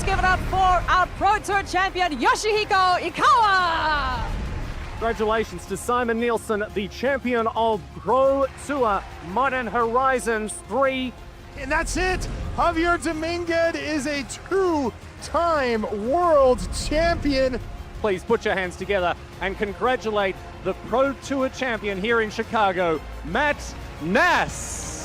Let's give it up for our Pro Tour champion, Yoshihiko Ikawa! Congratulations to Simon Nielsen, the champion of Pro Tour Modern Horizons 3. And that's it. Javier Dominguez is a two-time world champion. Please put your hands together and congratulate the Pro Tour champion here in Chicago, Matt Nass.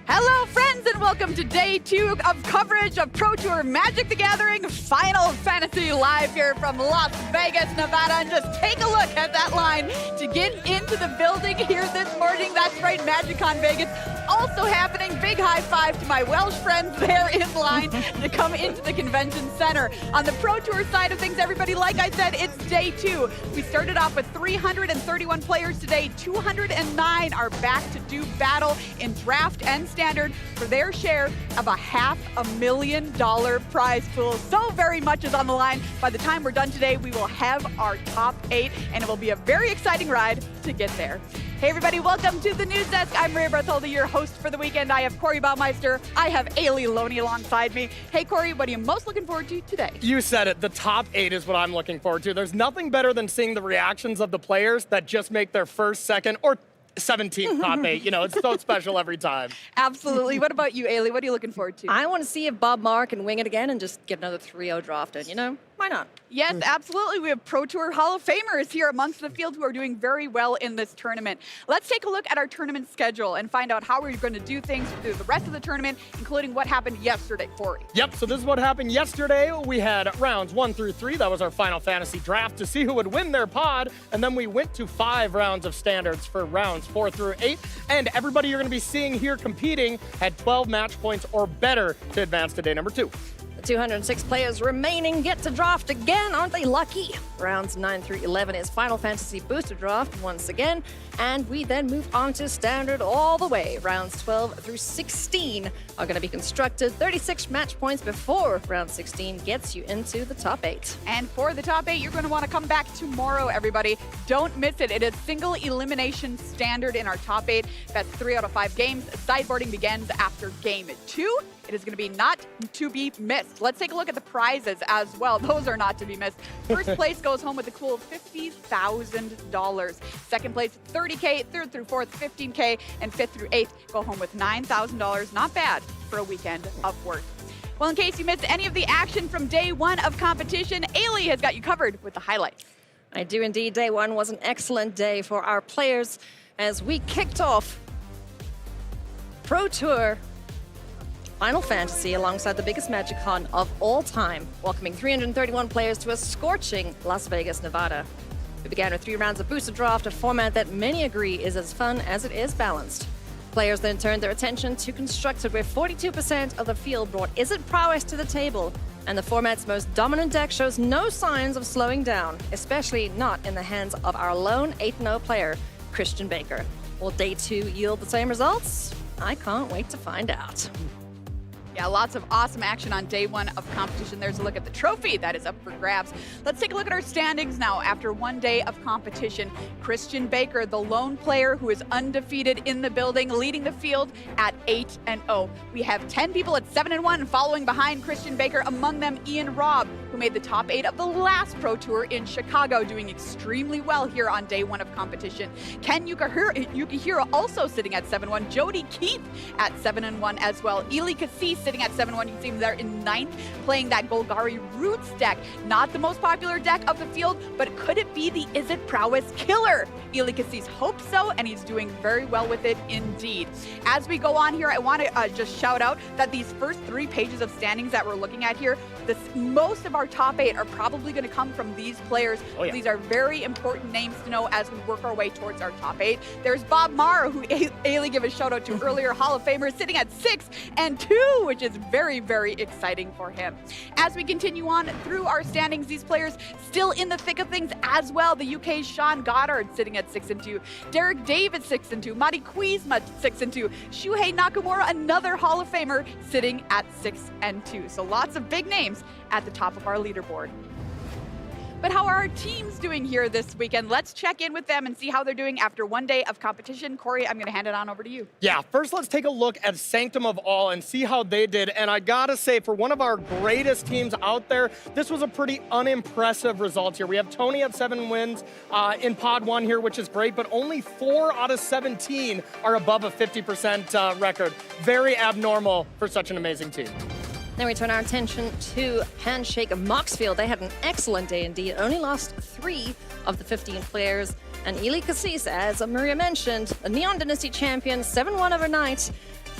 Hello, friends, and welcome to day 2 of coverage of Pro Tour Magic the Gathering Final Fantasy live here from Las Vegas, Nevada. And just take a look at that line to get into the building here this morning. That's right, MagicCon Vegas also happening. Big high five to my Welsh friends there in line to come into the convention center. On the Pro Tour side of things, everybody, like I said, it's day 2. We started off with 331 players today. 209 are back to do battle in draft and standard for their share of a $500,000 prize pool. So very much is on the line. By the time we're done today, we will have our top 8, and it will be a very exciting ride to get there. Hey everybody, welcome to the News Desk. I'm Maria Bartholdi, your host for the weekend. I have Corey Baumeister. I have Ailey Loney alongside me. Hey Corey, what are you most looking forward to today? You said it, the top 8 is what I'm looking forward to. There's nothing better than seeing the reactions of the players that just make their first, second, or 17th top 8. You know, it's so special every time. Absolutely. What about you, Ailey? What are you looking forward to? I want to see if Bob Marr can wing it again and just get another 3-0 draft in, you know? Why not? Yes, absolutely. We have Pro Tour Hall of Famers here amongst the field who are doing very well in this tournament. Let's take a look at our tournament schedule and find out how we're going to do things through the rest of the tournament, including what happened yesterday, Corey. Yep, so this is what happened yesterday. We had rounds 1 through 3. That was our Final Fantasy draft to see who would win their pod. And then we went to 5 rounds of standards for rounds 4 through 8. And everybody you're going to be seeing here competing had 12 match points or better to advance to day number 2. 206 players remaining get to draft again, aren't they lucky? Rounds 9 through 11 is Final Fantasy Booster Draft once again, and we then move on to Standard all the way. Rounds 12 through 16 are going to be constructed. 36 match points before round 16 gets you into the top 8. And for the top 8, you're going to want to come back tomorrow, everybody. Don't miss it. It is single elimination standard in our top 8. That's 3 out of 5 games. Sideboarding begins after game 2. It is going to be not to be missed. Let's take a look at the prizes as well. Those are not to be missed. First place goes home with a cool $50,000. Second place, $30K. Third through fourth, $15K. And fifth through eighth go home with $9,000. Not bad for a weekend of work. Well, in case you missed any of the action from day 1 of competition, Ailey has got you covered with the highlights. I do indeed. Day 1 was an excellent day for our players as we kicked off Pro Tour Final Fantasy alongside the biggest MagicCon of all time, welcoming 331 players to a scorching Las Vegas, Nevada. We began with 3 rounds of Booster Draft, a format that many agree is as fun as it is balanced. Players then turned their attention to Constructed, where 42% of the field brought Izzet prowess to the table, and the format's most dominant deck shows no signs of slowing down, especially not in the hands of our lone 8-0 player, Christian Baker. Will day 2 yield the same results? I can't wait to find out. Yeah, lots of awesome action on day 1 of competition. There's a look at the trophy that is up for grabs. Let's take a look at our standings now after 1 day of competition. Christian Baker, the lone player who is undefeated in the building, leading the field at 8-0. We have 10 people at 7-1 following behind Christian Baker, among them Ian Robb, who made the top 8 of the last Pro Tour in Chicago, doing extremely well here on day 1 of competition. Ken Yukihiro also sitting at 7-1. Jody Keith at 7-1 as well. Ely Cassis sitting at 7-1. You can see him there in 9th, playing that Golgari Roots deck. Not the most popular deck of the field, but could it be the Izzet Prowess killer? Ely Cassis hopes so, and he's doing very well with it indeed. As we go on here, I want to just shout out that these first 3 pages of standings that we're looking at here, most of our top 8 are probably going to come from these players. Oh, yeah. These are very important names to know as we work our way towards our top 8. There's Bob Marr, who Ailey gave a shout out to earlier, Hall of Famer, sitting at 6-2, which is very, very exciting for him. As we continue on through our standings, these players still in the thick of things as well. The UK's Sean Goddard sitting at 6-2. Derek David 6-2. Mari Kuzma 6-2. Shuhei Nakamura, another Hall of Famer, sitting at 6-2. So lots of big names at the top of our leaderboard. But how are our teams doing here this weekend? Let's check in with them and see how they're doing after one day of competition. Corey, I'm going to hand it on over to you. Yeah, first let's take a look at Sanctum of All and see how they did. And I gotta say, for one of our greatest teams out there, this was a pretty unimpressive result here. We have Tony at 7 wins in Pod 1 here, which is great, but only 4 out of 17 are above a 50% record. Very abnormal for such an amazing team. Then we turn our attention to Handshake Moxfield. They had an excellent day indeed, only lost 3 of the 15 players. And Eli Cassis, as Maria mentioned, a Neon Dynasty champion, 7-1 overnight,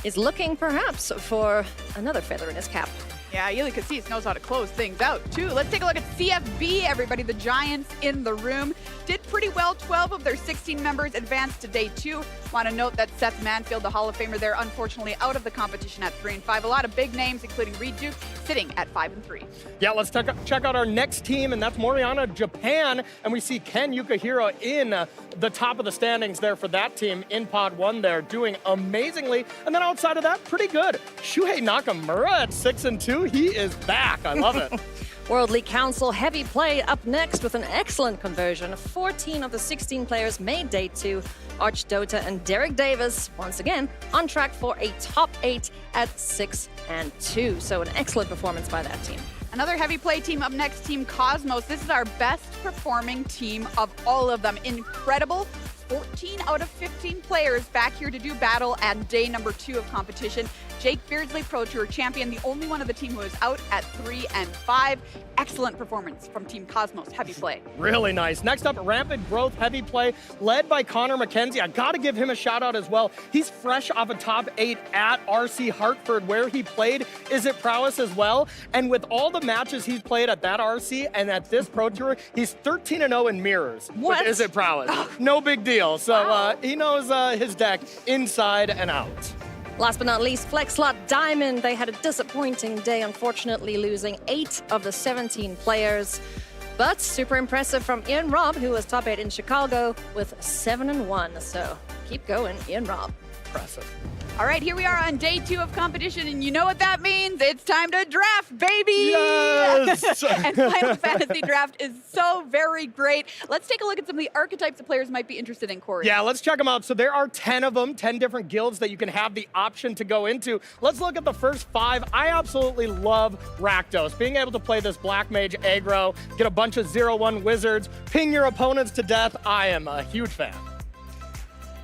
is looking perhaps for another feather in his cap. Yeah, Eli Cassis knows how to close things out, too. Let's take a look at CFB, everybody. The Giants in the room did pretty well. 12 of their 16 members advanced to day 2. Want to note that Seth Manfield, the Hall of Famer there, unfortunately out of the competition at 3-5. A lot of big names, including Reed Duke, sitting at 5-3. Yeah, let's check out our next team, and that's Moriana Japan. And we see Ken Yukihira in the top of the standings there for that team in Pod 1 there, doing amazingly. And then outside of that, pretty good. Shuhei Nakamura at 6-2. He is back. I love it. World League Council Heavy Play up next with an excellent conversion. 14 of the 16 players made day 2. Arch Dota and Derek Davis, once again, on track for a top 8 at 6-2. So an excellent performance by that team. Another heavy play team up next, Team Cosmos. This is our best performing team of all of them. Incredible. 14 out of 15 players back here to do battle at day number 2 of competition. Jake Beardsley, Pro Tour champion, the only one of the team who is out at 3-5. Excellent performance from Team Cosmos Heavy Play. Really nice. Next up, Rampant Growth Heavy Play, led by Connor McKenzie. I got to give him a shout out as well. He's fresh off a top 8 at RC Hartford, where he played Is It Prowess as well. And with all the matches he's played at that RC and at this Pro Tour, he's 13-0 in mirrors. What? With Is It Prowess. No big deal. So he knows his deck inside and out. Last but not least, Flex Slot Diamond. They had a disappointing day, unfortunately losing 8 of the 17 players. But super impressive from Ian Robb, who was top 8 in Chicago with 7-1. So keep going, Ian Robb. Impressive. All right, here we are on day 2 of competition, and you know what that means. It's time to draft, baby! Yes! And Final Fantasy Draft is so very great. Let's take a look at some of the archetypes that players might be interested in, Corey. Yeah, let's check them out. So there are 10 of them, 10 different guilds that you can have the option to go into. Let's look at the first 5. I absolutely love Rakdos. Being able to play this Black Mage aggro, get a bunch of 0-1 wizards, ping your opponents to death. I am a huge fan.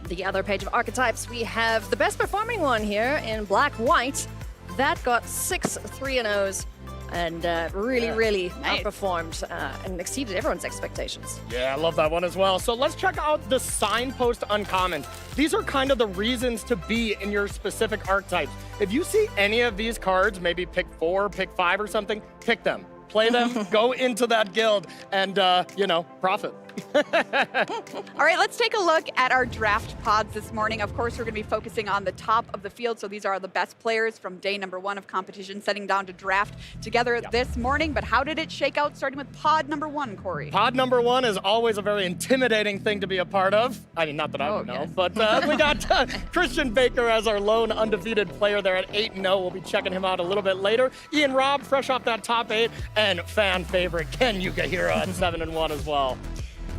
The other page of archetypes, we have the best performing one here in Black White. That got 6 3-0s and really Nice. outperformed and exceeded everyone's expectations. Yeah, I love that one as well. So let's check out the Signpost Uncommons. These are kind of the reasons to be in your specific archetypes. If you see any of these cards, maybe pick 4, pick 5 or something, pick them. Play them, go into that guild, and, profit. All right, let's take a look at our draft pods this morning. Of course, we're going to be focusing on the top of the field. So these are the best players from day number 1 of competition, setting down to draft together this morning. But how did it shake out, starting with pod number 1, Corey? Pod number 1 is always a very intimidating thing to be a part of. I mean, not that I would know, yes. but we got Christian Baker as our lone undefeated player there at 8-0. We'll be checking him out a little bit later. Ian Robb, fresh off that top 8, and fan favorite Ken Yukihira at 7-1 as well.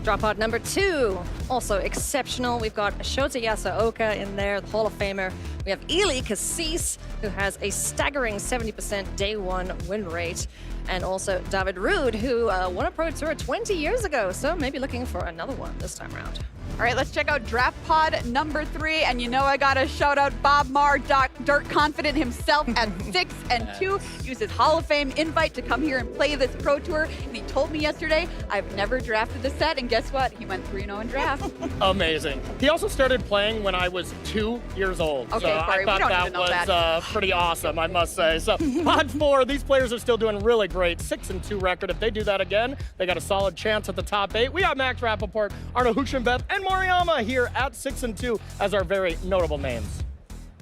Drop pod number 2, also exceptional. We've got Shota Yasuoka in there, the Hall of Famer. We have Eli Cassis, who has a staggering 70% day 1 win rate. And also David Rude, who won a Pro Tour 20 years ago. So maybe looking for another one this time around. All right, let's check out draft pod number 3. And you know I got to shout out Bob Marr, Dirt Confident himself at 6-2. Used his Hall of Fame invite to come here and play this Pro Tour. And he told me yesterday, I've never drafted the set. And guess what? He went 3-0 in draft. Amazing. He also started playing when I was 2 years old. Okay, so Corey, I thought we don't that need to know was that. pretty awesome, I must say. So pod 4, these players are still doing really great. 6-2 record. If they do that again, they got a solid chance at the top 8. We got Max Rappaport, Arno Huchenbeth, and Moriyama here at 6-2 as our very notable names.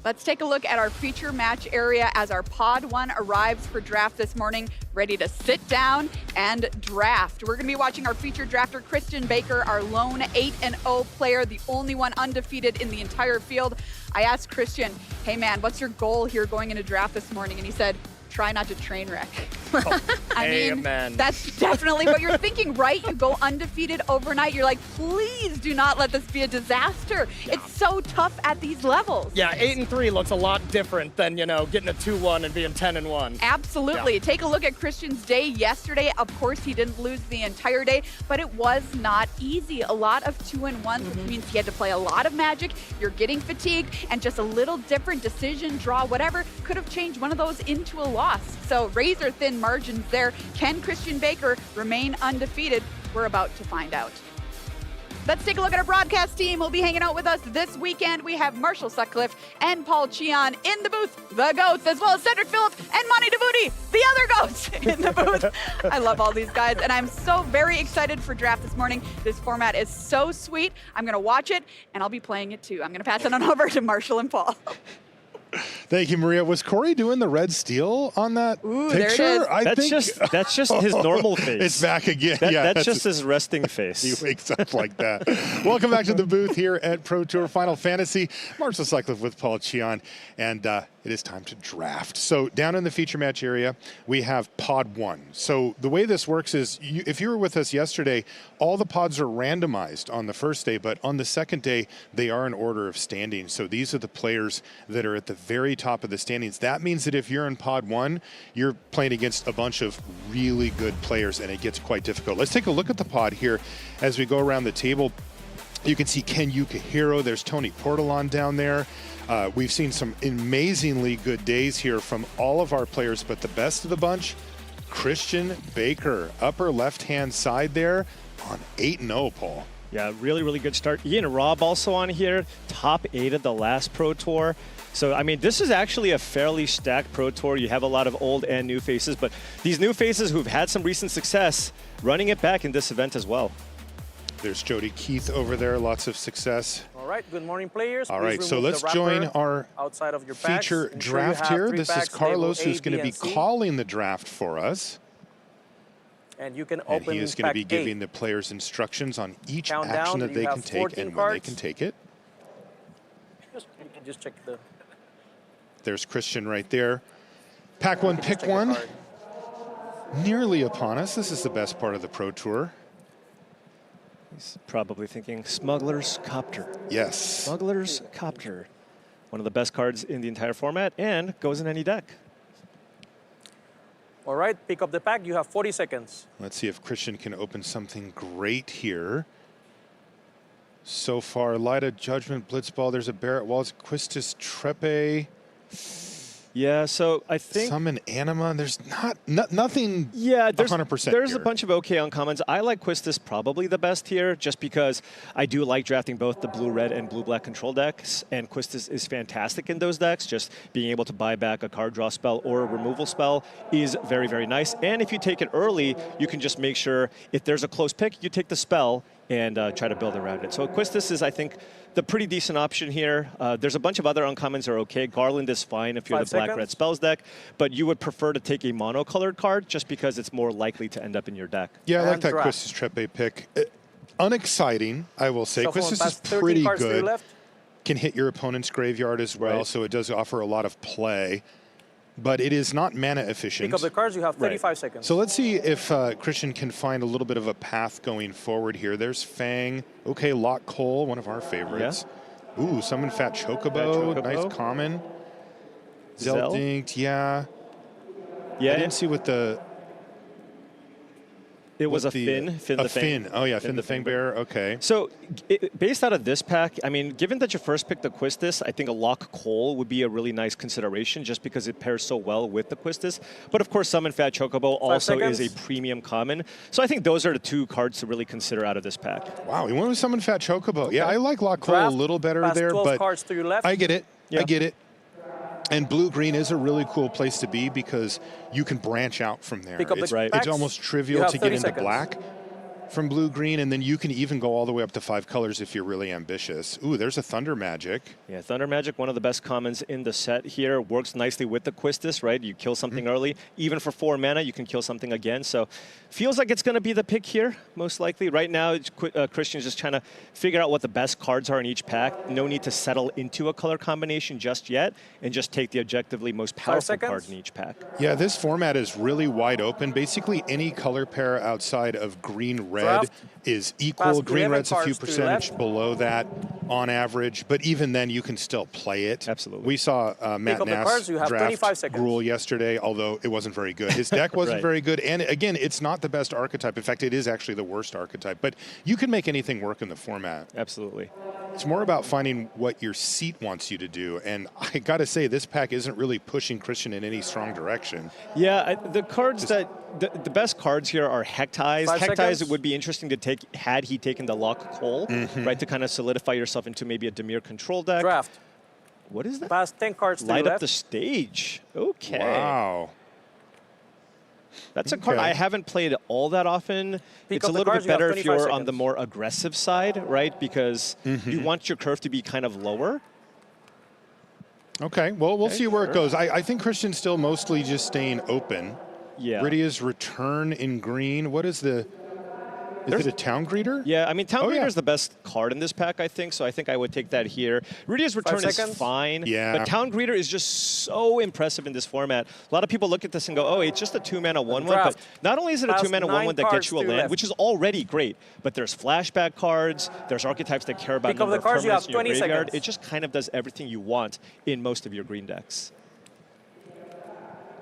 Let's take a look at our feature match area as our pod 1 arrives for draft this morning, ready to sit down and draft. We're going to be watching our featured drafter, Christian Baker, our lone 8-0 player, the only one undefeated in the entire field. I asked Christian, hey man, what's your goal here going into draft this morning? And he said, try not to train wreck. I mean, Amen. that's definitely what you're thinking, right? You go undefeated overnight. You're like, please do not let this be a disaster. It's so tough at these levels. Yeah, 8-3 looks a lot different than, you know, getting a 2-1 and being 10-1. Absolutely. Yeah. Take a look at Christian's day yesterday. Of course, he didn't lose the entire day, but it was not easy. A lot of 2-1s, which means he had to play a lot of Magic. You're getting fatigued, and just a little different decision, draw, whatever, could have changed one of those into a loss. So razor thin margins there. Can Christian Baker remain undefeated? We're about to find out. Let's take a look at our broadcast team. Will be hanging out with us this weekend. We have Marshall Sutcliffe and Paul Cheon in the booth, the GOATs, as well as Cedric Phillips and Monty Devuti, the other GOATs in the booth. I love all these guys, and I'm so very excited for draft this morning. This format is so sweet. I'm going to watch it, and I'll be playing it too. I'm going to pass it on over to Marshall and Paul. Thank you, Maria. Was Corey doing the red steel on that Ooh, there it picture? is. I think That's just his normal face. it's back again. That's just his resting face. He wakes up like that. Welcome back to the booth here at Pro Tour Final Fantasy. Marshall Sutcliffe with Paul Cheon, and it is time to draft. So down in the feature match area, we have pod 1. So the way this works is, if you were with us yesterday, all the pods are randomized on the first day, but on the second day, they are in order of standing. So these are the players that are at the very top of the standings. That means that if you're in pod 1, you're playing against a bunch of really good players, and it gets quite difficult. Let's take a look at the pod here as we go around the table. You can see Ken Yukihiro. There's Tony Portalon down there. We've seen some amazingly good days here from all of our players, but the best of the bunch, Christian Baker, upper left-hand side there on 8-0, Paul. Yeah, really, really good start. Ian Robb also on here, top 8 of the last Pro Tour. So, I mean, this is actually a fairly stacked Pro Tour. You have a lot of old and new faces, but these new faces who've had some recent success running it back in this event as well. There's Jody Keith over there, lots of success. All right, good morning, players. All Please right, so remove let's the wrapper join our outside of your packs. feature Ensure you draft have here. 3 This is packs Carlos, labeled who's A, going to B, be and C. calling the draft for us. And you can And open he is going to pack be giving A. the players instructions on each Countdown, action that you they have can take 14 and when they cards. can take it. You can just check the. There's Christian right there. Pack 1, just pick check the 1. card. Nearly upon us. This is the best part of the Pro Tour. He's probably thinking Smuggler's Copter. Yes. Smuggler's Copter. One of the best cards in the entire format and goes in any deck. All right, pick up the pack. You have 40 seconds. Let's see if Christian can open something great here. So far, Light of Judgment, Blitzball, there's a Barrett Walls, Quistis Trepe, Yeah, so I think... Summon Anima. There's nothing Yeah, there's 100% There's here. a bunch of okay uncommons. I like Quistis probably the best here, just because I do like drafting both the blue-red and blue-black control decks, and Quistis is fantastic in those decks. Just being able to buy back a card draw spell or a removal spell is very, very nice. And if you take it early, you can just make sure if there's a close pick, you take the spell and try to build around it. So Quistis is, I think, the pretty decent option here. There's a bunch of other uncommons that are okay. Garland is fine if you're 5 the black-red seconds. spells deck, but you would prefer to take a mono-colored card just because it's more likely to end up in your deck. Yeah, I like And that draft. Quistis Trepe pick. Unexciting, I will say. Shuffle and Quistis pass is 13 pretty cards to your good. left. Can hit your opponent's graveyard as well, Right. so it does offer a lot of play. But it is not mana efficient. Pick up the cards. You have 35 seconds. So let's see if Christian can find a little bit of a path going forward here. There's Fang. Okay, Lock Cole, one of our favorites. Ooh, Summon Fat Chocobo. Chocobo. Nice common. Zell? Zeldinked, yeah. Yeah, I didn't see what the... it was what a Finn. Finn a the Fang. Finn. Oh, yeah, Finn the Fang Bear. Okay. So, based out of this pack, I mean, given that you first picked the Quistis, I think a Lock Cole would be a really nice consideration just because it pairs so well with the Quistis. But of course, Summon Fat Chocobo also is a seconds. premium common. So I think those are the 2 cards to really consider out of this pack. Wow, he went with Summon Fat Chocobo. Yeah, I like Lock Cole Draft, a little better pass there, 12 but cards to your left. I get it. Yeah. I get it. And blue-green is a really cool place to be because you can branch out from there. Pick up the It's, Right. it's packs. almost You trivial have to get 30 into seconds. black. from blue-green, and then you can even go all the way up to 5 colors if you're really ambitious. Ooh, there's a Thunder Magic. Yeah, Thunder Magic, one of the best commons in the set here. Works nicely with the Quistis, right? You kill something early. Even for 4 mana, you can kill something again. So feels like it's going to be the pick here, most likely. Right now, Christian's just trying to figure out what the best cards are in each pack. No need to settle into a color combination just yet, and just take the objectively most powerful card in each pack. Yeah, this format is really wide open. Basically, any color pair outside of green-red is equal. Pass Green-red's a few 11 cards to percentage left. below that on average, but even then, you can still play it. Absolutely. We saw Matt up the Nass cards, you have 25 draft seconds. Gruul yesterday, although it wasn't very good. His deck wasn't Right. very good, and again, it's not the best archetype. In fact, it is actually the worst archetype, but you can make anything work in the format. Absolutely. It's more about finding what your seat wants you to do, and I gotta say, this pack isn't really pushing Christian in any strong direction. Yeah, the cards that the best cards here are Hectize. 5 Hectize seconds. would be interesting to take had he taken the Lock Cole, right, to kind of solidify yourself into maybe a Dimir control deck. Draft. What is that? Pass 10 cards to Light the up left. the stage. Okay. Wow. That's a card Okay. I haven't played all that often. Pick It's up a the little cards, bit you have better if 25 you're on the seconds. more aggressive side, right? Because you want your curve to be kind of lower. Okay, well, we'll see where it sure. goes. I think Christian's still mostly just staying open. Yeah. Rydia's return in green. What is the... Is it a Town Greeter? Yeah, I mean, Town Oh, Greeter yeah. is the best card in this pack, I think, so I think I would take that here. Rydia's return is seconds. fine, Yeah. but Town Greeter is just so impressive in this format. A lot of people look at this and go, oh, it's just a 2-mana 1/1, but Draft. not only is it a Pass 2-mana 1/1 9 that cards gets you a to land, left. which is already great, but there's flashback cards, there's archetypes that care about Pick up number the of cards, you permanents have in your 20 graveyard. seconds. It just kind of does everything you want in most of your green decks.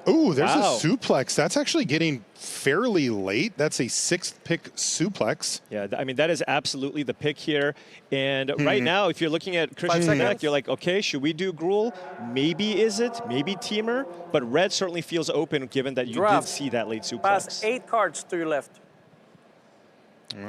Ooh, there's Wow. a suplex. That's actually getting fairly late. That's a 6th pick suplex. Yeah, I mean, that is absolutely the pick here. And right now, if you're looking at Christian's deck, seconds. you're like, okay, should we do Gruul? Maybe is it? Maybe Teamer? But red certainly feels open given that you Draft. did see that late suplex. Pass 8 cards to your left.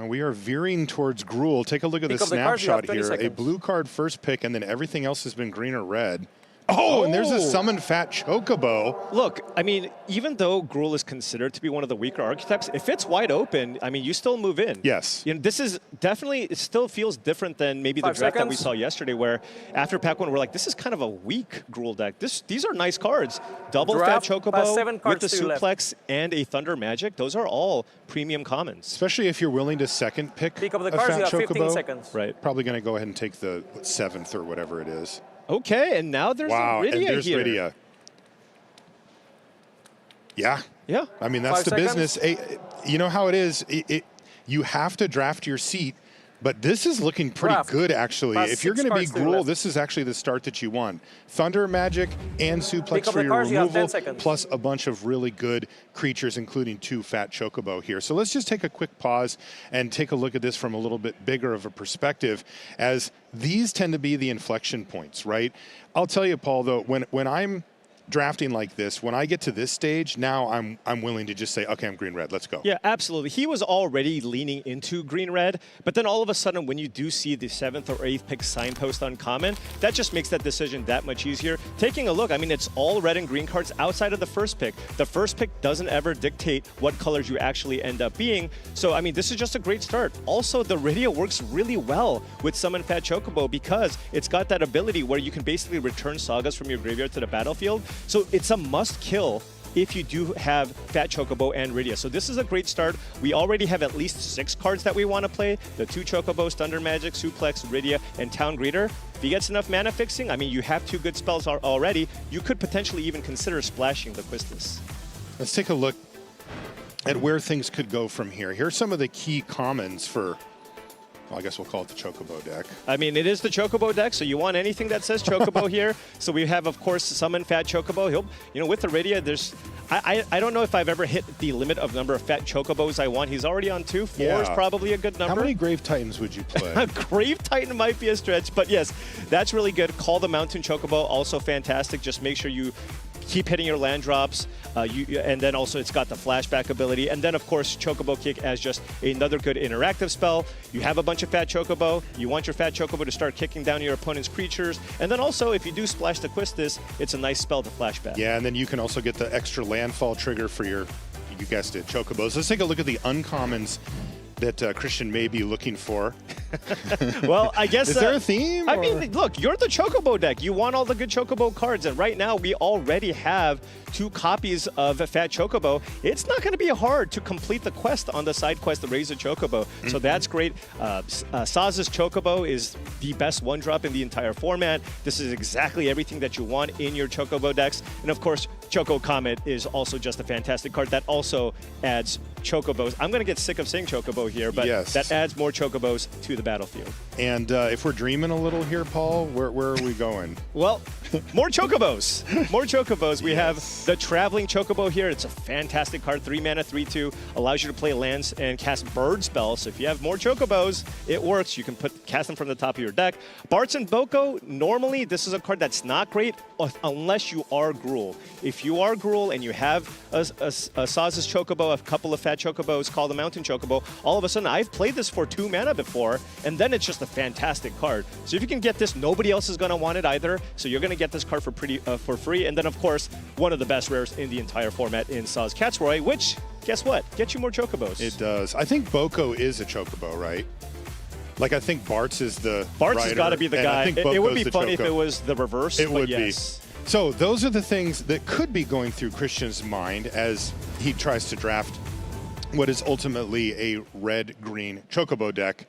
We are veering towards Gruul. Take a look at Pick the up the cards, you have snapshot 20 here. A seconds. blue card first pick, and then everything else has been green or red. Oh, and there's a summon Fat Chocobo. Look, I mean, even though Gruul is considered to be one of the weaker archetypes, if it's wide open, I mean, you still move in. Yes. You know, this is definitely, it still feels different than maybe the 5 draft that we seconds. saw yesterday, where after pack 1, we're like, this is kind of a weak Gruul deck. These are nice cards. Double Draft, Fat pass 7 Chocobo with cards the to your left. suplex and a Thunder Magic. Those are all premium commons. Especially if you're willing to second pick Pick up the a cards, Fat you have 15 Chocobo. seconds. Right. Probably going to go ahead and take the 7th or whatever it is. Okay, and now there's Wow, a Rydia and there's here. Rydia. Yeah. Yeah. I mean, that's 5 the seconds. business. You know how it is. You have to draft your seat, but this is looking pretty Draft. good, actually. Pass If you're 6 going to be cards to your Gruul, left. this is actually the start that you want. Thunder Magic and Pick Suplex up for the your cards, you have 10 removal, seconds. plus a bunch of really good creatures, including 2 Fat Chocobo here. So let's just take a quick pause and take a look at this from a little bit bigger of a perspective, as these tend to be the inflection points, right? I'll tell you, Paul, though, when I'm drafting like this, when I get to this stage, now I'm willing to just say, okay, I'm green-red, let's go. Yeah, absolutely. He was already leaning into green-red, but then all of a sudden, when you do see the 7th or 8th pick signpost uncommon, that just makes that decision that much easier. Taking a look, I mean, it's all red and green cards outside of the first pick. The first pick doesn't ever dictate what colors you actually end up being. So, I mean, this is just a great start. Also, the Rydia works really well with Summon Fat Chocobo because it's got that ability where you can basically return sagas from your graveyard to the battlefield. So it's a must kill if you do have Fat Chocobo and Rydia. So this is a great start. We already have at least 6 cards that we want to play. The 2 Chocobos, Thunder Magic, Suplex, Rydia, and Town Greeter. If he gets enough mana fixing, I mean, you have 2 good spells already. You could potentially even consider splashing the Quistis. Let's take a look at where things could go from here. Here's some of the key commons for, well, I guess we'll call it the Chocobo deck. I mean, it is the Chocobo deck, so you want anything that says Chocobo here. So we have, of course, Summon Fat Chocobo. He'll, you know, with the Rydia, there's, I don't know if I've ever hit the limit of number of Fat Chocobos I want. He's already on 2. 4 is Yeah. probably a good number. How many Grave Titans would you play? Grave Titan might be a stretch, but yes, that's really good. Call the Mountain Chocobo, also fantastic. Just make sure you keep hitting your land drops, and then also it's got the flashback ability, and then of course Chocobo Kick as just another good interactive spell. You have a bunch of Fat Chocobo, you want your Fat Chocobo to start kicking down your opponent's creatures, and then also if you do splash the Quistis, it's a nice spell to flashback. Yeah, and then you can also get the extra landfall trigger for your, you guessed it, Chocobos. Let's take a look at the uncommons that Christian may be looking for. Well, I guess... Is there a theme? I or- mean, look, you're the Chocobo deck. You want all the good Chocobo cards, and right now we already have 2 copies of Fat Chocobo. It's not going to be hard to complete the quest on the side quest, the Raise a Chocobo. So that's great. Saz's Chocobo is the best one-drop in the entire format. This is exactly everything that you want in your Chocobo decks. And of course, Choco Comet is also just a fantastic card that also adds Chocobos. I'm going to get sick of saying Chocobo here, but Yes. that adds more Chocobos to the battlefield. And if we're dreaming a little here, Paul, where are we going? Well, more Chocobos. More Chocobos. We have the Traveling Chocobo here. It's a fantastic card. 3 mana, 3/2. Allows you to play lands and cast bird spells. So if you have more Chocobos, it works. You can cast them from the top of your deck. Bartz and Boko, normally this is a card that's not great unless you are Gruul. If you are Gruul and you have a Saz's Chocobo, a couple of Fat Chocobos called the Mountain Chocobo, all of a sudden I've played this for 2 mana before, and then it's just a fantastic card. So if you can get this, nobody else is going to want it either. So you're going to get this card for free. And then, of course, one of the best rares in the entire format in Saz Catsroy, which, guess what? Get you more Chocobos. It does. I think Boko is a Chocobo, right? Like, I think Bartz is the Bartz has rider, got to be the and I guy. think It would Boko's be the funny if Choco. it was the reverse. It but would yes. be. So those are the things that could be going through Christian's mind as he tries to draft what is ultimately a red-green Chocobo deck,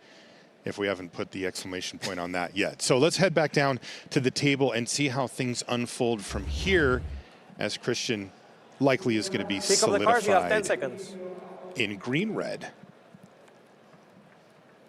if we haven't put the exclamation point on that yet. So let's head back down to the table and see how things unfold from here, as Christian likely is going to be Pick up the cards, you have 10 solidified seconds. in green-red.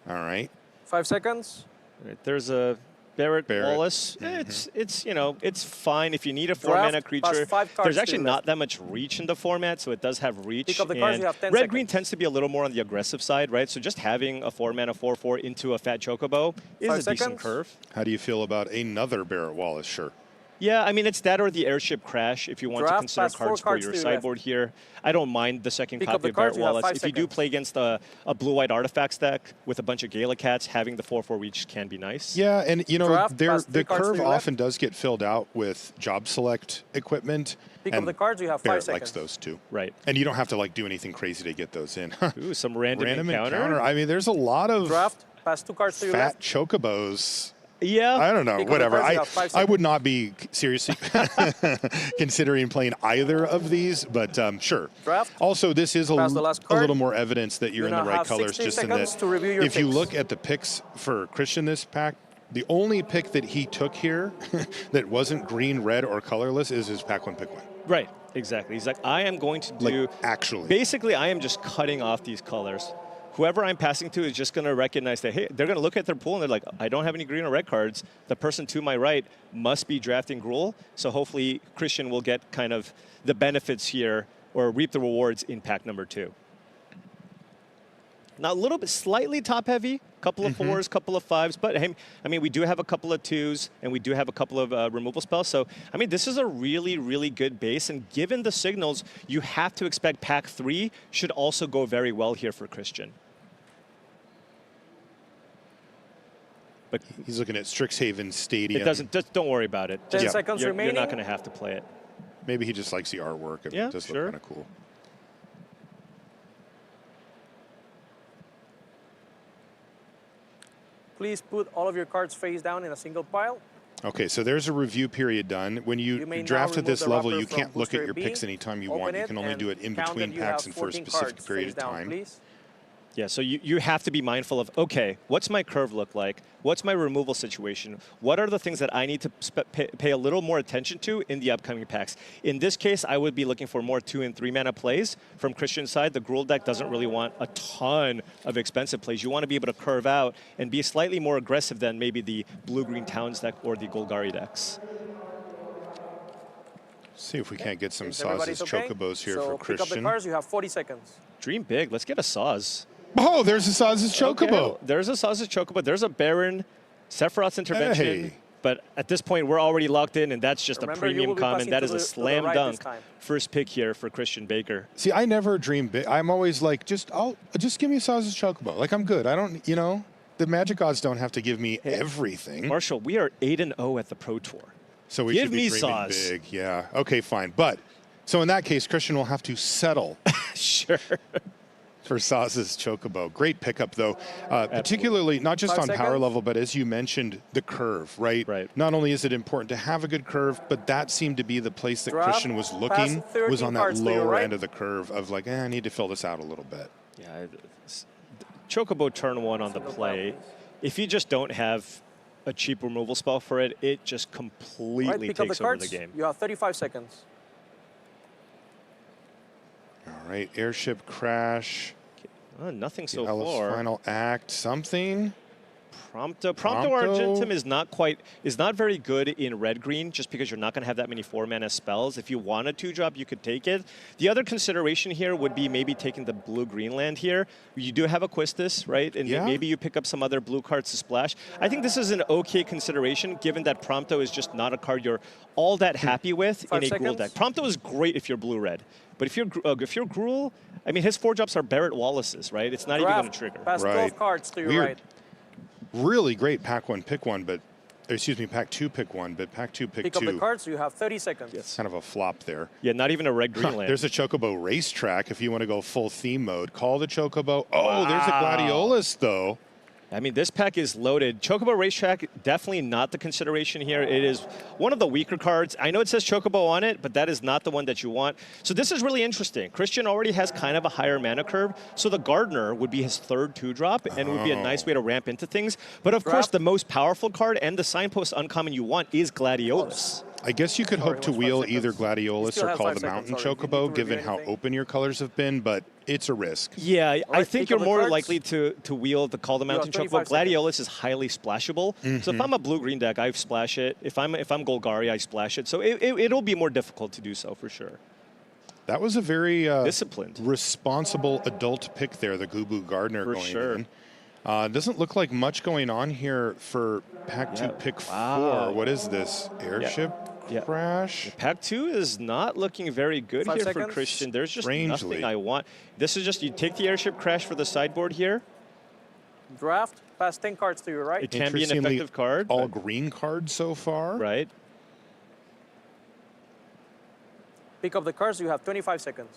All right. 5 seconds. Right, there's a Barrett Wallace. It's you know, it's fine if you need a 4-mana Draft, creature. pass 5 cards There's to actually your not left. that much reach in the format, so it does have reach. Pick up the cards, and you have 10 red-green seconds. tends to be a little more on the aggressive side, right? So just having a 4-mana 4/4 into a Fat Chocobo is 5 a decent seconds. curve. How do you feel about another Barrett Wallace? Sure. Yeah, I mean, it's that or the Airship Crash if you want to Draft, consider pass 4 cards for cards your to your left. sideboard here. I don't mind the second Pick up copy the of Barrett cards, you have Wallace. 5 If you do seconds. play against a blue-white artifacts deck with a bunch of Galacats, having the 4/4 reach can be nice. Yeah, and you know, Draft, pass 3 the cards to curve your left. often does get filled out with job select equipment. Pick up and the cards, you have 5 Barrett seconds. likes those too. Right. And you don't have to like do anything crazy to get those in. Ooh, some random encounter. encounter. I mean, there's a lot of Draft, pass 2 cards to your fat left. chocobos. Yeah. I don't know, Pick up the whatever. cards, you have 5 I would not be seriously considering playing either of these, but sure. Draft. Also, this is Pass the last a card. little more evidence that you're You in the now right have colors. 60 Just in seconds that, to review your if you picks. look at the picks for Christian this pack, the only pick that he took here that wasn't green, red, or colorless is his pack one, pick one. Right. Exactly. He's like, I am going to Like, do. actually. Basically, I am just cutting off these colors. Whoever I'm passing to is just going to recognize that, hey, they're going to look at their pool and they're like, I don't have any green or red cards. The person to my right must be drafting Gruul. So hopefully Christian will get kind of the benefits here or reap the rewards in pack number 2. Now, a little bit slightly top heavy, couple of 4s, couple of 5s, but hey, I mean, we do have a couple of 2s and we do have a couple of removal spells. So, I mean, this is a really, really good base. And given the signals, you have to expect pack 3 should also go very well here for Christian. But He's looking at Strixhaven Stadium. it doesn't, just don't worry about it. 10 Just- seconds you're remaining. not going to have to play it. Maybe he just likes the artwork. I mean, Yeah, it does sure. look kind of cool. Please put all of your cards face down in a single pile. Okay, so there's a review period done. When You you may now draft at remove this the level, wrapper you from can't look at booster your B, picks anytime you open want. You it, can only and do it in count between that you packs have and for a 14 specific cards period face of down, time. Please. Yeah, so you have to be mindful of, okay, what's my curve look like? What's my removal situation? What are the things that I need to pay a little more attention to in the upcoming packs? In this case, I would be looking for more 2 and 3 mana plays. From Christian's side, the Gruul deck doesn't really want a ton of expensive plays. You want to be able to curve out and be slightly more aggressive than maybe the Blue-Green Towns deck or the Golgari decks. See if we can't get some Is everybody Saz's okay? Chocobos here so for pick up the Christian. cards, you have 40 seconds. Dream big. Let's get a Saz. Oh, there's a Saz's Chocobo. Okay, there's a Saz's Chocobo. There's a Baron, Sephiroth's Intervention. Hey. But at this point, we're already locked in, and that's just Remember, a you premium will be common. passing That to is a the slam right this dunk time. first pick here for Christian Baker. See, I never dream big. I'm always like, just give me a Saz's Chocobo. Like, I'm good. I don't, you know, the Magic gods don't have to give me everything. Marshall, we are 8-0 at the Pro Tour. So we give should be me dreaming Saz. big. Yeah. Okay, fine. But so in that case, Christian will have to settle Sure. for Saz's Chocobo. Great pickup, though, particularly not just 5 on power seconds. level, but as you mentioned, the curve, right? Right. Not only is it important to have a good curve, but that seemed to be the place that Drop, Christian was looking, pass 13 was on that cards to your lower right. end of the curve of like, I need to fill this out a little bit. Yeah, Chocobo turn 1 on the play. If you just don't have a cheap removal spell for it, it just Right, completely pick up the takes over the cards. game. You have 35 seconds. All right, airship crash, Nothing so Ellis far. final act, something. Prompto Prompto. Argentum is not very good in red-green just because you're not going to have that many 4-mana spells. If you want a 2-drop, you could take it. The other consideration here would be maybe taking the blue-green land here. You do have a Quistis, right? And Yeah. maybe you pick up some other blue cards to splash. I think this is an okay consideration given that Prompto is just not a card you're all that happy with in 5 a Gruul seconds. deck. Prompto is great if you're blue-red. But if you're Gruul, I mean, his 4-drops are Barrett Wallace's, right? It's not even going to Draft. trigger. Pass 12 Right. cards to your Weird. right. Really great pack 1, pick 1, but, or excuse me, pack 2, pick 1, but pack 2, pick Pick up 2. the cards. You have 30 seconds. Yes. Kind of a flop there. Yeah, not even a red-green land. There's a Chocobo racetrack if you want to go full theme mode. Call the Chocobo. Oh, there's a Gladiolus, though. I mean, this pack is loaded. Chocobo Racetrack, definitely not the consideration here. It is one of the weaker cards. I know it says Chocobo on it, but that is not the one that you want. So this is really interesting. Christian already has kind of a higher mana curve, so the Gardener would be his 3rd 2-drop, and would be a nice way to ramp into things. But of course, the most powerful card and the signpost uncommon you want is Gladiolus. I guess you could hope to almost 5 wheel seconds. either You Gladiolus still or have call 5 the seconds, Mountain sorry. If you need Chocobo, to given review how anything. open your colors have been, but it's a risk. Yeah, I right, think pick you're up the more cards. likely to wheel the Call the Mountain 25 Chocobo. Gladiolus is highly splashable. So Mm-hmm. if I'm a blue-green deck, I splash it. If I'm Golgari, I splash it. So it'll be more difficult to do so for sure. That was a very Disciplined. responsible adult pick there, the Gubu Gardner For going sure. in. Doesn't look like much going on here for pack 2, Yeah. pick 4. Wow. What is this? Airship Yeah. crash? Pack 2 is not looking very good 5 here for seconds. Christian. There's just Strangely. nothing I want. This is just, you take the airship crash for the sideboard here. Draft. Pass 10 cards to your right. It can be an Interestingly, effective card. All but- green cards so far. right. Pick up the cards. You have 25 seconds.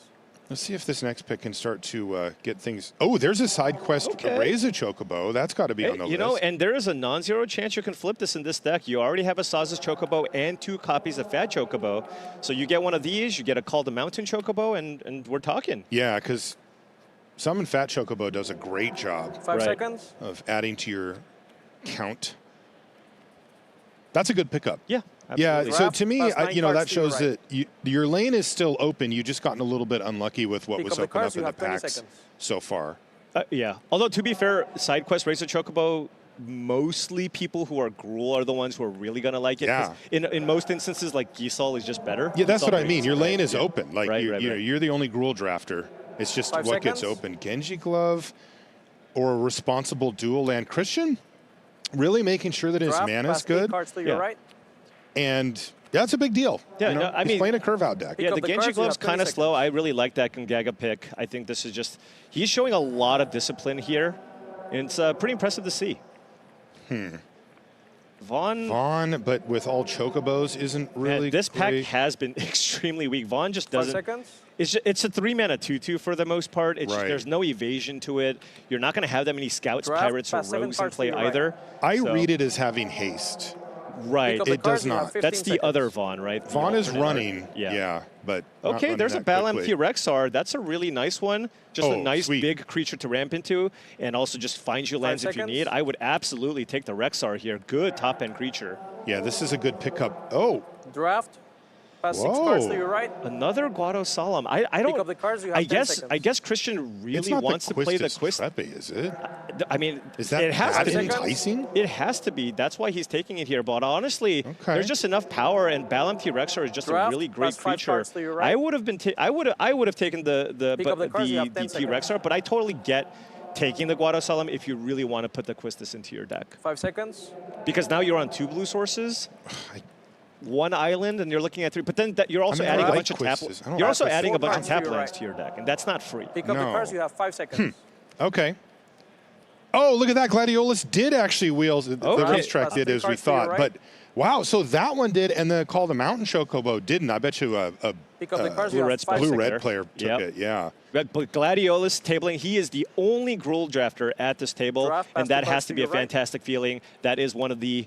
Let's see if this next pick can start to get things. Oh, there's a side quest. Okay. Raise a Chocobo. That's got to be Hey, on the you list. know, and there is a non-zero chance you can flip this in this deck. You already have a Saz's Chocobo and 2 copies of Fat Chocobo. So you get one of these, you get a Call the Mountain Chocobo, and we're talking. Yeah, because Summon Fat Chocobo does a great job 5 Right. seconds. of adding to your count. That's a good pickup. Yeah, Yeah, absolutely. so Draft, to me, pass 9 you know, that cards to your shows right. that your lane is still open. You just gotten a little bit unlucky with what Pick was up the open cards, up you in the have 20 packs seconds. so far. Yeah. Although, to be fair, side quest Raise a Chocobo, mostly people who are Gruul are the ones who are really going to like it. 'cause In most instances, like Gisol is just better. Yeah, that's Gisol what I rates mean. Your it, lane right? is Yeah. open. Like Right, you, right, you know, right. you're the only Gruul drafter. It's just 5 what gets seconds. open. Genji Glove or a responsible dual land. Christian really making sure that his Draft. mana Pass is 8 good. cards to your Yeah. right. And that's a big deal. Yeah, you know? no, I He's mean- playing a curve out deck. Yeah, up the the Genji cards, you Glove's have 20 kind of slow. seconds. I really like that Gongaga pick. I think this is just, he's showing a lot of discipline here. And it's pretty impressive to see. Vaughn, but with all Chocobos isn't man, really this pack great. has been extremely weak. Vaughn just 5 doesn't. seconds. It's a 3-mana 2/2 for the most part. It's just, Right. there's no evasion to it. You're not going to have that many scouts, Draft, pirates, or pass 7 rogues in cards to play your right. either. I So- read it as having haste. Right. Pick up the It cards, does you have not. 15 That's the seconds. other Vaughn, right? The Vaughn is alternate. running. Yeah, but not Okay, running there's a that Balam quickly. Rexar. That's a really nice one. Just a Oh, nice sweet. big creature to ramp into, and also just finds you lands if you seconds. need. I would absolutely take the Rexar here. Good top end creature. Yeah, this is a good pickup. Oh, Draft. Pass 6 cards Whoa. to your right. Another Guado Solemn. I don't. Pick up the cards. You have I 10 guess seconds. Christian it's really not wants the to play the Quistis Quist. Treppe, is it? I mean, Is that it has that to be. seconds? enticing? It has to be. That's why he's taking it here. But honestly, Okay. there's just enough power, and Balam Rexar is just a Draft, really great pass 5 creature. cards to your right. I would have been. I would have taken the Pick up the cards, you have 10 T seconds. Rexar, but I totally get taking the Guado Solemn if you really want to put the Quistis into your deck, 5 seconds. because now you're on 2 blue sources. 1 island, and you're looking at 3. But then you're also I mean, I adding a like bunch of tap. Quistis. I don't You're like also Quistis. adding a 4 bunch of cards to tap your lands right. to your deck, and that's not free. Pick up the No. cards. You have 5 seconds. Oh, look at that. Gladiolus did actually wheel. The Okay. racetrack did as we Cards to your thought. right. But wow, so that one did, and the Call the Mountain Chocobo didn't. I bet you a Pick up the cards. You Blue-red have 5 spell. seconds. blue-red player took Yep. it. Yeah. But Gladiolus tabling, he is the only Gruul drafter at this table, Draft, pass and the that cards has to to be a your right. fantastic feeling. That is one of the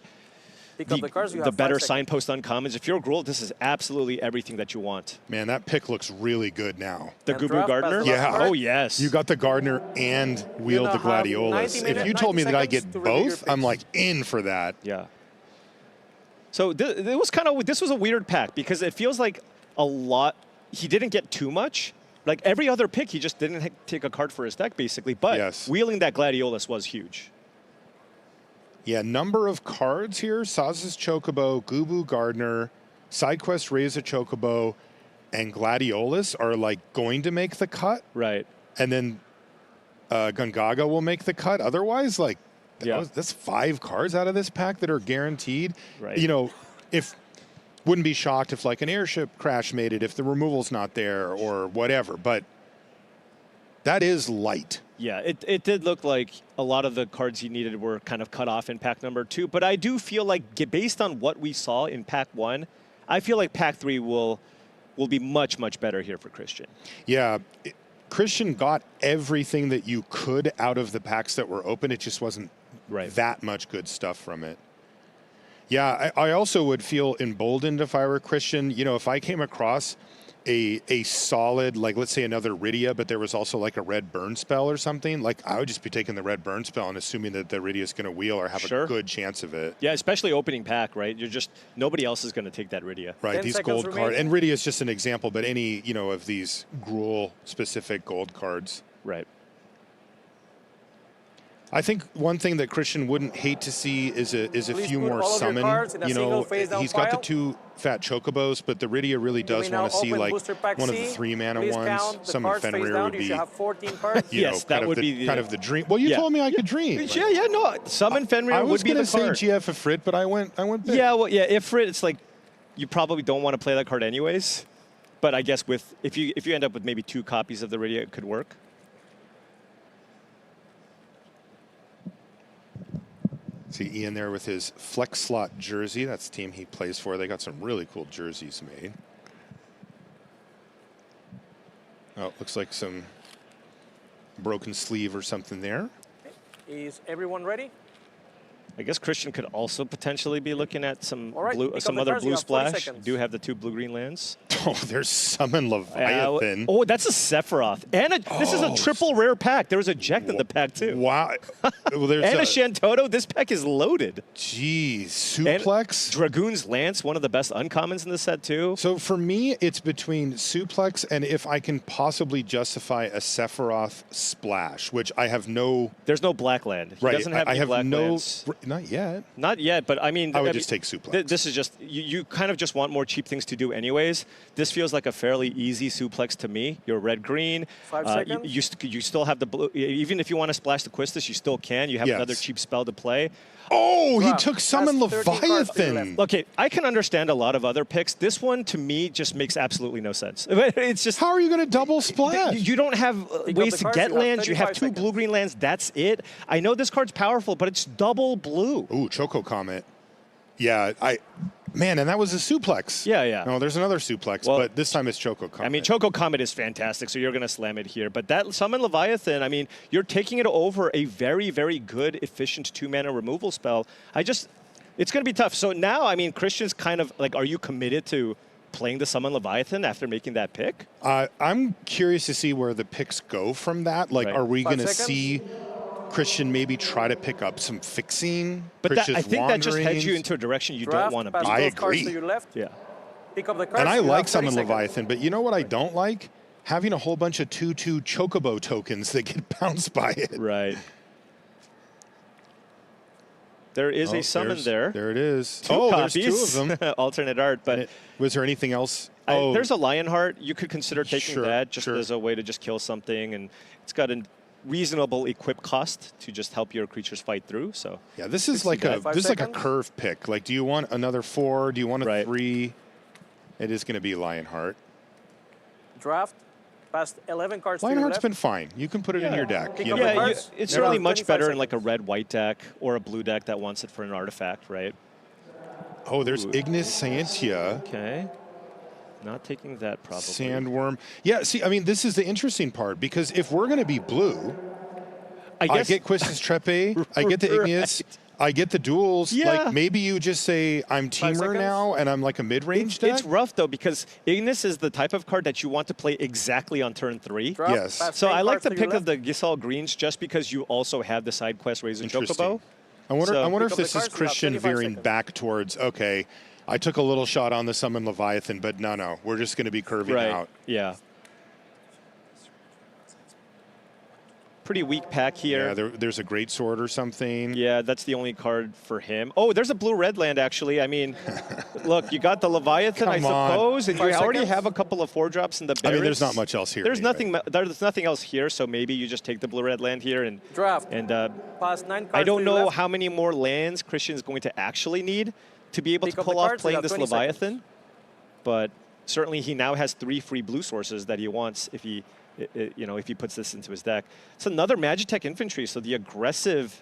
Pick up the cards. You the have 5 better seconds. signpost uncommons. If you're Gruul, this is absolutely everything that you want. Man, that pick looks really good now. The And Gubu draft, pass Gardener? the last card. Oh, yes. You got the Gardener and wheeled now the have Gladiolus. 90 If minutes, you told me 90 that I seconds get to review your both, I'm picks. like in for that. Yeah. So it was kind of, this was a weird pack because it feels like a lot, he didn't get too much. Like every other pick, he just didn't take a card for his deck, basically. But Yes. wheeling that Gladiolus was huge. Yeah, number of cards here. Saz's Chocobo, Gubu Gardener, SideQuest Raise a Chocobo, and Gladiolus are like going to make the cut. Right. And then Gungaga will make the cut. Otherwise, like, Yeah. that's 5 cards out of this pack that are guaranteed. Right. You know, wouldn't be shocked if like an airship crash made it, if the removal's not there or whatever. But that is light. Yeah, it did look like a lot of the cards he needed were kind of cut off in pack number 2. But I do feel like, based on what we saw in pack 1, I feel like pack 3 will be much, much better here for Christian. Yeah. Christian got everything that you could out of the packs that were open. It just wasn't Right. that much good stuff from it. Yeah, I also would feel emboldened if I were Christian. You know, if I came across a solid, like let's say another Rydia, but there was also like a red burn spell or something, like I would just be taking the red burn spell and assuming that the Rydia is going to wheel or have Sure. a good chance of it. Yeah, especially opening pack, right? You're just, nobody else is going to take that Rydia. Right, 10 these seconds gold cards. And remaining. Rydia is just an example, but any, you know, of these Gruul specific gold cards. Right. I think one thing that Christian wouldn't hate to see is a Please few put more all of your summon. cards in a You single know, face-down he's got the pile. 2 fat chocobos, but the Rydia really does We now want to see open like booster pack one of C. the 3 mana Please ones. count the Summon cards face Fenrir down. would You be, should have 14 cards. you know, Yes, kind that of would the, be the- kind of the dream. Well, you Yeah. told me I could dream. Yeah, no. Summon Fenrir I would was be going the to say card. GF Ifrit, but I went big. Yeah, well, yeah. Ifrit, it's like you probably don't want to play that card anyways. But I guess if you end up with maybe 2 copies of the Rydia, it could work. See Ian there with his flex slot jersey. That's the team he plays for. They got some really cool jerseys made. Oh, looks like some broken sleeve or something there. Is everyone ready? I guess Christian could also potentially be looking at some All right, blue, pick up some the other cards. You blue have 40 splash. seconds. Do have the 2 blue-green lands. Oh, there's Summon Leviathan. Oh, that's a Sephiroth. And this is a triple rare pack. There was a Jekt in the pack, too. Wow. Well, there's And a Shantoto. This pack is loaded. Geez, And Suplex. Dragoon's Lance, one of the best uncommons in the set, too. So for me, it's between Suplex and if I can possibly justify a Sephiroth Splash, which I have no. There's no black land. He Right, doesn't have I any have black no. lands. Not yet. Not yet, but I mean... I would just take Suplex. This is just... You kind of just want more cheap things to do anyways. This feels like a fairly easy Suplex to me. You're red-green. 5 seconds. You still have the blue... Even if you want to splash the Quistis, you still can. You have Yes. another cheap spell to play. Oh, he Wow. took Summon That's 13 cards to your Leviathan. left. Okay, I can understand a lot of other picks. This one, to me, just makes absolutely no sense. It's just... How are you going to double splash? You don't have Pick up ways the to cards, get you have lands. You have 35 2 seconds. blue-green lands. That's it. I know this card's powerful, but it's double blue. Ooh, Choco Comet. Yeah, man, and that was a suplex. Yeah, yeah. No, there's another suplex, Well, but this time it's Choco Comet. I mean, Choco Comet is fantastic, so you're going to slam it here. But that Summon Leviathan, I mean, you're taking it over a very, very good, efficient 2-mana removal spell. It's going to be tough. So now, I mean, Christian's kind of like, are you committed to playing the Summon Leviathan after making that pick? I'm curious to see where the picks go from that. Like, Right. are we 5 going to seconds. see Christian maybe try to pick up some fixing? But Christian's I think that just heads you wanderings? into a direction you Draft, don't want to pass be. I those cards agree. to your left. Yeah. Pick up the cards. And I You like have 30 Summon seconds. Leviathan, but you know what I don't like? Having a whole bunch of 2/2 Chocobo tokens that get bounced by it. Right. There is a summon there. There it is. Two oh, copies. there's 2 of them. Alternate art, but Was there anything else? there's a Lionheart. You could consider taking Sure, that just sure. as a way to just kill something, and it's got a reasonable equip cost to just help your creatures fight through. So Yeah, this is like a 5 this is like a seconds. curve pick. Like, do you want another 4? Do you want a Right. 3? It is going to be Lionheart. Draft. Past 11 cards to your Lionheart's left. been fine. You can put it in your deck. Pick You up know? the Yeah, cards. it's Never certainly have much 25 better in like a seconds. red-white deck or a blue deck that wants it for an artifact, right? Oh, there's Ignis Scientia. Okay. Not taking that probably. Sandworm. Yeah, see, I mean, this is the interesting part because if we're going to be blue, I get Quistis Trepe, I get the Ignis, I get the duels. Yeah. Like maybe you just say I'm Teamer seconds. now and I'm like a mid-range deck. It's rough though because Ignis is the type of card that you want to play exactly on turn 3. Draft. Yes. Past So 10 I like cards the to your pick of left. the Giselle Greens just because you also have the side quest Razor Interesting. Chocobo. I wonder So- if Pick up the this is cards, you have Christian 25 veering seconds. back towards, okay, I took a little shot on the Summon Leviathan, but no, we're just going to be curving Right. out. Yeah. Pretty weak pack here. Yeah, there's a Great Sword or something. Yeah, that's the only card for him. Oh, there's a blue-red land, actually. I mean, look, you got the Leviathan, I Come on. suppose, and you 5 already seconds. have a couple of 4-drops in the I barrels. mean, there's not much else here. There's anyway. nothing else here, so maybe you just take the blue-red land here and Draft. and Past 9 cards I don't to your know left. how many more lands Christian is going to actually need to be able Pick to up the pull off cards, you playing have this 20 Leviathan, seconds. but certainly he now has 3 free blue sources that he wants if he if he puts this into his deck. It's another Magitech Infantry, so the aggressive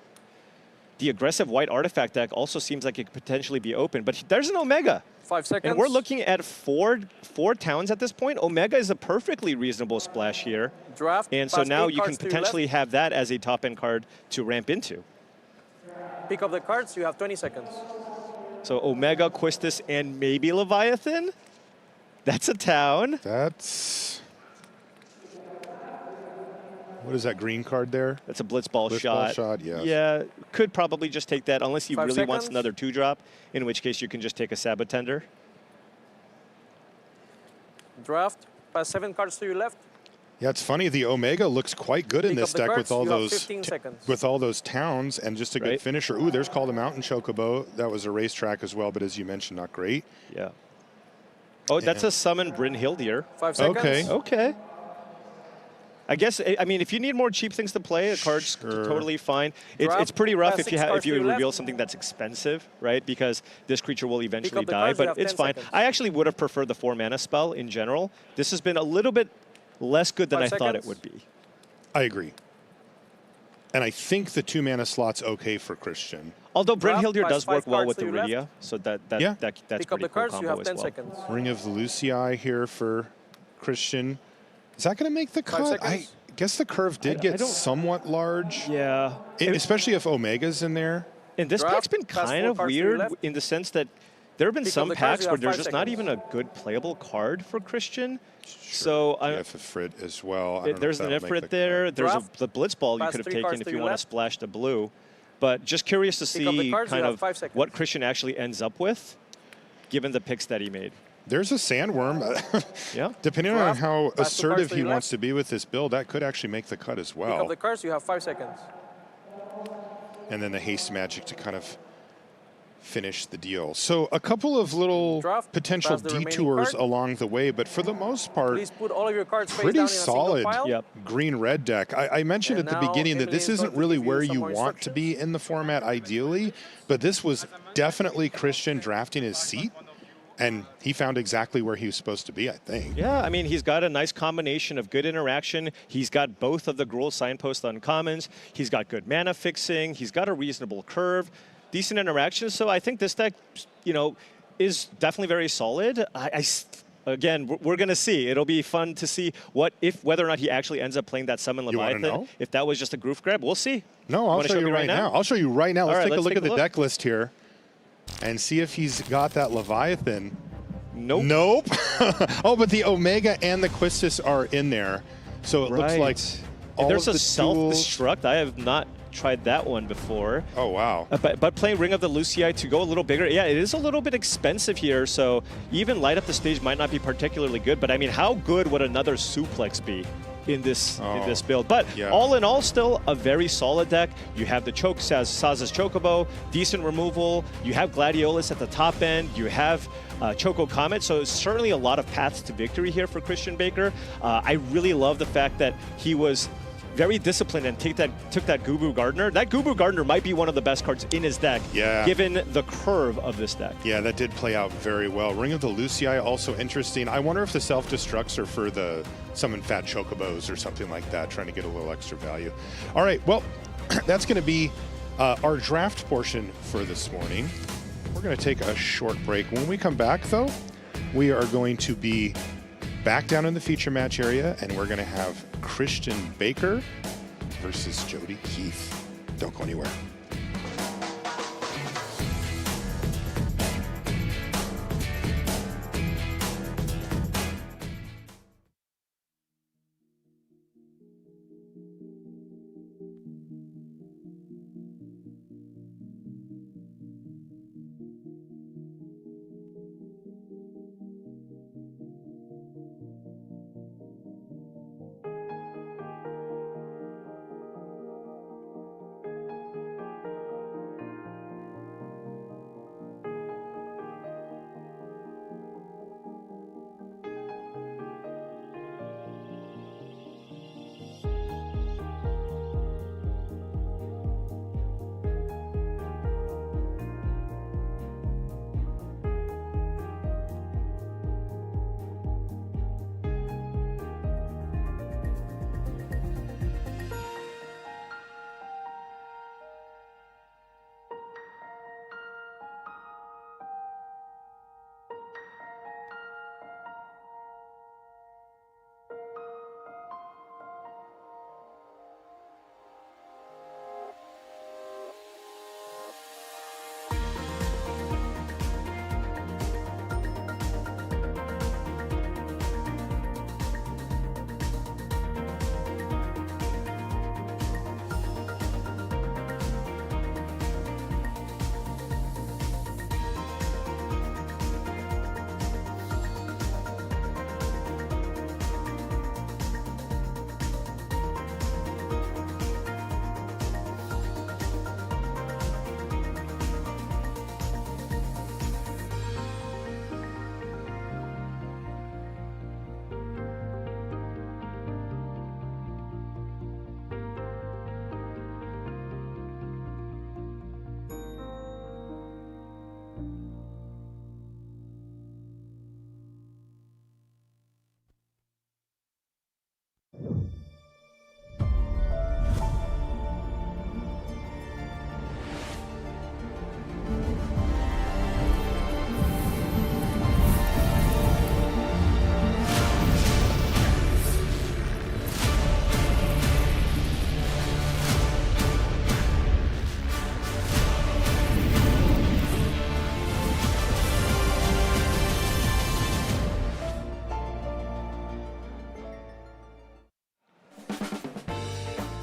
white artifact deck also seems like it could potentially be open. But there's an Omega. 5 seconds. And we're looking at four towns at this point. Omega is a perfectly reasonable splash here. Draft. And so Past now 8 you can cards to your potentially left. have that as a top-end card to ramp into. Pick up the cards. You have 20 seconds. So Omega, Quistis, and maybe Leviathan? That's a town. That's... What is that green card there? That's a Blitzball Blitzball shot. shot, yes. Yeah, could probably just take that unless he 5 really wants seconds. another 2-drop, in which case you can just take a Sabotender. Draft. Past 7 cards to your left. Yeah, it's funny. The Omega looks quite good in Pick this up the deck cards, with all you have those 15 seconds. with all those towns and just a good Right. finisher. Ooh, there's called a Mountain Chocobo. That was a racetrack as well, but as you mentioned, not great. Yeah. Oh, that's a summon Brynhildir. 5 seconds. Okay. Okay. I guess, I mean, if you need more cheap things to play, a card's Sure. totally fine. It's Draft. pretty rough Past if you 6 cards if to you your left. reveal something that's expensive, right? Because this creature will eventually the die, cards, you but have it's 10 fine. seconds. I actually would have preferred the 4-mana spell in general. This has been a little bit less good than 5 I thought it seconds. would be. I agree. And I think the 2-mana slot's okay for Christian. Although Draft. Brynhildir Past does 5 work well cards with to the your left. Rydia, so that's Yeah. pretty Pick up cool the cards. You combo have as 10 well. seconds. Ring of Lucii here for Christian. Is that going to make the 5 cut? I seconds. guess the curve did I get don't- somewhat large, Yeah. especially if Omega's in there. And this Draft. pack's been Past kind 4 of cards to your weird left. in the sense that there have been Pick up some the cards, packs you where have there's 5 just not seconds. even a good playable card for Christian. So Yeah, Frit as well. I don't know there's if an that'll make Ifrit the there. cut. There's Draft. the Blitzball you Past could have 3 taken cards if to you your want to left. splash the blue. But just curious to Pick up the see cards, you kind have of 5 seconds. what Christian actually ends up with, given the picks that he made. There's a Sandworm. Yeah. Depending on Draft. how Pass the cards assertive to he your wants left. to be with this build, that could actually make the cut as Pick up well. the cards. You have 5 seconds. And then the haste magic to kind of finish the deal. So a couple of little Draft. potential Pass the remaining detours card. along the way, but for the most part, Please put all of your cards face pretty down in a single solid pile. Yep. green-red deck. I mentioned And at the now beginning that Emily this is going isn't to really give you where some you more want to be in the format ideally, but this was definitely Christian drafting his seat, and he found exactly where he was supposed to be, I think. Yeah, I mean, he's got a nice combination of good interaction. He's got both of the Gruul Signpost uncommons. He's got good mana fixing. He's got a reasonable curve, decent interaction. So I think this deck, is definitely very solid. Again, we're going to see. It'll be fun to see whether or not he actually ends up playing that Summon You wanna Leviathan. know? If that was just a goof grab, we'll see. No, I'll Wanna show you me right now. I'll show you right now. All Let's right, take a let's look take at a the look. deck list here and see if he's got that Leviathan. Nope. Nope. Oh, but the Omega and the Quistis are in there. So it looks like all There's of a the tools. self-destruct. I have not tried that one before. Oh, wow. But playing Ring of the Lucii to go a little bigger, yeah, it is a little bit expensive here, so even light up the stage might not be particularly good, but I mean, how good would another Suplex be in this build? But yeah. all in all, still a very solid deck. You have the Saz's Chocobo, decent removal, you have Gladiolus at the top end, you have Choco Comet, so certainly a lot of paths to victory here for Christian Baker. I really love the fact that he was very disciplined and took that Gubu Gardener. That Gubu Gardener might be one of the best cards in his deck, given the curve of this deck. Yeah, that did play out very well. Ring of the Lucii, also interesting. I wonder if the self-destructs are for the summon fat chocobos or something like that, trying to get a little extra value. All right, well, that's going to be our draft portion for this morning. We're going to take a short break. When we come back, though, we are going to be back down in the feature match area, and we're going to have Christian Baker versus Jody Keith. Don't go anywhere.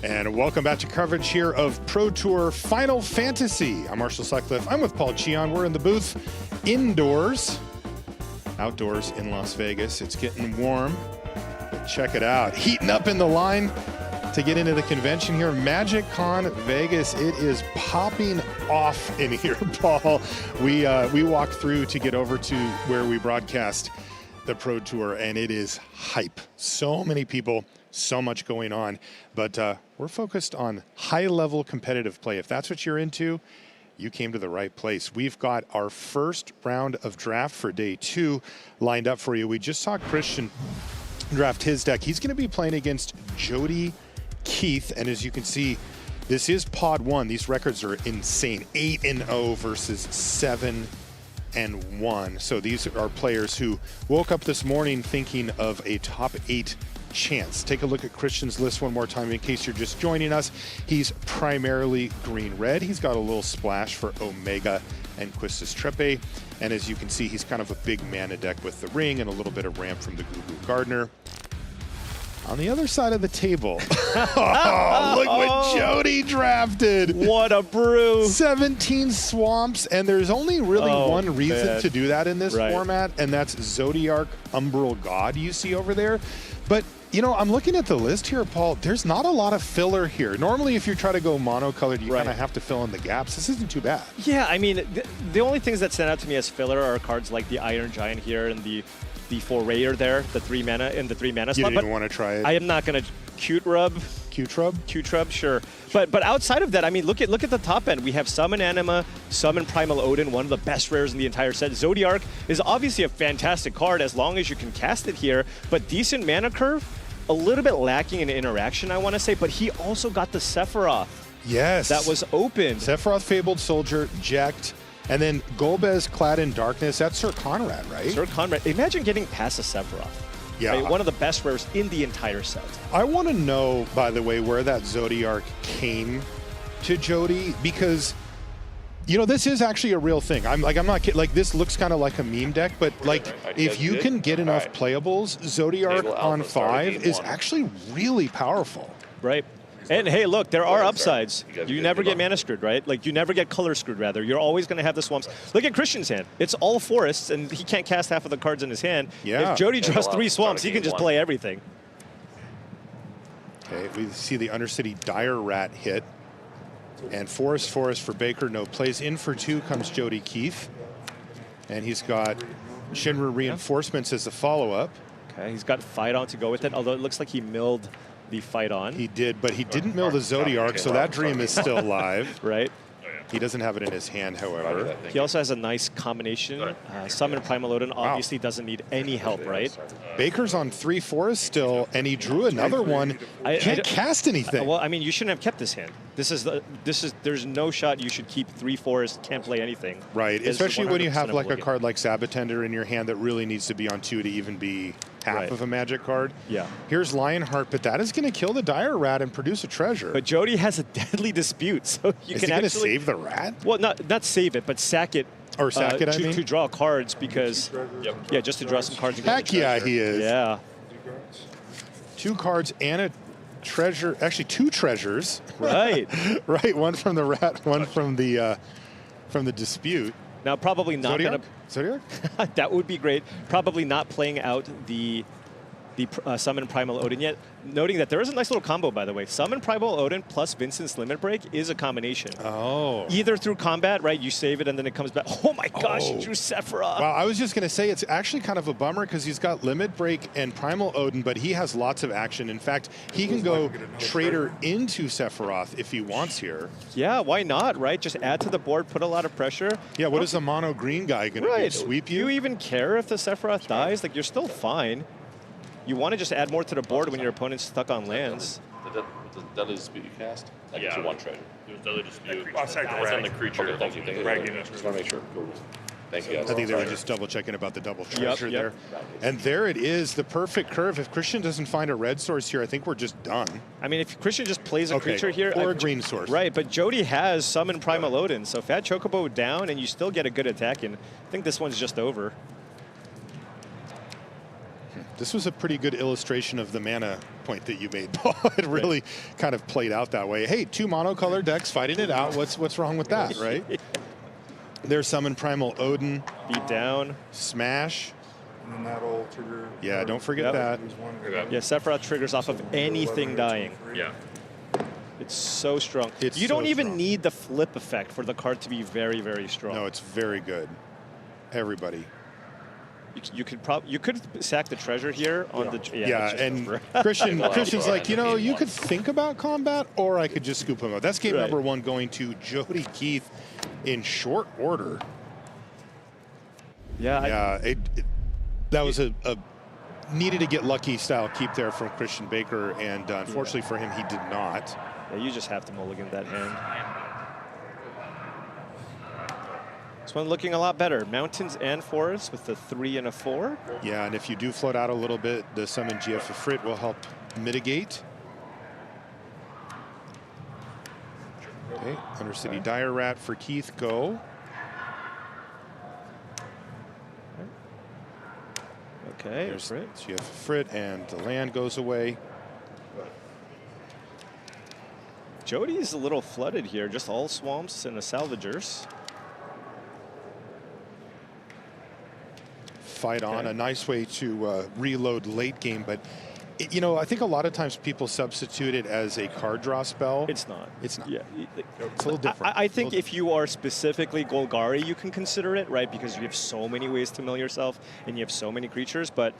And welcome back to coverage here of Pro Tour Final Fantasy. I'm Marshall Sutcliffe. I'm with Paul Cheon. We're in the booth indoors, outdoors in Las Vegas. It's getting warm, but check it out. Heating up in the line to get into the convention here. MagicCon Vegas, it is popping off in here, Paul. We walked through to get over to where we broadcast the Pro Tour, and it is hype. So many people, so much going on, but we're focused on high-level competitive play. If that's what you're into, you came to the right place. We've got our first round of draft for day 2 lined up for you. We just saw Christian draft his deck. He's going to be playing against Jody Keith, and as you can see, this is Pod 1. These records are insane. 8-0 versus 7-1. So these are players who woke up this morning thinking of a top 8 chance. Take a look at Christian's list one more time in case you're just joining us. He's primarily green-red. He's got a little splash for Omega and Quistis Trepe. And as you can see, he's kind of a big mana deck with the ring and a little bit of ramp from the Gubu Gardener. On the other side of the table, oh, look what Jody drafted. What a brew. 17 swamps, and there's only really one reason to do that in this format, and that's Zodiark Umbral God you see over there. But, you know, I'm looking at the list here, Paul. There's not a lot of filler here. Normally, if you try to go monocolored, you kind of have to fill in the gaps. This isn't too bad. Yeah, I mean, the only things that stand out to me as filler are cards like the Iron Giant here and the Forayer there, the 3 mana in the 3 mana slot. You didn't even want to try it. I am not going to cute rub Q-Trub? Q-Trub, sure. But outside of that, I mean, look at the top end. We have Summon Anima, Summon Primal Odin, one of the best rares in the entire set. Zodiark is obviously a fantastic card as long as you can cast it here, but decent mana curve, a little bit lacking in interaction, I want to say, but he also got the Sephiroth. Yes. That was open. Sephiroth Fabled Soldier, Jekt, and then Golbez Clad in Darkness. That's Sir Conrad, right? Sir Conrad. Imagine getting past a Sephiroth. Yeah. Right? One of the best rares in the entire set. I want to know, by the way, where that Zodiark came to Jody, because you know this is actually a real thing. I'm not kidding. Like, this looks kind of like a meme deck, but like if you can get enough playables, Zodiark on 5 is actually really powerful. Right. And hey, look, there are upsides. You never get mana screwed, right? Like, you never get color screwed, rather. You're always going to have the swamps. Look at Christian's hand. It's all forests, and he can't cast half of the cards in his hand. Yeah. If Jody draws 3 swamps, he can just play everything. Okay, we see the Undercity Dire Rat hit. And Forest for Baker, no plays. In for 2 comes Jody Keith. And he's got Shinra Reinforcements as the follow-up. Okay, he's got Fight On to go with it, although it looks like he milled the Fight On. He did, but he didn't mill the Zodiark, so that dream is still alive. Right. He doesn't have it in his hand, however. He also has a nice combination. Summon Primal Odin obviously doesn't need any help, right? Baker's on 3 forests still, and he drew another one. Can't cast anything. Well, I mean, you shouldn't have kept this hand. There's no shot you should keep 3 forests, can't play anything. Right, It's especially when you 100% have like a oblivion. card like Sabotender in your hand that really needs to be on 2 to even be half Right. of a Magic card. Yeah. Here's Lionheart, but that is going to kill the Dire Rat and produce a treasure. But Jody has a deadly dispute, so you is can he going to actually save the rat? Well, not save it, but sack it. Or sack it, I mean? to draw cards because yeah, just to draw some cards. And get Heck the yeah, treasure. he is. Yeah. 2 cards and a treasure, actually 2 treasures. Right. Right, one from the rat, one from the dispute. Now, probably not Zodiark? going Zodiark? That would be great. Probably not playing out the Summon Primal Odin yet. Noting that there is a nice little combo, by the way. Summon Primal Odin plus Vincent's Limit Break is a combination. Oh. Either through combat, right? You save it and then it comes back. Oh my gosh, he drew Sephiroth. Well, I was just going to say it's actually kind of a bummer because he's got Limit Break and Primal Odin, but he has lots of action. In fact, he can go Trader into Sephiroth if he wants here. Yeah, why not, right? Just add to the board, put a lot of pressure. Yeah, what is a mono green guy going to do? Sweep Do you? you even care if the Sephiroth dies? Like, you're still fine. You want to just add more to the board when your opponent's stuck on lands. The Deadly Dispute you cast? Like it's a 1 treasure. It was Deadly Dispute. Outside the It's on rag. the creature. Okay, thank you. Thank you. Rag Just want to make sure. Cool. Thank you guys. I think they were just double checking about the double treasure yep. there. And there it is, the perfect curve. If Christian doesn't find a red source here, I think we're just done. I mean, if Christian just plays a creature here. Or a green source. Right, but Jody has Summon Primal Odin, so Fat Chocobo down and you still get a good attack in. I think this one's just over. This was a pretty good illustration of the mana point that you made, Paul. It really kind of played out that way. Hey, 2 monocolor decks fighting it out. What's wrong with that, right? There's Summon Primal Odin. Beat down. Smash. And then that'll trigger. Yeah, don't forget that. Yeah, Sephiroth triggers off of anything dying. Yeah. It's so strong. It's you don't so even strong. need the flip effect for the card to be very, very strong. No, it's very good. Everybody. You could sack the treasure here on the Yeah, it's just and over. Christian's like, you know, you could think about combat, or I could just scoop him out. That's game Right. number 1 going to Jody Keith in short order. Yeah, That was a needed to get lucky style keep there from Christian Baker, and unfortunately for him, he did not. Yeah, you just have to mulligan that hand. This one looking a lot better. Mountains and forests with the 3 and a 4. Yeah, and if you do float out a little bit, the summon GF Frit will help mitigate. Okay, Undercity Dire Rat for Keith, go. Okay, There's Frit. GF Frit, and the land goes away. Jody's a little flooded here, just all swamps and the salvagers. Fight on, a nice way to reload late game, but You know, I think a lot of times people substitute it as a card draw spell. It's not. It's not. Yeah. It's a little different. I think if you are specifically Golgari, you can consider it, right? Because you have so many ways to mill yourself, and you have so many creatures. But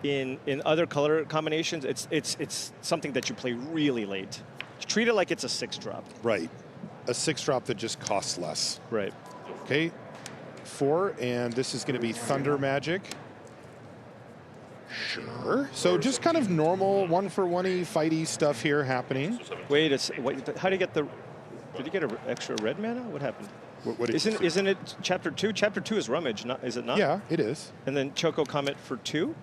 in other color combinations, it's something that you play really late. Treat it like it's a 6-drop. Right. A 6-drop that just costs less. Right. Okay. 4, and this is going to be Thunder Magic. Sure. So just kind of normal 1-for-1-y fighty stuff here happening. Wait, how do you get the? Did you get an extra red mana? What happened? What Isn't it Chapter 2? Chapter 2 is Rummage, not, is it not? Yeah, it is. And then Choco Comet for 2?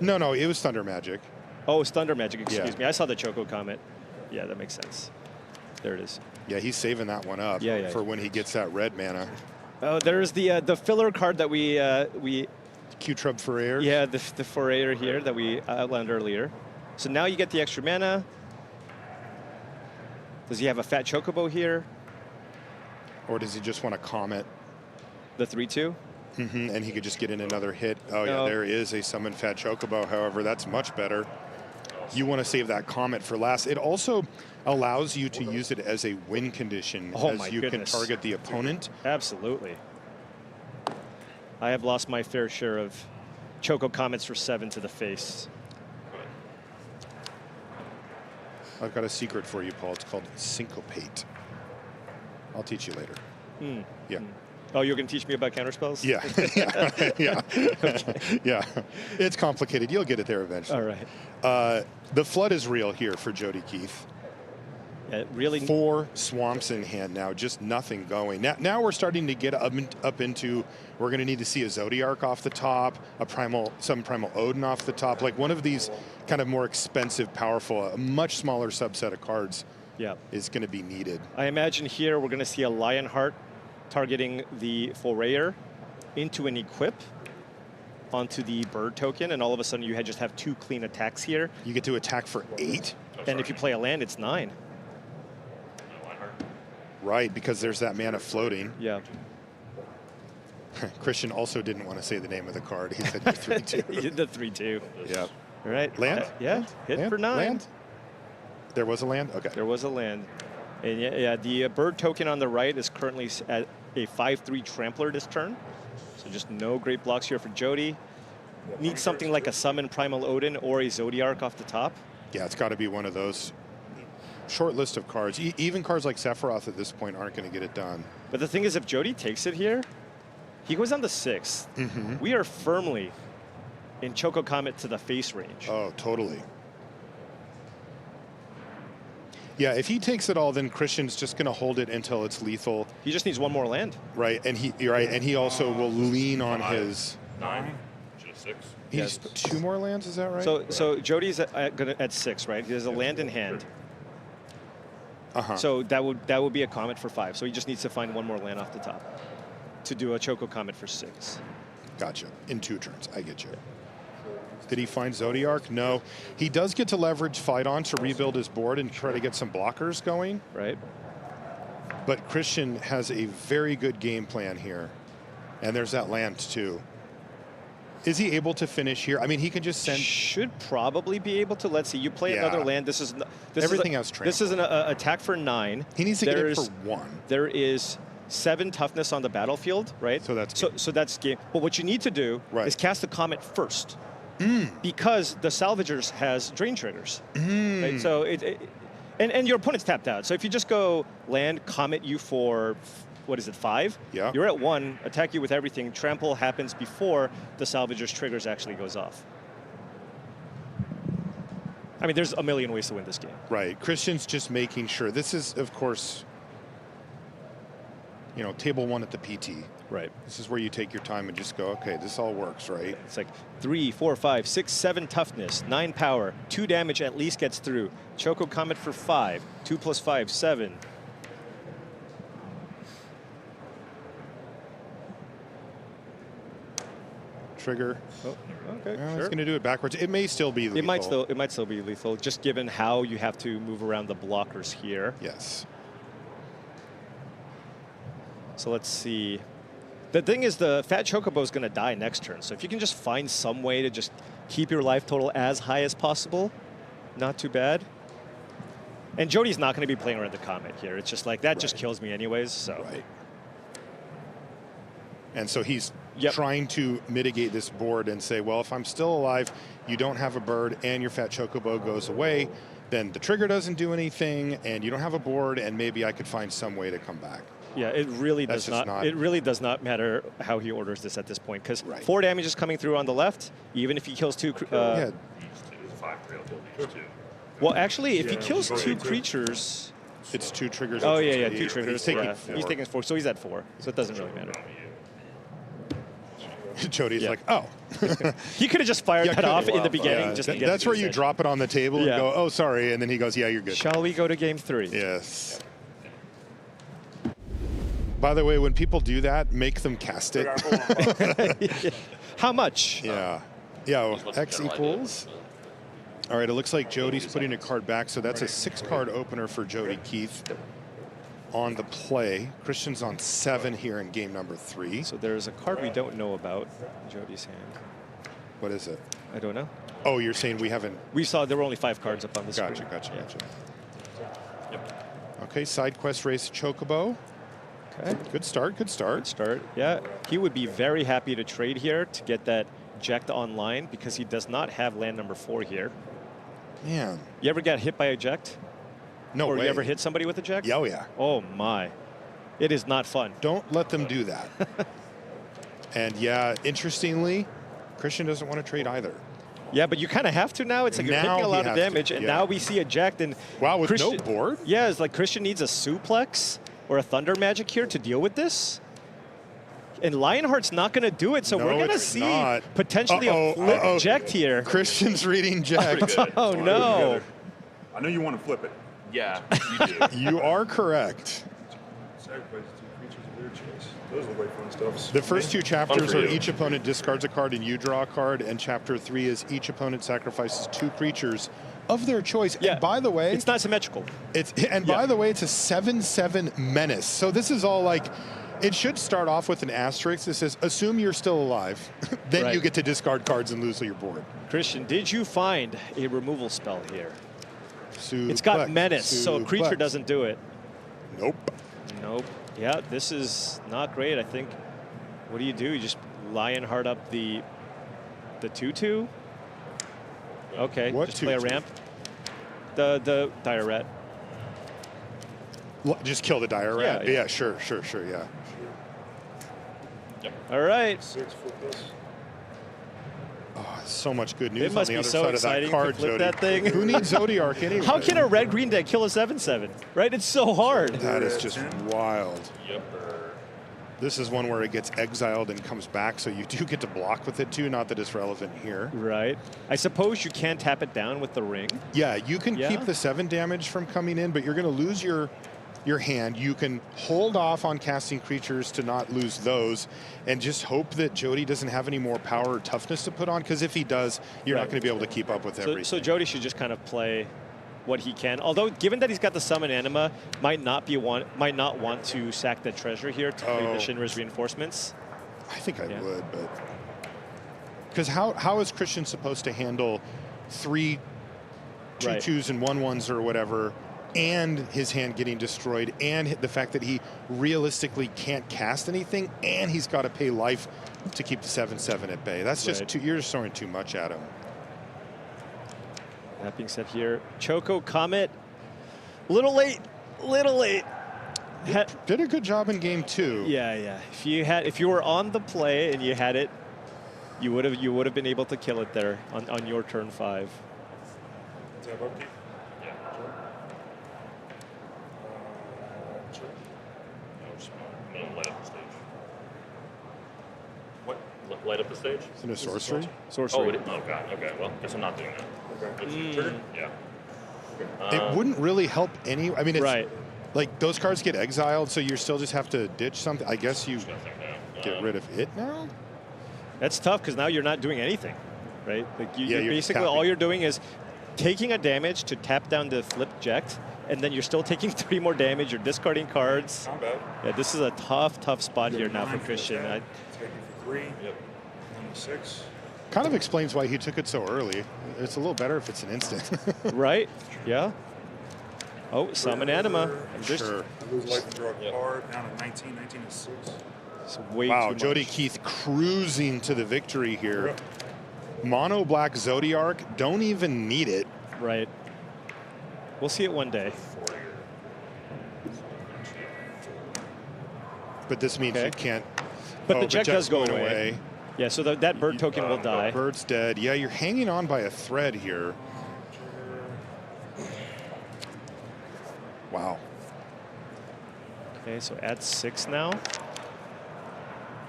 No, it was Thunder Magic. Oh, it's Thunder Magic, excuse Yeah. me. I saw the Choco Comet. Yeah, that makes sense. There it is. Yeah, he's saving that one up for when he gets that red mana. Oh, there's the filler card that we Q-Trub Forayer. Yeah, the Forayer here that we outlined earlier. So now you get the extra mana. Does he have a Fat Chocobo here? Or does he just want to Comet? The 3/2? And he could just get in another hit. Oh, No. yeah, there is a summoned Fat Chocobo. However, that's much better. You want to save that Comet for last. It also allows you to use it as a win condition as you can target the opponent. Absolutely. I have lost my fair share of Choco Comets for 7 to the face. I've got a secret for you, Paul. It's called Syncopate. I'll teach you later. Yeah. Oh, you're going to teach me about counterspells? Yeah. Yeah. Yeah. It's complicated. You'll get it there eventually. All right. The flood is real here for Jody Keith. Really 4 swamps in hand now, just nothing going. Now we're starting to get up into, we're going to need to see a Zodiark off the top, some Primal Odin off the top, like one of these kind of more expensive, powerful, a much smaller subset of cards is going to be needed. I imagine here we're going to see a Lionheart targeting the Forayer into an equip onto the bird token, and all of a sudden you just have 2 clean attacks here. You get to attack for 8? And if you play a land, it's 9. Right, because there's that mana floating. Yeah. Christian also didn't want to say the name of the card. He said the 3/2. The 3/2. Yeah. All right. Land? Yeah. Hit Land? for 9. Land? There was a land? Okay. There was a land. And yeah, the bird token on the right is currently at a 5/3 Trampler this turn. So just no great blocks here for Jody. Needs something like a summon Primal Odin or a Zodiark off the top. Yeah, it's got to be one of those. Short list of cards. Even cards like Sephiroth at this point aren't going to get it done. But the thing is, if Jody takes it here, he goes on the 6th. We are firmly in Choco Comet to the face range. Oh, totally. Yeah, if he takes it all, then Christian's just going to hold it until it's lethal. He just needs one more land. Right, and you're right, and he also will lean on his. 9. Should have 6. He needs 2 more lands, is that right? So Jody's at 6, right? He has a land in hand. So that would be a Comet for 5. So he just needs to find one more land off the top to do a Choco Comet for 6. Gotcha. In 2 turns. I get you. Did he find Zodiark? No. He does get to leverage Phaidon to rebuild his board and try to get some blockers going. Right. But Christian has a very good game plan here. And there's that land too. Is he able to finish here? I mean, he can just send. Should probably be able to. Let's see. You play another land. This is everything else. This is an attack for 9. He needs to get it for 1. There is 7 toughness on the battlefield, right? So that's so that's game. But what you need to do is cast the Comet first, because the Salvagers has drain triggers. Right? So and your opponent's tapped out. So if you just go land, Comet you for. What is it, 5? Yeah. You're at 1, attack you with everything. Trample happens before the Salvager's triggers actually goes off. I mean, there's a million ways to win this game. Right. Christian's just making sure. This is, of course, table 1 at the PT. Right. This is where you take your time and just go, okay, this all works, right? It's like 3, 4, 5, 6, 7 toughness, 9 power, 2 damage at least gets through. Choco Comet for 5, 2 + 5, 7. Trigger. Oh, okay. Well, sure. It's going to do it backwards. It may still be lethal. It might still be lethal, just given how you have to move around the blockers here. Yes. So let's see. The thing is, the Fat Chocobo is going to die next turn. So if you can just find some way to just keep your life total as high as possible, Not too bad. And Jody's not going to be playing around the Comet here. It's just like, that just kills me anyways, so. Right. And so he's Yep. trying to mitigate this board and say, well, if I'm still alive, you don't have a bird, and your fat chocobo goes away, then the trigger doesn't do anything, and you don't have a board, and maybe I could find some way to come back. Yeah, it really That's does just not. not- It really does not matter how he orders this at this point, because Right. 4 damage is coming through on the left. Even if he kills 2, Yeah, These two. It's 5-3. I'll kill these two. well, actually, if he Yeah, kills go 2 ahead, too. creatures. it's 2 triggers. Oh which yeah, is yeah, 8. 2 triggers. He's taking yeah. 4. He's taking 4, so he's at 4. So it doesn't really matter. Jody's Yeah. like, oh. He could have just fired Yeah, that could- off in the Yeah, beginning. Just to get that's the where you usage. drop it on the table Yeah. and go, oh, sorry, and then he goes, yeah, you're good. Shall we go to game 3? Yes. By the way, when people do that, make them cast it. How much? Yeah. Yeah, X equals. All right, it looks like Jody's putting a card back, so that's a 6-card opener for Jody Keith on the play. Christian's on 7 here in game number 3. So there's a card we don't know about in Jody's hand. What is it? I don't know. Oh, you're saying we haven't. We saw there were only 5 cards up on the screen. Gotcha. Yeah. Okay, side quest race Chocobo. Okay. Good start. Start. Yeah, he would be very happy to trade here to get that Eject online because he does not have land number 4 here. Man, You ever get hit by Eject? no Or way. you ever hit somebody with Eject? Yeah, oh yeah. Oh my. It is not fun. Don't let them do that. And yeah, interestingly, Christian doesn't want to trade either. Yeah, but you kind of have to now. It's like you're Now taking a he lot of has to, damage, and yeah. now we see Eject. And Wow, with Christian, no board? Yeah, it's like Christian needs a suplex or a Thunder Magic here to deal with this. And Lionheart's not going to do it, so No, we're going to it's see not. potentially a flip Eject here. Christian's reading Jack. Oh no. I know you want to flip it. Yeah, you do. You are correct. Sacrifice 2 creatures of their choice. Those are the way fun stuff. The first 2 chapters for are you. each opponent discards a card and you draw a card, and chapter 3 is each opponent sacrifices 2 creatures of their choice. Yeah. And by the way, It's not symmetrical. by the way, it's a 7/7 menace. So this is all like, it should start off with an asterisk that says, assume you're still alive. Then Right. you get to discard cards and lose your board. Christian, did you find a removal spell here? It's Suplex, got menace, so a creature suplex. doesn't do it. Nope. Nope. Yeah, this is not great. I think. What do? You just Lionheart up the 2/2. Okay. What just play a 2/2? ramp. The Dire Rat. Just kill the dire rat. Yeah, yeah. Yeah, sure, yeah. All right. 6, flip this. Oh, so much good news It must on the be other so side exciting of that to card, flip Jody. that thing. Who needs Zodiark anyway? How can a red-green deck kill a 7/7? Right? It's so hard. That is just wild. Yep. This is one where it gets exiled and comes back, so you do get to block with it too. Not that it's relevant here. Right. I suppose you can tap it down with the ring. Yeah, you can Yeah. keep the 7 damage from coming in, but you're going to lose your hand. You can hold off on casting creatures to not lose those, and just hope that Jody doesn't have any more power or toughness to put on, because if he does, you're Right. not going to be able to keep up with everything. So Jody should just kind of play what he can. Although, given that he's got the summon anima, might not want to sack the treasure here to play the Shinra's reinforcements. I think I Yeah. would, but because how is Christian supposed to handle 3 Right. 2/2s and 1/1s or whatever, and his hand getting destroyed, and the fact that he realistically can't cast anything, and he's got to pay life to keep the 7/7 at bay? That's just Right. you're just throwing too much at him. That being said here, Choco Comet, little late. Did a good job in game 2. Yeah. If you were on the play and you had it, you would have been able to kill it there on your turn 5. Tap upkeep. Yeah. Sure. No, just I'm gonna light up the stage. What? Light up the stage? Isn't it sorcery? Sorcery. Oh, oh god. Okay. Well, guess I'm not doing that. Okay. It's Trigger. Yeah. It wouldn't really help any. I mean, it's Right. like those cards get exiled, so you still just have to ditch something. I guess you Nothing now. get rid of it now. That's tough because now you're not doing anything, right? Like Yeah, you're you're basically tapping. all you're doing is taking a damage to tap down the flip eject, and then you're still taking 3 more damage. You're discarding cards. Not bad. Yeah, this is a tough spot here now for Christian. Take it for 3. Yep. On the 6. Kind of explains why he took it so early. It's a little better if it's an instant. Right? Yeah. Oh, summon anima. Sure. I lose life and draw a card down to 19. 19 is 6. It's way Wow, too Jody much. Keith cruising to the victory here. Mono black Zodiark, don't even need it. Right. We'll see it one day. But this means Okay. you can't. But oh, the jet jet's does go going away. Yeah, so that bird token will die. Bird's dead. Yeah, you're hanging on by a thread here. Wow. Okay, so add 6 now.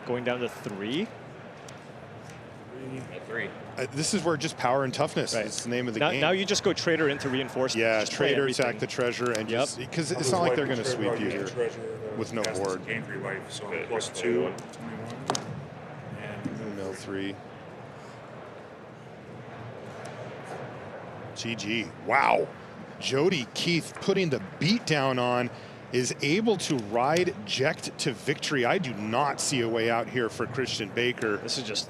Going down to 3. This is where just power and toughness Right. is the name of the Now, game. now you just go trader into reinforcement. yeah, Just play trader, everything. sack the treasure, and Yep. just because it's not like they're going to sweep you here with no board. Gain 3 life, so Okay, plus here's 2, 21. 21. And Mill 3. GG. Wow. Jody Keith putting the beat down on, is able to ride Jekt to victory. I do not see a way out here for Christian Baker. This is just.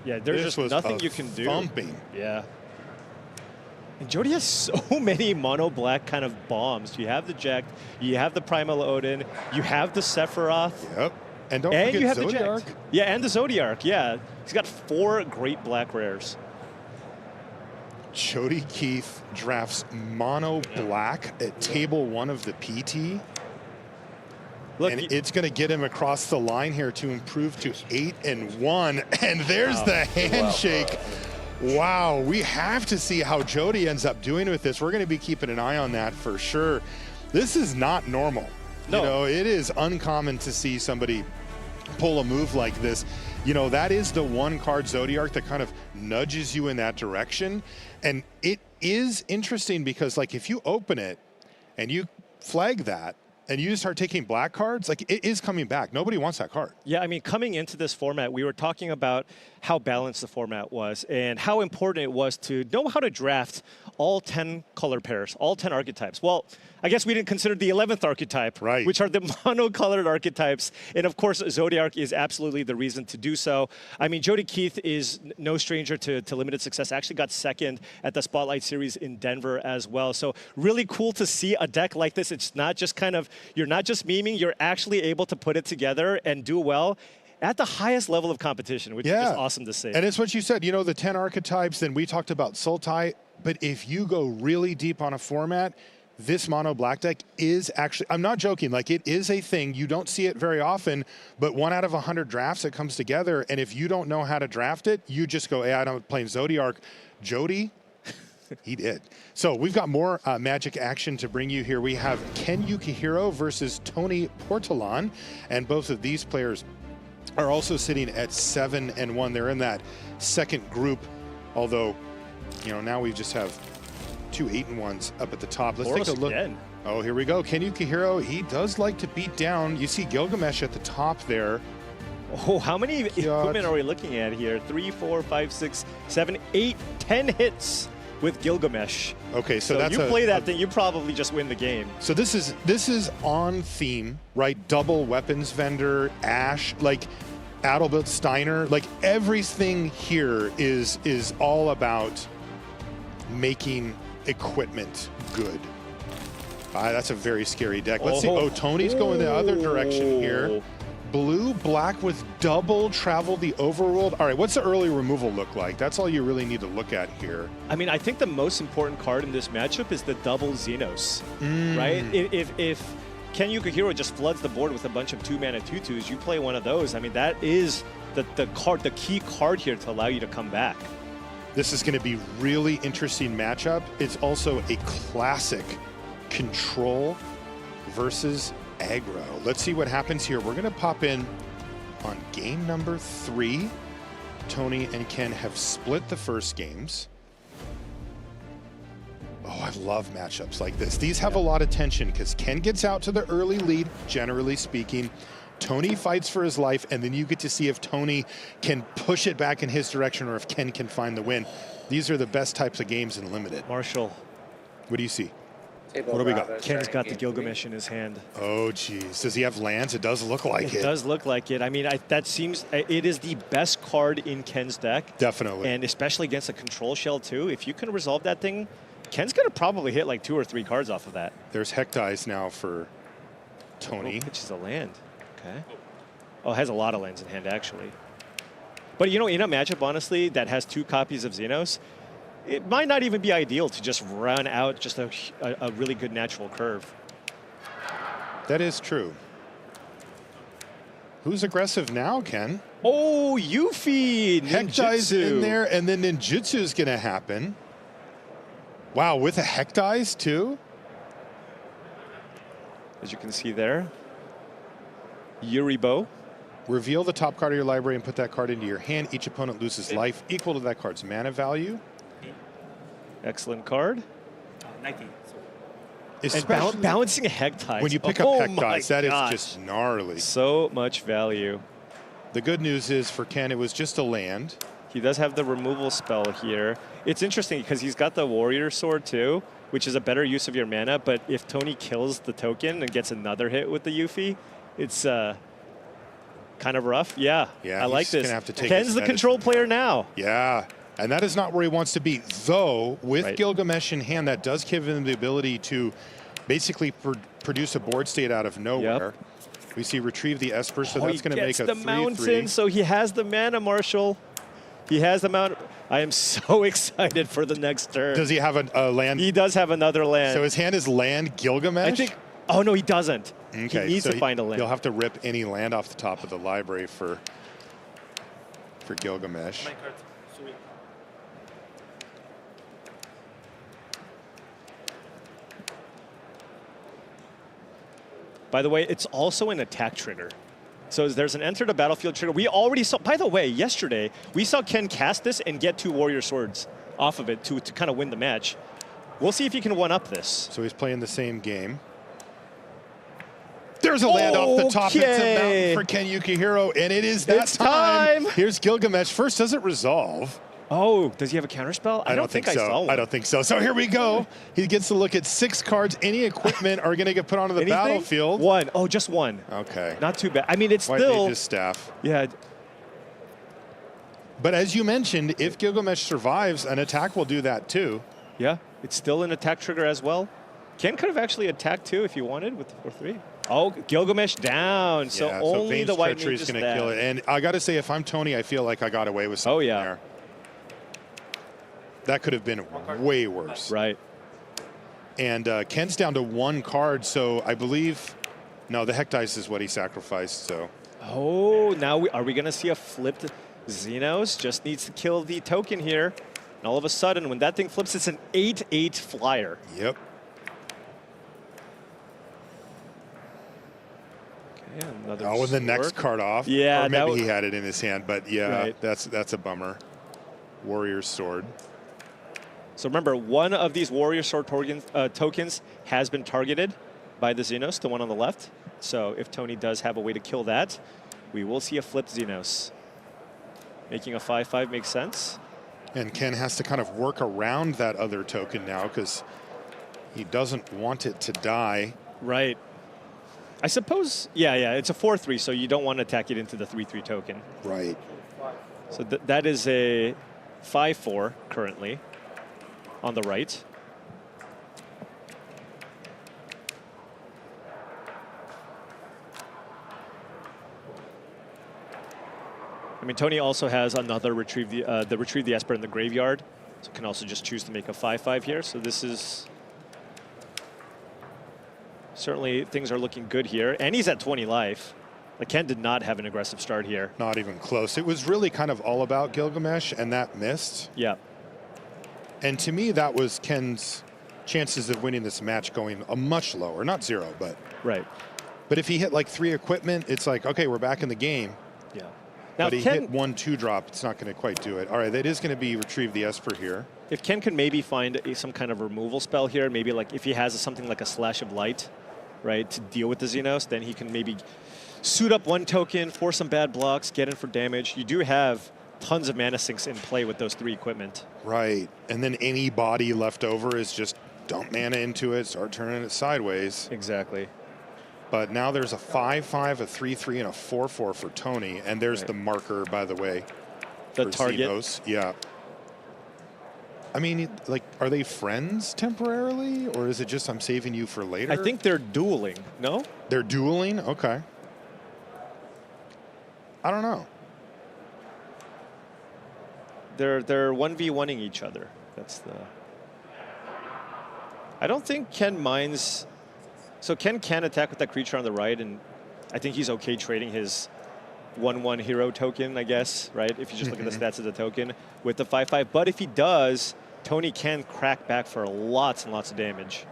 Yeah, there's This just was nothing a you can do. thumping. Yeah. And Jody has so many mono black kind of bombs. You have the Jekt, you have the Primal Odin, you have the Sephiroth, Yep. And don't and forget you have the Zodiark. Jekt. Yeah, and the Zodiark. Yeah, he's got 4 great black rares. Jody Keith drafts mono black at table 1 of the PT. Look, And it's going to get him across the line here to improve to 8-1. And there's the handshake. Wow, we have to see how Jody ends up doing with this. We're going to be keeping an eye on that for sure. This is not normal. No. You know, it is uncommon to see somebody pull a move like this. You know, that is the one card Zodiark that kind of nudges you in that direction. And it is interesting because, like, if you open it and you flag that and you start taking black cards, like, it is coming back. Nobody wants that card. Yeah, I mean, coming into this format, we were talking about how balanced the format was and how important it was to know how to draft all 10 color pairs, all 10 archetypes. Well, I guess we didn't consider the 11th archetype, Right. which are the mono-colored archetypes. And of course, Zodiark is absolutely the reason to do so. I mean, Jody Keith is no stranger to limited success. Actually got second at the Spotlight Series in Denver as well. So really cool to see a deck like this. It's not just kind of, you're not just memeing, you're actually able to put it together and do well at the highest level of competition, which is just awesome to see. And it's what you said, you know, the 10 archetypes, then we talked about Sultai, but if you go really deep on a format, this mono black deck is actually, I'm not joking, like, it is a thing. You don't see it very often, but 1 out of 100 drafts it comes together, and if you don't know how to draft it, you just go, hey, I'm playing Zodiark. Jody, he did. So we've got more Magic action to bring you here. We have Ken Yukihiro versus Tony Portolan, and both of these players are also sitting at 7-1. They're in that second group, although, you know, now we just have 2 8-1s up at the top. Let's Boros take a look. again. Oh, here we go. Ken Yukihiro, he does like to beat down. You see Gilgamesh at the top there. Oh, how many equipment are we looking at here? 3, 4, 5, 6, 7, 8, 10 hits with Gilgamesh. Okay, so that's you play that thing, you probably just win the game. So this is on theme, right? Double weapons vendor, Ash, like Adelbert Steiner, like everything here is all about making equipment good. That's a very scary deck. Let's see. Oh, Tony's going the other direction here. Blue, black with double travel the overworld. All right, what's the early removal look like? That's all you really need to look at here. I mean, I think the most important card in this matchup is the double Xenos, right? If Ken Yukihiro just floods the board with a bunch of 2-mana 2/2s, you play one of those. I mean, that is the key card here to allow you to come back. This is going to be really interesting matchup. It's also a classic control versus aggro. Let's see what happens here. We're going to pop in on game number 3. Tony and Ken have split the first games. Oh, I love matchups like this. These have a lot of tension because Ken gets out to the early lead, generally speaking. Tony fights for his life, and then you get to see if Tony can push it back in his direction or if Ken can find the win. These are the best types of games in Limited. Marshall. What do you see? What do we got? Ken's got the Gilgamesh in his hand. Oh, geez. Does he have lands? It does look like it. It does look like it. I mean, that seems, it is the best card in Ken's deck. Definitely. And especially against a control shell, too. If you can resolve that thing, Ken's going to probably hit like 2 or 3 cards off of that. There's Hectize now for Tony. Which is a land. Okay. Oh, it has a lot of lands in hand, actually. But, you know, in a matchup, honestly, that has 2 copies of Xenos, it might not even be ideal to just run out just a really good natural curve. That is true. Who's aggressive now, Ken? Oh, Yuffie! Hectize Ninjutsu. in there, and then Ninjutsu is going to happen. Wow, with a Hectize, too? As you can see there. Yuribo. Reveal the top card of your library and put that card into your hand. Each opponent loses life equal to that card's mana value. Excellent card. 19. Especially balancing a Hectize. when you pick up Oh Hectize, my that is gosh. just gnarly. So much value. The good news is for Ken, it was just a land. He does have the removal spell here. It's interesting because he's got the Warrior Sword too, which is a better use of your mana. But if Tony kills the token and gets another hit with the Yuffie, it's kind of rough. Yeah, I like he's this. gonna have to take Ken's his the medicine. control player now. Yeah, and that is not where he wants to be. Though, with Right. Gilgamesh in hand, that does give him the ability to basically produce a board state out of nowhere. We see retrieve the Esper, so that's going to make a 3/3. the mountain, so he has the mana, Marshall. He has the mountain. I am so excited for the next turn. Does he have a land? He does have another land. So his hand is land Gilgamesh? I think. Oh no, he doesn't. Okay, He needs so to find a land. He'll have to rip any land off the top of the library for Gilgamesh. By the way, it's also an attack trigger. So there's an enter the battlefield trigger. We already saw, by the way, yesterday, we saw Ken cast this and get 2 Warrior Swords off of it to kind of win the match. We'll see if he can one-up this. So he's playing the same game. There's a land off the top. It's a mountain for Ken Yukihiro, and it is that time. Here's Gilgamesh. First, does it resolve? Oh, does he have a counterspell? I don't think I saw one. I don't think so. So here we go. He gets to look at 6 cards. Any equipment are going to get put onto the Anything? battlefield. One. Oh, just one. Okay. Not too bad. I mean, it's White still. Mage's Staff. Yeah. But as you mentioned, if Gilgamesh survives, an attack will do that too. Yeah. It's still an attack trigger as well. Ken could have actually attacked too if he wanted with the 4/3. Oh, Gilgamesh down. So Yeah, only Vane's the White Treachery Mage is is going to kill it. And I got to say, if I'm Tony, I feel like I got away with something there. That could have been way worse. Right. And Ken's down to 1 card, so I believe, no, the Hectice is what he sacrificed, so. Oh, now are we going to see a flipped Xenos? Just needs to kill the token here. And all of a sudden, when that thing flips, it's an 8/8 flyer. Yep. Okay, another Oh, and the next sword. card off. Yeah, or that maybe was- he had it in his hand, but yeah, Right. that's a bummer. Warrior's Sword. So remember, one of these Warrior Sword tokens has been targeted by the Xenos, the one on the left. So if Tony does have a way to kill that, we will see a flipped Xenos. Making a 5/5 makes sense. And Ken has to kind of work around that other token now because he doesn't want it to die. Right. I suppose, yeah, it's a 4/3, so you don't want to attack it into the 3/3 token. Right. So that is a 5/4 currently on the right. I mean, Tony also has another retrieve the Esper in the graveyard, so can also just choose to make a 5/5 here. So this is certainly things are looking good here, and he's at 20 life. Like Ken did not have an aggressive start here. Not even close. It was really kind of all about Gilgamesh, and that missed. Yeah. And to me, that was Ken's chances of winning this match going a much lower. Not 0, but. Right. But if he hit like 3 equipment, it's like, okay, we're back in the game. Yeah. Now, But he Ken, hit 1 2-drop. It's not going to quite do it. All right, that is going to be retrieve the Esper here. if Ken can maybe find some kind of removal spell here, maybe like if he has something like a Slash of Light, right, to deal with the Xenos, then he can maybe suit up 1 token, force some bad blocks, get in for damage. You do have tons of mana sinks in play with those 3 equipment. Right. And then any body left over is just dump mana into it, start turning it sideways. Exactly. But now there's a 5/5, a 3/3, and a 4/4 for Tony. And there's the marker, by the way. The for target. Xenos. Yeah. I mean, like, are they friends temporarily? Or is it just I'm saving you for later? I think they're dueling, no? They're dueling? Okay. I don't know. They're 1v1ing each other. That's the... I don't think Ken minds... So Ken can attack with that creature on the right, and I think he's okay trading his 1/1 hero token, I guess, right? If you just look at the stats of the token with the 5/5. But if he does, Tony can crack back for lots and lots of damage.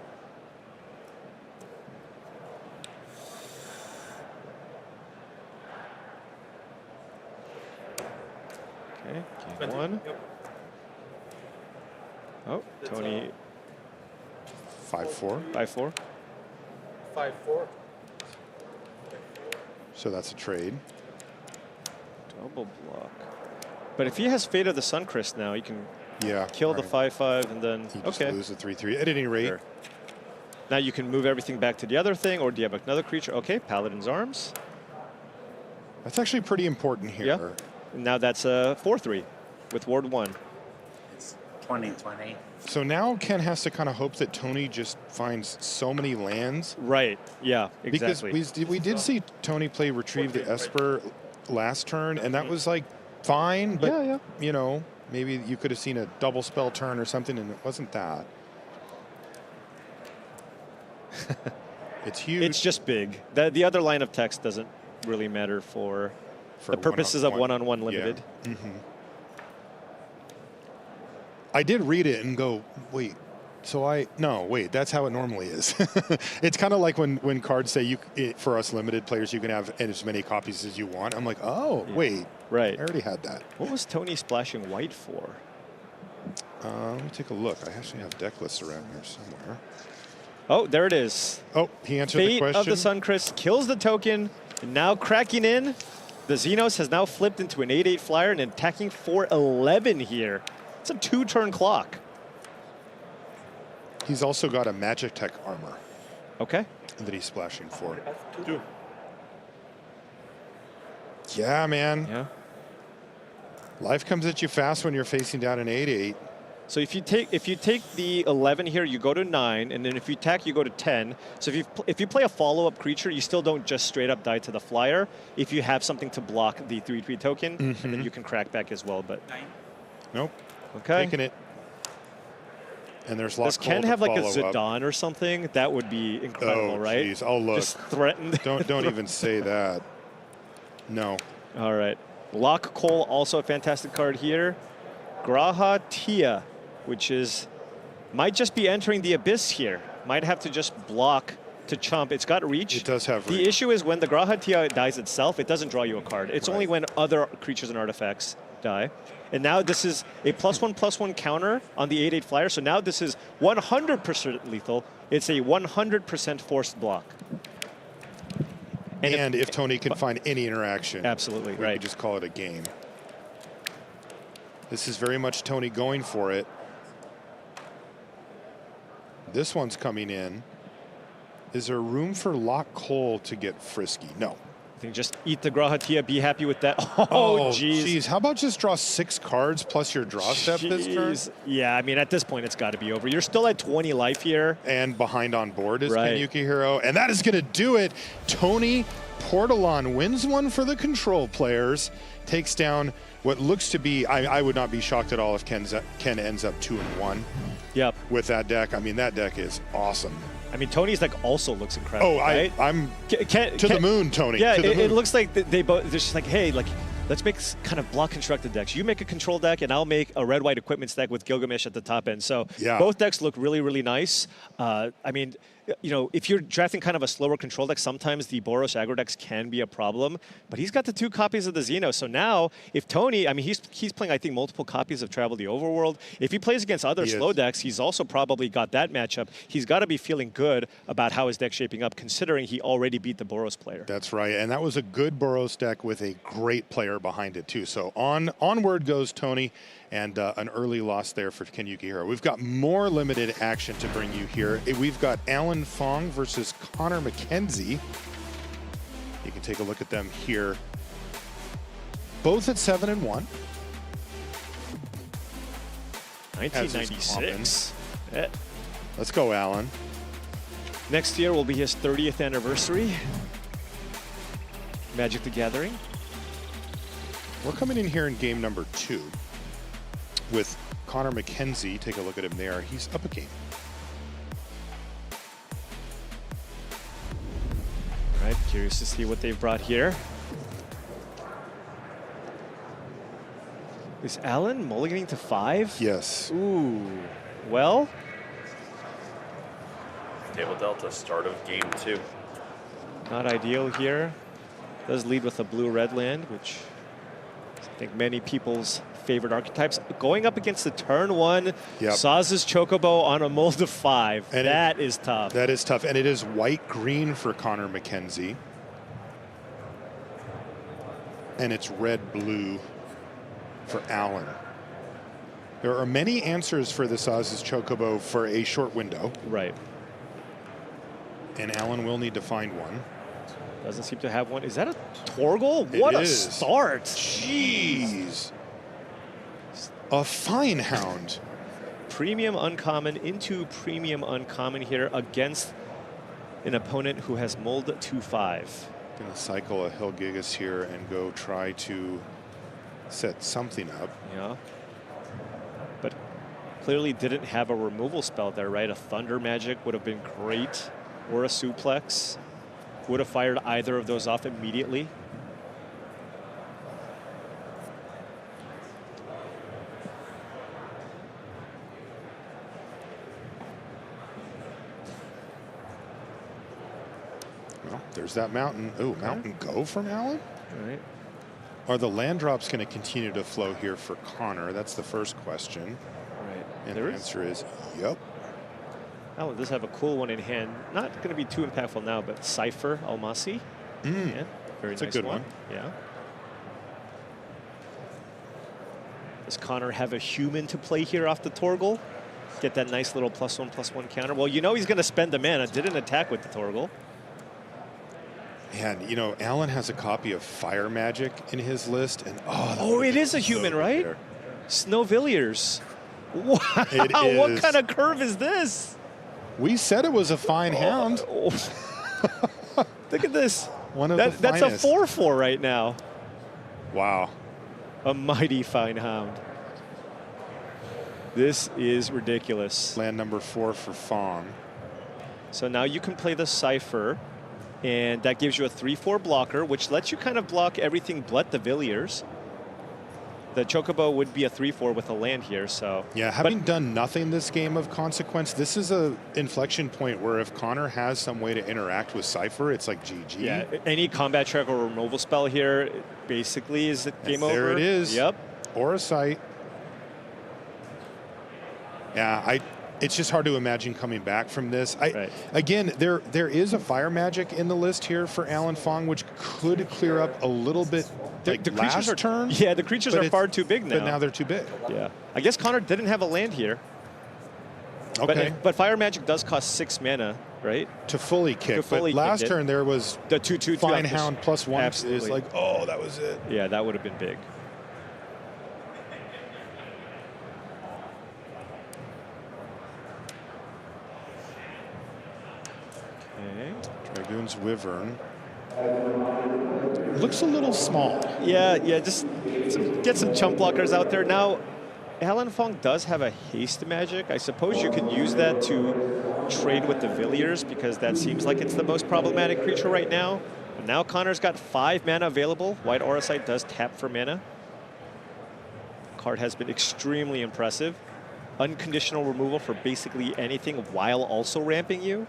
Okay, game one. Oh, Tony 5/4. 5/4. 5/4. So that's a trade. Double block. But if he has Fate of the Suncrist now, he can kill the right. 5/5 and then You just lose the 3/3. At any rate, Sure. Now you can move everything back to the other thing, or do you have another creature? Okay, Paladin's Arms. that's actually pretty important here. Yeah. And now that's a 4/3 with Ward 1. It's 2020. So now Ken has to kind of hope that Tony just finds so many lands. Right. Yeah. Exactly. Because we did see Tony play Retrieve the Esper last turn, and that was like fine, but you know, maybe you could have seen a double spell turn or something, and it wasn't that. It's huge. It's just big. The other line of text doesn't really matter for the purposes of one-on-one limited. Yeah. I did read it and go, wait. So wait, that's how it normally is. It's kind of like when cards say for us limited players, you can have as many copies as you want. I'm like, oh, wait. Right. I already had that. What was Tony splashing white for? Let me take a look. I actually have deck lists around here somewhere. Oh, there it is. Oh, he answered the Fate question. of the Suncrist kills the token. And now cracking in. The Xenos has now flipped into an 8/8 flyer and attacking for 11 here. It's a 2-turn clock. He's also got a Magic Tech armor. Okay. That he's splashing for. Yeah, man. Yeah. Life comes at you fast when you're facing down an 8/8. So if you take the 11 here, you go to 9, and then if you attack, you go to 10. So if you play a follow-up creature, you still don't just straight up die to the flyer. If you have something to block the 3/3 token, and then you can crack back as well. But nope. Okay. Taking it. And there's lots. Does Ken have like a Zidane or something? That would be incredible, right? Geez. Oh, look. Just threatened. Don't even say that. No. All right. Lock Cole, also a fantastic card here. Graha Tia, which might just be entering the abyss here. Might have to just block to chump. It's got reach. It does have reach. The issue is when the Graha Tia dies itself, it doesn't draw you a card. It's only when other creatures and artifacts die. And now this is a +1/+1 counter on the 8/8 flyer. So now this is 100% lethal. It's a 100% forced block. And if Tony can find any interaction, absolutely, we could just call it a game. This is very much Tony going for it. This one's coming in. Is there room for Lock Cole to get frisky? No. I think just eat the Graha Tia, be happy with that. Oh, jeez. How about just draw 6 cards plus your draw step this turn? Yeah, I mean, at this point, it's got to be over. You're still at 20 life here. And behind on board is Ken Yukihiro. And that is going to do it. Tony Portalon wins one for the control players. Takes down what looks to be, I would not be shocked at all if Ken ends up 2-1. Yep. With that deck. I mean, that deck is awesome. I mean, Tony's deck also looks incredible. Oh, I'm to the moon, Tony. Yeah, to the moon. It looks like they both. They're just like, hey, let's make kind of block constructed decks. You make a control deck, and I'll make a red-white equipment deck with Gilgamesh at the top end. So both decks look really, really nice. I mean, you know, if you're drafting kind of a slower control deck, sometimes the Boros aggro decks can be a problem. But he's got the 2 copies of the Xeno. So now, if Tony, I mean, he's playing, I think, multiple copies of Travel the Overworld. If he plays against other slow decks, he's also probably got that matchup. He's got to be feeling good about how his deck's shaping up, considering he already beat the Boros player. That's right, and that was a good Boros deck with a great player behind it too. So onward goes Tony, and an early loss there for Ken Yukihiro. We've got more limited action to bring you here. We've got Alan Fong versus Connor McKenzie. You can take a look at them here. Both at 7-1. 1996. Yeah. Let's go, Alan. Next year will be his 30th anniversary. Magic the Gathering. We're coming in here in game number 2 with Connor McKenzie. Take a look at him there. He's up a game. All right, curious to see what they've brought here. Is Alan mulliganing to 5? Yes. Ooh, well. Table Delta, start of game 2. Not ideal here. Does lead with a blue-red land, which I think many people's favorite archetypes. Going up against the turn 1 Saz's Chocobo on a mold of 5. And that is tough. That is tough. And it is white-green for Connor McKenzie. And it's red-blue for Alan. There are many answers for the Saz's Chocobo for a short window. Right. And Alan will need to find one. Doesn't seem to have one. Is that a Torgal? What a start. Jeez. A Fine Hound. Premium uncommon into premium uncommon here against an opponent who has mold 2/5. Gonna cycle a Hilgigas here and go try to set something up. Yeah. But clearly didn't have a removal spell there, right? A Thunder Magic would have been great. Or a Suplex. Would have fired either of those off immediately. Well, there's that mountain. Oh, Mountain Go from Alan? All right. Are the land drops going to continue to flow here for Connor? That's the first question. Right. And the answer is yep. Alan does have a cool one in hand. Not going to be too impactful now, but Cypher Almasi. Yeah, very That's nice a good one. Yeah. Does Connor have a human to play here off the Torgal? Get that nice little +1/+1 counter. Well, you know he's going to spend the mana. Didn't attack with the Torgal. And, you know, Alan has a copy of Fire Magic in his list. And it is a human, right? There. Snowvilliers. Wow, It what is. kind of curve is this? We said it was a Fine Hound. Look at this. One of That's a finest. 4/4 right now. Wow. A mighty Fine Hound. This is ridiculous. Land number 4 for Fong. So now you can play the Cypher, and that gives you a 3/4 blocker, which lets you kind of block everything but the Villiers. The Chocobo would be a 3/4 with a land here, so. Yeah, having done nothing this game of consequence, this is a inflection point where if Connor has some way to interact with Cypher, it's like GG. Yeah, any combat track or removal spell here basically is game over. There it is. Yep. Or a sight. Yeah, it's just hard to imagine coming back from this. Again, there is a Fire Magic in the list here for Alan Fong, which could clear up a little bit. The creatures are turn. Yeah, the creatures are far too big now. But now they're too big. Yeah. I guess Connor didn't have a land here. Okay. But Fire Magic does cost 6 mana, right? To fully kick. To fully but last kick it. turn there was the 2/2 Fine Hound +1. Absolutely. It's like, oh, that was it. Yeah, that would have been big. Okay. Dragoon's Wyvern. Looks a little small. Yeah, just get some chump blockers out there. Now, Alan Fong does have a haste magic. I suppose you can use that to trade with the Villiers because that seems like it's the most problematic creature right now. But now Connor's got 5 mana available. White Auracite does tap for mana. Card has been extremely impressive. Unconditional removal for basically anything while also ramping you.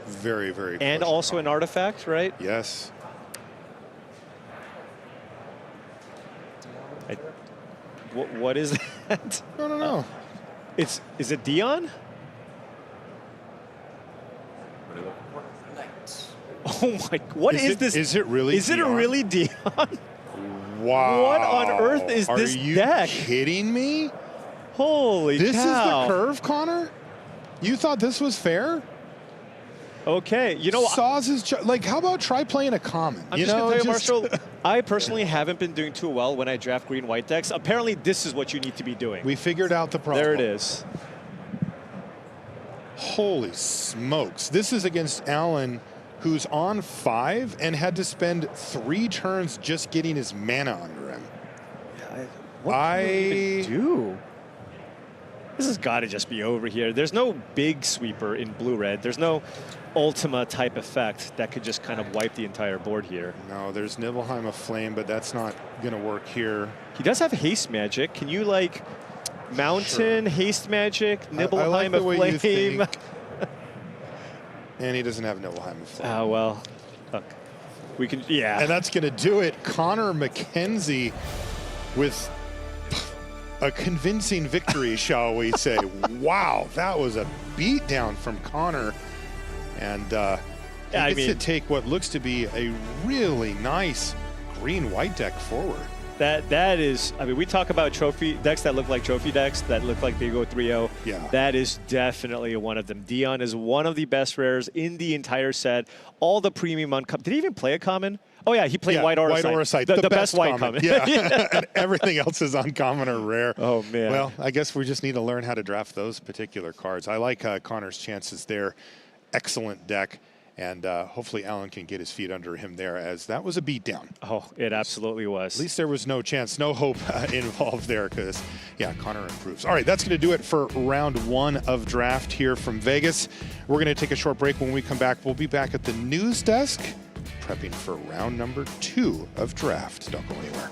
Very, very close. And also an artifact, right? Yes. What is that? No. Is it Dion? Oh my! What is this? Is it really? Is it Dion? really Dion? Wow. What on earth is this Are you deck? kidding me? Holy This cow! is the curve, Connor? You thought this was fair? Okay, you know, Saw's is like, how about try playing a common? I'm just gonna tell you, Marshall. I personally haven't been doing too well when I draft green-white decks. Apparently, this is what you need to be doing. We figured out the problem. There it is. Holy smokes! This is against Alan, who's on 5 and had to spend 3 turns just getting his mana under him. What can we even do? This has got to just be over here. There's no big sweeper in blue-red. There's no Ultima type effect that could just kind of wipe the entire board here. No, there's Nibelheim of Flame, but that's not going to work here. He does have haste magic. Can you, like, mountain, haste magic, Nibelheim I like the way of you Flame? think. And he doesn't have Nibelheim of Flame. Oh, well, look. We can, yeah. And that's going to do it. Connor McKenzie with a convincing victory, shall we say. Wow, that was a beatdown from Connor. And he gets to take what looks to be a really nice green-white deck forward. That is, I mean, we talk about trophy decks that look like trophy decks, that look like they go 3-0. Yeah. That is definitely one of them. Dion is one of the best rares in the entire set. All the premium uncommon. Did he even play a common? Oh, yeah, he played White Auracite. The best white common. Yeah, and everything else is uncommon or rare. Oh, man. Well, I guess we just need to learn how to draft those particular cards. I like Connor's chances there. Excellent deck. And hopefully Alan can get his feet under him there, as that was a beatdown. Oh, it absolutely was. At least there was no chance, no hope involved there, because, yeah, Connor improves. All right, that's going to do it for round 1 of draft here from Vegas. We're going to take a short break. When we come back, we'll be back at the news desk, prepping for round number 2 of draft. Don't go anywhere.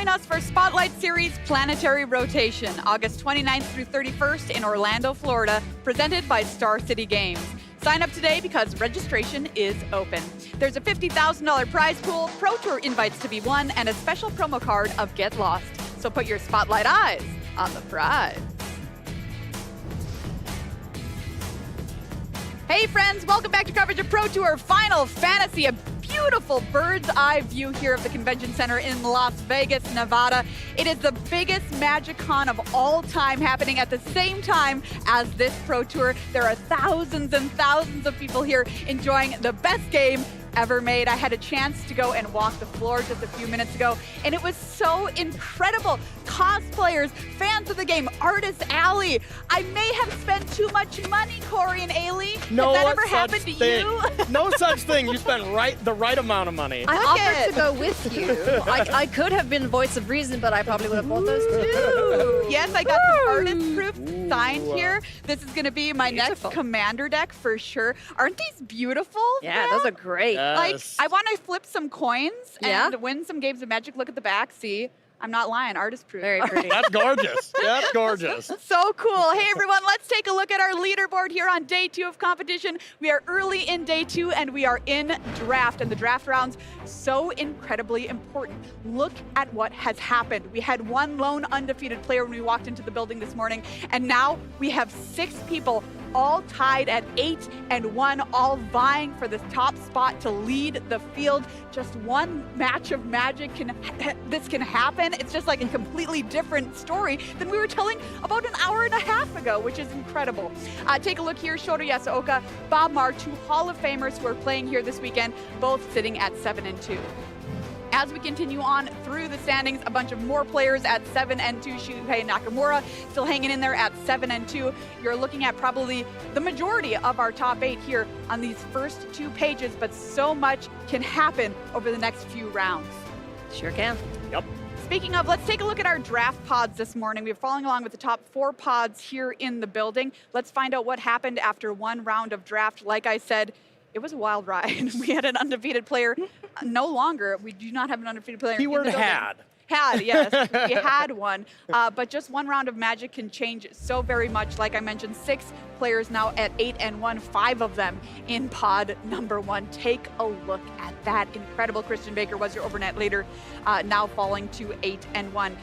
Join us for Spotlight Series Planetary Rotation, August 29th through 31st in Orlando, Florida, presented by Star City Games. Sign up today because registration is open. There's a $50,000 prize pool, Pro Tour invites to be won, and a special promo card of Get Lost. So put your spotlight eyes on the prize. Hey friends, welcome back to coverage of Pro Tour Final Fantasy, a beautiful bird's eye view here of the convention center in Las Vegas, Nevada. It is the biggest MagicCon of all time, happening at the same time as this Pro Tour. There are thousands and thousands of people here enjoying the best game ever made. I had a chance to go and walk the floor just a few minutes ago, and it was so incredible. Cosplayers, fans of the game, Artist Alley. I may have spent too much money, Corey and Ailey. No Has that ever such happened to thing. you? No such thing. You spent the right amount of money. I Look offered it. to go with you. I could have been voice of reason, but I probably would have bought those too. Yes, I got some artist proof signed here. This is going to be my Beautiful. next commander deck for sure. Aren't these beautiful? Yeah, Brad? those are great. Like, Yes. I want to flip some coins Yeah? and win some games of Magic. Look at the back. See, I'm not lying. Artist proof. Very pretty. That's gorgeous. That's gorgeous. So cool. Hey, everyone, let's take a look at our leaderboard here on day 2 of competition. We are early in day 2, and we are in draft, and the draft rounds so incredibly important. Look at what has happened. We had one lone undefeated player when we walked into the building this morning, and now we have 6 people all tied at 8-1, all vying for the top spot to lead the field. Just one match of Magic this can happen. It's just like a completely different story than we were telling about an hour and a half ago, which is incredible. Take a look here. Shota Yasuoka, Bob Marr, 2 Hall of Famers who are playing here this weekend, both sitting at 7-2. As we continue on through the standings, a bunch of more players at 7-2. Shuhei Nakamura still hanging in there at 7-2. You're looking at probably the majority of our top 8 here on these first 2 pages, but so much can happen over the next few rounds. Sure can. Yep. Speaking of, let's take a look at our draft pods this morning. We're following along with the top 4 pods here in the building. Let's find out what happened after one round of draft. Like I said, it was a wild ride. We had an undefeated player. No longer. We do not have an undefeated player. Keyword in the building. had. Had, yes. We had one. But just one round of Magic can change so very much. Like I mentioned, 6 players now at 8-1, 5 of them in pod number 1. Take a look at that. Incredible. Christian Baker was your overnet leader, now falling to 8-1.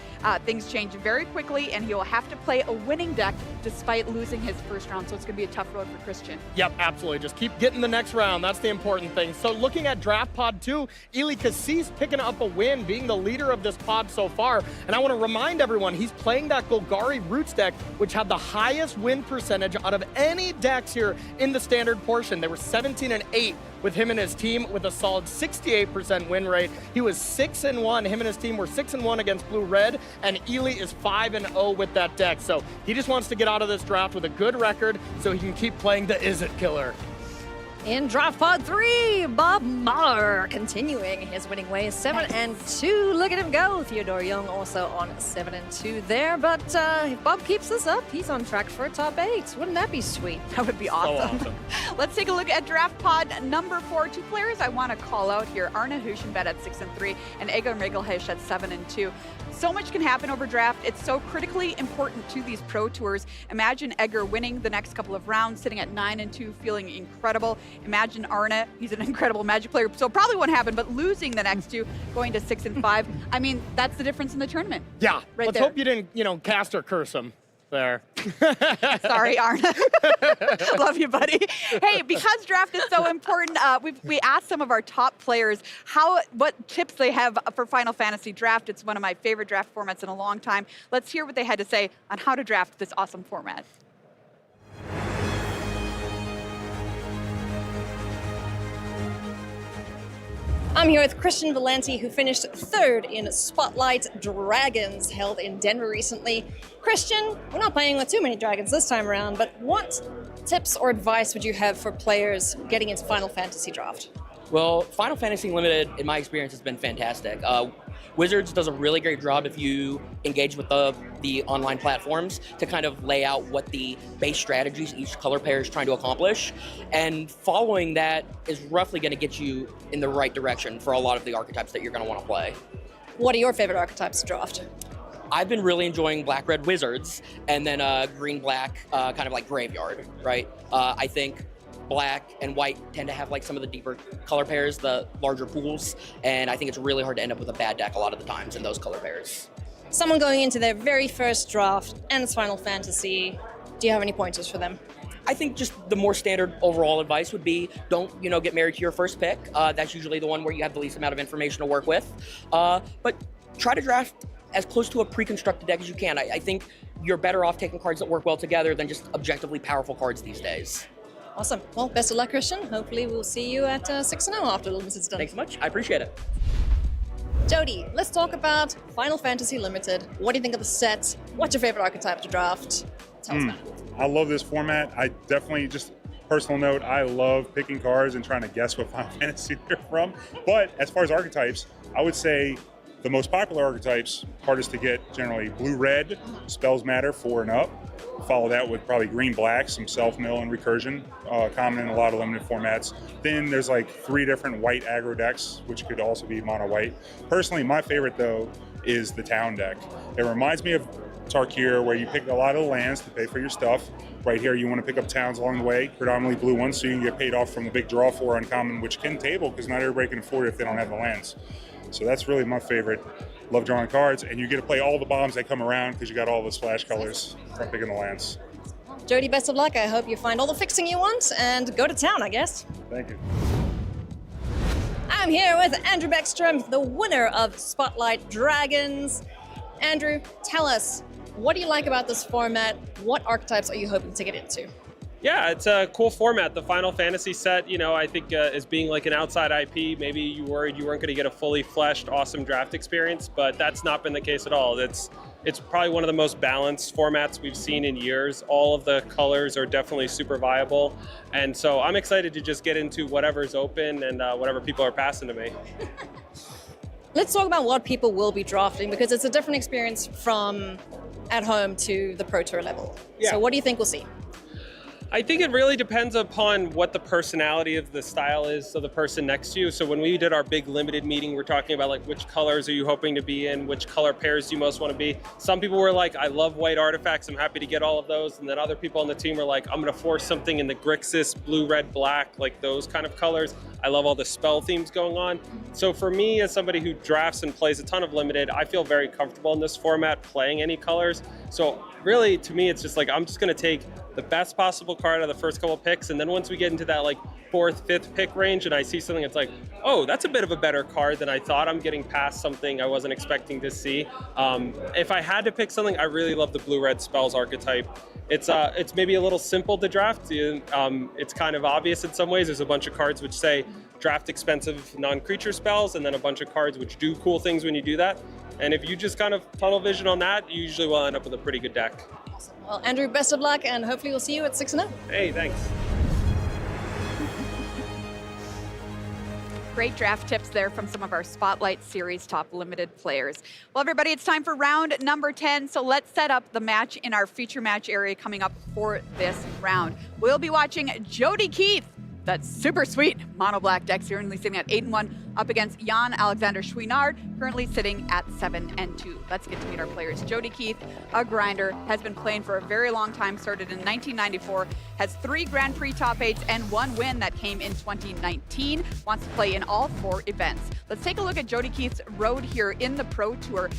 Things change very quickly, and he will have to play a winning deck despite losing his first round. So it's going to be a tough road for Christian. Yep, absolutely. Just keep getting the next round. That's the important thing. So looking at Draft Pod 2, Ely Cassis picking up a win, being the leader of this pod so far. And I want to remind everyone, he's playing that Golgari Roots deck, which had the highest win percentage out of any decks here in the standard portion. They were 17-8 with him and his team with a solid 68% win rate. He was 6-1. Him and his team were 6-1 against Blue-Red, and Ely is 5-0 with that deck. So he just wants to get out of this draft with a good record so he can keep playing the Is It Killer. In draft pod 3, Bob Marr continuing his winning ways, 7-2. Look at him go. Theodore Young also on 7-2 there. But if Bob keeps this up, he's on track for a top 8. Wouldn't that be sweet? That would be awesome. awesome. Let's take a look at draft pod number 4. 2 players I want to call out here. Arne Huschenbed at 6-3 and Egor Migelhesh at 7-2. So much can happen over draft. It's so critically important to these pro tours. Imagine Egor winning the next couple of rounds, sitting at 9-2, feeling incredible. Imagine Arne, he's an incredible Magic player, so probably won't happen, but losing the next 2, going to 6-5. I mean, that's the difference in the tournament. Yeah, Right let's there. hope you didn't, cast or curse him there. Sorry, Arne. Love you, buddy. Hey, because draft is so important, we asked some of our top players what tips they have for Final Fantasy Draft. It's one of my favorite draft formats in a long time. Let's hear what they had to say on how to draft this awesome format. I'm here with Christian Valenti, who finished 3rd in Spotlight Dragons, held in Denver recently. Christian, we're not playing with too many dragons this time around, but what tips or advice would you have for players getting into Final Fantasy Draft? Well, Final Fantasy Limited, in my experience, has been fantastic. Wizards does a really great job if you engage with the online platforms to kind of lay out what the base strategies each color pair is trying to accomplish. And following that is roughly going to get you in the right direction for a lot of the archetypes that you're going to want to play. What are your favorite archetypes to draft? I've been really enjoying black-red wizards, and then green-black, kind of like graveyard, right? I think black and white tend to have like some of the deeper color pairs, the larger pools, and I think it's really hard to end up with a bad deck a lot of the times in those color pairs. Someone going into their very first draft and it's Final Fantasy, do you have any pointers for them? I think just the more standard overall advice would be don't, get married to your first pick. That's usually the one where you have the least amount of information to work with. But try to draft as close to a pre-constructed deck as you can. I think you're better off taking cards that work well together than just objectively powerful cards these days. Awesome. Well, best of luck, Christian. Hopefully we'll see you at 6-0 after Limited's done. Thanks so much. I appreciate it. Jody, let's talk about Final Fantasy Limited. What do you think of the set? What's your favorite archetype to draft? Tell us about it. I love this format. I definitely, just personal note, I love picking cards and trying to guess what Final Fantasy they're from. But as far as archetypes, I would say the most popular archetypes, hardest to get, generally blue-red, spells matter 4 and up. Follow that with probably green-black, some self-mill and recursion, common in a lot of limited formats. Then there's like 3 different white aggro decks, which could also be mono-white. Personally, my favorite though is the town deck. It reminds me of Tarkir, where you pick a lot of lands to pay for your stuff. Right here, you want to pick up towns along the way, predominantly blue ones, so you can get paid off from the big draw for uncommon, which can table because not everybody can afford it if they don't have the lands. So that's really my favorite. Love drawing cards, and you get to play all the bombs that come around because you got all the splash colors from picking the lands. Jody, best of luck. I hope you find all the fixing you want and go to town, I guess. Thank you. I'm here with Andrew Beckstrom, the winner of Spotlight Dragons. Andrew, tell us, what do you like about this format? What archetypes are you hoping to get into? Yeah, it's a cool format. The Final Fantasy set, I think as being like an outside IP, maybe you worried you weren't going to get a fully fleshed, awesome draft experience, but that's not been the case at all. It's probably one of the most balanced formats we've seen in years. All of the colors are definitely super viable. And so I'm excited to just get into whatever's open and whatever people are passing to me. Let's talk about what people will be drafting, because it's a different experience from at home to the Pro Tour level. Yeah. So what do you think we'll see? I think it really depends upon what the personality of the style is of the person next to you. So when we did our big limited meeting, we're talking about like which colors are you hoping to be in, which color pairs do you most want to be. Some people were like, I love white artifacts, I'm happy to get all of those. And then other people on the team were like, I'm going to force something in the Grixis, blue, red, black, like those kind of colors. I love all the spell themes going on. So for me, as somebody who drafts and plays a ton of limited, I feel very comfortable in this format playing any colors. So really, to me, it's just like, I'm just going to take the best possible card out of the first couple picks. And then once we get into that like 4th, 5th pick range and I see something that's like, oh, that's a bit of a better card than I thought, I'm getting past something I wasn't expecting to see. If I had to pick something, I really love the blue-red spells archetype. It's maybe a little simple to draft. It's kind of obvious in some ways. There's a bunch of cards which say draft expensive non-creature spells, and then a bunch of cards which do cool things when you do that. And if you just kind of tunnel vision on that, you usually will end up with a pretty good deck. Awesome. Well, Andrew, best of luck, and hopefully we'll see you at 6-0. Hey, thanks. Great draft tips there from some of our Spotlight Series top limited players. Well, everybody, it's time for round number 10. So let's set up the match in our feature match area coming up for this round. We'll be watching Jody Keith. That's super sweet. Mono black deck currently sitting at 8-1 up against Jan Alexander Chouinard, currently sitting at 7-2. Let's get to meet our players. Jody Keith, a grinder, has been playing for a very long time, started in 1994, has 3 Grand Prix top 8s and 1 win that came in 2019, wants to play in all 4 events. Let's take a look at Jody Keith's road here in the Pro Tour.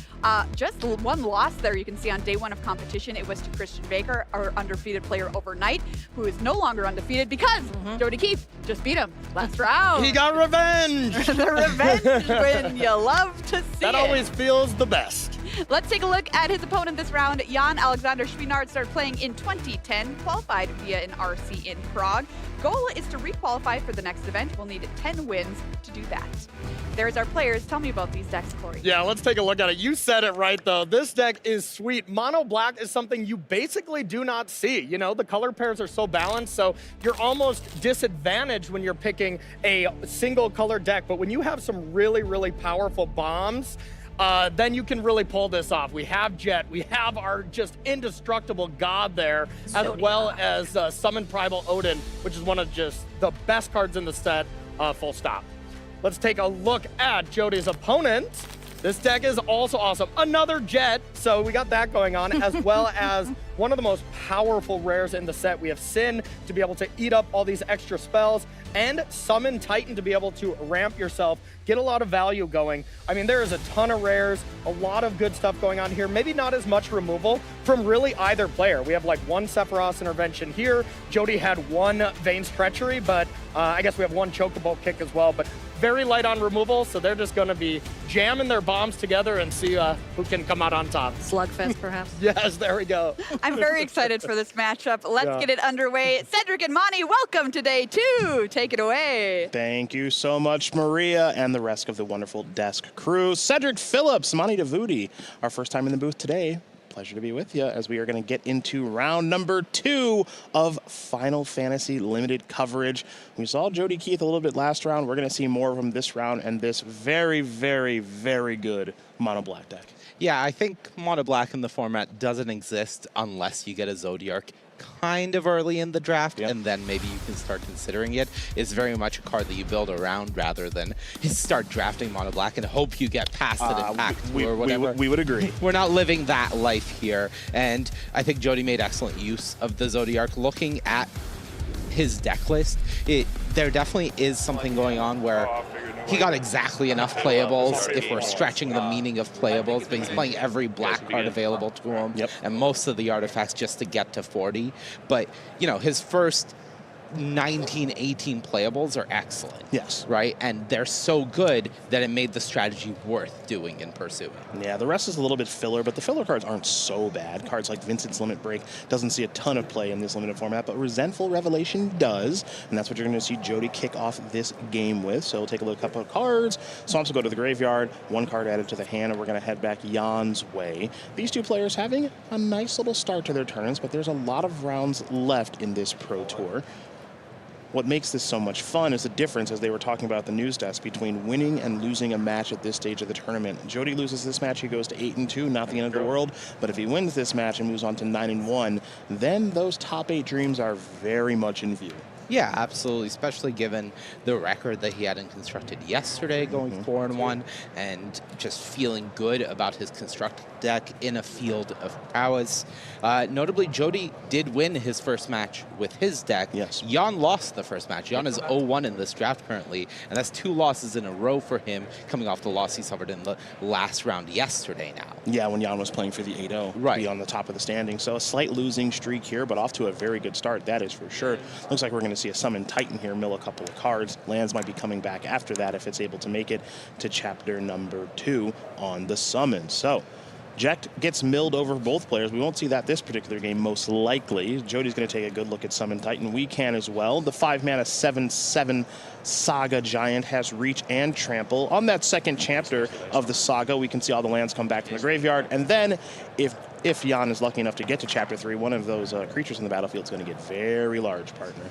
Just 1 loss there you can see on day 1 of competition. It was to Christian Baker, our undefeated player overnight, who is no longer undefeated because Jody Keith just beat him last round. He got revenge. The revenge win, you love to see that it. always feels the best. Let's take a look at his opponent this round. Jan Alexander Chouinard started playing in 2010, qualified via an RC in Prague. Goal is to requalify for the next event. We'll need 10 wins to do that. There's our players. Tell me about these decks, Corey. Yeah, let's take a look at it. You said it right, though. This deck is sweet. Mono black is something you basically do not see. You know, the color pairs are so balanced, so you're almost disadvantaged when you're picking a single color deck. But when you have some really, really powerful bombs, then you can really pull this off. We have Jet, we have our just indestructible god there, as well as Summon Primal Odin, which is one of just the best cards in the set, full stop. Let's take a look at Jody's opponent. This deck is also awesome. Another Jet, so we got that going on, as well as one of the most powerful rares in the set. We have Sin to be able to eat up all these extra spells, and Summon Titan to be able to ramp yourself, get a lot of value going. I mean, there is a ton of rares, a lot of good stuff going on here. Maybe not as much removal from really either player. We have like one Sephiroth intervention here. Jody had one Vayne's Treachery, but I guess we have one Chocobo kick as well, but very light on removal, so they're just gonna be jamming their bombs together and see who can come out on top. Slugfest, perhaps? Yes, there we go. I'm very excited for this matchup. Let's get it underway. Cedric and Monty, welcome to day 2. Take it away. Thank you so much, Maria, and the rest of the wonderful desk crew. Cedric Phillips, Monty Davuti, our first time in the booth today. Pleasure to be with you as we are going to get into round number 2 of Final Fantasy Limited coverage. We saw Jody Keith a little bit last round. We're going to see more of him this round and this very, very, very good Mono Black deck. Yeah, I think Mono Black in the format doesn't exist unless you get a Zodiark kind of early in the draft, and then maybe you can start considering it. It's very much a card that you build around rather than start drafting Mono Black and hope you get past it in Pact or whatever. We would agree. We're not living that life here, and I think Jody made excellent use of the Zodiark. Looking at his deck list, there definitely is something going on where he got exactly enough playables, if we're stretching the meaning of playables, but he's playing every black card available to him, and most of the artifacts just to get to 40. But, you know, his first 19, 18 playables are excellent. Yes. Right? And they're so good that it made the strategy worth doing and pursuing. Yeah, the rest is a little bit filler, but the filler cards aren't so bad. Cards like Vincent's Limit Break doesn't see a ton of play in this limited format, but Resentful Revelation does, and that's what you're going to see Jody kick off this game with. So we'll take a look at a couple of cards. Swamps will go to the graveyard, one card added to the hand, and we're going to head back Jan's way. These two players having a nice little start to their turns, but there's a lot of rounds left in this Pro Tour. What makes this so much fun is the difference, as they were talking about at the news desk, between winning and losing a match at this stage of the tournament. Jody loses this match, he goes to 8-2, not the end of the world. But if he wins this match and moves on to 9-1, then those top 8 dreams are very much in view. Yeah, absolutely, especially given the record that he had in Constructed yesterday, going 4-1, and just feeling good about his Constructed deck in a field of prowess. Notably, Jody did win his first match with his deck. Yes. Jan lost the first match. Jan is 0-1 in this draft currently, and that's 2 losses in a row for him, coming off the loss he suffered in the last round yesterday now. Yeah, when Jan was playing for the 8-0, right, be on the top of the standing. So a slight losing streak here, but off to a very good start, that is for sure. Looks like we're going to see a Summon Titan here mill a couple of cards. Lands might be coming back after that if it's able to make it to chapter number 2 on the summon. So Jack gets milled over both players. We won't see that this particular game, most likely. Jody's going to take a good look at Summon Titan. We can as well. The 5-mana 7/7 Saga Giant has Reach and Trample. On that second chapter of the Saga, we can see all the lands come back from the graveyard. And then if Jan is lucky enough to get to chapter 3, one of those creatures in the battlefield is going to get very large, partner.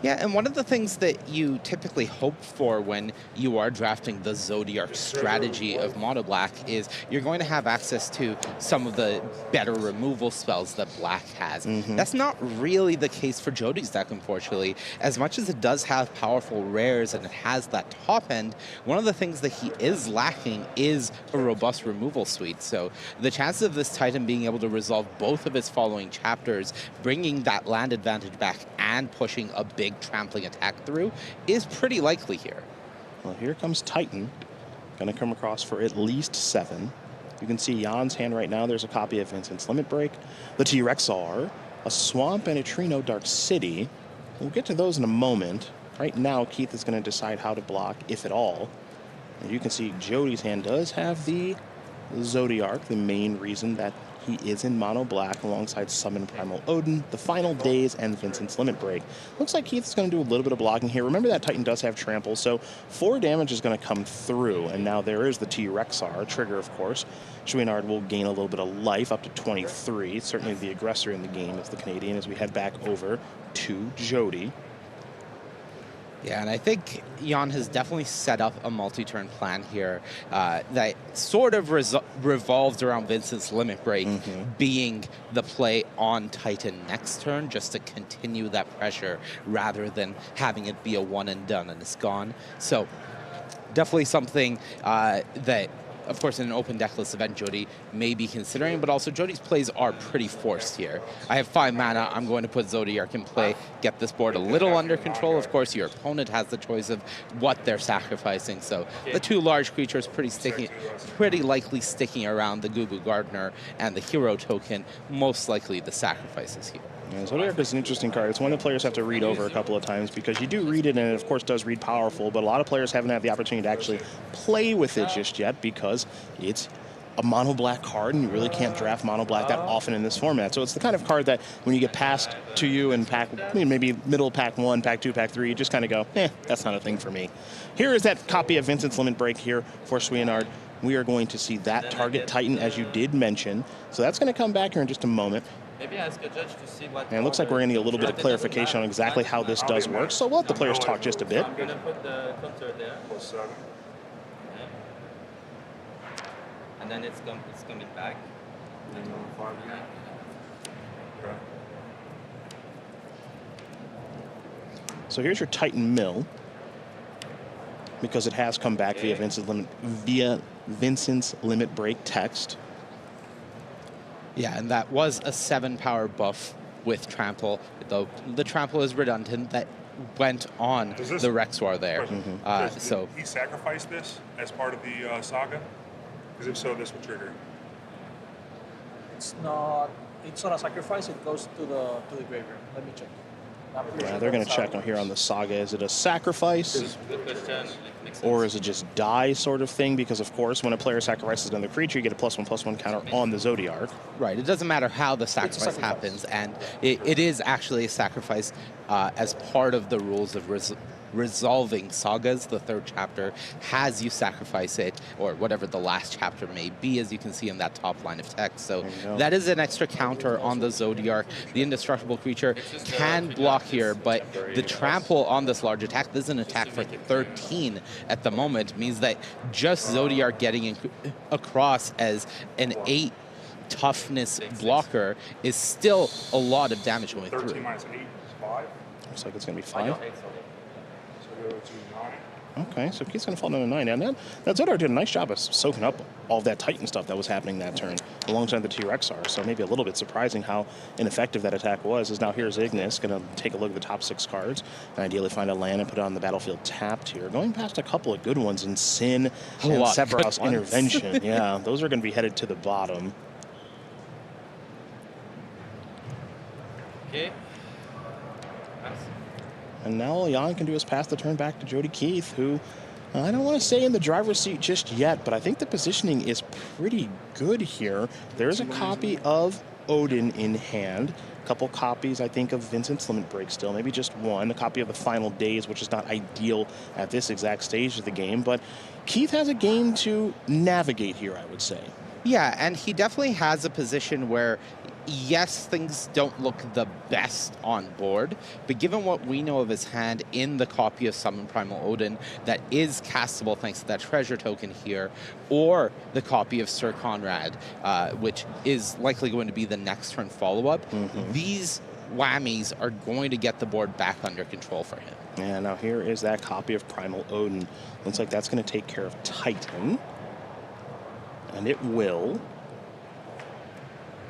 Yeah, and one of the things that you typically hope for when you are drafting the Zodiark strategy of Mono Black is you're going to have access to some of the better removal spells that Black has. That's not really the case for Jody's deck, unfortunately. As much as it does have powerful rares and it has that top end, one of the things that he is lacking is a robust removal suite. So the chances of this Titan being able to resolve both of its following chapters, bringing that land advantage back and pushing a big trampling attack through is pretty likely here. Well, here comes Titan. Going to come across for at least 7. You can see Jan's hand right now. There's a copy of Vincent's Limit Break, the T-Rexar, a Swamp, and a Trino Dark City. We'll get to those in a moment. Right now, Keith is going to decide how to block, if at all. And you can see Jody's hand does have the Zodiark, the main reason that he is in Mono Black alongside Summon Primal Odin, the Final Days, and Vincent's Limit Break. Looks like Keith's going to do a little bit of blocking here. Remember that Titan does have Trample, so 4 damage is going to come through. And now there is the T-Rexar, trigger, of course. Chouinard will gain a little bit of life, up to 23. Certainly the aggressor in the game is the Canadian as we head back over to Jody. Yeah, and I think Jan has definitely set up a multi-turn plan here that sort of revolves around Vincent's Limit Break being the play on Titan next turn, just to continue that pressure rather than having it be a one and done and it's gone. So definitely something that of course, in an open deckless event, Jody may be considering, but also Jody's plays are pretty forced here. I have 5 mana. I'm going to put Zodiark in play, get this board a little under control. Of course, your opponent has the choice of what they're sacrificing. So the 2 large creatures pretty likely sticking around the Gugu Gardener and the hero token, most likely the sacrifices here. Yeah, Zodiark is an interesting card. It's one that players have to read over a couple of times because you do read it, and it of course does read powerful, but a lot of players haven't had the opportunity to actually play with it just yet because it's a mono black card, and you really can't draft mono black that often in this format. So it's the kind of card that when you get passed to you in pack, maybe middle pack 1, pack 2, pack 3, you just kind of go, that's not a thing for me. Here is that copy of Vincent's Limit Break here for Swianard. We are going to see that target Titan, as you did mention. So that's going to come back here in just a moment. Maybe ask a judge to see what. And it looks like we're going to need a little bit of clarification on exactly how this does work. So we'll let the players talk just a bit. I'm going to put the counter there. And then it's coming back. So here's your Titan Mill, because it has come back via Vincent's Limit Break text. Yeah, and that was a 7-power buff with Trample, though the Trample is redundant. That went on the Rexxar there. So he sacrificed this as part of the saga? Because if so, this would trigger. It's not a sacrifice. It goes to the graveyard. Let me check. Yeah, they're going to check on here on the saga. Is it a sacrifice? Or is it just die sort of thing? Because, of course, when a player sacrifices another creature, you get a +1/+1 counter on the Zodiark. Right. It doesn't matter how the sacrifice happens. And it is actually a sacrifice as part of the rules of resolving sagas. The 3rd chapter has you sacrifice it, or whatever the last chapter may be, as you can see in that top line of text. So that is an extra counter on the Zodiark. The indestructible creature can block here, but the trample on this large attack, this is an attack for 13 at the moment, means that just Zodiark getting across as an 8 toughness blocker is still a lot of damage going 13 through. minus 8 is 5. Looks like it's going to be 5. So go to 9. Okay, so Keith's going to fall down to 9. And that Zodiark did a nice job of soaking up all that Titan stuff that was happening that turn alongside the T-Rexar. So maybe a little bit surprising how ineffective that attack was. As now here's Ignis going to take a look at the top 6 cards and ideally find a land and put it on the battlefield tapped here. Going past a couple of good ones in Sin and Sephiroth's Intervention. Yeah, those are going to be headed to the bottom. Okay. And now all Jan can do is pass the turn back to Jody Keith, who I don't want to say in the driver's seat just yet, but I think the positioning is pretty good here. There's a copy of Odin in hand. A couple copies, I think, of Vincent's Limit Break still. Maybe just one. A copy of the Final Days, which is not ideal at this exact stage of the game. But Keith has a game to navigate here, I would say. Yeah, and he definitely has a position where, yes, things don't look the best on board, but given what we know of his hand in the copy of Summon Primal Odin that is castable thanks to that treasure token here, or the copy of Sir Conrad, which is likely going to be the next turn follow-up, these whammies are going to get the board back under control for him. Yeah, now here is that copy of Primal Odin. Looks like that's going to take care of Titan. And it will.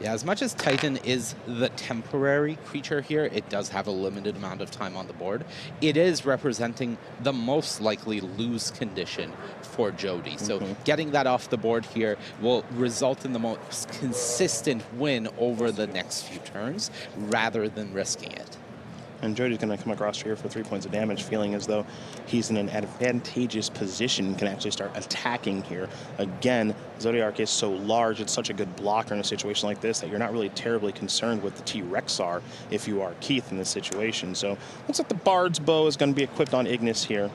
Yeah, as much as Titan is the temporary creature here, it does have a limited amount of time on the board. It is representing the most likely lose condition for Jody. So getting that off the board here will result in the most consistent win over the next few turns rather than risking it. And Jody's going to come across here for 3 points of damage, feeling as though he's in an advantageous position and can actually start attacking here. Again, Zodiark is so large, it's such a good blocker in a situation like this that you're not really terribly concerned with the T-Rexar if you are Keith in this situation. So looks like the Bard's Bow is going to be equipped on Ignis here.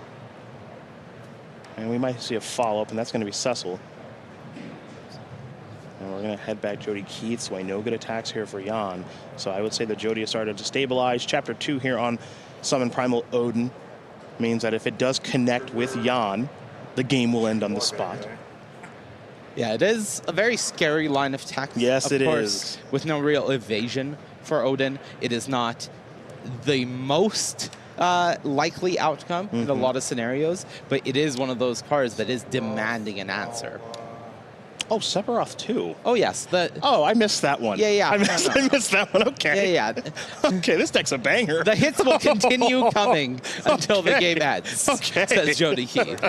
And we might see a follow-up, and that's going to be Cecil. And we're going to head back Jody Keith, so I know good attacks here for Jan. So I would say that Jody has started to stabilize. Chapter 2 here on Summon Primal Odin means that if it does connect with Jan, the game will end on the spot. Yeah, it is a very scary line of text. Yes, it is. With no real evasion for Odin, it is not the most likely outcome in a lot of scenarios, but it is one of those cards that is demanding an answer. Oh, Sephiroth too. Oh, yes. Oh, I missed that one. Yeah. I missed that one. Okay. Yeah. Okay, this deck's a banger. The hits will continue coming until the game ends, Okay. says Jody Keith.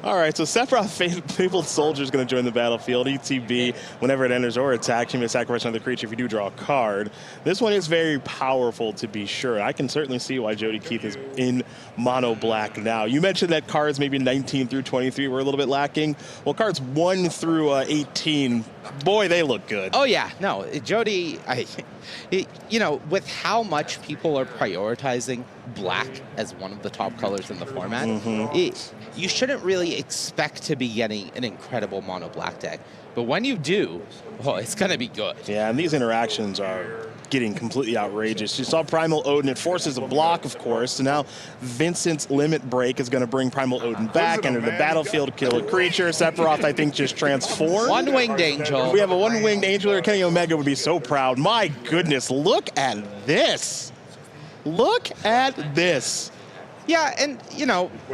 All right, so Sephiroth Fabled Soldier is going to join the battlefield. ETB, whenever it enters or attacks, you may sacrifice another creature if you do draw a card. This one is very powerful, to be sure. I can certainly see why Jody Keith is in mono black now. You mentioned that cards maybe 19 through 23 were a little bit lacking. Well, cards 1 through 18, boy, they look good. Oh, yeah. No, Jody, with how much people are prioritizing black as one of the top colors in the format, you shouldn't really expect to be getting an incredible mono black deck. But when you do, oh, it's going to be good. Yeah, and these interactions are getting completely outrageous. You saw Primal Odin. It forces a block, of course. So now Vincent's Limit Break is going to bring Primal Odin back, enter the battlefield, kill a creature. Sephiroth, I think, just transformed. One-winged angel. We have a one-winged angel here. Kenny Omega would be so proud. My goodness, look at this. Look at this. Yeah, and,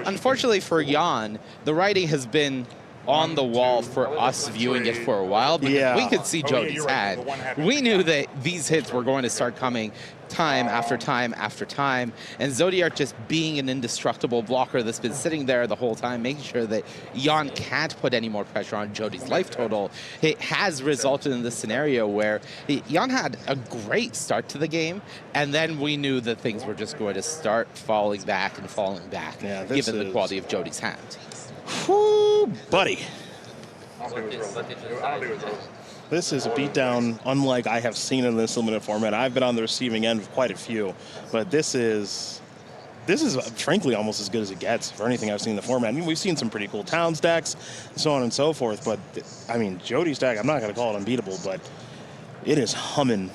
unfortunately for Jan, the writing has been on the wall for us viewing it for a while, because we could see Jody's hand. We knew that these hits were going to start coming time after time after time, and Zodiark just being an indestructible blocker that's been sitting there the whole time, making sure that Jan can't put any more pressure on Jody's life total, it has resulted in this scenario where Jan had a great start to the game, and then we knew that things were just going to start falling back, given the quality of Jody's hand. Whoo, buddy. This is a beatdown unlike I have seen in this limited format. I've been on the receiving end of quite a few, but this is frankly almost as good as it gets for anything I've seen in the format. I mean, we've seen some pretty cool Towns decks, so on and so forth, but I mean, Jody's deck, I'm not going to call it unbeatable, but it is humming.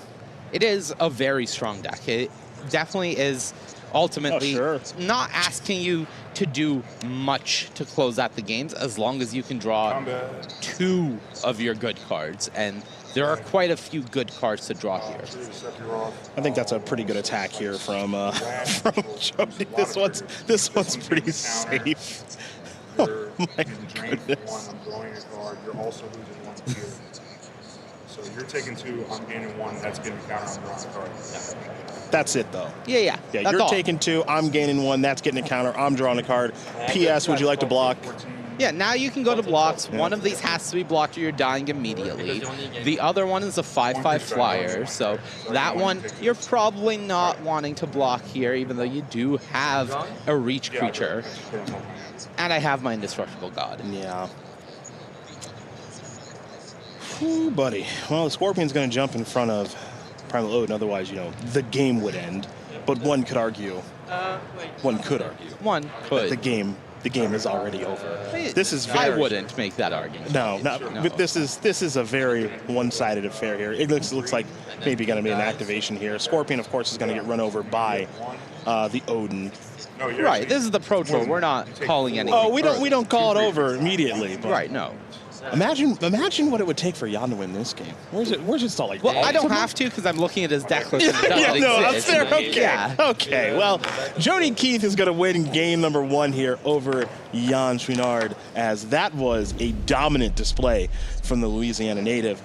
It is a very strong deck. It definitely is ultimately not asking you to do much to close out the games, as long as you can draw 2 of your good cards, and there are quite a few good cards to draw here. I think that's a pretty good attack here from Jody. This one's pretty safe. Oh my goodness. I'm drawing a card. You're also losing 1 here. So you're taking 2. I'm gaining 1. That's getting counter. I'm drawing a card. That's it, though. Yeah. You're taking 2. I'm gaining 1. That's getting a counter. I'm drawing a card. P.S. Would you like to block? Yeah, now you can go to blocks. One of these has to be blocked or you're dying immediately. The other one is a 5/5 flyer, so that one you're probably not wanting to block here, even though you do have a reach creature. And I have my Indestructible God. Yeah. Ooh, buddy. Well, the Scorpion's going to jump in front of Primal Odin, otherwise, the game would end. But one could argue. One could argue. One could. The game is already over. This is I wouldn't make that argument. No. But this is a very one-sided affair here. It looks like maybe going to be an activation here. Scorpion, of course, is going to get run over by the Odin. Right. This is the Pro Tour. We're not calling anything. Oh, we don't call it over immediately. But right. No. Imagine what it would take for Jan to win this game. Where's it stall like? Well, I don't have to because I'm looking at his deck list. That's there. Okay. Yeah. Okay. Well, Jody Keith is going to win game number 1 here over Jan Chouinard, as that was a dominant display from the Louisiana native.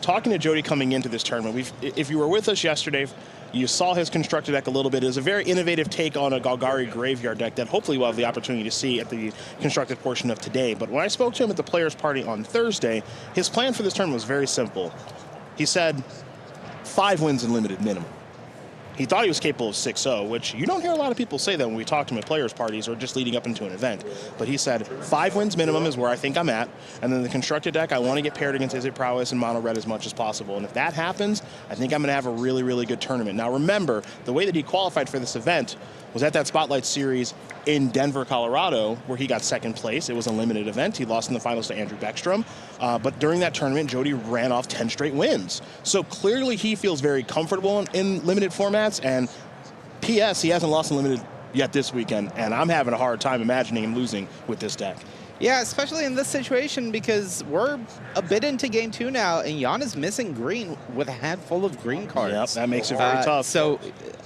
Talking to Jody coming into this tournament, if you were with us yesterday, you saw his constructed deck a little bit. It was a very innovative take on a Golgari Graveyard deck that hopefully we'll have the opportunity to see at the constructed portion of today. But when I spoke to him at the Players' Party on Thursday, his plan for this tournament was very simple. He said 5 wins in limited minimum. He thought he was capable of 6-0, which you don't hear a lot of people say that when we talk to him at players' parties or just leading up into an event. But he said 5 wins minimum is where I think I'm at, and then the constructed deck, I want to get paired against Izzet Prowess and Mono Red as much as possible. And if that happens, I think I'm going to have a really, really good tournament. Now remember, the way that he qualified for this event was at that Spotlight Series in Denver, Colorado, where he got 2nd place. It was a limited event. He lost in the finals to Andrew Beckstrom. But during that tournament, Jody ran off 10 straight wins. So clearly he feels very comfortable in limited formats. And P.S., he hasn't lost in limited yet this weekend. And I'm having a hard time imagining him losing with this deck. Yeah, especially in this situation, because we're a bit into game 2 now, and Jan is missing green with a handful of green cards. Yep, that makes it very tough. So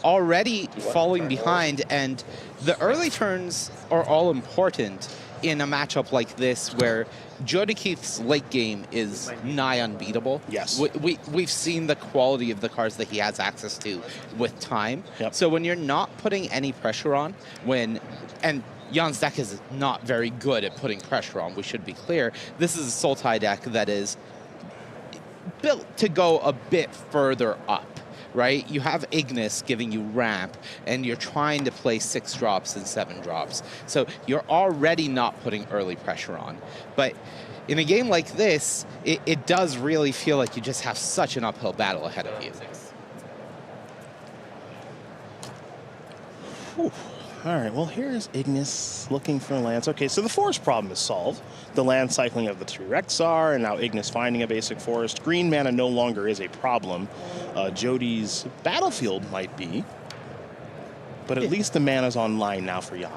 already falling behind, and the early turns are all important. in a matchup like this where Jody Keith's late game is nigh unbeatable. Yes. We've seen the quality of the cards that he has access to with time. Yep. So when you're not putting any pressure on, and Jan's deck is not very good at putting pressure on, we should be clear. This is a Sultai deck that is built to go a bit further up, right? You have Ignis giving you ramp, and you're trying to play 6 drops and 7 drops. So you're already not putting early pressure on. But in a game like this, it does really feel like you just have such an uphill battle ahead of you. Whew. All right, well, here's Ignis looking for lands. Okay, so the forest problem is solved. The land cycling of the T-Rexar, and now Ignis finding a basic forest. Green mana no longer is a problem. Jody's battlefield might be, but at least the mana's online now for Jan.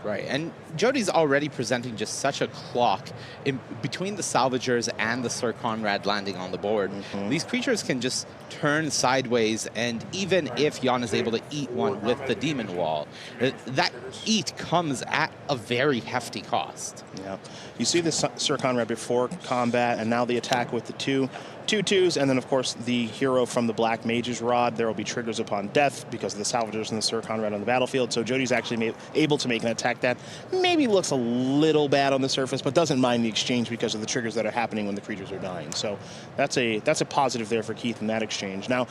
Right, and Jody's already presenting just such a clock in between the Salvagers and the Sir Conrad landing on the board. These creatures can just turn sideways, and even if Jan is able to eat one with the Demon Wall, that eat comes at a very hefty cost. Yeah, you see this Sir Conrad before combat, and now the attack with the 2/2s, and then of course the hero from the Black Mage's Rod. There will be triggers upon death because of the Salvagers and the Sir Conrad on the battlefield. So Jody's actually able to make an attack that maybe looks a little bad on the surface, but doesn't mind the exchange because of the triggers that are happening when the creatures are dying. So that's a positive there for Keith in that exchange. Now,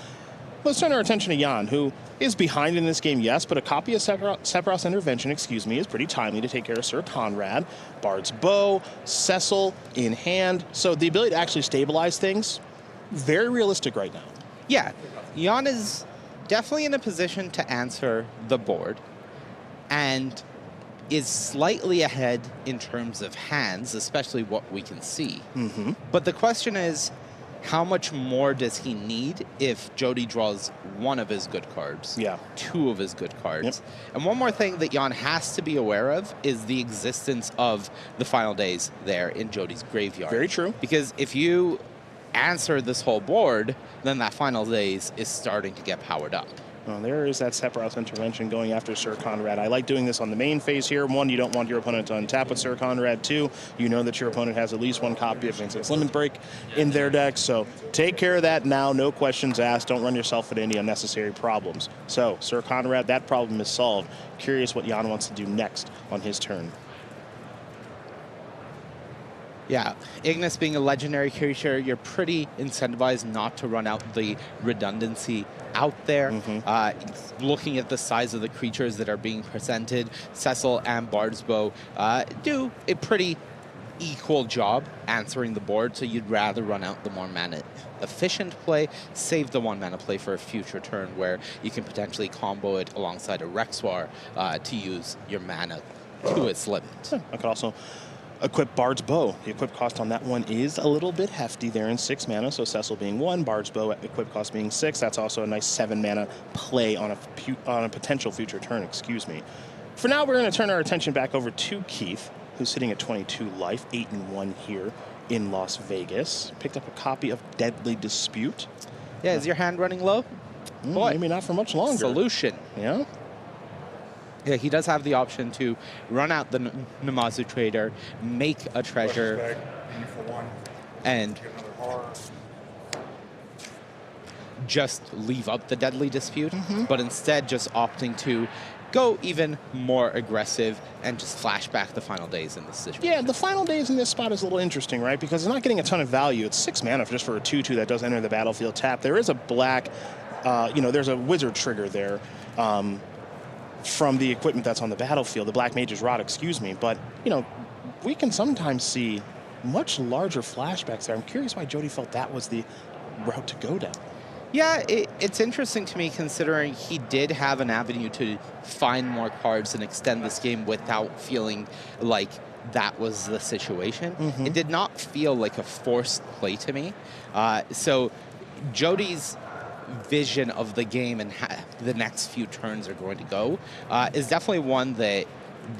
let's turn our attention to Jan, who is behind in this game, yes, but a copy of Sephiroth's Intervention, is pretty timely to take care of Sir Conrad. Bard's Bow, Cecil in hand, so the ability to actually stabilize things, very realistic right now. Yeah, Jan is definitely in a position to answer the board, and is slightly ahead in terms of hands, especially what we can see. But the question is, how much more does he need if Jody draws one of his good cards? Yeah. 2 of his good cards. And one more thing that Jan has to be aware of is the existence of the Final Days there in Jody's graveyard. Very true. Because if you answer this whole board, then that Final Days is starting to get powered up. Well, there is that Sephiroth's Intervention going after Sir Conrad. I like doing this on the main phase here. 1, you don't want your opponent to untap with Sir Conrad. 2, you know that your opponent has at least 1 copy of Vincent's Limit Break in their deck. So take care of that now. No questions asked. Don't run yourself into any unnecessary problems. So Sir Conrad, that problem is solved. Curious what Jan wants to do next on his turn. Yeah, Ignis being a legendary creature, you're pretty incentivized not to run out the redundancy out there. Looking at the size of the creatures that are being presented, Cecil and Bard's Bow do a pretty equal job answering the board, so you'd rather run out the more mana efficient play, save the 1 mana play for a future turn where you can potentially combo it alongside a Rexwar to use your mana to its limit. I could also equip Bard's Bow. The equip cost on that one is a little bit hefty there in 6 mana, so Cecil being 1, Bard's Bow equip cost being 6. That's also a nice 7 mana play on a potential future turn, For now, we're going to turn our attention back over to Keith, who's sitting at 22 life, 8-1 here in Las Vegas. Picked up a copy of Deadly Dispute. Yeah, is your hand running low? Boy, maybe not for much longer. Solution. Yeah. Yeah, he does have the option to run out the Namazu Trader, make a treasure, and just leave up the Deadly Dispute, but instead just opting to go even more aggressive and just flash back the Final Days in this situation. Yeah, the Final Days in this spot is a little interesting, right? Because it's not getting a ton of value. It's 6 mana just for a 2/2 that does enter the battlefield tap. There is a black, there's a wizard trigger there. From the equipment that's on the battlefield, the Black Mage's Rod, but, we can sometimes see much larger flashbacks there. I'm curious why Jody felt that was the route to go down. Yeah, it's interesting to me considering he did have an avenue to find more cards and extend this game without feeling like that was the situation. It did not feel like a forced play to me. So Jody's vision of the game and how the next few turns are going to go is definitely one that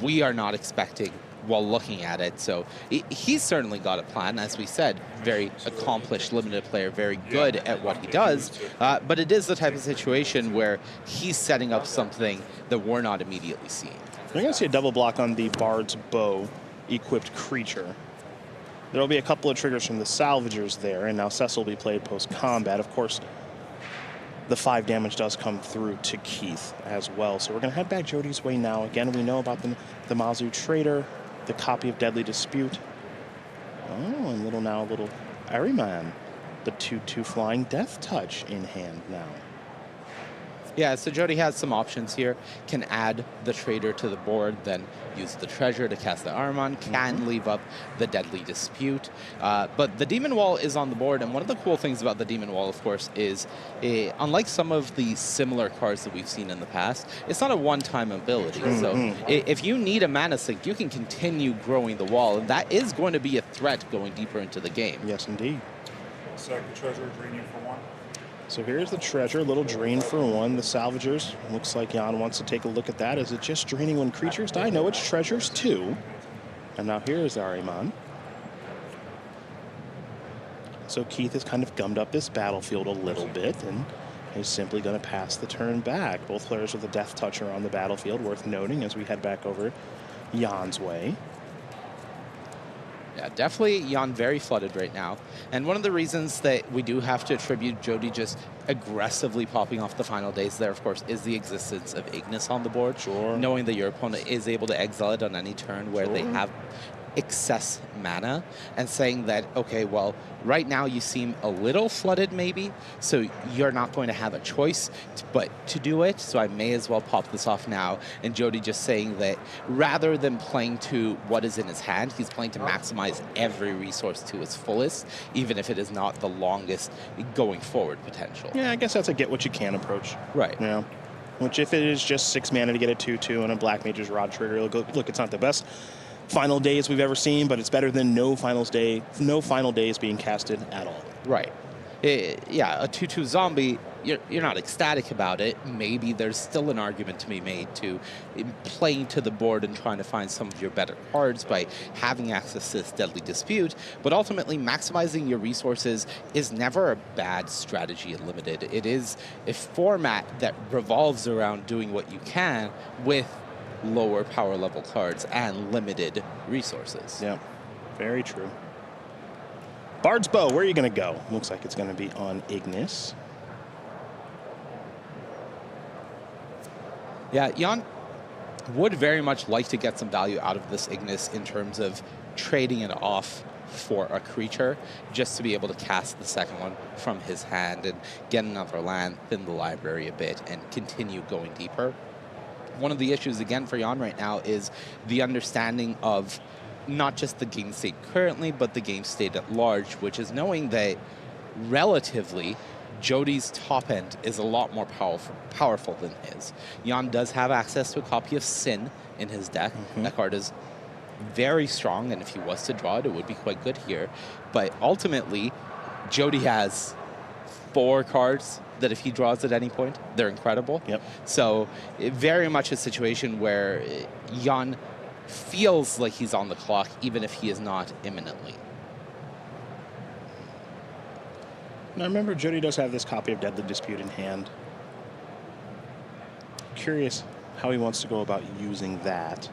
we are not expecting while looking at it. So he's certainly got a plan. As we said, very accomplished limited player, very good at what he does. But it is the type of situation where he's setting up something that we're not immediately seeing. You're going to see a double block on the Bard's Bow equipped creature. There will be a couple of triggers from the Salvagers there, and now Cecil will be played post-combat. Of course, the 5 damage does come through to Keith as well. So we're going to head back Jody's way now. Again, we know about the Mazu Trader, the copy of Deadly Dispute. Oh, and little Ahriman, the 2/2 flying Death Touch in hand now. Yeah, so Jody has some options here. Can add the Trader to the board, then use the Treasure to cast the Ahriman. Can leave up the Deadly Dispute. But the Demon Wall is on the board, and one of the cool things about the Demon Wall, of course, is unlike some of the similar cards that we've seen in the past, it's not a one-time ability. So if you need a mana sink, you can continue growing the wall, and that is going to be a threat going deeper into the game. Yes, indeed. Sack the Treasure, drain you for 1. So here's the Treasure, a little drain for 1. The Salvagers, looks like Jan wants to take a look at that. Is it just draining when creatures die? No, it's treasures too. And now here's Ahriman. So Keith has kind of gummed up this battlefield a little bit and is simply going to pass the turn back. Both players with a Death Touch are on the battlefield, worth noting as we head back over Jan's way. Yeah, definitely Jan very flooded right now. And one of the reasons that we do have to attribute Jody just aggressively popping off the final days there, of course, is the existence of Ignis on the board. Sure. Knowing that your opponent is able to exile it on any turn where they have excess mana, and saying that, okay, well, right now you seem a little flooded maybe, so you're not going to have a choice but to do it, so I may as well pop this off now. And Jody just saying that rather than playing to what is in his hand, he's playing to maximize every resource to its fullest, even if it is not the longest going forward potential. Yeah, I guess that's a get what you can approach. Right. Yeah. Which if it is just 6 mana to get a 2/2 and a Black Mage's Rod trigger, look, it's not the best final days we've ever seen, but it's better than no final days being casted at all. Right. Yeah, a 2/2 zombie, you're not ecstatic about it. Maybe there's still an argument to be made to playing to the board and trying to find some of your better cards by having access to this Deadly Dispute, but ultimately maximizing your resources is never a bad strategy in Limited. It is a format that revolves around doing what you can with lower power level cards and limited resources. Yeah, very true. Bard's Bow, where are you going to go? Looks like it's going to be on Ignis. Yeah, Jan would very much like to get some value out of this Ignis in terms of trading it off for a creature, just to be able to cast the second one from his hand and get another land, thin the library a bit, and continue going deeper. One of the issues, again, for Jan right now is the understanding of not just the game state currently, but the game state at large, which is knowing that relatively Jody's top end is a lot more powerful than his. Jan does have access to a copy of Sin in his deck. That card is very strong, and if he was to draw it, it would be quite good here. But ultimately, Jody has 4 cards that if he draws at any point, they're incredible. Yep. So very much a situation where Jan feels like he's on the clock, even if he is not imminently. Now remember, Jody does have this copy of Deadly Dispute in hand. Curious how he wants to go about using that.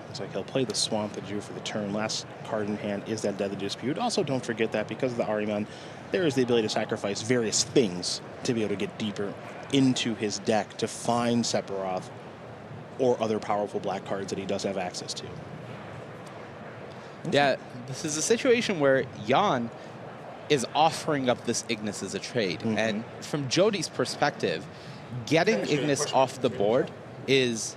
Looks like he'll play the Swamp that drew for the turn. Last card in hand is that Deadly Dispute. Also, don't forget that because of the Ahriman, there is the ability to sacrifice various things to be able to get deeper into his deck to find Sephiroth or other powerful black cards that he does have access to. Yeah, this is a situation where Jan is offering up this Ignis as a trade. And from Jody's perspective, getting Ignis off the board is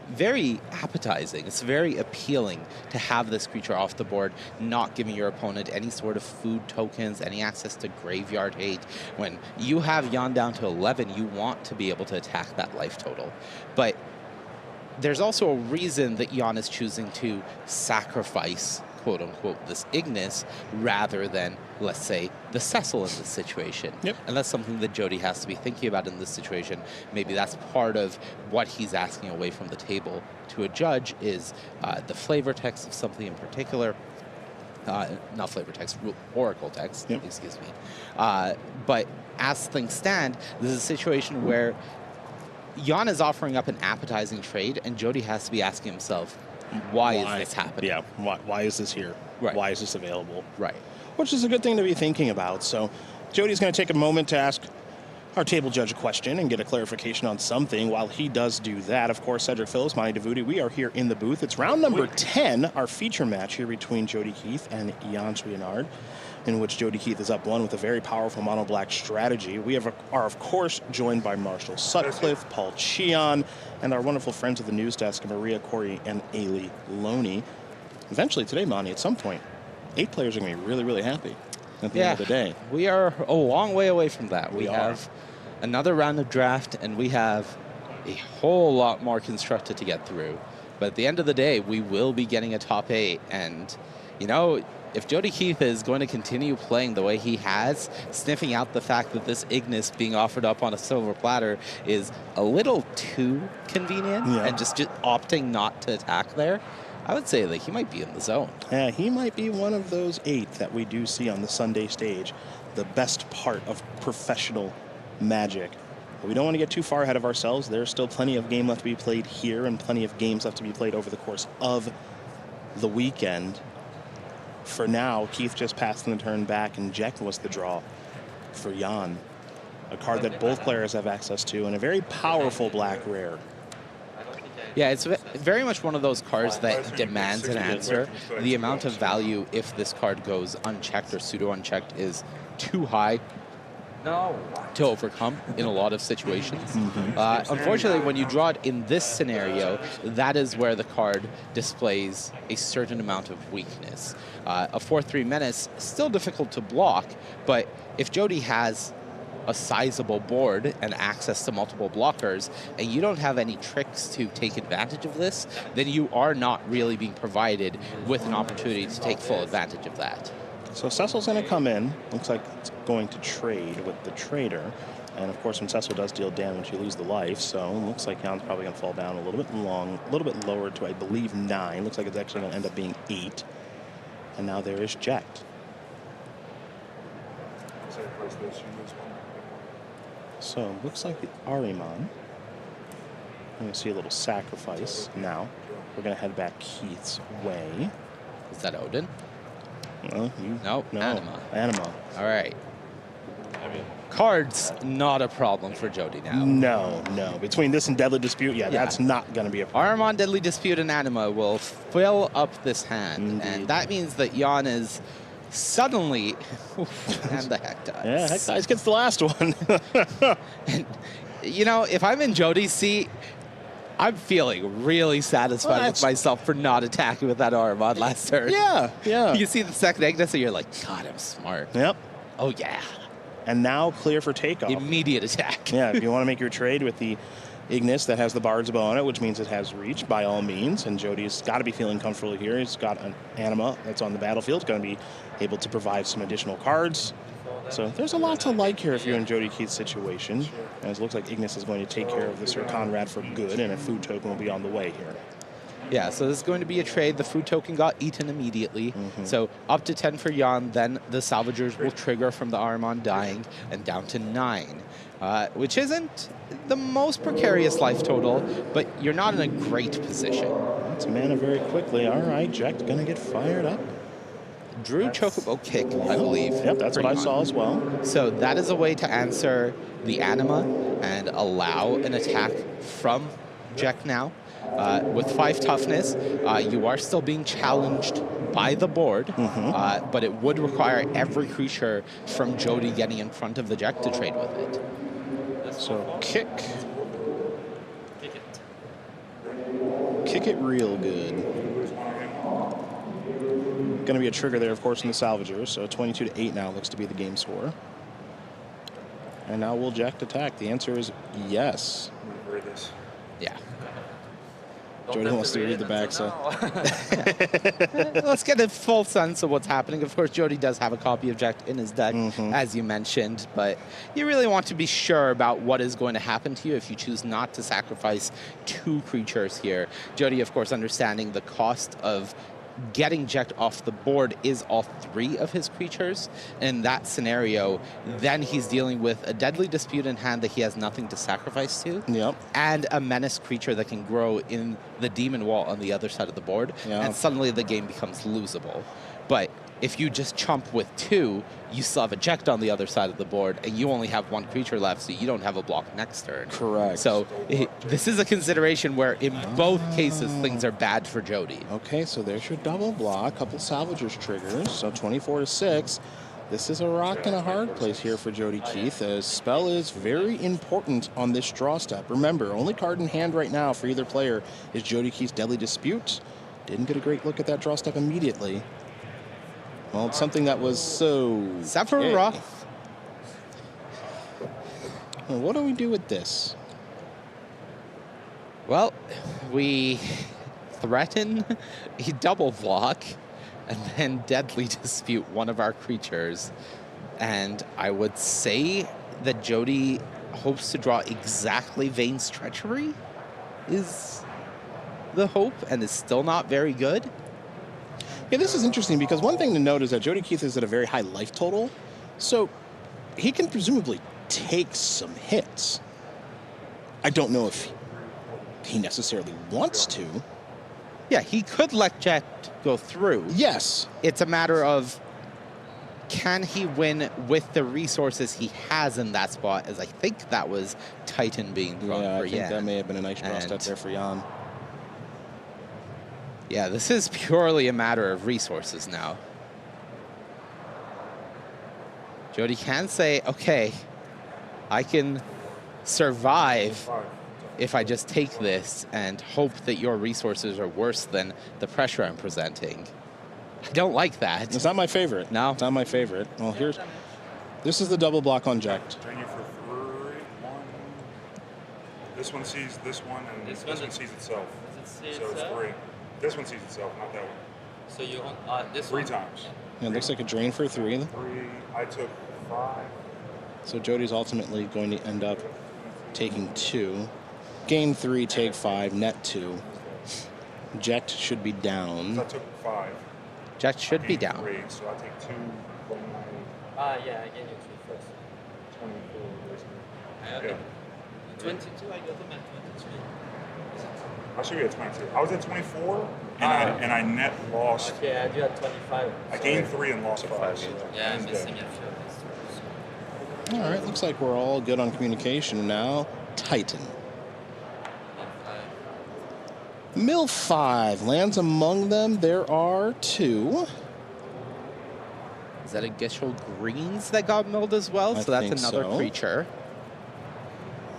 very appetizing. It's very appealing to have this creature off the board, not giving your opponent any sort of food tokens, any access to graveyard hate. When you have Jan down to 11, you want to be able to attack that life total. But there's also a reason that Jan is choosing to sacrifice, quote unquote, this Ignis rather than, let's say, the Cecil in this situation. Yep. And that's something that Jody has to be thinking about in this situation. Maybe that's part of what he's asking away from the table to a judge is the flavor text of something in particular. Not flavor text, oracle text, excuse me. But as things stand, this is a situation where Jan is offering up an appetizing trade, and Jody has to be asking himself, why is this happening? Yeah, why is this here? Right. Why is this available? Right. Which is a good thing to be thinking about. So Jody's going to take a moment to ask our table judge a question and get a clarification on something. While he does do that, of course, Cedric Phillips, Monty Devuti, we are here in the booth. It's round number 10, our feature match here between Jody Keith and Jan Chouinard, in which Jody Keith is up 1 with a very powerful mono black strategy. We are, of course, joined by Marshall Sutcliffe, Paul Cheon, and our wonderful friends of the news desk, Maria Corey and Ailey Loney. Eventually today, Monty, at some point, 8 players are going to be really, really happy at the end of the day. We are a long way away from that. We have another round of draft, and we have a whole lot more constructed to get through. But at the end of the day, we will be getting a top 8. And, you know, if Jody Keith is going to continue playing the way he has, sniffing out the fact that this Ignis being offered up on a silver platter is a little too convenient, and just opting not to attack there, I would say that he might be in the zone. Yeah, he might be one of those 8 that we do see on the Sunday stage, the best part of professional Magic. But we don't want to get too far ahead of ourselves. There's still plenty of game left to be played here and plenty of games left to be played over the course of the weekend. For now, Keith just passed in the turn back, and Jack was the draw for Jan. A card that both players have access to, and a very powerful black rare. Yeah, it's very much one of those cards that demands an answer. The amount of value if this card goes unchecked or pseudo-unchecked is too high to overcome in a lot of situations. Unfortunately, when you draw it in this scenario, that is where the card displays a certain amount of weakness. A 4/3 Menace, still difficult to block, but if Jody has a sizable board and access to multiple blockers, and you don't have any tricks to take advantage of this, then you are not really being provided with an opportunity to take full advantage of that. So Cecil's going to come in. Looks like it's going to trade with the trader. And of course, when Cecil does deal damage, you lose the life. So it looks like Jan's probably going to fall down a little bit lower to, I believe, 9. Looks like it's actually going to end up being 8. And now there is Jacked. So looks like the Ahriman. I'm going to see a little sacrifice now. We're going to head back Keith's way. Is that Odin? No, Anima. Anima. All right. Cards, not a problem for Jody now. No. Between this and Deadly Dispute, that's not going to be a problem. Ahriman, Deadly Dispute, and Anima will fill up this hand. And that means that Jan is suddenly... and the Hectides. Yeah, Hectides gets the last one. And, you know, if I'm in Jody's seat, I'm feeling really satisfied with myself for not attacking with that Ahriman last turn. Yeah. You see the second Ignis and you're like, God, I'm smart. Yep. Oh, yeah. And now clear for takeoff. Immediate attack. Yeah, if you want to make your trade with the Ignis that has the Bard's Bow on it, which means it has reach, by all means. And Jody's got to be feeling comfortable here. He's got an Anima that's on the battlefield. He's going to be able to provide some additional cards. So there's a lot to like here if you're in Jody Keith's situation. And it looks like Ignis is going to take care of the Sir Conrad for good, and a food token will be on the way here. Yeah, so this is going to be a trade. The food token got eaten immediately. So up to 10 for Jan, then the salvagers will trigger from the Ahriman dying, and down to 9, which isn't the most precarious life total, but you're not in a great position. That's mana very quickly. All right, Jack's going to get fired up. Drew Chocobo Kick, I believe. Yep, that's what I saw as well. So that is a way to answer the Anima and allow an attack from Jack now. With 5 toughness, you are still being challenged by the board, but it would require every creature from Jody getting in front of the Jack to trade with it. So kick it real good. Going to be a trigger there, of course, in the Salvager. So 22-8 now looks to be the game score. And now will Jack attack? The answer is yes. Yeah. Jordan wants to read the back, so. Let's get a full sense of what's happening. Of course, Jody does have a copy of Jack in his deck, as you mentioned, but you really want to be sure about what is going to happen to you if you choose not to sacrifice 2 creatures here. Jody, of course, understanding the cost of getting Jekt off the board is all 3 of his creatures. In that scenario, then he's dealing with a Deadly Dispute in hand that he has nothing to sacrifice to, and a Menace creature that can grow in the Demon Wall on the other side of the board, and suddenly the game becomes losable. But if you just chump with 2, you still have a Jekt on the other side of the board, and you only have 1 creature left, so you don't have a block next turn. Correct. So this is a consideration where, in both cases, things are bad for Jody. Okay, so there's your double block, couple salvagers triggers, so 24 to 6. This is a rock and a hard place here for Jody Keith, as Spell is very important on this draw step. Remember, only card in hand right now for either player is Jody Keith's Deadly Dispute. Didn't get a great look at that draw step immediately. Well, it's something that was so... Sephiroth. Well, what do we do with this? Well, we threaten a double block and then Deadly Dispute one of our creatures. And I would say that Jody hopes to draw exactly Vane's Treachery is the hope, and is still not very good. Yeah, this is interesting because one thing to note is that Jody Keith is at a very high life total, so he can presumably take some hits. I don't know if he necessarily wants to. Yeah, he could let Jekt go through. Yes. It's a matter of, can he win with the resources he has in that spot, as I think that was Titan being drawn for I think that may have been a nice draw step there for Jan. Yeah, this is purely a matter of resources now. Jody can say, okay, I can survive if I just take this and hope that your resources are worse than the pressure I'm presenting. I don't like that. It's not my favorite. No. It's not my favorite. Well, this is the double block on Jekt. Drain you for 3, 1. This one sees this one, and this one sees itself. So it's 3. This one sees itself, not that one. So you this 3 one? times. Yeah, it looks like a drain for 3. 3. I took 5. So Jody's ultimately going to end up taking 2. Gain 3, take 5, net 2. Jekt should be down. So I took 5. Jekt should be down. 3, so I take 2 from my... Yeah, I gave you 2 first. 24. Okay. Yeah. 22, I got them at 23. I should be at 22. I was at 24, and I net lost. Okay, I do at 25. I gained 3 and lost 5. Yeah, I'm missing a few of these. All right, looks like we're all good on communication now. Titan. Mill 5 lands among them. There are 2. Is that a Gishel Greens that got milled as well? So that's another creature.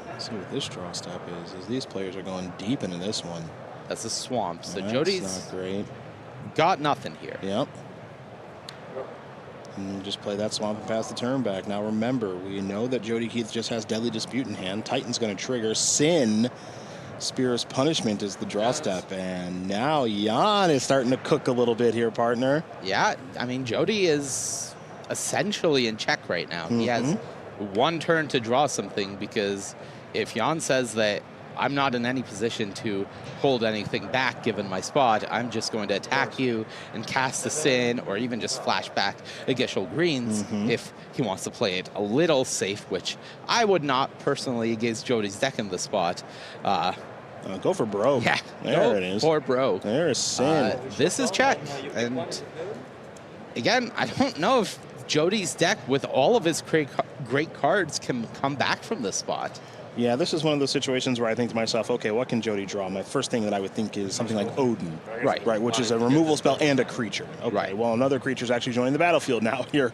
Let's see what this draw step is these players are going deep into this one. That's a swamp. So That's Jody's not great. Got nothing here. Yep. And just play that swamp and pass the turn back. Now remember, we know that Jody Keith just has Deadly Dispute in hand. Titan's going to trigger. Sin. Spear's Punishment is the draw step. And now Jan is starting to cook a little bit here, partner. Yeah, I mean, Jody is essentially in check right now. He has 1 turn to draw something, because if Jan says that I'm not in any position to hold anything back given my spot, I'm just going to attack you and cast a Sin, or even just flash back a Gishel Greens if he wants to play it a little safe, which I would not personally against Jody's deck in the spot. Go for Bro. Yeah, there it is. For Bro. There is Sin. This is check. And again, I don't know if Jody's deck, with all of his great cards, can come back from this spot. Yeah, this is one of those situations where I think to myself, okay, what can Jody draw? My first thing that I would think is something like Odin. Right, which is a removal spell and a creature. Okay, well, another creature is actually joining the battlefield now here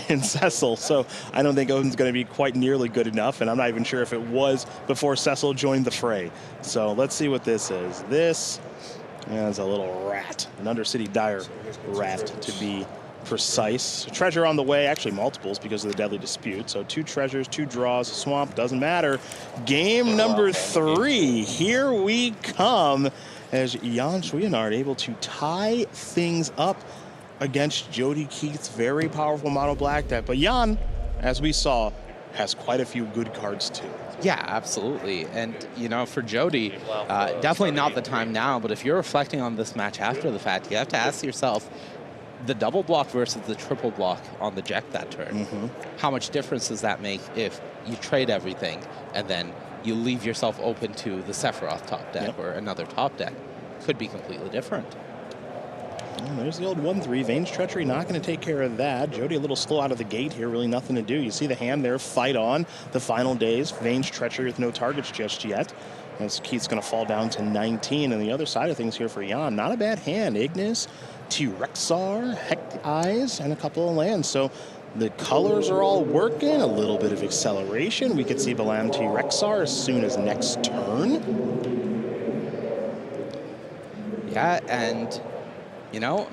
in Cecil, so I don't think Odin's going to be quite nearly good enough, and I'm not even sure if it was before Cecil joined the fray. So let's see what this is. This is a little rat, an Undercity Dire rat to be precise. Treasure on the way, actually multiples because of the Deadly Dispute. So 2 treasures, 2 draws, swamp, doesn't matter. Game number 3, here we come, as Jan Chouinard able to tie things up against Jody Keith's very powerful mono black deck. But Jan, as we saw, has quite a few good cards too. Yeah, absolutely. And, you know, for Jody, definitely not the time now, but if you're reflecting on this match after the fact, you have to ask yourself, the double block versus the triple block on the Jack that turn, how much difference does that make if you trade everything and then you leave yourself open to the Sephiroth top deck or another top deck? Could be completely different. Well, there's the old 1-3. Vane's Treachery not going to take care of that. Jody a little slow out of the gate here. Really nothing to do. You see the hand there. Fight on. The final days. Vane's Treachery with no targets just yet. As Keith's going to fall down to 19. And the other side of things here for Jan. Not a bad hand. Ignis, T-Rexar, Heck Eyes, and a couple of lands. So the colors are all working. A little bit of acceleration. We could see Balam T-Rexar as soon as next turn. Yeah, and, you know,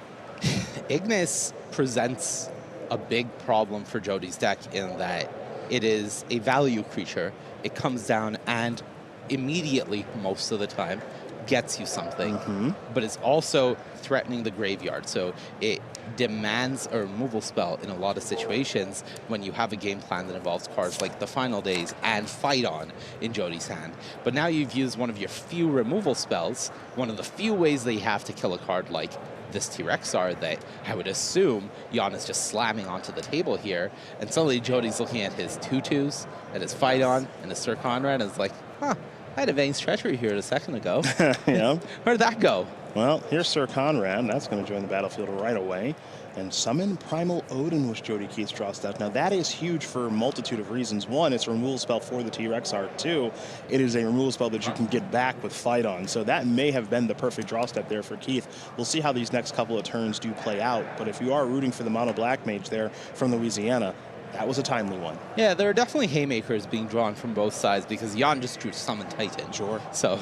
Ignis presents a big problem for Jody's deck in that it is a value creature. It comes down and immediately, most of the time, gets you something, but it's also threatening the graveyard. So it demands a removal spell in a lot of situations when you have a game plan that involves cards like the Final Days and Fight On in Jody's hand. But now you've used one of your few removal spells, one of the few ways that you have to kill a card like this T-Rexar that I would assume Jan is just slamming onto the table here. And suddenly Jody's looking at his 2/2s and his Fight On and his Sir Conrad and is like, huh, I had a Vane's Treachery here a second ago. Yeah. Where'd that go? Well, here's Sir Conrad. That's going to join the battlefield right away. And summon Primal Odin was Jody Keith's draw step. Now, that is huge for a multitude of reasons. One, it's a removal spell for the T-Rexar. Two, it is a removal spell that you can get back with Fight On. So that may have been the perfect draw step there for Keith. We'll see how these next couple of turns do play out. But if you are rooting for the Mono Black Mage there from Louisiana, that was a timely one. Yeah, there are definitely haymakers being drawn from both sides because Jan just drew Summon Titan. Sure. So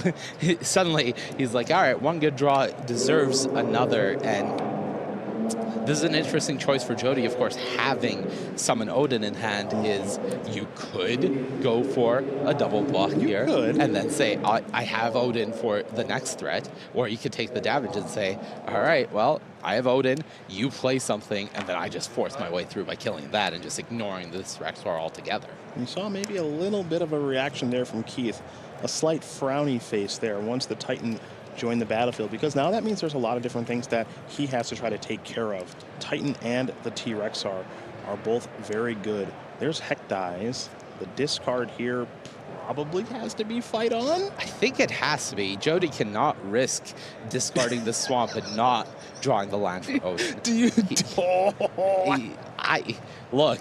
suddenly he's like, all right, one good draw deserves another. And this is an interesting choice for Jody. Of course, having Summon Odin in hand is you could go for a double block here and then say, I have Odin for the next threat. Or you could take the damage and say, all right, well, I have Odin, you play something, and then I just force my way through by killing that and just ignoring this Rexar altogether. You saw maybe a little bit of a reaction there from Keith. A slight frowny face there once the Titan joined the battlefield, because now that means there's a lot of different things that he has to try to take care of. Titan and the T-Rexar are both very good. There's Heck Eyes. The discard here probably has to be Fight On. I think it has to be. Jody cannot risk discarding the swamp and not drawing the land for Odin. Do you? Look,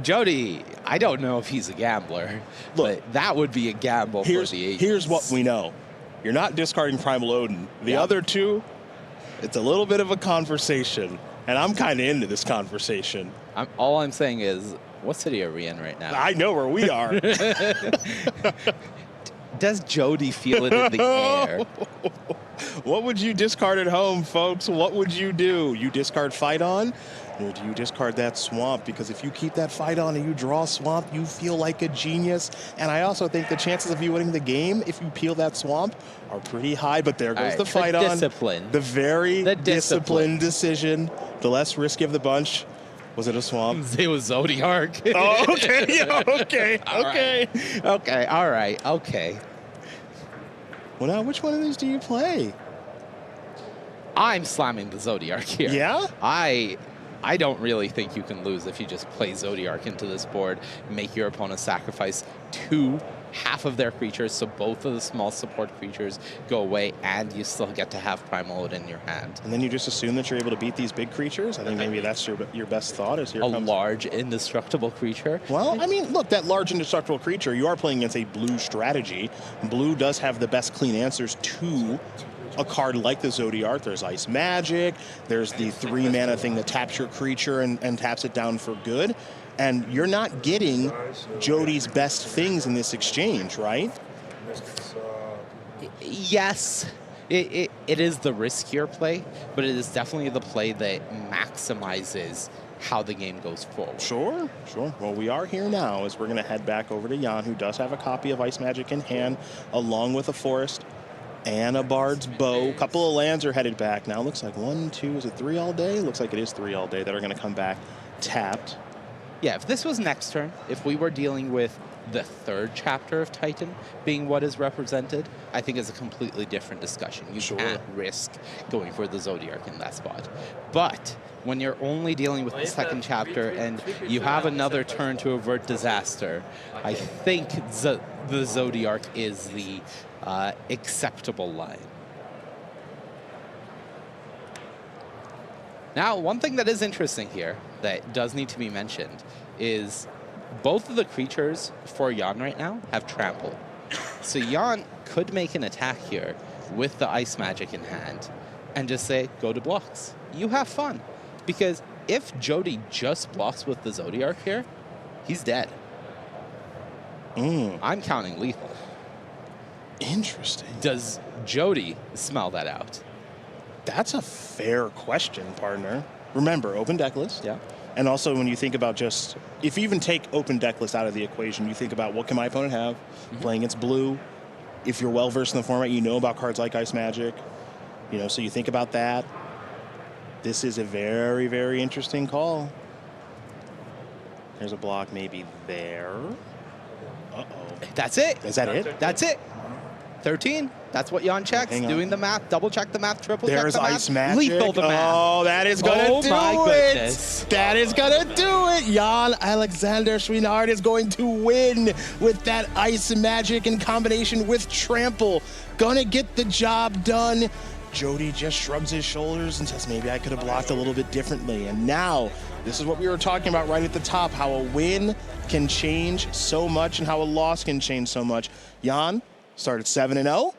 Jody, I don't know if he's a gambler, but that would be a gamble for the Ages. Here's what we know. You're not discarding Primal Odin. The other two, it's a little bit of a conversation, and I'm kind of into this conversation. All I'm saying is, what city are we in right now? I know where we are. Does Jody feel it in the air? What would you discard at home, folks? What would you do? You discard Fight On? Or do you discard that swamp? Because if you keep that Fight On and you draw swamp, you feel like a genius. And I also think the chances of you winning the game, if you peel that swamp, are pretty high. But there goes the Fight On. Discipline. The very disciplined decision. The less risky of the bunch. Was it a swamp? It was Zodiark. Oh, okay. Okay, all right, okay. Well, now, which one of these do you play? I'm slamming the Zodiark here. Yeah? I don't really think you can lose if you just play Zodiark into this board, make your opponent sacrifice half of their creatures, so both of the small support creatures go away, and you still get to have Primal Odin in your hand. And then you just assume that you're able to beat these big creatures? I think maybe that's your best thought. Is here a comes large, indestructible creature? Well, I mean, look, that large, indestructible creature, you are playing against a blue strategy. Blue does have the best clean answers to a card like the Zodiark. There's Ice Magic. There's the 3-mana thing that taps your creature and taps it down for good. And you're not getting Jody's best things in this exchange, right? Yes. It is the riskier play, but it is definitely the play that maximizes how the game goes forward. Sure. Well, we are here now as we're going to head back over to Jan, who does have a copy of Ice Magic in hand, along with a Forest and a Bard's Bow. A couple of lands are headed back. Now looks like 1, 2, is it 3 all day? Looks like it is 3 all day that are going to come back tapped. Yeah, if this was next turn, if we were dealing with the third chapter of Titan being what is represented, I think it's a completely different discussion. You can't risk going for the Zodiark in that spot. But when you're only dealing with the second chapter and you have another turn to avert disaster, I think the Zodiark is the acceptable line. Now, one thing that is interesting here that does need to be mentioned is both of the creatures for Jan right now have trample. So Jan could make an attack here with the ice magic in hand and just say, go to blocks. You have fun. Because if Jody just blocks with the Zodiark here, he's dead. I'm counting lethal. Interesting. Does Jody smell that out? That's a fair question, partner. Remember, open deck list. Yeah. And also when you think about just, if you even take open deck list out of the equation, you think about what can my opponent have, playing against blue. If you're well-versed in the format, you know about cards like Ice Magic. You know, so you think about that. This is a very, very interesting call. There's a block maybe there. Uh-oh. That's it. Is that it? That's it. 13. That's what Jan checks. Doing the math. Double check the math. Triple check There's the math. Ice Magic. Lethal the math. Oh, that is going to do my it. goodness. That is going to do it. Jan Alexander Chouinard is going to win with that Ice Magic in combination with Trample. Going to get the job done. Jody just shrugs his shoulders and says, maybe I could have blocked a little bit differently. And now, this is what we were talking about right at the top, how a win can change so much and how a loss can change so much. Jan started 7-0.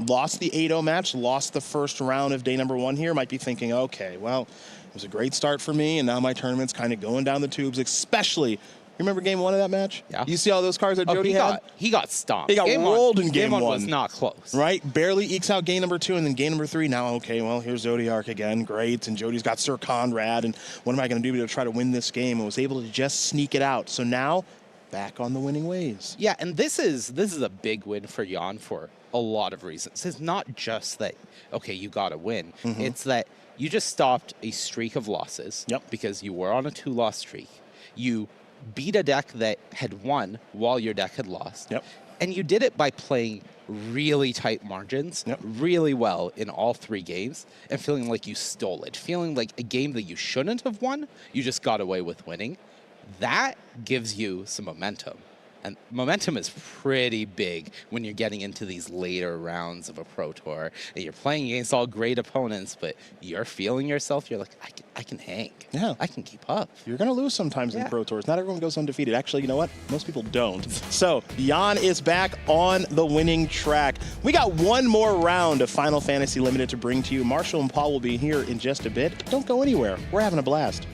Lost the 8-0 match, lost the first round of day number 1 here. Might be thinking, okay, well, it was a great start for me, and now my tournament's kind of going down the tubes, especially, remember game 1 of that match? Yeah. You see all those cards that Jody had? He got stomped. He got rolled in game 1. Was not close. Right? Barely ekes out game number 2, and then game number 3. Now, okay, well, here's Zodiark again. Great. And Jody's got Sir Conrad, and what am I going to do to try to win this game? And was able to just sneak it out. So now, back on the winning ways. Yeah, and this is a big win for Jan for a lot of reasons. It's not just that, okay, you got to win. It's that you just stopped a streak of losses because you were on a 2-loss streak. You beat a deck that had won while your deck had lost. And you did it by playing really tight margins, really well in all 3 games, and feeling like you stole it. Feeling like a game that you shouldn't have won, you just got away with winning. That gives you some momentum. And momentum is pretty big when you're getting into these later rounds of a Pro Tour and you're playing against all great opponents, but you're feeling yourself. You're like, I can hang. Yeah. I can keep up. You're going to lose sometimes in Pro Tours. Not everyone goes undefeated. Actually, you know what? Most people don't. So Jan is back on the winning track. We got one more round of Final Fantasy Limited to bring to you. Marshall and Paul will be here in just a bit. Don't go anywhere. We're having a blast.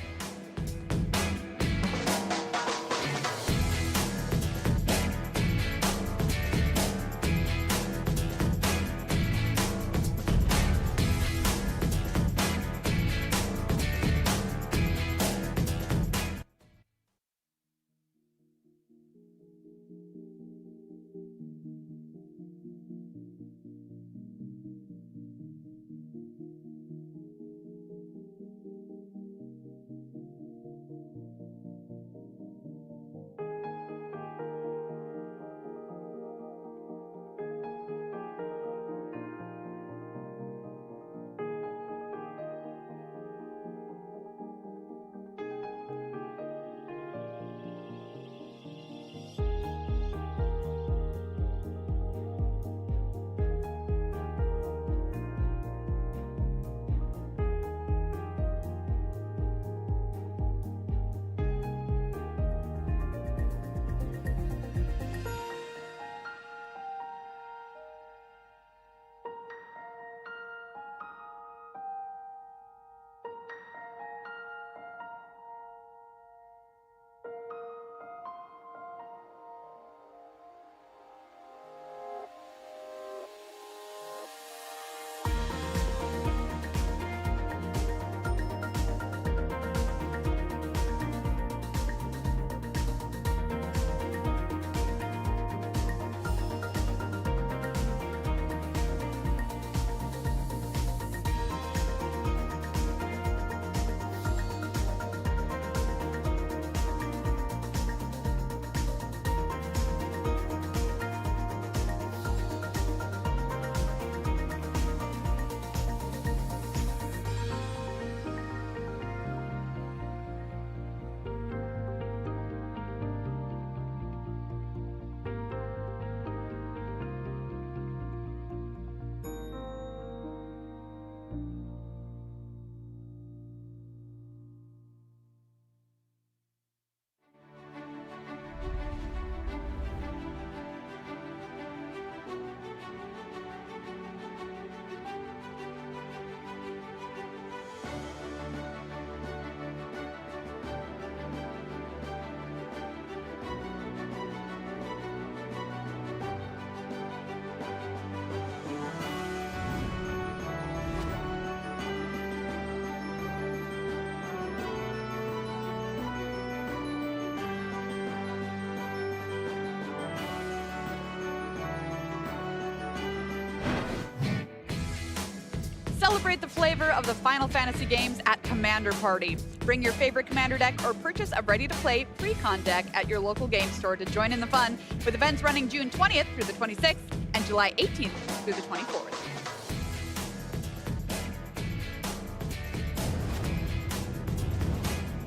Celebrate the flavor of the Final Fantasy games at Commander Party. Bring your favorite Commander deck or purchase a ready-to-play pre-con deck at your local game store to join in the fun, with events running June 20th through the 26th and July 18th through the 24th.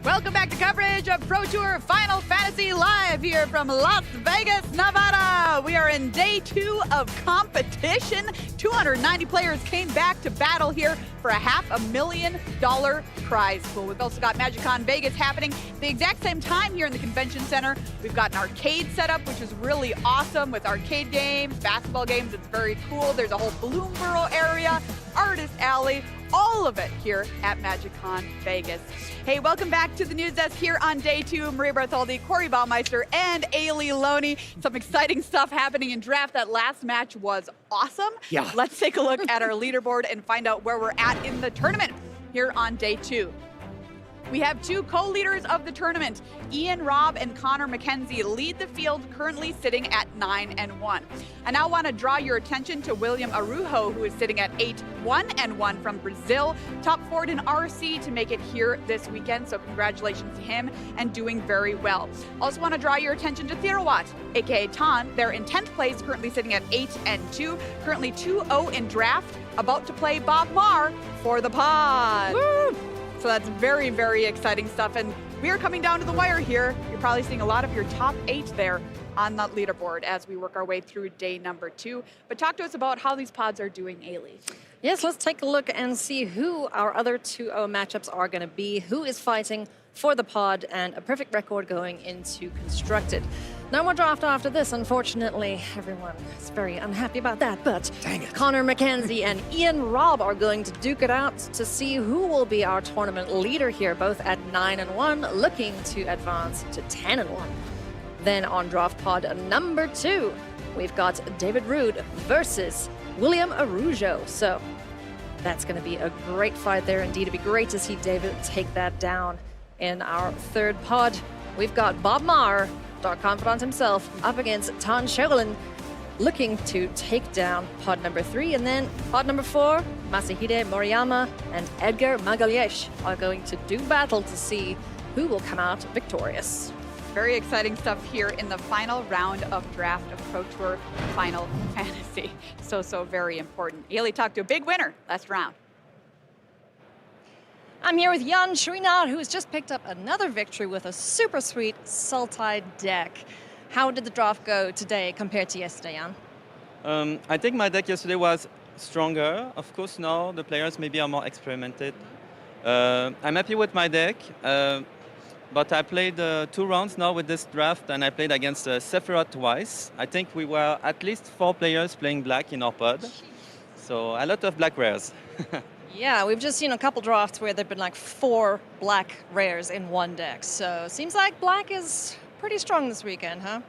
Welcome back to coverage of Pro Tour Final Fantasy live here from Las Vegas, Nevada. We are in day 2 of competition. 290 players came back to battle here for a $500,000 prize pool. We've also got MagicCon Vegas happening at the exact same time here in the convention center. We've got an arcade setup, which is really awesome with arcade games, basketball games. It's very cool. There's a whole Bloomborough area, artist alley, all of it here at MagicCon Vegas. Hey, welcome back to the News Desk here on day 2. Maria Bartholdi, Corey Baumeister, and Ailey Loney. Some exciting stuff happening in draft. That last match was awesome. Yeah. Let's take a look at our leaderboard and find out where we're at in the tournament here on day 2. We have 2 co-leaders of the tournament. Ian Robb and Connor McKenzie lead the field, currently sitting at 9-1. I now want to draw your attention to William Arujo, who is sitting at 8-1 from Brazil. Top forward in RC to make it here this weekend, so congratulations to him and doing very well. Also want to draw your attention to Thirawat, aka Tan. They're in 10th place, currently sitting at 8-2, currently 2-0 in draft, about to play Bob Marr for the pod. Woo! So that's very, very exciting stuff. And we are coming down to the wire here. You're probably seeing a lot of your top 8 there on that leaderboard as we work our way through day number 2. But talk to us about how these pods are doing, Ailey. Yes, let's take a look and see who our other 2-0 matchups are going to be, who is fighting for the pod, and a perfect record going into Constructed. No more draft after this, unfortunately. Everyone is very unhappy about that, but Connor McKenzie and Ian Robb are going to duke it out to see who will be our tournament leader here, both at 9-1, looking to advance to 10-1. Then on draft pod number 2, we've got David Rude versus William Arujo. So that's going to be a great fight there indeed. It'd be great to see David take that down. In our third pod, we've got Bob Marr, Dark Confidant himself, up against Tan Shogun, looking to take down pod number 3. And then pod number 4, Masahide Moriyama and Edgar Magalhães are going to do battle to see who will come out victorious. Very exciting stuff here in the final round of draft of Pro Tour Final Fantasy. So very important. Ailey talked to a big winner last round. I'm here with Jan Chouinard, who has just picked up another victory with a super sweet Sultai deck. How did the draft go today compared to yesterday, Jan? I think my deck yesterday was stronger. Of course, now the players maybe are more experimented. I'm happy with my deck, but I played 2 rounds now with this draft, and I played against Sephiroth twice. I think we were at least 4 players playing black in our pod, so a lot of black rares. Yeah, we've just seen a couple drafts where there've been like 4 black rares in one deck. So seems like black is pretty strong this weekend, huh?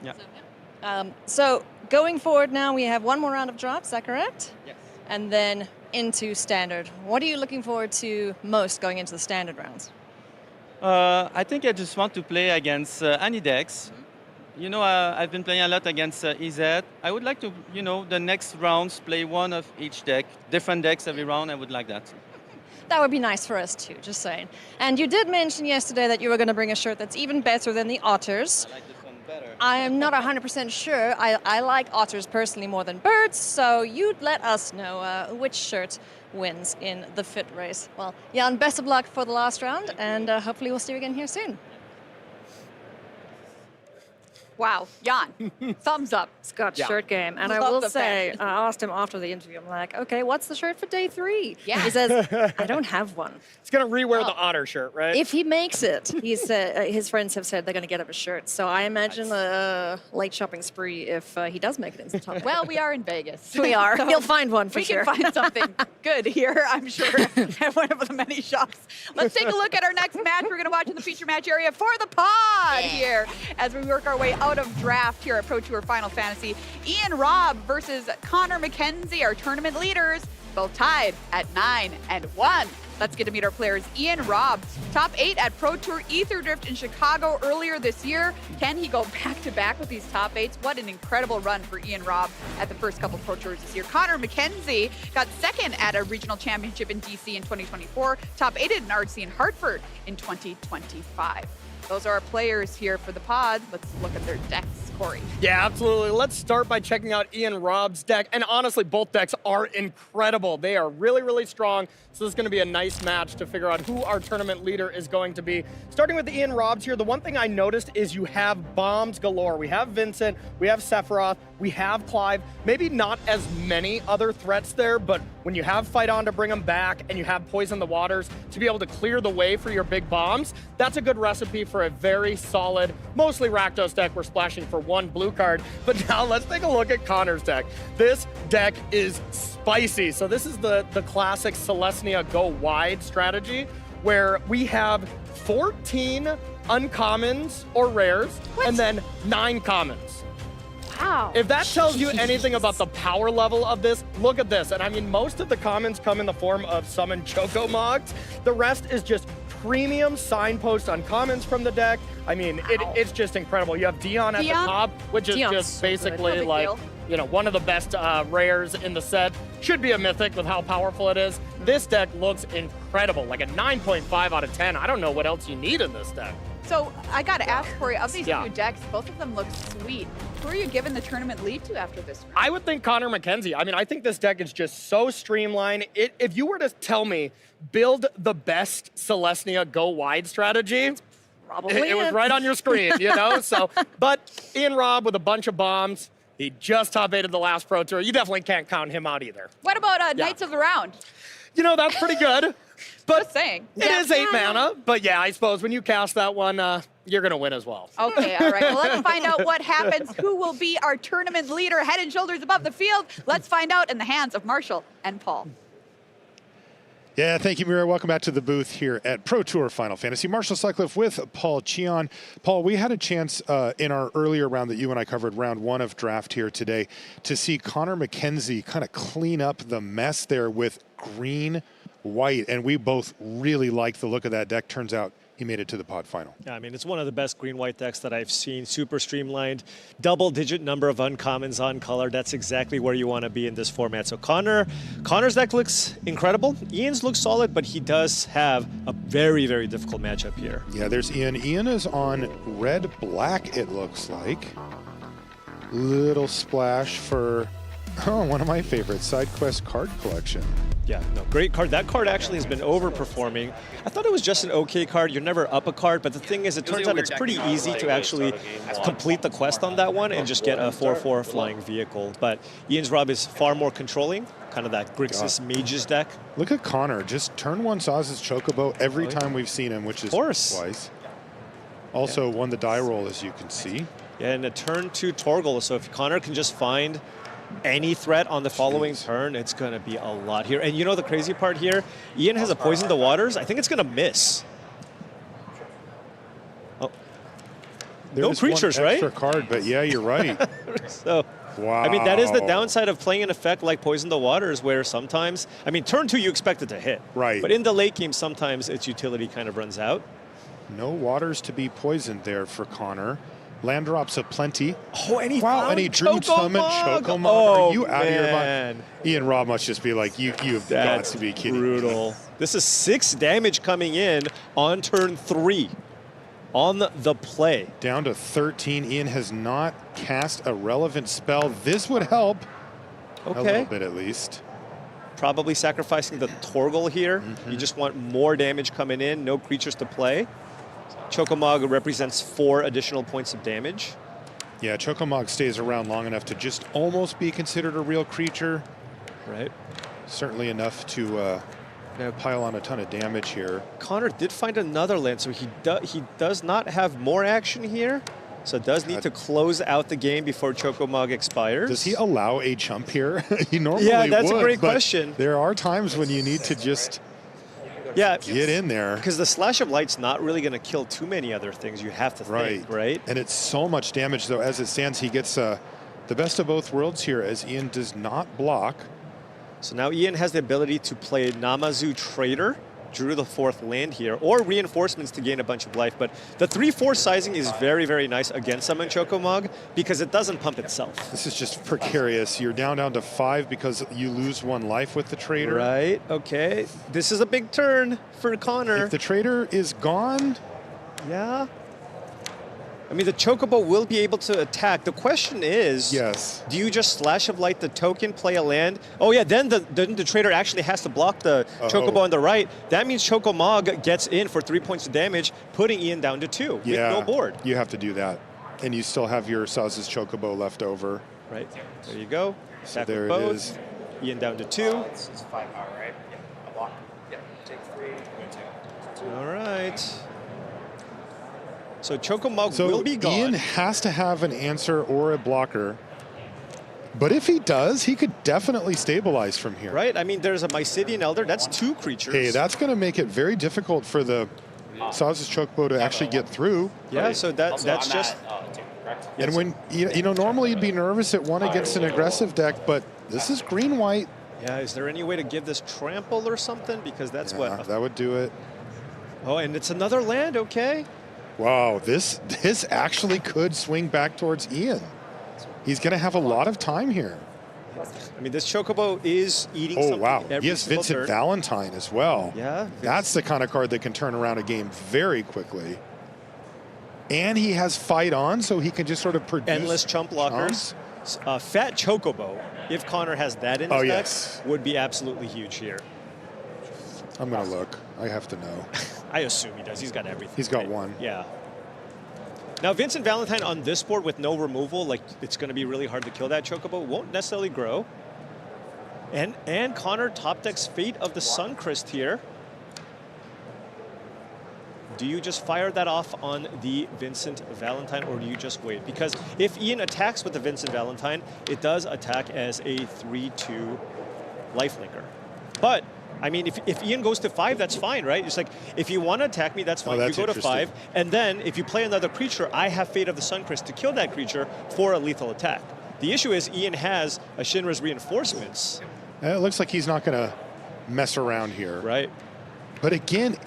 Yeah. So going forward now, we have 1 more round of drafts, is that correct? Yes. And then into standard. What are you looking forward to most going into the standard rounds? I think I just want to play against any decks. You know, I've been playing a lot against EZ. I would like to, you know, the next rounds play 1 of each deck, different decks every round. I would like that. That would be nice for us too, just saying. And you did mention yesterday that you were going to bring a shirt that's even better than the Otters. I like this one better. I am not 100% sure. I like Otters personally more than Birds, so you'd let us know which shirt wins in the fit race. Well, Jan, best of luck for the last round, and hopefully we'll see you again here soon. Wow, Jan, thumbs up. Scott shirt game. And I Love will the say, fashion. I asked him after the interview, I'm like, okay, what's the shirt for day 3? Yeah. He says, I don't have one. He's going to rewear the Otter shirt, right? If he makes it, he said his friends have said they're going to get him a shirt. So I imagine a late shopping spree if he does make it into the top. Well, we are in Vegas. We are. So He'll find one for sure. We can find something good here, I'm sure, at one of the many shops. Let's take a look at our next match. We're going to watch in the feature match area for the pod here as we work our way out of draft here at Pro Tour Final Fantasy. Ian Robb versus Connor McKenzie, our tournament leaders, both tied at 9-1. Let's get to meet our players. Ian Robb, top 8 at Pro Tour Ether Drift in Chicago earlier this year. Can he go back-to-back with these top 8s? What an incredible run for Ian Robb at the first couple Pro Tours this year. Connor McKenzie got second at a regional championship in DC in 2024, top 8 at an RC in Hartford in 2025. Those are our players here for the pod. Let's look at their decks, Corey. Yeah, absolutely. Let's start by checking out Ian Robb's deck. And honestly, both decks are incredible. They are really, really strong. So this is going to be a nice match to figure out who our tournament leader is going to be. Starting with the Ian Robb's here, the one thing I noticed is you have bombs galore. We have Vincent, we have Sephiroth, we have Clive. Maybe not as many other threats there, but when you have Fight On to bring them back and you have Poison the Waters to be able to clear the way for your big bombs, that's a good recipe for a very solid, mostly Rakdos deck. We're splashing for 1 blue card. But now let's take a look at Connor's deck. This deck is spicy. So this is the classic Selesnya go wide strategy where we have 14 uncommons or rares and then 9 commons. Wow. If that tells you anything about the power level of this, look at this. And I mean, most of the commons come in the form of summon Chocomogs. The rest is just premium signpost uncommons from the deck. I mean, it's just incredible. You have Dion at the top, which is just basically like, you know, one of the best rares in the set. Should be a mythic with how powerful it is. This deck looks incredible, like a 9.5 out of 10. I don't know what else you need in this deck. So I got to ask, Corey, of these two decks, both of them look sweet. Who are you giving the tournament lead to after this round? I would think Connor McKenzie. I mean, I think this deck is just so streamlined. If you were to tell me, build the best Selesnya go wide strategy, probably it was right on your screen, you know? So, but Ian Robb with a bunch of bombs, he just top 8'd the last Pro Tour. You definitely can't count him out either. What about Knights of the Round? You know, that's pretty good. But just saying. It is 8 mana, but yeah, I suppose when you cast that one, you're going to win as well. Okay, all right. Well, let's find out what happens. Who will be our tournament leader, head and shoulders above the field? Let's find out in the hands of Marshall and Paul. Yeah, thank you, Mira. Welcome back to the booth here at Pro Tour Final Fantasy. Marshall Sutcliffe with Paul Cheon. Paul, we had a chance in our earlier round that you and I covered, round 1 of draft here today, to see Connor McKenzie kind of clean up the mess there with green, white, and we both really liked the look of that deck. Turns out he made it to the pod final. Yeah, I mean, it's one of the best green-white decks that I've seen. Super streamlined, double-digit number of uncommons on color. That's exactly where you want to be in this format. So Connor's deck looks incredible. Ian's looks solid, but he does have a very, very difficult matchup here. Yeah, there's Ian. Ian is on red-black, it looks like. Little splash for, one of my favorites, Side Quest card collection. Yeah, no, great card. That card actually has been overperforming. I thought it was just an okay card. You're never up a card, but the thing is, it turns out it's pretty easy to actually complete the quest on that one and just get a 4/4 flying vehicle. But Ian's Robb is far more controlling, kind of that Grixis Mages deck. Look at Connor, just turn 1 Saz's Chocobo every time we've seen him, which is twice. Also won the die roll, as you can see. Yeah, and a turn 2 Torgal, so if Connor can just find any threat on the following turn, it's going to be a lot here. And you know the crazy part here? Ian has a Poison the Waters. I think it's going to miss. Oh. There's no creatures, right? Extra card, but yeah, you're right. So, wow. I mean, that is the downside of playing an effect like Poison the Waters, where sometimes, I mean, turn 2 you expect it to hit. Right. But in the late game, sometimes its utility kind of runs out. No waters to be poisoned there for Connor. Land drops aplenty. Oh, and he and he drew summon Chocomo. Oh, are you out of your man. mind? Ian Robb must just be like, you've got to be kidding brutal. me. This is 6 damage coming in on turn 3 on the play. Down to 13. Ian has not cast a relevant spell. This would help a little bit at least. Probably sacrificing the Torgal here. You just want more damage coming in, no creatures to play. Chocomog represents 4 additional points of damage. Yeah, Chocomog stays around long enough to just almost be considered a real creature. Right. Certainly enough to pile on a ton of damage here. Connor did find another land, so he does not have more action here. So does need to close out the game before Chocomog expires. Does he allow a chump here? He normally Yeah, that's would, a great but question. There are times when you need to just get in there. Because the Slash of Light's not really going to kill too many other things, you have to think, right? And it's so much damage, though. As it stands, he gets the best of both worlds here, as Ian does not block. So now Ian has the ability to play Namazu Trader drew the 4th land here, or reinforcements to gain a bunch of life. But the 3-4 sizing is very, very nice against Summon Chocomog because it doesn't pump itself. This is just precarious. You're down to 5 because you lose 1 life with the trader. Right, okay. This is a big turn for Connor. If the trader is gone. Yeah. I mean, the Chocobo will be able to attack. The question is, yes, do you just Slash of Light the token, play a land? Oh yeah, then the trader actually has to block the Chocobo on the right. That means Chocomog gets in for 3 points of damage, putting Ian down to 2 with no board. You have to do that. And you still have your Saz's Chocobo left over. Right, there you go. So Back there with it both. is. Ian down to 2. It's 5 power, right? Yeah, a block. Yeah, take 3, go 2. All right. So Chocomog So will be gone. Ian has to have an answer or a blocker. But if he does, he could definitely stabilize from here. Right, I mean, there's a Mycelian Elder. That's 2 creatures. Hey, that's going to make it very difficult for the Saz's Chocobo to actually get through. Yeah, so that's just... And when, you know, normally you'd be nervous at 1 against an aggressive deck, but this is green-white. Yeah, is there any way to give this trample or something? Because that's what... That would do it. Oh, and it's another land, okay. Wow, this actually could swing back towards Ian. He's going to have a lot of time here. I mean, this Chocobo is eating something wow. every He has single Vincent turn. Valentine as well. Yeah. That's the kind of card that can turn around a game very quickly. And he has Fight On, so he can just sort of produce Endless chump blockers. Fat Chocobo, if Connor has that in his deck, would be absolutely huge here. I'm going to look. I have to know. I assume he does. He's got everything. He's got right? 1. Yeah. Now, Vincent Valentine on this board with no removal, like, it's going to be really hard to kill that Chocobo. Won't necessarily grow. And Connor top decks Fate of the Suncrist here. Do you just fire that off on the Vincent Valentine, or do you just wait? Because if Ian attacks with the Vincent Valentine, it does attack as a 3/2 lifelinker. But, I mean, if Ian goes to 5, that's fine, right? It's like, if you want to attack me, that's fine. That's you go to 5, and then if you play another creature, I have Fate of the Suncrist to kill that creature for a lethal attack. The issue is Ian has a Shinra's Reinforcements. It looks like he's not going to mess around here. Right. But again,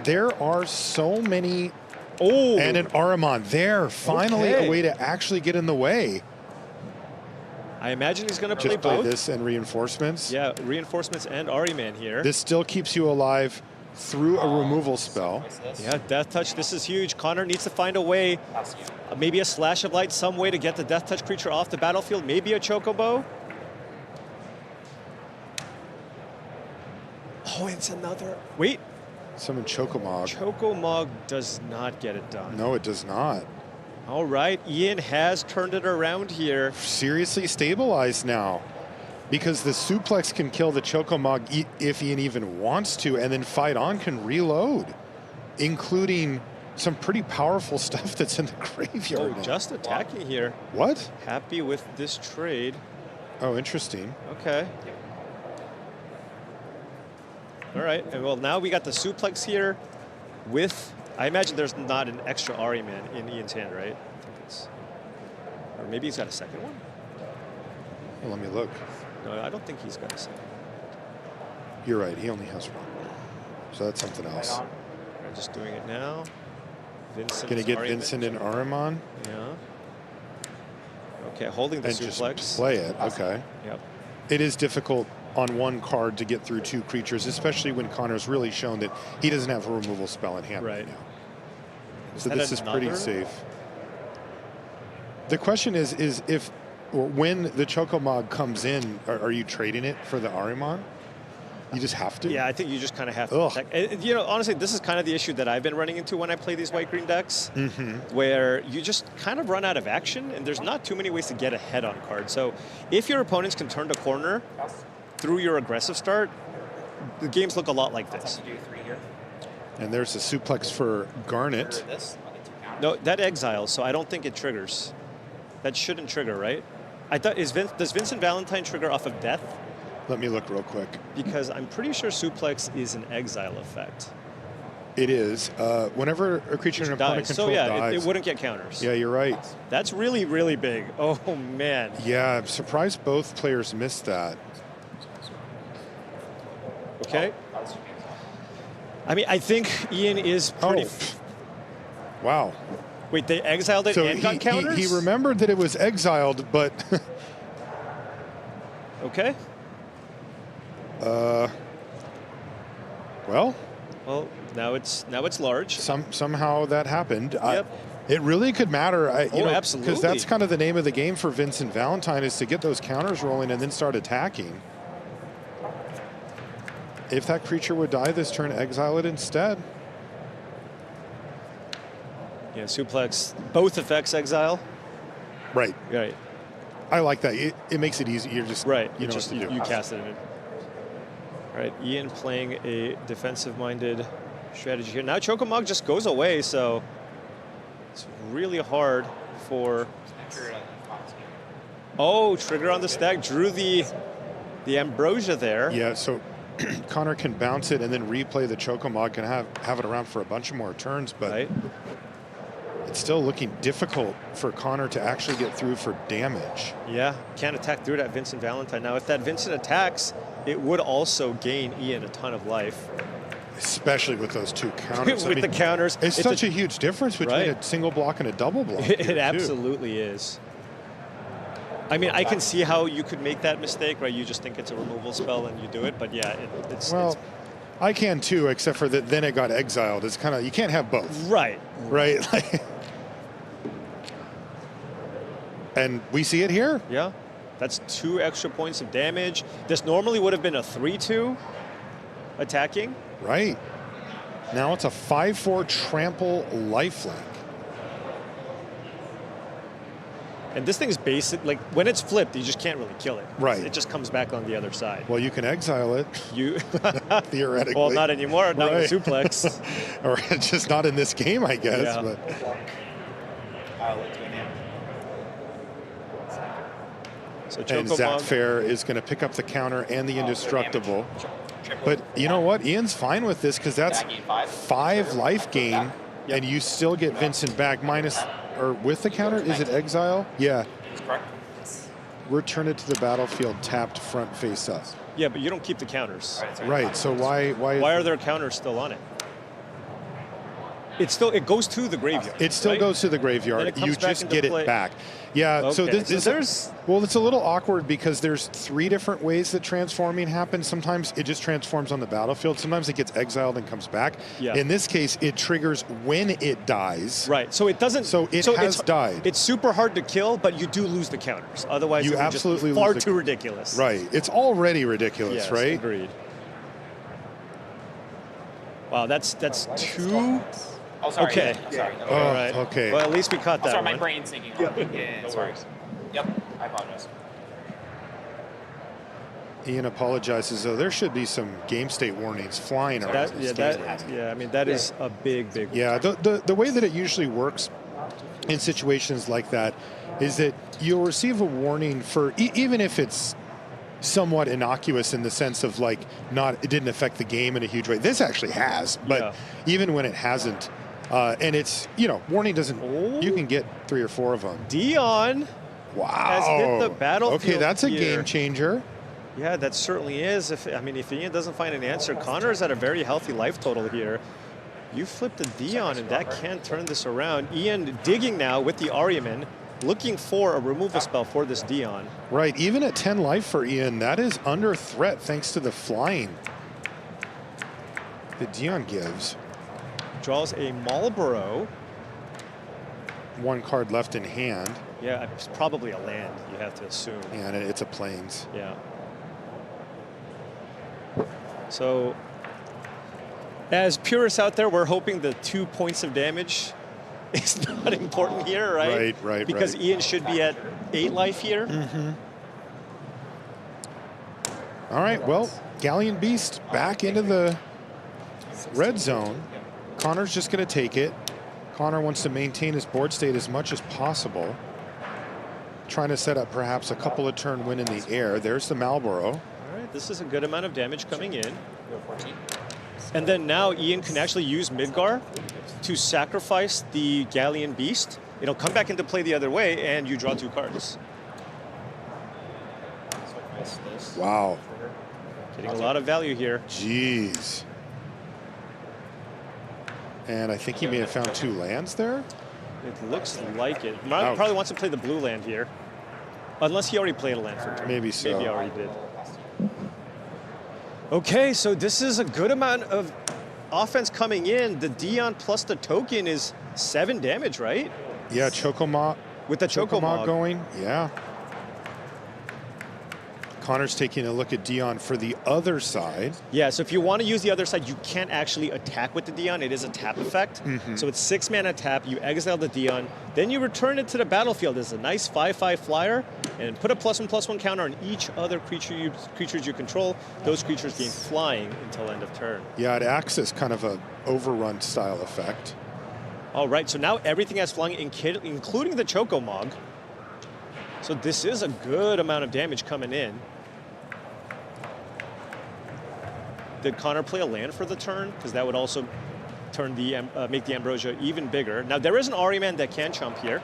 there are so many... Oh! And an Ahriman there. Finally a way to actually get in the way. I imagine he's going to play Just play both. this and Reinforcements. Yeah, Reinforcements and Ahriman here. This still keeps you alive through a removal spell. Yeah, Death Touch, this is huge. Connor needs to find a way, maybe a Slash of Light, some way to get the Death Touch creature off the battlefield, maybe a Chocobo. Oh, it's another. Wait. Summon Chocomog. Chocomog does not get it done. No, it does not. All right, Ian has turned it around here. Seriously stabilized now. Because the suplex can kill the Chocomog if Ian even wants to, and then Fight On can reload, including some pretty powerful stuff that's in the graveyard. Oh, just attacking here. What? Happy with this trade. Oh, interesting. Okay. All right, and well, now we got the suplex here with, I imagine there's not an extra Ahriman in Ian's hand, right? I think it's, or maybe he's got a second one? Well, let me look. No, I don't think he's got a second. You're right, he only has 1. So that's something else. We're just doing it now. Vincent. Gonna get Vincent and Ahriman? Yeah. Okay, holding the and suplex. just play it, okay. Yep. It is difficult on 1 card to get through 2 creatures, especially when Connor's really shown that he doesn't have a removal spell in hand right now. So this is pretty safe. The question is if, or when the Chocomog comes in, are you trading it for the Ahriman? You just have to? Yeah, I think you just kind of have to attack. And, you know, honestly, this is kind of the issue that I've been running into when I play these white-green decks, where you just kind of run out of action, and there's not too many ways to get ahead on cards. So if your opponents can turn the corner through your aggressive start, the games look a lot like this. And there's a suplex for Garnet. No, that exiles, so I don't think it triggers. That shouldn't trigger, right? I thought, does Vincent Valentine trigger off of death? Let me look real quick. Because I'm pretty sure suplex is an exile effect. It is. Whenever a creature in opponent So control yeah, dies. it wouldn't get counters. Yeah, you're right. That's really, really big. Oh, man. Yeah, I'm surprised both players missed that. Okay. I mean, I think Ian is pretty. Wow. Wait, they exiled it So and got counters? he remembered that it was exiled, but okay. Well, now it's large. Somehow that happened. Yep. It really could matter. Absolutely. Because that's kind of the name of the game for Vincent Valentine, is to get those counters rolling and then start attacking. If that creature would die this turn, exile it instead. Yeah, suplex, both effects exile. Right. Right. I like that. It makes it easy. You're just right. You know just, what to do. You cast it in. All right, Ian playing a defensive-minded strategy here. Now Chocomog just goes away, so it's really hard for. Oh, trigger on the stack. Drew the Ambrosia there. Yeah. So Connor can bounce it and then replay the Chocomog, can have it around for a bunch of more turns, but it's still looking difficult for Connor to actually get through for damage. Yeah, can't attack through that Vincent Valentine. Now, if that Vincent attacks, it would also gain Ian a ton of life. Especially with those two counters. With the counters. It's such a huge difference between a single block and a double block. It absolutely is. I mean, I can see how you could make that mistake, right? You just think it's a removal spell and you do it, but yeah, it's... Well, I can too, except for that then it got exiled. It's kind of, you can't have both. Right. Right? And we see it here. Yeah. That's 2 extra points of damage. This normally would have been a 3-2 attacking. Right. Now it's a 5-4 trample lifelink. And this thing's basic, like when it's flipped, you just can't really kill it. Right. It just comes back on the other side. Well, you can exile it. You theoretically. Well, not anymore. Not with suplex. Or just not in this game, I guess. Yeah. But. So and Zach Fair is going to pick up the counter and the indestructible. But you know what? Ian's fine with this because that's 5 life gain, and you still get Vincent back minus, or with the counter. Is it exile? Yeah. Return it to the battlefield tapped front face up. Yeah, but you don't keep the counters. Right. So why are there counters still on it? It goes to the graveyard. It still goes to the graveyard. You just get it back. Yeah. Okay. So there's it's a little awkward because there's 3 different ways that transforming happens. Sometimes it just transforms on the battlefield. Sometimes it gets exiled and comes back. Yeah. In this case, it triggers when it dies. Right. So it doesn't. So it has died. It's super hard to kill, but you do lose the counters. Otherwise, you it would absolutely just be far lose too ridiculous. Right. It's already ridiculous, Yes, right? Agreed. Wow, that's 2. Oh, sorry. Okay. Sorry. All right. Okay. Well, at least we caught that Sorry, one. my brain's thinking. Yeah, sorry. Yep, I apologize. Ian apologizes, though. There should be some game state warnings flying around. I mean, that is a big one. Yeah, the way that it usually works in situations like that is that you'll receive a warning for, even if it's somewhat innocuous in the sense of like it didn't affect the game in a huge way. This actually has, but even when it hasn't, and it's, warning doesn't, you can get 3 or 4 of them. Dion has hit the battlefield. Okay, that's a here. game changer. Yeah, that certainly is. If Ian doesn't find an answer, Connor is at a very healthy life total here. You flipped a Dion, and that can turn this around. Ian digging now with the Ariaman, looking for a removal spell for this Dion. Right, even at 10 life for Ian, that is under threat thanks to the flying that Dion gives. Draws a Marlboro. 1 card left in hand. Yeah, it's probably a land, you have to assume. Yeah, and it's a plains. Yeah. So, as purists out there, we're hoping the 2 points of damage is not important here, right? Right. Because Ian should be at 8 life here. Mm-hmm. All right, well, Galleon Beast back into the red zone. Connor's just going to take it. Connor wants to maintain his board state as much as possible. Trying to set up perhaps a couple of turn win in the air. There's the Marlboro. All right, this is a good amount of damage coming in. And then now Ian can actually use Midgar to sacrifice the Galleon Beast. It'll come back into play the other way, and you draw 2 cards. Wow. Getting a lot of value here. Jeez. And I think he may have found 2 lands there. It looks like it. Ouch. Probably wants to play the blue land here. Unless he already played a land for turn. Maybe so. Maybe he already did. Okay, so this is a good amount of offense coming in. The Dion plus the token is 7 damage, right? Yeah, Chocomog. With the Chocomog going, yeah. Connor's taking a look at Dion for the other side. Yeah, so if you want to use the other side, you can't actually attack with the Dion. It is a tap effect. So it's 6 mana tap, you exile the Dion, then you return it to the battlefield as a nice 5/5 flyer, and put a +1/+1 counter on each other creatures you control. Those creatures gain flying until end of turn. Yeah, it acts as kind of a overrun style effect. All right, so now everything has flying, including the Chocomog. So this is a good amount of damage coming in. Did Connor play a land for the turn? Because that would also turn the make the Ambrosia even bigger. Now there is an Ahriman that can chump here.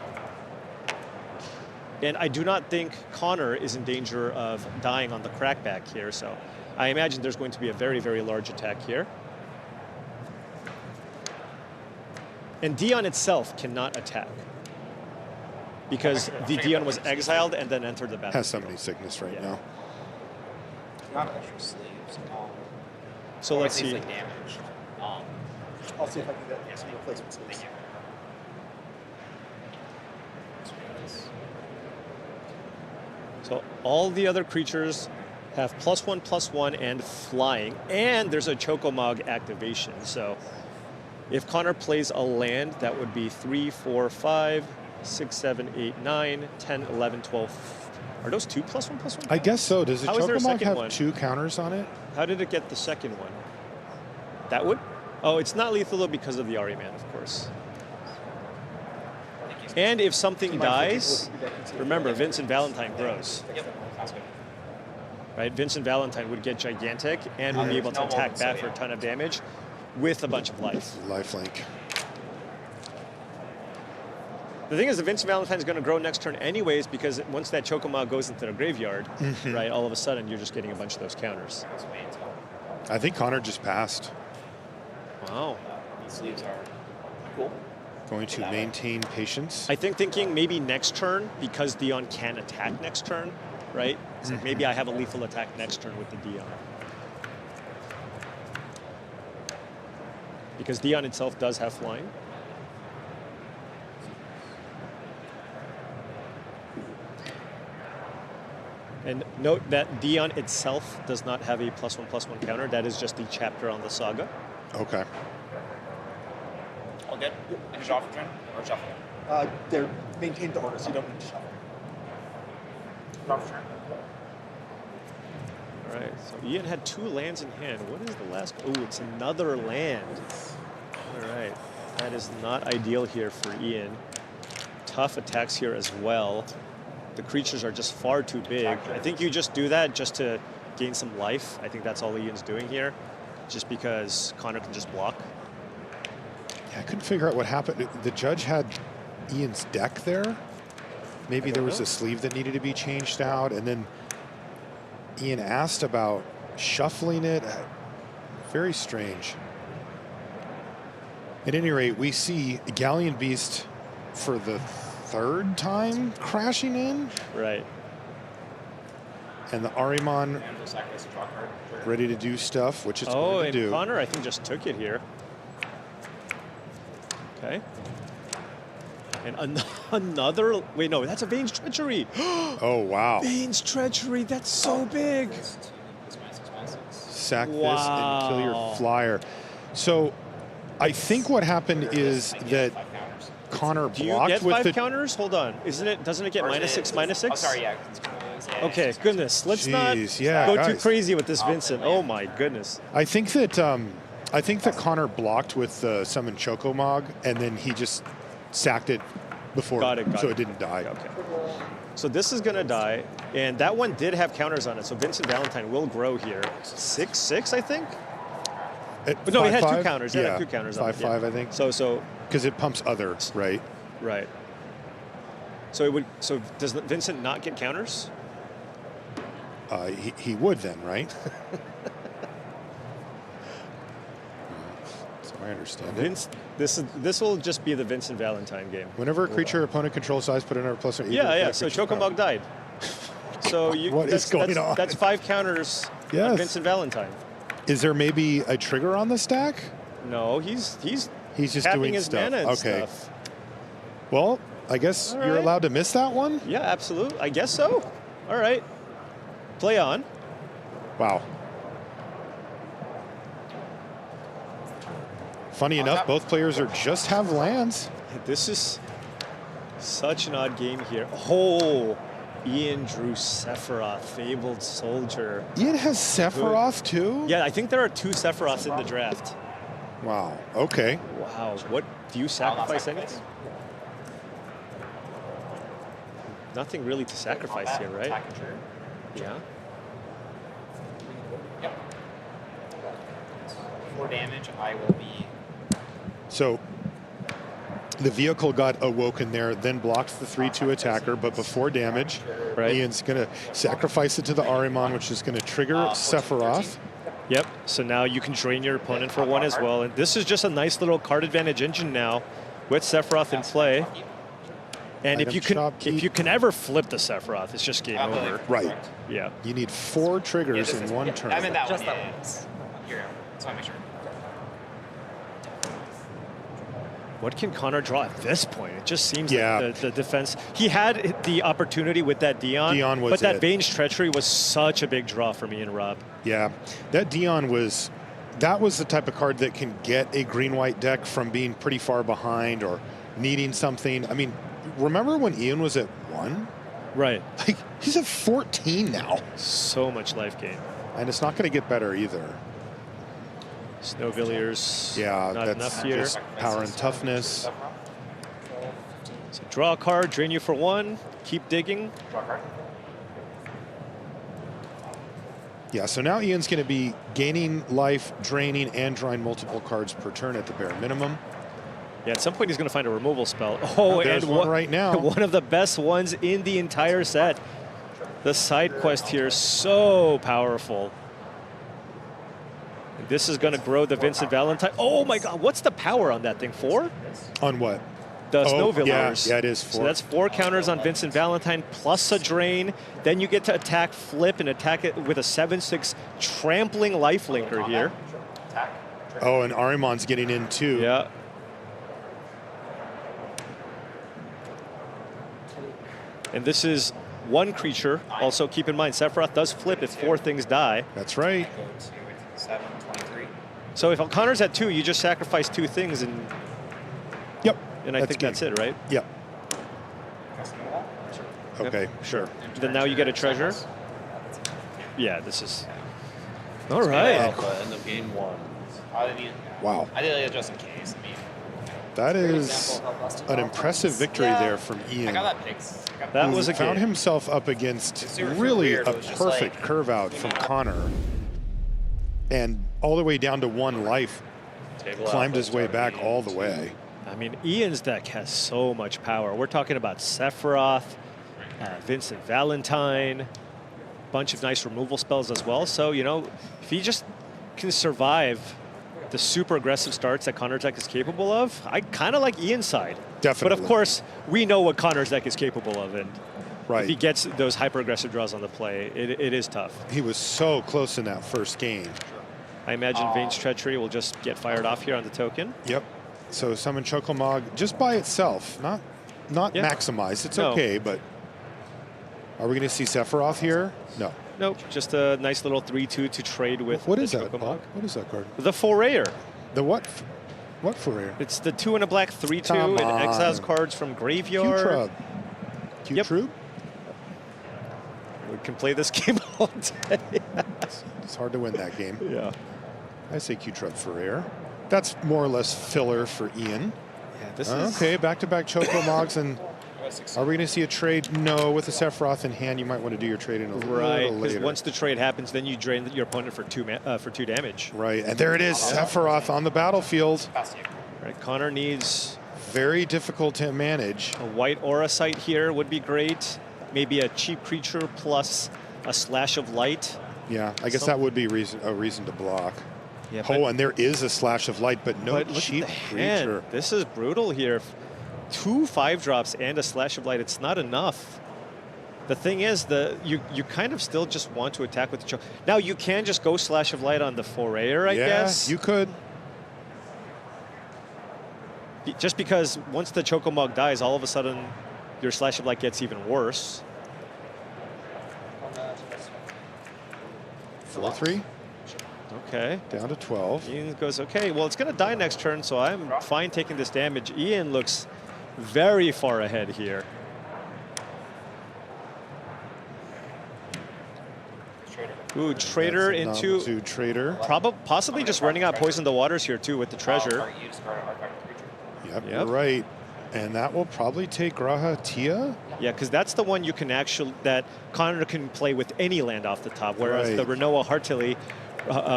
And I do not think Connor is in danger of dying on the crackback here, so I imagine there's going to be a very, very large attack here. And Dion itself cannot attack, because the Dion was exiled and then entered the battle. Has Summoning Sickness right now. Not extra sleeves. So let's see. Like damage. I'll see if I can get some replacement sleeves. So all the other creatures have +1/+1 and flying, and there's a Chocomog activation. So if Connor plays a land, that would be 3, 4, 5, 6, 7, 8, 9, 10, 11, 12. Are those 2 +1/+1? I guess so. Does the How is there a Chocomog second have one? 2 counters on it? How did it get the second one? That would? Oh, it's not lethal though because of the Ahriman, of course. And if something dies, remember, Vincent Valentine grows. Right? Vincent Valentine would get gigantic and would be able to attack back for a ton of damage with a bunch of life. Lifelink. The thing is that Vincent Valentine is going to grow next turn anyways, because once that Chocomog goes into the graveyard, right, all of a sudden you're just getting a bunch of those counters. I think Connor just passed. Wow. These sleeves are cool. Going to maintain patience. I think thinking maybe next turn, because Dion can attack next turn, right? So maybe I have a lethal attack next turn with the Dion. Because Dion itself does have flying. And note that Dion itself does not have a +1/+1 counter. That is just the chapter on the saga. Okay. All good? And draw for turn? Or shuffle? They're maintained the order, so you don't need to shuffle. Draw for turn? All right, so Ian had 2 lands in hand. What is the last? Oh, it's another land. All right, that is not ideal here for Ian. Tough attacks here as well. The creatures are just far too big. I think you just do that just to gain some life. I think that's all Ian's doing here, just because Connor can just block. Yeah, I couldn't figure out what happened. The judge had Ian's deck there. Maybe there was a sleeve that needed to be changed out, and then Ian asked about shuffling it. Very strange. At any rate, we see Galleon Beast for the 3rd time crashing in. Right. And the Ahriman ready to do stuff, which it's going to and do. Connor, I think, just took it here. Okay. And another, wait, no, that's a Vane's Treachery. Oh, wow. Vane's Treachery, that's so big. Sack this and kill your flyer. So I think what happened is that Connor Do you blocked get with 5 the counters? Hold on. Doesn't it get -6, -6? Oh, sorry, yeah. Okay, goodness. Let's not yeah, go too guys. crazy with this Vincent. Oh my goodness. I think that Connor blocked with the summon Chocomog, and then he just sacked it before, Got it. so it didn't die. Okay. So this is gonna die, and that one did have counters on it. So Vincent Valentine will grow here. 6/6, I think. But no, he had 2 counters. He had 2 counters on it. 5/5, I think. So because it pumps other, right? Right. So it would. So does Vincent not get counters? He would then, right? So I understand it. This will just be the Vincent Valentine game. Whenever a creature opponent controls dies, put another plus or equal. Yeah. So Chocomog died. So What is going on? That's 5 counters Yes. on Vincent Valentine. Is there maybe a trigger on the stack? No, he's just tapping doing his stuff. mana and Okay. stuff. Well, I guess All you're right. allowed to miss that one? Yeah, absolutely. I guess so. All right. Play on. Wow. Funny enough, both players just have lands. This is such an odd game here. Oh, Ian drew Sephiroth, Fabled Soldier. Ian has Sephiroth too? Yeah, I think there are 2 Sephiroths in the draft. Wow. Okay. Wow. What do you sacrifice anything? Nothing really to sacrifice here, right? Yeah. Yep. 4 damage, I will be. So the vehicle got awoken there, then blocks the 3/2 attacker, but before damage, Ian's going to sacrifice it to the Ahriman, which is going to trigger Sephiroth. Yep. So now you can drain your opponent for 1 as well. And this is just a nice little card advantage engine now with Sephiroth in play. And if you can ever flip the Sephiroth, it's just game over. Right. Yeah. You need 4 triggers in one turn. I'm in that one. Here, so I make sure. What can Connor draw at this point? It just seems Yeah. like the defense. He had the opportunity with that Dion, Dion was but that it. Vane's Treachery was such a big draw for me and Rob. Yeah, that Dion was the type of card that can get a green-white deck from being pretty far behind or needing something. I mean, remember when Ian was at 1? Right. Like, he's at 14 now. So much life gain. And it's not going to get better either. Snowvilliers. Yeah, not that's enough here. just power and toughness. So draw a card, drain you for 1, keep digging. Draw a card. Yeah, so now Ian's going to be gaining life, draining, and drawing multiple cards per turn at the bare minimum. Yeah, at some point he's going to find a removal spell. Oh, there's and one right now. One of the best ones in the entire set. The side quest here is so powerful. This is going to grow the Vincent Valentine. Oh my God, what's the power on that thing? 4? On what? The Oh, Snowvilliers. yeah, it is 4. So that's 4 counters on Vincent Valentine plus a drain. Then you get to attack, flip, and attack it with a 7/6 trampling lifelinker here. Oh, and Ahriman's getting in too. Yeah. And this is 1 creature. Also, keep in mind, Sephiroth does flip if 4 things die. That's right. 7, 23. So if Connor's at 2, you just sacrifice 2 things, and Yep. and I think that's it, right? Yep. Okay, sure. Then now you get a treasure. Yeah, this is. All right. End of game 1. Wow. I did it just in case. I mean, That is an impressive victory there from Ian. I got that picks. That was a found game. himself up against super really weird. a It was just perfect like, curve out from Connor. And all the way down to 1 life, climbed his way back all the way. I mean, Ian's deck has so much power. We're talking about Sephiroth, Vincent Valentine, bunch of nice removal spells as well. So, you know, if he just can survive the super aggressive starts that Connor's deck is capable of, I kind of like Ian's side. Definitely. But of course, we know what Connor's deck is capable of, and Right. if he gets those hyper aggressive draws on the play, it is tough. He was so close in that first game. I imagine Vane's Treachery will just get fired off here on the token. Yep. So summon Chocomog just by itself, not Yeah. maximized. It's No. okay, but are we going to see Sephiroth here? No. Nope, just a nice little 3/2 to trade with. What the is that? Chocomog. Paul? What is that card? The Forayer. The what? What Forayer? It's the 2 and a black 3/2. Come It exiles on. cards from graveyard. Q-Trub. Q-Trub? We can play this game all day. It's hard to win that game. Yeah. I say Q-Trub Forayer. That's more or less filler for Ian. Yeah, this is Okay, back-to-back Chocomogs, and are we going to see a trade? No, with the Sephiroth in hand, you might want to do your trade in a right. little Because later. once the trade happens, then you drain your opponent for 2 damage. Right, and there it is, Sephiroth on the battlefield. Right, Connor needs very difficult to manage. A white aura site here would be great. Maybe a cheap creature plus a slash of light. Yeah, I guess that would be a reason to block. Yeah, Oh, and there is a slash of light, but no but look cheap at the hand. creature. This is brutal here. 2 5-drops and a slash of light. It's not enough. The thing is, you kind of still just want to attack with the choke. Now you can just go slash of light on the forayer, I guess. You could. Just because once the Chocomog dies, all of a sudden your slash of light gets even worse. 4-3. Okay. Down to 12. Ian goes, okay, well, it's going to die next turn, so I'm fine taking this damage. Ian looks very far ahead here. Ooh, Trader into Namazu Trader. Possibly just running out Poison the Waters here too with the treasure. Yep, you're right. And that will probably take Graha Tia. Yeah, because that's the one you can actually, that Connor can play with any land off the top, whereas the Rinoa Heartily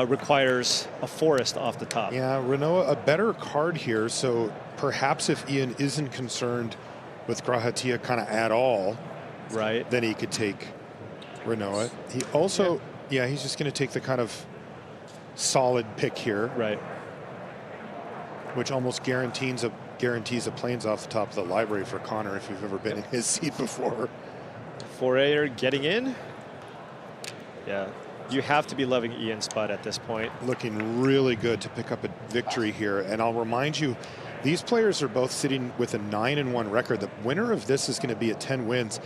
requires a forest off the top. Yeah, Rinoa, a better card here. So perhaps if Ian isn't concerned with Graha Tia kind of at all, right, then he could take Rinoa. He also, yeah, he's just going to take the kind of solid pick here. Right. Which almost guarantees a plains off the top of the library for Connor if you've ever been in his seat before. Forayer getting in. Yeah, you have to be loving Ian's spot at this point. Looking really good to pick up a victory here. And I'll remind you, these players are both sitting with a 9-1 record. The winner of this is going to be at 10 wins.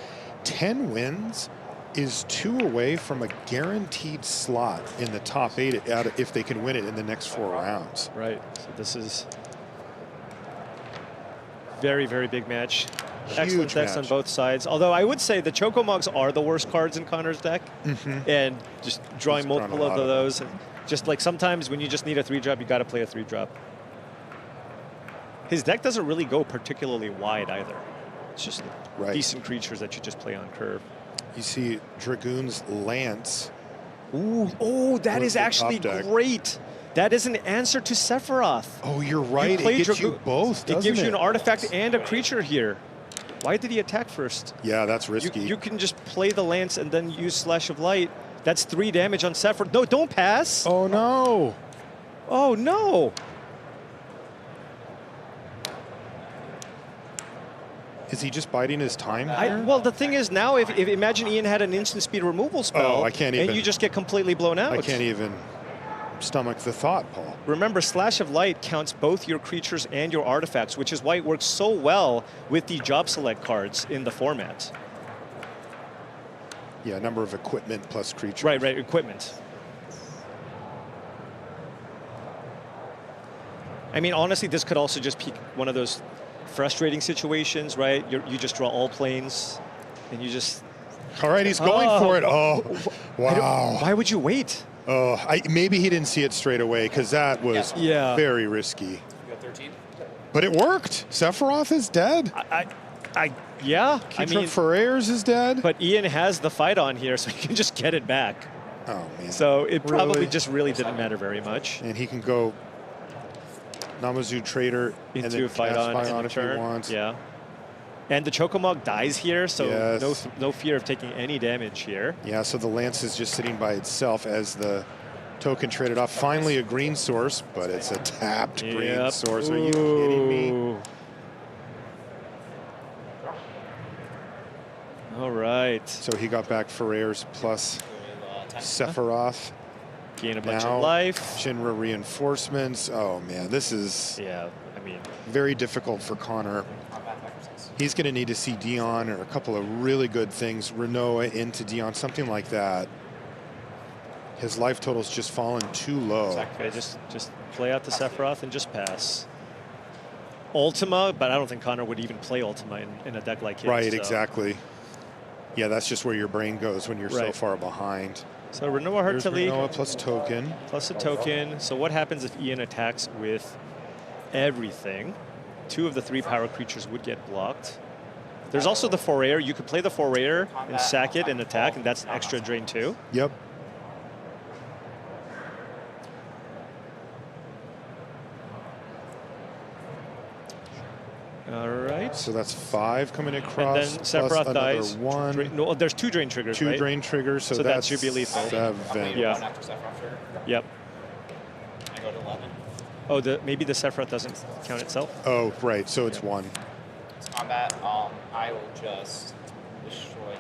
10 wins is 2 away from a guaranteed slot in the top 8 if they can win it in the next 4 rounds. Right. So this is very, very big match. Excellent decks on both sides. Although I would say the Chocomogs are the worst cards in Connor's deck. And just drawing multiple of those. And just like sometimes when you just need a 3-drop, you got to play a 3-drop. His deck doesn't really go particularly wide either. It's just decent creatures that you just play on curve. You see Dragoon's Lance. Ooh, oh, that is actually great. That is an answer to Sephiroth. Oh, you're right. It gives you both, doesn't it? It gives you an artifact and a creature here. Why did he attack first? Yeah, that's risky. You can just play the Lance and then use Slash of Light. That's 3 damage on Sephiroth. No, don't pass. Oh, no. Oh, no. Is he just biding his time here? Well, the thing is now, if imagine Ian had an instant speed removal spell, I can't even. And you just get completely blown out. I can't even stomach the thought, Paul. Remember, Slash of Light counts both your creatures and your artifacts, which is why it works so well with the job select cards in the format. Yeah, number of equipment plus creatures. Right, equipment. I mean, honestly, this could also just be one of those frustrating situations, right? You just draw all planes, and you just... All right, he's going for it. Oh, wow. Why would you wait? Oh, maybe he didn't see it straight away, because that was very risky. You got 13? But it worked. Sephiroth is dead. Yeah. Keetrek Ferrers is dead. But Ian has the fight on here, so he can just get it back. Oh, man. So it probably just really didn't matter very much. And he can go Namazu Trader and then fight on if he wants. Yeah. And the Chocomog dies here, so no fear of taking any damage here. Yeah, so the Lance is just sitting by itself as the token traded off. Finally a green source, but it's a tapped green source. Are you kidding me? All right. So he got back Ferrers plus Sephiroth. Gain a bunch of life. Shinra reinforcements. Oh, man, this is very difficult for Connor. He's going to need to see Dion or a couple of really good things. Rinoa into Dion, something like that. His life total's just fallen too low. Okay, just play out the Sephiroth and just pass. Ultima, but I don't think Connor would even play Ultima in a deck like his. Right, exactly. Yeah, that's just where your brain goes when you're so far behind. So Rinoa Heartily. Rinoa plus token. Plus a token. So what happens if Ian attacks with everything? 2 of the 3 power creatures would get blocked. There's also the Forayer. You could play the Forayer and sack it and attack, and that's extra drain too. Yep. All right. So that's 5 coming across. And then Sephiroth dies. 1. No, there's 2 drain triggers, 2 drain triggers, so that that's should be lethal. 7. Yeah. Yep. I go to 11. Oh, maybe the Sephiroth doesn't count itself? Oh, right. So it's 1. It's combat. I will just destroy.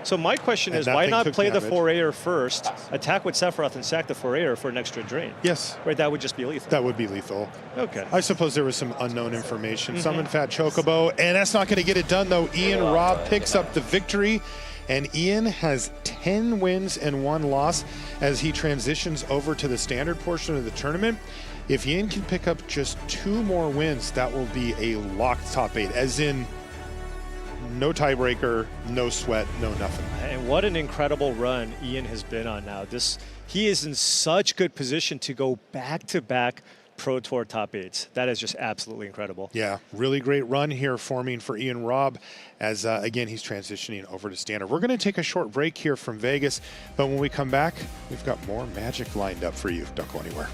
So my question And is, that why thing not took play the damage. Forayer first, attack with Sephiroth, and sack the Forayer for an extra drain? Yes. Right, that would just be lethal. That would be lethal. Okay. I suppose there was some unknown information. Summon Fat Chocobo, and that's not going to get it done, though. Ian Robb picks up the victory, and Ian has 10 wins and 1 loss as he transitions over to the standard portion of the tournament. If Ian can pick up just 2 more wins, that will be a locked top 8, as in no tiebreaker, no sweat, no nothing. And what an incredible run Ian has been on now. He is in such good position to go back-to-back Pro Tour top 8s. That is just absolutely incredible. Yeah, really great run here forming for Ian Robb as, again, he's transitioning over to standard. We're going to take a short break here from Vegas, but when we come back, we've got more Magic lined up for you. Don't go anywhere.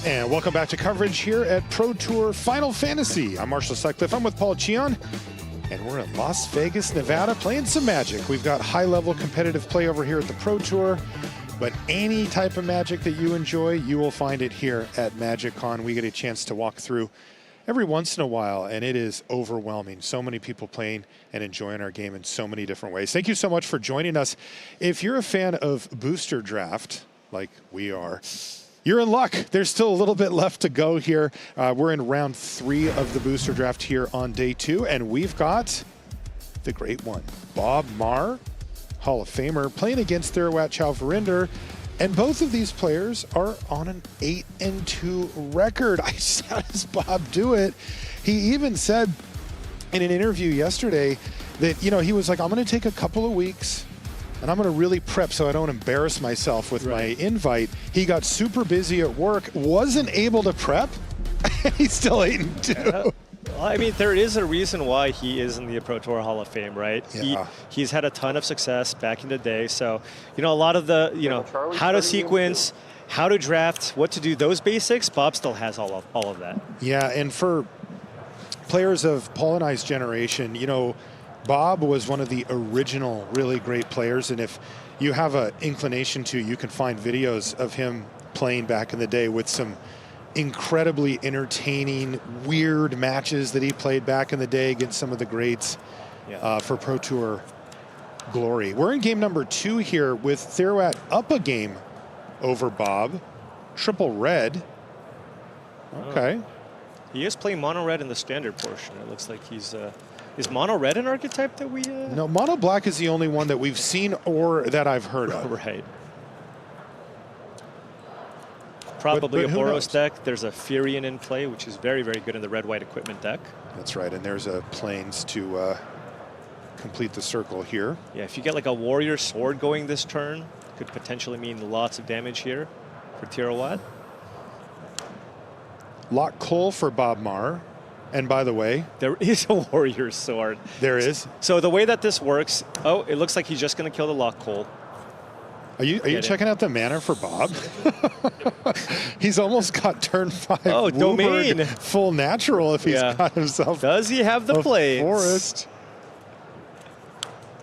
And welcome back to coverage here at Pro Tour Final Fantasy. I'm Marshall Sutcliffe. I'm with Paul Cheon, and we're in Las Vegas, Nevada, playing some Magic. We've got high-level competitive play over here at the Pro Tour, but any type of Magic that you enjoy, you will find it here at MagicCon. We get a chance to walk through every once in a while, and it is overwhelming. So many people playing and enjoying our game in so many different ways. Thank you so much for joining us. If you're a fan of Booster Draft, like we are, you're in luck. There's still a little bit left to go here. We're in round 3 of the Booster Draft here on day 2, and we've got the great one, Bob Marr, Hall of Famer, playing against Therawat Chowverinder. And both of these players are on an 8-2 record. How does Bob do it? He even said in an interview yesterday that, you know, he was like, I'm going to take a couple of weeks and I'm going to really prep so I don't embarrass myself with my invite. He got super busy at work, wasn't able to prep. He's still 8-2. Well, I mean, there is a reason why he is in the Pro Tour Hall of Fame, right? Yeah. He's had a ton of success back in the day. So, a lot of the, how to sequence, how to draft, what to do, those basics, Bob still has all of that. Yeah, and for players of Paul and I's generation, Bob was one of the original really great players. And if you have an inclination to, you can find videos of him playing back in the day with some incredibly entertaining, weird matches that he played back in the day against some of the greats for Pro Tour glory. We're in game number 2 here with Theroat up a game over Bob. Triple red. Okay. He is playing mono red in the standard portion. It looks like he's... is mono red an archetype that we... No, mono black is the only one that we've seen or that I've heard of. Right. Probably but a who Boros knows? deck. There's a Furion in play, which is very, very good in the red-white equipment deck. That's right, and there's a Plains to complete the circle here. Yeah, if you get like a Warrior Sword going this turn, could potentially mean lots of damage here for Theroat. Lock Cole for Bob Marr. And by the way, there is a Warrior Sword. There is. So the way that this works, it looks like he's just going to kill the Lock Cole. Are you checking out the mana for Bob? He's almost got turn 5. Oh, Wooburg domain. Full natural if he's got himself. Does he have the Plains? Forest.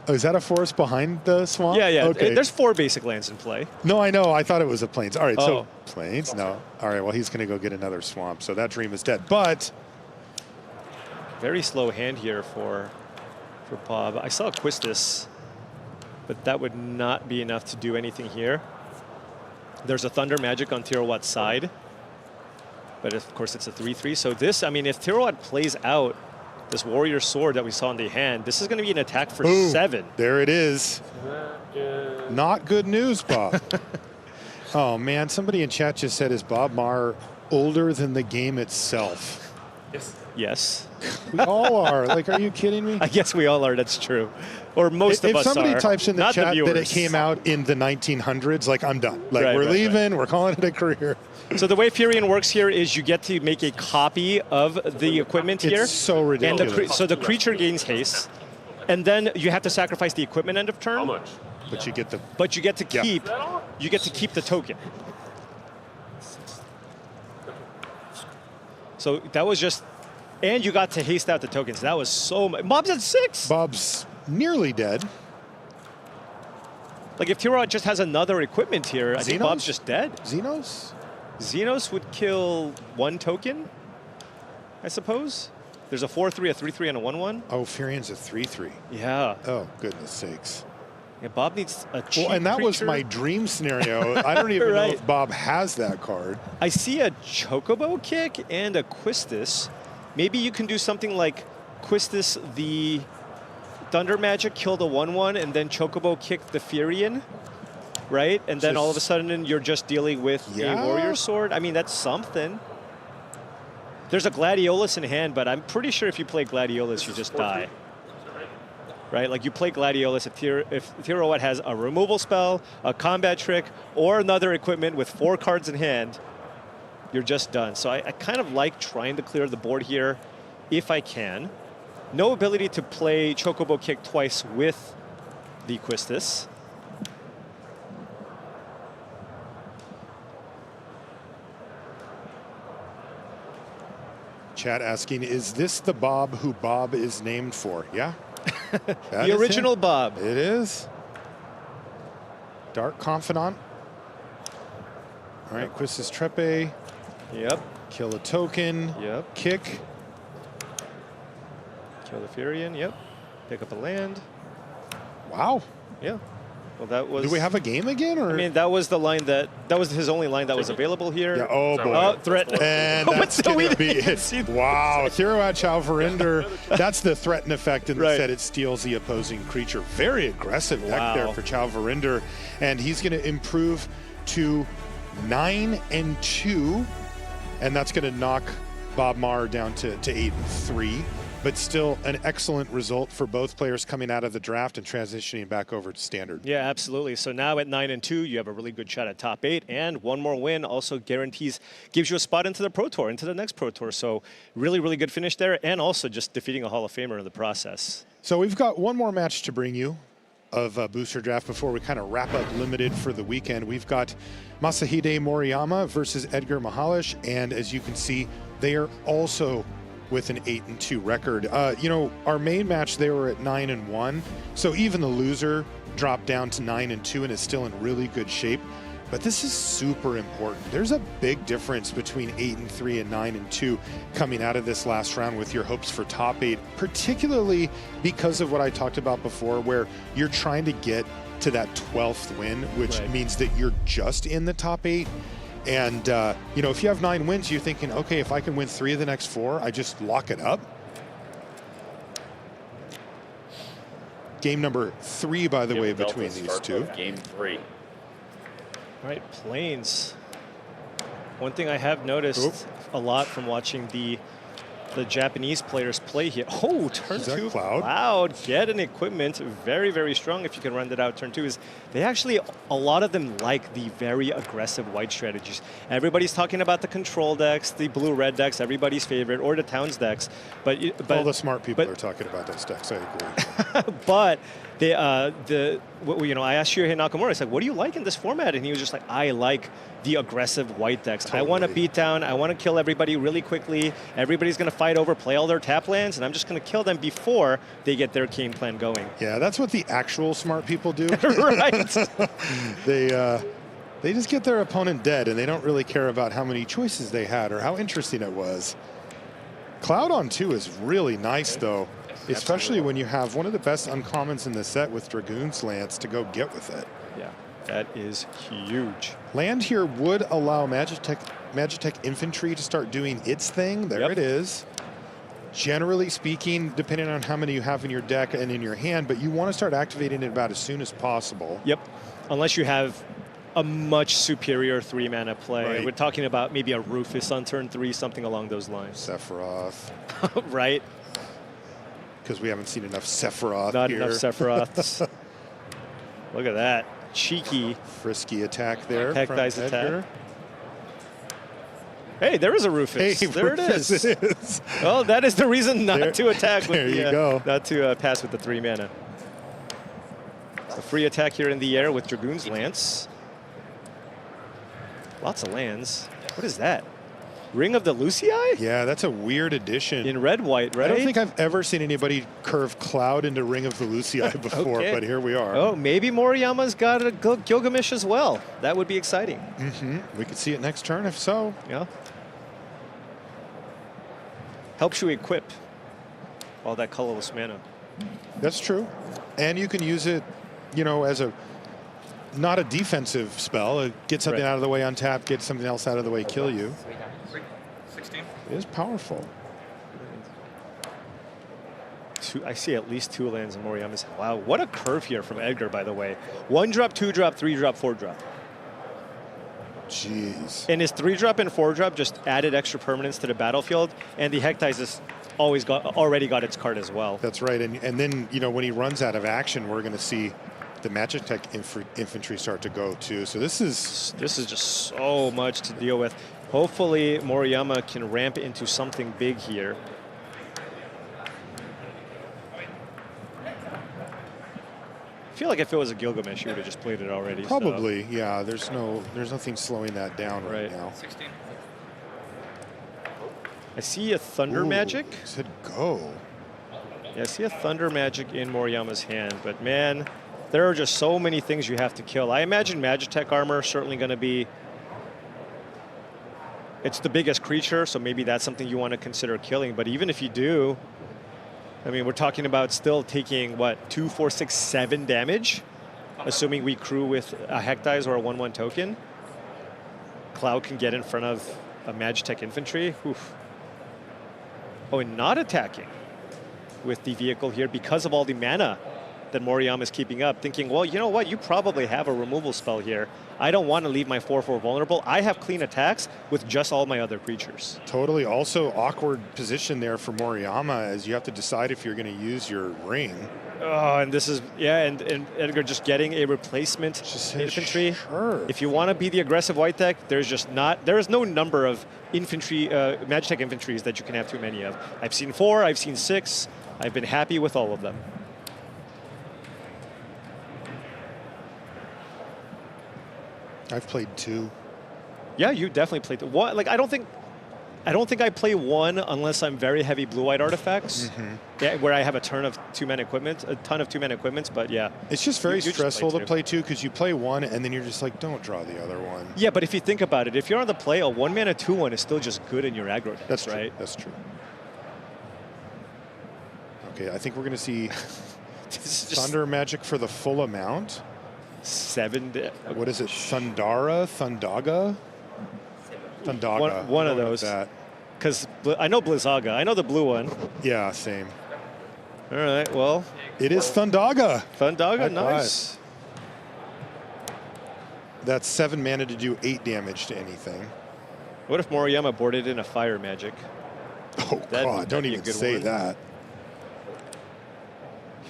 Oh, is that a forest behind the swamp? Yeah. Okay. There's 4 basic lands in play. No, I know. I thought it was a Plains. All right, so Oh. Plains? No. All right, well, he's going to go get another swamp. So that dream is dead. But very slow hand here for Bob. I saw Quistis, but that would not be enough to do anything here. There's a Thunder Magic on Theroat's side, but of course it's a 3/3. So this, I mean, if Theroat plays out this Warrior Sword that we saw in the hand, this is going to be an attack for boom, 7. There it is. Not good news, Bob. Oh man, somebody in chat just said, is Bob Marr older than the game itself? Yes. We all are. Like, are you kidding me? I guess we all are. That's true. Or most of us are. If somebody types in the not chat that it viewers. came out in the 1900s, like, I'm done. Like, Right, we're right, leaving. We're calling it a career. So the way Furion works here is you get to make a copy of the equipment here. It's so ridiculous. And so the creature gains haste, and then you have to sacrifice the equipment end of turn. How much? But you get the. But you get to keep. You get to keep the token. So that was just, and you got to haste out the tokens. That was so much. Bob's at 6. Bob's nearly dead. Like if Theroat just has another equipment here, I think Xenos? Bob's just dead. Xenos? Xenos would kill 1 token, I suppose. There's a 4/3, a 3/3, and a 1/1. Oh, Furion's a 3/3. Yeah. Oh, goodness sakes. Yeah, Bob needs a cheap Well, and that was creature. my dream scenario. I don't even know Right. if Bob has that card. I see a Chocobo kick and a Quistis. Maybe you can do something like Quistis the Thunder Magic, kill the 1/1, and then Chocobo kick the Furion, right? And then all of a sudden you're just dealing with Yeah. a Warrior Sword. I mean, that's something. There's a Gladiolus in hand, but I'm pretty sure if you play Gladiolus, you just die. Right, like you play Gladiolus if Theroat has a removal spell, a combat trick, or another equipment with 4 cards in hand, you're just done. So I kind of like trying to clear the board here if I can. No ability to play Chocobo Kick twice with the Quistis. Chat asking, is this the Bob who Bob is named for? Yeah. That The is original him. Bob. It is. Dark Confidant. All right, Quistis Trepe. Yep. Kill a token. Yep. Kick. Kill the Furion, yep. Pick up a land. Wow. Yeah. Well, that was... Do we have a game again? Or? I mean, that was the line that was his only line that was available here. Yeah, oh boy. Oh, threat. And Oh, that's so we going to be didn't it. see that. Wow. Theroat Chalverinder. That's the threaten effect in the Right. set. It steals the opposing creature. Very aggressive deck Wow. there for Chalverinder. And he's going to improve to 9-2. And that's going to knock Bob Marr down to 8-3. but still an excellent result for both players coming out of the draft and transitioning back over to standard. Yeah, absolutely. So now at 9-2, you have a really good shot at top 8, and one more win also gives you a spot into the Pro Tour, into the next Pro Tour. So really, really good finish there, and also just defeating a Hall of Famer in the process. So we've got one more match to bring you of Booster Draft before we kind of wrap up Limited for the weekend. We've got Masahide Moriyama versus Edgar Mahalish, and as you can see, they are also with an 8-2 record. You know, our main match, they were at 9-1, so even the loser dropped down to 9-2 and is still in really good shape. But this is super important. There's a big difference between 8-3 and 9-2 coming out of this last round with your hopes for top 8, particularly because of what I talked about before, where you're trying to get to that 12th win, which means that you're just in the top 8. And, you know, if you have 9 wins, you're thinking, okay, if I can win 3 of the next 4, I just lock it up. Game number 3, by the way, between these two. Game 3. All right, Plains. One thing I have noticed a lot from watching the Japanese players play here. Oh, turn 2. Cloud getting equipment very, very strong if you can run that out. Turn 2 is they actually, a lot of them like the very aggressive white strategies. Everybody's talking about the control decks, the blue-red decks, everybody's favorite, or the Towns decks. But all the smart people are talking about those decks, I agree. But you know, I asked Shuhei Nakamura, I said, what do you like in this format? And he was just like, I like the aggressive white decks. Totally. I want to beat down, I want to kill everybody really quickly. Everybody's going to fight over, play all their tap lands, and I'm just going to kill them before they get their game plan going. Yeah, that's what the actual smart people do. Right. They just get their opponent dead, and they don't really care about how many choices they had or how interesting it was. Cloud on 2 is really nice, though. Especially when you have one of the best uncommons in the set with Dragoon's Lance to go get with it. Yeah, that is huge. Land here would allow Magitech Infantry to start doing its thing. There it is. Generally speaking, depending on how many you have in your deck and in your hand, but you want to start activating it about as soon as possible. Yep, unless you have a much superior 3-mana play. Right. We're talking about maybe a Rufus on turn 3, something along those lines. Sephiroth. Right. Because we haven't seen enough Sephiroth Not here. enough Sephiroths. Look at that. Cheeky. Frisky attack there. Hectai's attack. Hey, there is a Rufus. Hey, there Rufus it is. Well, that is the reason not to attack with there you go. Not to pass with the 3-mana. A free attack here in the air with Dragoon's Lance. Lots of lands. What is that? Ring of the Lucii? Yeah, that's a weird addition. In red-white, right? I don't think I've ever seen anybody curve Cloud into Ring of the Lucii before, but here we are. Oh, maybe Moriyama's got a Gilgamesh as well. That would be exciting. We could see it next turn if so. Yeah. Helps you equip all that colorless mana. That's true. And you can use it, you know, as a not a defensive spell. Get something out of the way on tap, get something else out of the way, kill you. 16. It is powerful. I see at least 2 lands in Moriyama's. Wow, what a curve here from Edgar, by the way. 1-drop, 2-drop, 3-drop, 4-drop. Jeez. And his 3-drop and 4-drop just added extra permanence to the battlefield, and the Hectai's has already got its card as well. That's right, and then, you know, when he runs out of action, we're going to see the Magitech infantry start to go too. So this is just so much to deal with. Hopefully Moriyama can ramp into something big here. I feel like if it was a Gilgamesh, you would have just played it already. Probably, yeah. There's nothing slowing that down right now. 16. I see a Thunder Magic. Said go. Yeah, I see a Thunder Magic in Moriyama's hand, but man, there are just so many things you have to kill. I imagine Magitech armor certainly going to be. It's the biggest creature, so maybe that's something you want to consider killing. But even if you do, I mean, we're talking about still taking, what, 2, 4, 6, 7 damage? Assuming we crew with a Hectai's or a 1/1 token. Cloud can get in front of a Magitech infantry. Oof. Oh, and not attacking with the vehicle here because of all the mana that Moriyama is keeping up, thinking, well, you know what? You probably have a removal spell here. I don't want to leave my 4/4 vulnerable. I have clean attacks with just all my other creatures. Totally. Also, awkward position there for Moriyama as you have to decide if you're going to use your ring. Oh, and this is, yeah, and Edgar just getting a replacement infantry. Sure. If you want to be the aggressive white deck, there is no number of infantry, Magitech infantries that you can have too many of. I've seen 4, I've seen 6. I've been happy with all of them. I've played 2. Yeah, you definitely played one. Like I don't think I play 1 unless I'm very heavy blue-white artifacts. Yeah, where I have a ton of 2-mana equipments. But yeah, it's just very stressful to play 2 because you play 1 and then you're just like, don't draw the other one. Yeah, but if you think about it, if you're on the play, a 1-mana 2/1 is still just good in your aggro decks, That's right? True. That's true. Okay, I think we're going to see Thunder Magic for the full amount. 7. What is it? Thundaga? Thundaga. One of those. Because I know Blizzaga. I know the blue one. Yeah, same. All right, well. It is Thundaga. Thundaga, nice. That's 7 mana to do 8 damage to anything. What if Moriyama boarded in a fire magic? Oh, God, don't even say that.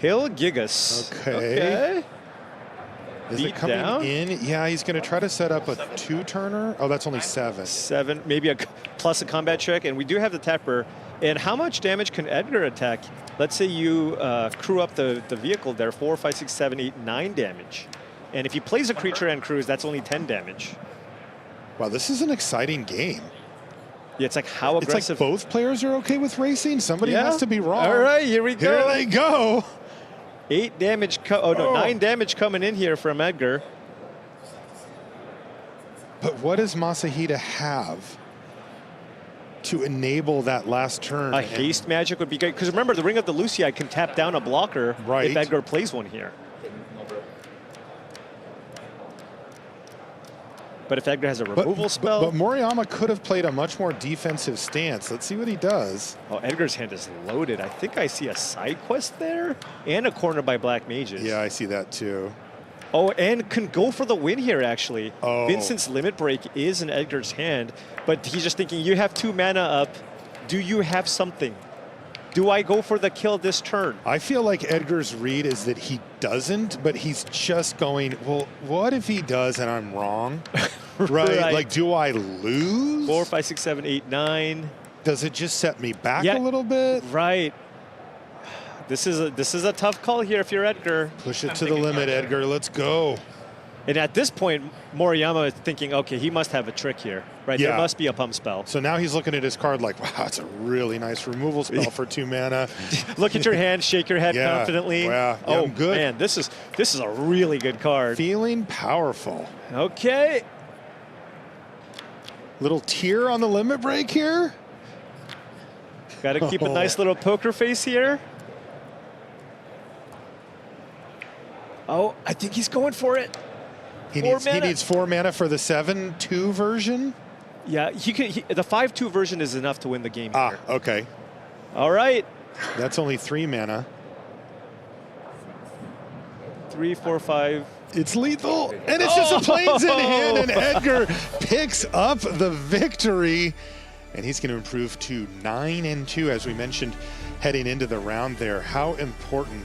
Hilgigas. Okay. Is it coming down? in? Yeah, he's going to try to set up a 2-turner. Oh, that's only 7. 7, maybe plus a combat check. And we do have the Tapper. And how much damage can Edgar attack? Let's say you crew up the vehicle there, 4, 5, 6, 7, 8, 9 damage. And if he plays a creature and crews, that's only 10 damage. Wow, this is an exciting game. Yeah, it's like how aggressive. It's like both players are okay with racing. Somebody has to be wrong. All right, here we go. Here they go. 8 damage. 9 damage coming in here from Edgar. But what does Masahita have to enable that last turn? A haste magic would be great. Because remember, the Ring of the Luciad can tap down a blocker if Edgar plays one here. But if Edgar has a removal spell... But Moriyama could have played a much more defensive stance. Let's see what he does. Oh, Edgar's hand is loaded. I think I see a side quest there and a corner by Black Mages. Yeah, I see that too. Oh, and can go for the win here, actually. Oh. Vincent's Limit Break is in Edgar's hand, but he's just thinking, you have 2 mana up. Do you have something? Do I go for the kill this turn? I feel like Edgar's read is that he doesn't, but he's just going, well, what if he does and I'm wrong? right? Like, do I lose? 4, 5, 6, 7, 8, 9. Does it just set me back a little bit? Right. This is a tough call here if you're Edgar. Push it to the limit, Edgar. Let's go. And at this point, Moriyama is thinking, okay, he must have a trick here, right? Yeah. There must be a pump spell. So now he's looking at his card like, wow, it's a really nice removal spell for 2 mana. Look at your hand, shake your head confidently. Yeah, oh, I'm good. Man, this is a really good card. Feeling powerful. Okay. Little tear on the limit break here. Got to keep a nice little poker face here. Oh, I think he's going for it. He needs 4 mana for the 7/2 version. Yeah, the 5/2 version is enough to win the game. Ah, okay. All right. That's only 3 mana. 3, 4, 5. It's lethal, and it's just a planes in hand, and Edgar picks up the victory, and he's going to improve to 9-2, as we mentioned, heading into the round there. How important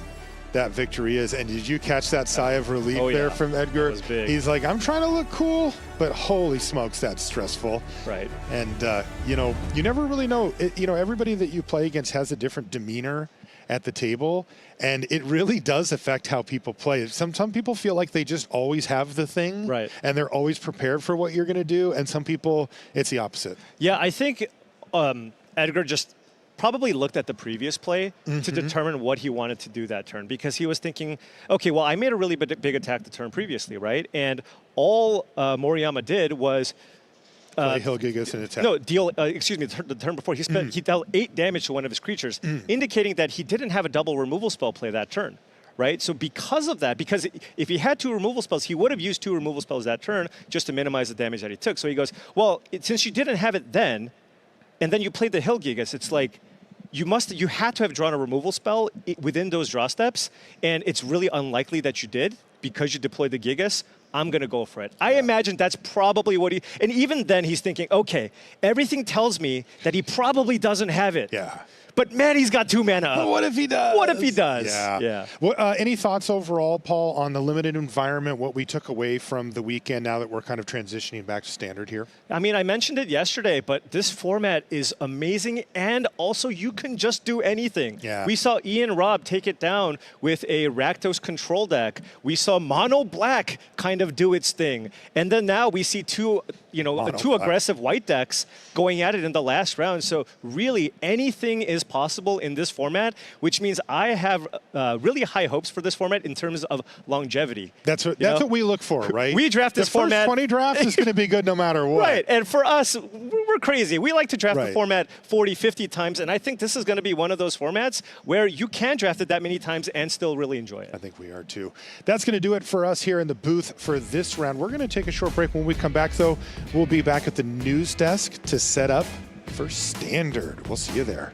that victory is. And did you catch that sigh of relief there from Edgar? That was big. He's like, I'm trying to look cool, but holy smokes, that's stressful. Right. And, you know, you never really know. Everybody that you play against has a different demeanor at the table, and it really does affect how people play. Some people feel like they just always have the thing, right, and they're always prepared for what you're going to do, and some people, it's the opposite. Yeah, I think Edgar just probably looked at the previous play to determine what he wanted to do that turn, because he was thinking, okay, well, I made a really big attack the turn previously, right? And all Moriyama did was Hilgigas an attack. No, deal. Excuse me. The turn before he dealt 8 damage to one of his creatures, indicating that he didn't have a double removal spell play that turn, right? So because of that, because if he had 2 removal spells, he would have used 2 removal spells that turn just to minimize the damage that he took. So he goes, well, since you didn't have it then, and then you played the Hilgigas, it's like you had to have drawn a removal spell within those draw steps, and it's really unlikely that you did because you deployed the Gigas. I'm going to go for it. I imagine that's probably what and even then he's thinking, okay, everything tells me that he probably doesn't have it. Yeah. But man, he's got 2 mana up. But what if he does? What if he does? Yeah. Well, any thoughts overall, Paul, on the limited environment, what we took away from the weekend now that we're kind of transitioning back to standard here? I mean, I mentioned it yesterday, but this format is amazing, and also you can just do anything. Yeah. We saw Ian Robb take it down with a Rakdos control deck. We saw Mono Black kind of do its thing. And then now we see two aggressive white decks going at it in the last round. So really anything is possible in this format, which means I have really high hopes for this format in terms of longevity. That's what we look for, right? We draft this format. The first 20 drafts is going to be good no matter what. Right, and for us, we're crazy. We like to draft the format 40, 50 times, and I think this is going to be one of those formats where you can draft it that many times and still really enjoy it. I think we are too. That's going to do it for us here in the booth for this round. We're going to take a short break. When we come back, though, we'll be back at the news desk to set up for Standard. We'll see you there.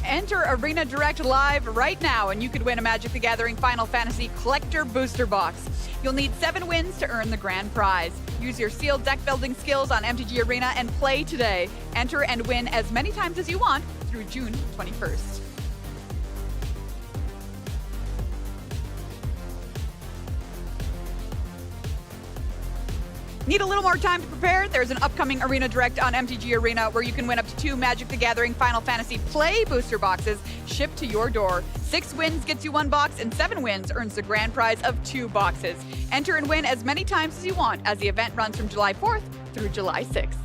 Enter Arena Direct live right now, and you could win a Magic the Gathering Final Fantasy Collector Booster Box. You'll need 7 wins to earn the grand prize. Use your sealed deck building skills on MTG Arena and play today. Enter and win as many times as you want through June 21st. Need a little more time to prepare? There's an upcoming Arena Direct on MTG Arena where you can win up to 2 Magic the Gathering Final Fantasy Play booster boxes shipped to your door. 6 wins gets you 1 box, and 7 wins earns the grand prize of 2 boxes. Enter and win as many times as you want as the event runs from July 4th through July 6th.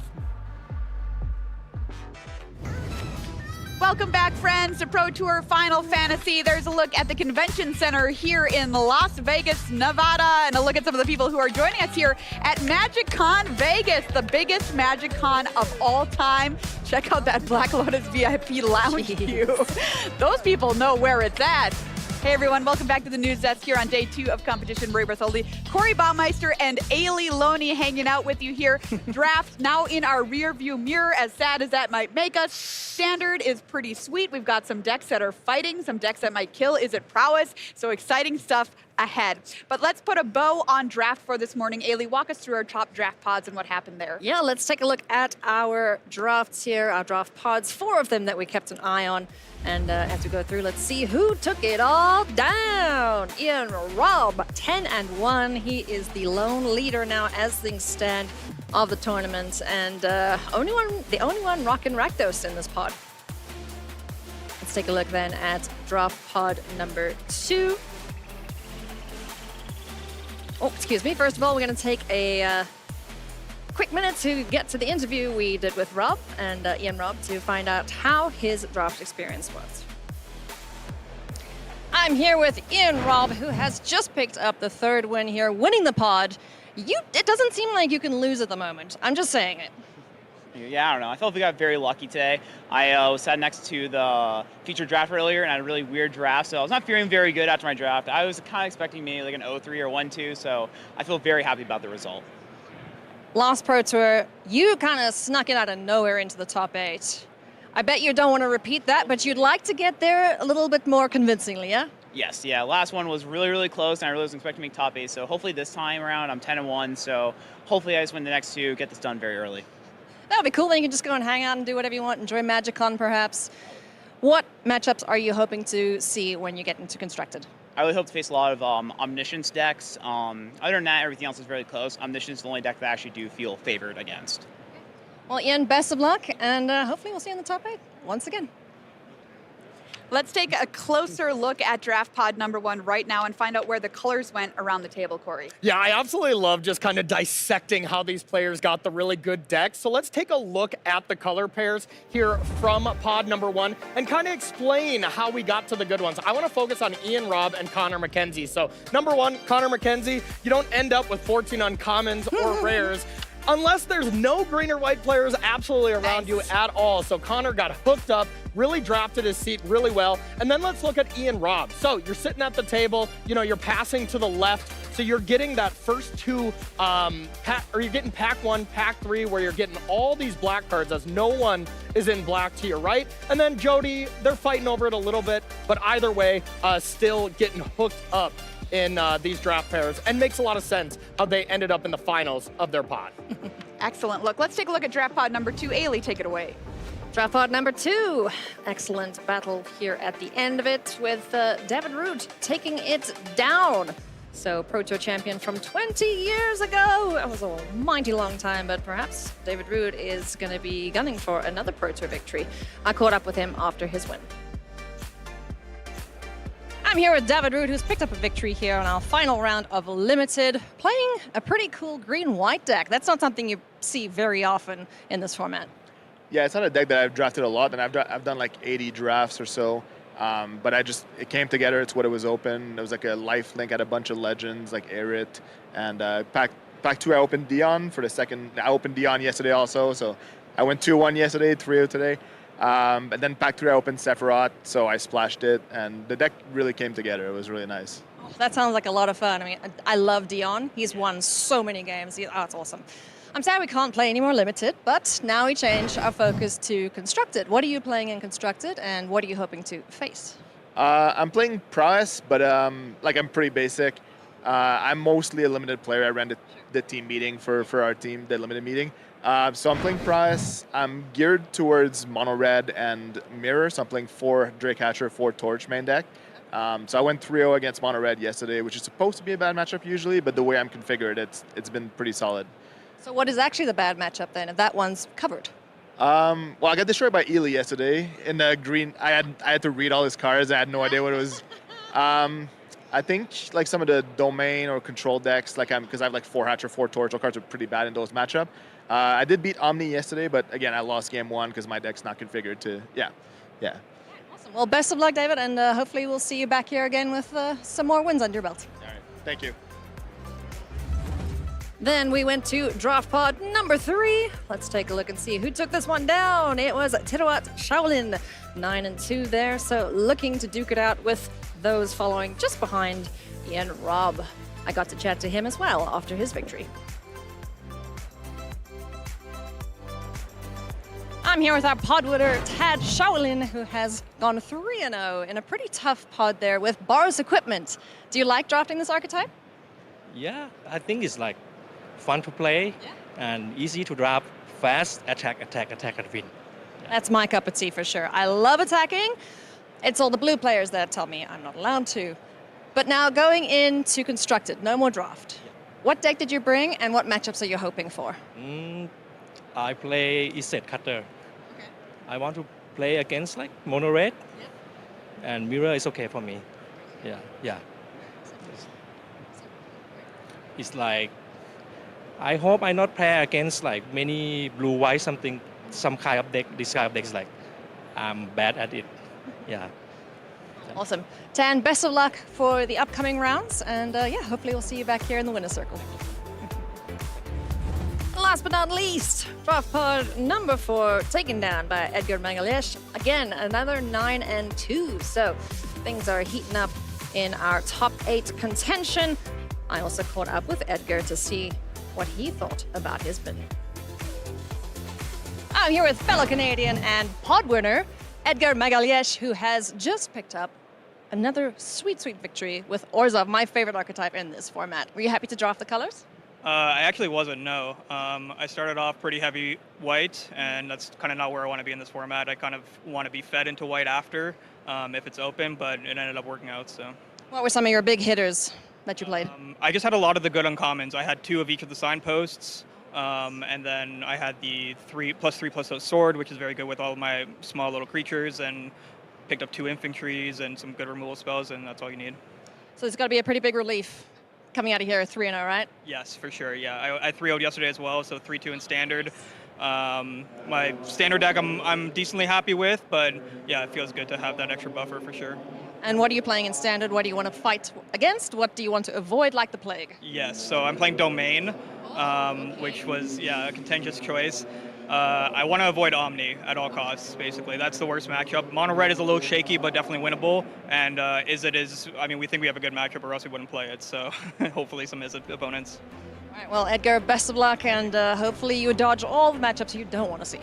Welcome back, friends, to Pro Tour Final Fantasy. There's a look at the convention center here in Las Vegas, Nevada, and a look at some of the people who are joining us here at MagicCon Vegas, the biggest MagicCon of all time. Check out that Black Lotus VIP lounge view. Those people know where it's at. Hey everyone, welcome back to the News Desk here on day 2 of competition. Ray Bartholdi, Corey Baumeister, and Ailey Loney hanging out with you here. Draft now in our rear view mirror, as sad as that might make us. Standard is pretty sweet. We've got some decks that are fighting, some decks that might kill. Is it prowess? So exciting stuff ahead. But let's put a bow on draft for this morning. Ailey, walk us through our top draft pods and what happened there. Yeah, let's take a look at our drafts here, our draft pods, 4 of them that we kept an eye on. And as we go through, let's see who took it all down. Ian Robb, 10-1. He is the lone leader now as things stand of the tournament. And the only one rocking Rakdos in this pod. Let's take a look then at draft pod number 2. Oh, excuse me. First of all, we're going to take a quick minute to get to the interview we did with Rob and Ian Robb to find out how his draft experience was. I'm here with Ian Robb, who has just picked up the 3rd win here, winning the pod. It doesn't seem like you can lose at the moment. I'm just saying it. Yeah, I don't know. I felt we got very lucky today. I sat next to the featured draft earlier and had a really weird draft, so I was not feeling very good after my draft. I was kind of expecting maybe like an 0-3 or 1-2, so I feel very happy about the result. Last Pro Tour, you kind of snuck it out of nowhere into the top 8. I bet you don't want to repeat that, but you'd like to get there a little bit more convincingly, yeah? Yes, yeah. Last one was really, really close, and I really was expecting to make top 8, so hopefully this time around I'm 10-1, so hopefully I just win the next 2, get this done very early. That would be cool. Then you can just go and hang out and do whatever you want, enjoy MagicCon perhaps. What matchups are you hoping to see when you get into Constructed? I really hope to face a lot of Omniscience decks. Other than that, everything else is very close. Omniscience is the only deck that I actually do feel favored against. Well, Ian, best of luck, and hopefully we'll see you in the top 8 once again. Let's take a closer look at draft pod number 1 right now and find out where the colors went around the table, Corey. Yeah, I absolutely love just kind of dissecting how these players got the really good decks. So let's take a look at the color pairs here from pod number 1 and kind of explain how we got to the good ones. I want to focus on Ian Robb and Connor McKenzie. So number 1, Connor McKenzie, you don't end up with 14 uncommons or rares unless there's no green or white players absolutely around you at all. So Connor got hooked up, really drafted his seat really well. And then let's look at Ian Robb. So you're sitting at the table, you know, you're passing to the left. So you're getting that first 2, you're getting pack 1, pack 3, where you're getting all these black cards as no one is in black to your right. And then Jody, they're fighting over it a little bit, but either way, still getting hooked up in these draft pairs, and makes a lot of sense how they ended up in the finals of their pod. Excellent look. Let's take a look at draft pod number 2. Ailey, take it away. Draft pod number 2. Excellent battle here at the end of it with David Root taking it down. So Pro Tour champion from 20 years ago. That was a mighty long time, but perhaps David Root is going to be gunning for another Pro Tour victory. I caught up with him after his win. I'm here with David Root, who's picked up a victory here on our final round of Limited, playing a pretty cool green-white deck. That's not something you see very often in this format. Yeah, it's not a deck that I've drafted a lot, and I've done like 80 drafts or so. But it came together. It's what it was open. It was like a life link, had a bunch of legends like Aerith, and pack 2 I opened Dion for the second. I opened Dion yesterday also, so I went 2-1 yesterday, 3-0 today. And then pack 3 I opened Sephiroth, so I splashed it, and the deck really came together. It was really nice. Oh, that sounds like a lot of fun. I mean, I love Dion. He's won so many games. It's awesome. I'm sad we can't play any more Limited, but now we change our focus to Constructed. What are you playing in Constructed, and what are you hoping to face? I'm playing Prowess, but I'm pretty basic. I'm mostly a Limited player. I ran the team meeting for our team, the Limited meeting. So I'm playing Prowess. I'm geared towards Mono Red and Mirror, so I'm playing 4 Drake Hatcher, 4 Torch main deck. So I went 3-0 against Mono Red yesterday, which is supposed to be a bad matchup usually, but the way I'm configured, it's been pretty solid. So what is actually the bad matchup then, if that one's covered? Well, I got destroyed by Ely yesterday in the green. I had to read all his cards. I had no idea what it was. I think like some of the domain or control decks, because I have like 4 Hatcher, 4 Torch, all cards are pretty bad in those matchup. I did beat Omni yesterday, but again, I lost game 1 because my deck's not configured to, yeah. yeah. Awesome. Well, best of luck, David, and hopefully we'll see you back here again with some more wins under your belt. All right. Thank you. Then we went to draft pod number 3. Let's take a look and see who took this one down. It was Tiruat Shaolin, 9-2 there. So looking to duke it out with those following just behind Ian Robb. I got to chat to him as well after his victory. I'm here with our pod winner, Tad Shaolin, who has gone 3-0 in a pretty tough pod there with Bars Equipment. Do you like drafting this archetype? Yeah, I think it's like fun to play and easy to draft, fast, attack, and win. That's my cup of tea for sure. I love attacking. It's all the blue players that tell me I'm not allowed to. But now going into Constructed, no more draft. What deck did you bring and what matchups are you hoping for? I play Iset Cutter. I want to play against like mono red, and mirror is okay for me. Yeah. It's like I hope I not play against like many blue white some kind of deck. This kind of deck is like I'm bad at it. Yeah. Awesome. Tan, best of luck for the upcoming rounds, and hopefully we'll see you back here in the winner's circle. Last but not least, draft pod number 4, taken down by Edgar Magalhães. Again, another 9-2. So things are heating up in our top 8 contention. I also caught up with Edgar to see what he thought about his bid. I'm here with fellow Canadian and pod winner, Edgar Magalhães, who has just picked up another sweet, sweet victory with Orzhov, my favorite archetype in this format. Were you happy to draft the colors? I actually wasn't, no. I started off pretty heavy white, and that's kind of not where I want to be in this format. I kind of want to be fed into white after, if it's open, but it ended up working out, so. What were some of your big hitters that you played? I just had a lot of the good uncommons. I had 2 of each of the signposts, and then I had the 3/3/0 sword, which is very good with all of my small little creatures, and picked up 2 infantries and some good removal spells, and that's all you need. So it's got to be a pretty big relief coming out of here 3-0, right? Yes, for sure. Yeah, I 3-0'd yesterday as well, so 3-2 in standard. My standard deck I'm decently happy with, but yeah, it feels good to have that extra buffer for sure. And what are you playing in standard? What do you want to fight against? What do you want to avoid like the plague? Yes, so I'm playing Domain, which was, a contentious choice. I want to avoid Omni at all costs, basically. That's the worst matchup. Mono Red is a little shaky, but definitely winnable. And we think we have a good matchup, or else we wouldn't play it. So hopefully some Izzet opponents. All right, well, Edgar, best of luck, and hopefully you dodge all the matchups you don't want to see.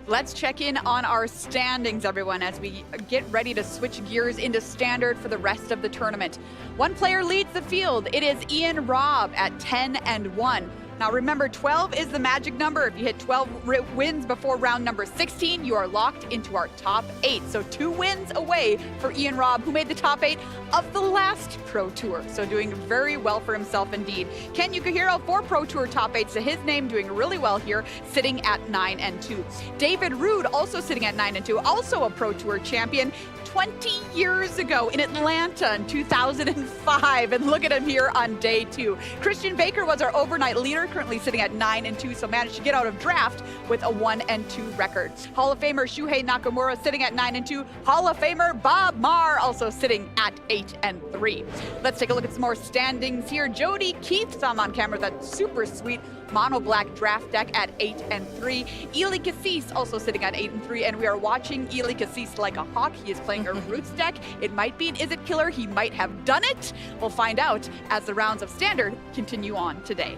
Let's check in on our standings, everyone, as we get ready to switch gears into standard for the rest of the tournament. One player leads the field. It is Ian Robb at 10-1. Now remember, 12 is the magic number. If you hit 12 wins before round number 16, you are locked into our top 8. So 2 wins away for Ian Robb, who made the top 8 of the last Pro Tour. So doing very well for himself indeed. Ken Yukihiro, 4 Pro Tour top 8s to his name, doing really well here, sitting at 9-2. David Rude also sitting at 9-2, also a Pro Tour champion. 20 years ago in Atlanta in 2005, and look at him here on day 2. Christian Baker was our overnight leader, currently sitting at 9-2, so managed to get out of draft with a 1-2 record. Hall of Famer Shuhei Nakamura sitting at 9-2. Hall of Famer Bob Marr also sitting at 8-3. Let's take a look at some more standings here. Jody Keith, I'm on camera, that super sweet mono black draft deck at 8-3. Ely Cassis also sitting at 8-3, and we are watching Ely Cassis like a hawk. He is playing a Roots deck. It might be an Izzet killer. He might have done it. We'll find out as the rounds of standard continue on today.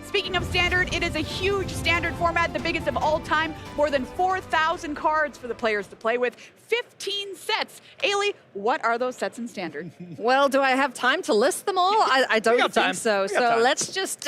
Speaking of standard, it is a huge standard format, the biggest of all time. More than 4,000 cards for the players to play with, 15 sets. Ailey, what are those sets in standard? Well, do I have time to list them all? I don't think so. So let's just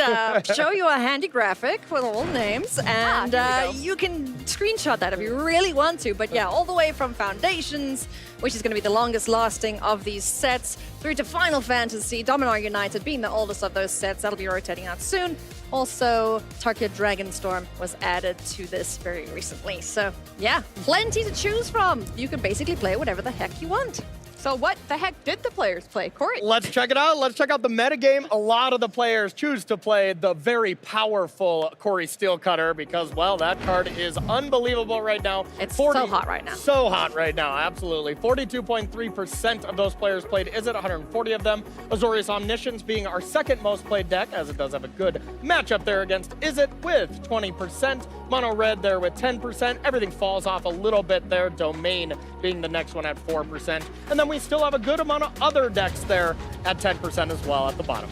show you a handy graphic with all names, and you can screenshot that if you really want to. But yeah, all the way from Foundations, which is going to be the longest lasting of these sets, through to Final Fantasy, Dominar United being the oldest of those sets. That'll be rotating out soon. Also, Tarkia Dragonstorm was added to this very recently. So yeah, plenty to choose from. You can basically play whatever the heck you want. So what the heck did the players play? Corey? Let's check it out. Let's check out the metagame. A lot of the players choose to play the very powerful Corey Steelcutter because, well, that card is unbelievable right now. It's so hot right now. So hot right now, absolutely. 42.3% of those players played Izzet, 140 of them. Azorius Omniscience being our second most played deck, as it does have a good matchup there against Izzet with 20%. Mono Red there with 10%. Everything falls off a little bit there. Domain being the next one at 4%. And then we still have a good amount of other decks there at 10% as well at the bottom.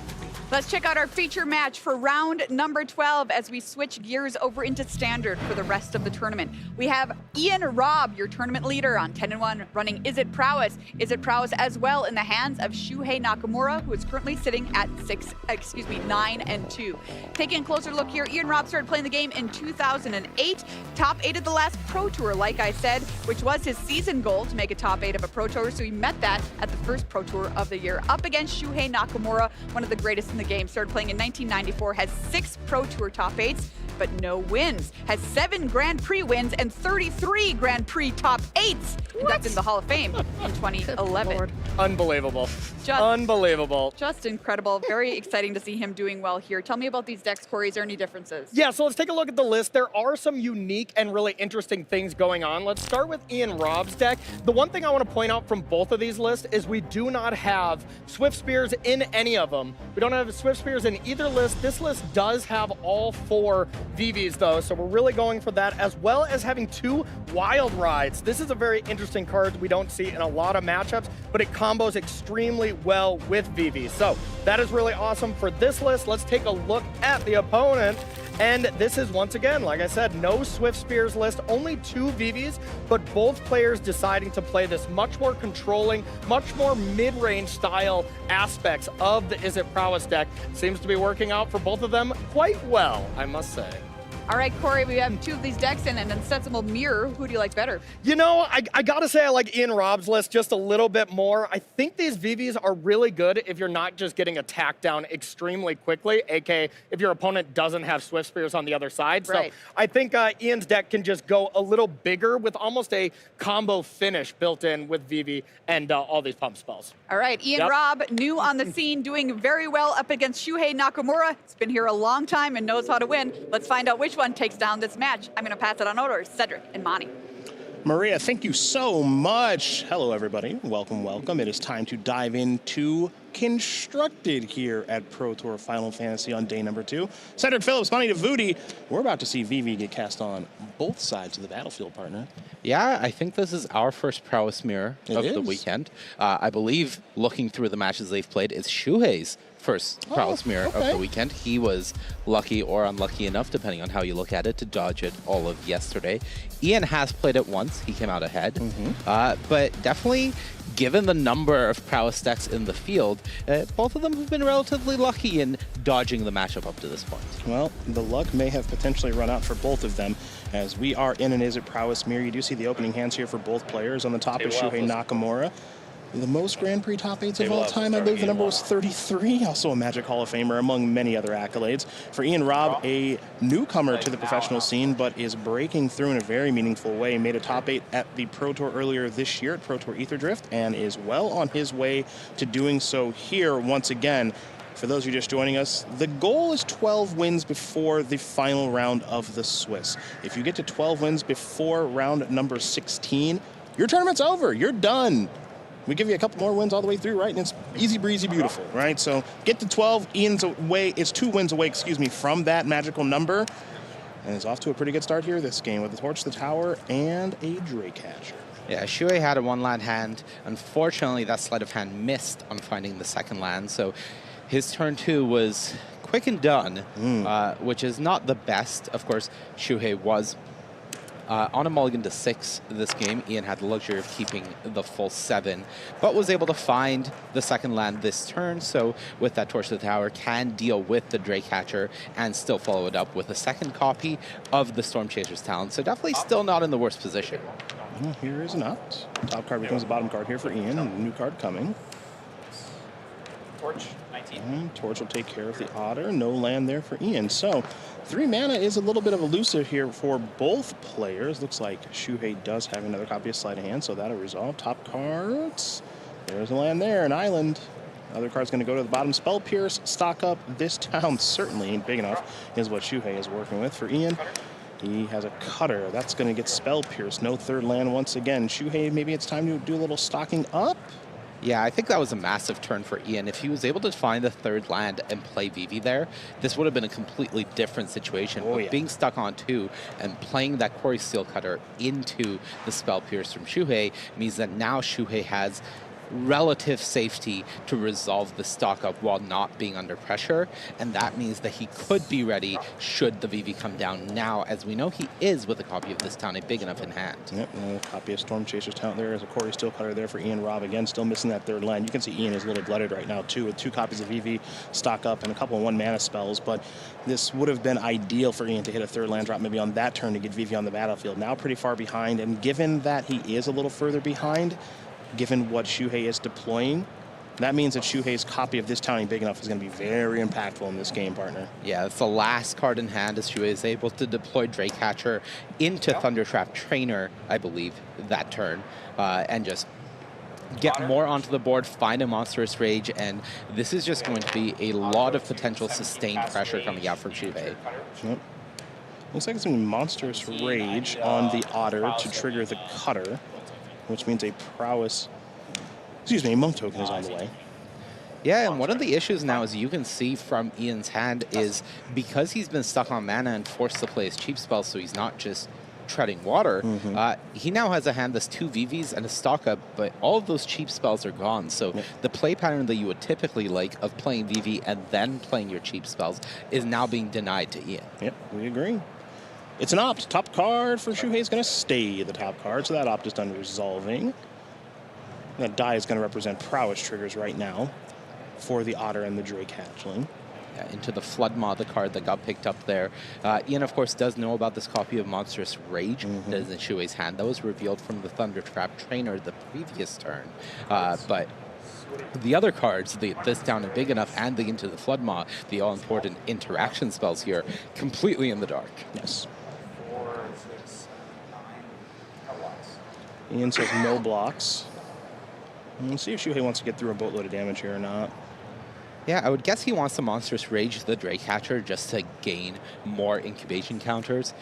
Let's check out our feature match for round number 12 as we switch gears over into standard for the rest of the tournament. We have Ian Robb, your tournament leader on 10-1, running Izzet Prowess. Izzet Prowess as well in the hands of Shuhei Nakamura, who is currently sitting at 9-2. Taking a closer look here, Ian Robb started playing the game in 2008, top 8 of the last Pro Tour, like I said, which was his season goal to make a top 8 of a Pro Tour, so he met that at the first Pro Tour of the year. Up against Shuhei Nakamura, one of the greatest in the game, started playing in 1994, has 6 Pro Tour top 8s, but no wins. Has 7 Grand Prix wins and 33 Grand Prix top 8s. Inducted in the Hall of Fame in 2011. Unbelievable. Unbelievable. Just incredible. Very exciting to see him doing well here. Tell me about these decks, Corey. Is there any differences? Yeah, so let's take a look at the list. There are some unique and really interesting things going on. Let's start with Ian Robb's deck. The one thing I want to point out from both of these lists is we do not have Swift Spears in any of them. We don't have Swift Spears in either list. This list does have all 4 VVs though, so we're really going for that, as well as having 2 Wild Rides. This is a very interesting card we don't see in a lot of matchups, but it combos extremely well with VV. So that is really awesome for this list. Let's take a look at the opponent. And this is, once again, like I said, no Swift Spears list, only 2 VVs, but both players deciding to play this much more controlling, much more mid-range style aspects of the Izzet Prowess deck. Seems to be working out for both of them quite well, I must say. All right, Corey, we have 2 of these decks in an Insensible Mirror. Who do you like better? You know, I gotta say I like Ian Robb's list just a little bit more. I think these VVs are really good if you're not just getting attacked down extremely quickly, aka if your opponent doesn't have Swift Spears on the other side. Right. So I think Ian's deck can just go a little bigger with almost a combo finish built in with VV and all these pump spells. All right, Ian Robb, new on the scene, doing very well up against Shuhei Nakamura. He's been here a long time and knows how to win. Let's find out which one takes down this match. I'm going to pass it on over to Cedric and Monty. Maria, thank you so much. Hello, everybody. Welcome, welcome. It is time to dive into Constructed here at Pro Tour Final Fantasy on day number 2. Cedric Phillips, Monty Davudi. We're about to see VV get cast on both sides of the battlefield, partner. Yeah, I think this is our first Prowess Mirror of the weekend. I believe, looking through the matches they've played, it's Shuhei's first Prowess Mirror of the weekend. He was lucky or unlucky enough, depending on how you look at it, to dodge it all of yesterday. Ian has played it once. He came out ahead. But definitely, given the number of Prowess decks in the field, both of them have been relatively lucky in dodging the matchup up to this point. Well, the luck may have potentially run out for both of them, as we are in an Izzet Prowess Mirror. You do see the opening hands here for both players. On the top is Shuhei Nakamura. The most Grand Prix top 8s of all time, I believe the number was 33. Also a Magic Hall of Famer, among many other accolades. For Ian Robb, a newcomer to the professional scene, but is breaking through in a very meaningful way. Made a top 8 at the Pro Tour earlier this year at Pro Tour Ether Drift, and is well on his way to doing so here once again. For those of you just joining us, the goal is 12 wins before the final round of the Swiss. If you get to 12 wins before round number 16, your tournament's over. You're done. We give you a couple more wins all the way through, right? And it's easy breezy beautiful, right? So get to 12. Ian's away. It's 2 wins away, from that magical number. And is off to a pretty good start here this game with a Torch the Tower and a Draycatcher. Yeah, Shuhei had a 1-land hand. Unfortunately, that sleight of hand missed on finding the 2nd land. So his turn 2 was quick and done, which is not the best. Of course, Shuhei was on a mulligan to 6 this game. Ian had the luxury of keeping the full 7, but was able to find the 2nd land this turn. So with that Torch to the Tower, can deal with the Draycatcher and still follow it up with a 2nd copy of the Storm Chaser's Talon. So definitely still not in the worst position. Well, here is an out. Top card becomes the bottom card here for Ian. A new card coming. Torch, 19. Torch will take care of the Otter. No land there for Ian. So 3 mana is a little bit of elusive here for both players. Looks like Shuhei does have another copy of Sleight of Hand, so that'll resolve. Top cards. There's a land there, an island. Other card's going to go to the bottom. Spell Pierce, stock up. This town certainly ain't big enough, is what Shuhei is working with. For Ian, he has a cutter. That's going to get Spell Pierce. No third land once again. Shuhei, maybe it's time to do a little stocking up? Yeah, I think that was a massive turn for Ian. If he was able to find the third land and play Vivi there, this would have been a completely different situation. But being stuck on 2 and playing that Quarry Steel Cutter into the Spell Pierce from Shuhei means that now Shuhei has relative safety to resolve the stock up while not being under pressure, and that means that he could be ready should the Vivi come down now, as we know he is with a copy of this town, a big enough in hand. Yep, a copy of Storm Chaser's Town there. There's a Quarry Steel Cutter there for Ian Robb. Again, still missing that third land. You can see Ian is a little blooded right now too, with 2 copies of Vivi, stock up, and a couple of 1-mana spells, but this would have been ideal for Ian to hit a third land drop maybe on that turn to get Vivi on the battlefield. Now pretty far behind, and given that he is a little further behind, given what Shuhei is deploying, that means that Shuhei's copy of this town ain't big enough is going to be very impactful in this game, partner. Yeah, it's the last card in hand as Shuhei is able to deploy Drakecatcher into Thundertrap Trainer, I believe, that turn, and just get more onto the board, find a Monstrous Rage, and this is just going to be a lot of potential sustained pressure coming out from Shuhei. Yep. Looks like it's going to be Monstrous Rage on the Otter to trigger the Cutter, which means a prowess, a monk token is on the way. Yeah, and one of the issues now, as you can see from Ian's hand, is because he's been stuck on mana and forced to play his cheap spells, so he's not just treading water, he now has a hand that's 2 VVs and a stock up, but all of those cheap spells are gone. So the play pattern that you would typically like of playing VV and then playing your cheap spells is now being denied to Ian. Yep, we agree. It's an opt. Top card for Shuhei is going to stay the top card, so that opt is done resolving. That die is going to represent prowess triggers right now for the Otter and the Drake Hatchling. Yeah, into the Floodmaw, the card that got picked up there. Ian, of course, does know about this copy of Monstrous Rage that is in Shuhei's hand. That was revealed from the Thundertrap Trainer the previous turn. But the other cards, this down and big enough and the Into the Floodmaw, the all-important interaction spells here, completely in the dark. Yes. Ian says no blocks. Let's see if Shuhei wants to get through a boatload of damage here or not. Yeah, I would guess he wants the Monstrous Rage, the Drakecatcher, just to gain more incubation counters.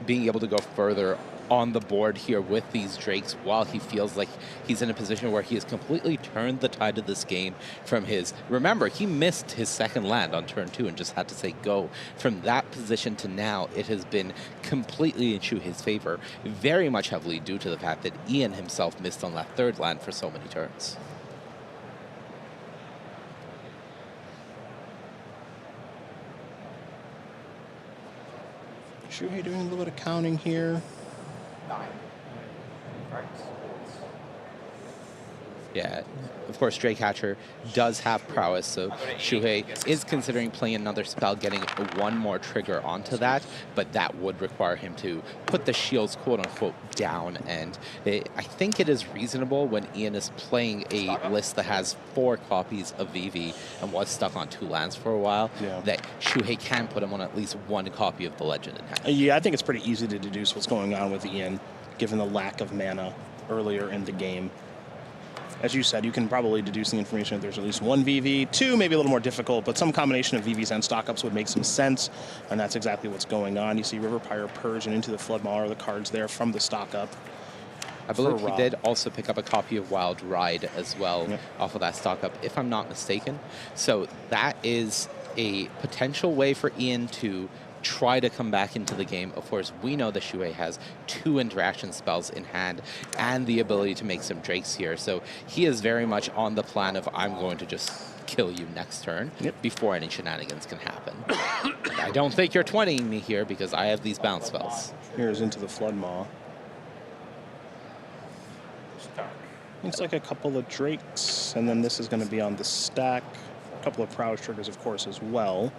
Being able to go further on the board here with these Drakes while he feels like he's in a position where he has completely turned the tide of this game from his... Remember, he missed his second land on turn 2 and just had to say go. From that position to now, it has been completely in Shuhei's favor, very much heavily due to the fact that Ian himself missed on that third land for so many turns. Shuhei doing a little bit of counting here. Yeah, of course, Drakecatcher does have prowess, so Shuhei is considering playing another spell, getting 1 more trigger onto that, but that would require him to put the shields, quote-unquote, down, and I think it is reasonable when Ian is playing a list that has 4 copies of VV and was stuck on 2 lands for a while, that Shuhei can put him on at least 1 copy of the Legend in hand. Yeah, I think it's pretty easy to deduce what's going on with Ian, given the lack of mana earlier in the game. As you said, you can probably deduce the information that there's at least 1 VV, 2 maybe a little more difficult, but some combination of VVs and stock-ups would make some sense, and that's exactly what's going on. You see River Pyre, Purge, and Into the Floodmaw are the cards there from the stock-up. I believe he did also pick up a copy of Wild Ride as well off of that stock-up, if I'm not mistaken. So that is a potential way for Ian to try to come back into the game. Of course, we know that Shuhei has 2 interaction spells in hand and the ability to make some Drakes here. So he is very much on the plan of, I'm going to just kill you next turn before any shenanigans can happen. I don't think you're 20ing me here because I have these bounce spells. Here's Into the Floodmaw. Looks like a couple of Drakes, and then this is going to be on the stack. A couple of prowess triggers, of course, as well.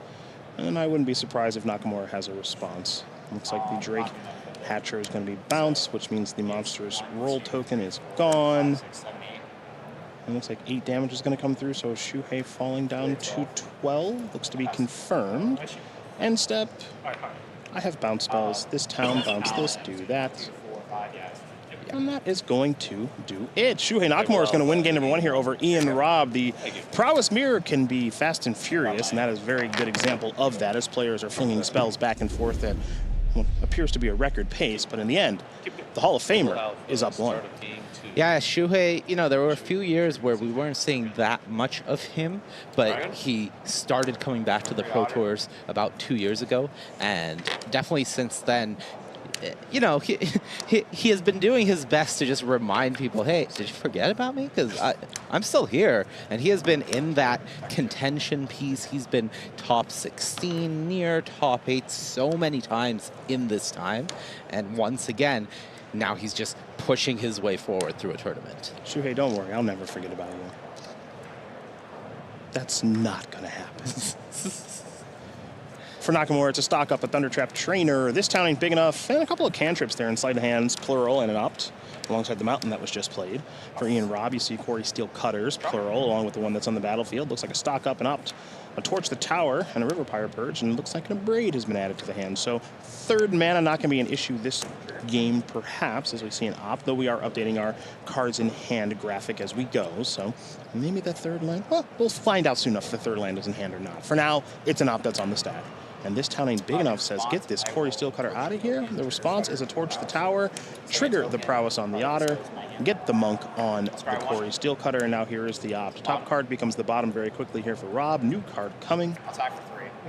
And I wouldn't be surprised if Nakamura has a response. Looks like the Drake Hatcher is going to be bounced, which means the Monstrous Roll token is gone. It looks like 8 damage is going to come through, so Shuhei falling down to 12. Looks to be confirmed. End step. I have bounce spells. This town, bounce this, do that. And that is going to do it. Shuhei Nakamura is going to win game number 1 here over Ian Robb. The prowess mirror can be fast and furious, and that is a very good example of that as players are flinging spells back and forth at what appears to be a record pace. But in the end, the Hall of Famer is up 1. Yeah, Shuhei, you know, there were a few years where we weren't seeing that much of him, but he started coming back to the Pro Tours about 2 years ago, and definitely since then, you know, he has been doing his best to just remind people, hey, did you forget about me? Because I'm still here. And he has been in that contention piece. He's been top 16, near top 8 so many times in this time. And once again, now he's just pushing his way forward through a tournament. Shuhei, don't worry. I'll never forget about you. That's not going to happen. For Nakamura, it's a stock up, a Thundertrap Trainer. This town ain't big enough. And a couple of cantrips there in sleight of hands, plural, and an opt, alongside the mountain that was just played. For Ian Robb, you see Quarry Steel Cutters, plural, along with the one that's on the battlefield. Looks like a stock up and opt, a Torch the Tower, and a River Pyre Purge, and it looks like an Abrade has been added to the hand. So 3rd mana not going to be an issue this game, perhaps, as we see an opt, though we are updating our cards in hand graphic as we go. So maybe the 3rd land, well, we'll find out soon enough if the 3rd land is in hand or not. For now, it's an opt that's on the stack. And this town ain't big enough says, get this Quarry Steel Cutter out of here. The response is a Torch the Tower, trigger the Prowess on the Otter, get the Monk on the Quarry Steel Cutter, and now here is the opt. Top card becomes the bottom very quickly here for Robb. New card coming.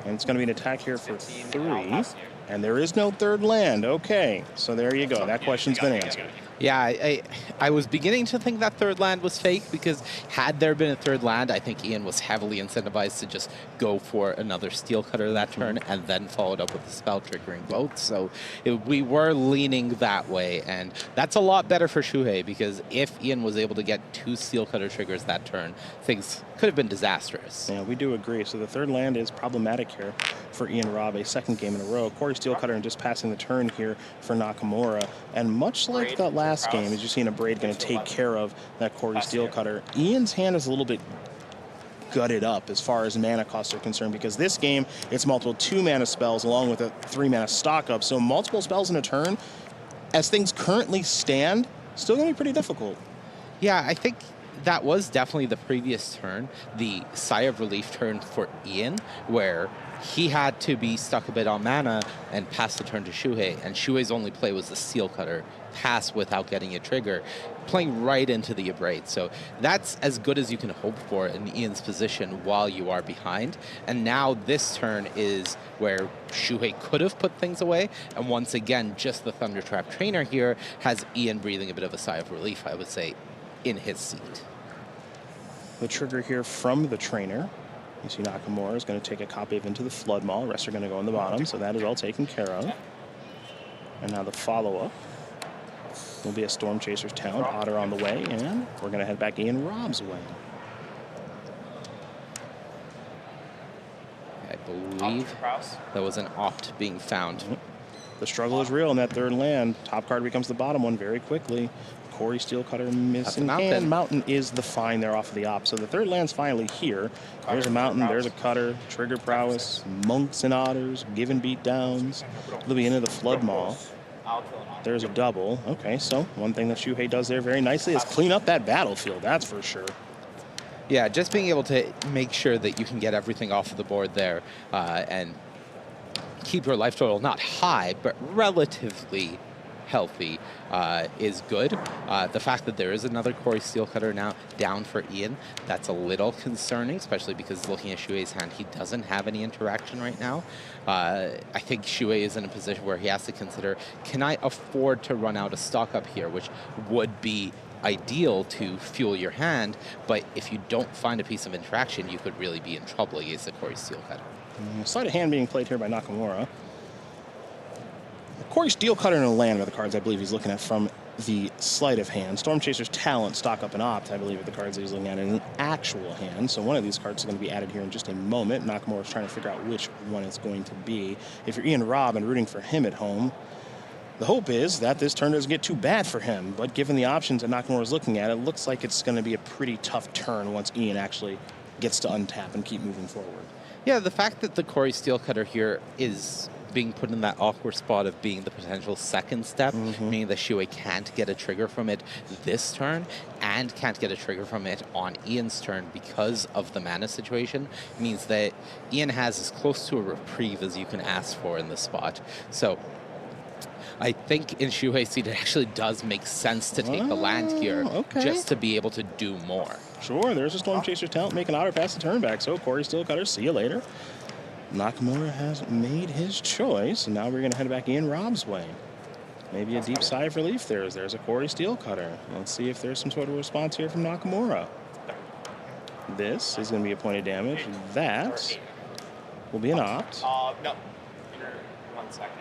And it's going to be an attack here for 3. And there is no 3rd land. Okay, so there you go. That question's been answered. Yeah, I was beginning to think that 3rd land was fake, because had there been a 3rd land, I think Ian was heavily incentivized to just go for another Steel Cutter that turn and then followed up with the spell triggering both. So we were leaning that way, and that's a lot better for Shuhei, because if Ian was able to get 2 Steel Cutter triggers that turn, things could have been disastrous. Yeah, we do agree. So the 3rd land is problematic here for Ian Robb, a 2nd game in a row. Quarry Steel Cutter and just passing the turn here for Nakamura. And much like that last game, as you've seen, Abrade going to take care of that Quarry Steel Cutter. Ian's hand is a little bit gutted up as far as mana costs are concerned, because this game, it's multiple 2 mana spells along with a 3 mana stock up. So multiple spells in a turn, as things currently stand, still going to be pretty difficult. Yeah, I think that was definitely the previous turn, the Sigh of Relief turn for Ian, where he had to be stuck a bit on mana and pass the turn to Shuhei, and Shuhei's only play was the Steel Cutter, pass without getting a trigger, playing right into the Abrade. So that's as good as you can hope for in Ian's position while you are behind. And now this turn is where Shuhei could have put things away, and once again, just the Thundertrap Trainer here has Ian breathing a bit of a sigh of relief, I would say, in his seat. The trigger here from the trainer. You see Nakamura is going to take a copy of Into the Flood Maw. Rest are going to go in the bottom, so that is all taken care of. And now the follow-up will be a Storm Chaser's Town. Otter on the way, and we're going to head back Ian Robb's way. I believe there was an opt being found. The struggle is real in that 3rd land. Top card becomes the bottom one very quickly. Quarry Steel Cutter missing. And Mountain is the find there off of the op. So the 3rd land's finally here. There's a Mountain, there's a Cutter, Trigger Prowess, Monks and Otters, Given Beat Downs. They'll be into the Flood Maw. There's a double. Okay, so one thing that Shuhei does there very nicely is clean up that battlefield, that's for sure. Yeah, just being able to make sure that you can get everything off of the board there and keep your life total not high, but relatively healthy is good. The fact that there is another Quarry Steel Cutter now down for Ian, that's a little concerning, especially because looking at Shuhei's hand, he doesn't have any interaction right now. I think Shuhei is in a position where he has to consider, can I afford to run out a stock up here, which would be ideal to fuel your hand, but if you don't find a piece of interaction, you could really be in trouble against the Quarry Steel Cutter. Sleight of hand being played here by Nakamura. Quarry Steel Cutter and a land are the cards I believe he's looking at from the sleight of hand. Storm Chaser's Talent, Stock Up and Opt, I believe, are the cards that he's looking at in an actual hand. So one of these cards is going to be added here in just a moment. Nakamura's trying to figure out which one it's going to be. If you're Ian Robb and rooting for him at home, the hope is that this turn doesn't get too bad for him. But given the options that Nakamura's looking at, it looks like it's going to be a pretty tough turn once Ian actually gets to untap and keep moving forward. Yeah, the fact that the Quarry Steel Cutter here is being put in that awkward spot of being the potential second step, meaning that Shuhei can't get a trigger from it this turn and can't get a trigger from it on Ian's turn because of the mana situation, means that Ian has as close to a reprieve as you can ask for in this spot. So I think in Shuhei's seat, it actually does make sense to take the land here just to be able to do more. Sure, there's a Storm Chaser's talent making Otter pass the turn back. So Corey Steelcutter, see you later. Nakamura has made his choice, and now we're going to head back Ian Rob's way. Maybe a deep sigh of relief there as there's a Corey Steelcutter. Let's see if there's some sort of response here from Nakamura. This is going to be a point of damage. That will be an opt. No. 1 second.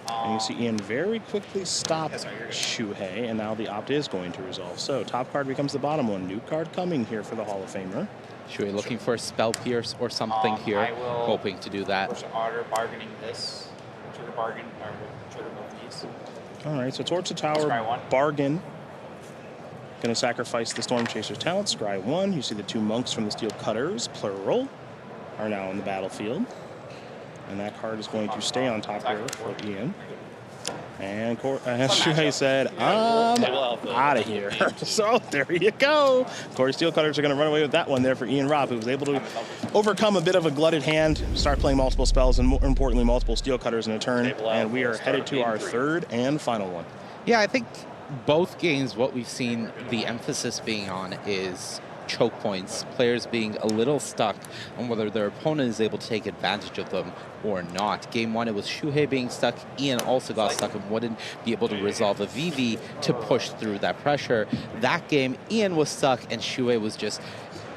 And you see Ian very quickly stop Shuhei, and now the opt is going to resolve. So top card becomes the bottom one. New card coming here for the Hall of Famer. Shuhei looking for a Spell Pierce or something here, hoping to do that. Push Otter, bargaining this. Trigger bargain, or trigger both these. All right, so towards the tower, bargain. Going to sacrifice the Storm Chaser's talent, scry 1. You see the 2 monks from the Steel Cutters, plural, are now in the battlefield. And that card is going to stay on top here for Ian. And as Shuhei said, I'm out of here. So there you go. Corey Steelcutters are going to run away with that one there for Ian Robb, who was able to overcome a bit of a glutted hand, start playing multiple spells, and more importantly, multiple Steelcutters in a turn. And we are headed to our third and final one. Yeah, I think both games, what we've seen the emphasis being on is choke points, players being a little stuck on whether their opponent is able to take advantage of them or not. Game 1, it was Shuhei being stuck. Ian also got stuck and wouldn't be able to resolve a VV to push through that pressure. That game, Ian was stuck and Shuhei was just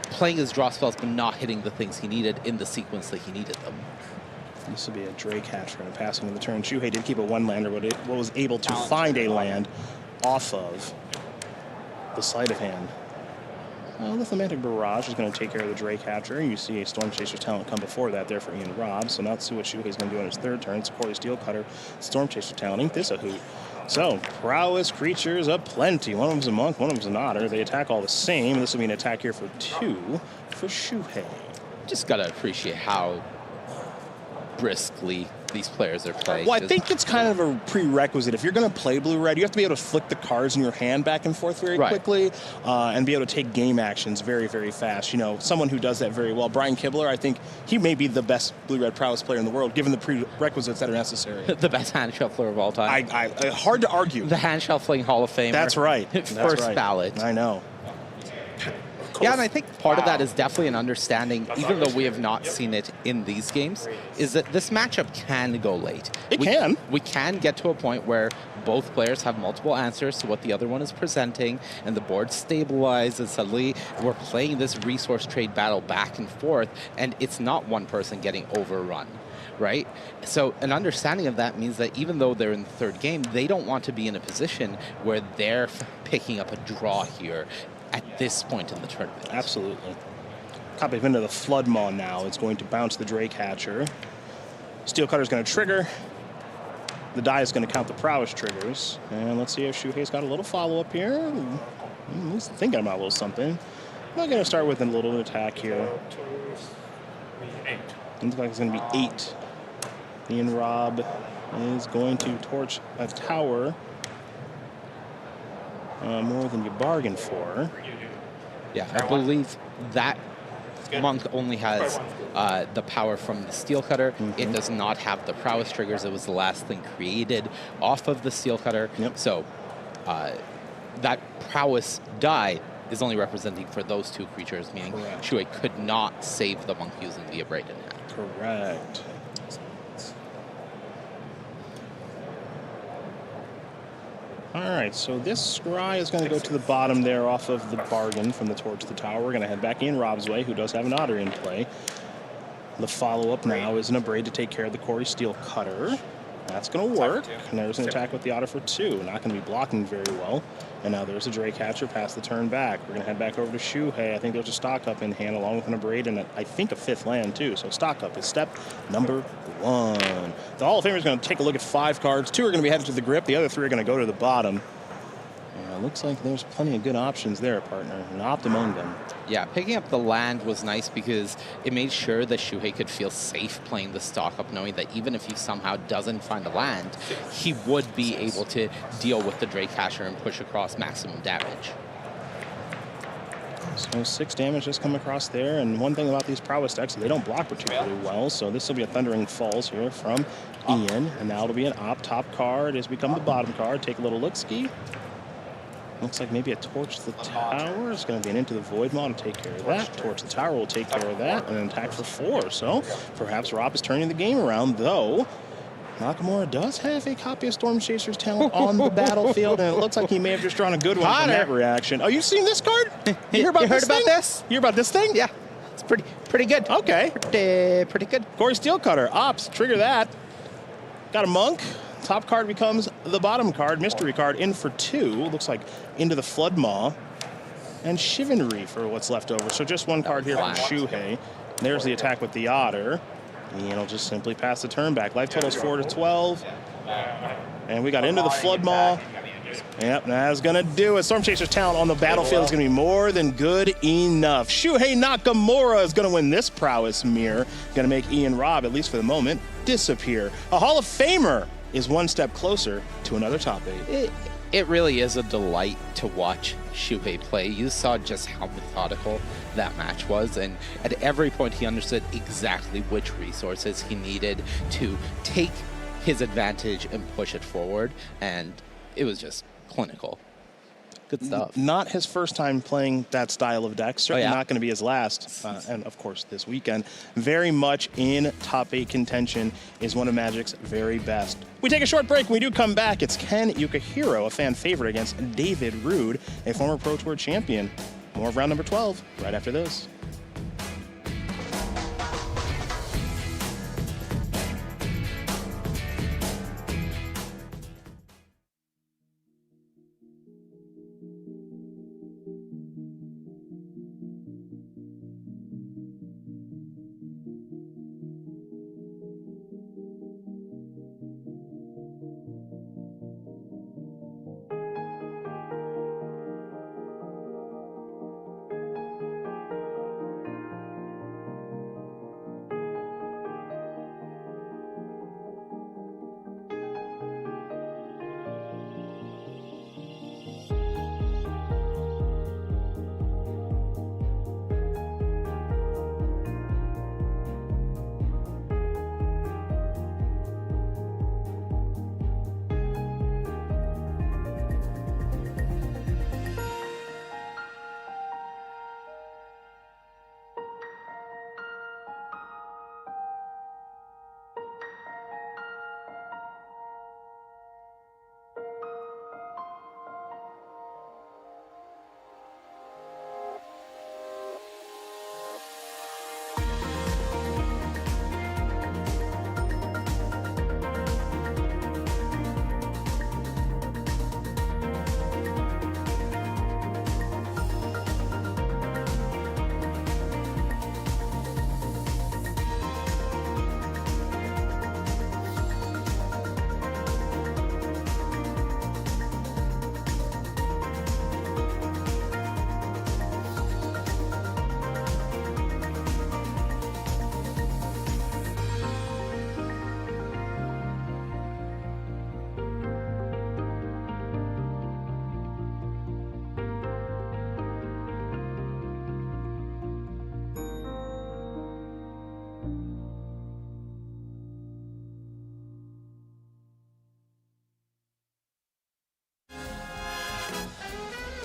playing his draw spells but not hitting the things he needed in the sequence that he needed them. This will be a Drake Hatcher and a passing of the turn. Shuhei did keep a 1-lander, but it was able to find a land off of the sleight of hand. Lithomantic Barrage is going to take care of the Drake Hatcher. You see a Storm Chaser's talent come before that there for Ian Robb. So now let's see what Shuhei's going to do on his third turn. It's Corey Steelcutter, Storm Chaser talent. Ain't this a hoot? So, prowess creatures aplenty. One of them's a monk, one of them's an otter. They attack all the same. This will be an attack here for 2 for Shuhei. Just got to appreciate how briskly these players are playing. Well, I think it's kind of a prerequisite. If you're going to play blue-red, you have to be able to flick the cards in your hand back and forth very quickly and be able to take game actions very, very fast. You know, someone who does that very well. Brian Kibler, I think he may be the best blue-red prowess player in the world, given the prerequisites that are necessary. The best hand shuffler of all time. Hard to argue. The hand shuffling Hall of Famer. That's right. First ballot. I know. Yeah, and I think part of that is definitely an understanding, even though we have not seen it in these games, is that this matchup can go late. We can get to a point where both players have multiple answers to what the other one is presenting, and the board stabilizes, and suddenly we're playing this resource trade battle back and forth, and it's not one person getting overrun. Right? So an understanding of that means that even though they're in the third game, they don't want to be in a position where they're picking up a draw here at this point in the tournament. Absolutely. Copy into the Flood Maw now. It's going to bounce the Drake Hatcher. Steelcutter's going to trigger. The die is going to count the prowess triggers. And let's see if Shuhei's got a little follow-up here. He's thinking about a little something. I'm going to start with a little attack here. Looks like it's going to be 8. Ian Robb is going to torch a tower. More than you bargained for. Yeah, I believe that monk only has the power from the Steel Cutter. It does not have the prowess triggers. It was the last thing created off of the Steel Cutter. So that prowess die is only representing for those 2 creatures, meaning Shuhei could not save the monk using the Abraded Hand. Correct. All right, so this scry is going to go to the bottom there off of the bargain from the Torch to the Tower. We're going to head back in Rob's way, who does have an otter in play. The follow-up now is an Abrade to take care of the Corey Steelcutter. That's going to work. And there's an attack with the otter for 2. Not going to be blocking very well. And now there's a Drake Hatcher past the turn back. We're going to head back over to Shuhei. I think there's a Stock Up in hand along with an Abrade and I think a 5th land too. So Stock Up is step number 1. The Hall of Famer is going to take a look at 5 cards. 2 are going to be headed to the grip. The other 3 are going to go to the bottom. It looks like there's plenty of good options there, partner, not among them. Yeah, picking up the land was nice because it made sure that Shuhei could feel safe playing the stock up, knowing that even if he somehow doesn't find a land, he would be able to deal with the Drake Casher and push across maximum damage. So 6 damage just come across there, and one thing about these prowess decks, they don't block particularly well, so this will be a Thundering Falls here from Ian, and now it'll be an top card. It's become the bottom card. Take a little look-ski. Looks like maybe a Torch the Tower. It's going to be an Into the Void mod to take care of that. Torch the Tower will take care of that, and an attack for 4. So perhaps Rob is turning the game around, though Nakamura does have a copy of Storm Chaser's talent on the battlefield, and it looks like he may have just drawn a good one from that reaction. Oh, you've seen this card? You hear about this thing? You hear about this thing? Yeah, it's pretty good. Okay. Pretty good. Corey Steelcutter, Ops, trigger that. Got a Monk. Top card becomes the bottom card. Mystery card in for 2. Looks like Into the Flood Maw. And Chivalry for what's left over. So just one card here from Shuhei. There's the attack with the Otter. Ian will just simply pass the turn back. Life total's 4 to 12. And we got Into the Flood Maw. Yep, that's going to do it. Storm Chaser's talent on the battlefield is going to be more than good enough. Shuhei Nakamura is going to win this prowess mirror. Going to make Ian Robb, at least for the moment, disappear. A Hall of Famer is one step closer to another top 8. It really is a delight to watch Shuhei play. You saw just how methodical that match was, and at every point he understood exactly which resources he needed to take his advantage and push it forward, and it was just clinical. Good stuff. Not his first time playing that style of deck. Certainly not going to be his last. And of course, this weekend, very much in top 8 contention, is one of Magic's very best. We take a short break. When we do come back, it's Ken Yukihiro, a fan favorite, against David Rude, a former Pro Tour champion. More of round number 12 right after this.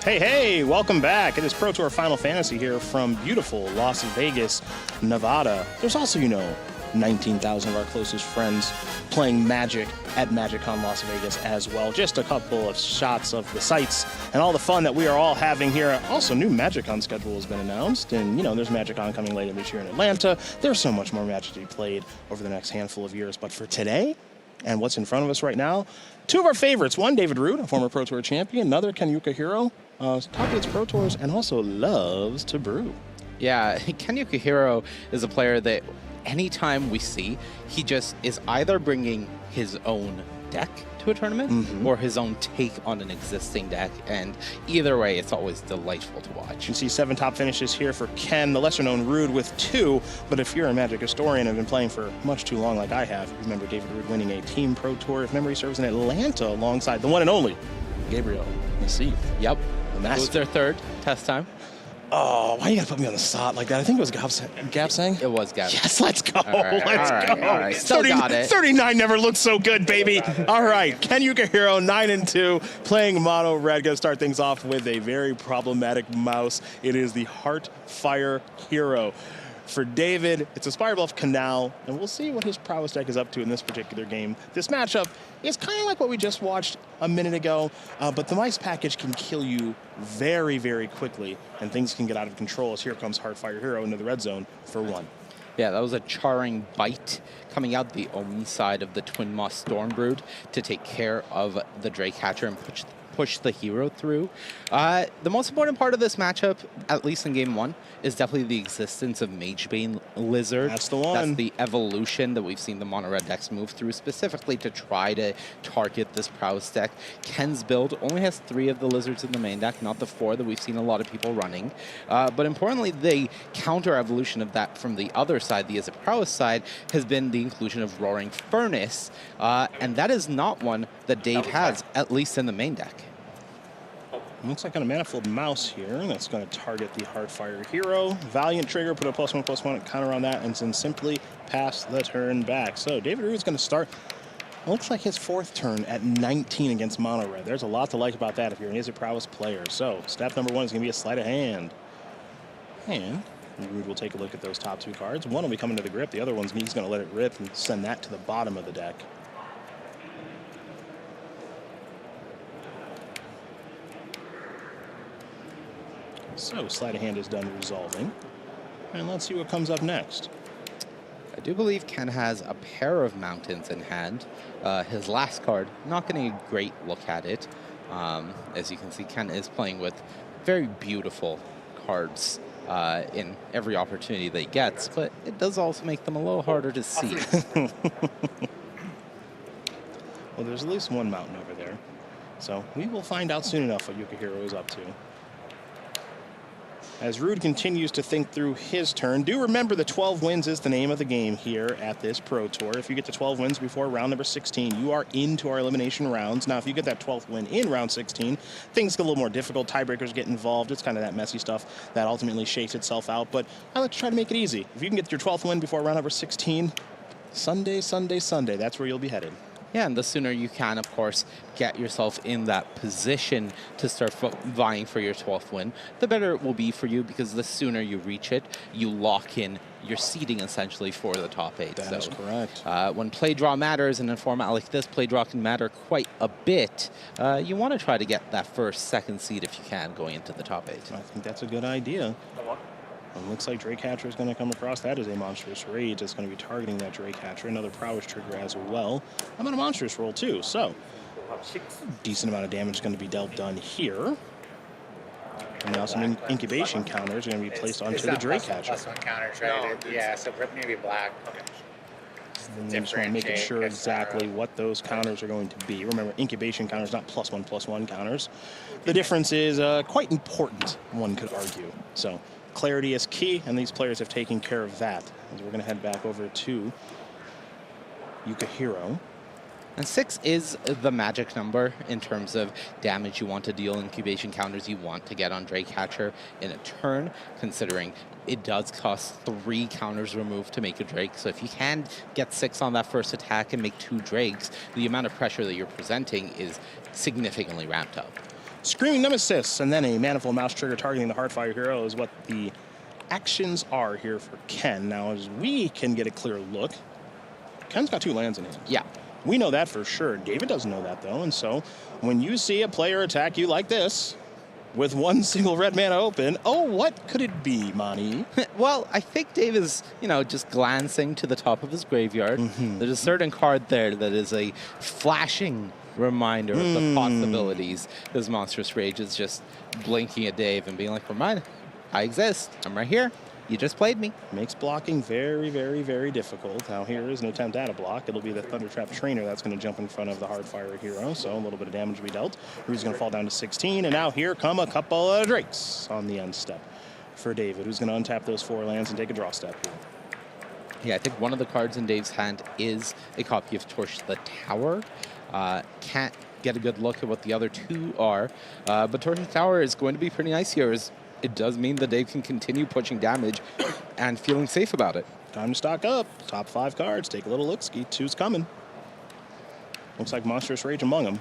Hey, welcome back. It is Pro Tour Final Fantasy here from beautiful Las Vegas, Nevada. There's also, 19,000 of our closest friends playing Magic at MagicCon Las Vegas as well. Just a couple of shots of the sights and all the fun that we are all having here. Also, new MagicCon schedule has been announced, and there's MagicCon coming later this year in Atlanta. There's so much more Magic to be played over the next handful of years. But for today, and what's in front of us right now, 2 of our favorites. One, David Rude, a former Pro Tour champion. Another, Ken Yukihiro, top 8 Pro Tours and also loves to brew. Yeah, Ken Yukihiro is a player that anytime we see, he just is either bringing his own deck to a tournament or his own take on an existing deck. And either way, it's always delightful to watch. You see 7 top finishes here for Ken, the lesser-known Ruud with 2. But if you're a Magic historian and have been playing for much too long like I have, remember David Ruud winning a Team Pro Tour, if memory serves, in Atlanta alongside the one and only Gabriel Nassif. Yep. The It was their 3rd test time. Oh, why you gotta put me on the spot like that? I think it was Gab saying. It was Gab. Yes, let's go. All right, Let's go. all right. Still got it. 39 never looked so good, baby. All right, Ken Yukihiro, 9-2, playing mono red. Gonna start things off with a very problematic mouse. It is the Heartfire Hero. For David, it's a Spirebluff Canal, and we'll see what his prowess deck is up to in this particular game. This matchup is kind of like what we just watched a minute ago, but the mice package can kill you very, very quickly, and things can get out of control as here comes Heartfire Hero into the red zone for 1. Yeah, that was a charring bite coming out the Omi side of the Twin Moss Stormbrood to take care of the Drake Hatcher and push the hero through. The most important part of this matchup, at least in game 1, is definitely the existence of Magebane Lizard. That's the one. That's the evolution that we've seen the mono red decks move through, specifically to try to target this prowess deck. Ken's build only has 3 of the lizards in the main deck, not the 4 that we've seen a lot of people running. But importantly, the counter evolution of that from the other side, the Izzet prowess side, has been the inclusion of Roaring Furnace, and that is not one that Dave has, at least in the main deck. Looks like on a Manifold Mouse here. That's going to target the Heartfire Hero. Valiant Trigger, put a +1/+1 counter on that, and then simply pass the turn back. So David Ruud is going to start, looks like his 4th turn at 19 against Mono Red. There's a lot to like about that if you're an Izzet Prowess player. So step number 1 is going to be a sleight of hand. And Ruud will take a look at those top 2 cards. One will be coming to the grip. The other one's he's going to let it rip and send that to the bottom of the deck. So sleight of hand is done resolving. And let's see what comes up next. I do believe Ken has a pair of mountains in hand. His last card, not getting a great look at it. As you can see, Ken is playing with very beautiful cards in every opportunity that he gets, but it does also make them a little harder to see. Well, there's at least one mountain over there. So we will find out soon enough what Yukihiro is up to. As Ruud continues to think through his turn, do remember the 12 wins is the name of the game here at this Pro Tour. If you get to 12 wins before round number 16, you are into our elimination rounds. Now, if you get that 12th win in round 16, things get a little more difficult. Tiebreakers get involved. It's kind of that messy stuff that ultimately shakes itself out. But I like to try to make it easy. If you can get your 12th win before round number 16, Sunday, that's where you'll be headed. Yeah, and the sooner you can, of course, get yourself in that position to start vying for your 12th win, the better it will be for you, because the sooner you reach it, you lock in your seeding essentially for the top 8. That is correct. When play draw matters, and in a format like this, play draw can matter quite a bit. You want to try to get that 1st, 2nd seed if you can going into the top 8. I think that's a good idea. It looks like Drake Hatcher is going to come across. That is a Monstrous Rage that's going to be targeting that Drake Hatcher. Another Prowess Trigger as well. I'm on a Monstrous roll too, so decent amount of damage is going to be done here. And now some incubation counters are going to be placed onto the Drake Hatcher. +1 counter traded. Yeah, so maybe black. Okay. And just want to make sure exactly what those counters are going to be. Remember, incubation counters, not +1/+1 counters. The difference is quite important, one could argue. So clarity is key, and these players have taken care of that. As we're going to head back over to Yukihiro. And 6 is the magic number in terms of damage you want to deal, incubation counters you want to get on Drake Hatcher in a turn, considering it does cost 3 counters removed to make a Drake. So if you can get 6 on that first attack and make 2 Drakes, the amount of pressure that you're presenting is significantly ramped up. Screaming Nemesis, and then a Manifold Mouse Trigger targeting the Heartfire Hero is what the actions are here for Ken. Now, as we can get a clear look, Ken's got 2 lands in hand. Yeah. We know that for sure. David doesn't know that, though, and so when you see a player attack you like this, with 1 single red mana open, oh, what could it be, Monty? Well, I think Dave is, just glancing to the top of his graveyard. There's a certain card there that is a flashing reminder of the possibilities. His Monstrous Rage is just blinking at Dave and being like, remind, I exist. I'm right here. You just played me. Makes blocking very, very, very difficult. Now here is an attempt at a block. It'll be the Thundertrap trainer that's going to jump in front of the Hardfire Hero, so a little bit of damage will be dealt. Rude's going to fall down to 16, and now here come a couple of Drakes on the end step for David, who's going to untap those 4 lands and take a draw step here. Yeah, I think one of the cards in Dave's hand is a copy of Torch the Tower. Can't get a good look at what the other 2 are, but Torch the Tower is going to be pretty nice here, as it does mean that Dave can continue pushing damage and feeling safe about it. Time to stock up. Top 5 cards. Take a little look-ski. 2's coming. Looks like Monstrous Rage among them.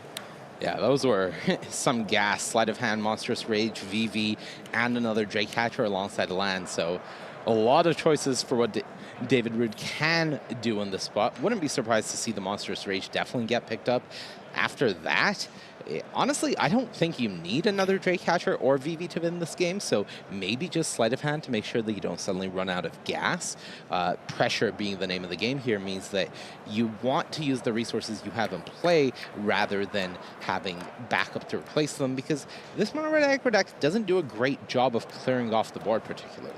Yeah, those were some gas. Sleight of Hand, Monstrous Rage, VV, and another Drake Catcher alongside the land. So a lot of choices for what David Rude can do in this spot. Wouldn't be surprised to see the Monstrous Rage definitely get picked up. After that, honestly, I don't think you need another Drake Catcher or VV to win this game, so maybe just Sleight of Hand to make sure that you don't suddenly run out of gas. Pressure being the name of the game here means that you want to use the resources you have in play rather than having backup to replace them, because this Mono Red Aggro deck doesn't do a great job of clearing off the board particularly.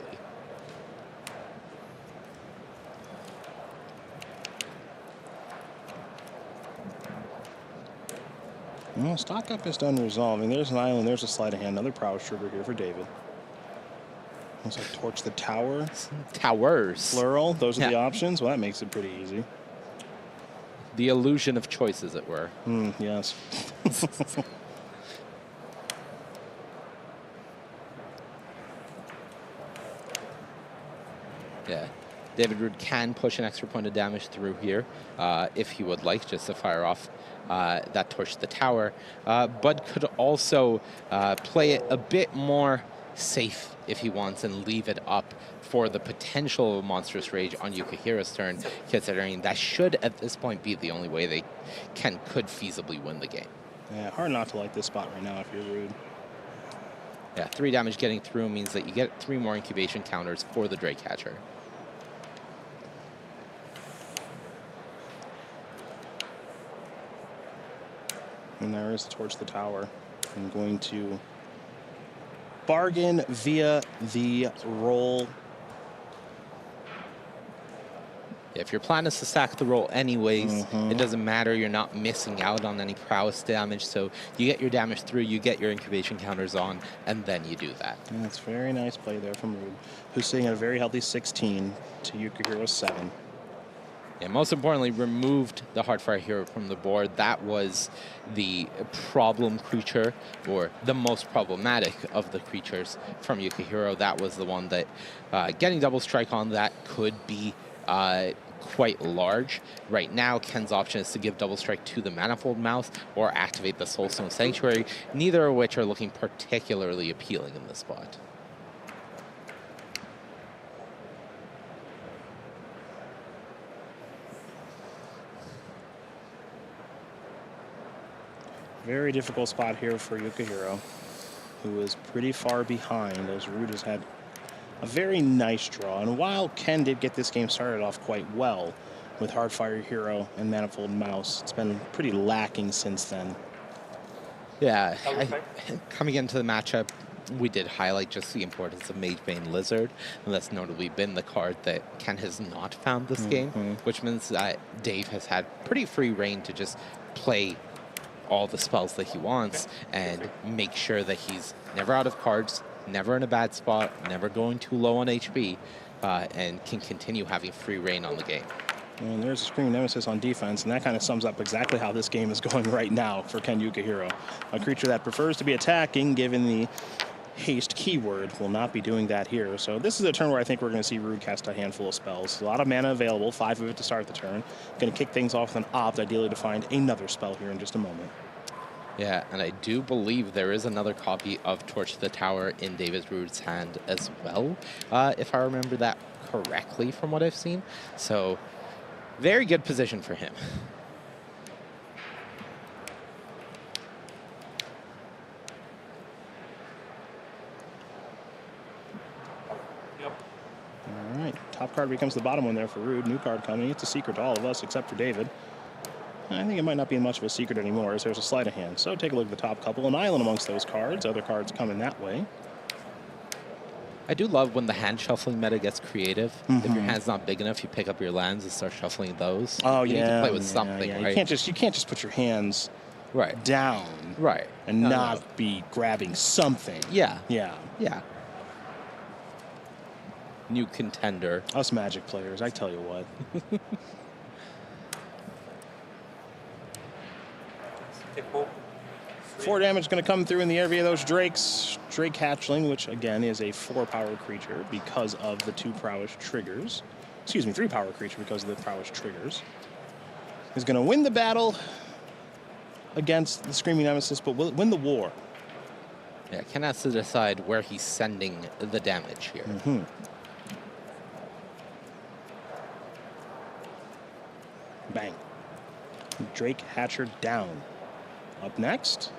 Well, stock up is done resolving. There's an island, there's a sleight of hand, another prowess trigger here for David. Looks like Torch the Tower. Towers. Plural, those are the options. Well, that makes it pretty easy. The illusion of choice, as it were. Yes. Yeah. David Rude can push an extra point of damage through here if he would like, just to fire off that Torch the Tower. Bud could also play it a bit more safe if he wants and leave it up for the potential Monstrous Rage on Yukihiro's turn, considering that should at this point be the only way they could feasibly win the game. Yeah, hard not to like this spot right now if you're Rude. Yeah, 3 damage getting through means that you get 3 more incubation counters for the Drake Catcher. And there is Torch the Tower. I'm going to bargain via the roll. If your plan is to stack the roll anyways, it doesn't matter. You're not missing out on any prowess damage. So you get your damage through, you get your incubation counters on, and then you do that. And that's very nice play there from Rude, who's sitting at a very healthy 16 to Yukihiro's 7. And most importantly, removed the Hardfire Hero from the board. That was the problem creature, or the most problematic of the creatures from Yukihiro. That was the one that getting double strike on that could be quite large. Right now, Ken's option is to give double strike to the Manifold Mouth or activate the Soulstone Sanctuary, neither of which are looking particularly appealing in this spot. Very difficult spot here for Yukihiro, who is pretty far behind, as Rude has had a very nice draw. And while Ken did get this game started off quite well with Hardfire Hero and Manifold Mouse, it's been pretty lacking since then. Yeah, coming into the matchup, we did highlight just the importance of Magebane Lizard, and that's notably been the card that Ken has not found this game, which means that Dave has had pretty free reign to just play all the spells that he wants and make sure that he's never out of cards, never in a bad spot, never going too low on HP, and can continue having free reign on the game. And there's a Screaming Nemesis on defense, and that kind of sums up exactly how this game is going right now for Ken Yukihiro. A creature that prefers to be attacking, given the haste keyword, will not be doing that here. So this is a turn where I think we're going to see Rude cast a handful of spells. A lot of mana available, 5 of it to start the turn. Going to kick things off with an opt, ideally to find another spell here in just a moment. Yeah, and I do believe there is another copy of Torch the Tower in David Rude's hand as well, if I remember that correctly from what I've seen. So, very good position for him. All right, top card becomes the bottom one there for Rude. New card coming. It's a secret to all of us except for David. I think it might not be much of a secret anymore, as there's a sleight of hand. So take a look at the top couple. An island amongst those cards. Other cards coming that way. I do love when the hand shuffling meta gets creative. If your Mhm. hand's not big enough, you pick up your lands and start shuffling those. Oh, you yeah. need to play with yeah, something, yeah. right? You can't just put your hands down. Right. And No, not no. be grabbing something. Yeah. Yeah. Yeah. New contender. Us Magic players, I tell you what. 4 damage going to come through in the air via those Drakes. Drake Hatchling, which again is a 4-power creature because of the 2 prowess triggers. Excuse me, 3-power creature because of the prowess triggers. Is going to win the battle against the Screaming Nemesis, but will it win the war? Yeah, Ken has to decide where he's sending the damage here. Bang. Drake Hatcher down. Up next.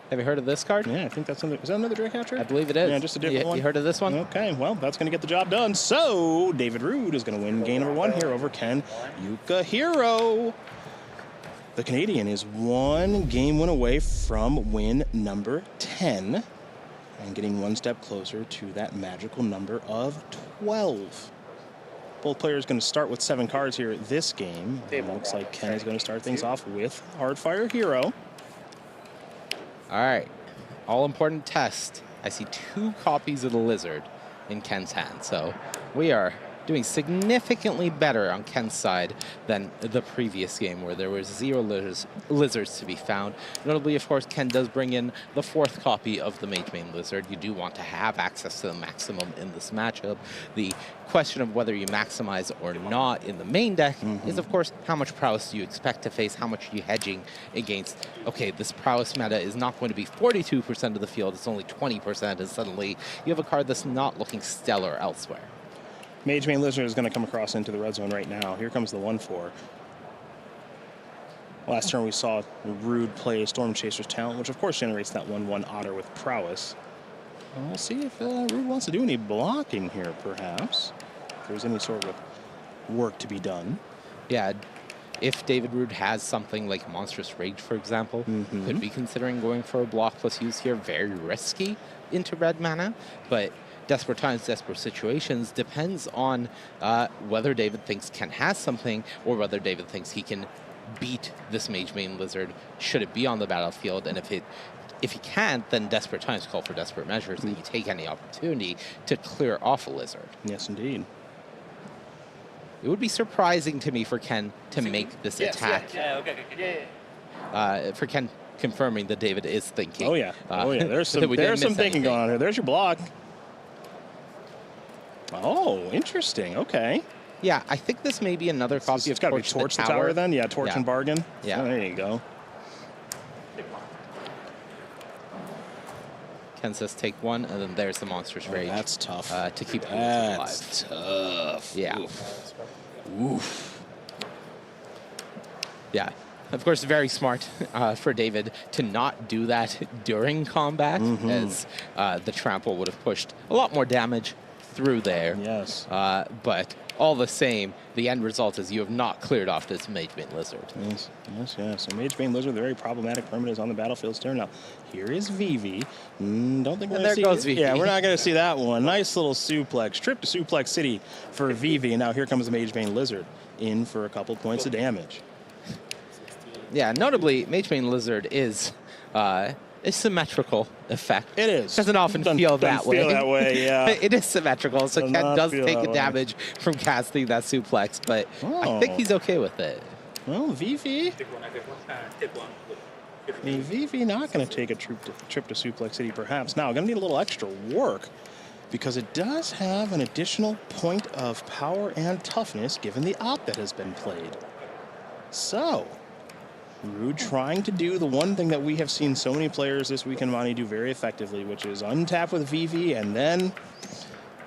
Have you heard of this card? Yeah, I think that's another. Is that another Drake Hatcher? I believe it is. Yeah, just a different one. You heard of this one? Okay, well, that's going to get the job done. So, David Rude is going to win game number 1 here over Ken Yukahiro. The Canadian is 1 game win away from win number 10 and getting 1 step closer to that magical number of 12. Both players going to start with 7 cards here this game. It looks like Ken is going to start things off with Hardfire Hero. All right. All important test. I see 2 copies of the Lizard in Ken's hand. So we are doing significantly better on Ken's side than the previous game where there were 0 lizards to be found. Notably, of course, Ken does bring in the 4th copy of the Magebane Lizard. You do want to have access to the maximum in this matchup. The question of whether you maximize or not in the main deck is, of course, how much prowess do you expect to face? How much are you hedging against, okay, this prowess meta is not going to be 42% of the field, it's only 20%, and suddenly you have a card that's not looking stellar elsewhere. Magebane Lizard is going to come across into the red zone right now. Here comes the 1/4. Last turn we saw Rude play Storm Chaser's talent, which of course generates that 1/1 Otter with prowess. And we'll see if Rude wants to do any blocking here, perhaps. If there's any sort of work to be done. Yeah, if David Rude has something like Monstrous Rage, for example, could be considering going for a block plus use here. Very risky into red mana, but Desperate Times, Desperate Situations depends on whether David thinks Ken has something or whether David thinks he can beat this Magebane Lizard should it be on the battlefield. And if he can't, then Desperate Times call for desperate measures and you take any opportunity to clear off a Lizard. Yes, indeed. It would be surprising to me for Ken to make this attack. For Ken confirming that David is thinking. Oh yeah, There's some thinking going on here. There's your block. Oh, interesting. Okay. Yeah, I think this may be another copy of Torch the Tower then? Yeah, Torch and Bargain. Yeah. Oh, there you go. Ken says take 1, and then there's the Monstrous Rage. That's tough. To keep the That's alive. tough. Yeah. Oof. Yeah. Of course, very smart for David to not do that during combat, as the trample would have pushed a lot more damage through there. Yes. But all the same, the end result is you have not cleared off this Magebane Lizard. Yes. So Magebane Lizard, the very problematic permanent, is on the battlefield still. Now, here is Vivi. Don't think we're going to see goes Vivi. Yeah, we're not going to see that one. Nice little suplex. Trip to Suplex City for Vivi. And now here comes the Magebane Lizard in for a couple points of damage. Yeah, notably, Magebane Lizard is a symmetrical effect. It is. Doesn't often feel that way. Feel that way, yeah. It is symmetrical, so Ken does take a damage from casting that suplex, but I think he's okay with it. Well, Vivi. Vivi not going to take a trip to Suplex City, perhaps. Now, going to need a little extra work because it does have an additional point of power and toughness given the op that has been played. So, Rude trying to do the one thing that we have seen so many players this week in Monty do very effectively, which is untap with Vivi, and then,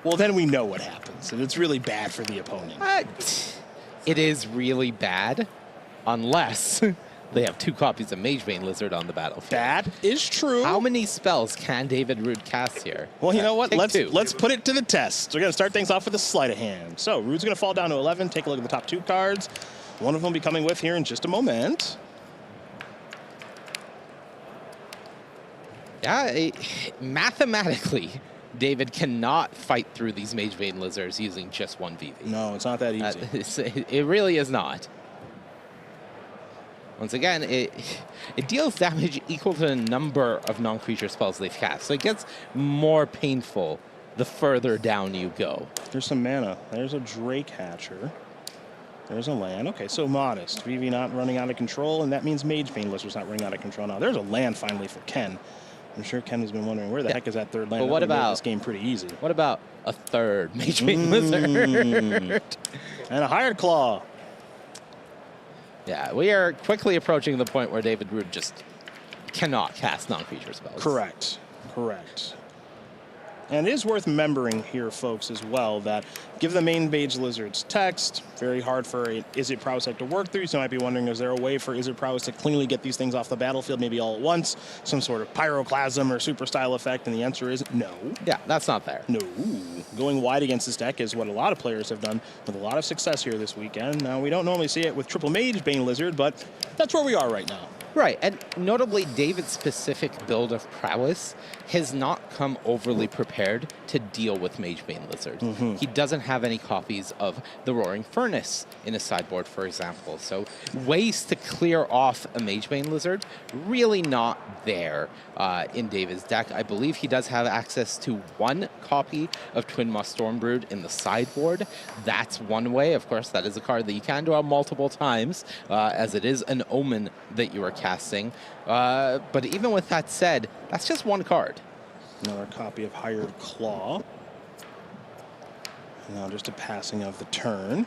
well, then we know what happens, and it's really bad for the opponent. It is really bad, unless they have 2 copies of Magebane Lizard on the battlefield. That is true. How many spells can David Rude cast here? Well, you know what? Take 2. Let's put it to the test. We're going to start things off with a sleight of hand. So Rude's going to fall down to 11. Take a look at the top 2 cards. One of them will be coming with here in just a moment. Yeah, mathematically, David cannot fight through these Mage Vein Lizards using just one VV. No, it's not that easy. It really is not. Once again, it deals damage equal to the number of non-creature spells they've cast. So it gets more painful the further down you go. There's some mana. There's a Drake Hatcher. There's a land. Okay, so modest. VV not running out of control, and that means Mage Vein Lizard's not running out of control now. There's a land finally for Ken. I'm sure Ken has been wondering where the heck is that third land. But what about this game pretty easy? What about a third Mage Vein Lizard? And a Hired Claw. Yeah, we are quickly approaching the point where David Rude just cannot cast non-creature spells. Correct. And it is worth remembering here, folks, as well, that give the main Mage Lizards text. Very hard for a Izzet Prowess deck to work through. So you might be wondering, is there a way for Izzet Prowess to cleanly get these things off the battlefield, maybe all at once? Some sort of Pyroclasm or Super Style effect? And the answer is no. Yeah, that's not there. No. Going wide against this deck is what a lot of players have done with a lot of success here this weekend. Now, we don't normally see it with Triple Mage Bane Lizard, but that's where we are right now. Right, and notably, David's specific build of Prowess has not come overly prepared to deal with Mage Bane Lizard. He doesn't have any copies of the Roaring Furnace in his sideboard, for example. So ways to clear off a Mage Bane Lizard, really not there in David's deck. I believe he does have access to one copy of Twin Moss Stormbrood in the sideboard. That's one way. Of course, that is a card that you can draw multiple times, as it is an Omen that you are casting. But even with that said, that's just one card. Another copy of Hired Claw. Now just a passing of the turn.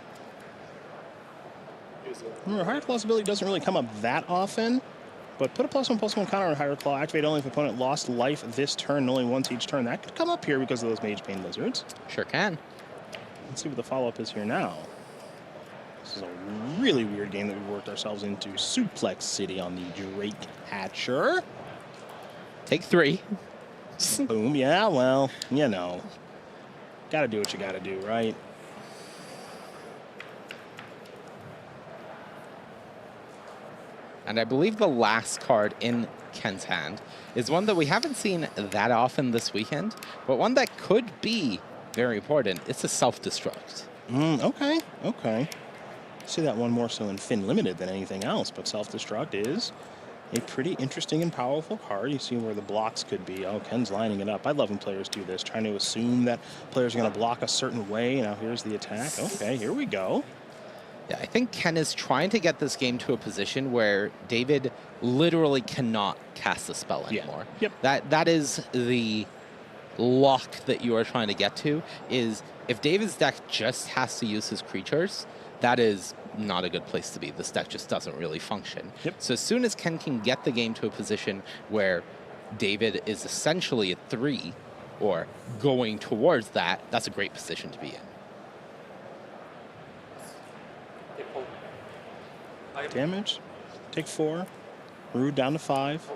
Remember, Hired Claw's ability doesn't really come up that often, but put a +1/+1 counter on Hired Claw. Activate only if opponent lost life this turn, only once each turn. That could come up here because of those Mage Bane Lizards. Sure can. Let's see what the follow-up is here now. This is a really weird game that we worked ourselves into. Suplex City on the Drake Hatcher. Take 3. Boom. Yeah, well, you know. Gotta do what you gotta do, right? And I believe the last card in Ken's hand is one that we haven't seen that often this weekend, but one that could be very important. It's a Self-Destruct. Okay. See that one more so in Finn Limited than anything else, but Self-Destruct is a pretty interesting and powerful card. You see where the blocks could be. Oh, Ken's lining it up. I love when players do this, trying to assume that players are going to block a certain way. Now here's the attack. Okay, here we go. Yeah, I think Ken is trying to get this game to a position where David literally cannot cast the spell anymore. That is the lock that you are trying to get to, is if David's deck just has to use his creatures, that is not a good place to be. This deck just doesn't really function. So as soon as Ken can get the game to a position where David is essentially at 3 or going towards that, that's a great position to be in. Damage. Take 4. Rude down to 5.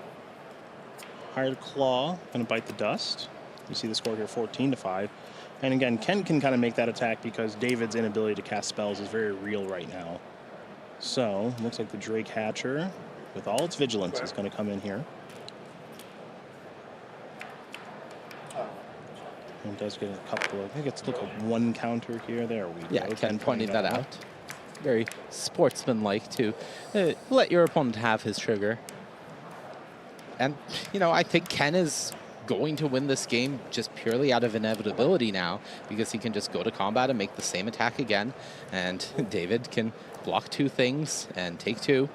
Hired Claw. Gonna bite the dust. You see the score here, 14-5. And again, Ken can kind of make that attack because David's inability to cast spells is very real right now. So, looks like the Drake Hatcher, with all its vigilance, is going to come in here. And does get a couple of, I think it's like a 1 counter here. There we go. Yeah, Ken pointed that out. Very sportsmanlike to let your opponent have his trigger. And, you know, I think Ken is going to win this game just purely out of inevitability now, because he can just go to combat and make the same attack again, and David can block 2 things and take 2,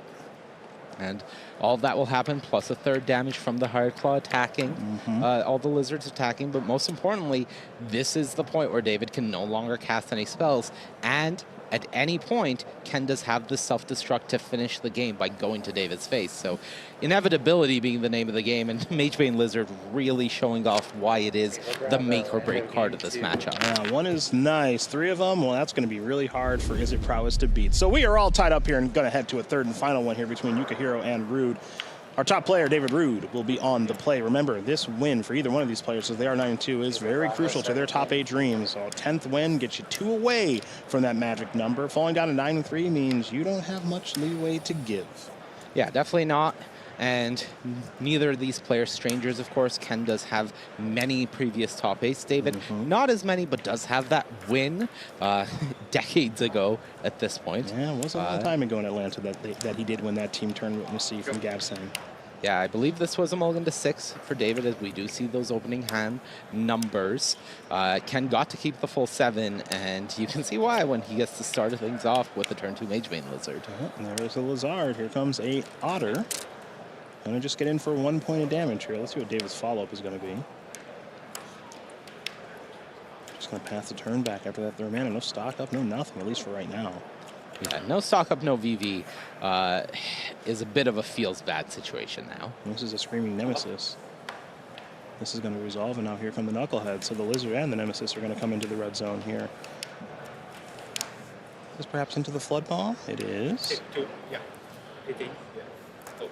and all of that will happen, plus a 3rd damage from the Hired Claw attacking, all the lizards attacking. But most importantly, this is the point where David can no longer cast any spells, and at any point, Ken does have the Self-Destruct to finish the game by going to David's face. So inevitability being the name of the game, and Mage Bane Lizard really showing off why it is the make or break card of this matchup. Yeah, 1 is nice. 3 of them, well, that's going to be really hard for Izzet Prowess to beat. So we are all tied up here and going to head to a 3rd and final one here between Yukihiro and Rude. Our top player, David Rude, will be on the play. Remember, this win for either one of these players, as they are 9-2, is very crucial to their top 8 dreams. So a 10th win gets you 2 away from that magic number. Falling down to 9-3 means you don't have much leeway to give. Yeah, definitely not. And neither of these players strangers, of course. Ken does have many previous top 8s. David, not as many, but does have that win decades ago at this point. Yeah, it was a long time ago in Atlanta that he did win that team tournament with C from Gabson. Yeah, I believe this was a mulligan to 6 for David, as we do see those opening hand numbers. Ken got to keep the full 7, and you can see why when he gets to start things off with the turn 2 Magebane Lizard. And there's a Lizard. Here comes a Otter. Gonna just get in for 1 point of damage here. Let's see what David's follow-up is gonna be. Just gonna pass the turn back after that 3rd mana. No stock up, no nothing, at least for right now. Yeah, no stock up, no VV is a bit of a feels bad situation now. This is a Screaming Nemesis. This is going to resolve, and now here come the Knucklehead. So the Lizard and the Nemesis are going to come into the red zone here. Is this perhaps into the Flood Ball? It is. Yeah. 18. Yeah. Oh.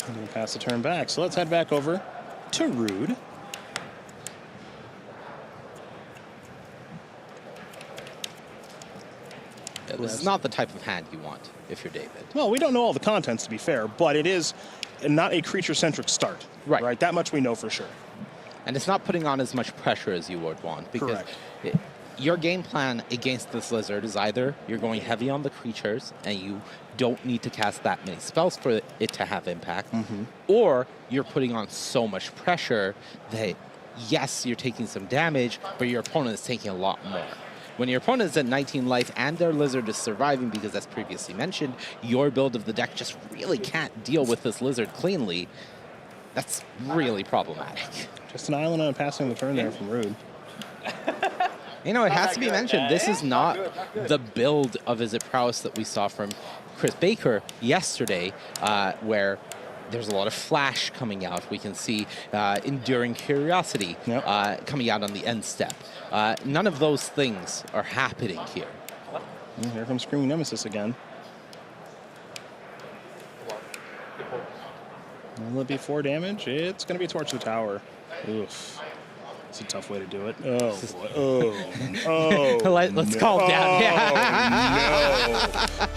I'm going to pass the turn back. So let's head back over to Rude. This is not the type of hand you want if you're David. Well, we don't know all the contents, to be fair, but it is not a creature-centric start. Right. That much we know for sure. And it's not putting on as much pressure as you would want, because your game plan against this Lizard is either you're going heavy on the creatures and you don't need to cast that many spells for it to have impact, or you're putting on so much pressure that, yes, you're taking some damage, but your opponent is taking a lot more. When your opponent is at 19 life and their Lizard is surviving, because as previously mentioned, your build of the deck just really can't deal with this Lizard cleanly, that's really problematic. Just an island on passing the turn there from Rude. You know, it has to be mentioned, this is not the build of Izzet Prowess that we saw from Chris Baker yesterday, where there's a lot of flash coming out. We can see Enduring Curiosity coming out on the end step. None of those things are happening here. And here comes Screaming Nemesis again. Will it be 4 damage? It's going to be a Torch to the Tower. Oof. It's a tough way to do it. Oh, boy. Let's calm down.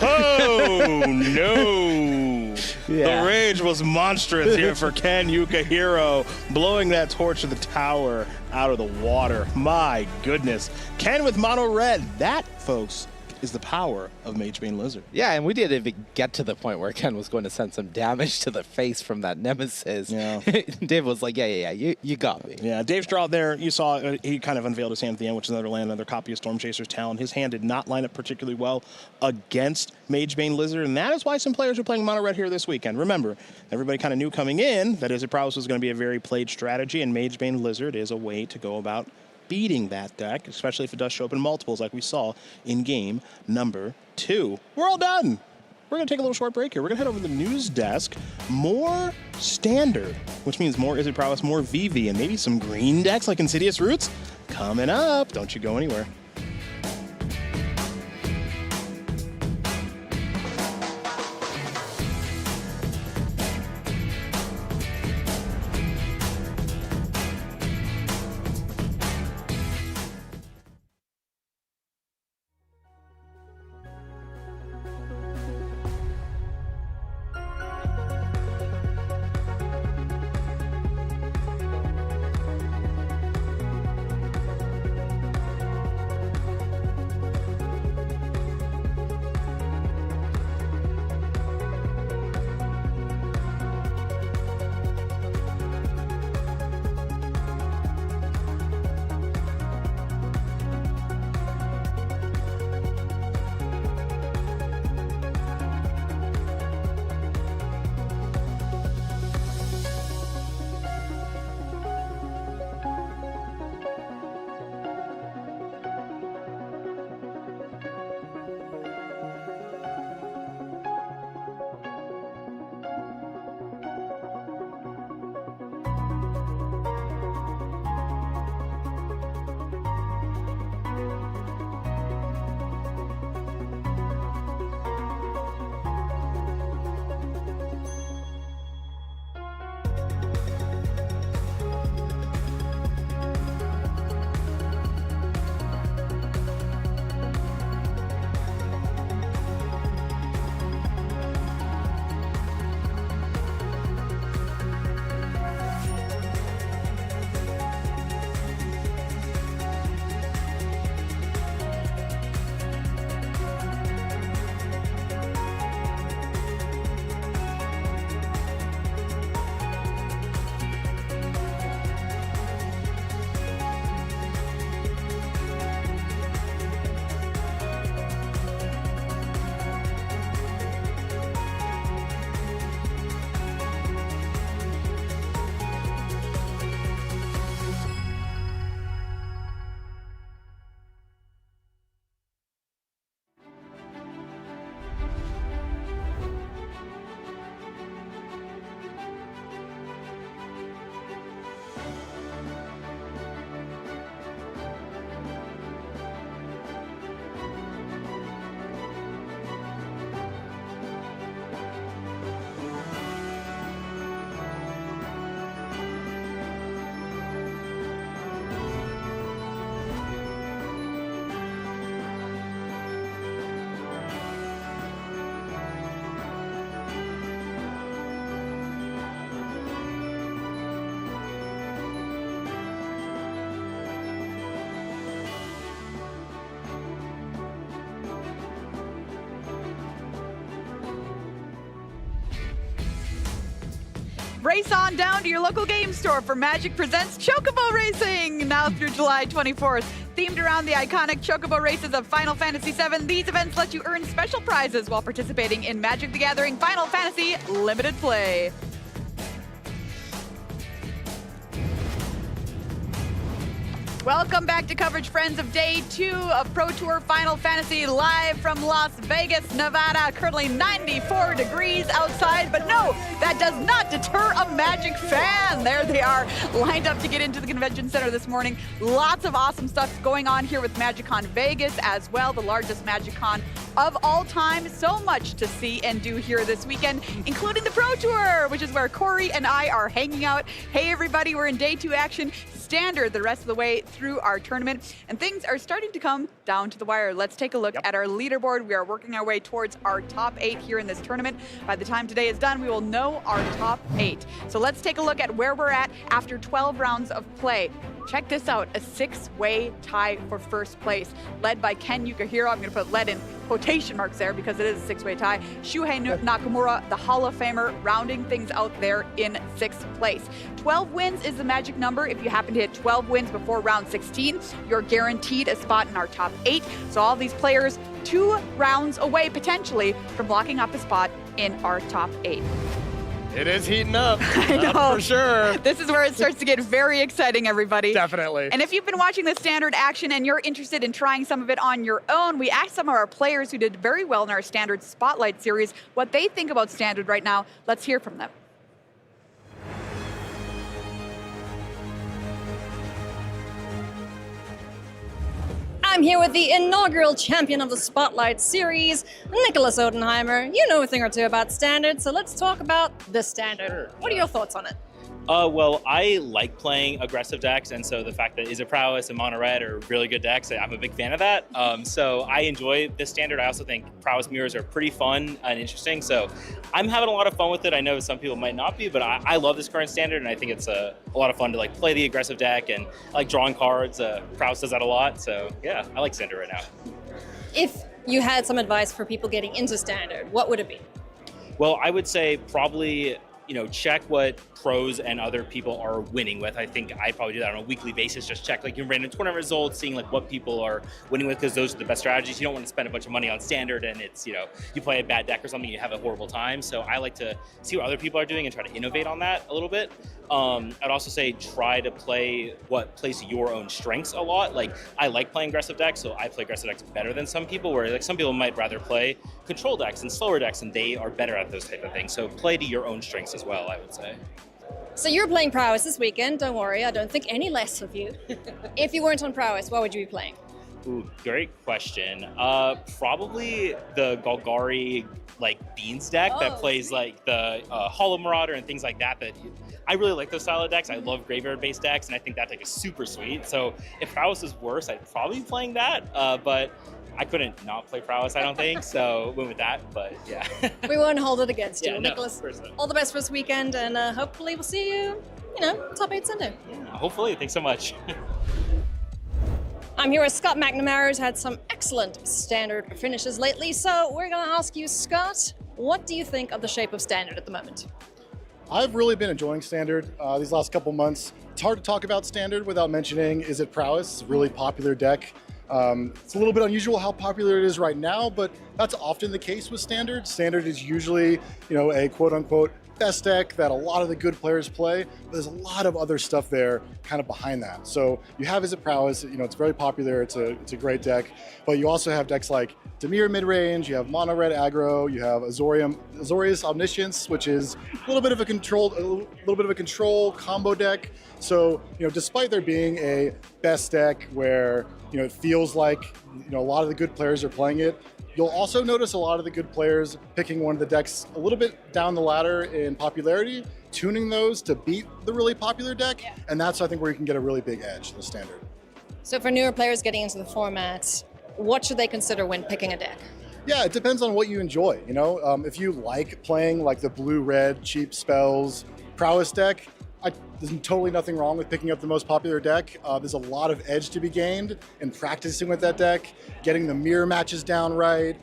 Oh, no. The rage was monstrous here for Ken Yukihiro, blowing that Torch of the Tower out of the water. My goodness. Ken with mono red. That, folks, is the power of Magebane Lizard. Yeah, and we didn't even get to the point where Ken was going to send some damage to the face from that Nemesis. Yeah. Dave was like, yeah, you got me. Yeah, Dave's draw there, you saw he kind of unveiled his hand at the end, which is another land, another copy of Stormchaser's Talon. His hand did not line up particularly well against Magebane Lizard, and that is why some players are playing mono red here this weekend. Remember, everybody kind of knew coming in that Izzet Prowess was going to be a very played strategy, and Magebane Lizard is a way to go about beating that deck, especially if it does show up in multiples like we saw in game number 2. We're all done. We're going to take a little short break here. We're going to head over to the news desk. More standard, which means more Izzet Prowess, more VV, and maybe some green decks like Insidious Roots coming up. Don't you go anywhere. race on down to your local game store for Magic Presents Chocobo Racing now through July 24th. Themed around the iconic Chocobo races of Final Fantasy VII, these events let you earn special prizes while participating in Magic the Gathering Final Fantasy Limited Play. Welcome back to coverage, friends, of Day 2 of Pro Tour Final Fantasy live from Las Vegas, Nevada. Currently 94 degrees outside, but no, that does not deter a Magic fan. There they are, lined up to get into the convention center this morning. Lots of awesome stuff going on here with MagicCon Vegas as well, the largest MagicCon of all time. So much to see and do here this weekend, including the Pro Tour, which is where Corey and I are hanging out. Hey, everybody, we're in Day 2 action. Standard the rest of the way through our tournament, and things are starting to come down to the wire. Let's take a look at our leaderboard. We are working our way towards our top 8 here in this tournament. By the time today is done, we will know our top 8. So let's take a look at where we're at after 12 rounds of play. Check this out, a 6-way tie for first place, led by Ken Yukihiro. I'm going to put led in quotation marks there because it is a 6-way tie. Shuhei Nakamura, the Hall of Famer, rounding things out there in 6th place. 12 wins is the magic number. If you happen to hit 12 wins before round 16, you're guaranteed a spot in our top 8. So all these players 2 rounds away potentially from locking up a spot in our top 8. It is heating up. I know. That's for sure. This is where it starts to get very exciting, everybody. Definitely. And if you've been watching the Standard action and you're interested in trying some of it on your own, we asked some of our players who did very well in our Standard Spotlight series what they think about Standard right now. Let's hear from them. I'm here with the inaugural champion of the Spotlight series, Nicholas Odenheimer. You know a thing or two about Standard, so let's talk about the Standard. What are your thoughts on it? Well, I like playing aggressive decks, and so the fact that Izzet Prowess and Mono Red are really good decks, I'm a big fan of that. So I enjoy this Standard. I also think Prowess mirrors are pretty fun and interesting, so I'm having a lot of fun with it. I know some people might not be, but I love this current Standard, and I think it's a lot of fun to like play the aggressive deck, and I like drawing cards. Prowess does that a lot, so yeah, I like Standard right now. If you had some advice for people getting into Standard, what would it be? Well, I would say probably, check what pros and other people are winning with. I think I probably do that on a weekly basis. Just check like your random tournament results, seeing like what people are winning with, because those are the best strategies. You don't want to spend a bunch of money on Standard and it's, you play a bad deck or something, you have a horrible time. So I like to see what other people are doing and try to innovate on that a little bit. I'd also say try to play what plays to your own strengths a lot. Like I like playing aggressive decks, so I play aggressive decks better than some people, where like some people might rather play control decks and slower decks, and they are better at those type of things. So play to your own strengths as well, I would say. So you're playing Prowess this weekend, don't worry, I don't think any less of you. If you weren't on Prowess, what would you be playing? Ooh, great question. Probably the Golgari Beans deck that plays like the Hollow Marauder and things like that. I really like those style of decks. I love graveyard-based decks, and I think that deck is super sweet. So if Prowess is worse, I'd probably be playing that. But I couldn't not play Prowess, I don't think. So went with that. But yeah. We won't hold it against you, Yeah, Nicholas. No, all the best for this weekend, and hopefully we'll see you, top 8 Sunday. Hopefully. Thanks so much. I'm here with Scott McNamara, who's had some excellent Standard finishes lately. So we're going to ask you, Scott, what do you think of the shape of Standard at the moment? I've really been enjoying Standard these last couple months. It's hard to talk about Standard without mentioning Izzet Prowess. It's a really popular deck. It's a little bit unusual how popular it is right now, but that's often the case with Standard. Standard is usually, a quote-unquote best deck that a lot of the good players play, but there's a lot of other stuff there kind of behind that. So you have Izzet Prowess, it's very popular, it's a great deck, but you also have decks like Dimir midrange, you have Mono Red aggro, you have Azorius Omniscience, which is a little bit of a control combo deck. So, despite there being a best deck where, it feels like, a lot of the good players are playing it, you'll also notice a lot of the good players picking one of the decks a little bit down the ladder in popularity, tuning those to beat the really popular deck, and that's, I think, where you can get a really big edge, the Standard. So for newer players getting into the format, what should they consider when picking a deck? Yeah, it depends on what you enjoy, if you like playing like the blue-red cheap spells Prowess deck, there's totally nothing wrong with picking up the most popular deck. There's a lot of edge to be gained in practicing with that deck, getting the mirror matches down right,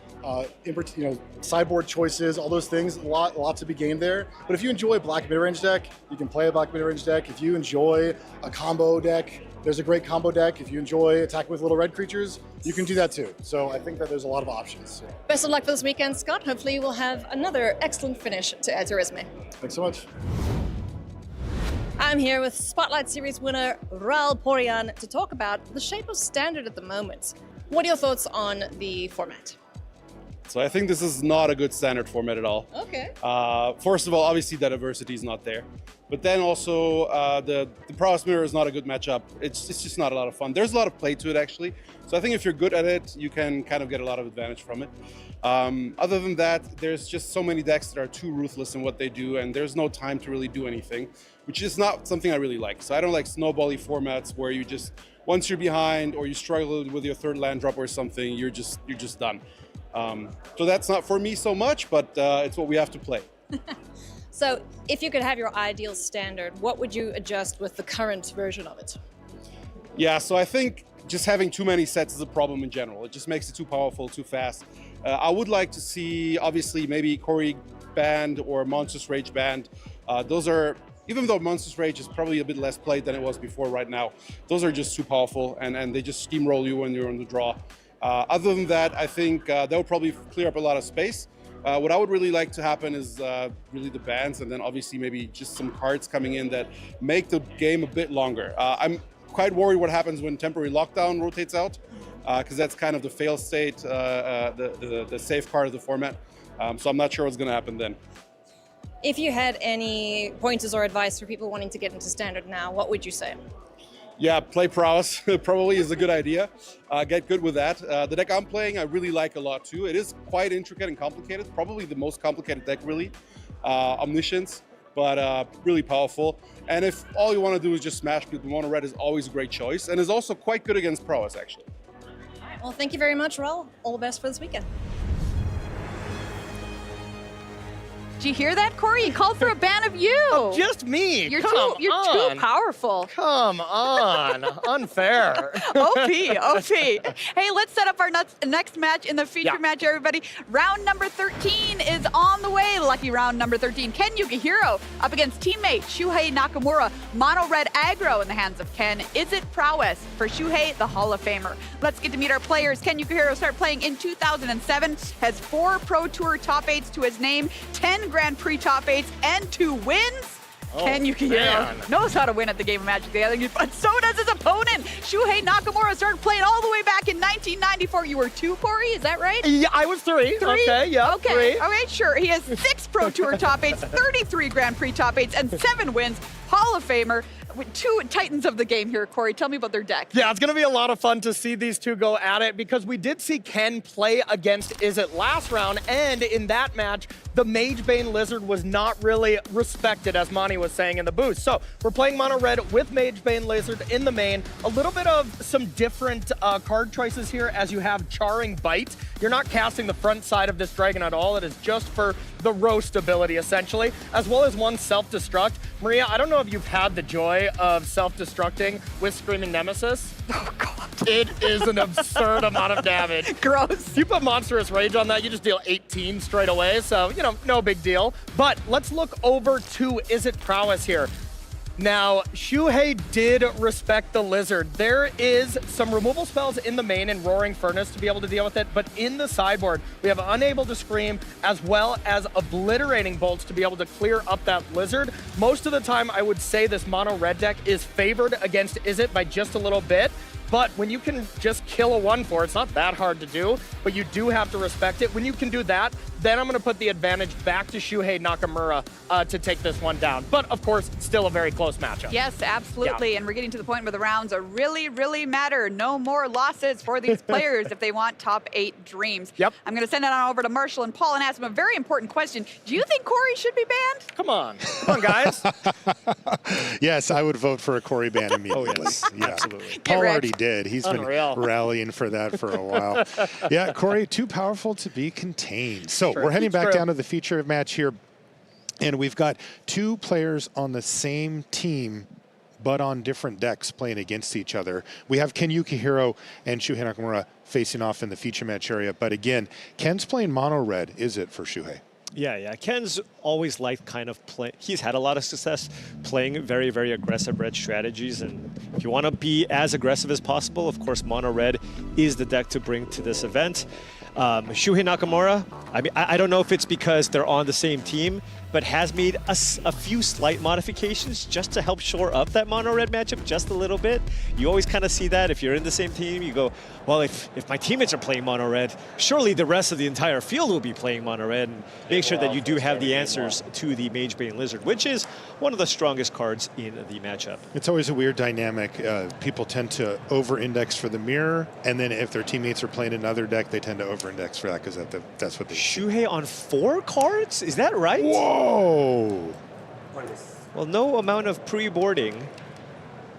sideboard choices, all those things. A lot to be gained there. But if you enjoy a black mid-range deck, you can play a black mid-range deck. If you enjoy a combo deck, there's a great combo deck. If you enjoy attacking with little red creatures, you can do that too. So I think that there's a lot of options. Best of luck for this weekend, Scott. Hopefully you will have another excellent finish to add to your resume. Thanks so much. I'm here with Spotlight Series winner Raul Porian to talk about the shape of Standard at the moment. What are your thoughts on the format? So I think this is not a good Standard format at all. Okay. First of all, obviously the diversity is not there. But then also the Prowess Mirror is not a good matchup. It's just not a lot of fun. There's a lot of play to it actually. So I think if you're good at it, you can kind of get a lot of advantage from it. Other than that, there's just so many decks that are too ruthless in what they do, and there's no time to really do anything, which is not something I really like. So I don't like snowbally formats where you just, once you're behind or you struggle with your third land drop or something, you're just done. So that's not for me so much, but it's what we have to play. So if you could have your ideal Standard, what would you adjust with the current version of it? Yeah, so I think just having too many sets is a problem in general. It just makes it too powerful, too fast. I would like to see, obviously, maybe Corey banned or Monstrous Rage banned. Those are, even though Monstrous Rage is probably a bit less played than it was before right now, those are just too powerful and they just steamroll you when you're on the draw. Other than that, I think that would probably clear up a lot of space. What I would really like to happen is really the bans, and then obviously maybe just some cards coming in that make the game a bit longer. I'm quite worried what happens when Temporary Lockdown rotates out, because that's kind of the fail state, the safe card of the format. So I'm not sure what's going to happen then. If you had any pointers or advice for people wanting to get into Standard now, what would you say? Yeah, play Prowess probably is a good idea. Get good with that. The deck I'm playing I really like a lot too. It is quite intricate and complicated, probably the most complicated deck really. Omniscience, but really powerful. And if all you want to do is just smash people, Mono Red is always a great choice and is also quite good against Prowess actually. All right, well, thank you very much, Raul. All the best for this weekend. Did you hear that, Corey? He called for a ban of you. Just me. You're Come too on. powerful. Come on. Unfair. OP. Hey, let's set up our next match in the feature match, everybody. Round number 13 is on the way. Lucky round number 13. Ken Yukihiro up against teammate Shuhei Nakamura. Mono red aggro in the hands of Ken. Is it Prowess for Shuhei, the Hall of Famer? Let's get to meet our players. Ken Yukihiro started playing in 2007, has 4 Pro Tour top 8s to his name, 10 Grand Prix top 8s, and 2 wins. Ken Yukihiro knows how to win at the game of Magic the Gathering, but so does his opponent. Shuhei Nakamura started playing all the way back in 1994. You were 2, Corey, is that right? Yeah, I was 3. 3? Okay, yeah, okay. 3. Okay, sure. He has 6 Pro Tour top 8s, 33 Grand Prix top 8s, and 7 wins. Hall of Famer. With 2 titans of the game here, Corey. Tell me about their deck. Yeah, it's going to be a lot of fun to see these two go at it because we did see Ken play against Izzet last round, and in that match, the Magebane Lizard was not really respected, as Monty was saying in the booth. So we're playing Mono Red with Magebane Lizard in the main. A little bit of some different card choices here as you have Charring Bite. You're not casting the front side of this dragon at all. It is just for the roast ability, essentially, as well as 1 self-destruct. Maria, I don't know if you've had the joy of self-destructing with Screaming Nemesis. Oh, God. It is an absurd amount of damage. Gross. You put Monstrous Rage on that, you just deal 18 straight away, so, you know, no big deal. But let's look over to Izzet Prowess here. Now, Shuhei did respect the Lizard. There is some removal spells in the main and Roaring Furnace to be able to deal with it, but in the sideboard, we have Unable to Scream as well as Obliterating Bolts to be able to clear up that Lizard. Most of the time, I would say this Mono Red deck is favored against Izzet by just a little bit, but when you can just kill a 1/4, it's not that hard to do, but you do have to respect it. When you can do that, then I'm going to put the advantage back to Shuhei Nakamura to take this one down. But, of course, still a very close matchup. Yes, absolutely. Yeah. And we're getting to the point where the rounds really, really matter. No more losses for these players if they want top 8 dreams. Yep. I'm going to send it on over to Marshall and Paul and ask them a very important question. Do you think Corey should be banned? Come on, guys. Yes, I would vote for a Corey ban immediately. Oh, yes. Yeah. Absolutely. Paul already did. He's Unreal. been rallying for that for a while. Yeah, Corey, too powerful to be contained. So we're heading back down to the feature match here, and we've got 2 players on the same team but on different decks playing against each other. We have Ken Yukihiro and Shuhei Nakamura facing off in the feature match area. But again, Ken's playing mono red, is it, for Shuhei? Yeah. Ken's always liked kind of play. He's had a lot of success playing very, very aggressive red strategies. And if you want to be as aggressive as possible, of course, mono red is the deck to bring to this event. Shuhei Nakamura, I mean, I don't know if it's because they're on the same team, but has made a few slight modifications just to help shore up that mono red matchup just a little bit. You always kind of see that if you're in the same team, you go, well, if my teammates are playing mono red, surely the rest of the entire field will be playing mono red, and make sure that you do have the answers to the Magebane Lizard, which is one of the strongest cards in the matchup. It's always a weird dynamic. People tend to over-index for the mirror, and then if their teammates are playing another deck, they tend to over-index for that because that's what they Shuhei on 4 cards? Is that right? Whoa! Well, no amount of pre-boarding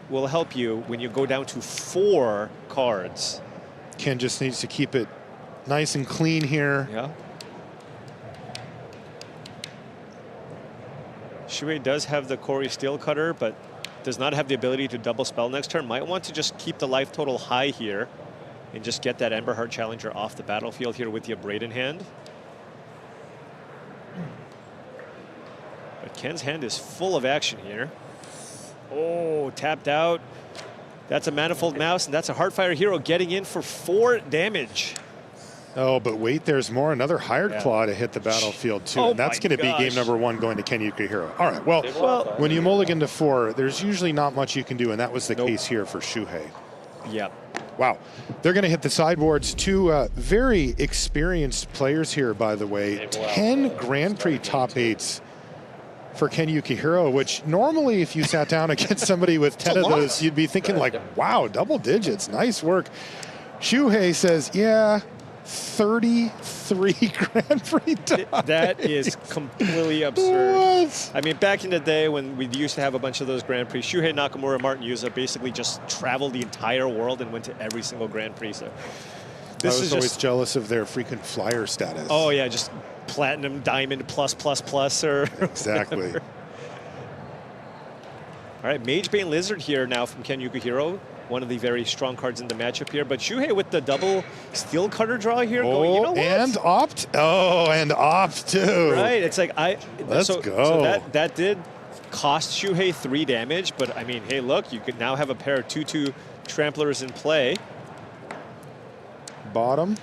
will help you when you go down to 4 cards. Ken just needs to keep it nice and clean here. Yeah. Shuhei does have the Corey Steel Cutter, but does not have the ability to double spell next turn. Might want to just keep the life total high here and just get that Emberheart Challenger off the battlefield here with the Abrade in hand. But Ken's hand is full of action here. Oh, tapped out. That's a Manifold Mouse, and that's a Heartfire Hero getting in for 4 damage. Oh, but wait, there's more. Another Hired Claw to hit the battlefield, too. Oh and that's going to be game number 1 going to Ken Yukihiro. All right, well, when you mulligan to 4, there's usually not much you can do, and that was the case here for Shuhei. Yep. Wow. They're going to hit the sideboards. 2 very experienced players here, by the way. 10 Grand Prix top 8s for Ken Yukihiro, which normally if you sat down against somebody with 10 of those, you'd be thinking like, wow, double digits, nice work. Shuhei says, yeah, 33 Grand Prix top That is completely absurd. What? I mean, back in the day when we used to have a bunch of those Grand Prix, Shuhei Nakamura and Martin Yuza basically just traveled the entire world and went to every single Grand Prix. So I was always jealous of their frequent flyer status. Oh yeah, just platinum, diamond, plus, or exactly. whatever. All right, Magebane Lizard here now from Ken Yukihiro. One of the very strong cards in the matchup here. But Shuhei with the double Steel Cutter draw here. Going, you know what? And opt. Oh, and opt too. Right, it's like Let's go. So that did cost Shuhei 3 damage, but I mean, hey, look, you could now have a pair of 2/2 Tramplers in play. Bottom,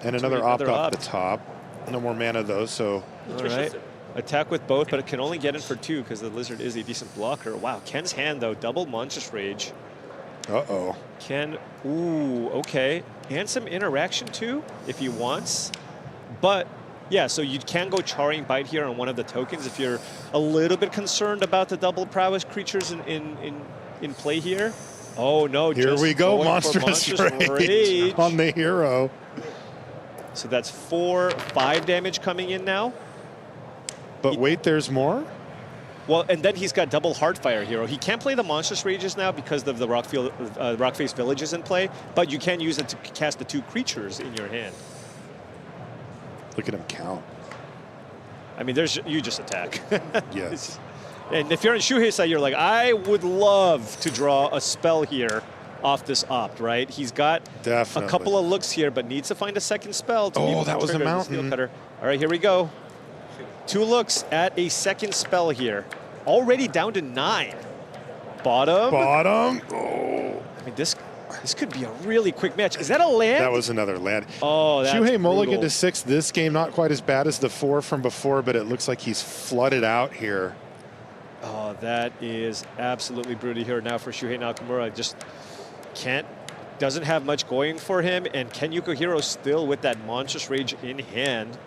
and another opt off opt. the top. No more mana though, so. All right. Attack with both, but it can only get in for 2 because the Lizard is a decent blocker. Wow, Ken's hand though, double Monstrous Rage. Uh-oh. Ken, ooh, okay. And some interaction too, if he wants. But yeah, so you can go Charring Bite here on one of the tokens if you're a little bit concerned about the double prowess creatures in play here. Oh no, Here we go, Monstrous Rage on the hero. So that's 4/5 damage coming in now. But wait, there's more? Well, and then he's got double Heartfire Hero. He can't play the Monstrous Rages now because of the Rockface Village is in play, but you can use it to cast the 2 creatures in your hand. Look at him count. I mean, you just attack. Yes. And if you're on Shuhei's side, you're like, I would love to draw a spell here off this opt, right? He's got a couple of looks here, but needs to find a second spell to be able to that was a trigger the mountain. Steel Cutter. All right, here we go. 2 looks at a second spell here. Already down to 9. Bottom. Bottom. Oh. I mean, this could be a really quick match. Is that a land? That was another land. Oh, that's Shuhei mulligan brutal. to 6 this game. Not quite as bad as the 4 from before, but it looks like he's flooded out here. Oh, that is absolutely brutal here now for Shuhei Nakamura. Just doesn't have much going for him, and Ken Yukihiro still with that Monstrous Rage in hand.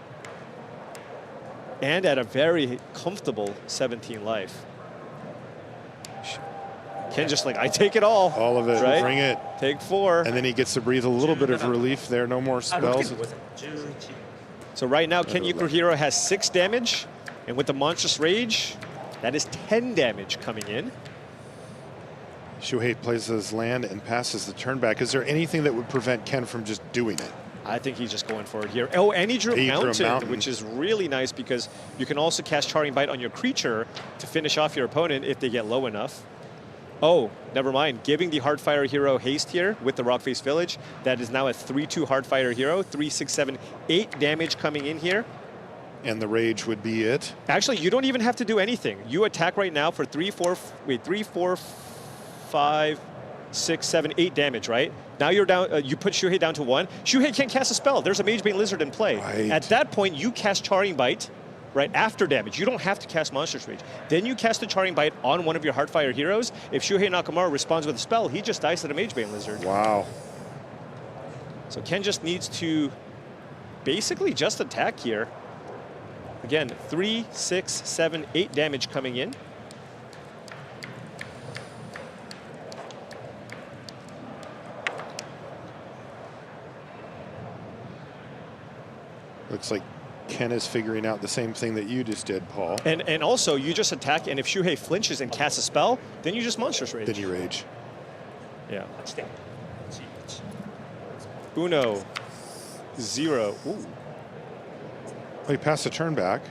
And at a very comfortable 17 life. Ken just like, I take it all. All of it. Right? Bring it. Take 4. And then he gets to breathe a little bit of relief there. No more spells. So right now, Ken Yukihiro has 6 damage. And with the Monstrous Rage, that is 10 damage coming in. Shuhei plays his land and passes the turn back. Is there anything that would prevent Ken from just doing it? I think he's just going for it here. Oh, and he drew a mountain, which is really nice because you can also cast Charring Bite on your creature to finish off your opponent if they get low enough. Oh, never mind. Giving the Heartfire hero haste here with the Rockface Village. That is now a 3-2 Heartfire hero. 3, 6, 7, 8 damage coming in here. And the rage would be it. Actually, you don't even have to do anything. You attack right now for 3, 4, 5, 6, 7, 8 damage, right? Now you're down. You put Shuhei down to 1. Shuhei can't cast a spell. There's a Magebane Lizard in play. Right. At that point, you cast Charring Bite. Right after damage. You don't have to cast Monstrous Rage. Then you cast the Charring Bite on one of your Heartfire heroes. If Shuhei Nakamura responds with a spell, he just dies to the Magebane Lizard. Wow. So Ken just needs to basically just attack here. Again, 3, 6, 7, 8 damage coming in. Looks like Ken is figuring out the same thing that you just did, Paul. And also, you just attack, and if Shuhei flinches and casts a spell, then you just Monstrous Rage. Then you rage. Yeah. 1, 0. Ooh. Oh, he passed a turn back.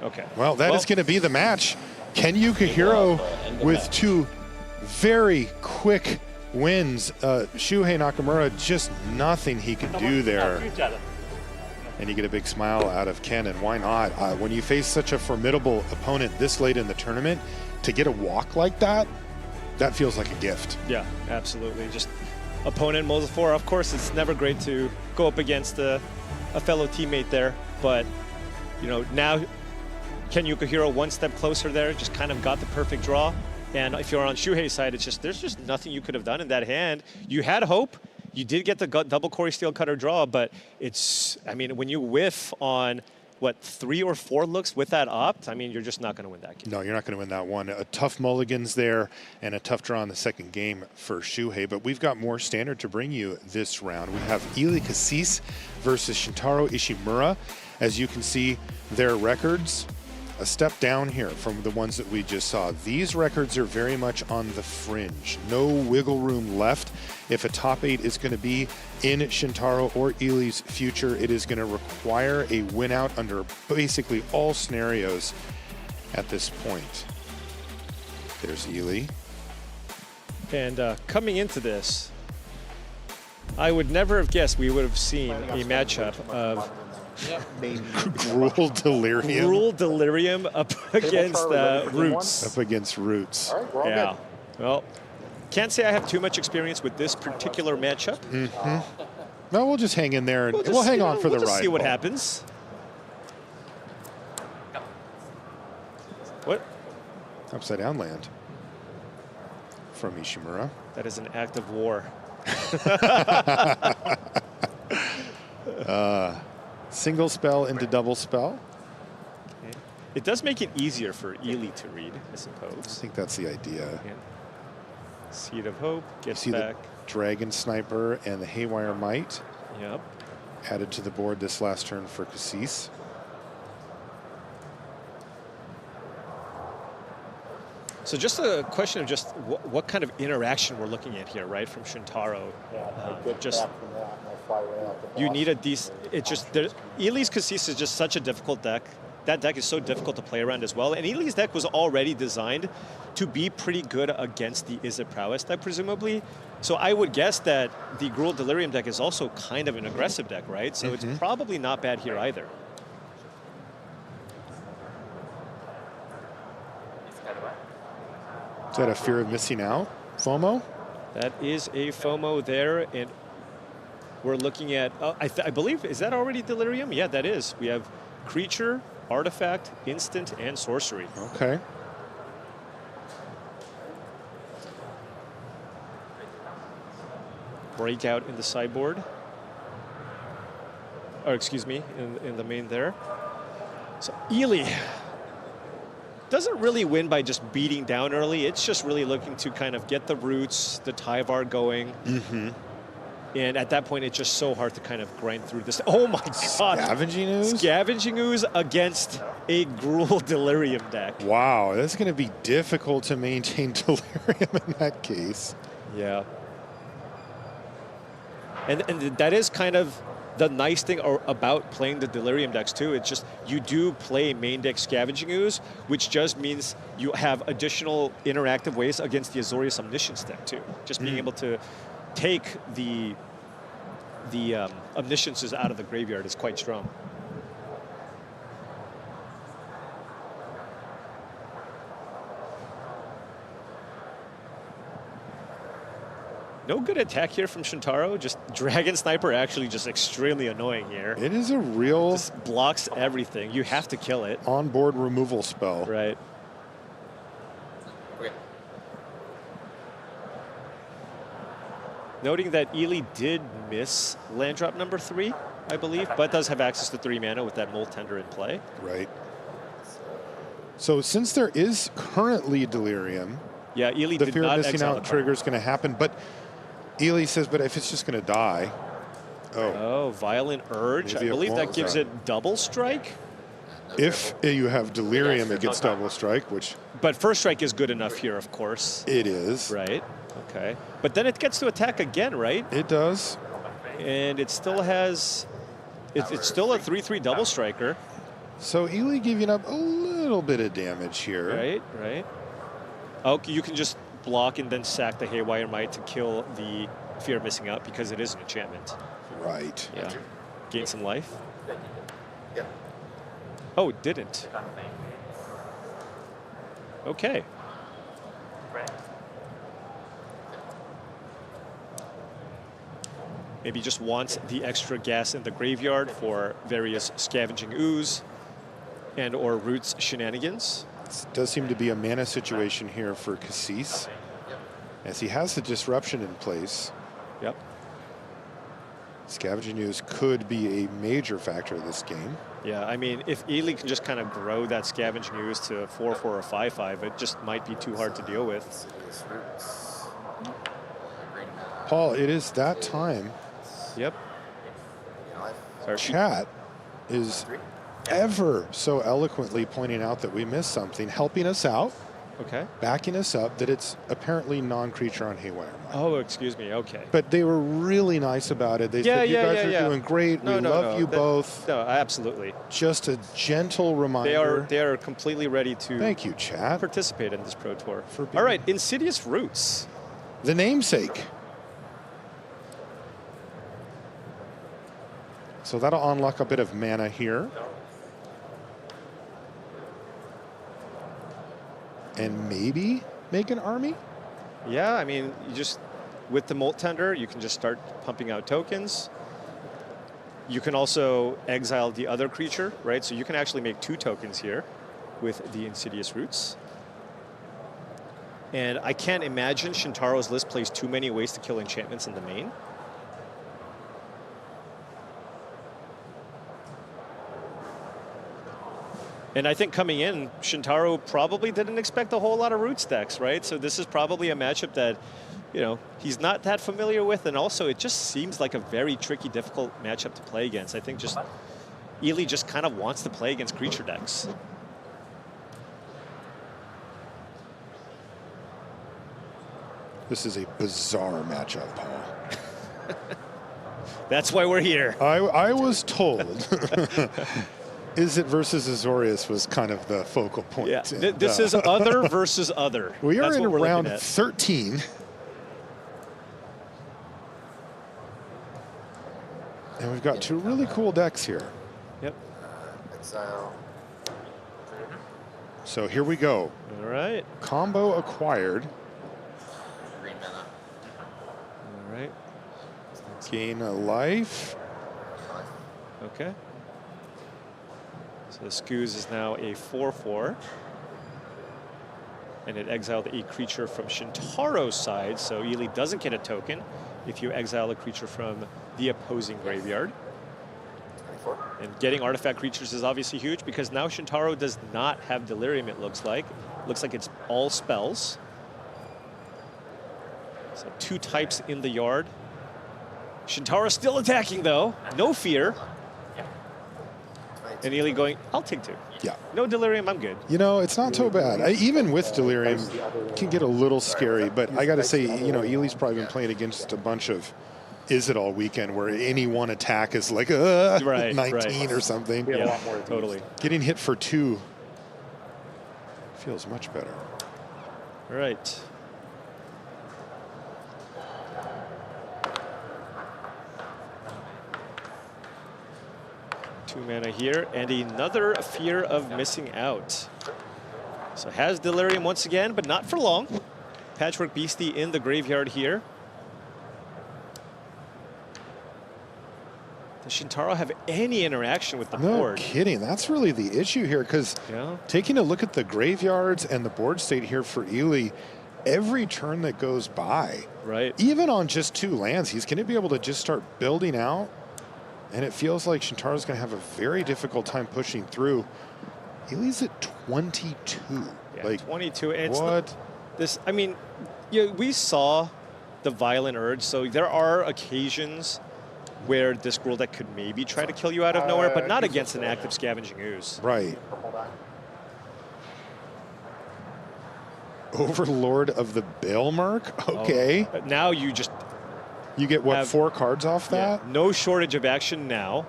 Okay. Well, that is going to be the match. Ken Yukihiro with 2 very quick wins. Shuhei Nakamura, just nothing he could do there. And you get a big smile out of Ken, and why not? When you face such a formidable opponent this late in the tournament, to get a walk like that, that feels like a gift. Yeah, absolutely. Just opponent Mozafor. Of course, it's never great to go up against a fellow teammate there, but you know, now Ken Yukihiro 1 step closer there, just kind of got the perfect draw. And if you're on Shuhei's side, it's just there's just nothing you could have done in that hand. You had hope. You did get the double Corey Steelcutter draw, but it's, I mean, when you whiff on, what, 3 or 4 looks with that opt, I mean, you're just not going to win that game. No, you're not going to win that one. A tough mulligans there and a tough draw in the second game for Shuhei, but we've got more standard to bring you this round. We have Ili Kassis versus Shintaro Ishimura. As you can see, their records, a step down here from the ones that we just saw. These records are very much on the fringe. No wiggle room left. If a top 8 is going to be in Shintaro or Ili's future, it is going to require a win out under basically all scenarios at this point. There's Ili. And coming into this, I would never have guessed we would have seen a matchup of Gruul Delirium. Gruul Delirium up against Roots. Up against Roots. Yeah. Well, can't say I have too much experience with this particular matchup. No, we'll just hang in there and we'll hang on for the ride. See what happens. What? Upside down land from Ishimura. That is an act of war. Single spell into double spell. Okay. It does make it easier for Ili to read, I suppose. I think that's the idea. Yeah. Seed of Hope, gets See back. the Dragon Sniper and the Haywire Might. Yep. Added to the board this last turn for Kassis. So just a question of just what kind of interaction we're looking at here, right, from Shintaro. Just you need a decent. It's just Ili's Kassis is just such a difficult deck. That deck is so difficult to play around as well. And Ili's deck was already designed to be pretty good against the Izzet Prowess deck, presumably. So I would guess that the Gruul Delirium deck is also kind of an aggressive deck, right? So it's probably not bad here either. Is that a fear of missing out? FOMO? That is a FOMO there, and we're looking at, I believe, is that already Delirium? Yeah, that is. We have Creature, Artifact, Instant, and Sorcery. Okay. Breakout in the sideboard. Or excuse me, in the main there. So Ili doesn't really win by just beating down early. It's just really looking to kind of get the roots, the Tyvar going. And at that point, it's just so hard to kind of grind through this. Oh my God. Scavenging Ooze? Scavenging Ooze against a Gruul Delirium deck. Wow, that's going to be difficult to maintain Delirium in that case. Yeah. And that is kind of the nice thing about playing the Delirium decks too, it's just you do play main deck Scavenging Ooze, which just means you have additional interactive ways against the Azorius Omniscience deck too. Just being able to take the Omnisciences out of the graveyard is quite strong. No good attack here from Shintaro. Just Dragon Sniper actually just extremely annoying here. It is a real... Just blocks everything. You have to kill it. On-board removal spell. Right. Okay. Noting that Ely did miss land drop number 3, I believe, but does have access to 3 mana with that Molt Tender in play. Right. So since there is currently Delirium, yeah, Ely the did fear of not missing exile out the trigger is going to happen, but Ely says, but if it's just going to die, oh, Violent Urge. Maybe I it believe that won't gives die. it double strike. If you have Delirium, it gets double strike, which... But first strike is good enough here, of course. It is. Right, okay. But then it gets to attack again, right? It does. And it still has... It's still a 3/3 double striker. So Ely giving up a little bit of damage here. Right, right. Oh, you can just block and then sack the Haywire Might to kill the Fear of Missing Out because it is an enchantment. Right. Yeah. Gain some life. Oh, it didn't. Okay. Maybe just wants the extra gas in the graveyard for various Scavenging Ooze and or Roots shenanigans. It does seem to be a mana situation here for Cassis, as he has the disruption in place. Yep. Scavenging Ooze could be a major factor of this game. Yeah, I mean, if Ely can just kind of grow that Scavenging Ooze to a 4/4 or 5/5, it just might be too hard to deal with. Paul, it is that time. Yep. Our chat is ever so eloquently pointing out that we missed something, helping us out, Okay. backing us up, that it's apparently non-creature on Haywire. Oh, excuse me. Okay. But they were really nice about it. They said, you guys are doing great. We love you both. No, absolutely. Just a gentle reminder. They are completely ready to Thank you, chat. participate in this Pro Tour. For All right, Insidious Roots. The namesake. So that'll unlock a bit of mana here. And maybe make an army? Yeah, I mean, you just, with the Molt Tender, you can just start pumping out tokens. You can also exile the other creature, right? So you can actually make 2 tokens here with the Insidious Roots. And I can't imagine Shintaro's list plays too many ways to kill enchantments in the main. And I think coming in, Shintaro probably didn't expect a whole lot of Roots decks, right? So this is probably a matchup that, you know, he's not that familiar with. And also, it just seems like a very tricky, difficult matchup to play against. I think just Ely just kind of wants to play against creature decks. This is a bizarre matchup, Paul. That's why we're here. I was told Is it versus Azorius was kind of the focal point. Yeah, And, this is other versus other. We are That's in what we're round looking at. 13. And we've got 2 really cool decks here. Yep. Exile. So here we go. All right. Combo acquired. Green mana. All right. Gain a life. Okay. So the Scooz is now a 4/4. And it exiled a creature from Shintaro's side, so Ely doesn't get a token if you exile a creature from the opposing graveyard. 24. And getting artifact creatures is obviously huge because now Shintaro does not have Delirium, it looks like. Looks like it's all spells. So 2 types in the yard. Shintaro still attacking though, no fear. And Ely going, I'll take 2. Yeah. No Delirium, I'm good. You know, it's not so bad. Even with Delirium, it can get a little scary, but I got to say, you know, Ely's probably been playing against a bunch of is it all weekend where any one attack is like 19 or something. Yeah, totally. Getting hit for 2 feels much better. All right. Two mana here, and another fear of missing out. So has Delirium once again, but not for long. Patchwork Beastie in the graveyard here. Does Shintaro have any interaction with the board? No kidding. That's really the issue here, because taking a look at the graveyards and the board state here for Ely, every turn that goes by, even on just 2 lands, he's going to be able to just start building out, and it feels like Shintaro's going to have a very difficult time pushing through. Ely's at 22. Yeah, like 22. And what? This, I mean, we saw the Violent Urge, so there are occasions where this Gruul deck could maybe try to kill you out of nowhere, but not against an active Scavenging Ooze. Right. Overlord of the Balemark? Okay. But now you just... You get, what, 4 cards off that? Yeah, no shortage of action now.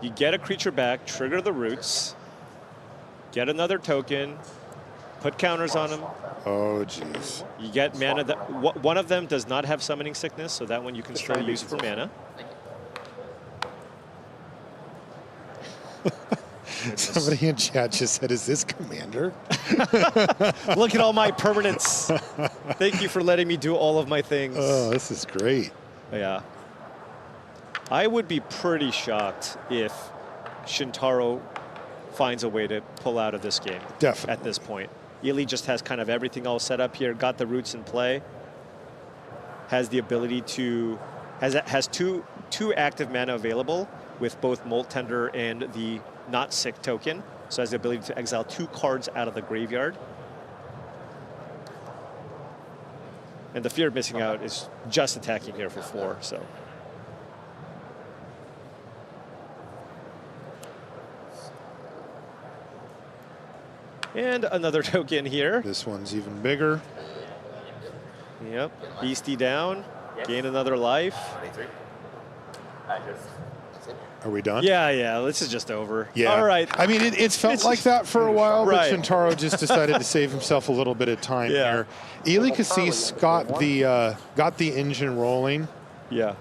You get a creature back, trigger the roots, get another token, put counters on them. Oh, jeez. You get mana. One of them does not have Summoning Sickness, so that one you can still use for mana. Somebody in chat just said, is this Commander? Look at all my permanents. Thank you for letting me do all of my things. Oh, this is great. Yeah. I would be pretty shocked if Shintaro finds a way to pull out of this game. Definitely. At this point. Ely just has kind of everything all set up here, got the roots in play, has the ability to, has two active mana available with both Molt Tender and the Not Sick token, so has the ability to exile 2 cards out of the graveyard. And the fear of missing out is just attacking here for 4, so. And another token here. This one's even bigger. Yep, Beastie down, gain another life. Are we done? Yeah, this is just over. Yeah. All right. I mean, it's felt like that for a while, Right. but Shintaro just decided to save himself a little bit of time here. Ely Cassis got the engine rolling. Yeah.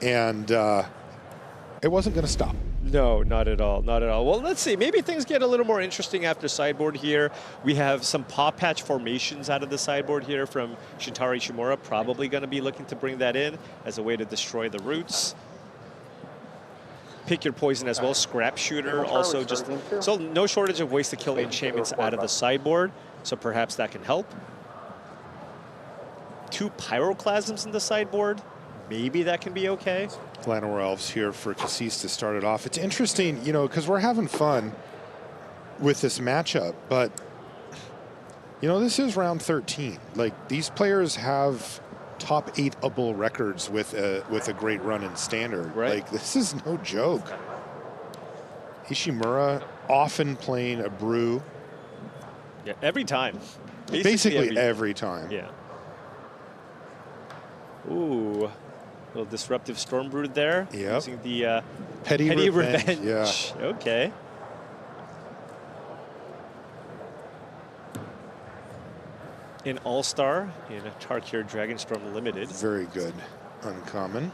And it wasn't going to stop. No, not at all. Not at all. Well, let's see. Maybe things get a little more interesting after sideboard here. We have some paw patch formations out of the sideboard here from Shintaro Ishimura. Probably going to be looking to bring that in as a way to destroy the roots. Pick your poison as well. Scrap Shooter also just... So no shortage of ways to kill enchantments out of the sideboard. So perhaps that can help. 2 Pyroclasms in the sideboard. Maybe that can be okay. Llanowar Elves here for Cassis to start it off. It's interesting, you know, because we're having fun with this matchup, but, you know, this is round 13. Like, these players have top 8-able records with a great run in Standard. Right. Like, this is no joke. Ishimura often playing a brew. Yeah, every time. Basically every time. Yeah. Ooh. Little Disruptive Stormbrood there. Yep. Using the Petty Revenge. Yeah. Okay. An All-Star in a Tarkir Dragonstorm Limited. Very good. Uncommon.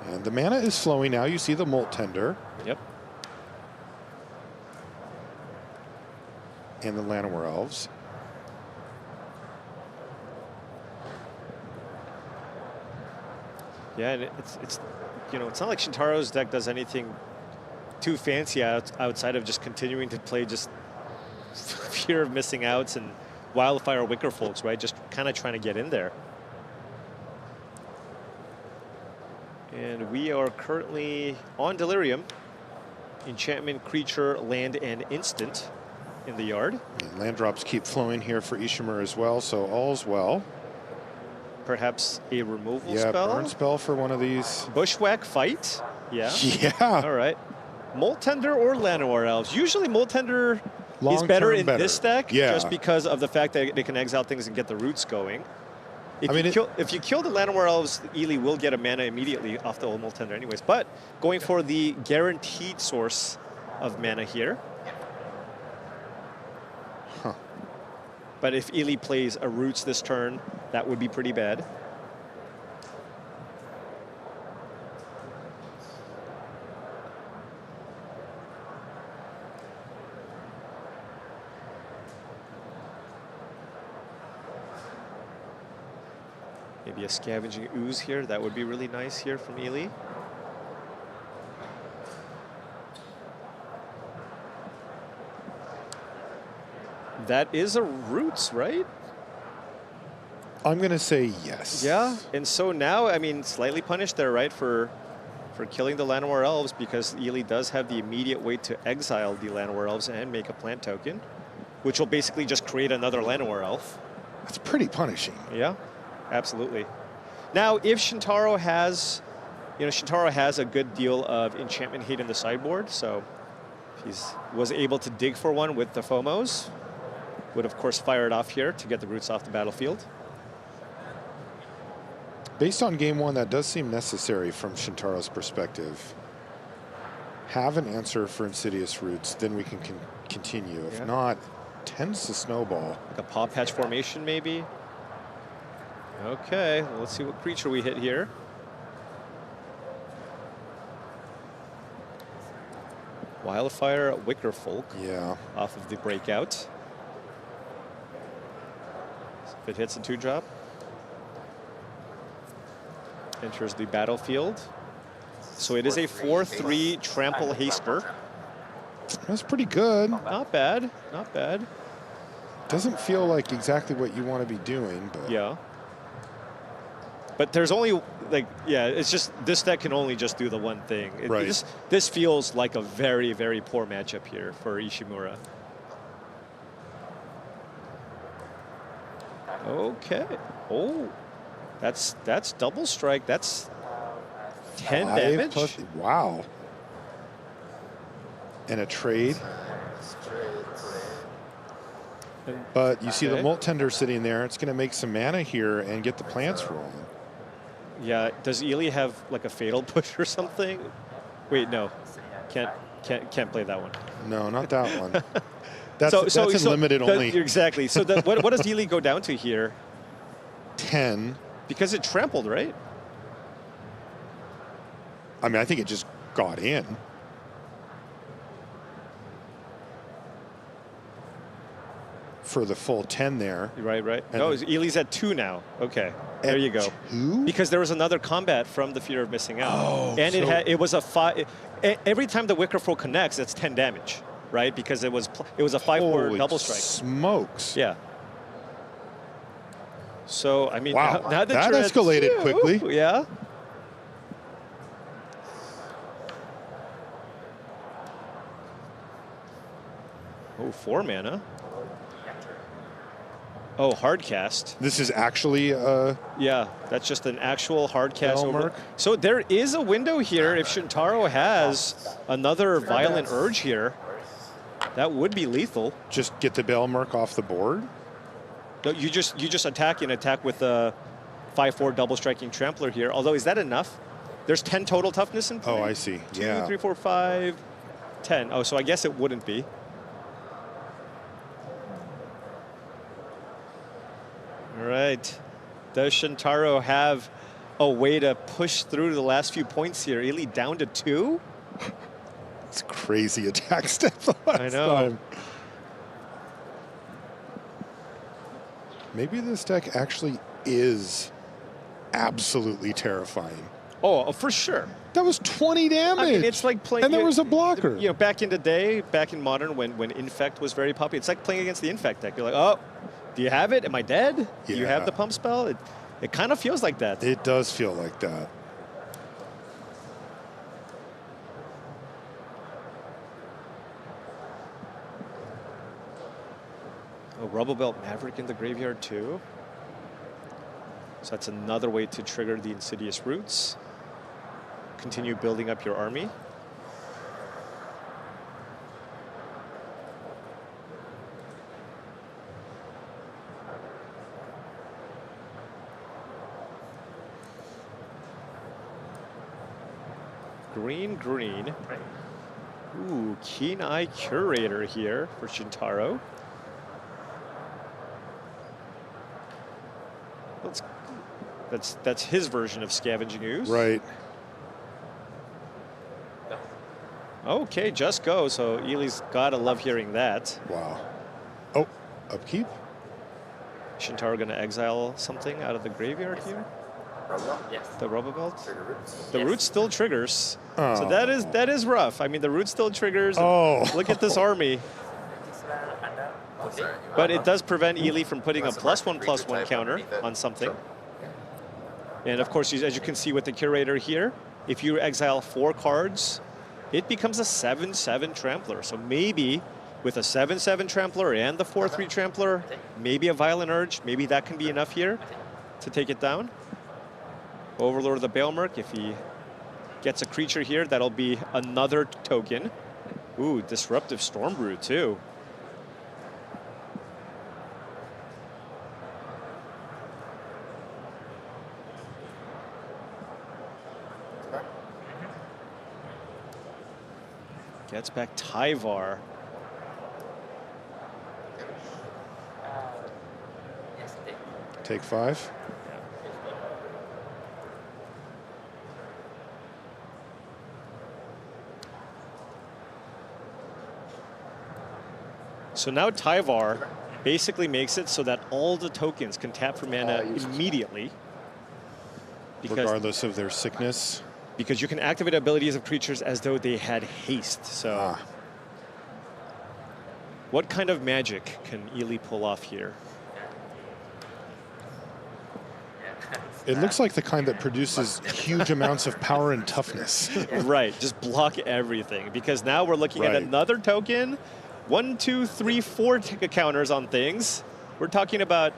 And the mana is flowing now. You see the Molt Tender. Yep. And the Llanowar Elves. Yeah, and it's you know, it's not like Shintaro's deck does anything too fancy outside of just continuing to play just fear of missing outs and Wildfire Wicker Folks, right? Just kind of trying to get in there. And we are currently on Delirium. Enchantment, creature, land, and instant in the yard. And land drops keep flowing here for Ishimura as well, so all's well. Perhaps a removal Yeah, spell? burn spell for one of these. Bushwhack Fight? Yeah. Yeah. All right. Molt Tender or Llanowar Elves? Usually Molt Tender He's better Long-term in better. this deck Yeah. just because of the fact that they can exile things and get the roots going. If, I mean, if you kill the Llanowar Elves, Ely will get a mana immediately off the Old Tender anyways. But going for the guaranteed source of mana here. Huh. But if Ely plays a roots this turn, that would be pretty bad. Maybe a Scavenging Ooze here. That would be really nice here from Ely. That is a roots, right? I'm going to say yes. Yeah, and so now, I mean, slightly punished there, right, for killing the Llanowar Elves, because Ely does have the immediate way to exile the Llanowar Elves and make a plant token, which will basically just create another Llanowar Elf. That's pretty punishing. Yeah, absolutely. Now, if Shintaro has, Shintaro has a good deal of enchantment hate in the sideboard, so if he was able to dig for one with the Fomos, would of course fire it off here to get the roots off the battlefield. Based on game one, that does seem necessary from Shintaro's perspective. Have an answer for Insidious Roots, then we can continue. If not, tends to snowball. Like a Paw Patch formation, maybe? Okay, well, let's see what creature we hit here. Wildfire Wicker Folk. Yeah. Off of the Breakout. So if it hits a 2-drop. Enters the battlefield. So it is a 4/3 Trample Haster. That's pretty good. Not bad, not bad. Doesn't feel like exactly what you want to be doing, but yeah. But there's only, like, yeah, it's just, this deck can only just do the one thing. Right. This feels like a very, very poor matchup here for Ishimura. Okay. Oh, that's double strike. That's 10 damage. Plus, wow. And a trade. But you see the Molt Tender sitting there. It's going to make some mana here and get the plants rolling. Yeah. Does Ely have like a fatal push or something? Wait, no. Can't play that one. No, not that one. That's in limited only. Exactly. So what does Ely go down to here? 10. Because it trampled, right? I mean, I think it just got in. For the full 10 there. Right. And No, Ely's at 2 now. Okay, there you go. 2? Because there was another combat from the Fear of Missing Out. Oh, and so it was a 5. Every time the Wickerfold connects, it's 10 damage, right? Because it was a 5/4 double strike. Smokes. Yeah. So I mean, wow, now that that you're escalated at 2, quickly. Yeah. Oh, 4 mana. Oh, hard cast. This is actually yeah, that's just an actual hard cast. Belmerk. So there is a window here if Shintaro has another Violent Urge here. That would be lethal. Just get the Belmerk off the board? No, you just attack with a 5/4 double striking Trampler here. Although, is that enough? There's 10 total toughness in play. Oh, I see. 2, 3, 4, 5, 10. Oh, so I guess it wouldn't be. All right. Does Shintaro have a way to push through the last few points here? Ely down to 2? It's crazy attack step the last I know. time. Maybe this deck actually is absolutely terrifying. Oh, for sure. That was 20 damage. I mean, it's like playing. And there was a blocker. You know, back in the day, back in Modern, when Infect was very popular, it's like playing against the Infect deck. You're like, oh, do you have it? Am I dead? Do you have the pump spell? It kind of feels like that. It does feel like that. Oh, Rubble Belt Maverick in the graveyard too. So that's another way to trigger the Insidious Roots. Continue building up your army. Green, green. Ooh, Keen Eye Curator here for Shintaro. That's his version of Scavenging Ooze. Right. Okay, just go. So Ely's gotta love hearing that. Wow. Oh, upkeep. Shintaro gonna exile something out of the graveyard here. Yes. The Robobelt. The Yes. root still triggers. Oh. So that is rough. I mean, the root still triggers. Oh. Look at this army. But it does prevent Ely from putting a +1/+1 counter on something. And of course, as you can see with the Curator here, if you exile 4 cards, it becomes a 7/7 Trampler. So maybe with a 7/7 Trampler and the 4/3 Trampler, maybe a Violent Urge, maybe that can be enough here to take it down. Overlord of the Baelmerk, if he gets a creature here, that'll be another token. Ooh, Disruptive Stormbrew too. Gets back Tyvar. Take 5. So now Tyvar basically makes it so that all the tokens can tap for mana immediately. Regardless of their sickness. Because you can activate abilities of creatures as though they had haste. So what kind of magic can Ely pull off here? It looks like the kind that produces huge amounts of power and toughness. Right, just block everything. Because now we're looking at another token. 1, 2, 3, 4 counters on things. We're talking about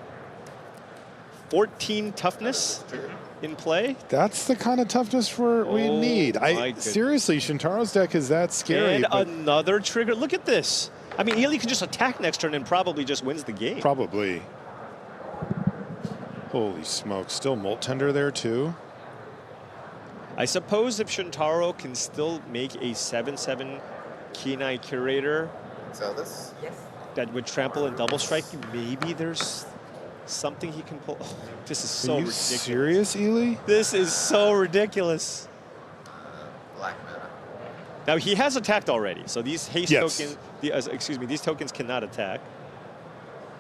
14 toughness in play. That's the kind of toughness we need. Seriously, Shintaro's deck is that scary. And another trigger. Look at this. I mean, Ely can just attack next turn and probably just wins the game. Probably. Holy smoke. Still Molt-Tender there too. I suppose if Shintaro can still make a 7/7 Keen Eye Curator that would trample and double strike, maybe there's something he can pull. Oh, this is so ridiculous. Serious, Ely? This is so ridiculous. Black mana. Now he has attacked already, so these haste Yes. tokens, these tokens cannot attack.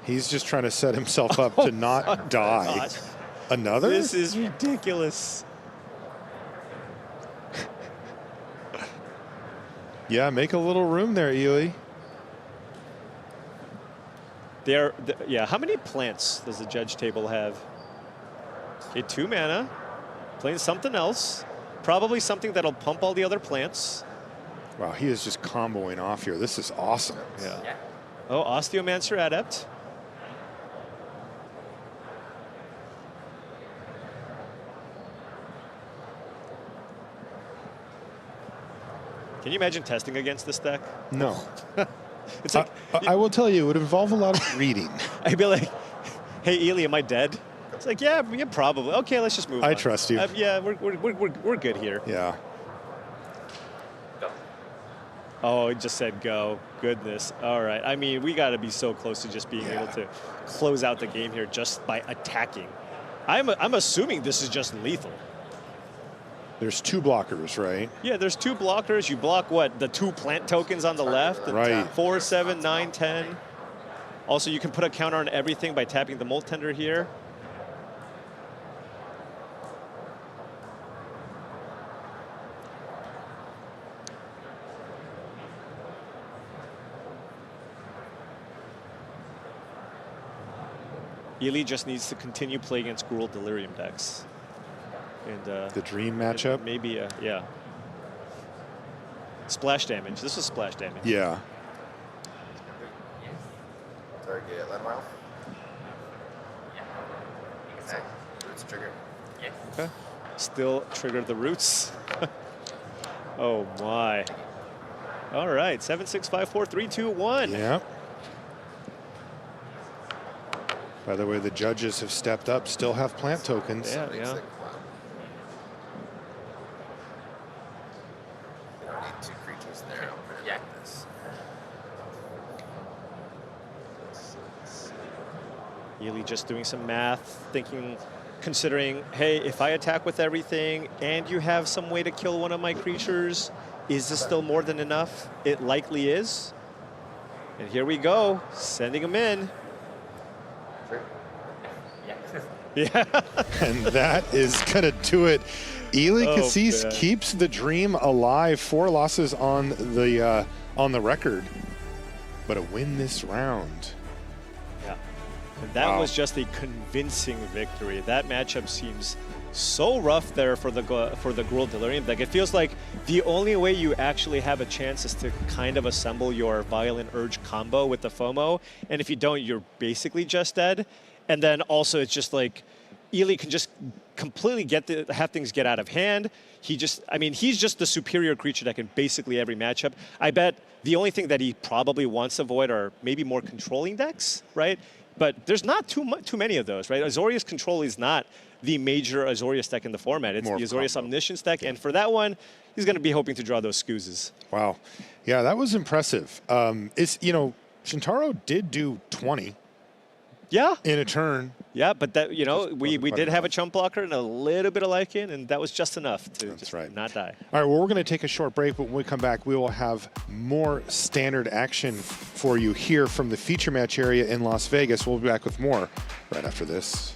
He's just trying to set himself up to not die. God. Another? This is ridiculous. Yeah, make a little room there, Ely. Yeah, how many plants does the judge table have? Okay, 2 mana. Playing something else. Probably something that'll pump all the other plants. Wow, he is just comboing off here. This is awesome. Yeah. Oh, Osteomancer Adept. Can you imagine testing against this deck? No. It's like I will tell you, it would involve a lot of reading. I'd be like, "Hey, Ely, am I dead?" It's like, "Yeah, probably." Okay, let's just move on. I trust you. Yeah, we're good here. Yeah. Oh, it just said go. Goodness. All right. I mean, we got to be so close to just being able to close out the game here just by attacking. I'm assuming this is just lethal. There's 2 blockers, right? Yeah, there's 2 blockers. You block what? The 2 plant tokens on the left. Right. 4, 7, 9, 10. Also, you can put a counter on everything by tapping the Molt-Tender here. Ely just needs to continue playing against Gruul Delirium decks. And the dream matchup? Maybe, yeah. Splash damage. This is splash damage. Yeah. Target Landmile. Okay. Roots trigger. Okay. Still trigger the roots. Oh my. All right. 7, 6, 5, 4, 3, 2, 1. Yeah. By the way, the judges have stepped up, still have plant tokens. Yeah. Ely just doing some math, considering, hey, if I attack with everything and you have some way to kill one of my creatures, is this still more than enough? It likely is. And here we go, sending him in. Yeah. And that is going to do it. Ely Cassis man. keeps the dream alive. 4 losses on the record, but a win this round. Yeah. And that was just a convincing victory. That matchup seems so rough there for the Gruul Delirium deck. It feels like the only way you actually have a chance is to kind of assemble your Violent Urge combo with the FOMO. And if you don't, you're basically just dead. And then also it's just like Ely can just completely have things get out of hand. He's just the superior creature deck in basically every matchup. I bet the only thing that he probably wants to avoid are maybe more controlling decks, right? But there's not too many of those, right? Azorius Control is not the major Azorius deck in the format. It's the Azorius Omniscience deck, and for that one, he's going to be hoping to draw those Scoozes. Wow. Yeah, that was impressive. Shintaro did do 20. Yeah. In a turn. Yeah, but that, we did have a chump blocker and a little bit of Lycan, and that was just enough to not die. All right, well, we're going to take a short break, but when we come back, we will have more standard action for you here from the feature match area in Las Vegas. We'll be back with more right after this.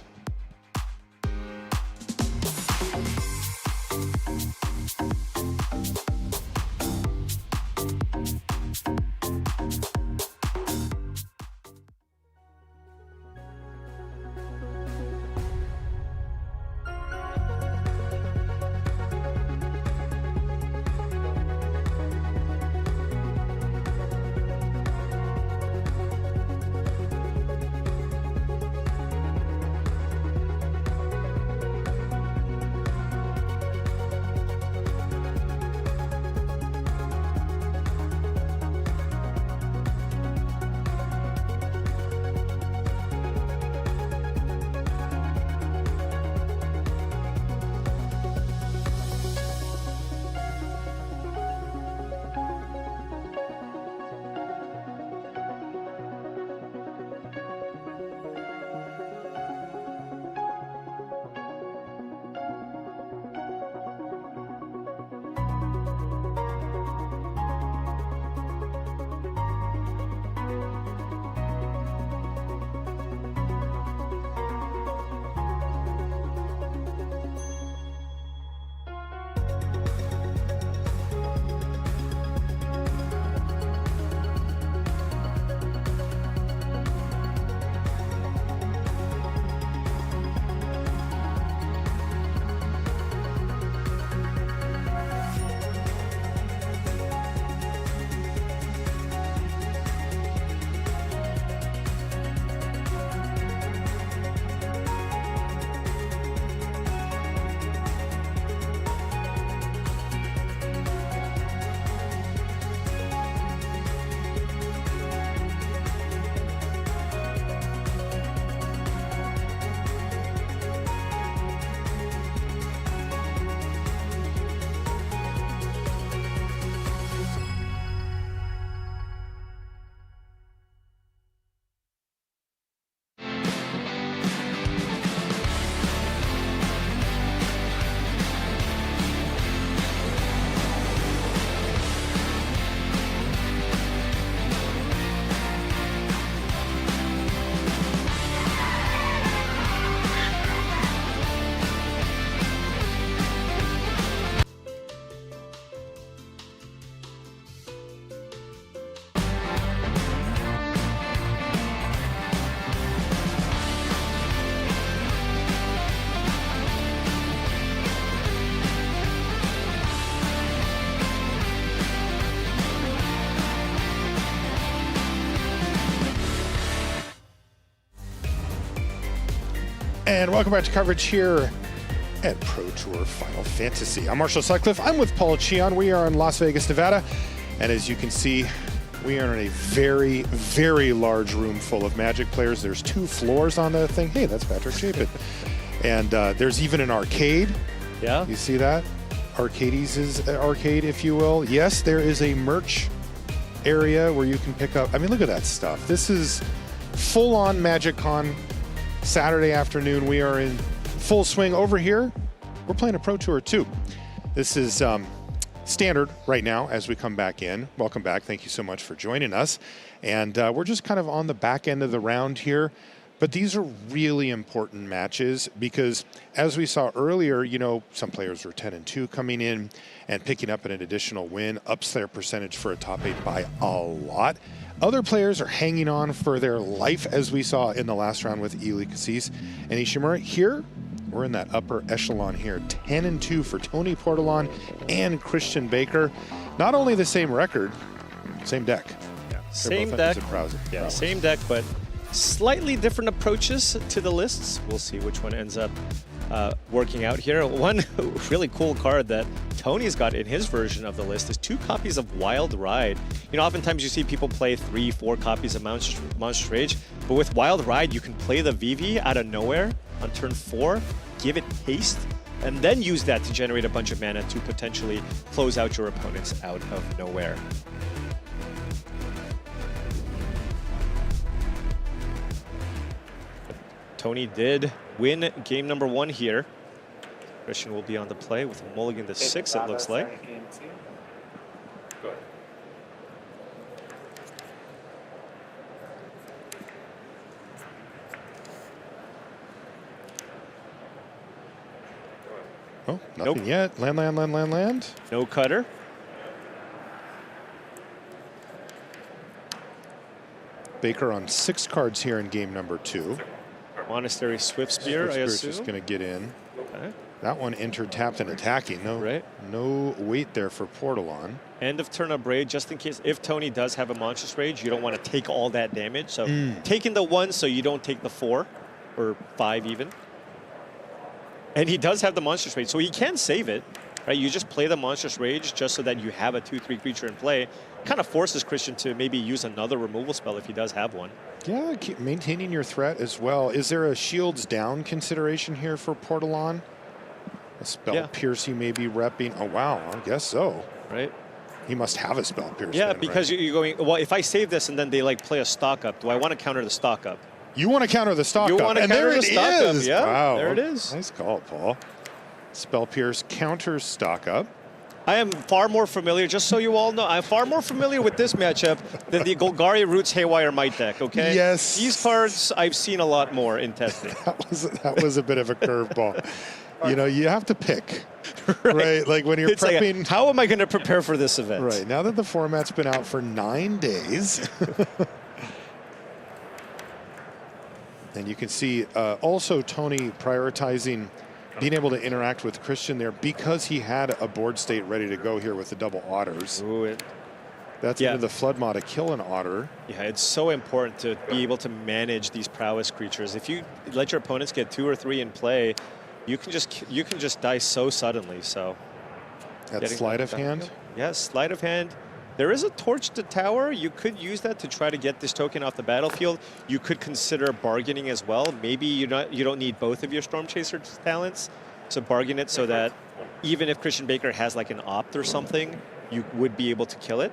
And welcome back to coverage here at Pro Tour Final Fantasy. I'm Marshall Sutcliffe. I'm with Paul Cheon. We are in Las Vegas, Nevada. And as you can see, we are in a very, very large room full of Magic players. There's 2 floors on the thing. Hey, that's Patrick Chapin. And there's even an arcade. Yeah. You see that? Arcades' arcade, if you will. Yes, there is a merch area where you can pick up. I mean, look at that stuff. This is full-on MagicCon Saturday afternoon. We are in full swing over here. We're playing a Pro Tour 2. This is standard right now as we come back in. Welcome back. Thank you so much for joining us. And we're just kind of on the back end of the round here. But these are really important matches because, as we saw earlier, you know, some players were 10-2 coming in and picking up an additional win, ups their percentage for a top 8 by a lot. Other players are hanging on for their life, as we saw in the last round with Ely Cassis and Ishimura. Here, we're in that upper echelon here, 10-2 for Tony Portolan and Christian Baker. Not only the same record, same deck. Yeah, same deck. Yeah, same deck, but slightly different approaches to the lists. We'll see which one ends up working out here. One really cool card that Tony's got in his version of the list is 2 copies of Wild Ride. You know, oftentimes you see people play 3-4 copies of Monstrous Rage, but with Wild Ride, you can play the VV out of nowhere on turn 4, give it haste, and then use that to generate a bunch of mana to potentially close out your opponents out of nowhere. Tony did win game number 1 here. Christian will be on the play with a mulligan to 6, it looks like. Oh, nothing yet. Land. No cutter. Baker on 6 cards here in game number 2. Monastery Swift Spear, I assume. Just going to get in. Okay. That one entered, tapped, and attacking. No wait there for Portolan. End of turn Braid, just in case if Tony does have a Monstrous Rage, you don't want to take all that damage. So taking the 1 so you don't take the 4 or 5 even. And he does have the Monstrous Rage, so he can save it. Right? You just play the Monstrous Rage just so that you have a 2/3 creature in play. Kind of forces Christian to maybe use another removal spell if he does have one. Yeah, keep maintaining your threat as well. Is there a shields down consideration here for Portolan? A spell pierce he may be repping. Oh, wow, I guess so. Right. He must have a spell pierce. Yeah, then, because right? you're going, well, if I save this and then they like play a stock up, do I want to counter the stock up? You want to counter the stock You up. want to and counter there the it stock up. is. Yeah, Wow. there it is. Nice call, Paul. Spell pierce counters stock up. I am far more familiar, just so you all know, I'm far more familiar with this matchup than the Golgari Roots Haywire Might deck, okay? Yes. These cards, I've seen a lot more in testing. That was a bit of a curveball. You know, you have to pick, right? Like when you're It's prepping. like, how am I going to prepare for this event? Right, now that the format's been out for 9 days. And you can see also Tony prioritizing being able to interact with Christian there because he had a board state ready to go here with the double otters. That's into the flood mod to kill an otter. Yeah, it's so important to be able to manage these prowess creatures. If you let your opponents get 2 or 3 in play, you can just die so suddenly. So that sleight of hand. Yes, sleight of hand. There is a torch to tower. You could use that to try to get this token off the battlefield. You could consider bargaining as well. Maybe you don't need both of your Storm Chaser talents, so bargain it so that even if Christian Baker has like an opt or something, you would be able to kill it.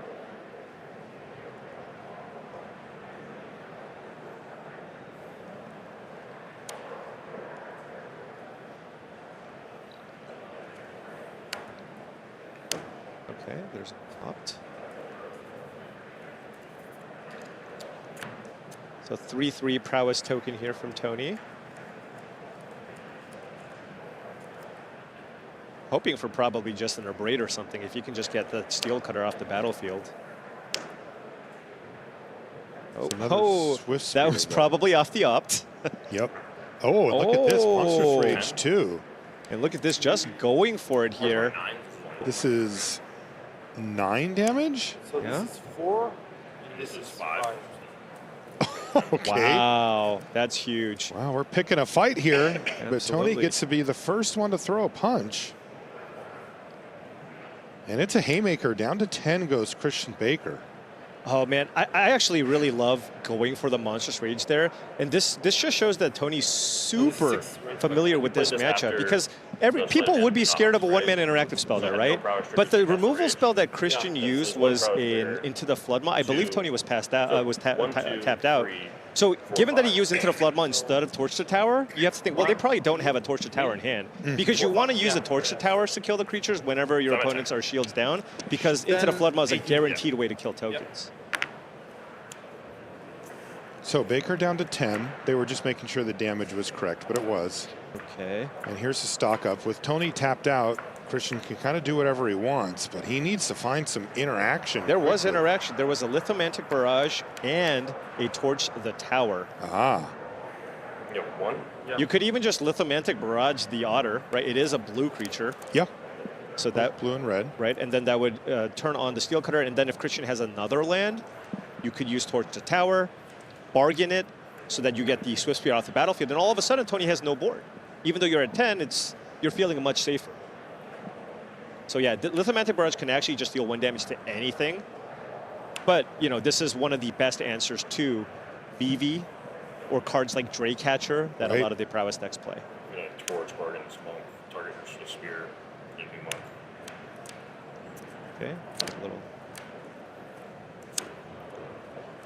Okay, there's an opt. So 3/3 prowess token here from Tony. Hoping for probably just an Abrade or something if you can just get the Steel Cutter off the battlefield. Oh, that was probably off the opt. Yep. Oh, look at this. Monstrous Rage too. And look at this, just going for it here. This is 9 damage? So this is 4, and this is 5. Okay. Wow, that's huge. Wow, we're picking a fight here, but Tony Absolutely. gets to be the first one to throw a punch. And it's a haymaker. Down to 10 goes Christian Baker. Oh man, I actually really love going for the Monstrous Rage there, and this just shows that Tony's super familiar with this matchup because people would be scared of a one-man interactive spell there, right? But the removal spell that Christian used was into the Flood Mod. I believe Tony was tapped out. So given that he used Into the Flood Maw instead of Torch the Tower, you have to think, well, they probably don't have a Torch the Tower in hand. Because you want to use the Torch the Towers to kill the creatures whenever your opponents are shields down, because Into the Flood Maw is a guaranteed way to kill tokens. So Baker down to 10. They were just making sure the damage was correct, but it was. Okay. And here's the stock up. With Tony tapped out, Christian can kind of do whatever he wants, but he needs to find some interaction. There was interaction. There was a Lithomantic Barrage and a Torch the Tower. Ah. Yeah, one. Yeah. You could even just Lithomantic Barrage the Otter, right? It is a blue creature. Yeah. So that blue and red. Right, and then that would turn on the Steel Cutter, and then if Christian has another land, you could use Torch the Tower, bargain it, so that you get the Swift Spear off the battlefield, and all of a sudden Tony has no board. Even though you're at 10, you're feeling much safer. So yeah, Lithomantic Barrage can actually just deal 1 damage to anything. But, you know, this is one of the best answers to BV or cards like Draycatcher that a lot of the prowess decks play. Torch, bargain, smoke, target the spear, anything monk. Okay, a little.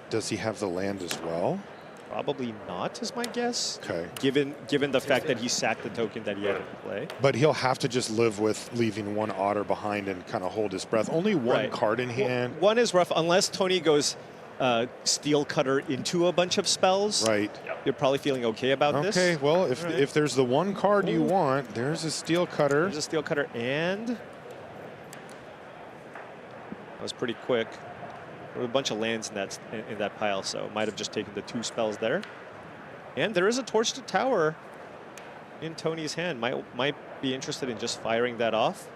Does he have the land as well? Probably not, is my guess. Okay. Given the fact that he sacked the token that he had to play. But he'll have to just live with leaving 1 Otter behind and kind of hold his breath. Only 1 card in hand. One is rough, unless Tony goes Steel Cutter into a bunch of spells. Right. You're probably feeling okay about this. Okay, well, if there's the 1 card you want, there's a Steel Cutter. There's a Steel Cutter, and that was pretty quick. There were a bunch of lands in that pile, so might have just taken the 2 spells there. And there is a Torch to Tower in Tony's hand. Might be interested in just firing that off,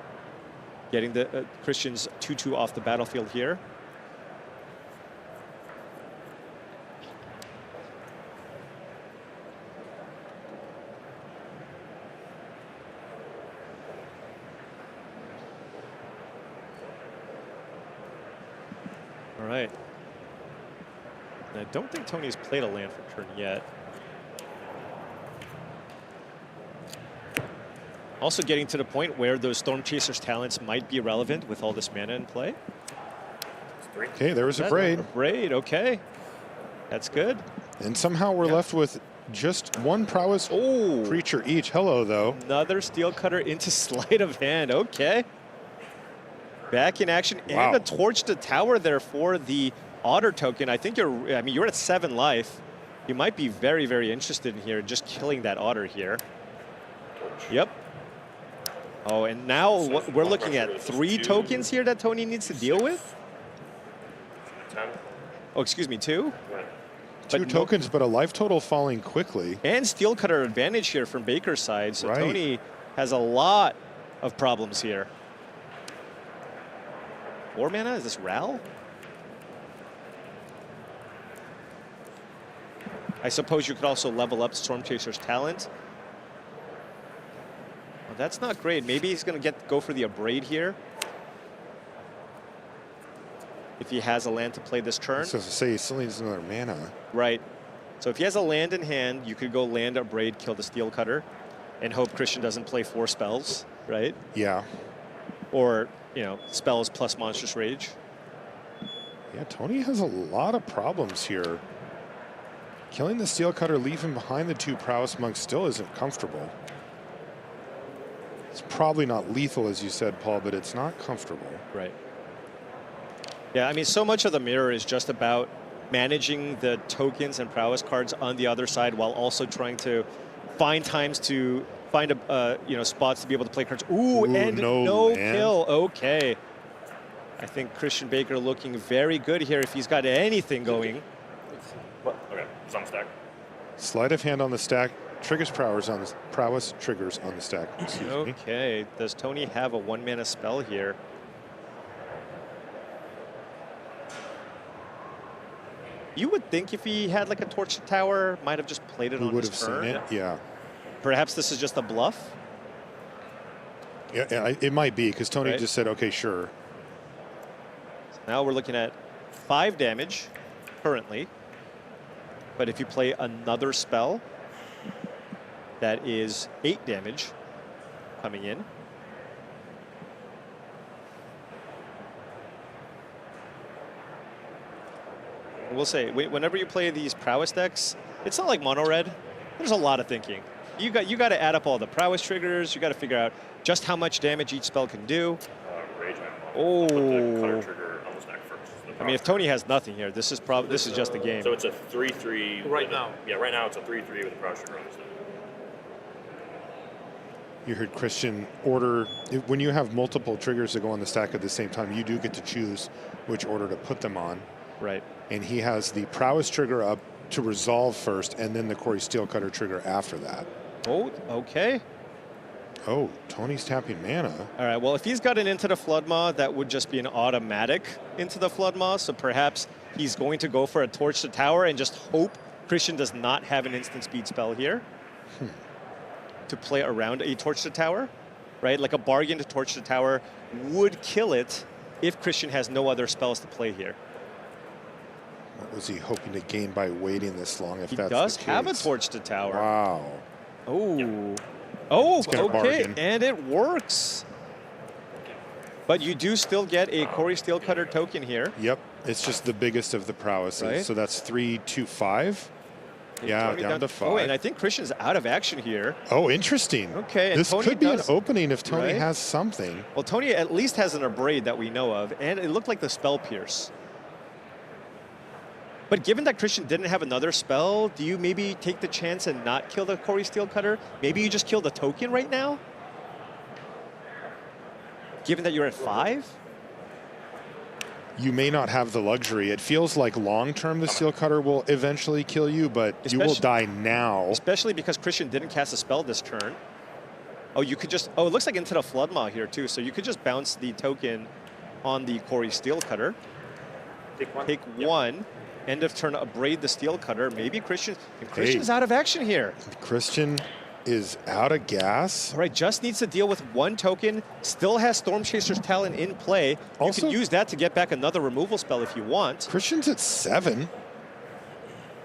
getting the Christian's 2/2 off the battlefield here. All right. And I don't think Tony's played a land for turn yet. Also getting to the point where those Storm Chaser's talents might be relevant with all this mana in play. Okay, there was a Braid. Braid, okay. That's good. And somehow we're left with just 1 prowess creature each. Hello, though. Another Steel Cutter into Sleight of Hand, okay. Back in action, and a Torch to Tower there for the Otter token. I think you're at 7 life. You might be very, very interested in here, just killing that Otter here. Yep. Oh, and now we're looking at 3 tokens here that Tony needs to deal with. 10. Oh, excuse me, 2? 2 tokens, but a life total falling quickly. And Steel Cutter advantage here from Baker's side, so Tony has a lot of problems here. 4 mana? Is this Ral? I suppose you could also level up Storm Chaser's talent. Well, that's not great. Maybe he's going to go for the Abrade here. If he has a land to play this turn. So to say he still needs another mana. Right. So if he has a land in hand, you could go land Abrade, kill the Steel Cutter, and hope Christian doesn't play 4 spells, right? Yeah. Or, you know, spells plus Monstrous Rage. Yeah, Tony has a lot of problems here. Killing the Steel Cutter, leaving behind the 2 prowess monks still isn't comfortable. It's probably not lethal, as you said, Paul, but it's not comfortable. Right. Yeah, I mean, so much of the mirror is just about managing the tokens and prowess cards on the other side while also trying to find times to find spots to be able to play cards. Ooh, and no kill. Okay. I think Christian Baker looking very good here if he's got anything going. Okay, it's on the stack. Sleight of Hand on the stack. Triggers prowess triggers on the stack. Okay. Does Tony have a 1 mana spell here? You would think if he had like a Torch Tower, might have just played it on his turn. Seen it, yeah. Perhaps this is just a bluff? Yeah, it might be, because Tony just said, okay, sure. So now we're looking at 5 damage currently. But if you play another spell, that is 8 damage coming in. We'll say, whenever you play these prowess decks, it's not like mono red. There's a lot of thinking. You got to add up all the prowess triggers. You got to figure out just how much damage each spell can do. Rage Man. Oh. Put the cutter trigger on the stack first. I mean, if Tony has nothing here, this is just a game. So it's a 3/3 Right now. Yeah, right now it's a 3/3 with a prowess trigger on the stack. You heard Christian order. When you have multiple triggers that go on the stack at the same time, you do get to choose which order to put them on. Right. And he has the prowess trigger up to resolve first, and then the Corey Steelcutter trigger after that. Oh, okay. Oh, Tony's tapping mana. All right, well, if he's got an Into the Flood Maw, that would just be an automatic Into the Flood Maw, so perhaps he's going to go for a Torch the Tower and just hope Christian does not have an instant speed spell here to play around a Torch the Tower, right? Like a bargain to Torch the Tower would kill it if Christian has no other spells to play here. What was he hoping to gain by waiting this long, if He that's does the have a case? Torch to Tower. Wow. Oh. Oh, It's gonna okay, bargain. and it works. But you do still get a Corey Steelcutter token here. Yep, it's just the biggest of the prowesses. Right. So that's 3, 2, 5. Yeah, Tony down to 5. Oh, and I think Christian's out of action here. Oh, interesting. Okay, and This Tony could be does- an opening if Tony right? has something. Well, Tony at least has an Abrade that we know of, and it looked like the Spell Pierce. But given that Christian didn't have another spell, do you maybe take the chance and not kill the Corey Steelcutter? Maybe you just kill the token right now? Given that you're at 5? You may not have the luxury. It feels like long-term the Steelcutter will eventually kill you, but you will die now. Especially because Christian didn't cast a spell this turn. Oh, you could just... Oh, it looks like Into the Flood Maw here, too. So you could just bounce the token on the Corey Steelcutter. Take one. Take one. End of turn, Abrade the Steelcutter. Maybe Christian's out of action here. Christian is out of gas. All right, just needs to deal with one token. Still has Storm Chaser's Talon in play. Also- You can use that to get back another removal spell if you want. Christian's at 7.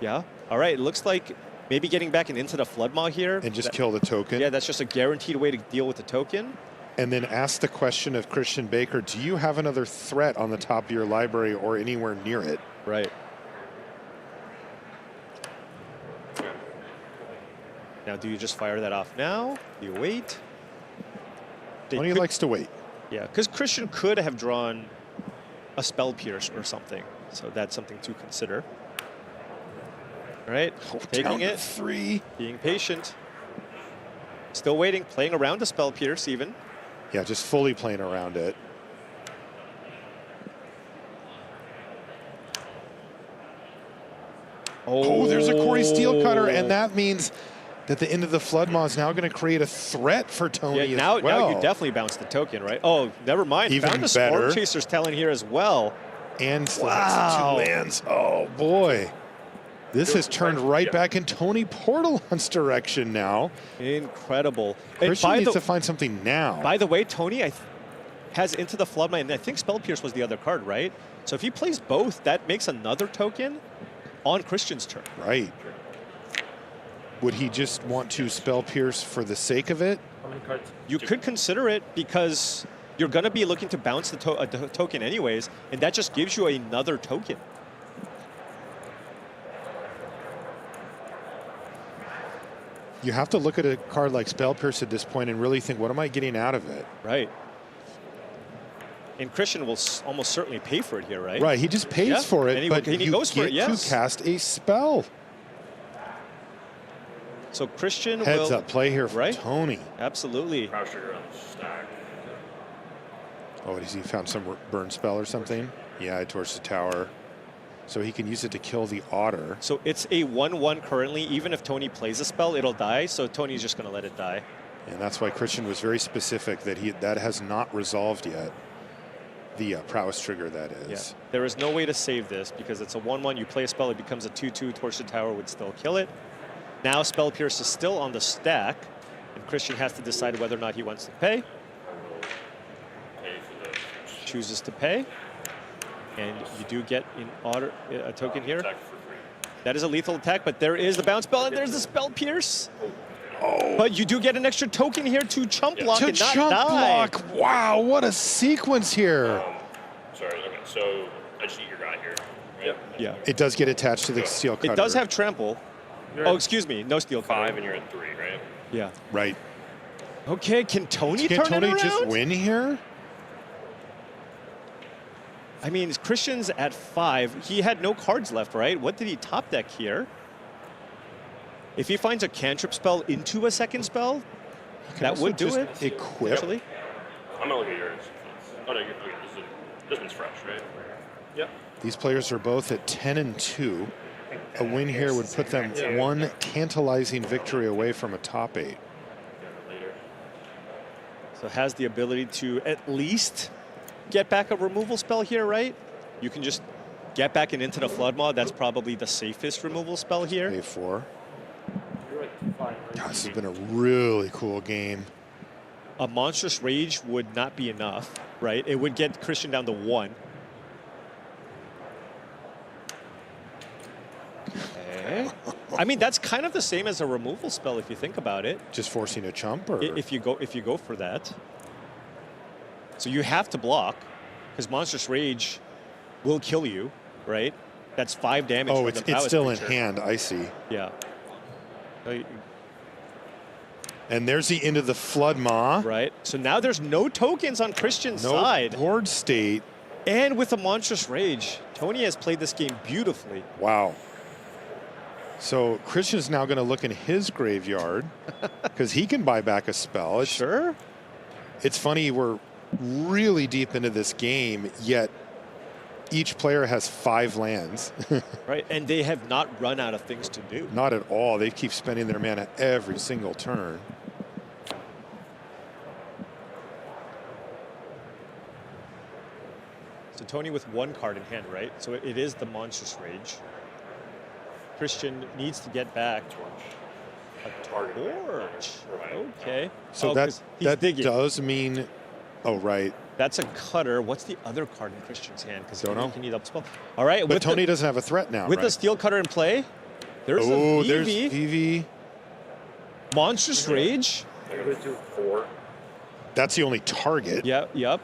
Yeah. All right, it looks like maybe getting back into the Flood Maw here. And just kill the token. Yeah, that's just a guaranteed way to deal with the token. And then ask the question of Christian Baker, do you have another threat on the top of your library or anywhere near it? Right. Now, do you just fire that off now? Do you wait? Tony likes to wait. Yeah, because Christian could have drawn a Spell Pierce or something. So that's something to consider. All right, taking down to it. 3. Being patient. Still waiting, playing around a Spell Pierce even. Yeah, just fully playing around it. Oh, there's a Corey Steelcutter, and that means that the end of the Flood Maw is now going to create a threat for Tony Yeah, as well. now you definitely bounce the token, right? Oh, never mind. Even Found a better. Storm Chaser's Talon here as well. And still Wow. has 2 lands. Oh, boy. This has turned right back in Tony Portland's direction now. Incredible. And Christian by needs the- to find something now. By the way, Tony has Into the Flood Maw, and I think Spell Pierce was the other card, right? So if he plays both, that makes another token on Christian's turn. Right. Would he just want to Spell Pierce for the sake of it? How many cards? You could consider it because you're going to be looking to bounce the token anyways, and that just gives you another token. You have to look at a card like Spell Pierce at this point and really think, what am I getting out of it? Right. And Christian will almost certainly pay for it here, right? Right, he just pays Yeah, for it, and he, but and he you goes for get it, yes. to cast a spell. So Christian Heads will... up play here for right? Tony. Absolutely. Prowess trigger on the stack. Oh, has he found some burn spell or something? Yeah, towards the tower. So he can use it to kill the otter. So it's a 1/1 currently. Even if Tony plays a spell, it'll die. So Tony's just going to let it die. And that's why Christian was very specific that that has not resolved yet. The prowess trigger, that is. Yeah. There is no way to save this because it's a 1/1. You play a spell, it becomes a 2/2. Torch the Tower would still kill it. Now Spell Pierce is still on the stack, and Christian has to decide whether or not he wants to pay. Chooses to pay. And you do get a token here. That is a lethal attack, but there is the bounce spell, and there's the Spell Pierce. Oh. But you do get an extra token here to chump block To and not chump die. block. Wow, what a sequence here. Sorry, okay, so I just eat your guy here. Right? Yeah. It does get attached to the steel cutter. It does have trample. Oh, excuse me, no steel cutter. 5 and you're at 3, right? Yeah. Right. Okay, can Tony Can turn it Tony around? just win here? I mean, Christian's at 5. He had no cards left, right? What did he top deck here? If he finds a cantrip spell into a second spell, that also would do just it. equip. Actually. I'm gonna look at yours. Oh no, okay, this one's fresh, right? Yep. These players are both at 10 and 2. A win here would put them one tantalizing victory away from a top 8. So has the ability to at least get back a removal spell here, right? You can just get back and into the Flood Maw. That's probably the safest removal spell here. A4. God, this has been a really cool game. A Monstrous Rage would not be enough, right? It would get Christian down to 1. Okay. I mean, that's kind of the same as a removal spell if you think about it. Just forcing a chump, or if you go for that. So you have to block because Monstrous Rage will kill you, right? That's 5 damage. oh, from it's the prowess still in creature. hand. I see. Yeah. So and there's the end of the Flood Maw. Right. So now there's no tokens on Christian's No side. board state. And with a Monstrous Rage, Tony has played this game beautifully. Wow. So Christian's now going to look in his graveyard because he can buy back a spell. Sure. It's funny, we're really deep into this game, yet each player has 5 lands. Right. And they have not run out of things to do. Not at all. They keep spending their mana every single turn. So Tony with 1 card in hand, right? So it is the Monstrous Rage. Christian needs to get back a torch. Okay. So Oh, that 'cause he's digging. does mean, oh, right. That's a cutter. What's the other card in Christian's hand? Because Don't know. he can eat up spell. All right. But with Tony the, doesn't have a threat now, with right? the steel cutter in play, there's oh, a VV. there's VV. Monstrous Rage. I'm gonna do 4. That's the only target. Yep.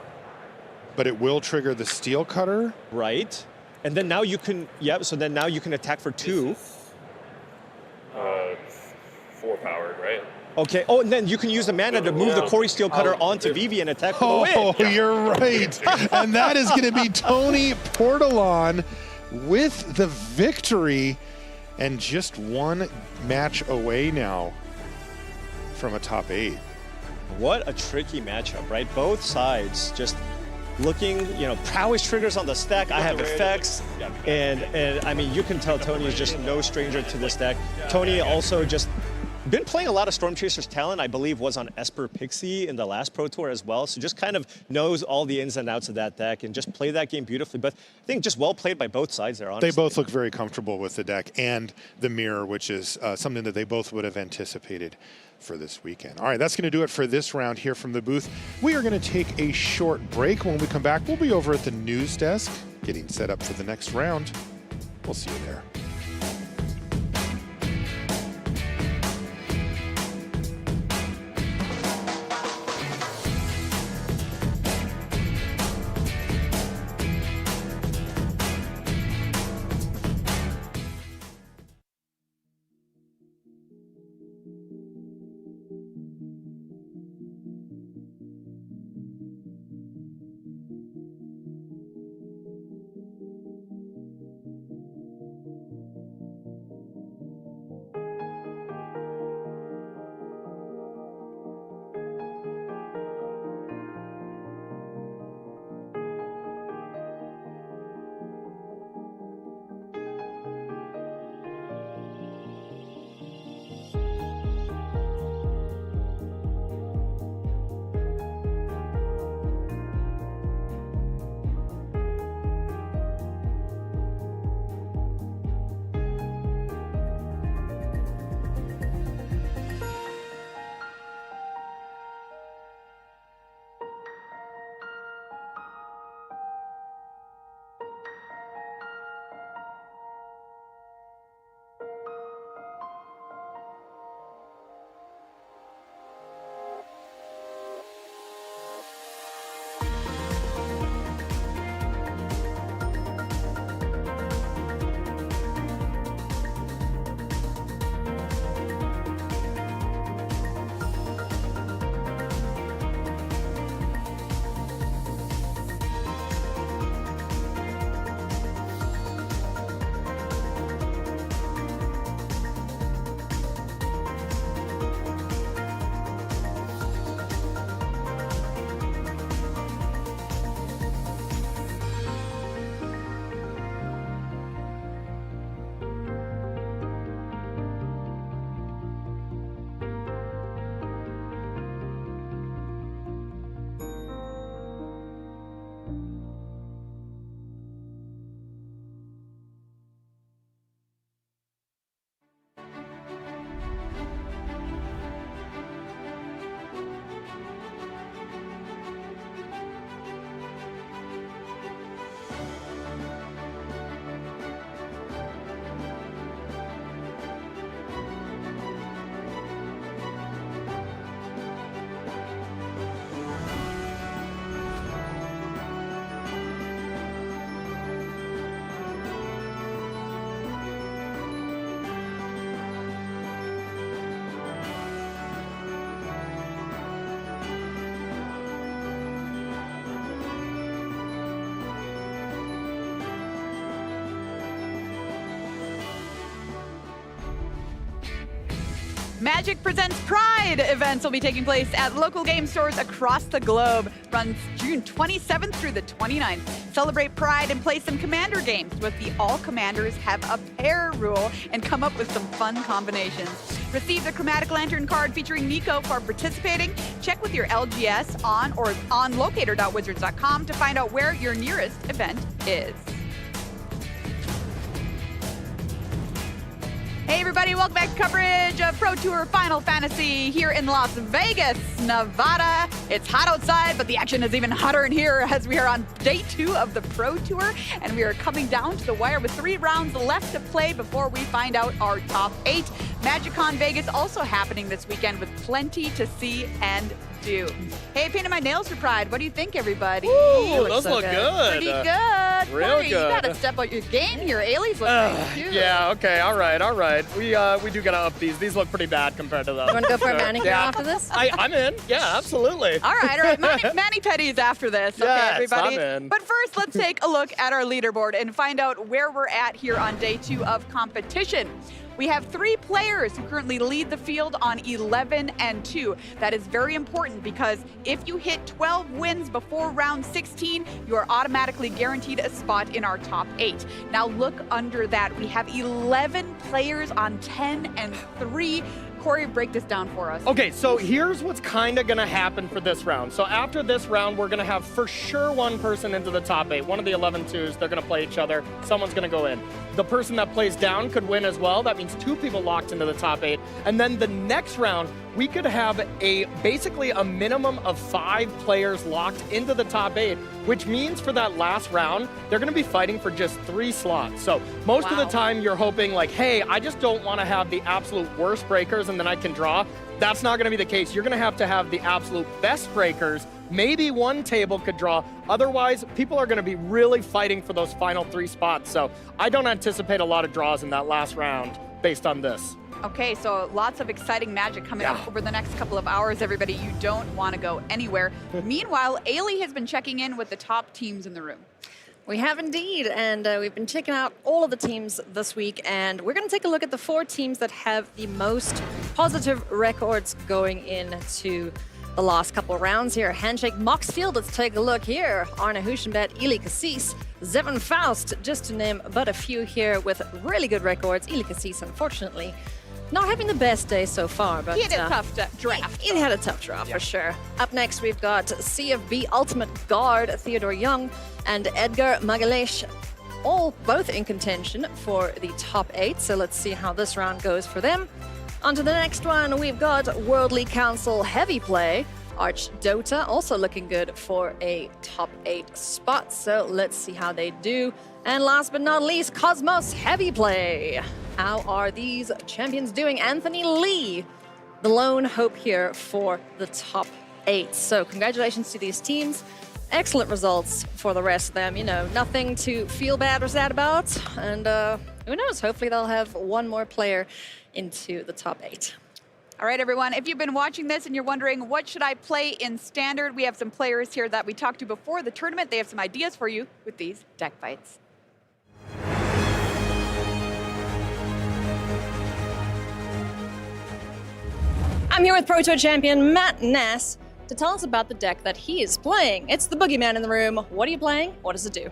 But it will trigger the steel cutter. Right. And then now you can, so then now you can attack for 2. 4 powered, right? Okay. Oh, and then you can use the mana to move the Corey Steel Cutter onto VV and attack for the win. Oh, you're right. And that is going to be Tony Portolon with the victory and just 1 match away now from a top 8. What a tricky matchup, right? Both sides just looking, prowess triggers on the stack. I have effects, and I mean, you can tell Tony is just no stranger to this deck. Tony also just been playing a lot of Storm Chaser's Talon, I believe was on Esper Pixie in the last Pro Tour as well, so just kind of knows all the ins and outs of that deck and just played that game beautifully. But I think just well played by both sides there, honestly. They both look very comfortable with the deck and the mirror, which is something that they both would have anticipated for this weekend. All right, that's going to do it for this round here from the booth. We are going to take a short break. When we come back, we'll be over at the news desk getting set up for the next round. We'll see you there. Magic Presents Pride events will be taking place at local game stores across the globe. Runs June 27th through the 29th. Celebrate Pride and play some Commander games with the All Commanders Have a Pair rule and come up with some fun combinations. Receive the Chromatic Lantern card featuring Nico for participating. Check with your LGS on locator.wizards.com to find out where your nearest event is. Hey everybody, welcome back to coverage of Pro Tour Final Fantasy here in Las Vegas, Nevada. It's hot outside, but the action is even hotter in here as we are on day 2 of the Pro Tour, and we are coming down to the wire with 3 rounds left to play before we find out our top 8. MagicCon Vegas also happening this weekend with plenty to see and do. Hey, I painted my nails for Pride. What do you think, everybody? Ooh, those look good. Pretty good. Real Corey, good. You gotta step up your game here. Ailey's looking cute. Yeah, okay, all right. We do gotta up these. These look pretty bad compared to those. You want to go for a manicure after this? I'm in. Yeah, absolutely. All right. Mani-pedis after this. Okay, Yes, everybody. I'm in. But first, let's take a look at our leaderboard and find out where we're at here on day 2 of competition. We have 3 players who currently lead the field on 11-2. That is very important because if you hit 12 wins before round 16, you are automatically guaranteed a spot in our top 8. Now look under that. We have 11 players on 10-3. Corey, break this down for us. Okay, so here's what's kind of going to happen for this round. So after this round, we're going to have for sure one person into the top 8. One of the 11-2s, they're going to play each other. Someone's going to go in. The person that plays down could win as well. That means 2 people locked into the top 8. And then the next round, we could have basically a minimum of 5 players locked into the top 8, which means for that last round, they're going to be fighting for just 3 slots. So most of the time you're hoping like, hey, I just don't want to have the absolute worst breakers and then I can draw. That's not going to be the case. You're going to have the absolute best breakers. Maybe one table could draw. Otherwise, people are going to be really fighting for those final 3 spots. So I don't anticipate a lot of draws in that last round based on this. Okay, so lots of exciting Magic coming up over the next couple of hours, everybody. You don't want to go anywhere. Meanwhile, Ailey has been checking in with the top teams in the room. We have indeed, and we've been checking out all of the teams this week, and we're going to take a look at the 4 teams that have the most positive records going into the last couple of rounds here. Handshake Moxfield, let's take a look here. Arne Huschenbett, Eli Cassis, Zevon Faust, just to name but a few here with really good records. Eli Cassis, unfortunately, not having the best day so far, but He had a tough draft. He had a tough draft for sure. Up next, we've got CFB Ultimate Guard, Theodore Young and Edgar Magalhaes, both in contention for the top 8. So let's see how this round goes for them. On to the next one, we've got Worldly Council Heavy Play. Arch Dota also looking good for a top 8 spot. So let's see how they do. And last but not least, Cosmos Heavy Play. How are these champions doing? Anthony Lee, the lone hope here for the top 8. So congratulations to these teams. Excellent results for the rest of them. You know, nothing to feel bad or sad about. And who knows, hopefully they'll have one more player into the top 8. All right, everyone, if you've been watching this and you're wondering, what should I play in Standard? We have some players here that we talked to before the tournament. They have some ideas for you with these deck fights. I'm here with Pro Tour champion Matt Nass to tell us about the deck that he is playing. It's the boogeyman in the room. What are you playing? What does it do?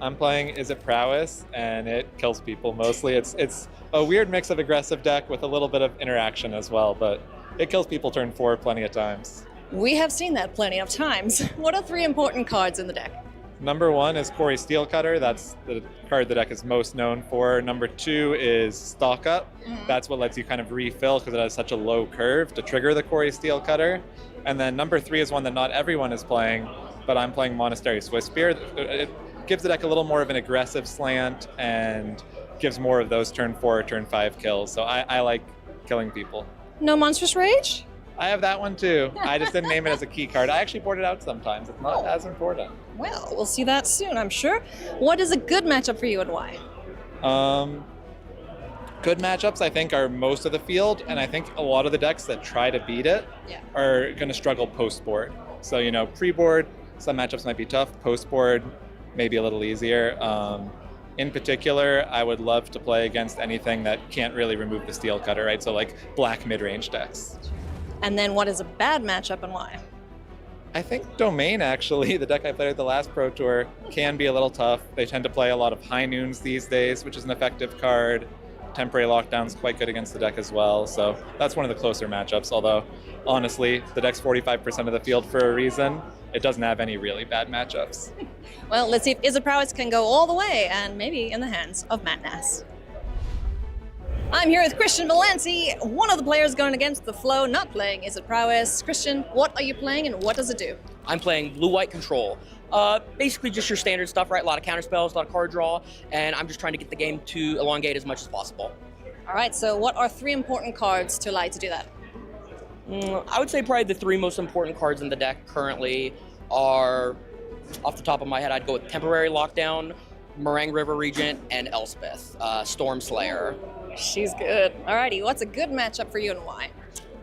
I'm playing Is It Prowess, and it kills people mostly. It's a weird mix of aggressive deck with a little bit of interaction as well, but it kills people turn 4 plenty of times. We have seen that plenty of times. What are 3 important cards in the deck? Number 1 is Corey Steelcutter. That's the card the deck is most known for. Number 2 is Stalk Up. That's what lets you kind of refill because it has such a low curve to trigger the Corey Steelcutter. And then number 3 is one that not everyone is playing, but I'm playing Monastery Swiftspear. It gives the deck a little more of an aggressive slant and gives more of those turn 4 or turn 5 kills. So I like killing people. No Monstrous Rage? I have that one too. I just didn't name it as a key card. I actually board it out sometimes. It's not as important. Well, we'll see that soon, I'm sure. What is a good matchup for you and why? Good matchups, I think, are most of the field, and I think a lot of the decks that try to beat it are going to struggle post-board. So, you know, pre-board, some matchups might be tough. Post-board, maybe a little easier. In particular, I would love to play against anything that can't really remove the steel cutter, right? So like black mid-range decks. And then what is a bad matchup and why? I think Domain, actually, the deck I played at the last Pro Tour, can be a little tough. They tend to play a lot of High Noons these days, which is an effective card. Temporary Lockdown's quite good against the deck as well, so that's one of the closer matchups, although, honestly, the deck's 45% of the field for a reason. It doesn't have any really bad matchups. Well, let's see if Is It Prowess can go all the way and maybe in the hands of Matt Nass. I'm here with Christian Melancy, one of the players going against the flow, not playing Is It Prowess. Christian, what are you playing and what does it do? I'm playing blue-white control. Basically just your standard stuff, right? A lot of counter spells, a lot of card draw, and I'm just trying to get the game to elongate as much as possible. All right, so what are 3 important cards to allow you to do that? I would say probably the 3 most important cards in the deck currently are, off the top of my head, I'd go with Temporary Lockdown, Meringue River Regent, and Elspeth, Storm Slayer. She's good. Alrighty, what's a good matchup for you and why?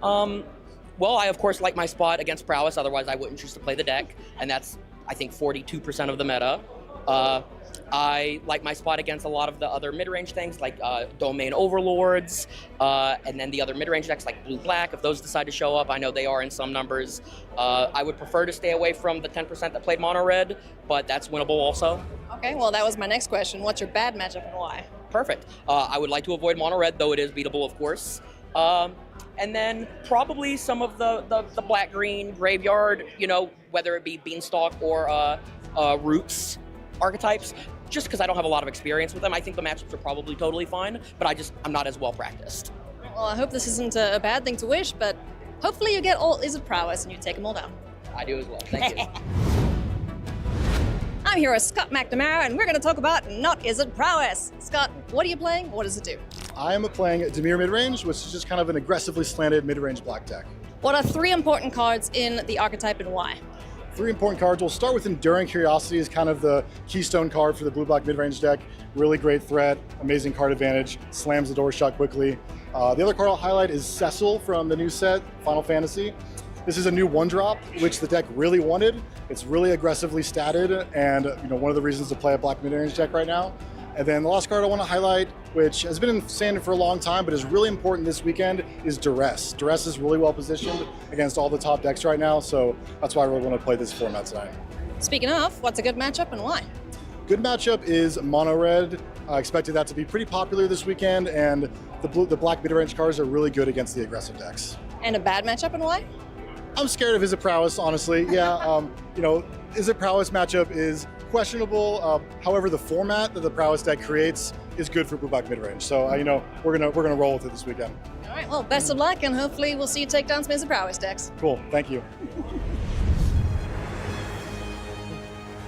Well, I of course like my spot against Prowess, otherwise I wouldn't choose to play the deck, and that's, I think, 42% of the meta. I like my spot against a lot of the other mid-range things like Domain Overlords, and then the other mid-range decks like Blue-Black, if those decide to show up. I know they are in some numbers. I would prefer to stay away from the 10% that played Mono-Red, but that's winnable also. Okay, well that was my next question. What's your bad matchup and why? Perfect. I would like to avoid Mono-Red, though it is beatable, of course. And then probably some of the black-green graveyard, you know, whether it be Beanstalk or Roots archetypes, just because I don't have a lot of experience with them. I think the matchups are probably totally fine, but I'm not as well practiced. Well, I hope this isn't a bad thing to wish, but hopefully you get all Is It Prowess and you take them all down. I do as well. Thank you. I'm here with Scott McNamara, and we're going to talk about Not Is It Prowess. Scott, what are you playing? What does it do? I am playing Dimir midrange, which is just kind of an aggressively slanted midrange black deck. What are 3 important cards in the archetype and why? 3 important cards. We'll start with Enduring Curiosity is kind of the keystone card for the blue-black midrange deck. Really great threat, amazing card advantage, slams the door shut quickly. The other card I'll highlight is Cecil from the new set, Final Fantasy. This is a new 1-drop, which the deck really wanted. It's really aggressively statted, and one of the reasons to play a black midrange deck right now. And then the last card I want to highlight, which has been in standard for a long time, but is really important this weekend, is Duress. Duress is really well positioned against all the top decks right now, so that's why I really want to play this format tonight. Speaking of, what's a good matchup and why? Good matchup is Mono Red. I expected that to be pretty popular this weekend, and the black midrange cards are really good against the aggressive decks. And a bad matchup and why? I'm scared of Is It Prowess, honestly. Yeah, Is It Prowess matchup is questionable. However, the format that the Prowess deck creates is good for blue-black midrange. So, we're gonna roll with it this weekend. All right, well, best of luck, and hopefully we'll see you take down some Is It Prowess decks. Cool, thank you.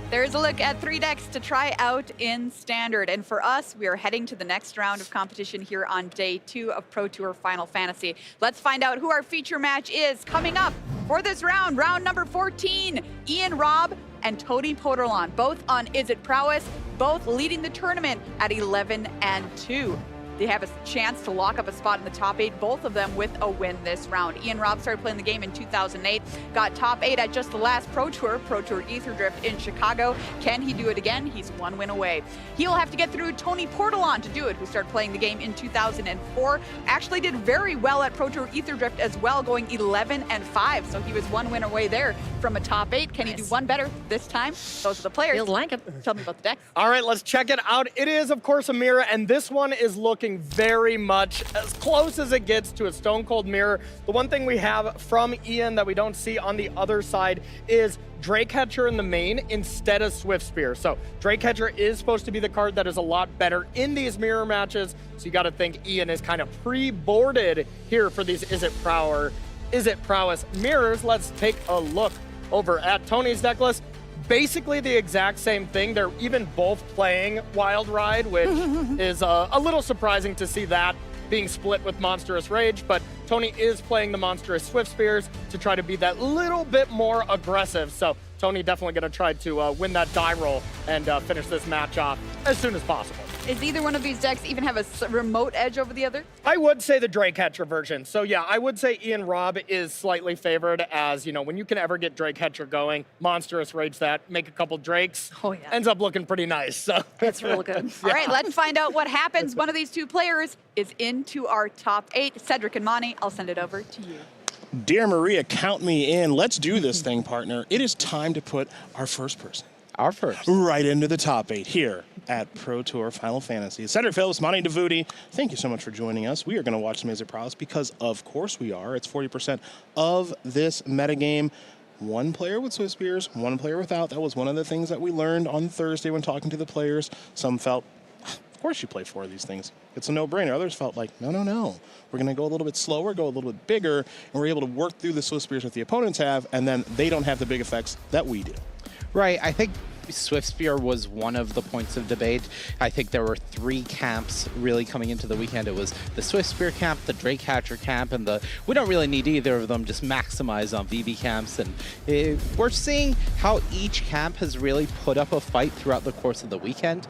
There's a look at 3 decks to try out in Standard. And for us, we are heading to the next round of competition here on day 2 of Pro Tour Final Fantasy. Let's find out who our feature match is coming up for this round. Round number 14, Ian Robb and Tony Poderlon, both on Is It Prowess, both leading the tournament at 11-2. They have a chance to lock up a spot in the top 8, both of them with a win this round. Ian Robb started playing the game in 2008, got top 8 at just the last Pro Tour Ether Drift in Chicago. Can he do it again? He's 1 win away. He'll have to get through Tony Poderlon to do it, who started playing the game in 2004. Actually did very well at Pro Tour Ether Drift as well, going 11-5. So he was 1 win away there from a top 8. Can he do one better this time? Those are the players. Feels like it. Tell me about the decks. All right, let's check it out. It is, of course, a mirror, and this one is looking very much as close as it gets to a Stone Cold Mirror. The one thing we have from Ian that we don't see on the other side is Drakecatcher in the main instead of Swift Spear. So Drakecatcher is supposed to be the card that is a lot better in these mirror matches. So you got to think Ian is kind of pre-boarded here for these Is It Prowess mirrors. Let's take a look over at Tony's deck list. Basically the exact same thing. They're even both playing Wild Ride, which is a little surprising to see that being split with Monstrous Rage, but Tony is playing the Monstrous Swift Spears to try to be that little bit more aggressive. So Tony definitely going to try to win that die roll and finish this match off as soon as possible. Is either one of these decks even have a remote edge over the other? I would say the Drake-Catcher version. So yeah, I would say Ian Robb is slightly favored as, you know, when you can ever get Drake-Catcher going, Monstrous Rage that, make a couple Drakes, ends up looking pretty nice. So that's real good. All right, let's find out what happens. One of these two players is into our top 8. Cedric and Monty, I'll send it over to you. Dear Maria, count me in. Let's do this thing, partner. It is time to put our first person. Our first. Right into the top 8 here at Pro Tour Final Fantasy. Cedric Phillips, Monty Devuti, thank you so much for joining us. We are going to watch some Maze of Prowess because, of course, we are. It's 40% of this metagame. One player with Swift Spears, one player without. That was one of the things that we learned on Thursday when talking to the players. Some felt, of course you play 4 of these things. It's a no-brainer. Others felt like, no. We're going to go a little bit slower, go a little bit bigger, and we're able to work through the Swift Spears that the opponents have, and then they don't have the big effects that we do. Right. I think Swift Spear was one of the points of debate. I think there were 3 camps really coming into the weekend. It was the Swift Spear camp, the Drake-Catcher camp, and the we don't really need either of them, just maximize on VV camps. And we're seeing how each camp has really put up a fight throughout the course of the weekend.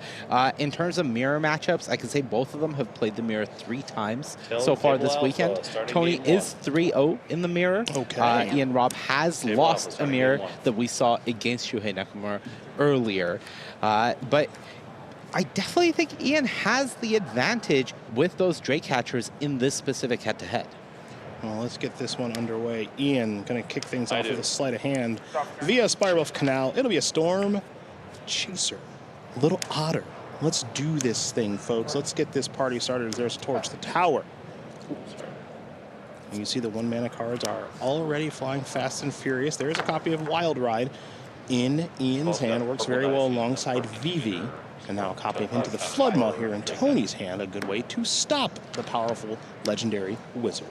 In terms of mirror matchups, I can say both of them have played the mirror 3 times so far this weekend. Tony is 3-0 in the mirror. Okay. Ian Robb has lost a mirror that we saw against Shuhei Nakamura earlier, but I definitely think Ian has the advantage with those Drake-Catchers in this specific head-to-head. Well, let's get this one underway. Ian going to kick things off with a sleight of hand via Spiral Canal. It'll be a Storm Chaser, a little Otter. Let's do this thing, folks. Let's get this party started. There's towards the tower. And you see the 1-mana cards are already flying fast and furious. There's a copy of Wild Ride in Ian's hand. Works very well alongside Vivi. And now a copy of Into the Floodmaw here in Tony's hand. A good way to stop the powerful legendary wizard.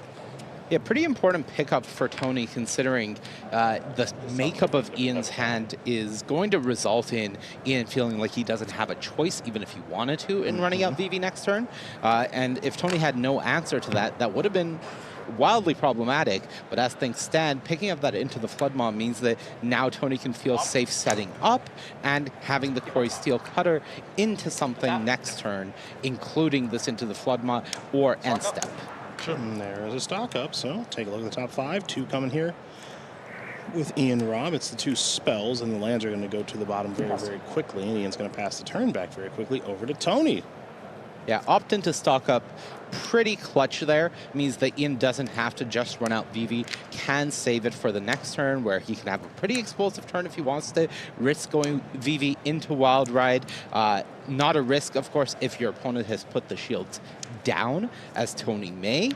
Yeah, pretty important pickup for Tony, considering the makeup of Ian's hand is going to result in Ian feeling like he doesn't have a choice, even if he wanted to, in running out Vivi next turn. And if Tony had no answer to that, that would have been wildly problematic. But as things stand, picking up that Into the Floodmaw means that now Tony can feel safe setting up and having the Quarry Steel Cutter into something next turn, including this Into the Floodmaw or End Step. And there's a stock up, so take a look at the top 5. 2 coming here with Ian Robb. It's the 2 spells, and the lands are going to go to the bottom very, very quickly, and Ian's going to pass the turn back very quickly over to Tony. Yeah, opt into stock up. Pretty clutch there. Means that Ian doesn't have to just run out Vivi. Can save it for the next turn where he can have a pretty explosive turn if he wants to. Risk going Vivi into Wild Ride. Not a risk, of course, if your opponent has put the shields down, as Tony may.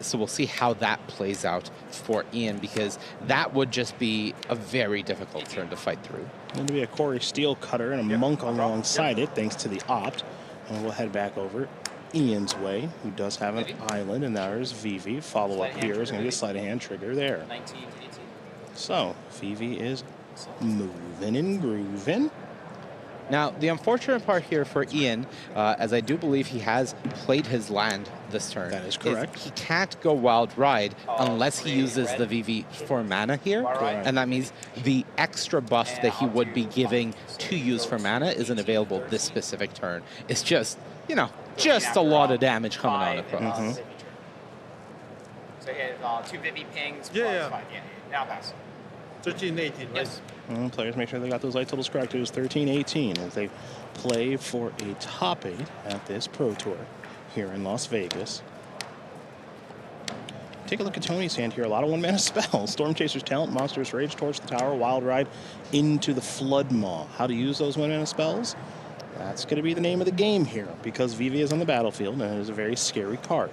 So we'll see how that plays out for Ian, because that would just be a very difficult turn to fight through. Going to be a Quarry Steel Cutter and a Monk alongside it, thanks to the opt. And we'll head back over Ian's way, who does have an island, and there's Vivi. Follow up here is going to be a sleight of hand trigger there. So Vivi is moving and grooving. Now, the unfortunate part here for Ian, as I do believe he has played his land this turn. That is correct. He can't go Wild Ride unless he uses the Vivi for mana here. Correct. And that means the extra buff that he would be giving to use for mana isn't available this specific turn. It's just, you know, just a lot of damage coming on across. So he had 2 Vivi pings. Yeah. Now pass. 13, 18, yes. Well, players make sure they got those light totals correct. It was 13-18 as they play for a top 8 at this Pro Tour here in Las Vegas. Take a look at Tony's hand here. A lot of 1-mana spells. Storm Chaser's Talent, Monstrous Rage, Torch the Tower, Wild Ride, Into the Floodmaw. How to use those 1-mana spells? That's going to be the name of the game here, because Vivi is on the battlefield and it is a very scary card.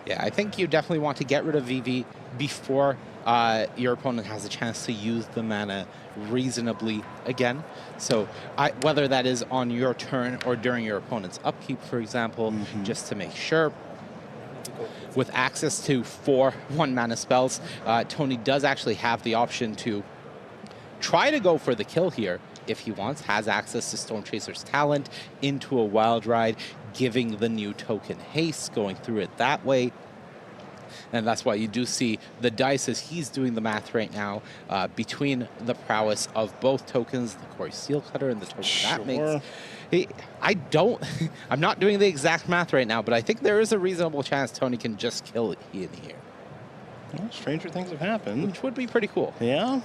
Yeah, I think you definitely want to get rid of Vivi before your opponent has a chance to use the mana reasonably again. So whether that is on your turn or during your opponent's upkeep, for example, just to make sure. With access to 4 1-mana spells, Tony does actually have the option to try to go for the kill here if he wants. Has access to Storm Chaser's Talent into a Wild Ride, giving the new token haste, going through it that way. And that's why you do see the dice as he's doing the math right now between the prowess of both tokens, the Corey Steelcutter and the token that makes. I'm not doing the exact math right now, but I think there is a reasonable chance Tony can just kill Ian here. Well, stranger things have happened. Which would be pretty cool. Yeah.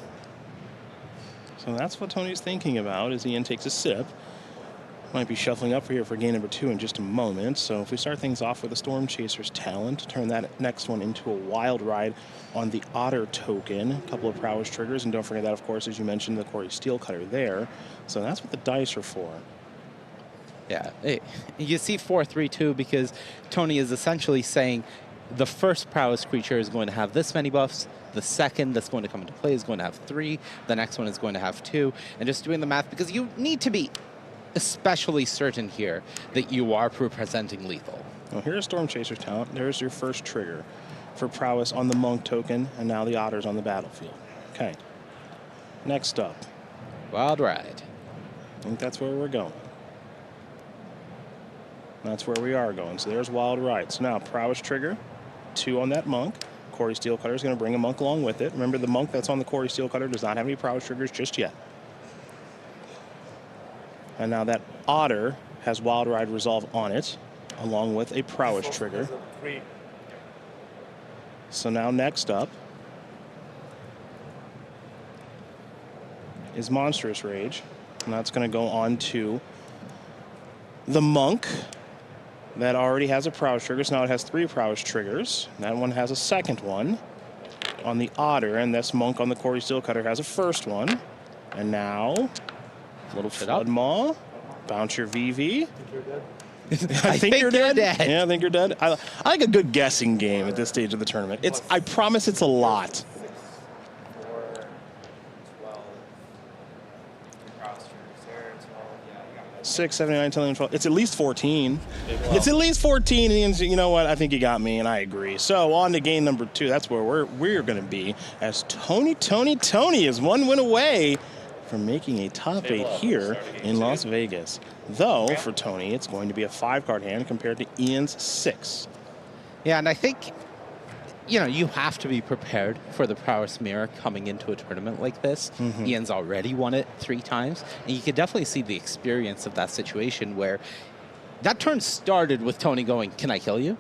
So that's what Tony's thinking about as Ian takes a sip. Might be shuffling up here for game number 2 in just a moment. So if we start things off with the Storm Chaser's Talent, turn that next one into a Wild Ride on the Otter token. A couple of prowess triggers, and don't forget that, of course, as you mentioned, the Corey Steelcutter there. So that's what the dice are for. Yeah, you see 4-3-2 because Tony is essentially saying the first prowess creature is going to have this many buffs, the second that's going to come into play is going to have 3, the next one is going to have 2, and just doing the math because you need to be especially certain here that you are presenting lethal. Well, here's Storm Chaser's Talent. There's your first trigger for prowess on the Monk token, and now the Otter's on the battlefield. Okay. Next up. Wild Ride. I think that's where we're going. That's where we are going. So there's Wild Ride. So now prowess trigger, 2 on that Monk. Corey Steelcutter is going to bring a Monk along with it. Remember, the Monk that's on the Corey Steelcutter does not have any prowess triggers just yet. And now that Otter has Wild Ride Resolve on it, along with a prowess trigger. So now next up is Monstrous Rage. And that's going to go on to the Monk. That already has a prowess trigger, so now it has 3 prowess triggers. That one has a second one on the Otter, and this Monk on the Corey Steelcutter has a first one. And now, a little Flood Maw, bounce your VV. I think you're dead. Yeah, I think you're dead. I like a good guessing game at this stage of the tournament. I promise it's a lot. Six, 7, 9, 10, 11, 12. It's at least 14. It's at least 14. And you know what? I think you got me, and I agree. So on to game number 2. That's where we're going to be, as Tony is 1 win away from making a top 8 here in Las Vegas. Though for Tony, it's going to be a 5-card hand compared to Ian's 6. Yeah, and I think, you know, you have to be prepared for the prowess mirror coming into a tournament like this. Ian's already won it 3 times, and you can definitely see the experience of that situation where that turn started with Tony going, "Can I kill you?"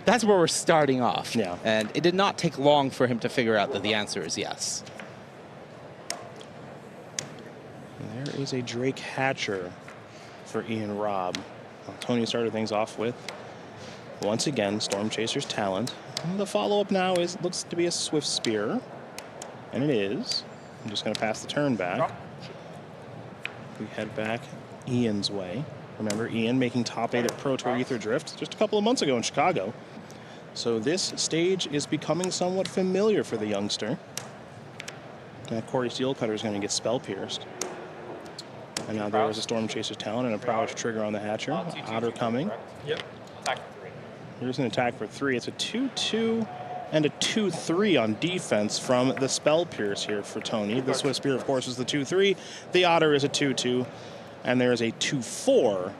That's where we're starting off. Yeah. And it did not take long for him to figure out that the answer is yes. There is a Drake Hatcher for Ian Robb. Well, Tony started things off with, once again, Storm Chaser's Talent. And the follow-up now looks to be a Swift Spear, and it is. I'm just going to pass the turn back. We head back Ian's way. Remember, Ian making top 8 at Pro Tour Aether Drift just a couple of months ago in Chicago. So this stage is becoming somewhat familiar for the youngster. Now Corey Steelcutter is going to get Spell Pierced. And now there is a Storm Chaser's Talent and a Prowess trigger on the Hatcher. Otter coming. Yep. Attack for 3. Here's an attack for 3. It's a 2-2 and a 2-3 on defense from the Spell Pierce here for Tony. The Swift Spear, of course, is the 2-3. The Otter is a 2-2. And there is a 2-4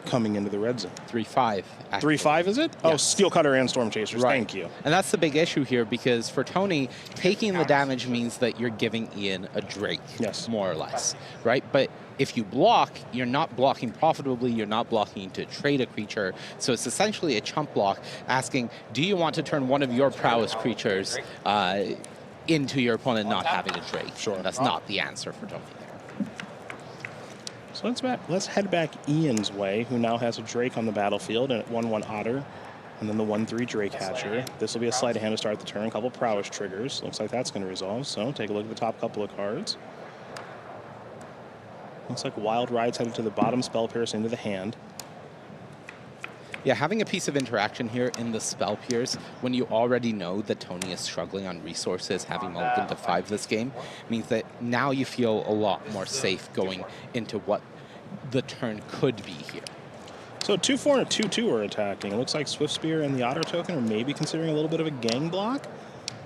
coming into the red zone. 3-5. 3-5, is it? Yes. Oh, Steelcutter and Storm Chasers. Right. Thank you. And that's the big issue here, because for Tony, taking the damage means that you're giving Ian a Drake, more or less, right? But if you block, you're not blocking profitably, you're not blocking to trade a creature. So it's essentially a chump block asking, do you want to turn one of your prowess creatures into your opponent not having a Drake? Sure. And that's not the answer for Tony there. So let's head back Ian's way, who now has a Drake on the battlefield, and 1-1 Otter, and then the 1-3 Drake Hatcher. This will be a sleight of hand to start the turn. A couple prowess triggers. Looks like that's going to resolve. So take a look at the top couple of cards. Looks like Wild Ride's headed to the bottom, Spell Pierce into the hand. Yeah, having a piece of interaction here in the Spell Pierce, when you already know that Tony is struggling on resources, having mulligan to 5 this game, means that now you feel a lot more safe going into what the turn could be here. So 2-4 and a 2-2 are attacking. It looks like Swift Spear and the Otter token are maybe considering a little bit of a gang block.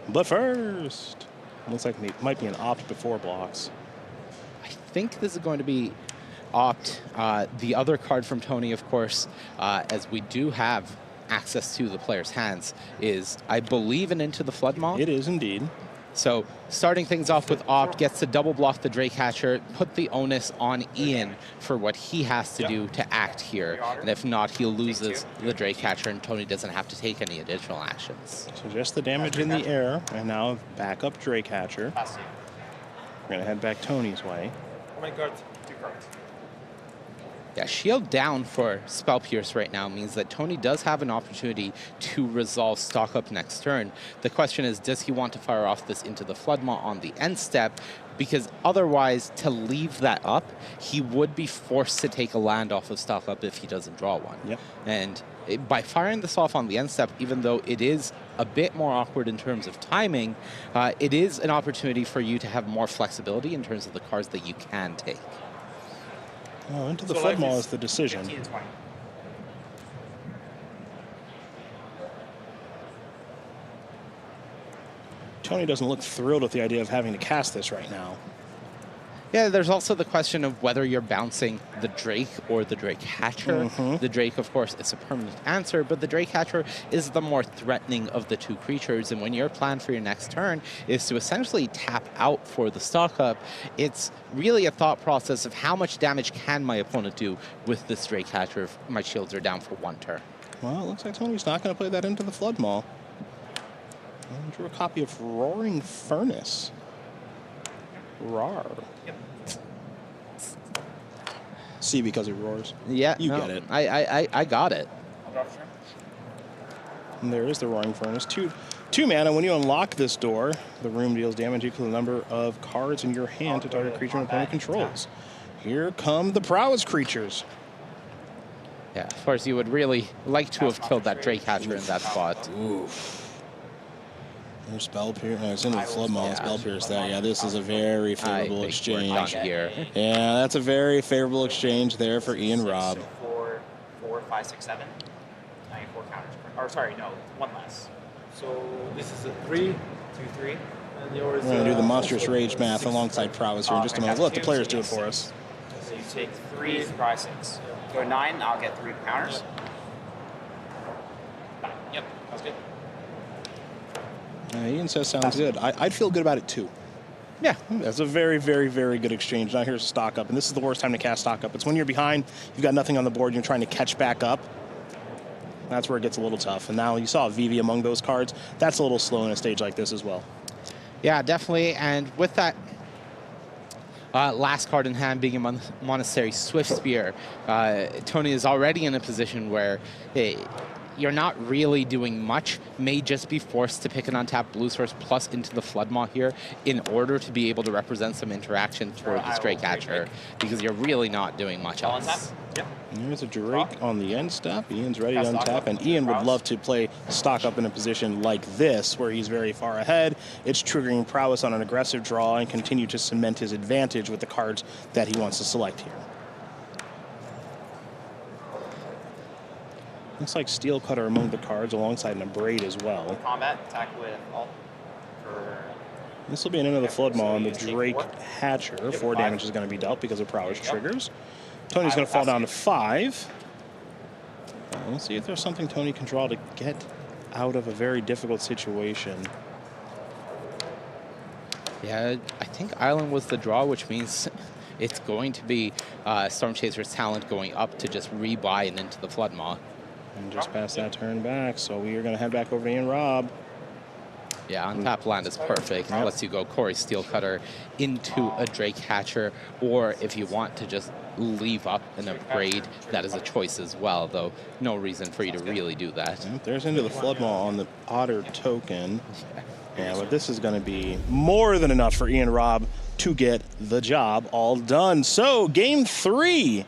But first, it looks like it might be an opt before blocks. I think this is going to be opt. The other card from Tony, of course, as we do have access to the player's hands is, I believe, an Into the Flood Maw. It is indeed. So starting things off with Opt gets to double block the Drake Hatcher, put the onus on Ian for what he has to do to act here. And if not, he loses the Drake Hatcher and Tony doesn't have to take any additional actions. So just the damage in the air, and now back up Drake Hatcher. We're going to head back Tony's way. How many cards? 2 cards. Yeah, shield down for Spell Pierce right now means that Tony does have an opportunity to resolve stock up next turn. The question is, does he want to fire off this Into the Flood Maw on the end step? Because otherwise, to leave that up, he would be forced to take a land off of stock up if he doesn't draw one. Yep. And by firing this off on the end step, even though it is a bit more awkward in terms of timing, it is an opportunity for you to have more flexibility in terms of the cards that you can take. Oh, Into the Flood Maw is the decision. 15 and 20. Tony doesn't look thrilled with the idea of having to cast this right now. Yeah, there's also the question of whether you're bouncing the Drake or the Drake Hatcher. The Drake, of course, is a permanent answer, but the Drake Hatcher is the more threatening of the 2 creatures. And when your plan for your next turn is to essentially tap out for the stock up, it's really a thought process of how much damage can my opponent do with this Drake Hatcher if my shields are down for 1 turn. Well, it looks like Tony's not going to play that Into the Flood Maw. And drew a copy of Roaring Furnace. Roar. Yep. See, because it roars. Yeah, you no, get it. I got it. I'll draw for turn. And there is the Roaring Furnace. Two mana. When you unlock this door, the room deals damage equal to the number of cards in your hand to target creature an opponent controls. Here come the Prowess creatures. Yeah, of course, you would really like to have killed that Drake Hatcher in that spot. Oof. There's Spell Pierce. It's into the Flood Maw and Spell Pierce there. Yeah, this is a very favorable exchange. Here. Yeah, that's a very favorable exchange there for Ian Robb. So 4, 5, 6, 7. 94 counters. Or sorry, no, 1 less. So this is a 3, 2, 3. And yours We're going to do the Monstrous Rage math alongside Prowess here in just a moment. We'll let the players do it for us. So you take 3, probably 6. Go 9, I'll get 3 counters. 9. Yep, that's good. Ian says sounds good. I'd feel good about it too. Yeah. That's a very, very, very good exchange. Now here's stock up, and this is the worst time to cast stock up. It's when you're behind, you've got nothing on the board, and you're trying to catch back up. That's where it gets a little tough. And now you saw Vivi among those cards. That's a little slow in a stage like this as well. Yeah, definitely. And with that last card in hand being a Monastery Swiftspear, Tony is already in a position where you're not really doing much, may just be forced to pick an untapped blue source plus Into the Flood Maw here in order to be able to represent some interaction for the Drake Hatcher, because you're really not doing much else. Yep. There's a Drake on the end step. Ian's ready to untap, and Ian would love to play stock up in a position like this, where he's very far ahead. It's triggering Prowess on an aggressive draw and continue to cement his advantage with the cards that he wants to select here. Looks like Steel Cutter among the cards alongside an Abrade as well. Combat, attack with alt. For This will be an Into the Flood Maw on the Drake Hatcher. 4 damage is going to be dealt because of Prowess triggers. Tony's going to fall down to 5. Let's see if there's something Tony can draw to get out of a very difficult situation. Yeah, I think Island was the draw, which means it's going to be Storm Chaser's talent going up to just rebuy and Into the Flood Maw. And just pass that turn back, so we are going to head back over to Ian Robb. Yeah, untap land is perfect. It lets you go Corey Steelcutter into a Drake Hatcher, or if you want to just leave up an Abrade, that is a choice as well, though no reason for you to really do that. Yep, there's Into the Flood Maw on the Otter token. Yeah, but this is going to be more than enough for Ian Robb to get the job all done. So, game 3,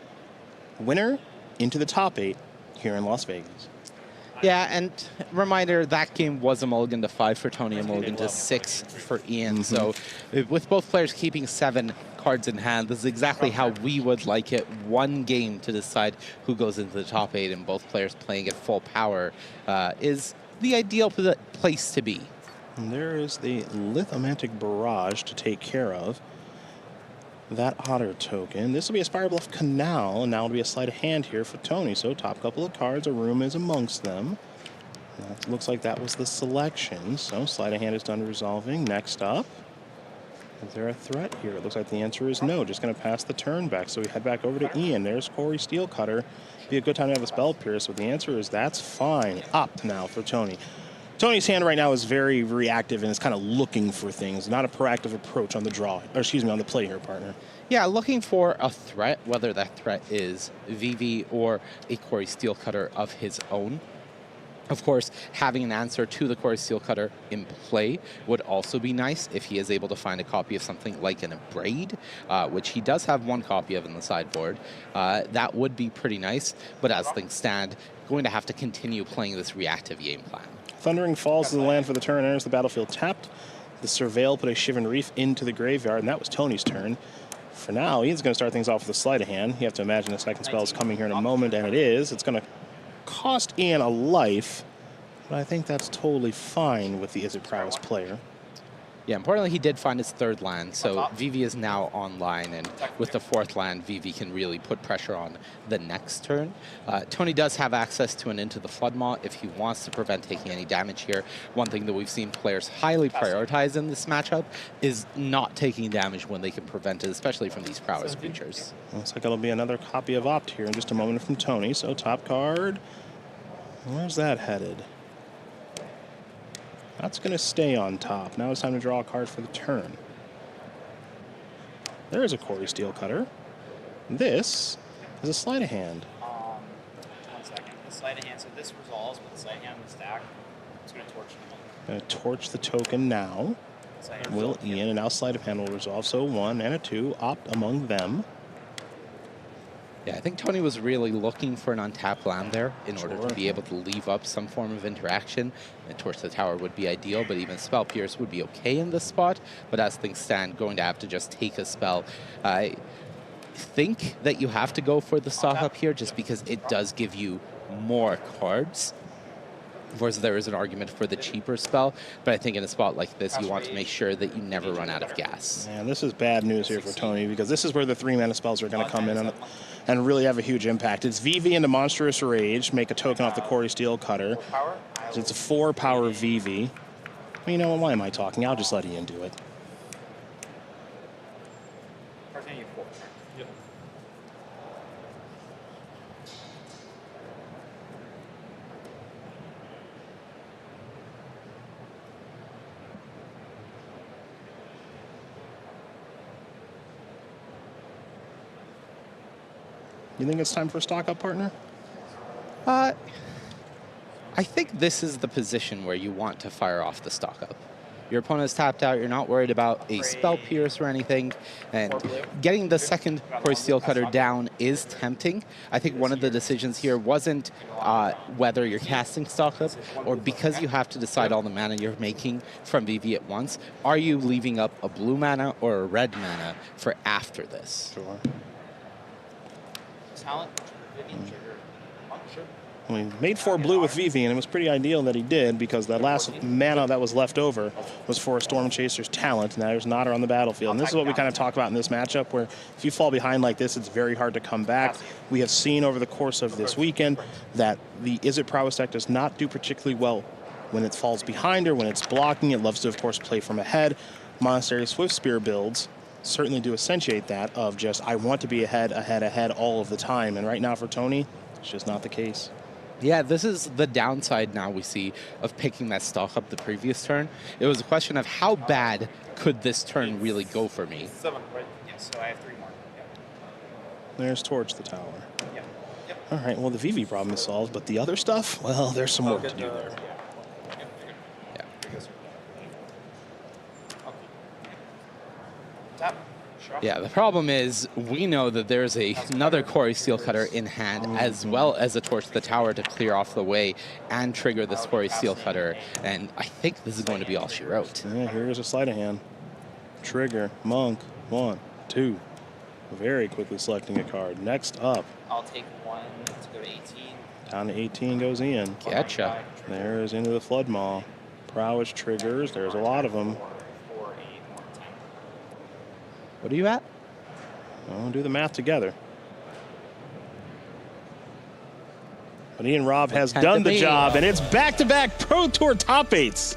winner into the top 8 here in Las Vegas. Yeah, and reminder, that game was a mulligan to 5 for Tony, a mulligan to 6 for Ian. So with both players keeping 7 cards in hand, this is exactly how we would like it. 1 game to decide who goes into the top 8, and both players playing at full power is the ideal place to be. And there is the Lithomantic Barrage to take care of. that Otter token. This will be a Spire Bluff Canal, and now it'll be a sleight of hand here for Tony. So top couple of cards, a room is amongst them. That looks like that was the selection. So sleight of hand is done resolving. Next up, is there a threat here? It looks like the answer is no. Just going to pass the turn back. So we head back over to Ian. There's Corey Steelcutter. Be a good time to have a Spell Pierce, but the answer is that's fine. Up now for Tony. Tony's hand right now is very reactive and is kind of looking for things, not a proactive approach on the draw, or excuse me, on the play here, partner. Yeah, looking for a threat, whether that threat is Vivi or a Corey Steelcutter of his own. Of course, having an answer to the Corey Steelcutter in play would also be nice if he is able to find a copy of something like an Abrade, which he does have one copy of in the sideboard. That would be pretty nice, but as things stand, going to have to continue playing this reactive game plan. Thundering Falls to the land for the turn, enters the battlefield tapped. The Surveil put a Shivan Reef into the graveyard, and that was Tony's turn. For now, Ian's going to start things off with a sleight of hand. You have to imagine the second spell is coming here in a moment, and it is. It's going to cost Ian a life, but I think that's totally fine with the Izzet Prowess player. Yeah, importantly, he did find his third land, so Vivi is now online, and with the fourth land, Vivi can really put pressure on the next turn. Tony does have access to an Into the Floodmaw if he wants to prevent taking any damage here. One thing that we've seen players highly prioritize in this matchup is not taking damage when they can prevent it, especially from these prowess creatures. Looks like it'll be another copy of Opt here in just a moment from Tony, so top card. Where's that headed? That's going to stay on top. Now it's time to draw a card for the turn. There's a Corey Steelcutter. This is a sleight of hand. 1 second. The sleight of hand, so this resolves, but the sleight of hand was stacked. It's going to torch them. Going to torch the token now. Will Ian, and now sleight of hand will resolve. So 1 and a 2, Opt among them. Yeah, I think Tony was really looking for an untapped land there in order to be able to leave up some form of interaction. And Torch the Tower would be ideal, but even Spell Pierce would be okay in this spot. But as things stand, going to have to just take a spell. I think that you have to go for the stock up here just because it does give you more cards. Of course, there is an argument for the cheaper spell, but I think in a spot like this, you want to make sure that you never run out of gas. Man, this is bad news here for Tony because this is where the 3-mana spells are going to come in and really have a huge impact. It's Vivi into Monstrous Rage, make a token off the Corey Steelcutter. It's a 4-power Vivi. Well, you know what, why am I talking? I'll just let Ian do it. You think it's time for a stock up, partner? I think this is the position where you want to fire off the stock up. Your opponent's tapped out, you're not worried about a Spell Pierce or anything, and getting the second Corey Steelcutter down is tempting. I think one of the decisions here wasn't whether you're casting stock up, or because you have to decide all the mana you're making from Vivi at once, are you leaving up a blue mana or a red mana for after this? Sure. Talent. We made 4 blue with Vivi, and it was pretty ideal that he did because that last mana that was left over was for a Storm Chaser's Talent. Now there's Nodder on the battlefield. And this is what we kind of talk about in this matchup, where if you fall behind like this, it's very hard to come back. We have seen over the course of this weekend that the Izzet Prowess deck does not do particularly well when it falls behind or when it's blocking. It loves to, of course, play from ahead. Monastery Swift Spear builds certainly do accentuate that of just, I want to be ahead all of the time. And right now for Tony, it's just not the case. Yeah, this is the downside now we see of picking that stock up the previous turn. It was a question of how bad could this turn really go for me? 7, right? Yes, so I have 3 more. Yep. There's Torch the Tower. Yep. Yep. All right, well, the Vivi problem is solved, but the other stuff, well, there's some work to do there. Yeah, the problem is we know that there's another Corey Steelcutter in hand, as well as a Torch to the Tower to clear off the way and trigger this Corey Steelcutter. And I think this is going to be all she wrote. Yeah, here's a sleight of hand. Trigger, Monk, 1, 2. Very quickly selecting a card. Next up. I'll take 1 to go to 18. Down to 18 goes Ian. Getcha. There's Into the Floodmaw. Prowess triggers. There's a lot of them. What are you at? We'll do the math together. But Ian Robb has done the job, and it's back-to-back Pro Tour top 8s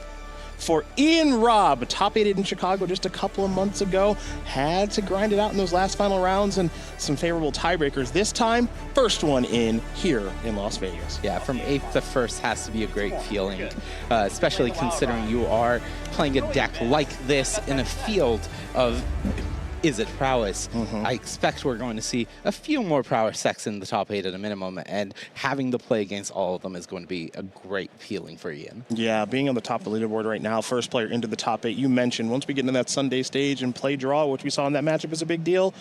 for Ian Robb. Top 8 in Chicago just a couple of months ago. Had to grind it out in those last final rounds and some favorable tiebreakers. This time, first one in here in Las Vegas. Yeah, from 8th to 1st has to be a great feeling, especially considering you are playing a deck like this in a field of Is It Prowess. I expect we're going to see a few more prowess decks in the top 8 at a minimum, and having to play against all of them is going to be a great feeling for Ian. Yeah, being on the top of the leaderboard right now, first player into the top 8. You mentioned once we get into that Sunday stage and play draw, which we saw in that matchup is a big deal.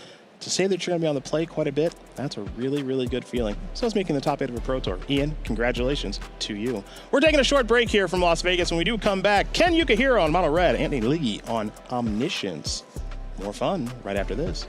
To say that you're going to be on the play quite a bit, that's a really, really good feeling. So it's making the top 8 of a Pro Tour. Ian, congratulations to you. We're taking a short break here from Las Vegas. When we do come back, Ken Yukihiro on Mono Red, Anthony Lee on Omniscience. More fun right after this.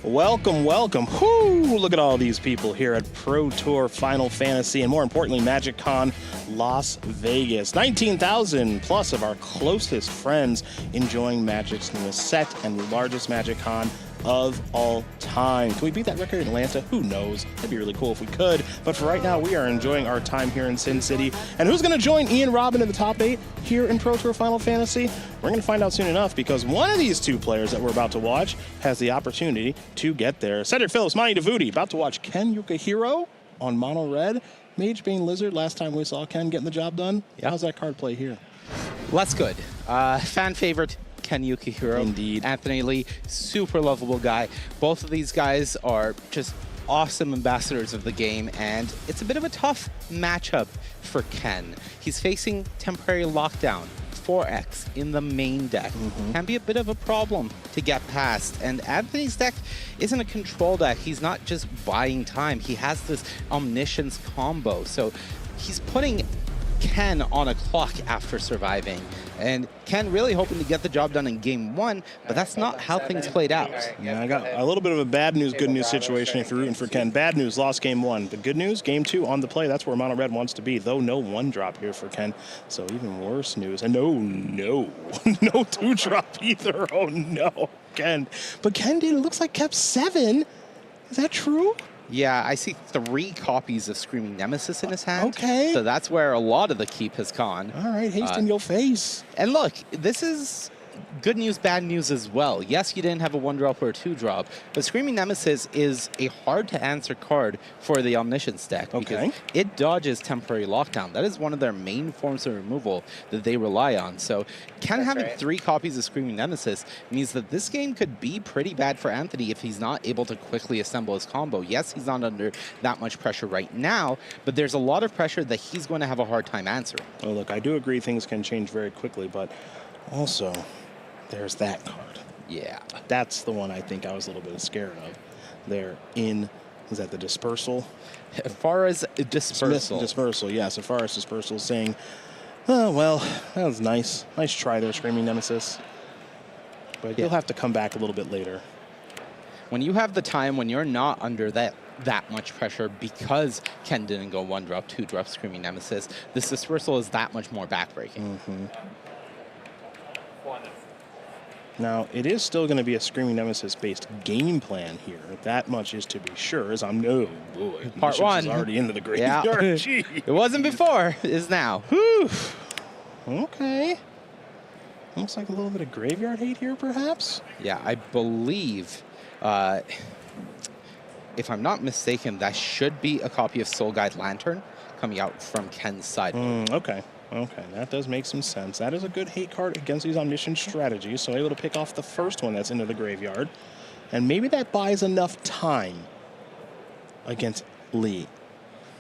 Welcome, welcome. Whoo, look at all these people here at Pro Tour Final Fantasy, and more importantly, MagicCon Las Vegas. 19,000 plus of our closest friends enjoying Magic's newest set and the largest MagicCon of all time. Can we beat that record in Atlanta? Who knows? That'd be really cool if we could. But for right now, we are enjoying our time here in Sin City. And who's going to join Ian Robb into the top 8 here in Pro Tour Final Fantasy? We're going to find out soon enough, because one of these two players that we're about to watch has the opportunity to get there. Cedric Phillips, Mani Devuti, about to watch Ken Yukihiro on Mono Red. Mage Bane Lizard, last time we saw Ken getting the job done. Yep. How's that card play here? Well, that's good. Fan favorite Ken Yukihiro. Indeed. Anthony Lee, super lovable guy. Both of these guys are just awesome ambassadors of the game, and it's a bit of a tough matchup for Ken. He's facing Temporary Lockdown, 4X in the main deck. Can be a bit of a problem to get past. And Anthony's deck isn't a control deck. He's not just buying time. He has this Omniscience combo. So he's putting Ken on a clock after surviving. And Ken really hoping to get the job done in game 1, but that's not how things played out. Yeah, I got a little bit of a bad news, good news situation if you're rooting for Ken. Bad news, lost game 1. But good news, game 2 on the play. That's where Mono Red wants to be, though no 1-drop here for Ken. So even worse news. And no 2-drop either. Oh no, Ken. But Ken did, it looks like, kept 7. Is that true? Yeah, I see 3 copies of Screaming Nemesis in his hand. Okay. So that's where a lot of the keep has gone. All right, haste in your face. And look, this is good news, bad news as well. Yes, you didn't have a 1-drop or a 2-drop, but Screaming Nemesis is a hard-to-answer card for the Omniscience deck because it dodges temporary lockdown. That is one of their main forms of removal that they rely on. So Ken having 3 copies of Screaming Nemesis means that this game could be pretty bad for Anthony if he's not able to quickly assemble his combo. Yes, he's not under that much pressure right now, but there's a lot of pressure that he's going to have a hard time answering. Oh, look, I do agree things can change very quickly, but also there's that card. Yeah. That's the one I think I was a little bit scared of. They're in, is that the Dispersal? As far as Dispersal. Dispersal, yes. As far as Dispersal, saying, oh, well, that was nice. Nice try there, Screaming Nemesis. But you'll have to come back a little bit later. When you have the time, when you're not under that much pressure because Ken didn't go 1-drop, 2-drop Screaming Nemesis, this Dispersal is that much more backbreaking. Now, it is still going to be a Screaming Nemesis-based game plan here. That much is to be sure, as I'm boy. Part 1 is already into the graveyard. Yeah. It wasn't before, it is now. Whew. Okay. Looks like a little bit of graveyard hate here, perhaps? Yeah, I believe, if I'm not mistaken, that should be a copy of Soul Guide Lantern coming out from Ken's side. Okay. Okay, that does make some sense. That is a good hate card against these Omniscient strategies, so able to pick off the first one that's into the graveyard. And maybe that buys enough time against Lee.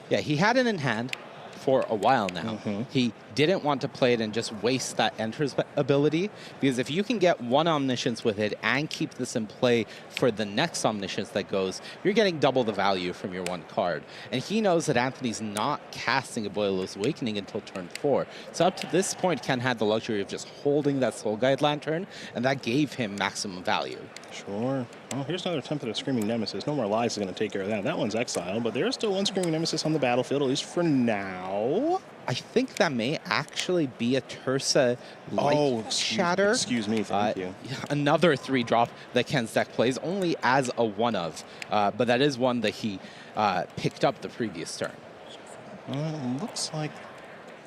Yeah, he had it in hand for a while now. He didn't want to play it and just waste that Enters ability, because if you can get one Omniscience with it and keep this in play for the next Omniscience that goes, you're getting double the value from your one card. And he knows that Anthony's not casting a Boilerless Awakening until turn 4. So up to this point, Ken had the luxury of just holding that Soul Guide Lantern, and that gave him maximum value. Sure. Well, here's another attempt at a Screaming Nemesis. No More Lies is going to take care of that. That one's exiled, but there's still one Screaming Nemesis on the battlefield, at least for now. I think that may actually be a Tursa Light Shatter. Excuse me, thank you. Another 3-drop that Ken's deck plays, only as a one-of, but that is one that he picked up the previous turn. Looks like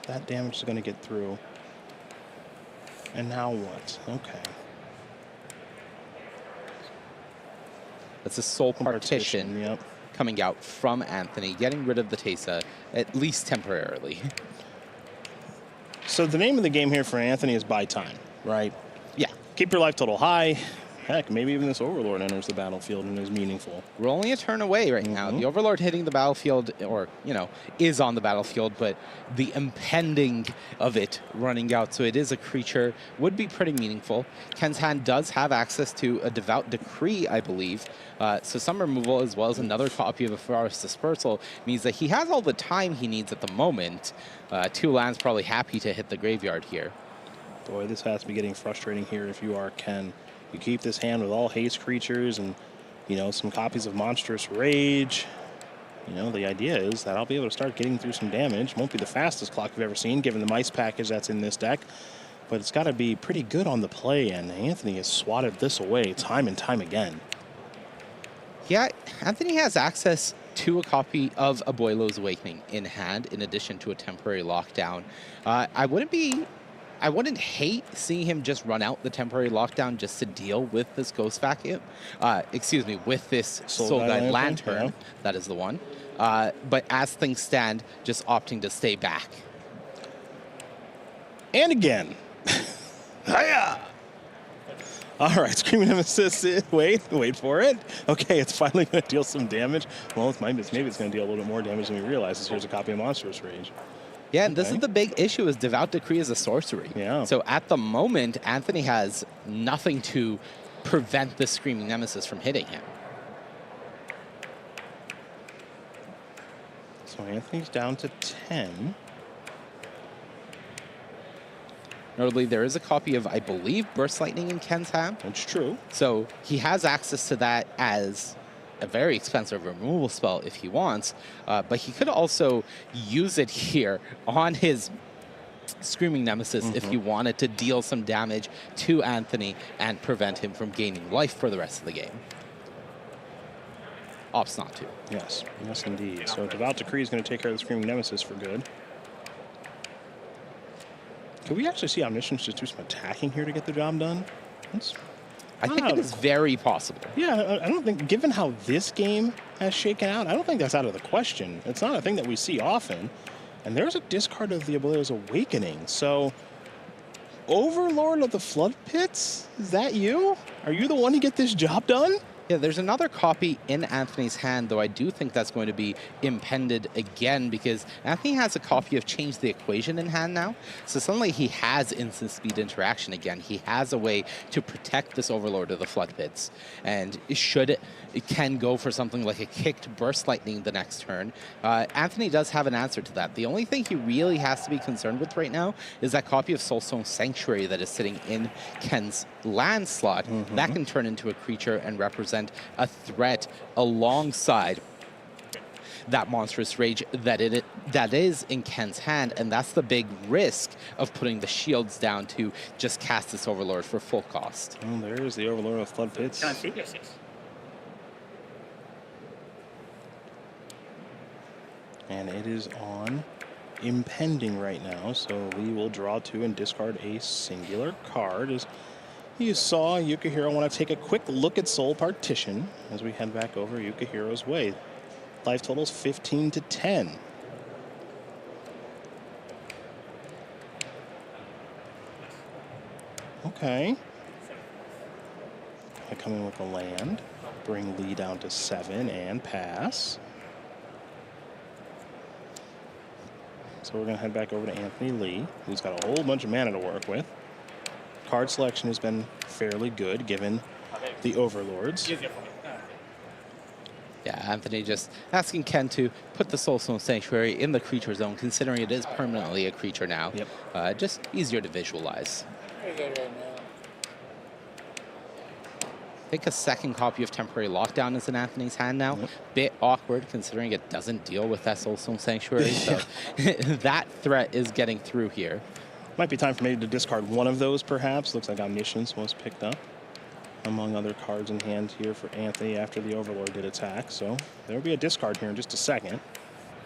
that damage is going to get through. And now what? Okay. That's a Soul Partition coming out from Anthony, getting rid of the Teysa, at least temporarily. So the name of the game here for Anthony is buy time, right? Yeah. Keep your life total high. Heck, maybe even this Overlord enters the battlefield and is meaningful. We're only a turn away right now. The Overlord hitting the battlefield, or, is on the battlefield, but the impending of it running out, so it is a creature, would be pretty meaningful. Ken's hand does have access to a Devout Decree, I believe. So some removal, as well as another copy of a Forest Dispersal, means that he has all the time he needs at the moment. 2 lands probably happy to hit the graveyard here. Boy, this has to be getting frustrating here if you are Ken. You keep this hand with all haste creatures and, some copies of Monstrous Rage. The idea is that I'll be able to start getting through some damage. Won't be the fastest clock you've ever seen, given the mice package that's in this deck. But it's got to be pretty good on the play, and Anthony has swatted this away time and time again. Yeah, Anthony has access to a copy of a Boilerless Awakening in hand, in addition to a temporary lockdown. I wouldn't hate seeing him just run out the temporary lockdown just to deal with this Ghost Vacuum. With this Soul Guide Lantern. Yeah. That is the one. But as things stand, just opting to stay back. And again. Hiya! All right, Screaming Nemesis. Wait for it. Okay, it's finally going to deal some damage. Well, maybe it's going to deal a little bit more damage than we realize. Here's a copy of Monstrous Rage. Yeah, and this is the big issue, is Devout Decree is a sorcery. Yeah. So at the moment, Anthony has nothing to prevent the Screaming Nemesis from hitting him. So Anthony's down to 10. Notably, there is a copy of, I believe, Burst Lightning in Ken's hand. That's true. So he has access to that as a very expensive removal spell if he wants, but he could also use it here on his Screaming Nemesis if he wanted to deal some damage to Anthony and prevent him from gaining life for the rest of the game. Opts not to. Yes, indeed. So Devout Decree is going to take care of the Screaming Nemesis for good. Could we actually see Omniscience just do some attacking here to get the job done? I think it is very possible. Yeah, I don't think, given how this game has shaken out, I don't think that's out of the question. It's not a thing that we see often. And there's a discard of the Ablaze Awakening. So, Overlord of the Flood Pits, is that you? Are you the one to get this job done? Yeah, there's another copy in Anthony's hand, though I do think that's going to be impended again because Anthony has a copy of Change the Equation in hand now. So suddenly he has instant speed interaction again. He has a way to protect this Overlord of the Flood Pits. And it can go for something like a kicked Burst Lightning the next turn. Anthony does have an answer to that. The only thing he really has to be concerned with right now is that copy of Soulstone Sanctuary that is sitting in Ken's land slot. That can turn into a creature and represent a threat alongside that Monstrous Rage that is in Ken's hand, and that's the big risk of putting the shields down to just cast this Overlord for full cost. Oh, there's the Overlord of Flood Pits. Can I see this? And it is on impending right now, so we will draw 2 and discard a singular card. As you saw, Yukihiro want to take a quick look at Soul Partition as we head back over Yukihiro's way. Life totals 15 to 10. Okay. I come in with a land, bring Lee down to 7 and pass. So we're going to head back over to Anthony Lee, who's got a whole bunch of mana to work with. Card selection has been fairly good given the Overlords. Yeah, Anthony just asking Ken to put the Soulstone Sanctuary in the creature zone, considering it is permanently a creature now. Yep. Just easier to visualize. I think a second copy of Temporary Lockdown is in Anthony's hand now. Bit awkward considering it doesn't deal with that Soulstone Sanctuary. So that threat is getting through here. Might be time for me to discard one of those, perhaps. Looks like Omniscience was picked up among other cards in hand here for Anthony after the Overlord did attack. So there'll be a discard here in just a second.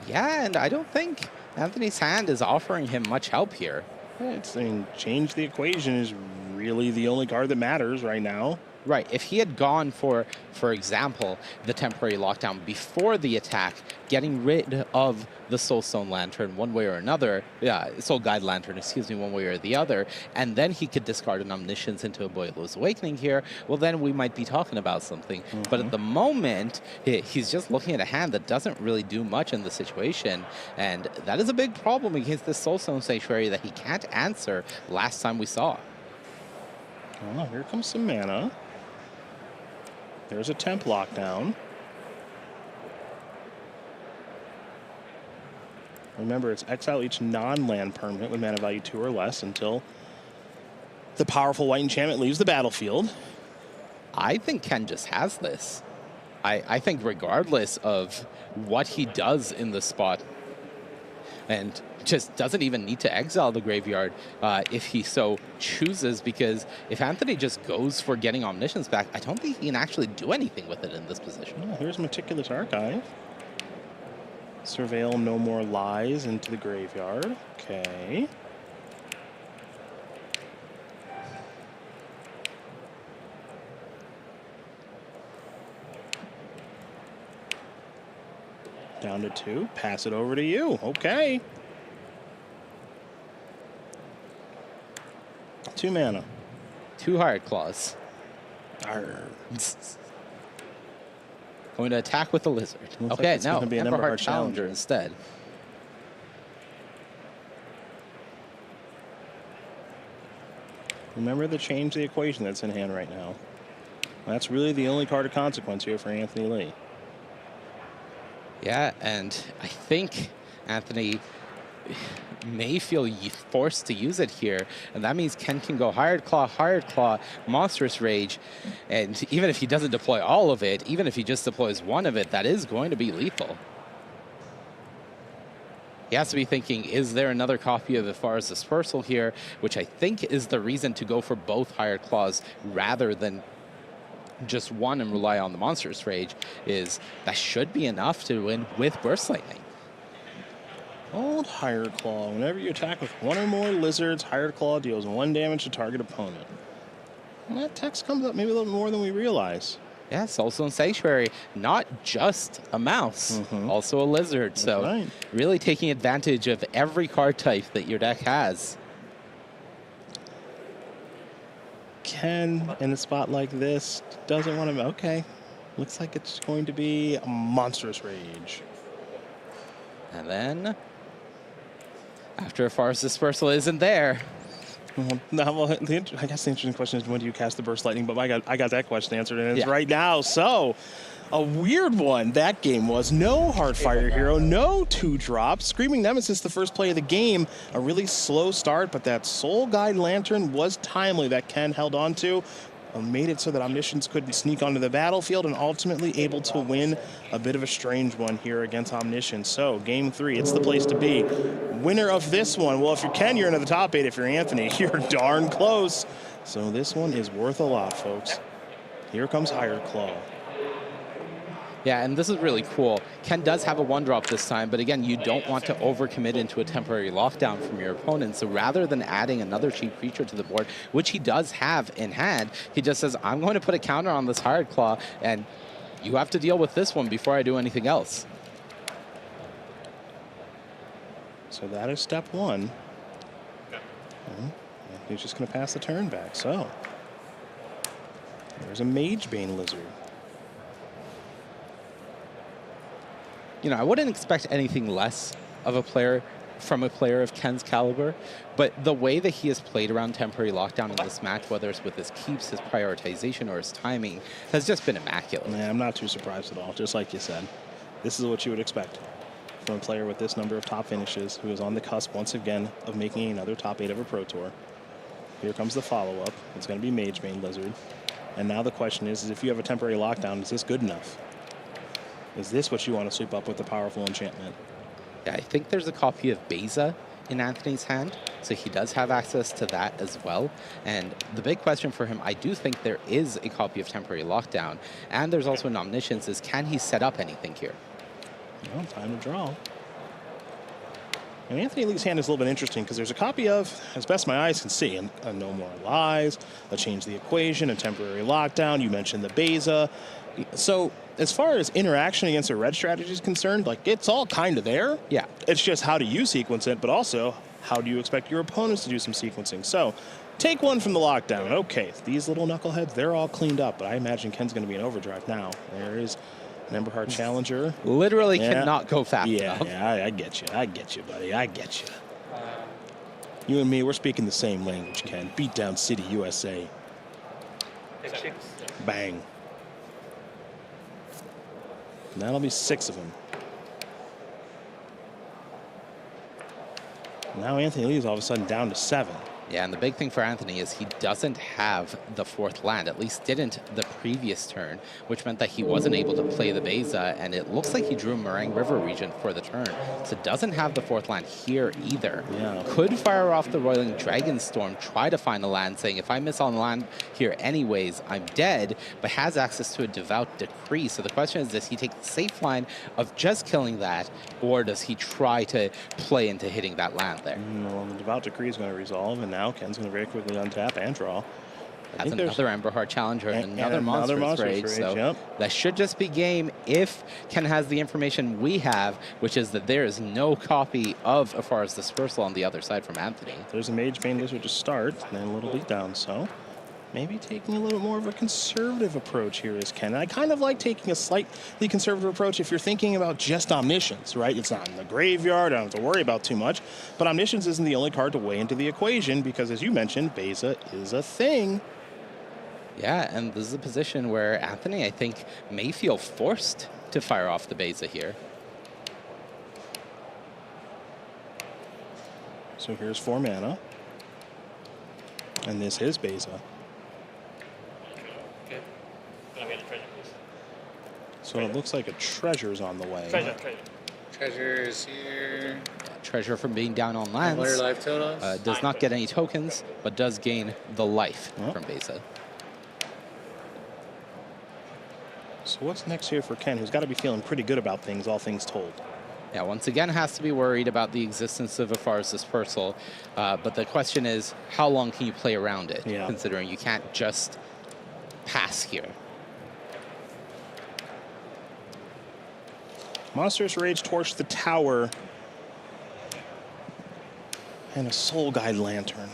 Yeah, and I don't think Anthony's hand is offering him much help here. I mean, Change the Equation is really the only card that matters right now. Right. If he had gone for example, the Temporary Lockdown before the attack, getting rid of the Soulstone Lantern one way or another, Soul Guide Lantern, excuse me, one way or the other, and then he could discard an Omniscience into a Boilo's Awakening here, well, then we might be talking about something. But at the moment, he's just looking at a hand that doesn't really do much in the situation, and that is a big problem against this Soulstone Sanctuary that he can't answer last time we saw. Oh, here comes some mana. There's a Temp Lockdown. Remember, it's exile each non-land permanent with mana value 2 or less until the powerful white enchantment leaves the battlefield. I think Ken just has this. I think regardless of what he does in the spot, and just doesn't even need to exile the graveyard if he so chooses, because if Anthony just goes for getting Omniscience back, I don't think he can actually do anything with it in this position. Oh, here's Meticulous Archive. Surveil No More Lies into the graveyard. Okay. Down to 2. Pass it over to you. Okay. 2 mana. 2 Hard Claws. Going to attack with the Lizard. Looks Okay, like it's no, gonna be an Emberheart Emberheart Challenger instead. Remember to change the equation that's in hand right now. That's really the only card of consequence here for Anthony Lee. Yeah, and I think Anthony may feel forced to use it here, and that means Ken can go Hired Claw, Monstrous Rage, and even if he doesn't deploy all of it, even if he just deploys one of it, that is going to be lethal. He has to be thinking, is there another copy of Ifara's Dispersal here, which I think is the reason to go for both Hired Claws rather than just one and rely on the Monstrous Rage, is that should be enough to win with Burst Lightning. Old Hired Claw. Whenever you attack with one or more lizards, Hired Claw deals 1 damage to target opponent. And that text comes up maybe a little more than we realize. Yes, also in Sanctuary, not just a mouse, also a lizard. So really taking advantage of every card type that your deck has. Ken, in a spot like this, doesn't want to... Okay, looks like it's going to be a Monstrous Rage. And then, after a Forest Dispersal isn't there... Well, I guess the interesting question is when do you cast the Burst Lightning? But I got that question answered, and it's right now. So, a weird one that game was. No Heartfire Hero, no 2-drop. Screaming Nemesis, the first play of the game. A really slow start, but that Soul Guide Lantern was timely that Ken held on to. Made it so that Omniscience couldn't sneak onto the battlefield and ultimately able to win a bit of a strange one here against Omniscience. So, game 3, it's the place to be. Winner of this one, well, if you're Ken, you're into the top 8. If you're Anthony, you're darn close. So this one is worth a lot, folks. Here comes Hired Claw. Yeah, and this is really cool. Ken does have a 1-drop this time, but again, you don't want to overcommit into a temporary lockdown from your opponent. So rather than adding another cheap creature to the board, which he does have in hand, he just says, I'm going to put a counter on this Hired Claw, and you have to deal with this one before I do anything else. So that is step 1. He's just going to pass the turn back. So there's a Magebane Lizard. You know, I wouldn't expect anything less of a player from a player of Ken's caliber, but the way that he has played around temporary lockdown in this match, whether it's with his keeps, his prioritization, or his timing, has just been immaculate. Yeah, I'm not too surprised at all. Just like you said, this is what you would expect from a player with this number of top finishes who is on the cusp once again of making another top 8 of a Pro Tour. Here comes the follow-up. It's going to be Magebane Lizard. And now the question is if you have a temporary lockdown, is this good enough? Is this what you want to sweep up with the powerful enchantment? Yeah, I think there's a copy of Beza in Anthony's hand, so he does have access to that as well. And the big question for him, I do think there is a copy of Temporary Lockdown, and there's also an Omniscience, is can he set up anything here? Well, time to draw. And Anthony Lee's hand is a little bit interesting because there's a copy of, as best my eyes can see, a No More Lies, a Change the Equation, a Temporary Lockdown. You mentioned the Beza. So as far as interaction against a red strategy is concerned, like it's all kind of there. Yeah. It's just how do you sequence it, but also how do you expect your opponents to do some sequencing? So take one from the lockdown. Okay, these little knuckleheads, they're all cleaned up, but I imagine Ken's going to be in overdrive now. There is an Emberheart Challenger. Literally cannot go fast enough. Yeah, I get you. I get you, buddy. I get you. You and me, we're speaking the same language, Ken. Beatdown City, USA. Bang. That'll be 6 of them. Now Anthony Lee is all of a sudden down to 7. Yeah, and the big thing for Anthony is he doesn't have the 4th land, at least didn't the previous turn, which meant that he wasn't able to play the Beza, and it looks like he drew Meringue River region for the turn. So doesn't have the 4th land here either. Yeah. Could fire off the Roiling Dragonstorm, try to find a land, saying if I miss on land here anyways, I'm dead, but has access to a Devout Decree. So the question is, does he take the safe line of just killing that, or does he try to play into hitting that land there? Well, the Devout Decree is going to resolve, and now Ken's going to very quickly untap and draw. That's another Emberheart Challenger and another Monstrous Rage. So yep. That should just be game if Ken has the information we have, which is that there is no copy of A Forest Dispersal on the other side from Anthony. There's a Magebane Lizard to start, and then a little beatdown. So maybe taking a little more of a conservative approach here is Ken. I kind of like taking a slightly conservative approach if you're thinking about just Omniscience, right? It's not in the graveyard, I don't have to worry about too much. But Omniscience isn't the only card to weigh into the equation because, as you mentioned, Beza is a thing. Yeah, and this is a position where Anthony, I think, may feel forced to fire off the Beza here. So here's 4 mana. And this is Beza. So it looks like a treasure's on the way. Treasure's here. Treasure from being down on lands. What are life totals? Does not get any tokens, but does gain the life from Beza. So what's next here for Ken, who's got to be feeling pretty good about things, all things told? Yeah, once again, has to be worried about the existence of Afar's Dispersal. But the question is, how long can you play around it, considering you can't just pass here? Monstrous Rage torched the tower. And a Soul Guide Lantern.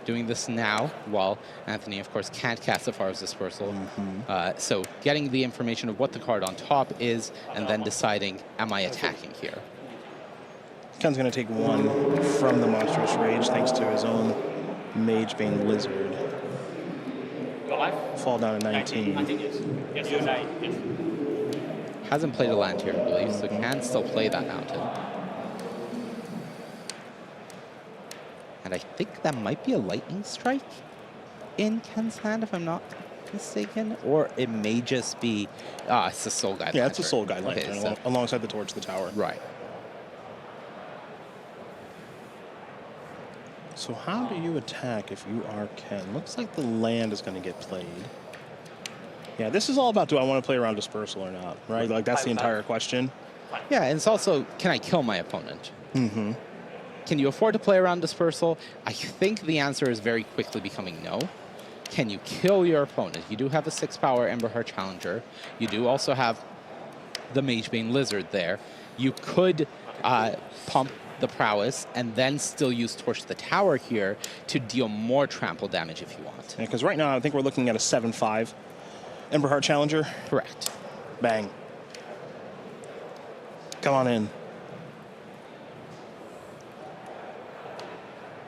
Doing this now, while Anthony, of course, can't cast Afar's Dispersal. So getting the information of what the card on top is, and then deciding, am I attacking here? Ken's going to take one from the Monstrous Rage thanks to his own Magebane Blizzard. Fall down to 19. Hasn't played a land here, I believe, so can still play that mountain. And I think that might be a Lightning Strike in Ken's hand, if I'm not mistaken. Or it may just be... it's a Soul Guide Lantern. Yeah, it's a Soul Guide Lantern so alongside the Torch of the Tower. Right. So how do you attack if you are Ken? Looks like the land is going to get played. Yeah, this is all about, do I want to play around Dispersal or not, right? Like, that's the entire question. Yeah, and it's also, can I kill my opponent? Mm-hmm. Can you afford to play around Dispersal? I think the answer is very quickly becoming no. Can you kill your opponent? You do have a 6-power Emberheart Challenger. You do also have the Magebane Lizard there. You could pump the Prowess and then still use Torch the Tower here to deal more trample damage if you want. Yeah, because right now I think we're looking at a 7/5 Emberheart Challenger. Correct. Bang. Come on in.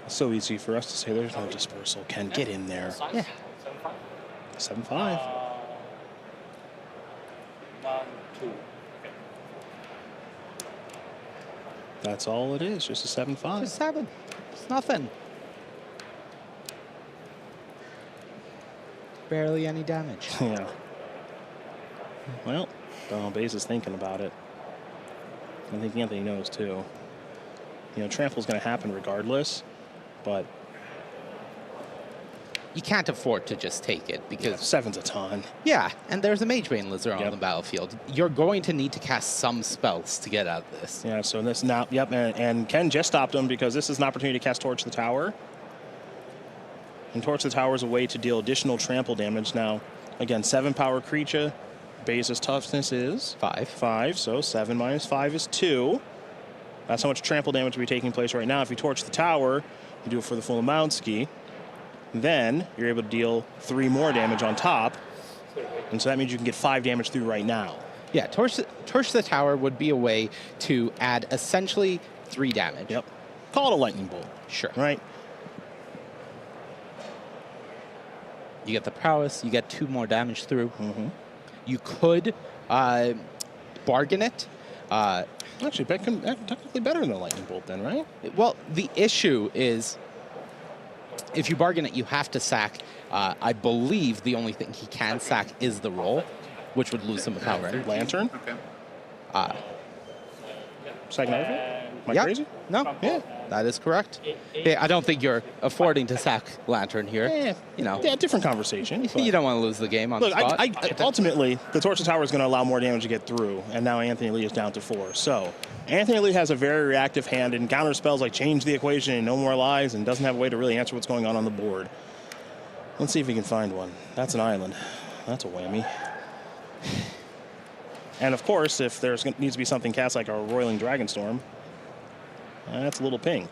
So easy for us to say there's no Dispersal. Ken, get in there. Yeah. 7/5. That's all it is, just a 7/5. Just 7. It's nothing. Barely any damage. Yeah. Well, Donald Bays is thinking about it. I think Anthony knows too. You know, trample's going to happen regardless, but you can't afford to just take it because 7's a ton. Yeah, and there's a Magebane Lizard on the battlefield. You're going to need to cast some spells to get out of this. Yeah, so this now, and Ken just stopped him because this is an opportunity to cast Torch the Tower. And Torch the Tower is a way to deal additional trample damage. Now, again, 7-power creature. Base's toughness is 5, so 7 minus 5 is 2. That's how much trample damage will be taking place right now. If you Torch the Tower, you do it for the full amount ski. Then you're able to deal 3 more damage on top. And so that means you can get 5 damage through right now. Yeah, Torch the Tower would be a way to add essentially 3 damage. Yep. Call it a lightning bolt. Sure. Right? You get the prowess, you get 2 more damage through. You could bargain it. Actually, technically better than the lightning bolt then, right? Well, the issue is if you bargain it, you have to sack. I believe the only thing he can sack is the roll, which would lose some power. Lantern? Okay. Second Am I crazy? No. Yeah. That is correct. Yeah, I don't think you're affording to sack Lantern here. Yeah, different conversation. You don't want to lose the game on Look, the spot. I ultimately, the Torch of the Tower is going to allow more damage to get through, and now Anthony Lee is down to 4. So, Anthony Lee has a very reactive hand and counter spells like Change the Equation and No More Lies, and doesn't have a way to really answer what's going on the board. Let's see if we can find one. That's an island. That's a whammy. And of course, if there needs to be something cast like a Roiling Dragonstorm, that's a little ping.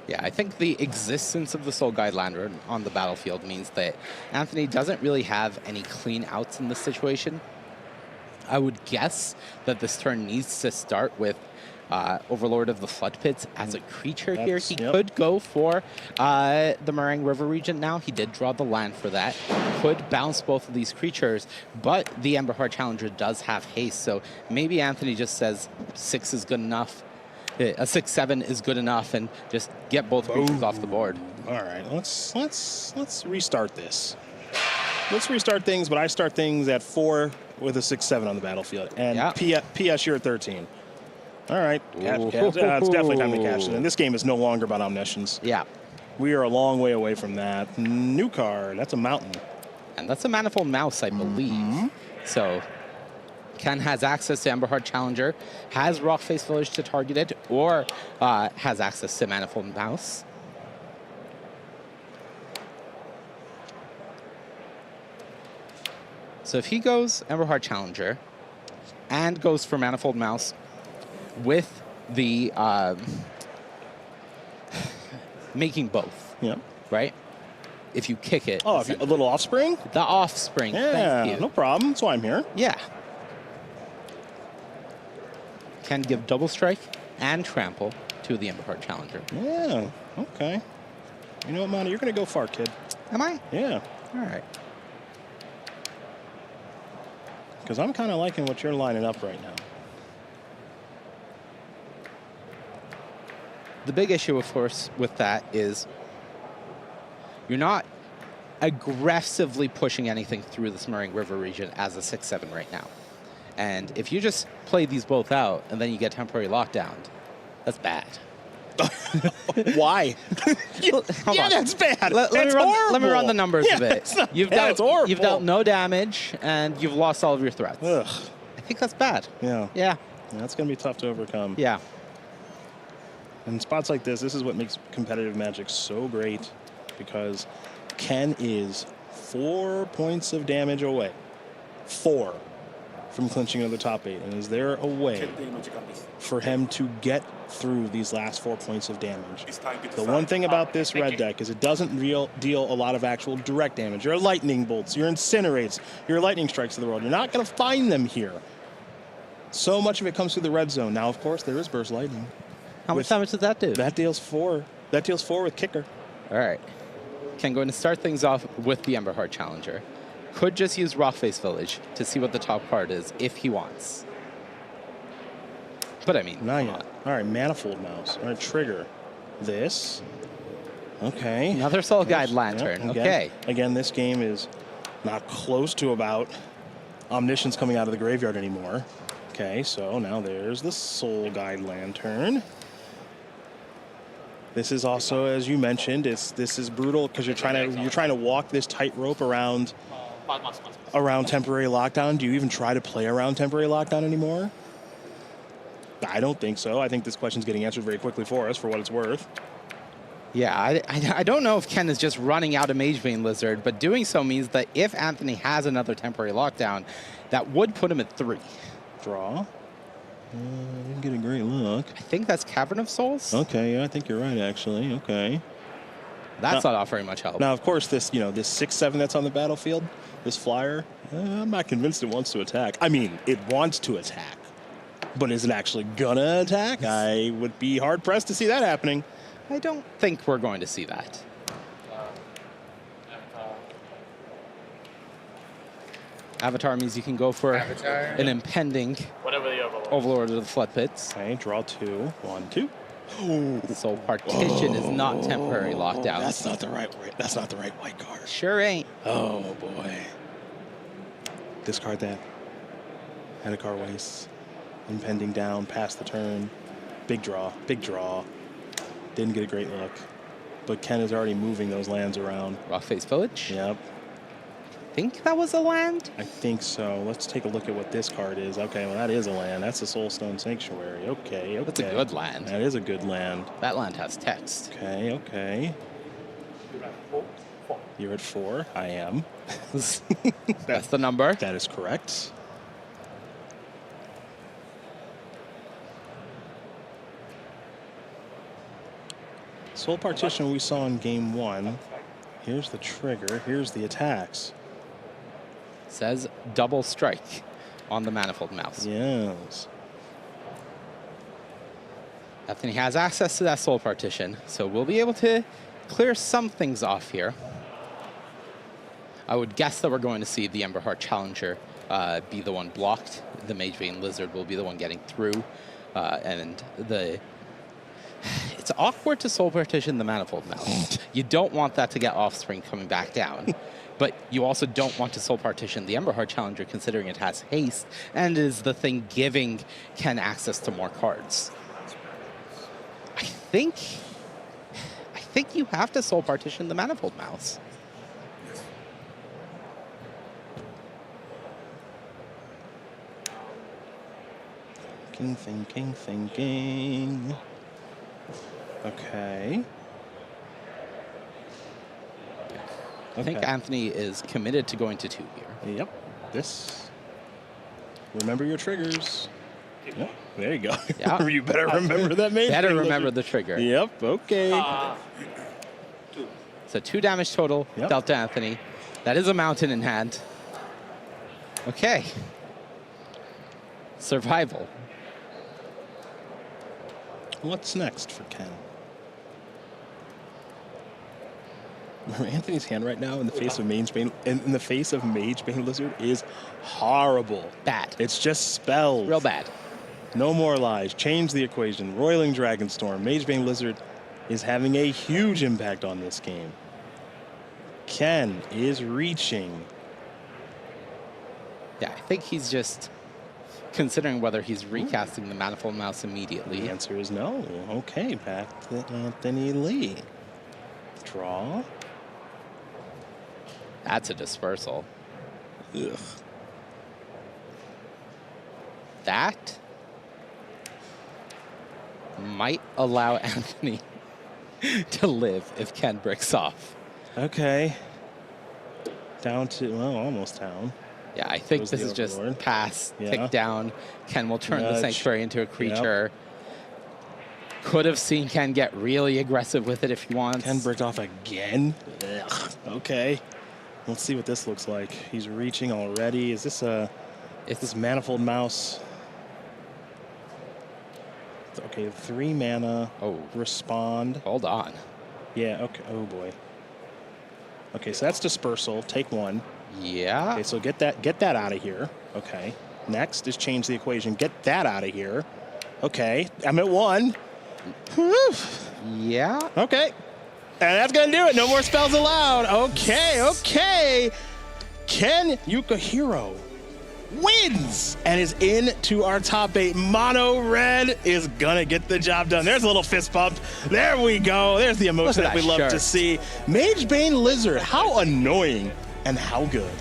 Yeah, I think the existence of the Soul Guide Lantern on the battlefield means that Anthony doesn't really have any clean outs in this situation. I would guess that this turn needs to start with Overlord of the Flood Pits as a creature here. He could go for the Meringue River region now. He did draw the land for that. Could bounce both of these creatures, but the Emberheart Challenger does have haste, so maybe Anthony just says 6 is good enough. A 6/7 is good enough, and just get both creatures off the board. All right, let's restart this. Let's restart things, but I start things at 4 with a 6/7 on the battlefield, and PS you're at 13. All right, it's definitely time to cash it. And this game is no longer about omniscience. Yeah, we are a long way away from that. New card, that's a mountain, and that's a Manifold Mouse, I believe. So Ken has access to Emberheart Challenger, has Rockface Village to target it, or has access to Manifold Mouse. So if he goes Emberheart Challenger and goes for Manifold Mouse with the making both, right? If you kick it. Oh, a little offspring? The offspring, yeah, thank you. No problem, that's why I'm here. Yeah. Can give double strike and trample to the Emberheart Challenger. Yeah, okay. You know what, Monty, you're going to go far, kid. Am I? Yeah. All right. Because I'm kind of liking what you're lining up right now. The big issue, of course, with that is you're not aggressively pushing anything through the Smearing River region as a 6-7 right now. And if you just play these both out and then you get temporary lockdown, that's bad. Why? Yeah, that's bad. Let me run the numbers Yeah, a bit. it's horrible. You've dealt no damage and you've lost all of your threats. Ugh. I think that's bad. Yeah. Yeah. That's going to be tough to overcome. Yeah. In spots like this is what makes competitive Magic so great, because Ken is 4 points of damage away. 4 from clinching on the top 8. And is there a way for him to get through these last 4 points of damage? The one thing about this red deck is it doesn't deal a lot of actual direct damage. Your lightning bolts, your incinerates, your lightning strikes of the world. You're not going to find them here. So much of it comes through the red zone. Now, of course, there is burst lightning. How much damage does that do? That deals 4. That deals 4 with kicker. All right. Ken going to start things off with the Emberheart Challenger. Could just use Rockface Village to see what the top card is if he wants. But I mean, not yet. All right, Manifold Mouse. All right, trigger this. Okay. Another Soul Guide Lantern. Yeah, Okay. Again, this game is not close to about Omniscience coming out of the graveyard anymore. Okay, so now there's the Soul Guide Lantern. This is also, as you mentioned, this is brutal because you're trying to walk this tightrope around temporary lockdown. Do you even try to play around temporary lockdown anymore? I don't think so. I think this question's getting answered very quickly for us, for what it's worth. Yeah, I don't know if Ken is just running out of Magebane Lizard, but doing so means that if Anthony has another temporary lockdown, that would put him at 3. Draw. Didn't get a great look. I think that's Cavern of Souls. Okay, yeah, I think you're right, actually. Okay. That's not offering much help. Now, of course, this 6-7 that's on the battlefield, this flyer, I'm not convinced it wants to attack. I mean, it wants to attack, but is it actually gonna attack? I would be hard pressed to see that happening. I don't think we're going to see that. Avatar means you can go for an impending Overlord of the Flood Pits. Okay, draw 2. 1, 2. So partition is not temporary lockdown. That's not the right way. That's not the right white card. Sure ain't. Oh boy. Discard that. Hadakar Waste. Impending down, past the turn. Big draw. Big draw. Didn't get a great look. But Ken is already moving those lands around. Rockface Village? Yep. I think that was a land? I think so. Let's take a look at what this card is. Okay, well, that is a land. That's the Soulstone Sanctuary. Okay. That's a good land. That is a good land. That land has text. Okay. You're at 4. I am. That's the number. That is correct. Soul Partition we saw in game 1. Here's the trigger. Here's the attacks. Says double strike on the Manifold Mouse. Yes. Anthony has access to that Soul Partition, so we'll be able to clear some things off here. I would guess that we're going to see the Emberheart Challenger be the one blocked. The Magebane Lizard will be the one getting through. And it's awkward to Soul Partition the Manifold Mouse. You don't want that to get Offspring coming back down. But you also don't want to Soul Partition the Emberheart Challenger, considering it has haste and is the thing giving Ken access to more cards. I think you have to Soul Partition the Manifold Mouse. Thinking. Okay. I think Anthony is committed to going to 2 here. Yep. This. Remember your triggers. Yep. There you go. Yeah. You better remember that main Better thing. remember the trigger. Yep. Okay. So 2 damage total dealt to Anthony. That is a mountain in hand. Okay. Survival. What's next for Ken? Anthony's hand right now in the face of Magebane, in the face of Magebane Lizard is horrible. Bad. It's just spells. Real bad. No more lies. Change the equation. Roiling Dragonstorm. Magebane Lizard is having a huge impact on this game. Ken is reaching. Yeah, I think he's just considering whether he's recasting the Manifold Mouse immediately. The answer is no. Okay, back to Anthony Lee. Draw. That's a dispersal. Ugh. That might allow Anthony to live if Ken bricks off. Okay. Down to, well, almost down. Yeah, I think Goes this the is just Overlord. pass, Yeah. tick down. Ken will turn the Nudge. Sanctuary into a creature. Could have seen Ken get really aggressive with it if he wants. Ken bricked off again? Ugh. Okay. Let's see what this looks like. He's reaching already. Is this this Manifold Mouse? Okay, 3 mana. Oh. Respond. Hold on. Yeah, okay. Oh, boy. Okay, so that's Dispersal. Take 1. Yeah. Okay, so get that out of here. Okay. Next is change the equation. Get that out of here. Okay. I'm at 1. Yeah. Okay. And that's going to do it. No more spells allowed. Okay. Ken Yukihiro wins and is into our top 8. Mono Red is going to get the job done. There's a little fist bump. There we go. There's the emotion that we love to see. Magebane Lizard, how annoying and how good.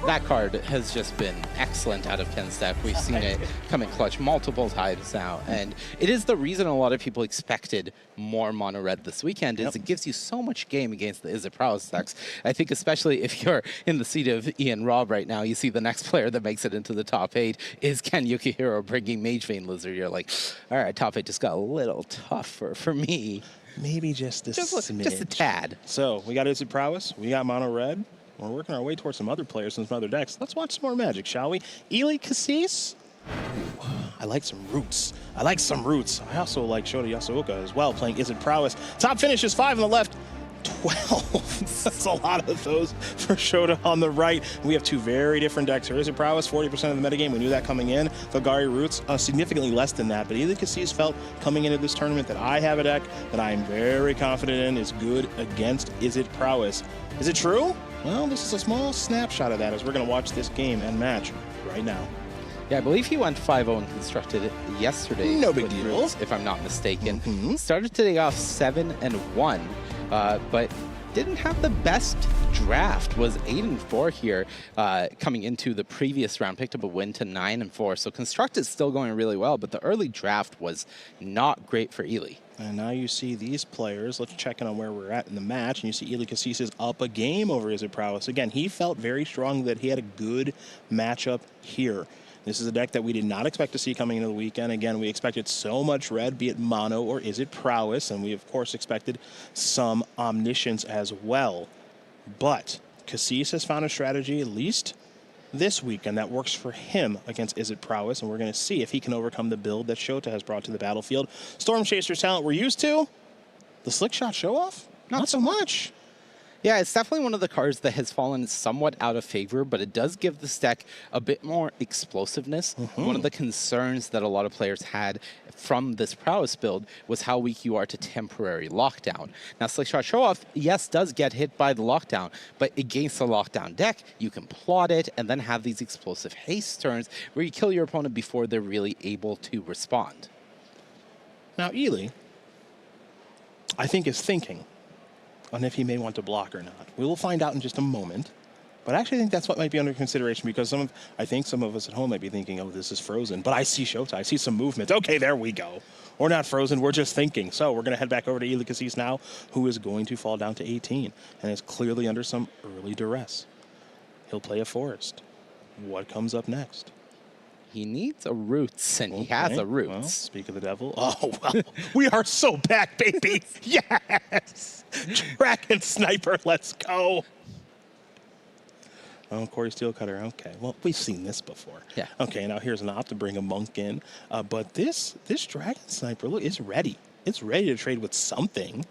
That card has just been excellent out of Ken's deck. We've seen it come in clutch multiple times now, and it is the reason a lot of people expected more mono red this weekend. Is it gives you so much game against the Izzet Prowess decks. I think especially if you're in the seat of Ian Robb right now, you see the next player that makes it into the top 8 is Ken Yukihiro bringing Magebane Lizard. You're like, all right, top 8 just got a little tougher for me. Maybe just a smidge. Just a tad. So we got Izzet Prowess. We got Mono Red. We're working our way towards some other players and some other decks. Let's watch some more Magic, shall we? Ely Cassis. I like some roots. I also like Shota Yasuoka as well, playing Izzet Prowess. Top finish is 5 on the left, 12. That's a lot of those for Shota on the right. We have 2 very different decks here. Izzet Prowess, 40% of the metagame. We knew that coming in. Golgari Roots, significantly less than that. But Ely Cassis felt coming into this tournament that I have a deck that I am very confident in is good against Izzet Prowess. Is it true? Well, this is a small snapshot of that as we're going to watch this game and match right now. Yeah, I believe he went 5-0 and constructed yesterday. No big with deal. Roots, if I'm not mistaken. Started today off 7-1, but didn't have the best draft. Was 8-4 here coming into the previous round. Picked up a win to 9-4. So Construct is still going really well, but the early draft was not great for Ely. And now you see these players. Let's check in on where we're at in the match. And you see Ely Cassis is up a game over Izzet Prowess. Again, he felt very strong that he had a good matchup here. This is a deck that we did not expect to see coming into the weekend. Again, we expected so much red, be it mono or Izzet Prowess. And we, of course, expected some omniscience as well. But Cassis has found a strategy, at least this weekend, that works for him against Izzet Prowess, and we're going to see if he can overcome the build that Shota has brought to the battlefield. Storm Chaser's talent we're used to. The Slick Shot show off? Not so much. Yeah, it's definitely one of the cards that has fallen somewhat out of favor, but it does give this deck a bit more explosiveness. One of the concerns that a lot of players had from this Prowess build was how weak you are to temporary lockdown. Now, Slickshot Show-Off, yes, does get hit by the lockdown, but against the lockdown deck, you can plot it and then have these explosive haste turns where you kill your opponent before they're really able to respond. Now, Ely, I think, is thinking on if he may want to block or not. We will find out in just a moment. But I actually think that's what might be under consideration because I think some of us at home might be thinking, oh, this is frozen. But I see Shota. I see some movement. Okay, there we go. We're not frozen. We're just thinking. So we're going to head back over to Ely Cassis now, who is going to fall down to 18 and is clearly under some early duress. He'll play a Forest. What comes up next? He needs a Roots, and he has a Roots. Well, speak of the devil. Oh, well, we are so back, baby. Yes. Dragon Sniper, let's go. Oh, Corey Steelcutter. Okay. Well, we've seen this before. Yeah. Okay, now here's an op to bring a Monk in. But this Dragon Sniper, look, it's ready. It's ready to trade with something.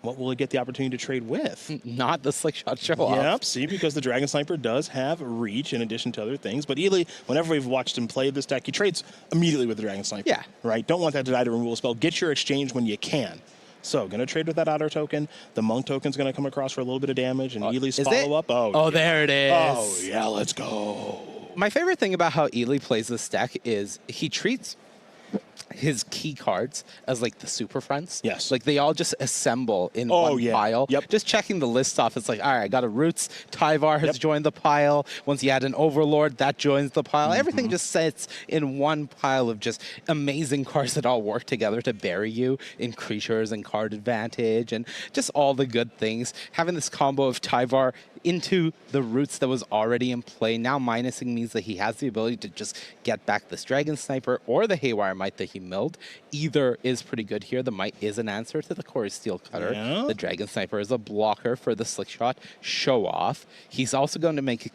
What will it get the opportunity to trade with? Not the slick shot show off. Yep, see, because the Dragon Sniper does have reach in addition to other things. But Ely, whenever we've watched him play this deck, he trades immediately with the Dragon Sniper. Yeah. Right? Don't want that to die to removal spell. Get your exchange when you can. So, going to trade with that Otter token. The Monk token's going to come across for a little bit of damage. And Ely's follow-up. Oh, there it is. Oh, yeah, let's go. My favorite thing about how Ely plays this deck is he treats his key cards as like the super friends. Yes. Like they all just assemble in one pile. Yep. Just checking the list off, it's like, all right, I got a Roots. Tyvar has joined the pile. Once you add an Overlord, that joins the pile. Everything just sits in one pile of just amazing cards that all work together to bury you in creatures and card advantage and just all the good things. Having this combo of Tyvar into the Roots that was already in play now minusing means that he has the ability to just get back this Dragon Sniper or the Haywire Might that he milled. Either is pretty good here. The Might is an answer to the Corey Steelcutter. Yeah. The Dragon Sniper is a blocker for the Slick Shot show off. He's also going to make a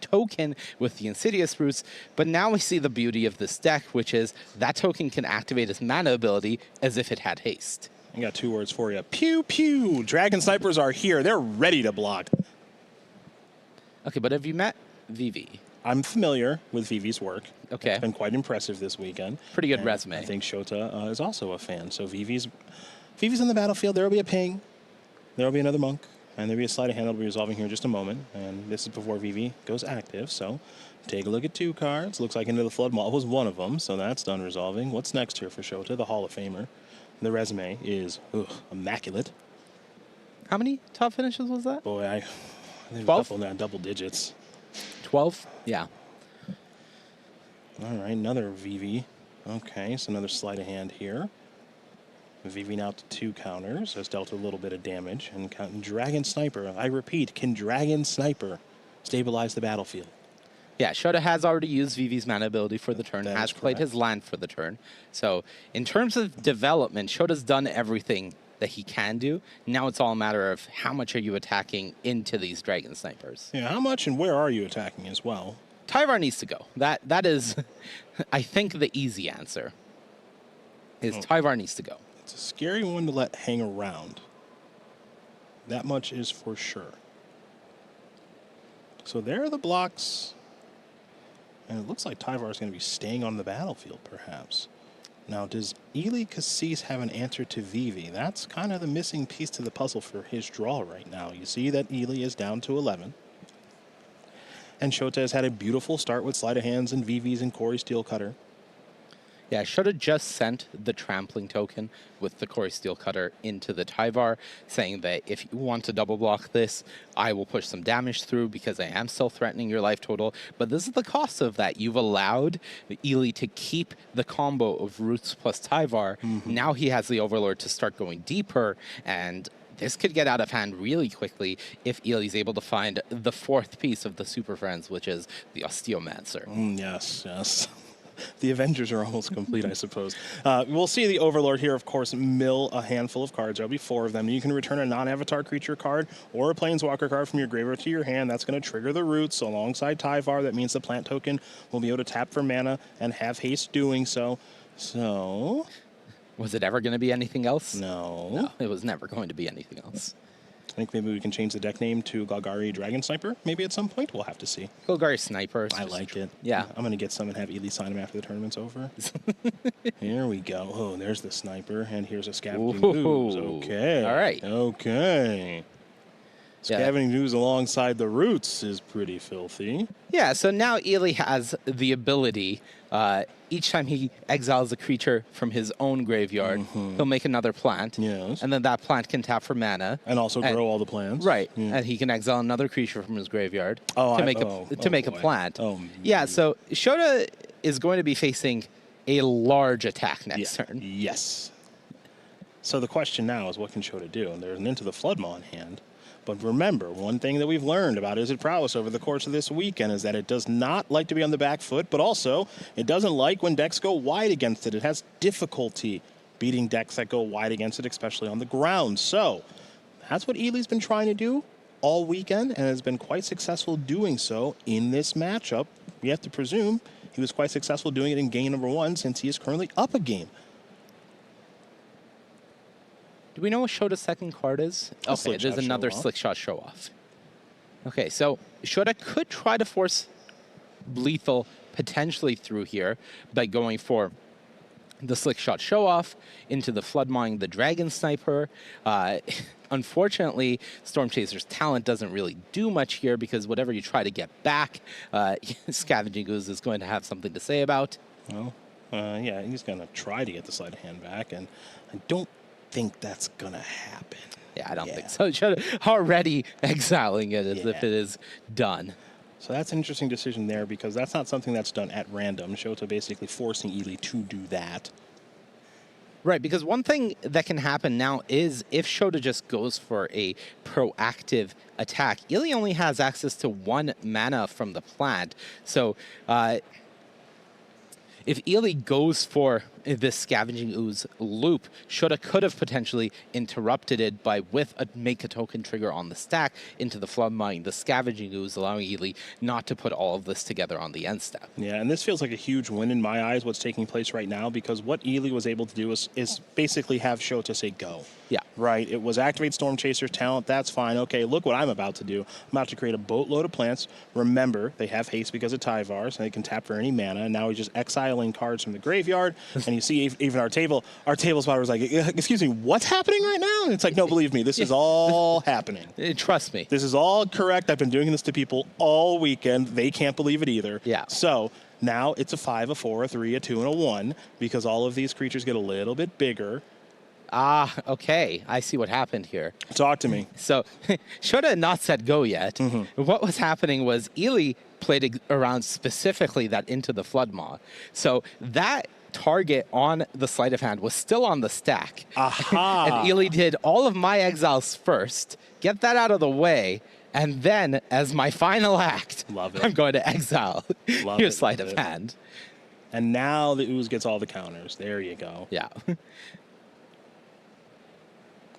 token with the Insidious Roots, but now we see the beauty of this deck, which is that token can activate its mana ability as if it had haste. I got 2 words for you. Pew, pew. Dragon Snipers are here. They're ready to block. Okay, but have you met Vivi? I'm familiar with Vivi's work. Okay. It's been quite impressive this weekend. Pretty good And resume. I think Shota is also a fan. So Vivi's on the battlefield. There will be a ping. There will be another Monk. And there will be a sleight of hand that will be resolving here in just a moment. And this is before Vivi goes active. So take a look at 2 cards. Looks like Into the Flood Maw was one of them. So that's done resolving. What's next here for Shota? The Hall of Famer. The resume is immaculate. How many top finishes was that? Boy, I think 12? a couple now, double digits. 12? Yeah. All right, another Vivi. Okay, so another sleight of hand here. Vivi now to 2 counters. Has dealt a little bit of damage. And Dragon Sniper, I repeat, can Dragon Sniper stabilize the battlefield? Yeah, Shota has already used Vivi's mana ability for the turn, has played his land for the turn. So in terms of development, Shota's done everything that he can do. Now it's all a matter of how much are you attacking into these Dragon Snipers. Yeah, how much and where are you attacking as well? Tyvar needs to go. That is, I think, the easy answer. Is Tyvar needs to go. It's a scary one to let hang around. That much is for sure. So there are the blocks. And it looks like Tyvar is going to be staying on the battlefield, perhaps. Now, does Ely Cassis have an answer to Vivi? That's kind of the missing piece to the puzzle for his draw right now. You see that Ely is down to 11. And Shota has had a beautiful start with Sleight of Hands and Vivis and Corey Steelcutter. Yeah, Shota just sent the Trampling token with the Corey Steelcutter into the Tyvar, saying that if you want to double block this, I will push some damage through because I am still threatening your life total. But this is the cost of that. You've allowed Ely to keep the combo of Roots plus Tyvar. Now he has the Overlord to start going deeper, and this could get out of hand really quickly if Ely's able to find the 4th piece of the Super Friends, which is the Osteomancer. Yes, yes. The Avengers are almost complete, I suppose. We'll see the Overlord here, of course, mill a handful of cards. There'll be 4 of them. You can return a non-avatar creature card or a Planeswalker card from your graveyard to your hand. That's going to trigger the Roots alongside Tyvar. That means the plant token will be able to tap for mana and have haste doing so. So... was it ever going to be anything else? No. It was never going to be anything else. I think maybe we can change the deck name to Golgari Dragon Sniper. Maybe at some point. We'll have to see. Golgari Sniper. I like it. Yeah. I'm going to get some and have Ely sign them after the tournament's over. Here we go. Oh, there's the Sniper. And here's a Scavenging Ooze. Okay. All right. Okay. Scavenging Ooze alongside the Roots is pretty filthy. Yeah, so now Ely has the ability, each time he exiles a creature from his own graveyard, he'll make another plant. Yes. And then that plant can tap for mana. And also grow all the plants. Right. Yeah. And he can exile another creature from his graveyard Oh, to make a plant. Yeah, so Shota is going to be facing a large attack next turn. Yes. So the question now is, what can Shota do? And there's an Into the Floodmaw in hand. But remember, one thing that we've learned about Izzet Prowess over the course of this weekend is that it does not like to be on the back foot, but also it doesn't like when decks go wide against it. It has difficulty beating decks that go wide against it, especially on the ground. So that's what Ely's been trying to do all weekend and has been quite successful doing so in this matchup. We have to presume he was quite successful doing it in game number 1 since he is currently up a game. Do we know what Shota's second card is? Okay, there's another Slick Shot Show Off. Okay, so Shota could try to force lethal potentially through here by going for the Slick Shot Show Off into the Floodmawing the Dragon Sniper. Unfortunately, Storm Chaser's talent doesn't really do much here because whatever you try to get back, Scavenging Ooze is going to have something to say about. Well, yeah, he's going to try to get the sleight of hand back, and I don't think that's going to happen. Yeah, I don't think so. Shota already exiling it as if it is done. So that's an interesting decision there because that's not something that's done at random. Shota basically forcing Ely to do that. Right, because one thing that can happen now is if Shota just goes for a proactive attack, Ely only has access to 1 mana from the plant. So if Ely goes for this Scavenging Ooze loop, Shota could have potentially interrupted it by make a token trigger on the stack into the Floodmawing, the Scavenging Ooze, allowing Ely not to put all of this together on the end step. Yeah, and this feels like a huge win in my eyes, what's taking place right now, because what Ely was able to do is basically have Shota say go. Yeah. Right? It was activate Storm Chaser's talent. That's fine. Okay, look what I'm about to do. I'm about to create a boatload of plants. Remember, they have haste because of Tyvar, so they can tap for any mana. And now he's just exiling cards from the graveyard. And you see even our table spotter was like, excuse me, what's happening right now? And it's like, no, believe me, this is all happening. Trust me. This is all correct. I've been doing this to people all weekend. They can't believe it either. Yeah. So now it's a 5, a 4, a 3, a 2, and a 1 because all of these creatures get a little bit bigger. Ah, okay. I see what happened here. Talk to me. So, Shota had not said go yet. What was happening was Ely played around specifically that into the Floodmaw. So that target on the sleight of hand was still on the stack. Aha! And Ely did all of my exiles first, get that out of the way, and then as my final act, I'm going to exile your sleight of hand. And now the Ooze gets all the counters. There you go. Yeah.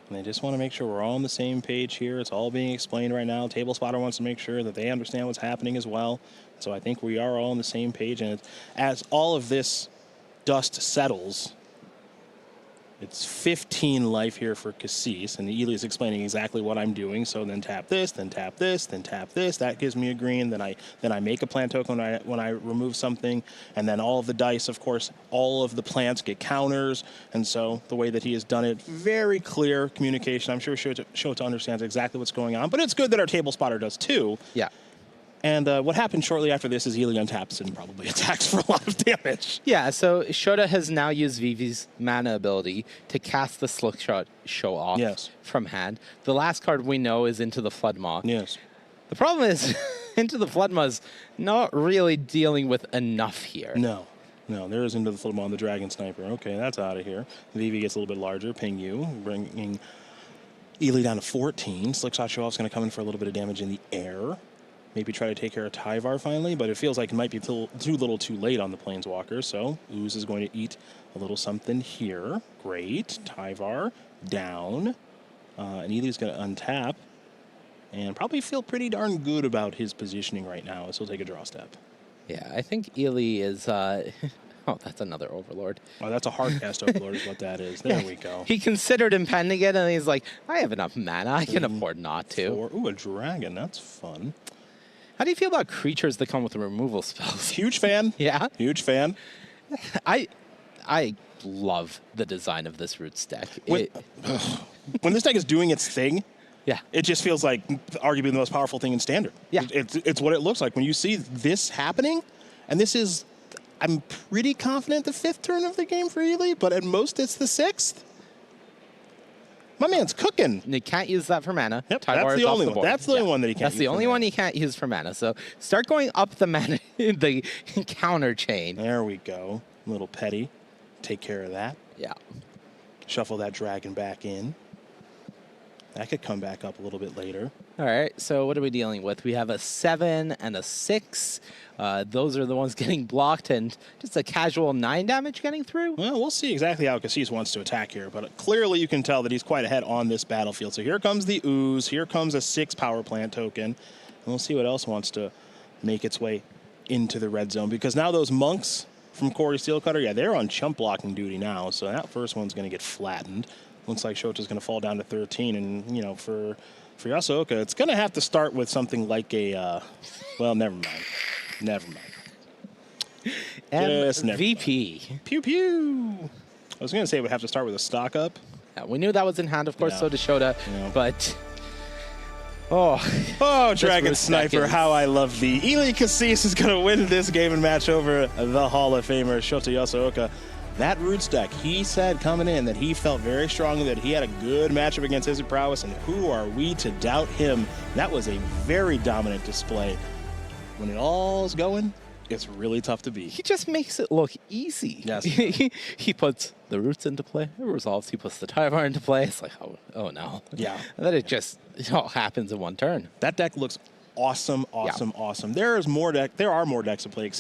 And I just want to make sure we're all on the same page here. It's all being explained right now. Table Spotter wants to make sure that they understand what's happening as well. So I think we are all on the same page. And as all of this dust settles, it's 15 life here for Cassis. And Ely is explaining exactly what I'm doing. So then tap this, then tap this, then tap this. That gives me a green. Then I make a plant token when I remove something. And then all of the dice, of course, all of the plants get counters. And so the way that he has done it, very clear communication. I'm sure Shota understands exactly what's going on. But it's good that our Table Spotter does too. Yeah. And what happens shortly after this is Ely untaps and probably attacks for a lot of damage. Yeah, so Shota has now used Vivi's mana ability to cast the Slick Shot Show Off from hand. The last card we know is Into the Floodmaw. Yes. The problem is Into the Floodmaw is not really dealing with enough here. No, there is Into the Floodmaw, the Dragon Sniper. Okay, that's out of here. Vivi gets a little bit larger, ping you, bringing Ely down to 14. Slick Shot Show Off is going to come in for a little bit of damage in the air. Maybe try to take care of Tyvar finally, but it feels like it might be too little too late on the Planeswalker, so Ooze is going to eat a little something here. Great. Tyvar down. And Ely's going to untap and probably feel pretty darn good about his positioning right now as he'll take a draw step. Yeah, I think Ely is... oh, that's another Overlord. Oh, that's a hardcast Overlord is what that is. There we go. He considered impending it, and he's like, I have enough mana. I can afford not to. Ooh, a dragon. That's fun. How do you feel about creatures that come with removal spells? Huge fan. Yeah? Huge fan. I love the design of this Roots deck. When this deck is doing its thing, Yeah. It just feels like arguably the most powerful thing in Standard. Yeah. It's what it looks like when you see this happening, and this is, I'm pretty confident, the 5th turn of the game for Ely, but at most it's the 6th. My man's cooking. And you can't use that for mana. Yep, Tyvar that's is the off only one. board. That's the only one that he can't That's use the for only mana. one he can't use for mana. So start going up the mana, the counter chain. There we go. A little petty. Take care of that. Yeah. Shuffle that dragon back in. That could come back up a little bit later. All right, so what are we dealing with? We have a 7 and a 6. Those are the ones getting blocked, and just a casual 9 damage getting through. Well, we'll see exactly how Cassis wants to attack here, but clearly you can tell that he's quite ahead on this battlefield. So here comes the Ooze. Here comes a 6 power plant token. And we'll see what else wants to make its way into the red zone, because now those monks from Corey Steelcutter, yeah, they're on chump blocking duty now, so that first one's going to get flattened. Looks like Shota's going to fall down to 13, and, you know, for Yasuoka, it's going to have to start with something like a, well, never mind. Never mind. Just never MVP. mind. Pew, pew. I was going to say it would have to start with a stock up. Yeah, we knew that was in hand, of course, Yeah. so did Shota, Yeah. but... Oh, Dragon This Sniper, seconds. how I love thee. Ely Cassis is going to win this game and match over the Hall of Famer, Shota Yasuoka. That Roots deck, he said coming in that he felt very strongly that he had a good matchup against Izzet Prowess, and who are we to doubt him? That was a very dominant display. When it all's going, it's really tough to beat. He just makes it look easy. Yes. he puts the Roots into play, it resolves. He puts the Tyvar into play. It's like, oh no. Yeah. And then it all happens in one turn. That deck looks awesome, awesome, awesome. There are more decks to play,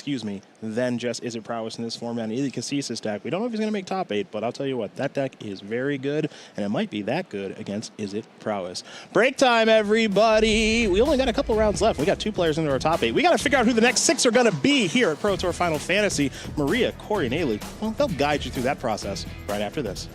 than just Izzet Prowess in this format. And Ely Cassis' deck, we don't know if he's going to make top 8, but I'll tell you what, that deck is very good, and it might be that good against Izzet Prowess. Break time, everybody! We only got a couple rounds left. We got 2 players into our top 8. We got to figure out who the next 6 are going to be here at Pro Tour Final Fantasy. Maria, Corey, and Ailey, well, they'll guide you through that process right after this.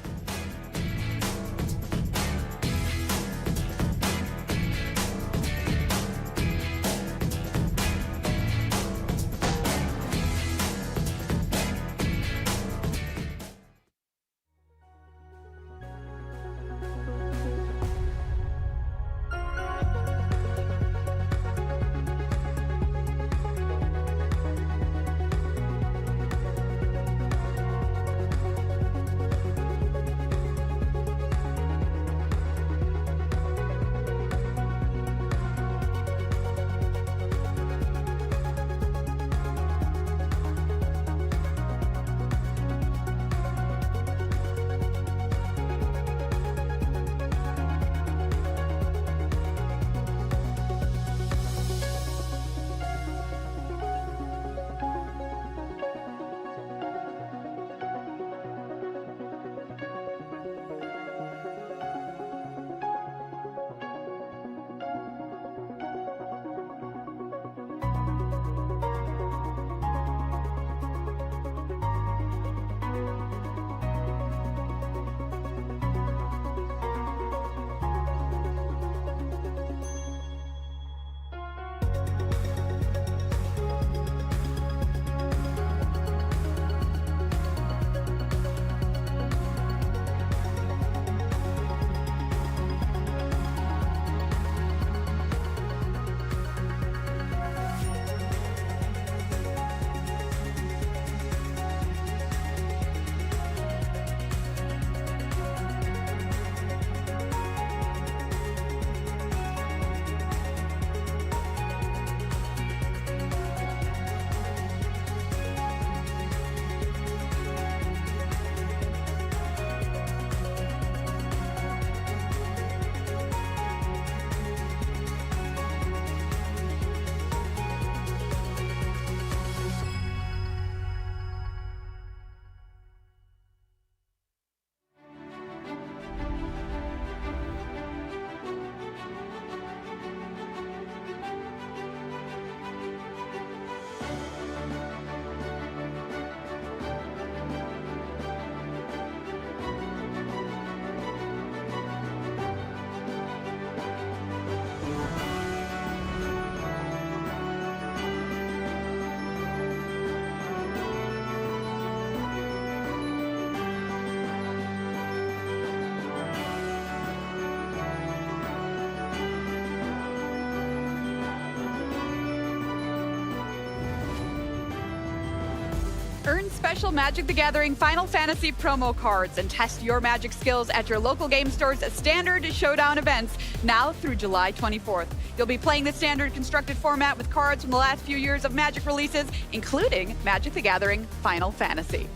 Earn special Magic the Gathering Final Fantasy promo cards and test your Magic skills at your local game store's Standard Showdown events now through July 24th. You'll be playing the standard constructed format with cards from the last few years of Magic releases, including Magic the Gathering Final Fantasy.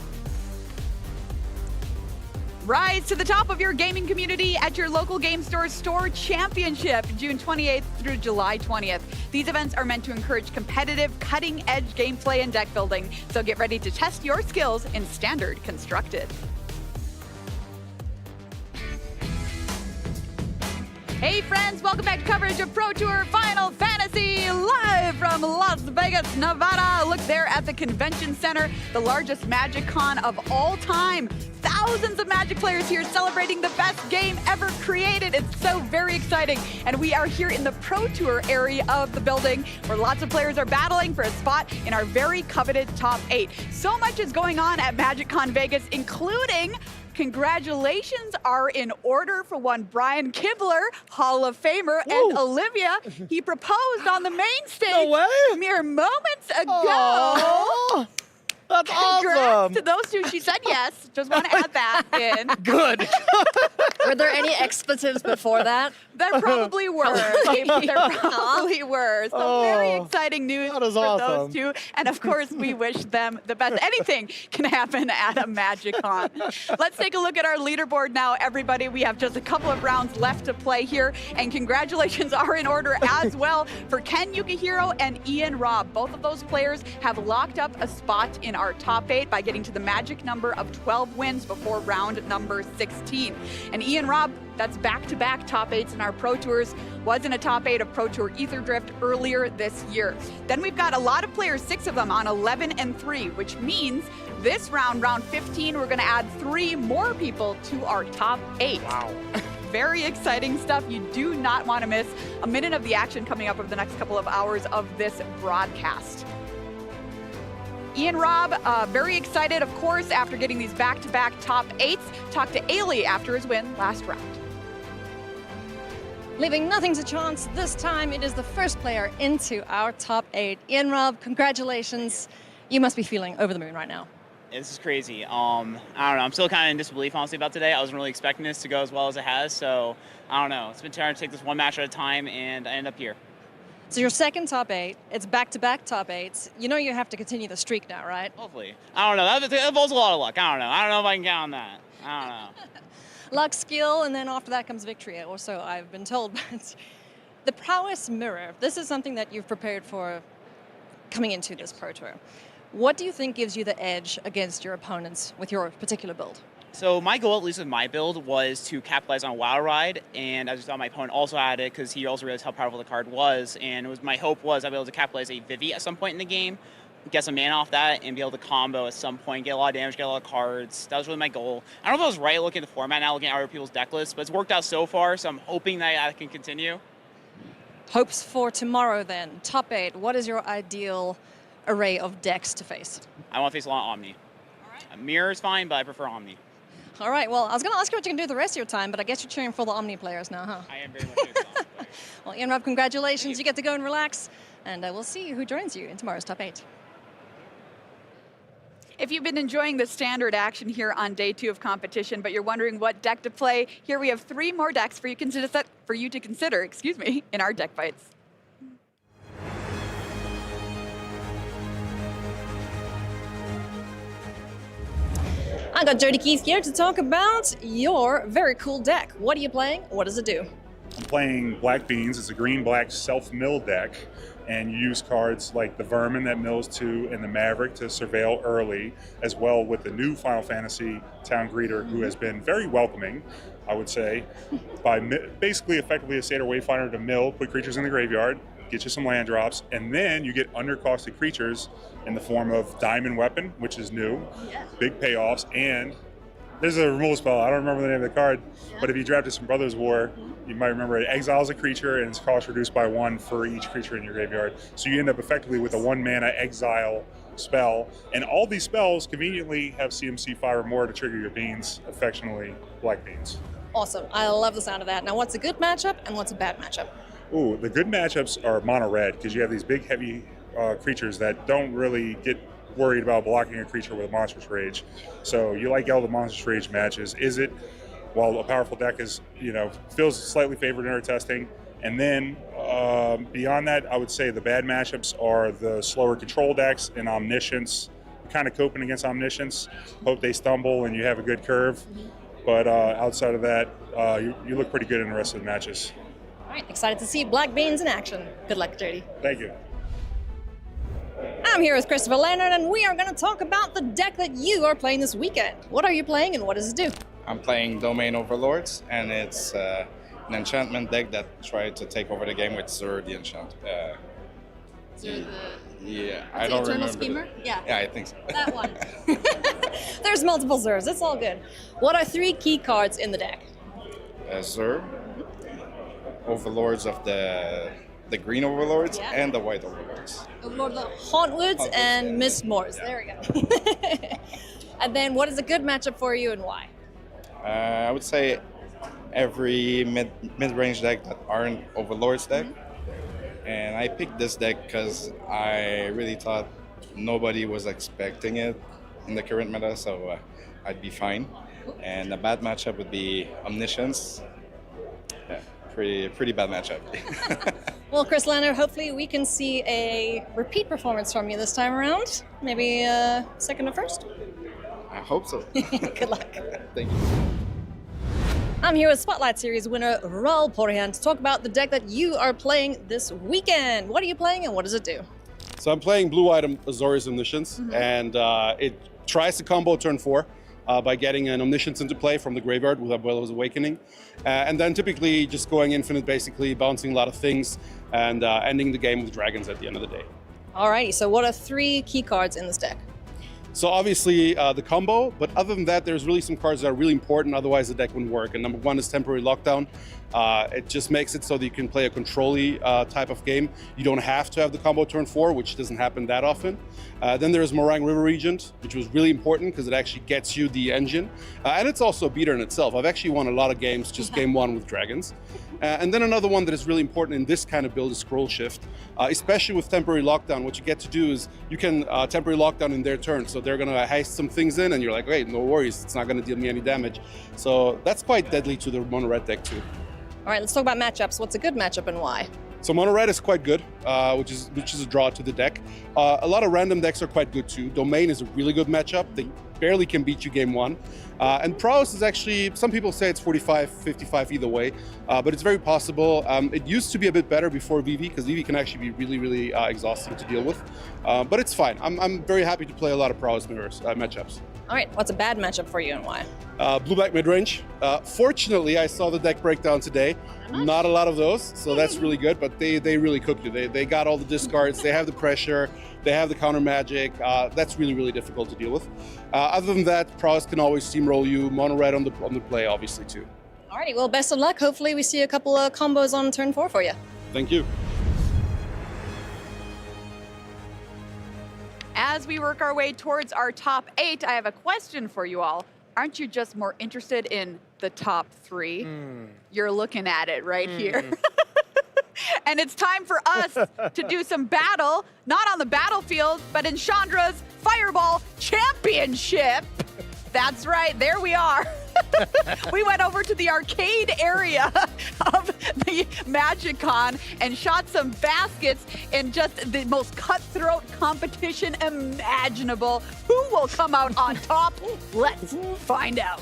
Rise to the top of your gaming community at your local game store's Store Championship, June 28th through July 20th. These events are meant to encourage competitive, cutting-edge gameplay and deck building, so get ready to test your skills in Standard Constructed. Hey friends, welcome back to coverage of Pro Tour Final Fantasy live from Las Vegas, Nevada. Look there at the Convention Center, the largest Magic Con of all time. Thousands of Magic players here celebrating the best game ever created. It's so very exciting. And we are here in the Pro Tour area of the building where lots of players are battling for a spot in our very coveted top 8. So much is going on at MagicCon Vegas, including congratulations are in order for one Brian Kibler, Hall of Famer, and Olivia. He proposed on the main stage mere moments ago. That's Congrats awesome. to those two. She said yes. Just want to add that in. Good. Were there any expletives before that? There probably were. There probably were. So very exciting news for those two. And of course, we wish them the best. Anything can happen at a MagicCon. Let's take a look at our leaderboard now, everybody. We have just a couple of rounds left to play here. And congratulations are in order as well for Ken Yukihiro and Ian Robb. Both of those players have locked up a spot in our top 8 by getting to the magic number of 12 wins before round number 16. And Ian Robb, that's back-to-back top 8s in our Pro Tours, was in a top 8 of Pro Tour Ether Drift earlier this year. Then we've got a lot of players, 6 of them on 11 and 3, which means this round, round 15, we're going to add 3 more people to our top 8. Wow. Very exciting stuff. You do not want to miss a minute of the action coming up over the next couple of hours of this broadcast. Ian Robb, very excited, of course, after getting these back-to-back top 8s. Talked to Ailey after his win last round. Leaving nothing to chance, this time it is the first player into our top 8. Ian Robb, congratulations. You must be feeling over the moon right now. This is crazy. I don't know. I'm still kind of in disbelief, honestly, about today. I wasn't really expecting this to go as well as it has, so I don't know. It's been trying to take this one match at a time, and I end up here. So your second top 8, it's back-to-back top 8s. You know you have to continue the streak now, right? Hopefully. I don't know. That involves a lot of luck. I don't know. I don't know if I can count on that. I don't know. Luck, skill, and then after that comes victory, or so I've been told. But the Prowess Mirror, this is something that you've prepared for coming into this Pro Tour. What do you think gives you the edge against your opponents with your particular build? So my goal, at least with my build, was to capitalize on Wild Ride, and as you saw, my opponent also had it because he also realized how powerful the card was, and it was my hope was I'd be able to capitalize a Vivi at some point in the game, get some mana off that, and be able to combo at some point, get a lot of damage, get a lot of cards. That was really my goal. I don't know if I was right looking at the format now, looking at other people's deck lists, but it's worked out so far, so I'm hoping that I can continue. Hopes for tomorrow then. Top 8, what is your ideal array of decks to face? I want to face a lot of Omni. Mirror is fine, but I prefer Omni. All right, well, I was going to ask you what you can do the rest of your time, but I guess you're cheering for the Omni players now, huh? I am very much cheering for the Omni players. Well, Ian Robb, congratulations. You get to go and relax, and we'll see who joins you in tomorrow's top 8. If you've been enjoying the standard action here on day 2 of competition, but you're wondering what deck to play, here we have 3 more decks for you to consider, in our deck bites. I got Jody Keith here to talk about your very cool deck. What are you playing? What does it do? I'm playing Black Beans. It's a green-black self-mill deck, and you use cards like the Vermin that mills 2 and the Maverick to surveil early, as well with the new Final Fantasy Town Greeter, who has been very welcoming, I would say, by basically effectively a Satyr Wayfinder to mill, put creatures in the graveyard, get you some land drops, and then you get undercosted creatures in the form of Diamond Weapon, which is new, big payoffs, and there's a removal spell. I don't remember the name of the card, but if you drafted some Brothers War, you might remember it exiles a creature and its cost reduced by 1 for each creature in your graveyard. So you end up effectively with a 1-mana exile spell, and all these spells conveniently have CMC 5 or more to trigger your beans, affectionately Black Beans. Awesome. I love the sound of that. Now, what's a good matchup and what's a bad matchup? Ooh, the good matchups are mono red because you have these big, heavy creatures that don't really get worried about blocking a creature with Monstrous Rage. So you like all the Monstrous Rage matches. Is it, while a powerful deck is, feels slightly favored in our testing. And then beyond that, I would say the bad matchups are the slower control decks and Omniscience. Kind of coping against Omniscience. Hope they stumble and you have a good curve. But outside of that, you look pretty good in the rest of the matches. All right, excited to see Black Beans in action. Good luck, Dirty. Thank you. I'm here with Christopher Leonard, and we are going to talk about the deck that you are playing this weekend. What are you playing, and what does it do? I'm playing Domain Overlords, and it's an enchantment deck that tried to take over the game with Zur the Enchant. Yeah, I don't Eternal remember. Schemer? Yeah. Yeah, I think so. That one. There's multiple Zurs. It's all good. What are 3 key cards in the deck? Zur, Overlords of the green Overlords, Yeah. and the white Overlords. Overlord of the Hauntwoods and Mist Moors. There we go. And then what is a good matchup for you and why? I would say every mid-range deck that aren't Overlords deck. And I picked this deck because I really thought nobody was expecting it in the current meta, so I'd be fine. And a bad matchup would be Omniscience. Yeah, pretty bad matchup. Well, Chris Leonard, hopefully we can see a repeat performance from you this time around. Maybe second or first? I hope so. Good luck. Thank you. I'm here with Spotlight Series winner Raul Porian to talk about the deck that you are playing this weekend. What are you playing and what does it do? So I'm playing blue-white Azorius Omniscience, and it tries to combo turn 4 by getting an Omniscience into play from the graveyard with Abuela's Awakening. And then typically just going infinite, basically bouncing a lot of things and ending the game with dragons at the end of the day. Alrighty, so what are 3 key cards in this deck? So obviously the combo, but other than that, there's really some cards that are really important, otherwise the deck wouldn't work. And number 1 is Temporary Lockdown. It just makes it so that you can play a control-y type of game. You don't have to have the combo turn 4, which doesn't happen that often. Then there's Morang River Regent, which was really important because it actually gets you the engine. And it's also a beater in itself. I've actually won a lot of games just game 1 with dragons. And then another one that is really important in this kind of build is Scroll Shift. Especially with Temporary Lockdown, what you get to do is you can Temporary Lockdown in their turn. So they're going to heist some things in and you're like, hey, no worries, it's not going to deal me any damage. So that's quite deadly to the mono red deck too. All right, let's talk about matchups. What's a good matchup and why? So mono red is quite good, which is a draw to the deck. A lot of random decks are quite good too. Domain is a really good matchup. They barely can beat you game 1. And Prowess is actually, some people say it's 45, 55 either way, but it's very possible. It used to be a bit better before Vivi, because Vivi can actually be really, really exhausting to deal with. But it's fine. I'm very happy to play a lot of Prowess mirrors matchups. All right, what's a bad matchup for you and why? Blue-black midrange. Fortunately, I saw the deck breakdown today. Not a lot of those, so that's really good, but they really cooked you. They got all the discards, they have the pressure, they have the counter magic. That's really, really difficult to deal with. Other than that, Prowess can always steamroll you. Mono red on the play, obviously, too. All righty, well, best of luck. Hopefully we see a couple of combos on turn 4 for you. Thank you. As we work our way towards our top 8, I have a question for you all. Aren't you just more interested in the top 3? You're looking at it right here. And it's time for us to do some battle, not on the battlefield, but in Chandra's Fireball Championship. That's right, there we are. We went over to the arcade area of the MagicCon and shot some baskets in just the most cutthroat competition imaginable. Who will come out on top? Let's find out.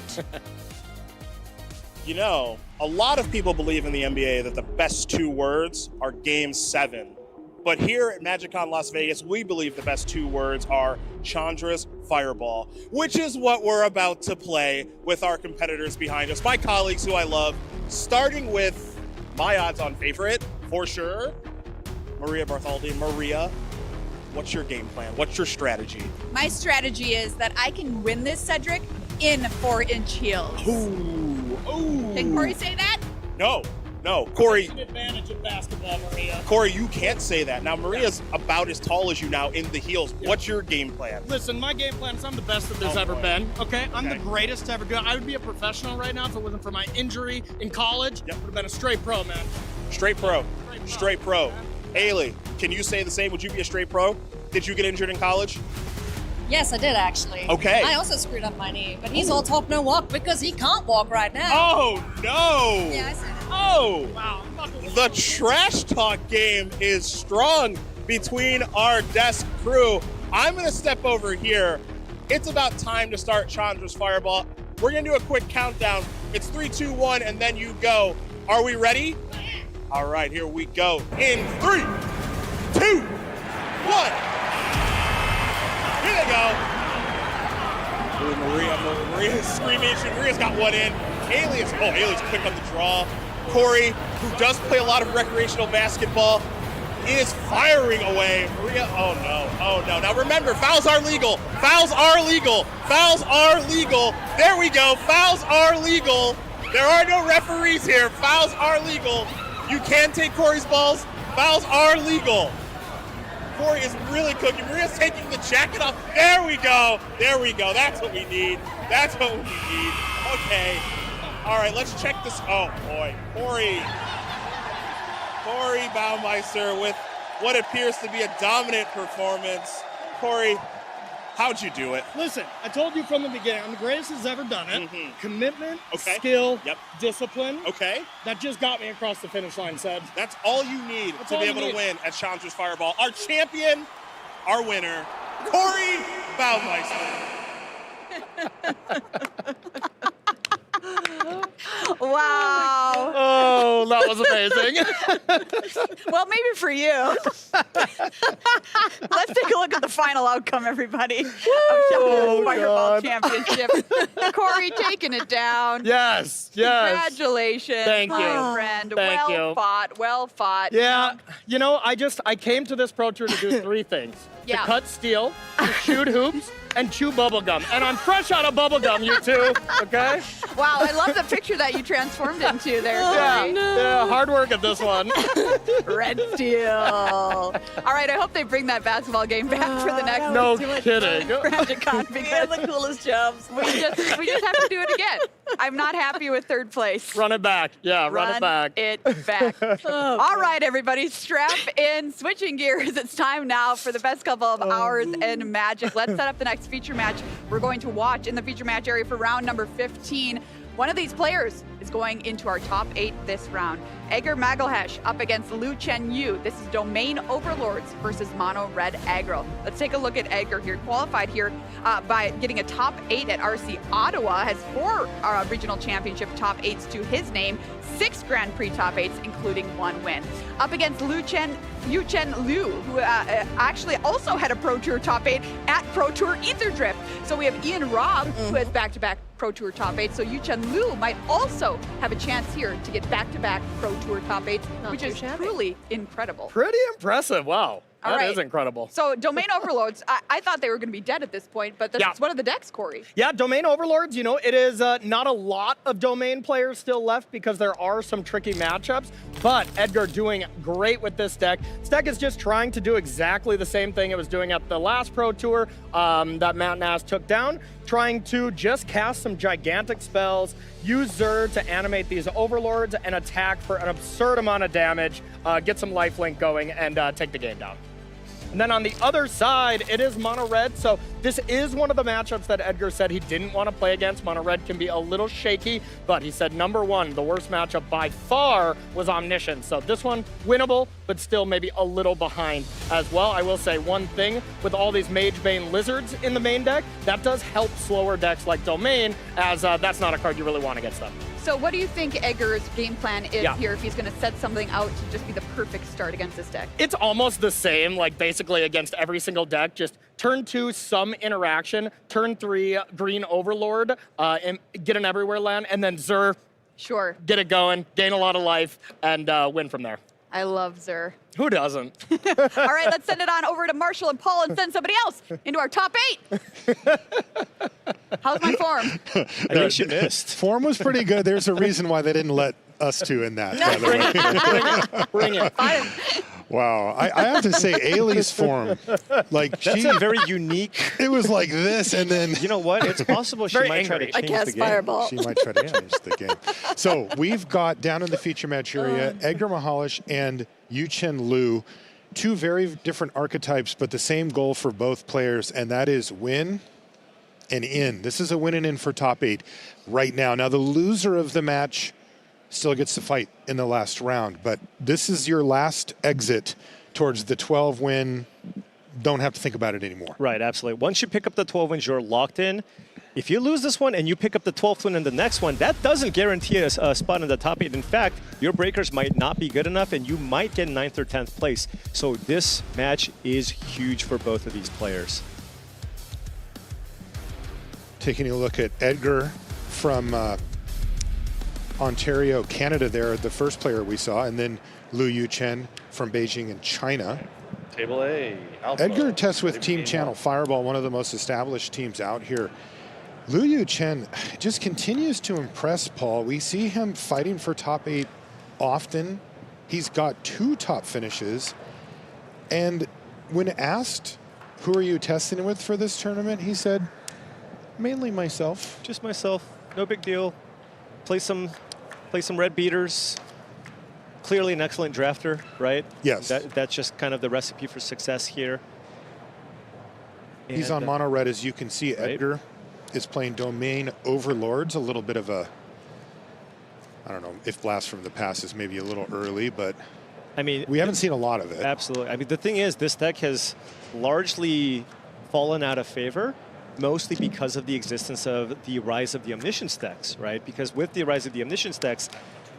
You know, a lot of people believe in the NBA that the best 2 words are Game 7. But here at MagicCon Las Vegas, we believe the best 2 words are Chandra's Fireball, which is what we're about to play with our competitors behind us, my colleagues who I love, starting with my odds-on favorite, for sure, Maria Bartholdi. Maria, what's your game plan? What's your strategy? My strategy is that I can win this, Cedric, in 4-inch heels. Ooh. Can Corey say that? No, Corey. An advantage of basketball, Maria. Corey, you can't say that. Now, Maria's about as tall as you now in the heels. Yeah. What's your game plan? Listen, my game plan is I'm the best that there's ever been, okay? I'm the greatest to ever do it. I would be a professional right now if it wasn't for my injury in college. Yep. Would have been a straight pro, man. Straight pro. Straight pro. Haley, can you say the same? Would you be a straight pro? Did you get injured in college? Yes, I did actually. Okay. I also screwed up my knee, but he's all talk no walk because he can't walk right now. Oh no! Yeah, I said it. Oh! Wow. The trash talk game is strong between our desk crew. I'm gonna step over here. It's about time to start Chandra's Fireball. We're gonna do a quick countdown. It's 3, 2, 1, and then you go. Are we ready? All right, here we go. In 3, 2, 1. Here they go. Ooh, Maria's screaming. Maria's got one in. Alias quick on the draw. Corey, who does play a lot of recreational basketball, is firing away. Maria, oh no. Now remember, fouls are legal. Fouls are legal. Fouls are legal. There we go. Fouls are legal. There are no referees here. Fouls are legal. You can take Corey's balls. Fouls are legal. Corey is really cooking. Maria's taking the jacket off. There we go. There we go. That's what we need. That's what we need. Okay. All right, let's check this. Oh, boy. Corey Baumeister with what appears to be a dominant performance. Corey, how'd you do it? Listen, I told you from the beginning, I'm the greatest who's ever done it. Commitment, skill, discipline. Okay. That just got me across the finish line, said. That's all you need to be able to win at Chandra's Fireball. Our champion, our winner, Corey Baumeister. Wow. Oh, that was amazing. Well, maybe for you. Let's take a look at the final outcome, everybody, of Chandra's Fireball Championship. Corey taking it down. Yes. Congratulations, Thank you. my friend. Thank you. Well fought. Yeah, you know, I came to this Pro Tour to do 3 things. Yeah. To cut steel, to shoot hoops, and chew bubblegum. And I'm fresh out of bubblegum, you two, okay? Wow, I love the picture that you transformed into there, Yeah, Corey. yeah, hard work at this one. Red Steel. All right, I hope they bring that basketball game back for the next No kidding. MagicCon because the coolest jobs. we just have to do it again. I'm not happy with 3rd place. Run it back. Yeah, run it back. All right, everybody, strap in. Switching gears, it's time now for the best couple of hours in Magic. Let's set up the next feature match we're going to watch in the feature match area for round number 15. One of these players is going into our top 8 this round. Edgar Magalhash up against Liu Chen Yu. This is Domain Overlords versus Mono Red Aggro. Let's take a look at Edgar here. Qualified here by getting a top 8 at RC Ottawa. Has 4 regional championship top 8s to his name. 6 Grand Prix top 8s, including 1 win. Up against Yu Chen Liu, who actually also had a Pro Tour top 8 at Pro Tour Ether Drift. So we have Ian Robb, who has back-to-back Pro Tour top 8. So Yu Chen Liu might also have a chance here to get back-to-back Pro Tour top 8s, which is truly incredible. Pretty impressive. Wow. All That right. is incredible. So Domain Overlords, I thought they were going to be dead at this point, but that's one of the decks, Corey. Yeah, Domain Overlords, you know, it is not a lot of Domain players still left because there are some tricky matchups, but Edgar doing great with this deck. This deck is just trying to do exactly the same thing it was doing at the last Pro Tour that Matt Nass took down, trying to just cast some gigantic spells, use Zur to animate these Overlords, and attack for an absurd amount of damage, get some lifelink going, and take the game down. And then on the other side, it is Mono Red. So this is one of the matchups that Edgar said he didn't want to play against. Mono Red can be a little shaky, but he said number 1, the worst matchup by far was Omniscience. So this one, winnable, but still maybe a little behind as well. I will say one thing, with all these Mage Bane Lizards in the main deck, that does help slower decks like Domain, as that's not a card you really want against them. So what do you think Edgar's game plan is here if he's going to set something out to just be the perfect start against this deck? It's almost the same, like basically against every single deck. Just turn 2, some interaction, turn 3, Green Overlord, and get an Everywhere land, and then Zur. Sure. Get it going, gain a lot of life, and win from there. I love Zur. Who doesn't? All right, let's send it on over to Marshall and Paul and send somebody else into our top 8. How's my form? I think she missed. Form was pretty good. There's a reason why they didn't let us two in that. By the way. Bring it. Wow, I have to say, Ailey's form, like That's a very unique. It was like this, and then you know what? It's possible she might try to change the game. Fireball. She might try to change the game. So we've got down in the feature match area Edgar Mahalish and Yu Chen Liu. two very different archetypes, but the same goal for both players, and that is win and in. This is a win and in for top 8 right now. Now, the loser of the match still gets to fight in the last round, but this is your last exit towards the 12 win. Don't have to think about it anymore. Right, absolutely. Once you pick up the 12 wins, you're locked in. If you lose this one and you pick up the 12th win in the next one, that doesn't guarantee a spot in the top 8. In fact, your breakers might not be good enough and you might get 9th or 10th place. So this match is huge for both of these players. Taking a look at Edgar from Ontario, Canada there, the first player we saw, and then Liu Yu Chen from Beijing in China. Table A, Alpha. Edgar tests with Team Channel Fireball, one of the most established teams out here. Liu Yu Chen just continues to impress, Paul. We see him fighting for top 8 often. He's got 2 top finishes. And when asked, who are you testing with for this tournament, he said, mainly myself. Just myself, no big deal. Play some red beaters. Clearly an excellent drafter, right? Yes. That's just kind of the recipe for success here. He's on mono red, as you can see. Right. Edgar is playing Domain Overlords, a little bit of a, I don't know if Blast from the Past is maybe a little early, but I mean, we haven't seen a lot of it. Absolutely. I mean, the thing is, this deck has largely fallen out of favor, mostly because of the existence of the rise of the Omniscience decks, right? Because with the rise of the Omniscience decks,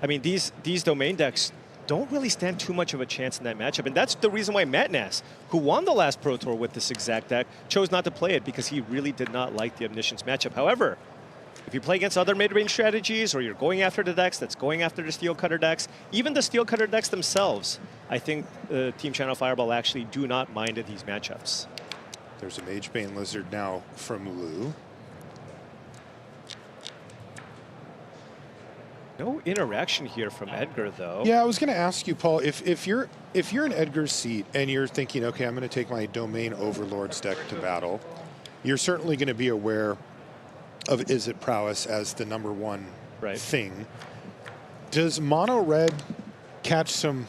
I mean, these Domain decks don't really stand too much of a chance in that matchup. And that's the reason why Matt Nass, who won the last Pro Tour with this exact deck, chose not to play it because he really did not like the Omniscience matchup. However, if you play against other mid-range strategies or you're going after the decks that's going after the Steel Cutter decks, even the Steel Cutter decks themselves, I think Team Channel Fireball actually do not mind these matchups. There's a Magebane Lizard now from Liu. No interaction here from Edgar, though. Yeah, I was going to ask you, Paul, if you're in Edgar's seat and you're thinking, okay, I'm going to take my Domain Overlords deck to battle, you're certainly going to be aware of Izzet Prowess as the #1 thing. Does mono red catch some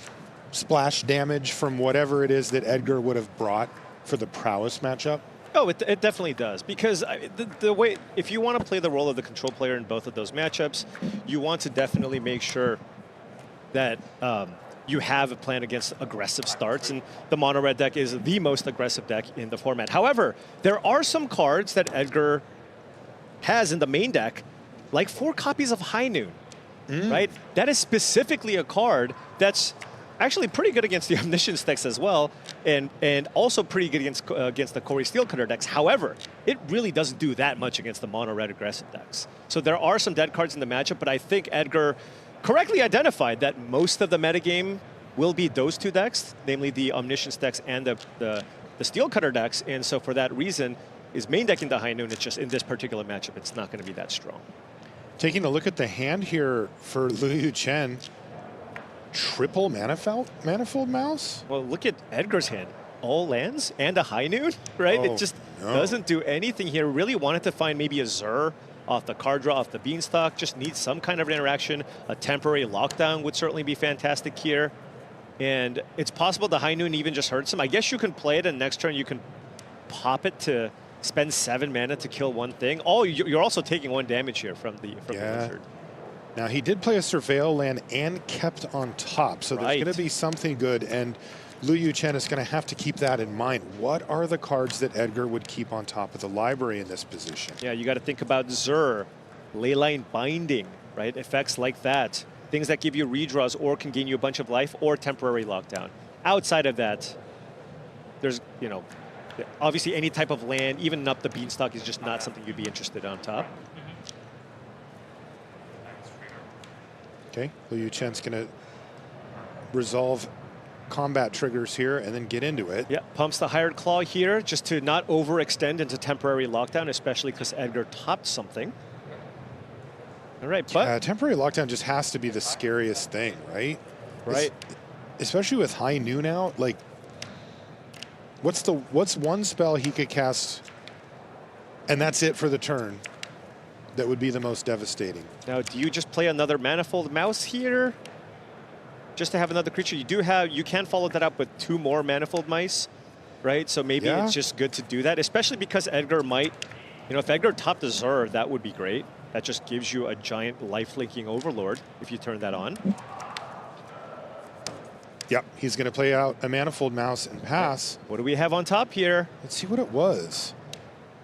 splash damage from whatever it is that Edgar would have brought for the Prowess matchup? Oh, it definitely does, because the way, if you want to play the role of the control player in both of those matchups, you want to definitely make sure that you have a plan against aggressive starts, and the mono red deck is the most aggressive deck in the format. However, there are some cards that Edgar has in the main deck, like 4 copies of High Noon, right? That is specifically a card that's actually pretty good against the Omniscience decks as well, and also pretty good against the Corey Steel Cutter decks. However, it really doesn't do that much against the mono red aggressive decks. So there are some dead cards in the matchup, but I think Edgar correctly identified that most of the metagame will be those 2 decks, namely the Omniscience decks and the Steel Cutter decks, and so for that reason, his main deck into High Noon, it's just in this particular matchup, it's not going to be that strong. Taking a look at the hand here for Liu Yu Chen, triple Manifold Mouse? Well, look at Edgar's hand. All lands and a High Noon, right? It just doesn't do anything here. Really wanted to find maybe a Zur off the card draw, off the Beanstalk. Just needs some kind of interaction. A temporary lockdown would certainly be fantastic here. And it's possible the High Noon even just hurts him. I guess you can play it, and next turn you can pop it to spend 7 mana to kill 1 thing. Oh, you're also taking 1 damage here from the Lizard. Now, he did play a Surveil land and kept on top, so there's going to be something good, and Liu Yu Chen is going to have to keep that in mind. What are the cards that Edgar would keep on top of the library in this position? Yeah, you got to think about Zur, Leyline Binding, right? Effects like that. Things that give you redraws or can gain you a bunch of life or temporary lockdown. Outside of that, there's, you know, obviously any type of land, even up the Beanstalk, is just not something you'd be interested on top. Okay, Liu Yu Chen's going to resolve combat triggers here and then get into it. Yeah, pumps the Hired Claw here just to not overextend into temporary lockdown, especially because Edgar topped something. All right, but temporary lockdown just has to be the scariest thing, right? Right. Especially with High Noon out, like, what's one spell he could cast and that's it for the turn that would be the most devastating? Now, do you just play another Manifold Mouse here? just to have another creature. You can follow that up with 2 more Manifold Mice, right? So maybe it's just good to do that, especially because Edgar might, if Edgar topped the Zur, that would be great. That just gives you a giant life-linking Overlord if you turn that on. Yep, he's going to play out a Manifold Mouse and pass. What do we have on top here? Let's see what it was.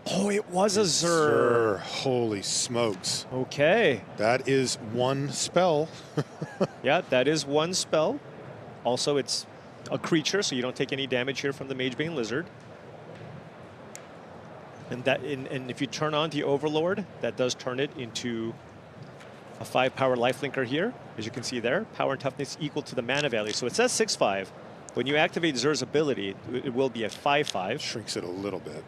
Oh, it was a Zur. Holy smokes. Okay. That is 1 spell. Yeah, that is 1 spell. Also, it's a creature, so you don't take any damage here from the Magebane Lizard. And if you turn on the Overlord, that does turn it into a 5-power lifelinker here. As you can see there, power and toughness equal to the mana value. So it says 6/5. When you activate Zur's ability, it will be a 5/5. Shrinks it a little bit.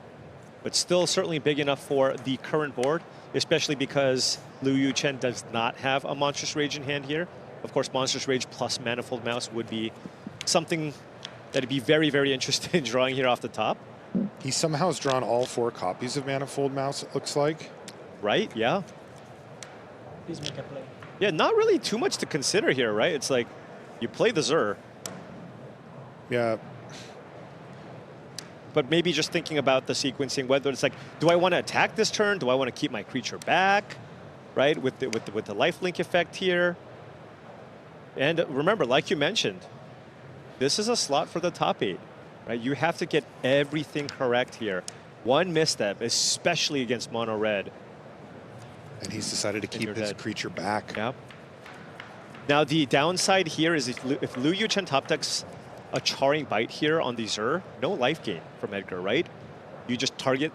But still certainly big enough for the current board, especially because Liu Yu-Chen does not have a Monstrous Rage in hand here. Of course, Monstrous Rage plus Manifold Mouse would be something that'd be very, very interesting in drawing here off the top. He somehow has drawn all 4 copies of Manifold Mouse, it looks like. Right, yeah. Please make a play. Yeah, not really too much to consider here, right? It's like, you play the Zur. Yeah. But maybe just thinking about the sequencing, whether it's like, do I want to attack this turn? Do I want to keep my creature back? Right, with the lifelink effect here. And remember, like you mentioned, this is a slot for the top 8. Right, you have to get everything correct here. 1 misstep, especially against mono red. And he's decided to keep his creature back. Yep. Now the downside here is if Liu Yu-Chen top decks a Charring Bite here on the Zur, no life gain from Edgar, right? You just target.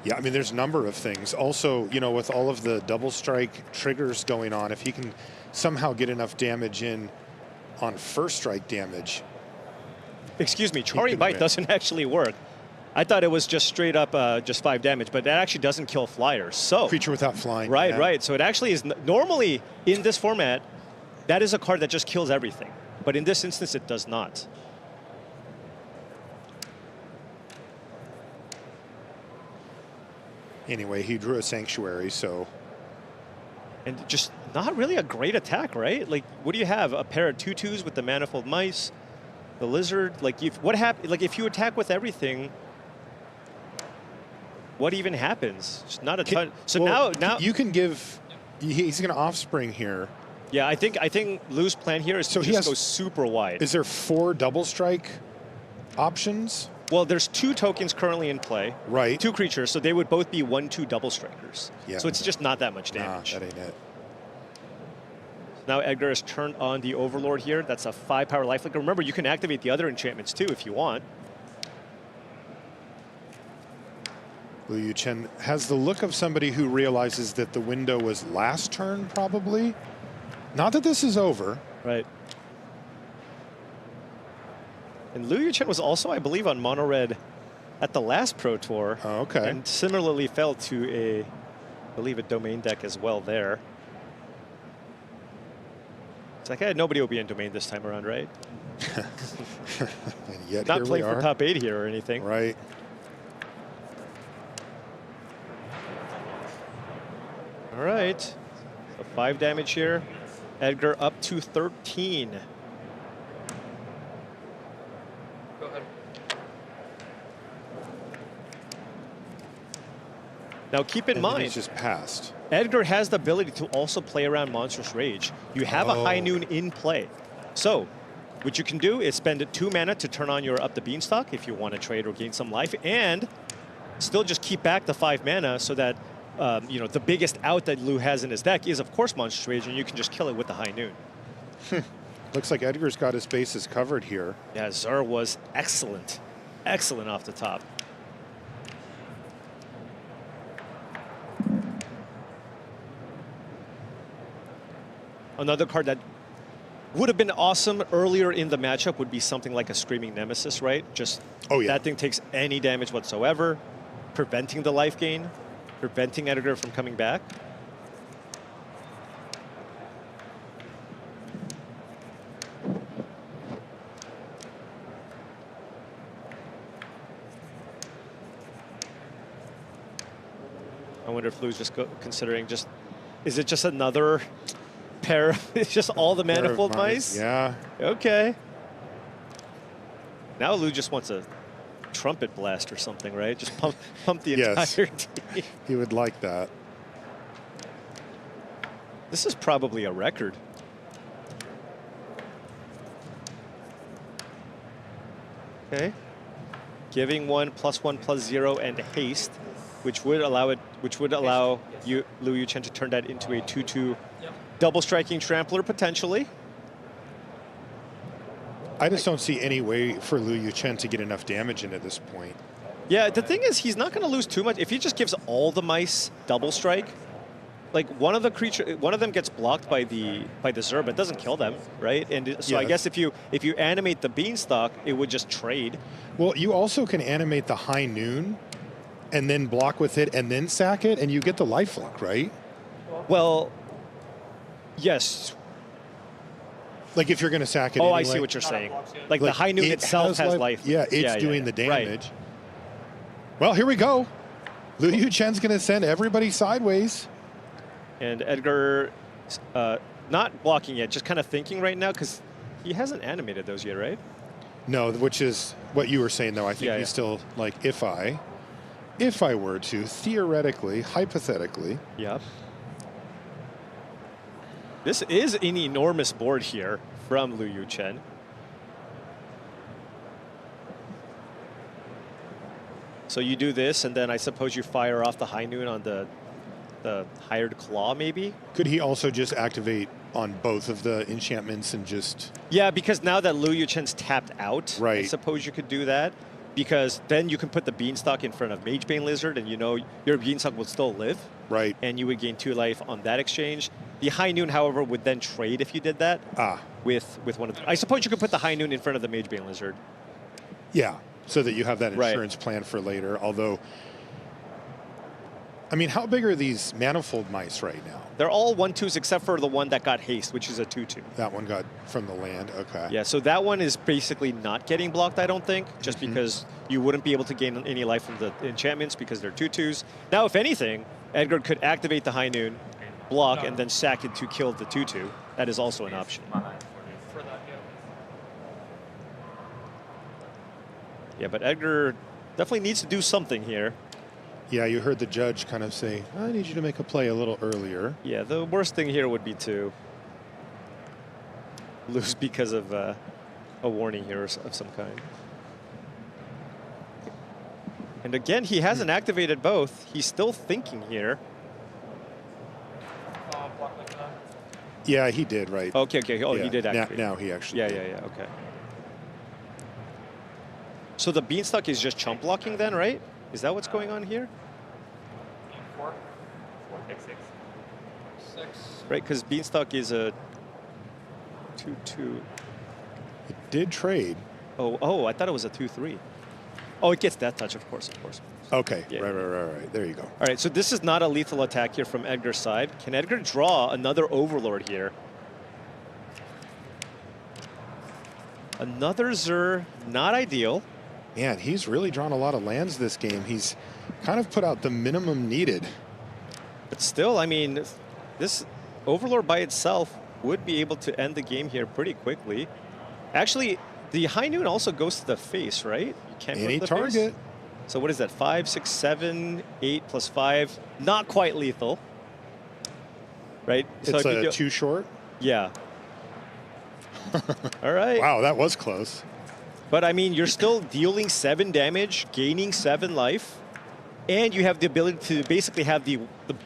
Yeah, I mean, there's a number of things. Also, with all of the double strike triggers going on, if he can somehow get enough damage in on first strike damage. Excuse me, Charring Bite doesn't actually work. I thought it was just straight up just 5 damage, but that actually doesn't kill flyers. So creature without flying. Right, right. So it actually is normally in this format, that is a card that just kills everything. But in this instance, it does not. Anyway, he drew a Sanctuary, so. And just not really a great attack, right? Like, what do you have? A pair of 2/2s with the Manifold Mice, the Lizard. Like, if you attack with everything, what even happens? Just not a ton. So well, now you can give. He's going to Offspring here. Yeah, I think Liu's plan here is to just go super wide. Is there 4 double strike options? Well, there's 2 tokens currently in play. Right. 2 creatures, so they would both be 1/2 double strikers. Yeah. So it's just not that much damage. Nah, that ain't it. Now Edgar has turned on the Overlord here. That's a 5-power lifelink. Remember, you can activate the other enchantments too if you want. Liu Yu-Chen has the look of somebody who realizes that the window was last turn, probably. Not that this is over. Right. And Liu Yu-Chen was also, I believe, on mono red at the last Pro Tour. Oh, okay. And similarly fell to I believe, a domain deck as well there. It's like, nobody will be in domain this time around, right? And yet Not here playing we for are. top 8 here or anything. Right. All right. So 5 damage here. Edgar up to 13. Go ahead. Now keep in mind, He's just passed. Edgar has the ability to also play around Monstrous Rage. You have a High Noon in play. So what you can do is spend 2 mana to turn on your Up the Beanstalk if you want to trade or gain some life, and still just keep back the 5 mana so that the biggest out that Liu has in his deck is, of course, Monstrous Rage, and you can just kill it with the High Noon. Looks like Edgar's got his bases covered here. Yeah, Zur was excellent. Excellent off the top. Another card that would have been awesome earlier in the matchup would be something like a Screaming Nemesis, right? Just that thing takes any damage whatsoever, preventing the life gain, preventing Edgar from coming back. I wonder if Liu's just considering is it just another pair of, it's just all the Pair of manifold mice? Yeah. Okay. Now Lou just wants a trumpet blast or something, right? Just pump the Yes. entire team. He would like that. This is probably a record. Okay. Giving 1+1/+0 and haste, which would allow you, Liu Yuchen, to turn that into a 2-2 double striking trampler potentially. I just don't see any way for Liu Yuchen to get enough damage in at this point. Yeah, the thing is, he's not going to lose too much if he just gives all the mice double strike. Like one of them gets blocked by the Zerb. It doesn't kill them, right? And so I guess if you animate the Beanstalk, it would just trade. Well, you also can animate the High Noon, and then block with it, and then sack it, and you get the lifelink, right? Well, yes. Like if you're going to sack it. Oh, anyway. I see what you're saying. Like the High Noon it itself has life. Yeah, it's doing the damage. Right. Well, here we go. Liu Yuchen's going to send everybody sideways. And Edgar, not blocking yet, just kind of thinking right now because he hasn't animated those yet, right? No, which is what you were saying, though. I think he's still like, if I were to, theoretically, hypothetically. Yep. This is an enormous board here from Liu Yuchen. So you do this, and then I suppose you fire off the High Noon on the Hired Claw, maybe? Could he also just activate on both of the enchantments and just... Yeah, because now that Liu Yuchen's tapped out, right. I suppose you could do that. Because then you can put the Beanstalk in front of Magebane Lizard, and you know your Beanstalk will still live. Right. And you would gain 2 life on that exchange. The High Noon, however, would then trade if you did that. With one of the... I suppose you could put the High Noon in front of the Magebane Lizard. Yeah, so that you have that insurance plan for later, although... I mean, how big are these manifold mice right now? They're all 1/2s except for the one that got haste, which is a 2/2. That one got from the land, okay. Yeah, so that one is basically not getting blocked, I don't think, just because you wouldn't be able to gain any life from the enchantments because they're 2/2s. Now, if anything, Edgar could activate the High Noon, block, and then sack it to kill the 2/2. That is also an option. Yeah, but Edgar definitely needs to do something here. Yeah, you heard the judge kind of say, I need you to make a play a little earlier. Yeah, the worst thing here would be to lose because of a warning here of some kind. And again, he hasn't activated both. He's still thinking here. Yeah, he did, right? Okay. Oh, yeah. he did activate. Now he actually Yeah, did. yeah, okay. So the Beanstalk is just chump blocking then, right? Is that what's going on here? 4, 6. Right, because Beanstalk is a 2/2. It did trade. Oh, I thought it was a 2/3. Oh, it gets that touch, of course. Okay, Yeah. right. There you go. All right, so this is not a lethal attack here from Edgar's side. Can Edgar draw another Overlord here? Another Zur, not ideal. Man, he's really drawn a lot of lands this game. He's kind of put out the minimum needed. But still, I mean, this Overlord by itself would be able to end the game here pretty quickly. Actually, the High Noon also goes to the face, right? You can't Any go to the face. target. So what is that? 5, 6, 7, 8 plus 5. Not quite lethal. Right? It's so if you too short? Yeah. All right. Wow, that was close. But I mean, you're still dealing 7 damage, gaining 7 life, and you have the ability to basically have the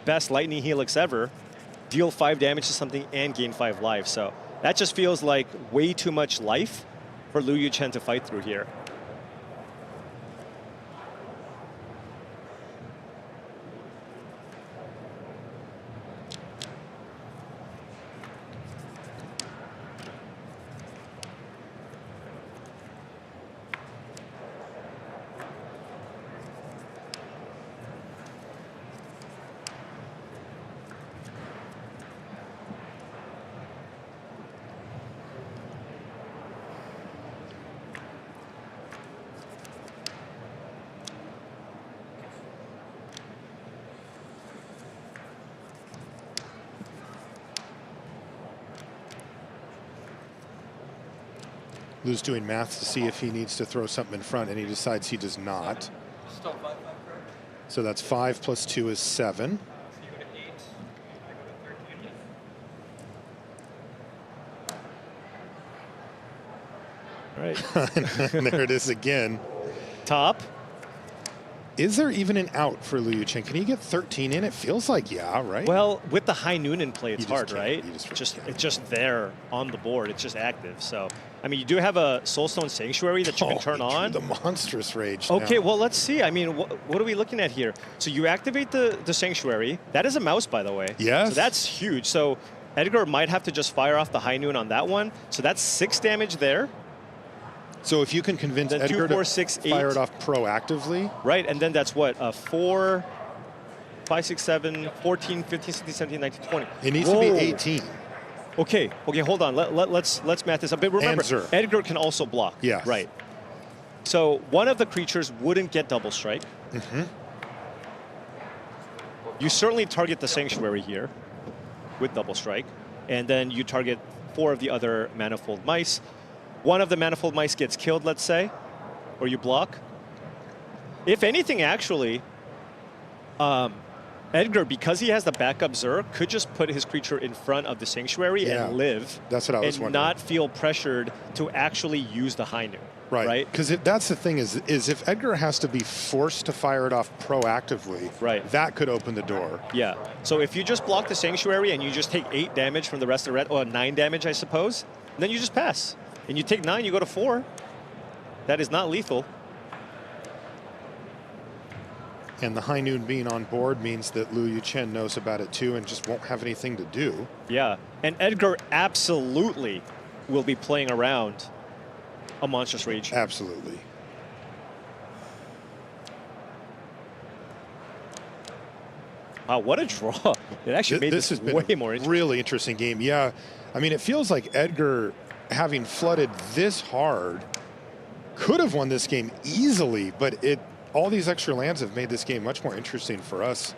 best Lightning Helix ever, deal 5 damage to something and gain 5 life. So that just feels like way too much life for Liu Yuchen to fight through here. Lou's doing math to see if he needs to throw something in front, and he decides he does not. So that's 5 plus 2 is 7. All right. And there it is again. Top. Is there even an out for Liu Chen? Can he get 13 in? It feels like, yeah, right? Well, with the high noon in play, it's hard, can't. right? You just It's just there on the board. It's just active. So, I mean, you do have a Soulstone Sanctuary that you can turn on. The monstrous rage. Okay, now. well, let's see. I mean, what are we looking at here? So you activate the Sanctuary. That is a mouse, by the way. Yes. So that's huge. So Edgar might have to just fire off the high noon on that one. So that's 6 damage there. So if you can convince Then Edgar 2, 4, to 6, 8. fire it off proactively. Right, and then that's what? 4, 5, 6, 7, 14, 15, 16, 17, 19, 20. It needs to be 18. Okay, hold on. Let's math this up. But remember, Answer. Edgar can also block. Yes. Right. So one of the creatures wouldn't get double strike. Mm-hmm. You certainly target the Sanctuary here with double strike, and then you target 4 of the other Manifold Mice. One of the Manifold Mice gets killed, let's say, or you block. If anything, actually, Edgar, because he has the backup Zur, could just put his creature in front of the Sanctuary and live. That's what I was and wondering. not feel pressured to actually use the high noon. Right. Because that's the thing is if Edgar has to be forced to fire it off proactively, that could open the door. Yeah. So if you just block the Sanctuary and you just take 8 damage from the rest of the red, or 9 damage, I suppose, then you just pass. And you take 9, you go to 4. That is not lethal. And the high noon being on board means that Liu Chen knows about it too and just won't have anything to do. Yeah. And Edgar absolutely will be playing around a Monstrous Rage. Absolutely. Wow, what a draw. It actually made this has been way more interesting. Really interesting game. Yeah. I mean, it feels like Edgar, having flooded this hard, could have won this game easily, but all these extra lands have made this game much more interesting for us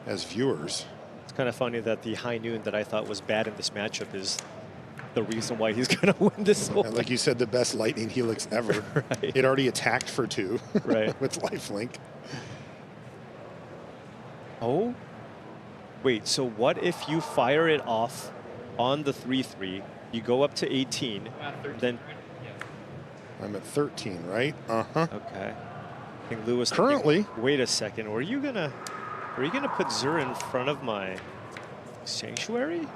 as viewers. It's kind of funny that the high noon that I thought was bad in this matchup is the reason why he's going to win this one. Like you said, the best Lightning Helix ever. Right. It already attacked for 2 right. with lifelink. Oh, wait, so what if you fire it off on the 3/3, you go up to 18, then... I'm at 13, right? Uh-huh. Okay. I think Lewis currently. Wait a second. Are you gonna put Zur in front of my Sanctuary?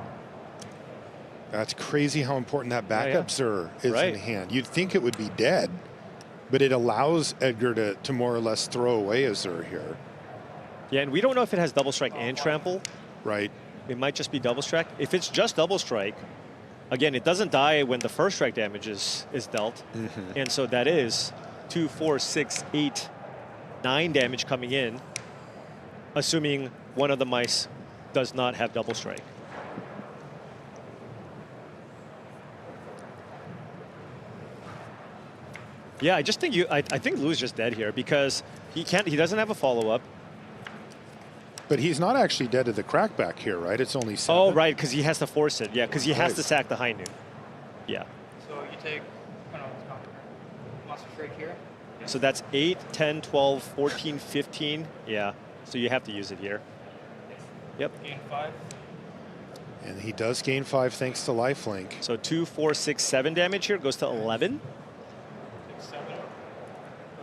That's crazy how important that backup Zur is in hand. You'd think it would be dead, but it allows Edgar to more or less throw away a Zur here. Yeah, and we don't know if it has double strike and trample. Right. It might just be double strike. If it's just double strike, again, it doesn't die when the first strike damage is dealt. Mm-hmm. And so that is 2, 4, 6, 8, 9 damage coming in, assuming one of the mice does not have double strike. Yeah, I just think I think Lou's just dead here because he doesn't have a follow-up. But he's not actually dead to the crackback here, right? It's only 7. Oh, right, because he has to force it. Yeah, because he has to sack the high noon. Yeah. So you take, Monster Strike here. So that's 8, 10, 12, 14, 15. Yeah. So you have to use it here. Yep. Gain 5. And he does gain 5 thanks to lifelink. So 2, 4, 6, 7 damage here goes to 11. 6, 7.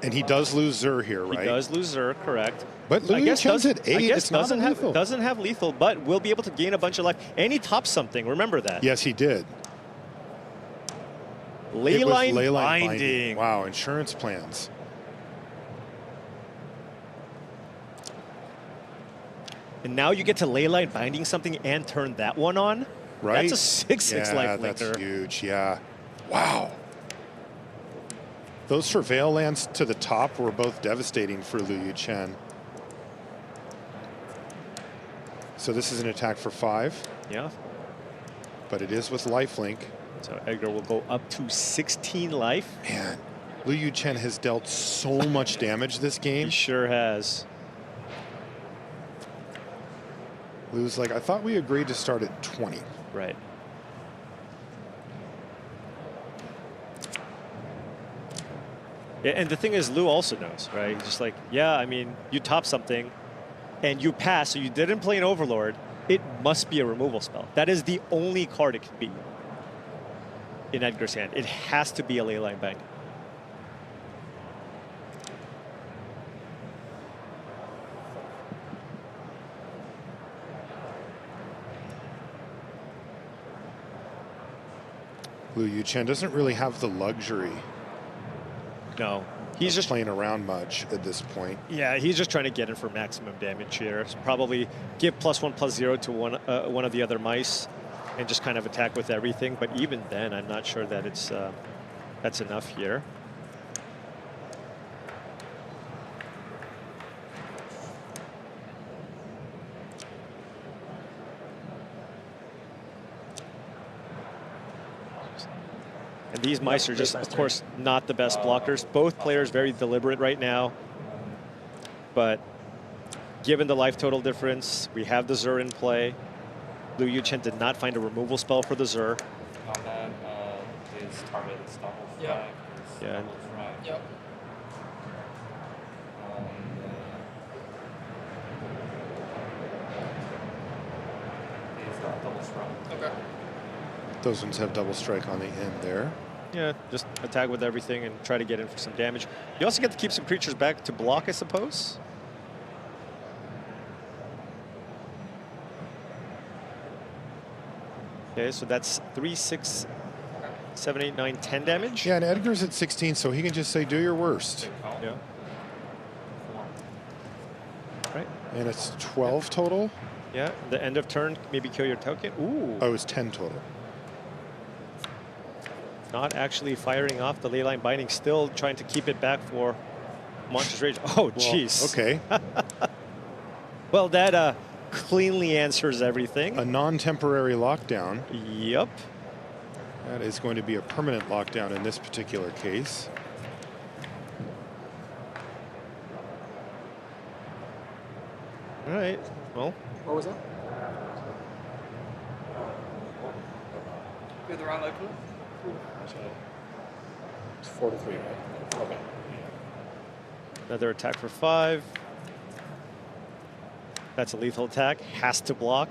And he does lose Zur here, right? He does lose Zur, correct. But Liu Chen's at 8. I guess It's not lethal. doesn't have lethal, but will be able to gain a bunch of life. And he tops something. Remember that. Yes, he did. Leyline Leyline Binding. Wow, insurance plans. And now you get to Leyline Binding something and turn that one on. Right? That's a 6/6 life linker. That's huge, yeah. Wow. Those Surveil lands to the top were both devastating for Liu Chen. So this is an attack for 5. Yeah. But it is with lifelink. So Edgar will go up to 16 life. Man, Liu Chen has dealt so much damage this game. He sure has. Liu's like, I thought we agreed to start at 20. Right. Yeah, and the thing is, Lou also knows, right? He's just like, yeah, I mean, you top something, and you pass, so you didn't play an Overlord. It must be a removal spell. That is the only card it can be in Edgar's hand. It has to be a Leyline Binding. Liu Yuchen doesn't really have the luxury. No, he's just playing around much at this point. Yeah, he's just trying to get in for maximum damage here. So probably give +1/+0 to one of the other mice, and just kind of attack with everything. But even then, I'm not sure that it's that's enough here. And these mice are just, of course, not the best blockers. Both players very deliberate right now. But given the life total difference, we have the Zur in play. Liu Yuchen did not find a removal spell for the Zur. On that, his target is double frag. Yeah. Double frag. Yep. He's got double strike. Okay. Those ones have double strike on the end there. Yeah, just attack with everything and try to get in for some damage. You also get to keep some creatures back to block, I suppose. Okay, so that's 3, 6, 7, 8, 9, 10 damage. Yeah, and Edgar's at 16, so he can just say, do your worst. Yeah. Right. And it's 12 total? Yeah, the end of turn, maybe kill your token. Ooh. Oh, it's 10 total. Not actually firing off the Leyline Binding, still trying to keep it back for Monstrous Rage. Oh, jeez. Okay. Well, that cleanly answers everything. A non-temporary lockdown. Yep. That is going to be a permanent lockdown in this particular case. All right, well. What was that? You had the wrong life pool? It's 4 to 3, right? Okay. Another attack for 5. That's a lethal attack. Has to block.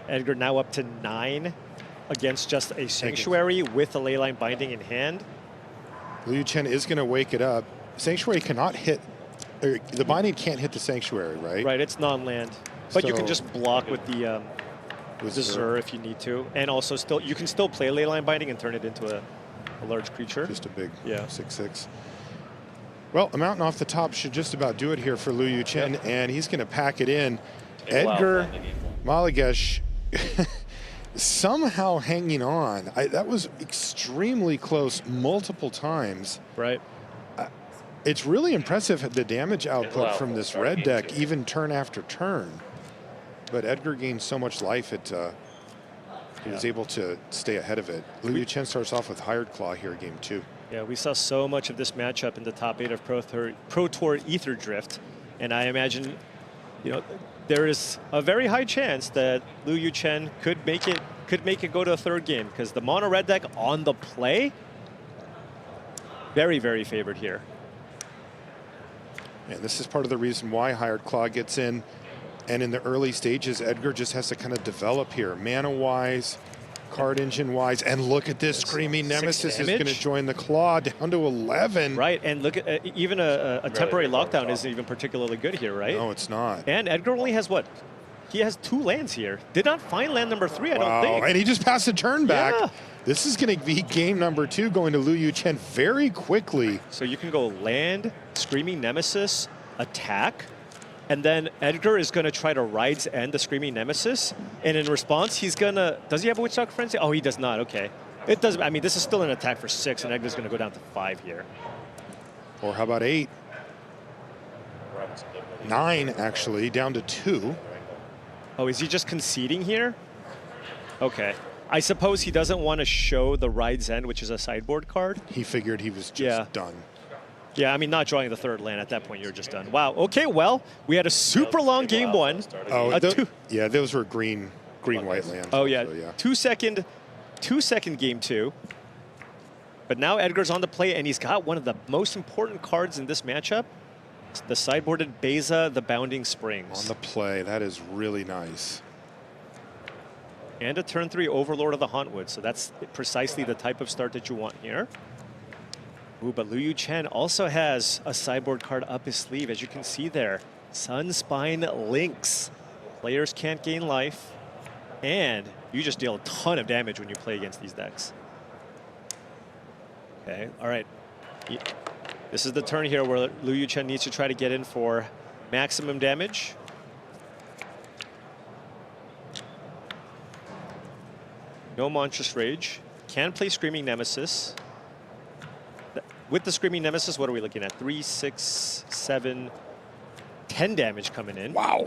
Edgar now up to 9 against just a Sanctuary with a Leyline Binding in hand. Liu Yuchen is going to wake it up. Sanctuary cannot hit, or the Binding can't hit the Sanctuary, right? Right, it's non-land. But you can So- just block with the Zur if you need to. And also still, you can still play Leyline Binding and turn it into a large creature. Just a big Yeah. 6/6. Well, a mountain off the top should just about do it here for Liu Yuchen, and he's going to pack it in. Edgar Maligesh somehow hanging on. That was extremely close multiple times. Right. It's really impressive, the damage output from this red deck, even turn after turn. But Edgar gained so much life, he was able to stay ahead of it. Liu Yuchen starts off with Hired Claw here, game 2. Yeah, we saw so much of this matchup in the top 8 of Pro Tour Ether Drift, and I imagine, there is a very high chance that Liu Yuchen could make it go to a third game, because the mono red deck on the play, very, very favored here. And this is part of the reason why Hired Claw gets in. And in the early stages, Edgar just has to kind of develop here, mana-wise, card engine-wise. And look at this, Screaming Nemesis is going to join the Claw down to 11. Right, and look at even a temporary lockdown isn't even particularly good here, right? No, it's not. And Edgar only has what? He has 2 lands here. Did not find land number 3, I don't think. And he just passed a turn back. Yeah. This is going to be game number 2 going to Liu Yuchen very quickly. So you can go land, Screaming Nemesis, attack, and then Edgar is going to try to Ride's End the Screaming Nemesis. And in response, he's going to... Does he have a Witch Doctor Frenzy? Oh, he does not. Okay. It does. I mean, this is still an attack for 6, and Edgar's going to go down to 5 here. Or how about 8? 9, actually, down to 2. Oh, is he just conceding here? Okay. I suppose he doesn't want to show the Ride's End, which is a sideboard card. He figured he was just done. Yeah, I mean, not drawing the third land. At that point, you're just done. Wow. Okay, well, we had a super long game 1. Oh, yeah, those were green-white lands. Oh, yeah. So, yeah. 2 second game 2. But now Edgar's on the play, and he's got one of the most important cards in this matchup. It's the sideboarded Beza, the Bounding Springs. On the play, that is really nice. And a turn 3 Overlord of the Hauntwood, so that's precisely the type of start that you want here. Ooh, but Liu Chen also has a sideboard card up his sleeve, as you can see there. Sunspine Lynx. Players can't gain life, and you just deal a ton of damage when you play against these decks. Okay, all right. This is the turn here where Liu Chen needs to try to get in for maximum damage. No Monstrous Rage. Can play Screaming Nemesis. With the Screaming Nemesis, what are we looking at? 3, 6, 7, 10 damage coming in. Wow.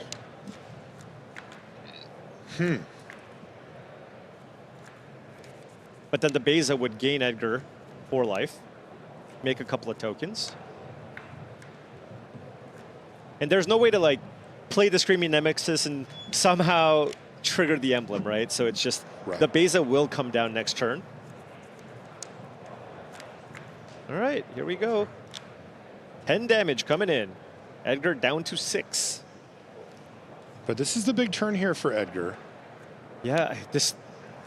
But then the Beza would gain Edgar 4 life, make a couple of tokens. And there's no way to like play the Screaming Nemesis and somehow trigger the emblem, right? So it's just, the Beza will come down next turn. All right, here we go. 10 damage coming in. Edgar down to 6. But this is the big turn here for Edgar. Yeah,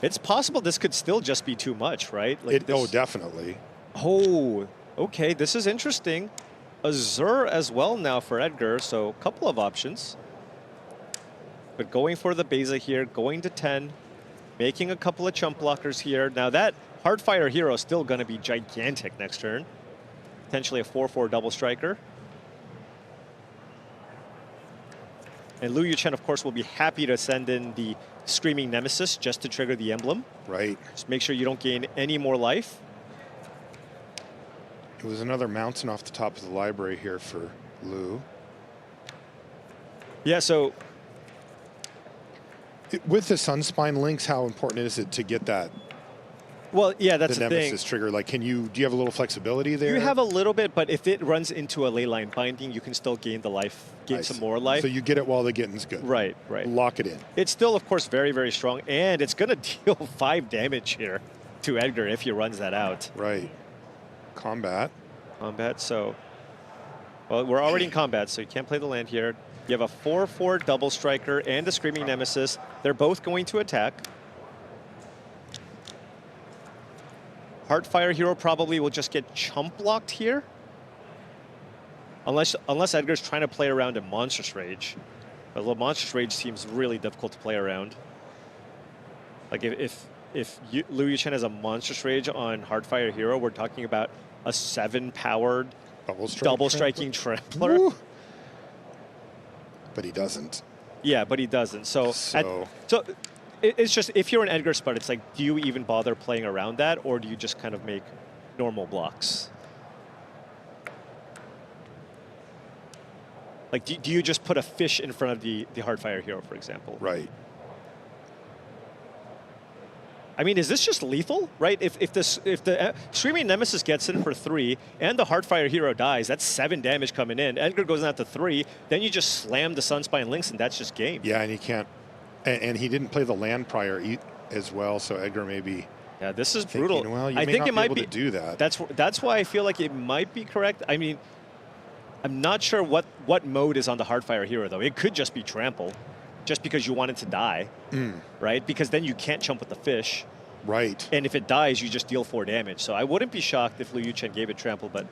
it's possible this could still just be too much, right? Like Oh, definitely. Oh, okay, this is interesting. Azure as well now for Edgar, so a couple of options. But going for the Beza here, going to 10, making a couple of chump blockers here. Now that Heartfire Hero is still going to be gigantic next turn. Potentially a 4/4 double striker. And Liu Chen, of course, will be happy to send in the Screaming Nemesis just to trigger the emblem. Right. Just make sure you don't gain any more life. It was another mountain off the top of the library here for Liu. Yeah, so with the Sunspine Lynx, how important is it to get that? Well, yeah, that's the the Nemesis thing. trigger. Like, do you have a little flexibility there? You have a little bit, but if it runs into a Leyline Binding, you can still gain the life, gain some more life. So you get it while the getting's good. Right, right. Lock it in. It's still, of course, very, very strong, and it's going to deal 5 damage here to Edgar if he runs that out. Right. Combat. Combat, so... Well, we're already in combat, so you can't play the land here. You have a 4/4 double striker and a Screaming Nemesis. They're both going to attack. Heartfire Hero probably will just get chump blocked here. Unless Edgar's trying to play around a Monstrous Rage. But the Monstrous Rage seems really difficult to play around. Like if Liu Chen has a Monstrous Rage on Heartfire Hero, we're talking about a 7-powered double striking trampler. Woo. But he doesn't. Yeah, but he doesn't. So it's just, if you're an Edgar spot, it's like, do you even bother playing around that, or do you just kind of make normal blocks? Like, do you just put a fish in front of the Heartfire Hero, for example? Right. I mean, is this just lethal, right? If the Screaming Nemesis gets in for 3 and the Heartfire Hero dies, that's 7 damage coming in. Edgar goes out to 3, then you just slam the Sunspine Lynx, and that's just game. Yeah, and he can't. And he didn't play the land prior as well, so Edgar may be. Yeah, this is brutal. Well, you I may think not it might able be to do that. That's why I feel like it might be correct. I mean, I'm not sure what mode is on the Heartfire Hero though. It could just be trample, just because you want it to die, right? Because then you can't jump with the fish. Right. And if it dies, you just deal 4 damage. So I wouldn't be shocked if Liu Chen gave it trample, but.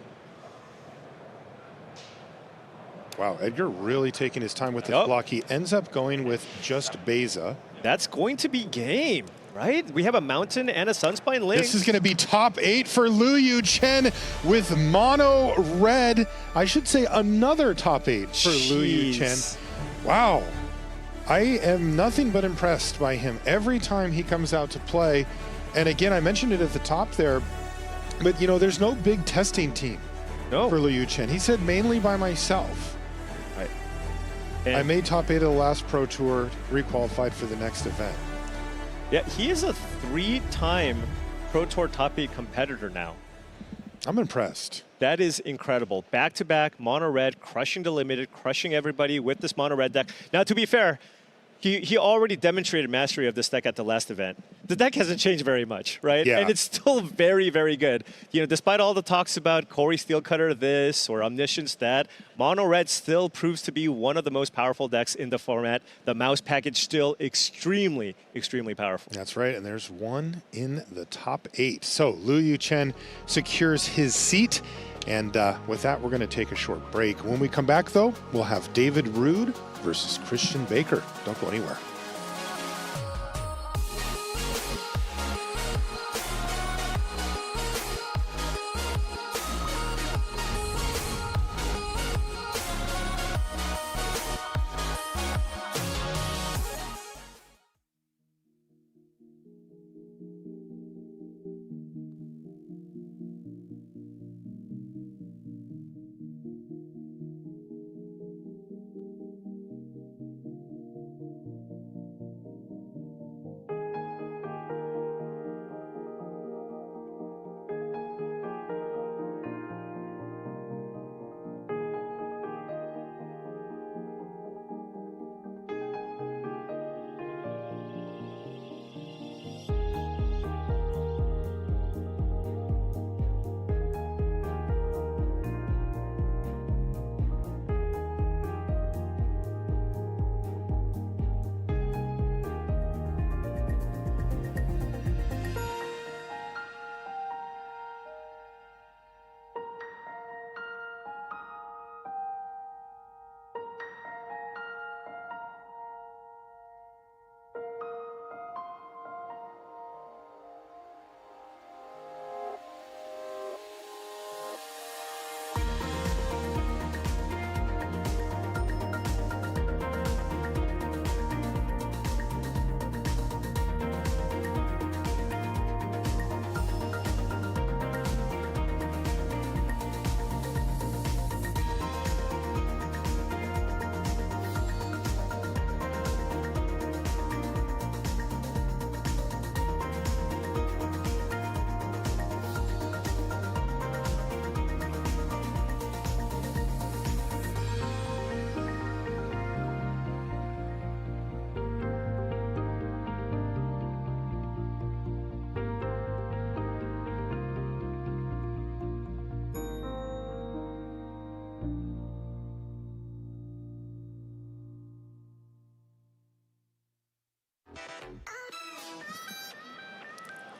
Wow, Edgar really taking his time with this block. He ends up going with just Beza. That's going to be game, right? We have a Mountain and a Sunspine Lynx. This is going to be top 8 for Liu Chen with mono red. I should say another top 8 for Liu Chen. Wow. I am nothing but impressed by him every time he comes out to play. And again, I mentioned it at the top there, but you know, there's no big testing team for Liu Chen. He said mainly by myself. I made top 8 of the last Pro Tour, requalified for the next event. Yeah, he is a 3-time Pro Tour top 8 competitor now. I'm impressed. That is incredible. Back-to-back, mono red, crushing the limited, crushing everybody with this mono red deck. Now, to be fair, he already demonstrated mastery of this deck at the last event. The deck hasn't changed very much, right? Yeah. And it's still very, very good. You know, despite all the talks about Corey Steelcutter this or Omniscience that, Mono Red still proves to be one of the most powerful decks in the format. The mouse package still extremely, extremely powerful. That's right, and there's one in the top 8. So Liu Yu Chen secures his seat. And with that, we're going to take a short break. When we come back, though, we'll have David Rude versus Christian Baker. Don't go anywhere.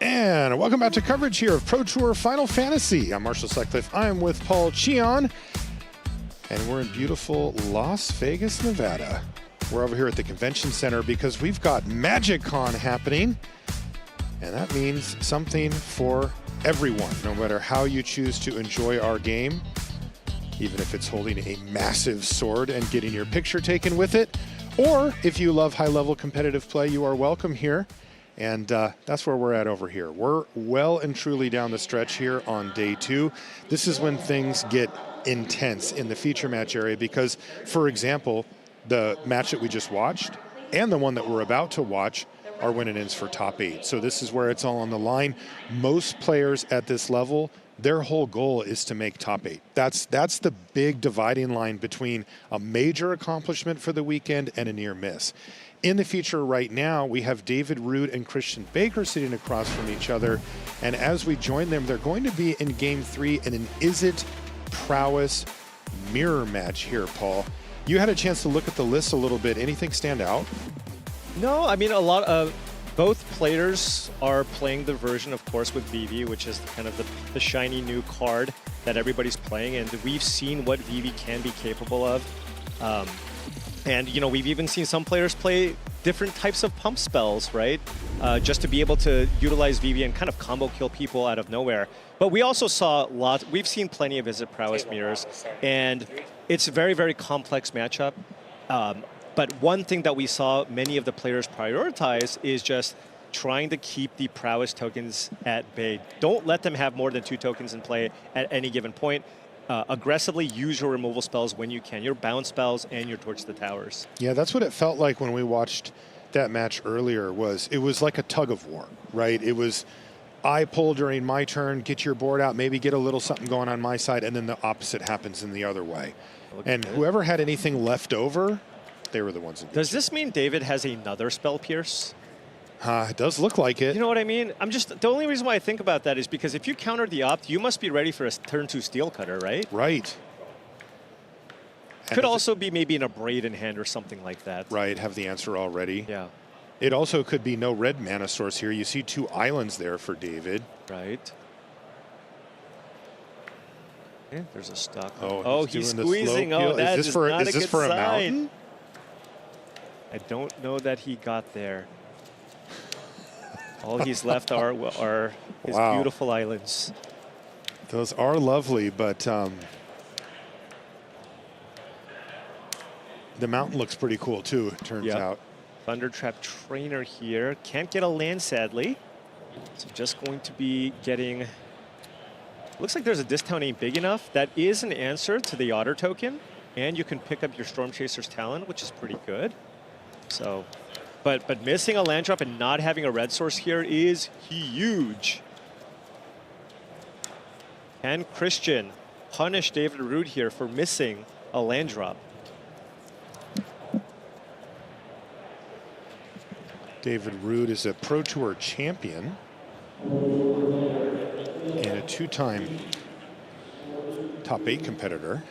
And welcome back to coverage here of Pro Tour Final Fantasy. I'm Marshall Sutcliffe. I'm with Paul Cheon, and we're in beautiful Las Vegas, Nevada. We're over here at the Convention Center because we've got MagicCon happening, and that means something for everyone, no matter how you choose to enjoy our game, even if it's holding a massive sword and getting your picture taken with it, or if you love high-level competitive play, you are welcome here. And that's where we're at over here. We're well and truly down the stretch here on day 2. This is when things get intense in the feature match area because, for example, the match that we just watched and the one that we're about to watch are win-and-ins for top 8. So this is where it's all on the line. Most players at this level, their whole goal is to make top 8. That's the big dividing line between a major accomplishment for the weekend and a near miss. In the feature right now, we have David Rude and Christian Baker sitting across from each other. And as we join them, they're going to be in Game 3 in an Is It Prowess mirror match here, Paul. You had a chance to look at the list a little bit. Anything stand out? No, I mean, a lot of both players are playing the version, of course, with Vivi, which is kind of the shiny new card that everybody's playing. And we've seen what Vivi can be capable of. And, you know, we've even seen some players play different types of pump spells, right? Just to be able to utilize Vivi and kind of combo kill people out of nowhere. But we also saw we've seen plenty of Is It Prowess mirrors, and it's a very, very complex matchup. But one thing that we saw many of the players prioritize is just trying to keep the prowess tokens at bay. Don't let them have more than 2 tokens in play at any given point. Aggressively use your removal spells when you can, your bounce spells and your Torch the Towers. Yeah, that's what it felt like when we watched that match earlier. It was like a tug of war, right? It was, I pull during my turn, get your board out, maybe get a little something going on my side, and then the opposite happens in the other way. And whoever had anything left over, They were the ones that Does this mean David has another Spell Pierce? It does look like it. You know what I mean? The only reason why I think about that is because if you counter the Opt, you must be ready for a turn 2 Steel Cutter, right? Right. Could also be maybe an Abrade in hand or something like that. Right, have the answer already. Yeah. It also could be no red mana source here. You see 2 islands there for David. Right. Yeah, there's a stock. Oh, he's doing the squeezing. slow Oh, peel. that is is this for, not is a this good for a sign. mountain? I don't know that he got there. All he's left are his Wow. beautiful islands. Those are lovely, but the mountain looks pretty cool too, it turns out. Thundertrap Trainer here. Can't get a land, sadly. So just going to be getting... Looks like there's a Discount ain't big enough. That is an answer to the Otter token. And you can pick up your Storm Chaser's Talon, which is pretty good. So, but missing a land drop and not having a red source here is huge. Can Christian punish David Rude here for missing a land drop? David Rude is a Pro Tour champion and a 2-time top 8 competitor.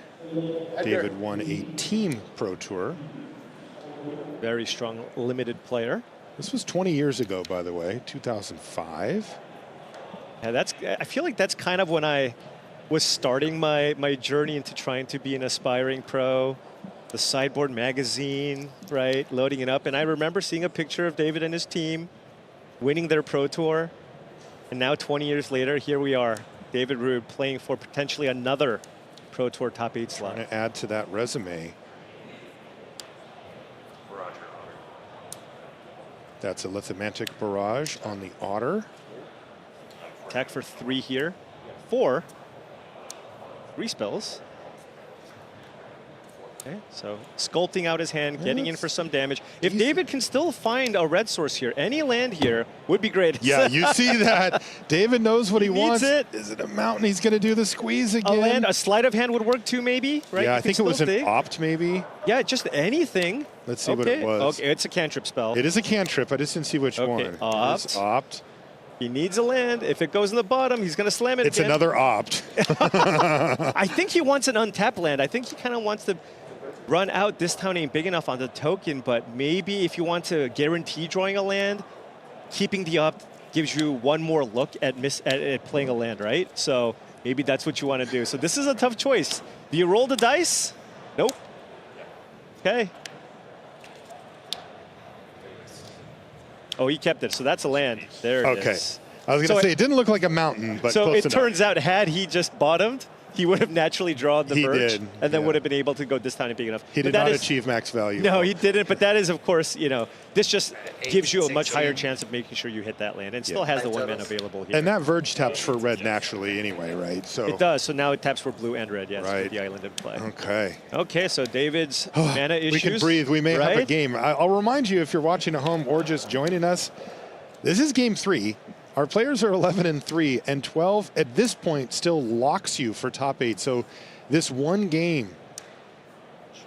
David won a team Pro Tour. Very strong limited player. This was 20 years ago, by the way, 2005. Yeah, I feel like that's kind of when I was starting my journey into trying to be an aspiring pro. The Sideboard magazine, right, loading it up. And I remember seeing a picture of David and his team winning their Pro Tour. And now 20 years later, here we are. David Rude playing for potentially another Pro Tour top 8 slot. Trying to add to that resume. That's a Lithomantic Barrage on the Otter. Attack for 3 here. 4. 3 spells. Okay, so sculpting out his hand, getting in for some damage. If David can still find a red source here, any land here would be great. Yeah, you see that. David knows what he wants. It. Is it a mountain? He's going to do the squeeze again. A land, a sleight of hand would work too, maybe, right? Yeah, You I think it can was still an dig. opt, maybe. Yeah, just anything. Let's see what it was. Okay, it's a cantrip spell. It is a cantrip. I just didn't see which one. Opt. It's opt. He needs a land. If it goes in the bottom, he's going to slam it It's again. another opt. I think he wants an untapped land. I think he kind of wants to run out. This town ain't big enough on the token, but maybe if you want to guarantee drawing a land, keeping the opt gives you one more look at playing a land, right? So maybe that's what you want to do. So this is a tough choice. Do you roll the dice? Nope. Okay. Oh, he kept it. So that's a land. There it is. I was going to say, it didn't look like a mountain, but so close it enough. turns out, had he just bottomed, he would have naturally drawn the He verge, did, and then yeah. would have been able to go this time big enough. He But did that not is- achieve max value. No, he didn't. But that is, of course, this just gives you a much higher chance of making sure you hit that land, and still has the 1 mana available here. And that verge taps for red naturally anyway, right? So It does. So now it taps for blue and red, yes, Right. with the island in play. Okay. Okay, so David's mana issues. We can breathe. We may have a right? game. I'll remind you, if you're watching at home or just joining us, this is game 3. Our players are 11-3, and 12 at this point still locks you for top 8. So this one game,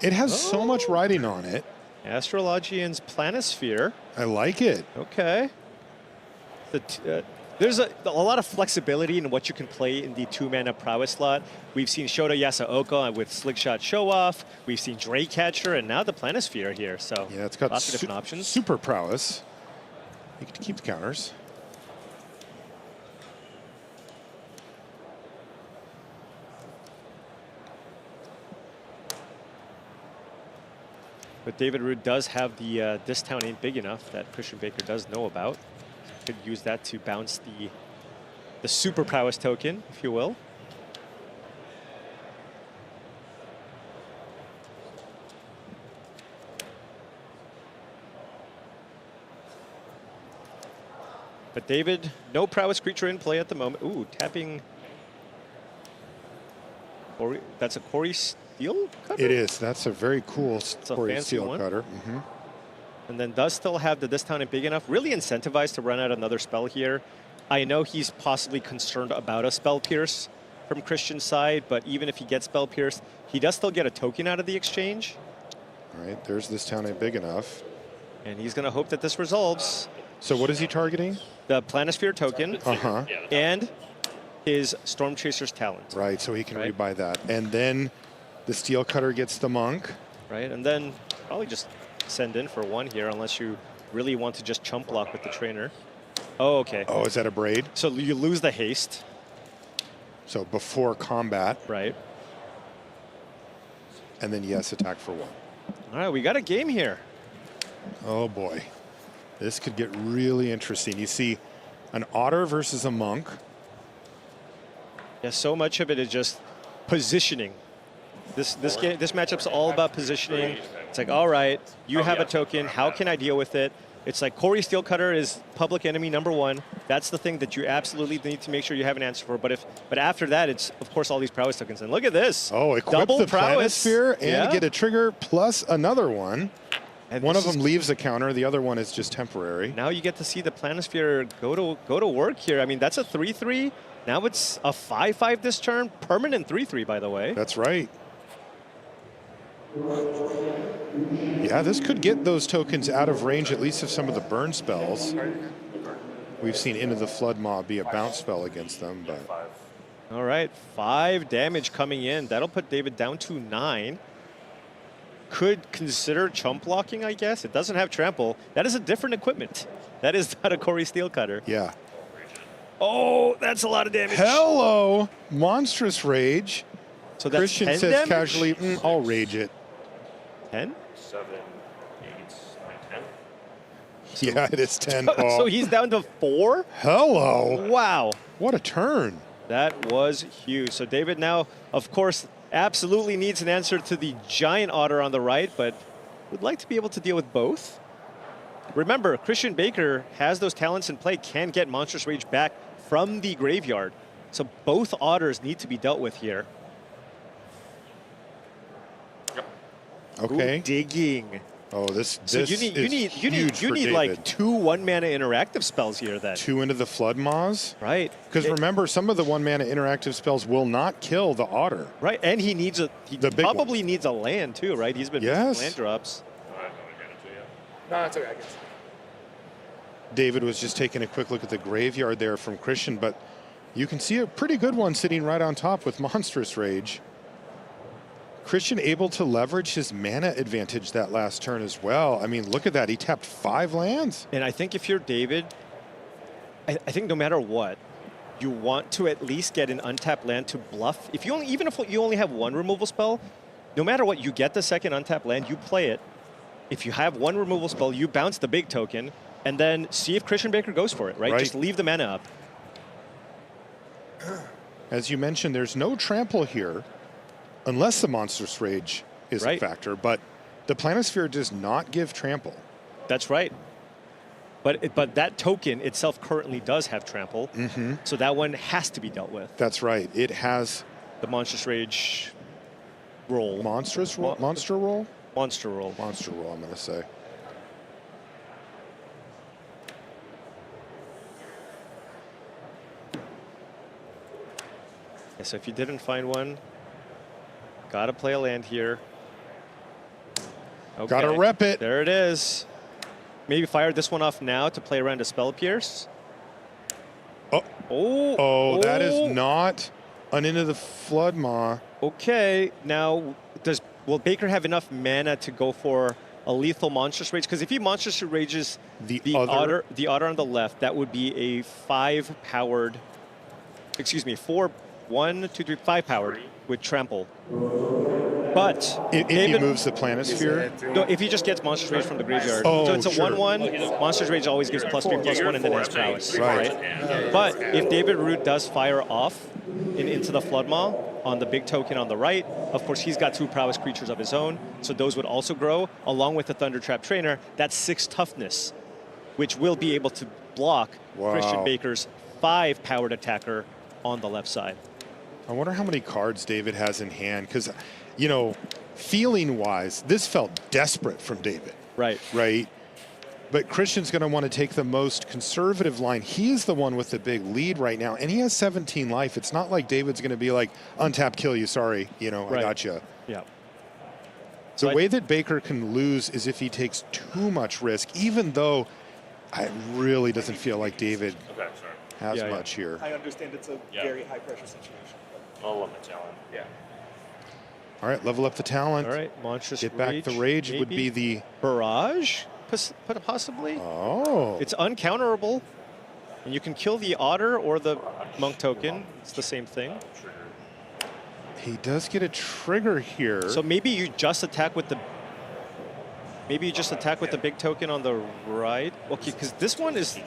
it has so much riding on it. Astrologian's Planisphere. I like it. Okay. There's a lot of flexibility in what you can play in the 2-mana prowess slot. We've seen Shota Yasuoka with Slickshot Show Off. We've seen Draycatcher, and now the Planisphere here. So Yeah, it's got lots of different options. super prowess. You can keep the counters. But David Rude does have the This Town Ain't Big Enough that Christian Baker does know about. Could use that to bounce the super prowess token, if you will. But David, no prowess creature in play at the moment. Ooh, tapping. That's a Corey Steel Cutter? It is. That's a very cool a Corey fancy Steel one. Cutter. And then does still have the This Town Ain't Big Enough. Really incentivized to run out another spell here. I know he's possibly concerned about a Spell Pierce from Christian's side, but even if he gets Spell Pierce, he does still get a token out of the exchange. All right, there's this town ain't big enough. And he's going to hope that this resolves. So what is he targeting? The Planisphere token. And his Storm Chaser's Talent. Right, so he can rebuy that. And then the Steel Cutter gets the Monk. Right, and then probably just send in for 1 here unless you really want to just chump block with the trainer. Oh, okay. Oh, is that a braid? So you lose the haste. So before combat. Right. And then yes, attack for 1. All right, we got a game here. Oh boy. This could get really interesting. You see an Otter versus a Monk. Yeah, so much of it is just positioning. This matchup's all about positioning. It's like, all right, you have a token. How can I deal with it? It's like Corey Steelcutter is public enemy #1. That's the thing that you absolutely need to make sure you have an answer for. But after that, it's of course all these prowess tokens. And look at this. Oh, equip double the prowess Planisphere and get a trigger plus another one. And one of them leaves a counter. The other one is just temporary. Now you get to see the Planisphere go to work here. I mean, that's a 3/3. Now it's a 5/5 this turn. Permanent 3/3, by the way. That's right. Yeah, this could get those tokens out of range, at least of some of the burn spells. We've seen Into the Flood Mob be a bounce spell against them, but. All right, 5 damage coming in. That'll put David down to 9. Could consider chump blocking, I guess. It doesn't have trample. That is a different equipment. That is not a Corey Steelcutter. Yeah. Oh, that's a lot of damage. Hello, Monstrous Rage. So that's Christian 10 says damage? casually, I'll rage it. 10? 7, 8, 9, 10. Yeah, it is 10. So he's down to 4? Hello. Wow. What a turn. That was huge. So David now, of course, absolutely needs an answer to the giant otter on the right, but would like to be able to deal with both. Remember, Christian Baker has those talents in play, can get Monstrous Rage back from the graveyard. So both otters need to be dealt with here. Okay. Ooh, digging. Oh, this So you need like 2 1-mana interactive spells here then. 2 Into the Flood Maws. Right. Because remember, some of the 1-mana interactive spells will not kill the Otter. Right, and he needs probably needs a land too, right? He's been missing land drops. No, it's okay. I guess. David was just taking a quick look at the graveyard there from Christian, but you can see a pretty good one sitting right on top with Monstrous Rage. Christian able to leverage his mana advantage that last turn as well. I mean, look at that. He tapped 5 lands. And I think if you're David, I think no matter what, you want to at least get an untapped land to bluff. Even if you only have 1 removal spell, no matter what, you get the second untapped land, you play it. If you have 1 removal spell, you bounce the big token, and then see if Christian Baker goes for it, right? Just leave the mana up. As you mentioned, there's no trample here, unless the Monstrous Rage is a factor, but the Planisphere does not give trample. That's right. But that token itself currently does have trample, so that one has to be dealt with. That's right. It has the Monstrous Rage roll. Monstrous roll? Monster roll? Monster roll. Monster roll, I'm going to say. Yeah, so if you didn't find one, gotta play a land here. Okay. Gotta rep it. There it is. Maybe fire this one off now to play around a Spell Pierce. Oh, that is not an Into the Flood Maw. Okay, now will Baker have enough mana to go for a lethal Monstrous Rage? Because if he Monstrous Rages the otter on the left, that would be a 5-powered, excuse me, 5 powered with trample. But if he moves the Planisphere? No, if he just gets Monstrous Rage from the graveyard. Oh, so it's a sure. 1/1. Monstrous Rage always gives +3/+1 and then has prowess. Right. But if David Root does fire off into the Floodmaw on the big token on the right, of course he's got 2 prowess creatures of his own, so those would also grow, along with the Thundertrap Trainer. That's 6 toughness, which will be able to block Christian Baker's 5-powered attacker on the left side. I wonder how many cards David has in hand, because, you know, feeling-wise, this felt desperate from David. Right. Right? But Christian's going to want to take the most conservative line. He's the one with the big lead right now, and he has 17 life. It's not like David's going to be like, untap, kill you, sorry, you know, I got you. Yeah. The way that Baker can lose is if he takes too much risk, even though it really doesn't feel like David has much here. I understand it's a very high pressure situation. All of the talent. Yeah. All right, level up the talent. All right, Monstrous Get back Rage. the rage would maybe? be the Barrage, possibly. Oh. It's uncounterable. And you can kill the Otter or the Monk token. It's the same thing. He does get a trigger here. So maybe you just attack with the... Maybe you just attack with the big token on the right. Okay, because this one is...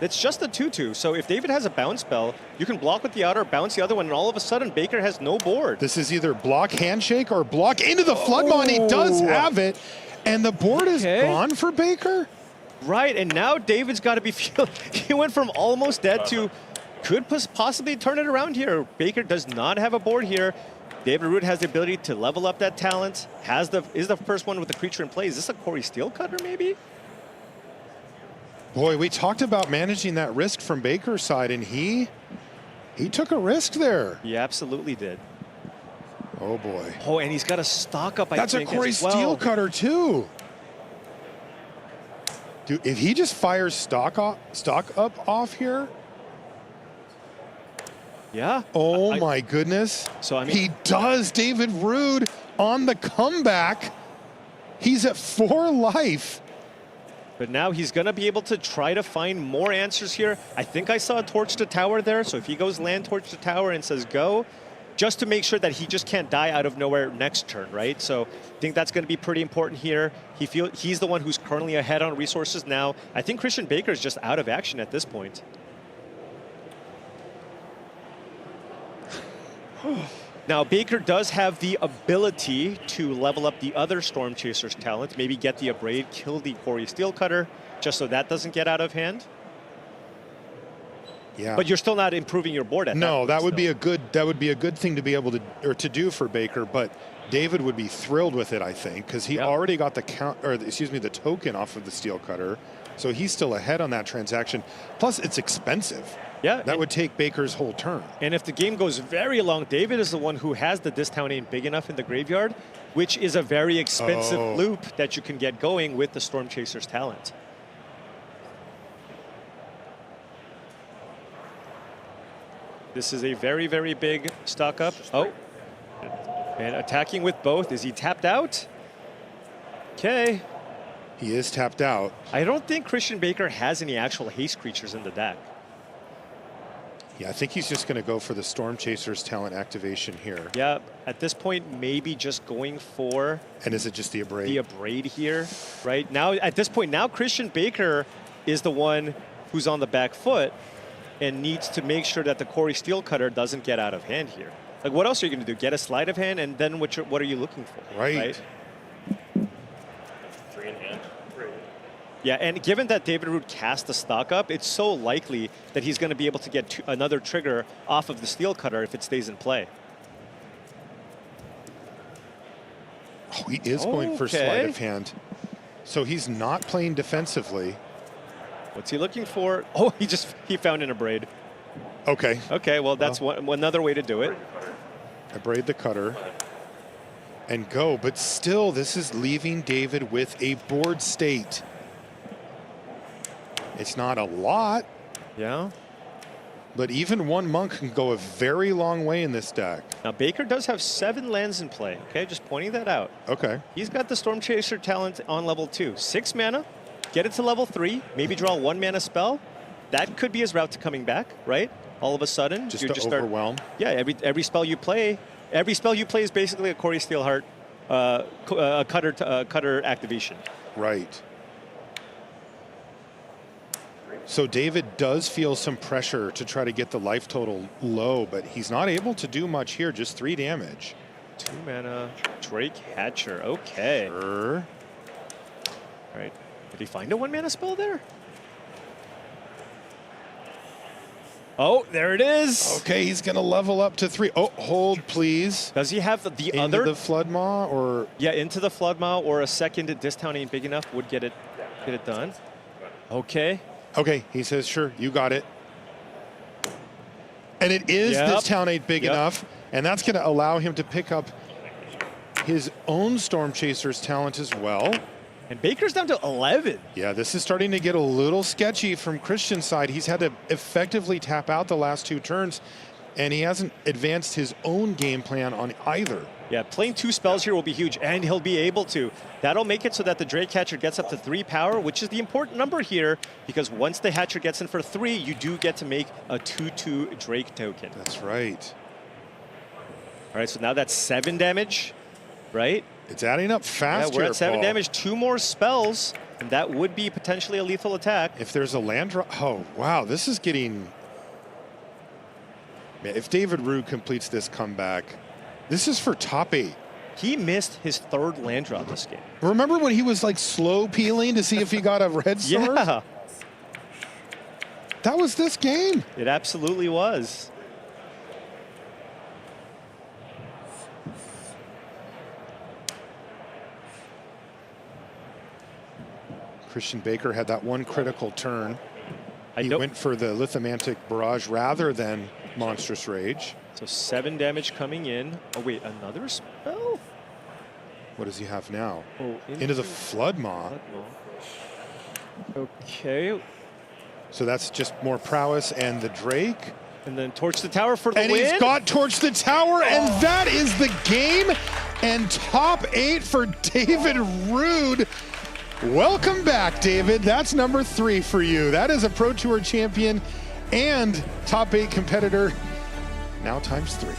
It's just a 2/2. So if David has a bounce spell, you can block with the Outer, bounce the other one, and all of a sudden Baker has no board. This is either block handshake or block into the Floodmaw, and he does have it. And the board is gone for Baker? Right, and now David's got to be feeling... He went from almost dead to could possibly turn it around here. Baker does not have a board here. David Root has the ability to level up that talent. Is the first one with the creature in play. Is this a Corey Steelcutter maybe? Boy, we talked about managing that risk from Baker's side, and he took a risk there. He absolutely did. Oh boy. Oh, and he's got a stock up, I That's think, a Corey as well. Steelcutter too. Dude, if he just fires stock up off here. Yeah. Oh my goodness. So I mean, he does. David Rood on the comeback. He's at 4 life. But now he's going to be able to try to find more answers here. I think I saw a torch to tower there. So if he goes land torch to tower and says go, just to make sure that he just can't die out of nowhere next turn, right? So I think that's going to be pretty important here. He's the one who's currently ahead on resources now. I think Christian Baker is just out of action at this point. Now, Baker does have the ability to level up the other Storm Chaser's talent, maybe get the Abrade, kill the Corey Steelcutter, just so that doesn't get out of hand. Yeah. But you're still not improving your board at No, that would be a good thing to be able to do for Baker, but David would be thrilled with it, I think, because he already got the the token off of the Steelcutter, so he's still ahead on that transaction. Plus, it's expensive. Yeah, that would take Baker's whole turn. And if the game goes very long, David is the one who has the Discount ain't big enough in the graveyard, which is a very expensive loop that you can get going with the Storm Chaser's talent. This is a very, very big stock up. Oh, and attacking with both. Is he tapped out? Okay. He is tapped out. I don't think Christian Baker has any actual haste creatures in the deck. Yeah, I think he's just going to go for the Storm Chaser's talent activation here. Yeah, at this point, maybe just going for... And is it just the Abrade? The Abrade here, right? Now, at this point, now Christian Baker is the one who's on the back foot and needs to make sure that the Corey Steelcutter doesn't get out of hand here. Like, what else are you going to do? Get a sleight of hand, and then what are you looking for? Right. 3 in hand. Yeah, and given that David Root cast the stock up, it's so likely that he's going to be able to get another trigger off of the Steelcutter if it stays in play. Oh, he is going for sleight of hand. So he's not playing defensively. What's he looking for? Oh, he found an Abrade. Okay. Okay, well, that's another way to do it. Abrade the cutter and go, but still, this is leaving David with a board state. It's not a lot. Yeah. But even one monk can go a very long way in this deck. Now, Baker does have 7 lands in play, okay? Just pointing that out. Okay. He's got the Storm Chaser talent on level 2. 6 mana, get it to level 3, maybe draw 1 mana spell. That could be his route to coming back, right? All of a sudden. Just to overwhelm. Yeah, every spell you play is basically a Corey Steelheart cutter activation. Right. So David does feel some pressure to try to get the life total low, but he's not able to do much here, just 3 damage. 2 mana, Drake Hatcher, okay. Sure. All right, did he find a 1 mana spell there? Oh, there it is. Okay, he's going to level up to 3. Oh, hold, please. Does he have the into other? the Floodmaw, or? Yeah, into the Floodmaw, or a second Discount ain't big enough would get it done. Okay. Okay, he says, sure, you got it. And it is this town ain't big enough, and that's going to allow him to pick up his own Storm Chaser's talent as well. And Baker's down to 11. Yeah, this is starting to get a little sketchy from Christian's side. He's had to effectively tap out the last 2 turns, and he hasn't advanced his own game plan on either. Yeah, playing 2 spells here will be huge, and he'll be able to. That'll make it so that the Drake Hatcher gets up to 3 power, which is the important number here, because once the Hatcher gets in for 3, you do get to make a 2/2 Drake token. That's right. All right, so now that's 7 damage, right? It's adding up fast. Yeah, we're here, at 7 Paul. damage, 2 more spells, and that would be potentially a lethal attack. If there's a land drop, oh wow, this is getting. Man, if David Rude completes this comeback, this is for top 8. He missed his 3rd land drop this game. Remember when he was like slow peeling to see if he got a red sword? Yeah. That was this game. It absolutely was. Christian Baker had that one critical turn. He went for the Lithomantic Barrage rather than Monstrous Rage. So 7 damage coming in. Oh wait, another spell? What does he have now? Oh, into the Flood Maw. Okay. So that's just more prowess and the Drake. And then Torch the Tower for the and win. He's got Torch the Tower, and that is the game. And top 8 for David Rude. Welcome back, David. That's number 3 for you. That is a Pro Tour champion and top 8 competitor. Now times 3.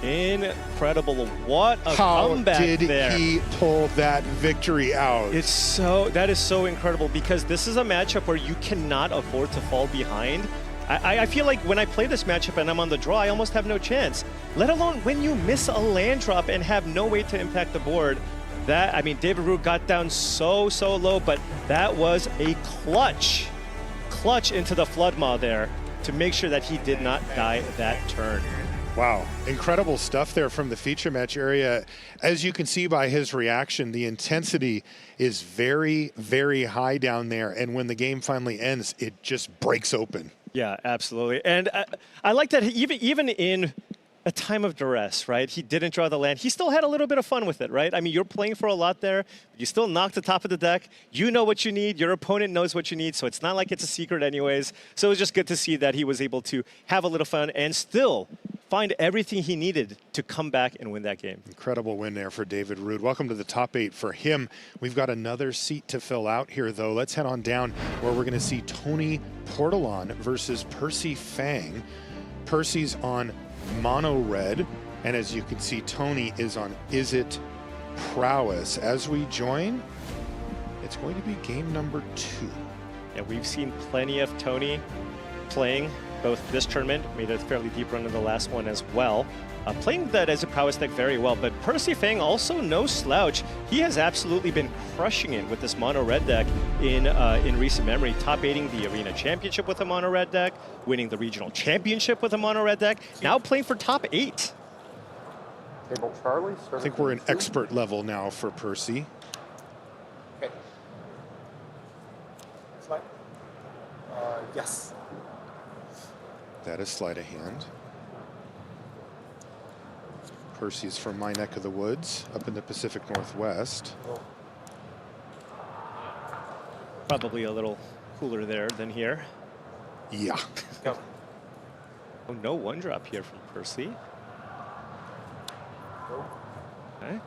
Incredible. What a How comeback did there. he pull that victory out? That is so incredible, because this is a matchup where you cannot afford to fall behind. I feel like when I play this matchup and I'm on the draw, I almost have no chance, let alone when you miss a land drop and have no way to impact the board. That, I mean, David Rude got down so low, but that was a clutch into the Flood Maw there to make sure that he did not die that turn. Wow, incredible stuff there from the feature match area. As you can see by his reaction, the intensity is very, very high down there. And when the game finally ends, it just breaks open. Yeah, absolutely. And I like that even in a time of duress, right? He didn't draw the land. He still had a little bit of fun with it, right? I mean, you're playing for a lot there. You still knock the top of the deck. You know what you need. Your opponent knows what you need. So it's not like it's a secret anyways. So it was just good to see that he was able to have a little fun and still find everything he needed to come back and win that game. Incredible win there for David Rude. Welcome to the top 8 for him. We've got another seat to fill out here, though. Let's head on down where we're going to see Tony Portalon versus Percy Fang. Percy's on Mono Red, and as you can see, Tony is on Izzet Prowess. As we join, it's going to be game number 2. Yeah, we've seen plenty of Tony playing both this tournament, made a fairly deep run in the last one as well. Playing that as a prowess deck very well, but Percy Fang also no slouch. He has absolutely been crushing it with this mono red deck in recent memory, top 8ing the Arena Championship with a mono red deck, winning the Regional Championship with a mono red deck, now playing for top 8. Table Charlie. I think we're in expert level now for Percy. Okay. Slide. Yes. That is sleight of hand. Percy's from my neck of the woods, up in the Pacific Northwest. Probably a little cooler there than here. Yeah. Oh, no one drop here from Percy. Okay.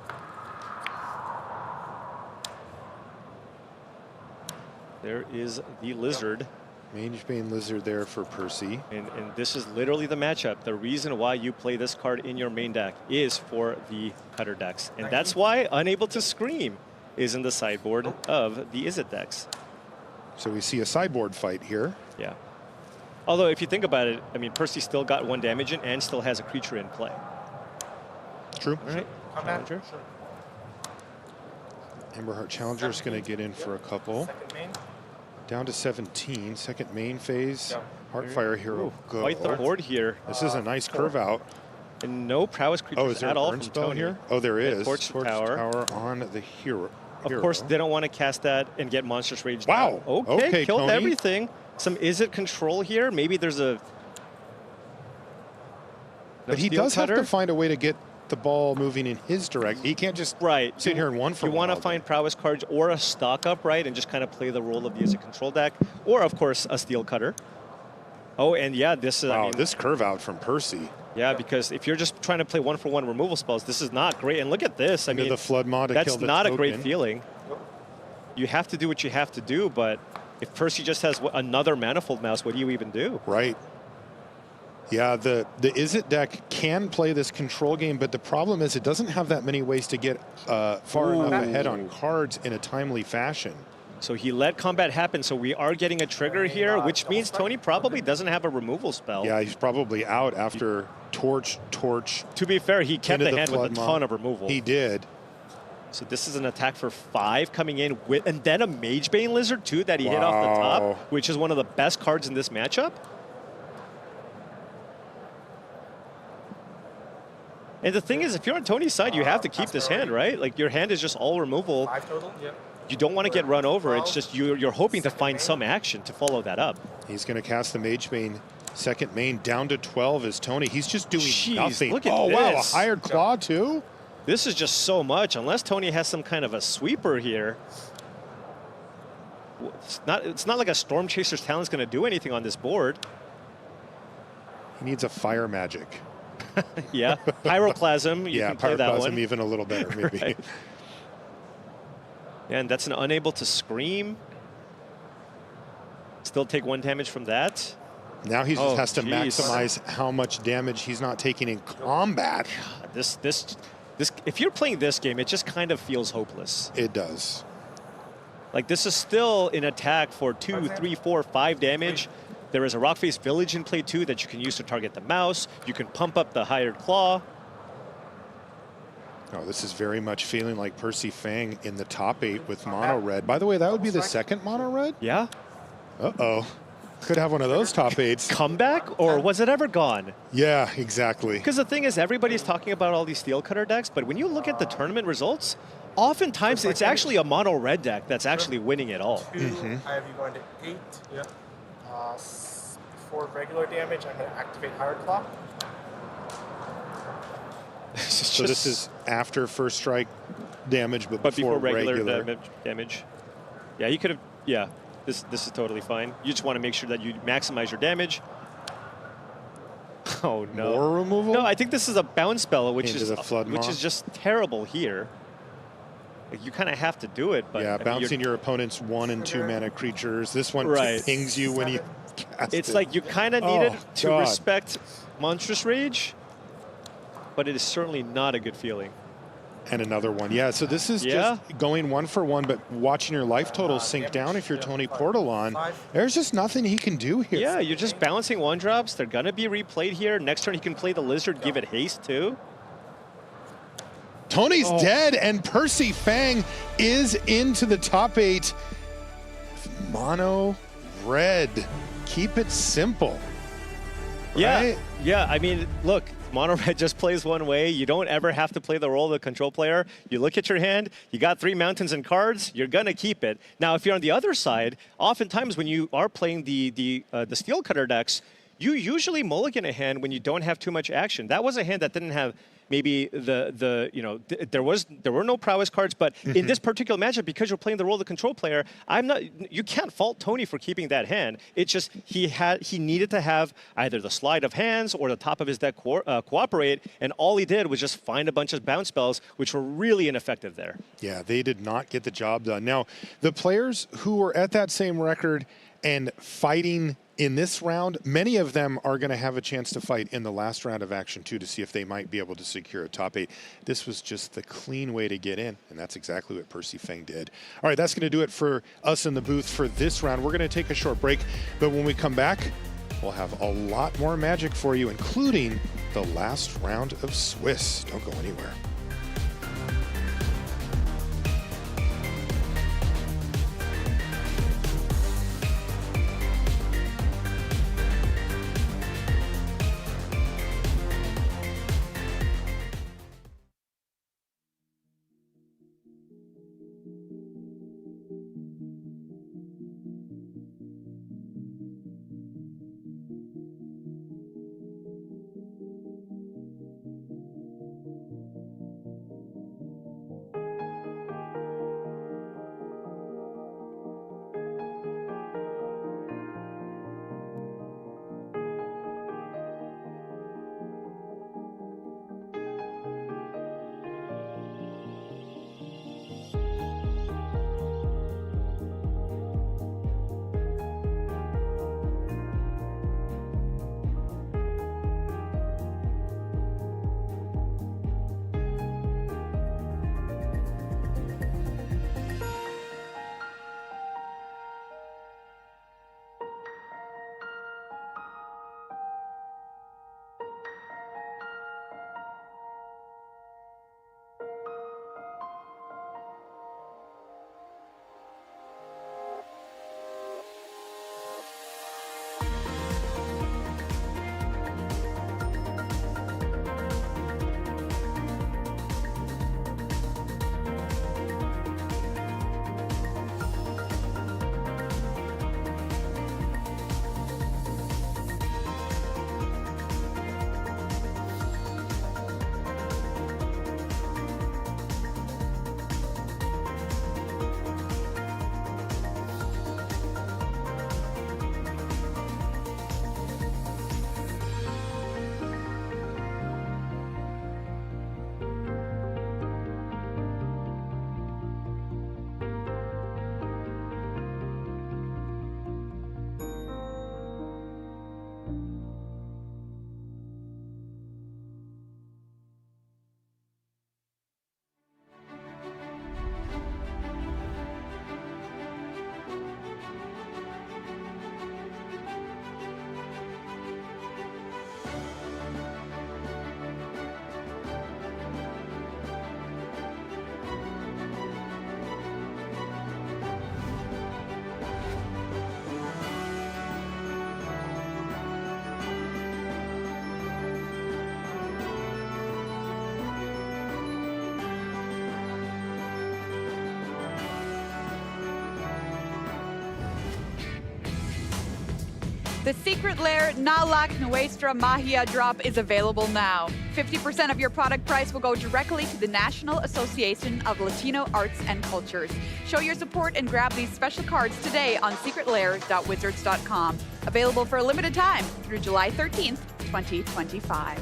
There is the Lizard. Mangebane Lizard there for Percy. And this is literally the matchup. The reason why you play this card in your main deck is for the cutter decks. And that's why Unable to Scream is in the sideboard of the Izzet decks. So we see a sideboard fight here. Yeah. Although if you think about it, I mean, Percy still got 1 damage in and still has a creature in play. True. All right. Challenger. Emberheart Challenger is going to get in for a couple. Down to 17, second main phase. Heartfire Hero. Go. Quite the board here. This is a nice curve out. And no prowess creatures is there at a all burn from spell Tony. here? Oh, there is. Torch Tower on the hero. Of course, they don't want to cast that and get Monstrous Rage. Wow. Down. Okay, killed Tony. everything. Some Izzet control here. Maybe there's a... But he does have to find a way to get the ball moving in his direction. He can't just sit here and one for You want to find prowess cards or a stock up, right, and just kind of play the role of the control deck, or of course a steel cutter. Oh, and yeah, this is. Wow, I mean, this curve out from Percy. Yeah, because if you're just trying to play 1-for-1 removal spells, this is not great. And look at this. I Into mean, the Flood Maw to that's kill the not a great token. feeling. You have to do what you have to do, but if Percy just has another Manifold Mouse, what do you even do? Right. Yeah, the Izzet deck can play this control game, but the problem is it doesn't have that many ways to get far enough ahead on cards in a timely fashion. So he let combat happen, so we are getting a trigger here, which means Tony probably doesn't have a removal spell. Yeah, he's probably out after Torch. To be fair, he kept into the hand with a Flood Maw. ton of removal. He did. So this is an attack for 5 coming in, with, and then a Magebane Lizard too that he hit off the Wow. top, which is one of the best cards in this matchup. And the thing is, if you're on Tony's side, you have to keep this hand, right? Like your hand is just all removal. 5 total? Yep. You don't want to get run over. It's just you're hoping to find some action to follow that up. He's going to cast the Magebane second main down to 12 is Tony. He's just doing Jeez, nothing. look at oh, wow, a this. hired claw too? This is just so much. Unless Tony has some kind of a sweeper here. It's not like a Storm Chaser's Talon's going to do anything on this board. He needs a fire magic. Yeah, Pyroclasm. You yeah, can play that one. Pyroclasm even a little better, maybe. Right. And that's an unable to scream. Still take 1 damage from that. Now he just has to geez. maximize how much damage he's not taking in combat. This, if you're playing this game, it just kind of feels hopeless. It does. Like this is still an attack for 2, 3, 4, 5 damage. There is a Rockface Village in play too that you can use to target the mouse. You can pump up the hired claw. Oh, this is very much feeling like Percy Fang in the top 8 with mono red. By the way, that would be the second mono red? Yeah. Uh-oh. Could have one of those top 8s. Comeback, or was it ever gone? Yeah, exactly. Because the thing is, everybody's talking about all these steel cutter decks, but when you look at the tournament results, oftentimes it's actually a mono red deck that's actually winning it all. 2, I have you going to 8. Yep. For regular damage, I'm going to activate Higher Claw. So this is after first strike damage, but before regular, regular. damage. Yeah, you could have. Yeah, this is totally fine. You just want to make sure that you maximize your damage. Oh no! More removal? No, I think this is a bounce spell, which Into the Flood Maw. is just terrible here. Like, you kind of have to do it, but Yeah, I mean, bouncing your opponent's 1 and 2 mana creatures. This one Right. pings you when you cast It's it. like you kind of need Oh, it to God. respect Monstrous Rage, but it is certainly not a good feeling. And another one. Yeah, so this is just going 1 for 1, but watching your life total sink down if you're Tony Portalon. There's just nothing he can do here. Yeah, you're just balancing 1-drops. They're going to be replayed here. Next turn, he can play the Lizard, give it haste, too. Tony's dead, and Percy Fang is into the top 8. Mono red. Keep it simple. Yeah, Right? yeah. I mean, look, mono red just plays one way. You don't ever have to play the role of the control player. You look at your hand, you got 3 mountains and cards, you're gonna keep it. Now, if you're on the other side, oftentimes when you are playing the steel cutter decks, you usually mulligan a hand when you don't have too much action. That was a hand that didn't have maybe there were no prowess cards, but in this particular matchup, because you're playing the role of the control player, you can't fault Tony for keeping that hand. It's just he needed to have either the slide of hands or the top of his deck cooperate, and all he did was just find a bunch of bounce spells, which were really ineffective there. Yeah, they did not get the job done. Now, the players who were at that same record and fighting in this round, many of them are going to have a chance to fight in the last round of action too, to see if they might be able to secure a top 8. This was just the clean way to get in, and that's exactly what Percy Fang did. All right, that's going to do it for us in the booth for this round. We're going to take a short break, but when we come back, we'll have a lot more Magic for you, including the last round of Swiss. Don't go anywhere. The Secret Lair Nalak Nuestra Magia drop is available now. 50% of your product price will go directly to the National Association of Latino Arts and Cultures. Show your support and grab these special cards today on secretlair.wizards.com. Available for a limited time through July 13th, 2025.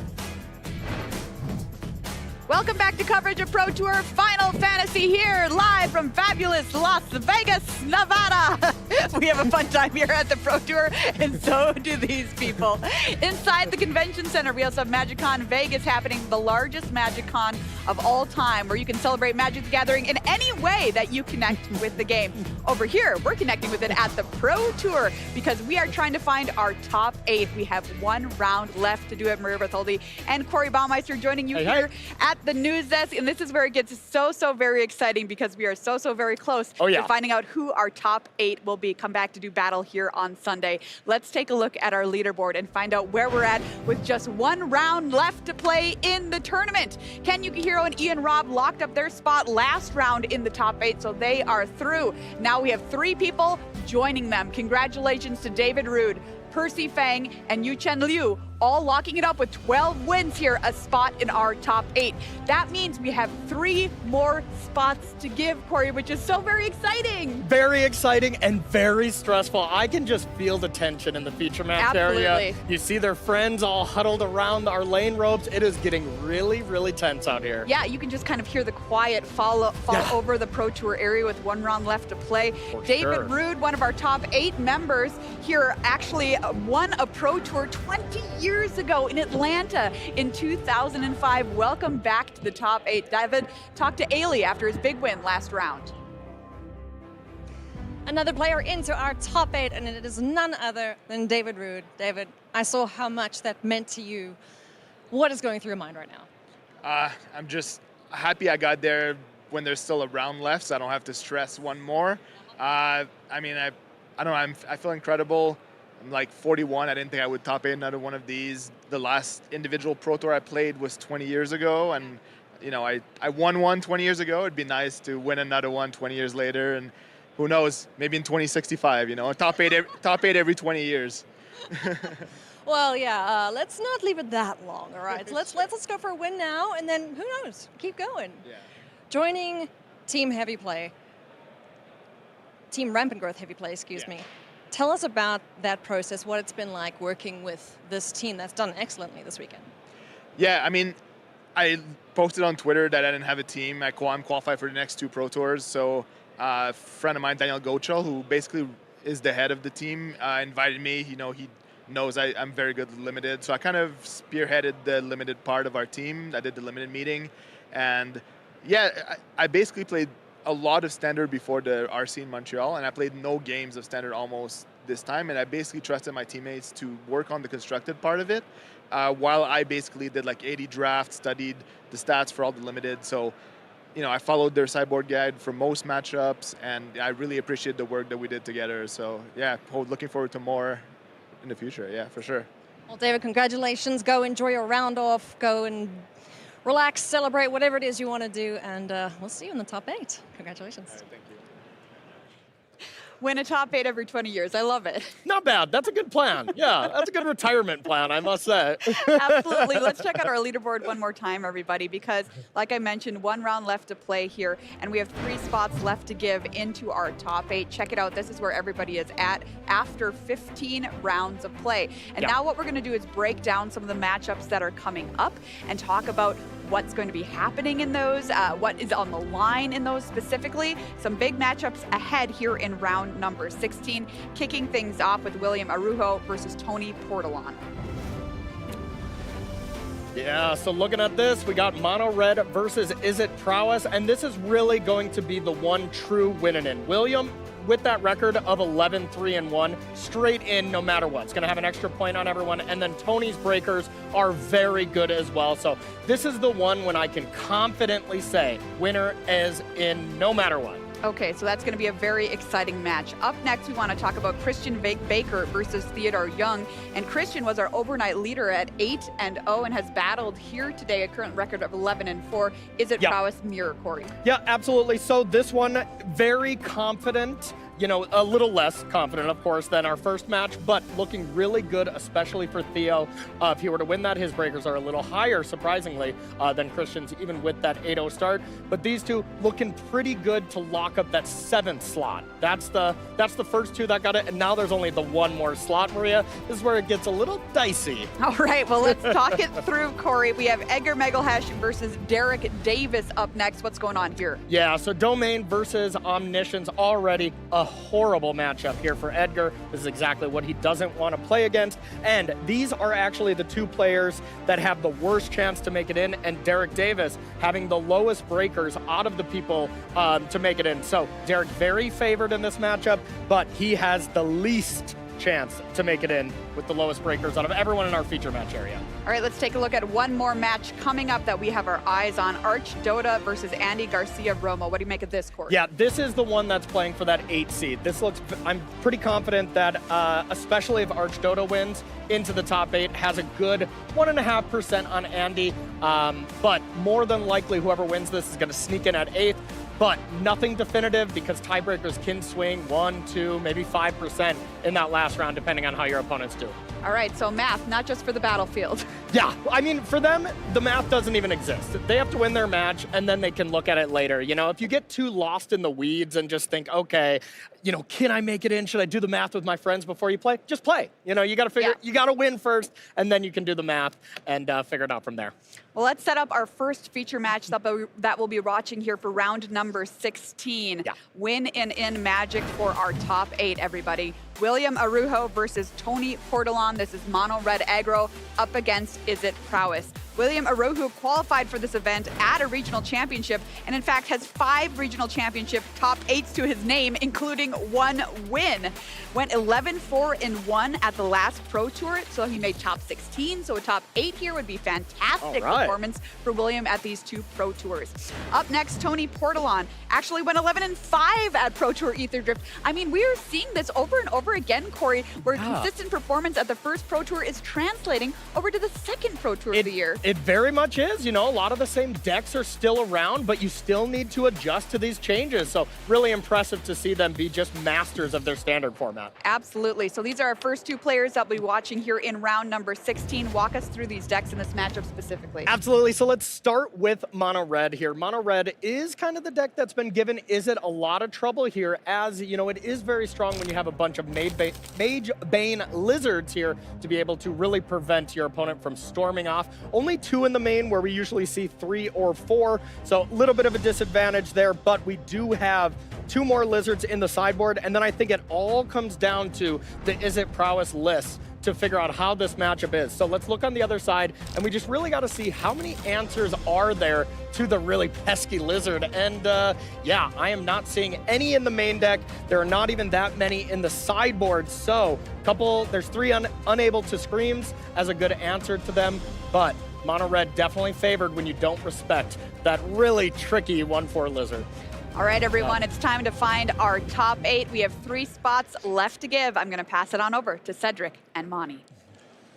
Welcome back to coverage of Pro Tour Final Fantasy here, live from fabulous Las Vegas, Nevada. We have a fun time here at the Pro Tour, and so do these people. Inside the convention center, we also have MagicCon Vegas happening, the largest MagicCon of all time, where you can celebrate Magic the Gathering in any way that you connect with the game. Over here, we're connecting with it at the Pro Tour because we are trying to find our top 8. We have one round left to do it. Maria Bertholdi and Corey Baumeister joining you here at the news desk, and this is where it gets so very exciting because we are so very close to finding out who our top 8 will be. Come back to do battle here on Sunday. Let's take a look at our leaderboard and find out where we're at with just one round left to play in the tournament. Ken Yukihiro and Ian Robb locked up their spot last round in the top 8, so they are through. Now we have 3 people joining them. Congratulations to David Rude, Percy Fang, and Yuchen Liu, all locking it up with 12 wins here, a spot in our top 8. That means we have 3 more spots to give, Corey, which is so very exciting. Very exciting and very stressful. I can just feel the tension in the feature match area. You see their friends all huddled around our lane ropes. It is getting really tense out here. Yeah, you can just kind of hear the quiet fall over the Pro Tour area with one round left to play. David Rude, one of our top 8 members here, actually won a Pro Tour 20 years ago in Atlanta in 2005. Welcome back to the top 8. David talked to Ailey after his big win last round. Another player into our top 8, and it is none other than David Rude. David, I saw how much that meant to you. What is going through your mind right now? I'm just happy I got there when there's still a round left, so I don't have to stress one more. I don't know, I feel incredible. I'm like 41. I didn't think I would top 8 another one of these. The last individual Pro Tour I played was 20 years ago, and you know, I won one 20 years ago. It'd be nice to win another one 20 years later, and who knows, maybe in 2065, you know, top 8 every 20 years. Well, yeah, let's not leave it that long, all right? So let's go for a win now, and then who knows? Keep going. Yeah. Joining Team Heavy Play, Team Rampant Growth Heavy Play, excuse me. Tell us about that process, what it's been like working with this team that's done excellently this weekend. Yeah, I mean, I posted on Twitter that I didn't have a team. I'm qualified for the next 2 Pro Tours, so a friend of mine, Daniel Gochel, who basically is the head of the team, invited me. You know, he knows I'm very good with limited, so I kind of spearheaded the limited part of our team. I did the limited meeting, and yeah, I basically played a lot of standard before the RC in Montreal, and I played no games of standard almost this time, and I basically trusted my teammates to work on the constructed part of it, while I basically did like 80 drafts, studied the stats for all the limited. So, you know, I followed their sideboard guide for most matchups, and I really appreciate the work that we did together. So yeah, looking forward to more in the future. Yeah, for sure. Well, David, congratulations. Go enjoy your round off. Go and relax, celebrate, whatever it is you want to do, and we'll see you in the top 8. Congratulations. Thank you. Win a top 8 every 20 years. I love it. Not bad. That's a good plan. Yeah, that's a good retirement plan, I must say. Absolutely. Let's check out our leaderboard one more time, everybody, because like I mentioned, one round left to play here, and we have 3 spots left to give into our top 8. Check it out. This is where everybody is at after 15 rounds of play. And now what we're going to do is break down some of the matchups that are coming up and talk about what's going to be happening in those, what is on the line in those specifically. Some big matchups ahead here in round number 16, kicking things off with William Arujo versus Tony Portolan. Yeah, so looking at this, we got Mono Red versus Izzet Prowess, and this is really going to be the one true win-in. William, with that record of 11-3-1, straight in no matter what. It's going to have an extra point on everyone, and then Tony's breakers are very good as well. So this is the one when I can confidently say winner is in no matter what. Okay, so that's going to be a very exciting match. Up next, we want to talk about Christian Baker versus Theodore Young. And Christian was our overnight leader at 8-0 and has battled here today, a current record of 11-4. Is it Prowess mirror, Corey? Yeah, absolutely. So this one, very confident a little less confident, of course, than our first match, but looking really good, especially for Theo. If he were to win that, his breakers are a little higher, surprisingly, than Christian's, even with that 8-0 start. But these two looking pretty good to lock up that 7th slot. That's the first two that got it, and now there's only the one more slot, Maria. This is where it gets a little dicey. All right, well, let's talk it through, Corey. We have Edgar Megalhash versus Derek Davis up next. What's going on here? Yeah, so Domain versus Omniscience, already a horrible matchup here for Edgar. This is exactly what he doesn't want to play against, and these are actually the two players that have the worst chance to make it in, and Derek Davis having the lowest breakers out of the people to make it in. So Derek very favored in this matchup, but he has the least chance to make it in with the lowest breakers out of everyone in our feature match area. All right, let's take a look at one more match coming up that we have our eyes on. Arch Dota versus Andy Garcia Romo. What do you make of this, Corey? Yeah, this is the one that's playing for that 8 seed. This looks, I'm pretty confident that, especially if Arch Dota wins into the top 8, has a good 1.5% on Andy. But more than likely, whoever wins this is going to sneak in at 8th. But nothing definitive because tiebreakers can swing 1, 2, maybe 5% in that last round, depending on how your opponents do. All right, so math, not just for the battlefield. Yeah, I mean, for them, the math doesn't even exist. They have to win their match, and then they can look at it later. If you get too lost in the weeds and just think, okay, can I make it in? Should I do the math with my friends before you play? Just play. You got to figure, you got to win first, and then you can do the math and figure it out from there. Well, let's set up our first feature match that we'll be watching here for round number 16. Yeah. Win and in Magic for our top 8, everybody. William Arujo versus Tony Portolan. This is Mono Red Aggro up against Is It Prowess. William Arujo qualified for this event at a regional championship and in fact has 5 regional championship top 8s to his name, including 1 win. Went 11-4-1 at the last Pro Tour, so he made top 16, so a top 8 here would be fantastic performance for William at these 2 Pro Tours. Up next, Tony Portolan actually went 11-5 at Pro Tour Ether Drift. I mean, we are seeing this over and over again, Corey, where consistent performance at the first Pro Tour is translating over to the second Pro Tour of the year. It very much is. A lot of the same decks are still around, but you still need to adjust to these changes. So really impressive to see them be just masters of their standard format. Absolutely. So these are our first 2 players that we'll be watching here in round number 16. Walk us through these decks in this matchup specifically. Absolutely. So let's start with Mono Red here. Mono Red is kind of the deck that's been given Is It a lot of trouble here, as it is very strong when you have a bunch of Mage Bane Lizards here to be able to really prevent your opponent from storming off. Only 2 in the main where we usually see 3 or 4, so a little bit of a disadvantage there, but we do have 2 more Lizards in the sideboard, and then I think it all comes down to the Is It Prowess list to figure out how this matchup is. So let's look on the other side, and we just really got to see how many answers are there to the really pesky Lizard. And yeah, I am not seeing any in the main deck. There are not even that many in the sideboard. So there's 3 unable to screams as a good answer to them, but Mono Red definitely favored when you don't respect that really tricky 1/4 Lizard. All right, everyone, it's time to find our top 8. We have 3 spots left to give. I'm going to pass it on over to Cedric and Monty.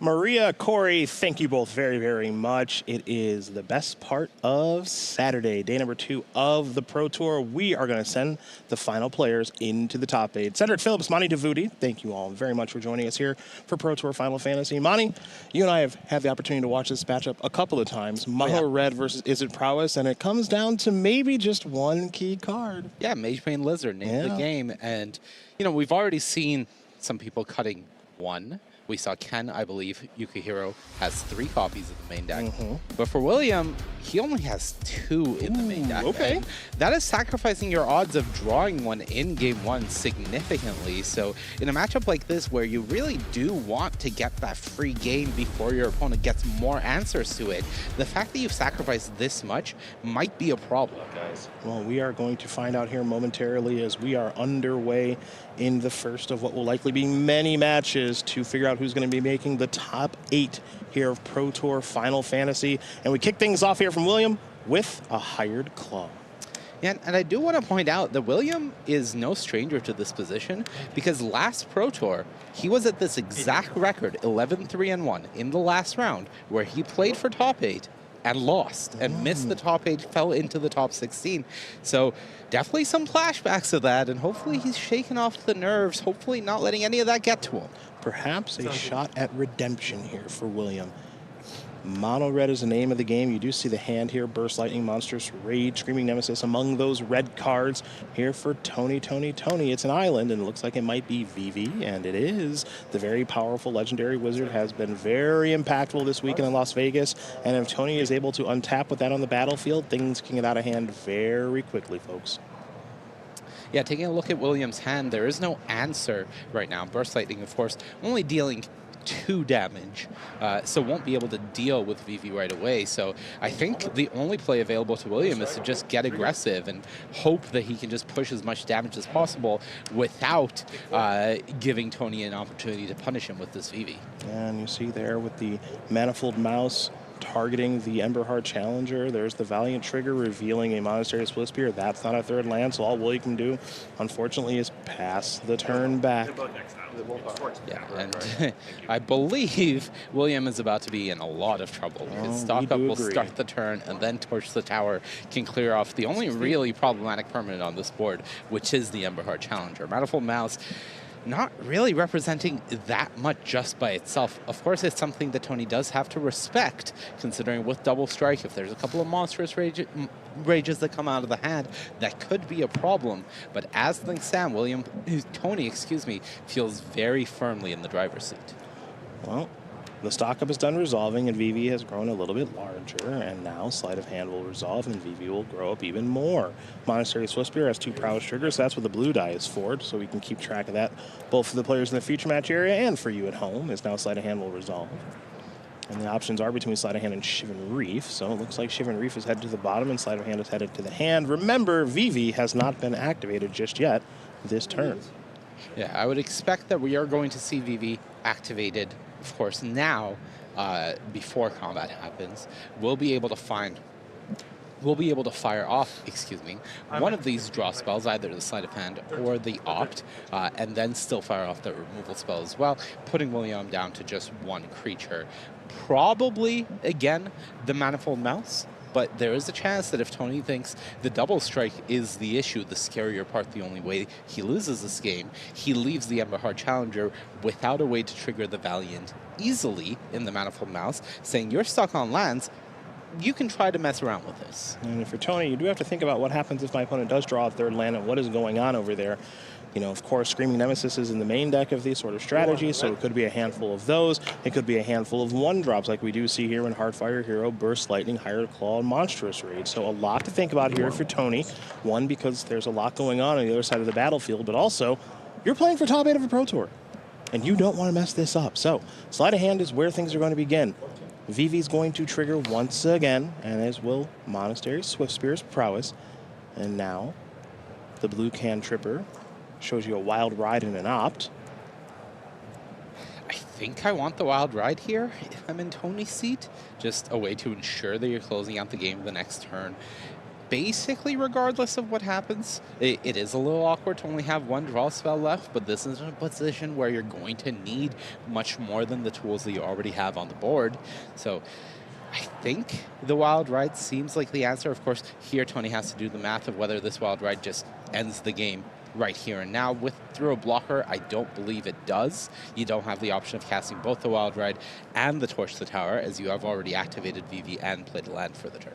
Maria, Corey, thank you both very, very much. It is the best part of Saturday, day number 2 of the Pro Tour. We are going to send the final players into the top 8. Cedric Phillips, Monty Davuti, thank you all very much for joining us here for Pro Tour Final Fantasy. Monty, you and I have had the opportunity to watch this matchup a couple of times. Mono Red versus Is It Prowess, and it comes down to maybe just 1 key card. Yeah, Mage Bane Lizard named the game, and we've already seen some people cutting 1. We saw Ken, I believe, Yukihiro, has 3 copies of the main deck. But for William, he only has 2 in the main deck. Okay. And that is sacrificing your odds of drawing 1 in game 1 significantly. So in a matchup like this, where you really do want to get that free game before your opponent gets more answers to it, the fact that you've sacrificed this much might be a problem, guys. Well, we are going to find out here momentarily as we are underway in the first of what will likely be many matches to figure out who's going to be making the top 8 here of Pro Tour Final Fantasy. And we kick things off here from William with a Hired Claw. Yeah, and I do want to point out that William is no stranger to this position, because last Pro Tour, he was at this exact record, 11-3-1, in the last round, where he played for top 8, and lost and missed the top 8, fell into the top 16. So definitely some flashbacks of that, and hopefully he's shaken off the nerves, hopefully not letting any of that get to him. Perhaps a shot at redemption here for William. Mono red is the name of the game. You do see the hand here, Burst Lightning, Monstrous Rage, Screaming Nemesis among those red cards here for Tony. It's an island, and it looks like it might be Vivi, and it is. The very powerful Legendary Wizard has been very impactful this weekend in Las Vegas, and if Tony is able to untap with that on the battlefield, things can get out of hand very quickly, folks. Yeah, taking a look at William's hand, there is no answer right now. Burst Lightning, of course, only dealing 2 damage, so won't be able to deal with Vivi right away. So I think the only play available to William is to just get aggressive and hope that he can just push as much damage as possible without giving Tony an opportunity to punish him with this Vivi. And you see there with the Manifold Mouse targeting the Emberheart Challenger. There's the Valiant Trigger revealing a Monastery Swift Spear. That's not a 3rd land, so all William can do, unfortunately, is pass the turn back. Yeah, and I believe William is about to be in a lot of trouble. His stock up will start the turn, and then Torch the Tower can clear off the only really problematic permanent on this board, which is the Emberheart Challenger. Manifold Mouse not really representing that much just by itself. Of course, it's something that Tony does have to respect, considering with Double Strike, if there's a couple of Monstrous Rages that come out of the hand, that could be a problem. But as things stand, Tony, feels very firmly in the driver's seat. Well, the stock up is done resolving, and Vivi has grown a little bit larger, and now Sleight of Hand will resolve, and Vivi will grow up even more. Monastery Swift Spear has 2 prowess triggers, so that's what the blue die is for, so we can keep track of that, both for the players in the feature match area and for you at home, as now Sleight of Hand will resolve. And the options are between Sleight of Hand and Shivan Reef, so it looks like Shivan Reef is headed to the bottom, and Sleight of Hand is headed to the hand. Remember, Vivi has not been activated just yet this turn. Yeah, I would expect that we are going to see Vivi activated, of course, now, before combat happens. We'll be able to fire off, one of these draw spells, either the Sleight of Hand or the Opt, and then still fire off the removal spell as well, putting William down to just 1 creature. Probably, again, the Manifold Mouse, but there is a chance that if Tony thinks the Double Strike is the issue, the scarier part, the only way he loses this game, he leaves the Emberheart Challenger without a way to trigger the Valiant easily in the Manifold Mouse, saying you're stuck on lands, you can try to mess around with this. And for Tony, you do have to think about what happens if my opponent does draw a 3rd land and what is going on over there. You know, of course, Screaming Nemesis is in the main deck of these sort of strategies, so it could be a handful of those. It could be a handful of 1-drops like we do see here in Heartfire Hero, Burst Lightning, Hired Claw, and Monstrous Rage. So a lot to think about here for Tony. One, because there's a lot going on the other side of the battlefield, but also, you're playing for top 8 of a Pro Tour, and you don't want to mess this up. So, Sleight of Hand is where things are going to begin. Vivi's going to trigger once again, and as will Monastery Swift Spear's prowess. And now, the blue can tripper shows you a Wild Ride and an Opt. I think I want the Wild Ride here if I'm in Tony's seat. Just a way to ensure that you're closing out the game the next turn. Basically, regardless of what happens, it is a little awkward to only have 1 draw spell left, but this is a position where you're going to need much more than the tools that you already have on the board. So I think the Wild Ride seems like the answer. Of course, here Tony has to do the math of whether this Wild Ride just ends the game right here and now. Through a blocker, I don't believe it does. You don't have the option of casting both the Wild Ride and the Torch the Tower, as you have already activated Vivi and played land for the turn.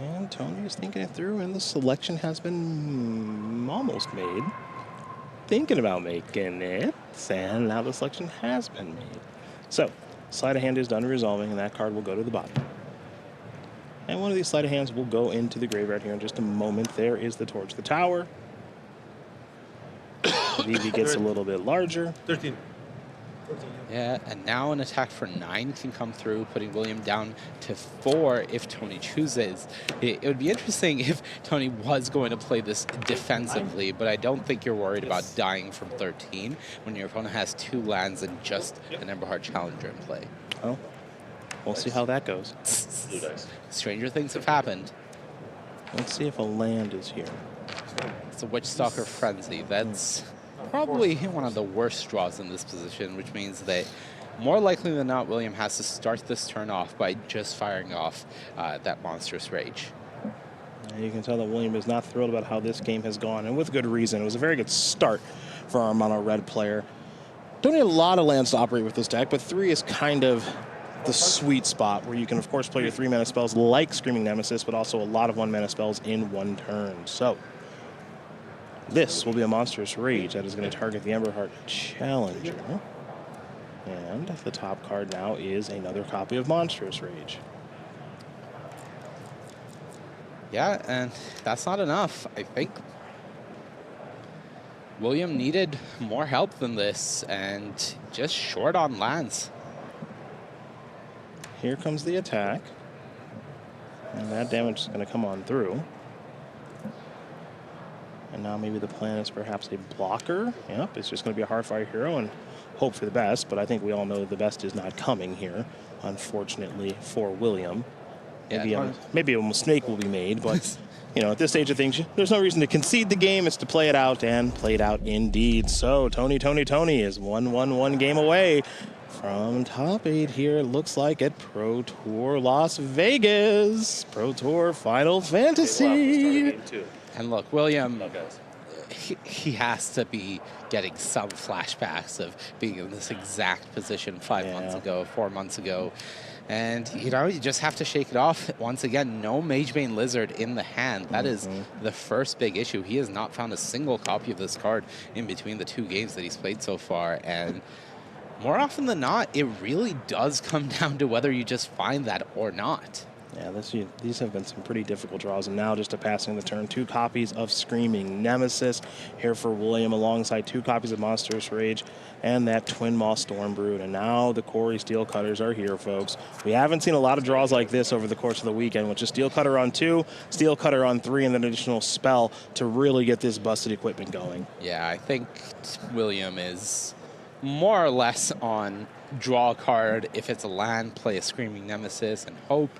And Tony is thinking it through, and the selection has been almost made. Thinking about making it, and now the selection has been made. So, Sleight of Hand is done resolving, and that card will go to the bottom. And one of these Sleight of Hands will go into the graveyard here in just a moment. There is the Torch the Tower. Vivi gets a little bit larger. 13. Yeah, and now an attack for 9 can come through, putting William down to 4 if Tony chooses. It would be interesting if Tony was going to play this defensively, but I don't think you're worried about dying from 13 when your opponent has 2 lands and just an Emberheart Challenger in play. Oh, we'll see how that goes. Stranger things have happened. Let's see if a land is here. It's a Witchstalker Frenzy. That's probably one of the worst draws in this position, which means that more likely than not, William has to start this turn off by just firing off that Monstrous Rage. And you can tell that William is not thrilled about how this game has gone, and with good reason. It was a very good start for our mono red player. Don't need a lot of lands to operate with this deck, but 3 is kind of the sweet spot where you can, of course, play your 3-mana spells like Screaming Nemesis, but also a lot of 1-mana spells in one turn. So this will be a Monstrous Rage that is going to target the Emberheart Challenger. And the top card now is another copy of Monstrous Rage. Yeah, and that's not enough. I think William needed more help than this, and just short on lands. Here comes the attack. And that damage is going to come on through. And now maybe the plan is perhaps a blocker. Yep, it's just going to be a Heartfire Hero and hope for the best, but I think we all know the best is not coming here, unfortunately, for William. Maybe a mistake will be made, but you know, at this stage of things, there's no reason to concede the game. It's to play it out, and play it out indeed. So Tony is 1 game away from top 8 here, it looks like, at Pro Tour Las Vegas. Pro Tour Final Fantasy. And look, William, he has to be getting some flashbacks of being in this exact position 5 months ago, 4 months ago. And, you know, you just have to shake it off. Once again, no Magebane Lizard in the hand. That is the first big issue. He has not found a single copy of this card in between the 2 games that he's played so far. And more often than not, it really does come down to whether you just find that or not. Yeah, these have been some pretty difficult draws, and now just a passing the turn. 2 copies of Screaming Nemesis here for William, alongside 2 copies of Monstrous Rage and that Twin Maw Stormbrood. And now the Quarry Steelcutters are here, folks. We haven't seen a lot of draws like this over the course of the weekend, with just Steelcutter on 2, Steelcutter on 3, and an additional spell to really get this busted equipment going. Yeah, I think William is more or less on draw a card. If it's a land, play a Screaming Nemesis and hope.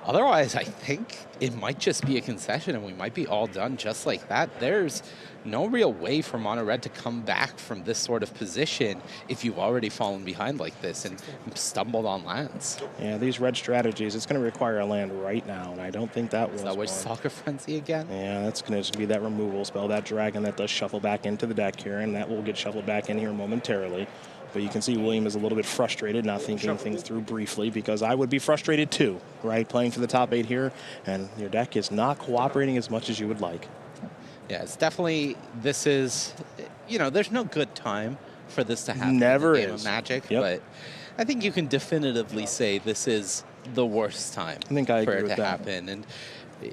Otherwise, I think it might just be a concession and we might be all done just like that. There's no real way for Mono Red to come back from this sort of position if you've already fallen behind like this and stumbled on lands. Yeah, these red strategies, it's going to require a land right now, and I don't think that was which Soccer Frenzy again? Yeah, that's going to be that removal spell, that dragon that does shuffle back into the deck here, and that will get shuffled back in here momentarily. But you can see William is a little bit frustrated, not thinking things through briefly, because I would be frustrated too, right? Playing for the top 8 here, and your deck is not cooperating as much as you would like. Yeah, it's definitely, this is, you know, there's no good time for this to happen. Never in the game is. of Magic, Yep. but I think you can definitively say this is the worst time I think I for agree it with to that. happen. And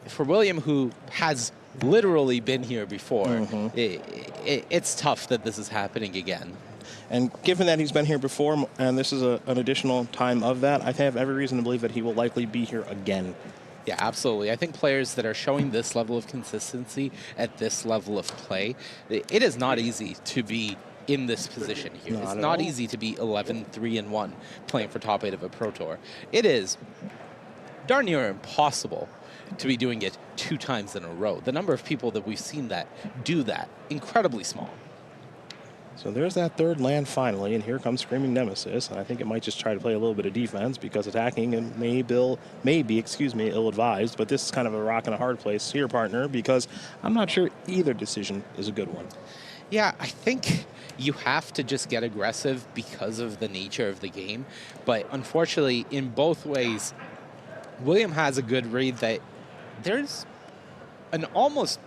for William, who has literally been here before, it's tough that this is happening again. And given that he's been here before, and this is an additional time of that, I have every reason to believe that he will likely be here again. Yeah, absolutely. I think players that are showing this level of consistency at this level of play, it is not easy to be in this position here. It's not easy to be 11-3-1 playing for top 8 of a Pro Tour. It is darn near impossible to be doing it 2 times in a row. The number of people that we've seen that do that, incredibly small. So there's that 3rd land finally, and here comes Screaming Nemesis. And I think it might just try to play a little bit of defense, because attacking and may be ill-advised. But this is kind of a rock and a hard place here, partner, because I'm not sure either decision is a good one. Yeah, I think you have to just get aggressive because of the nature of the game. But unfortunately, in both ways, William has a good read that there's an almost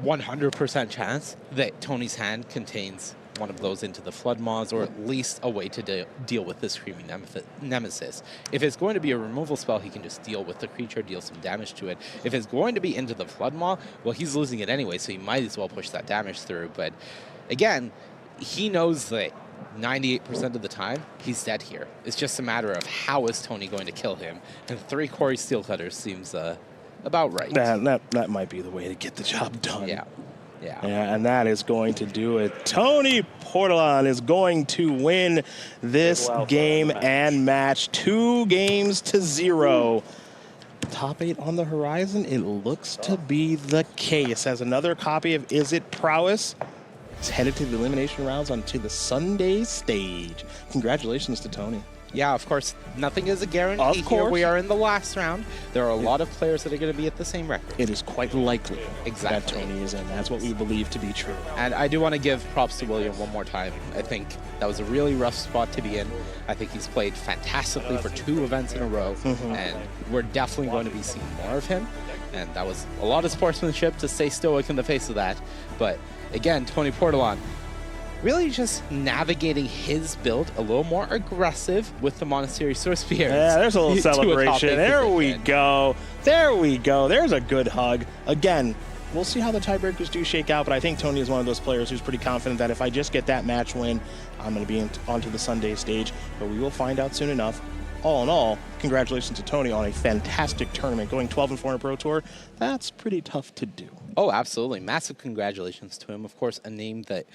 100% chance that Tony's hand contains one of those Into the Flood Maws, or at least a way to deal with this Screaming Nemesis. If it's going to be a removal spell, he can just deal with the creature, deal some damage to it. If it's going to be Into the Flood Maw, well, he's losing it anyway, so he might as well push that damage through. But again, he knows that 98% of the time, he's dead here. It's just a matter of how is Tony going to kill him, and 3 Quarry Steelcutters seems about right. That might be the way to get the job done. Yeah, and that is going to do it. Tony Portolan is going to win this game and match 2-0. Top 8 on the horizon. It looks to be the case. As another copy of Is It Prowess is headed to the elimination rounds onto the Sunday stage. Congratulations to Tony. Yeah, of course, nothing is a guarantee. Of Here course. we are in the last round. There are a lot of players that are going to be at the same record. It is quite likely Exactly. that Tony is in. That's what we believe to be true. And I do want to give props to William one more time. I think that was a really rough spot to be in. I think he's played fantastically for 2 events in a row, and we're definitely going to be seeing more of him. And that was a lot of sportsmanship to stay stoic in the face of that. But again, Tony Portolan, really just navigating his build a little more aggressive with the Monastery Source Spears. Yeah, there's a little to celebration. top 8 There we position. go. There we go. There's a good hug. Again, we'll see how the tiebreakers do shake out, but I think Tony is one of those players who's pretty confident that if I just get that match win, I'm going to be onto the Sunday stage. But we will find out soon enough. All in all, congratulations to Tony on a fantastic tournament. Going 12-4 in a Pro Tour, that's pretty tough to do. Oh, absolutely. Massive congratulations to him. Of course, a name that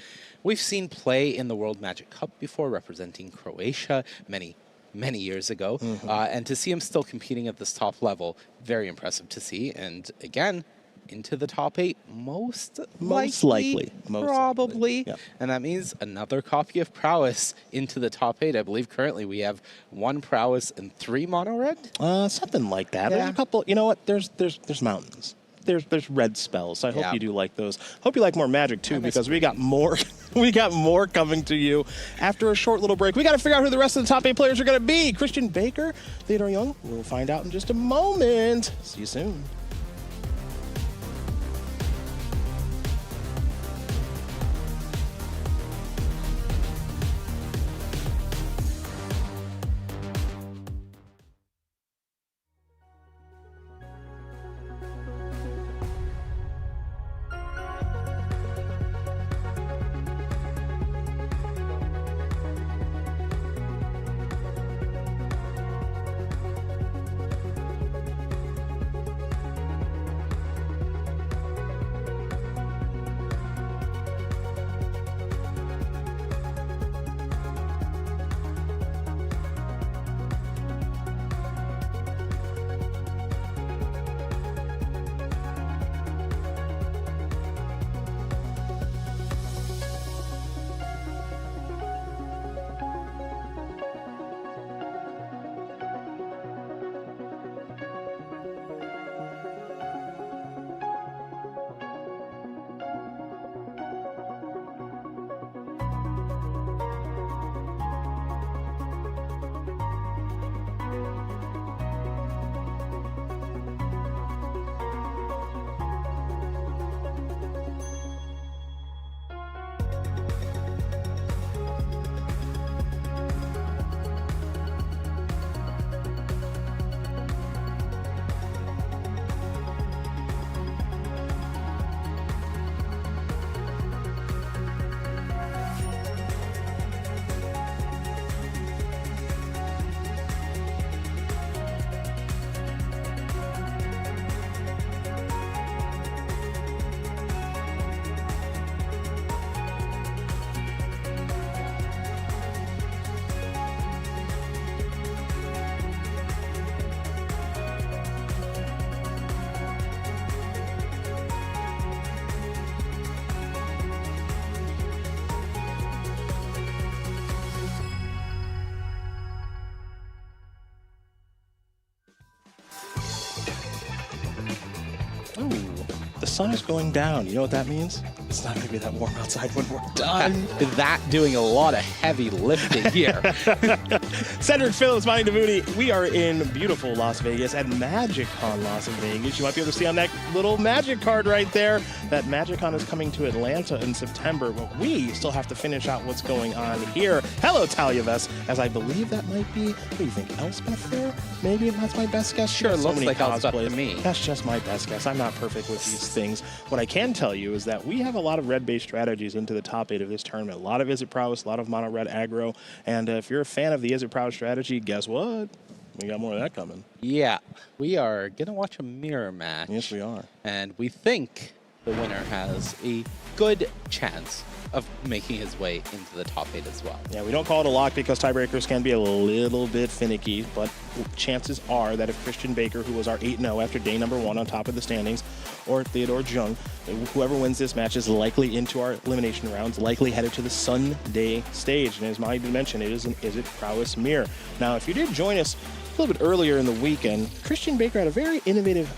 we've seen play in the World Magic Cup before, representing Croatia many years ago. And to see him still competing at this top level, very impressive to see. And again, into the top 8, most likely. Probably. Yep. And that means another copy of Prowess into the top 8. I believe currently we have 1 Prowess and 3 Mono Red. Something like that. Yeah. There's a couple. You know what? There's mountains. There's red spells. So I hope Yeah. you do like those. Hope you like more Magic too, because we got more. We got more coming to you after a short little break. We got to figure out who the rest of the top 8 players are going to be. Christian Baker, Theodore Young. We'll find out in just a moment. See you soon. The sun is going down. You know what that means? It's not going to be that warm outside when we're done. That doing a lot of heavy lifting here. Cedric Phillips, Monty DeVooney. We are in beautiful Las Vegas at MagicCon Las Vegas. You might be able to see on that little Magic card right there that MagicCon is coming to Atlanta in September, but we still have to finish out what's going on here. Hello, Talia Vest, as I believe that might be, what do you think, Elspeth there? Maybe that's my best guess. Sure, She has looks many like Elspeth cosplays. to me. That's just my best guess. I'm not perfect with these things. What I can tell you is that we have a lot of red-based strategies into the top 8 of this tournament. A lot of Izzet Prowess, a lot of mono red aggro, and if you're a fan of the Izzet Prowess strategy, guess what? We got more of that coming. Yeah, we are going to watch a mirror match. Yes, we are. And we think the winner has a good chance of making his way into the top 8 as well. Yeah, we don't call it a lock because tiebreakers can be a little bit finicky, but chances are that if Christian Baker, who was our 8-0 after day number 1 on top of the standings, or Theodore Jung, whoever wins this match is likely into our elimination rounds, likely headed to the Sunday stage. And as Mike mentioned, it is an Is It Prowess mirror. Now, if you did join us a little bit earlier in the weekend, Christian Baker had a very innovative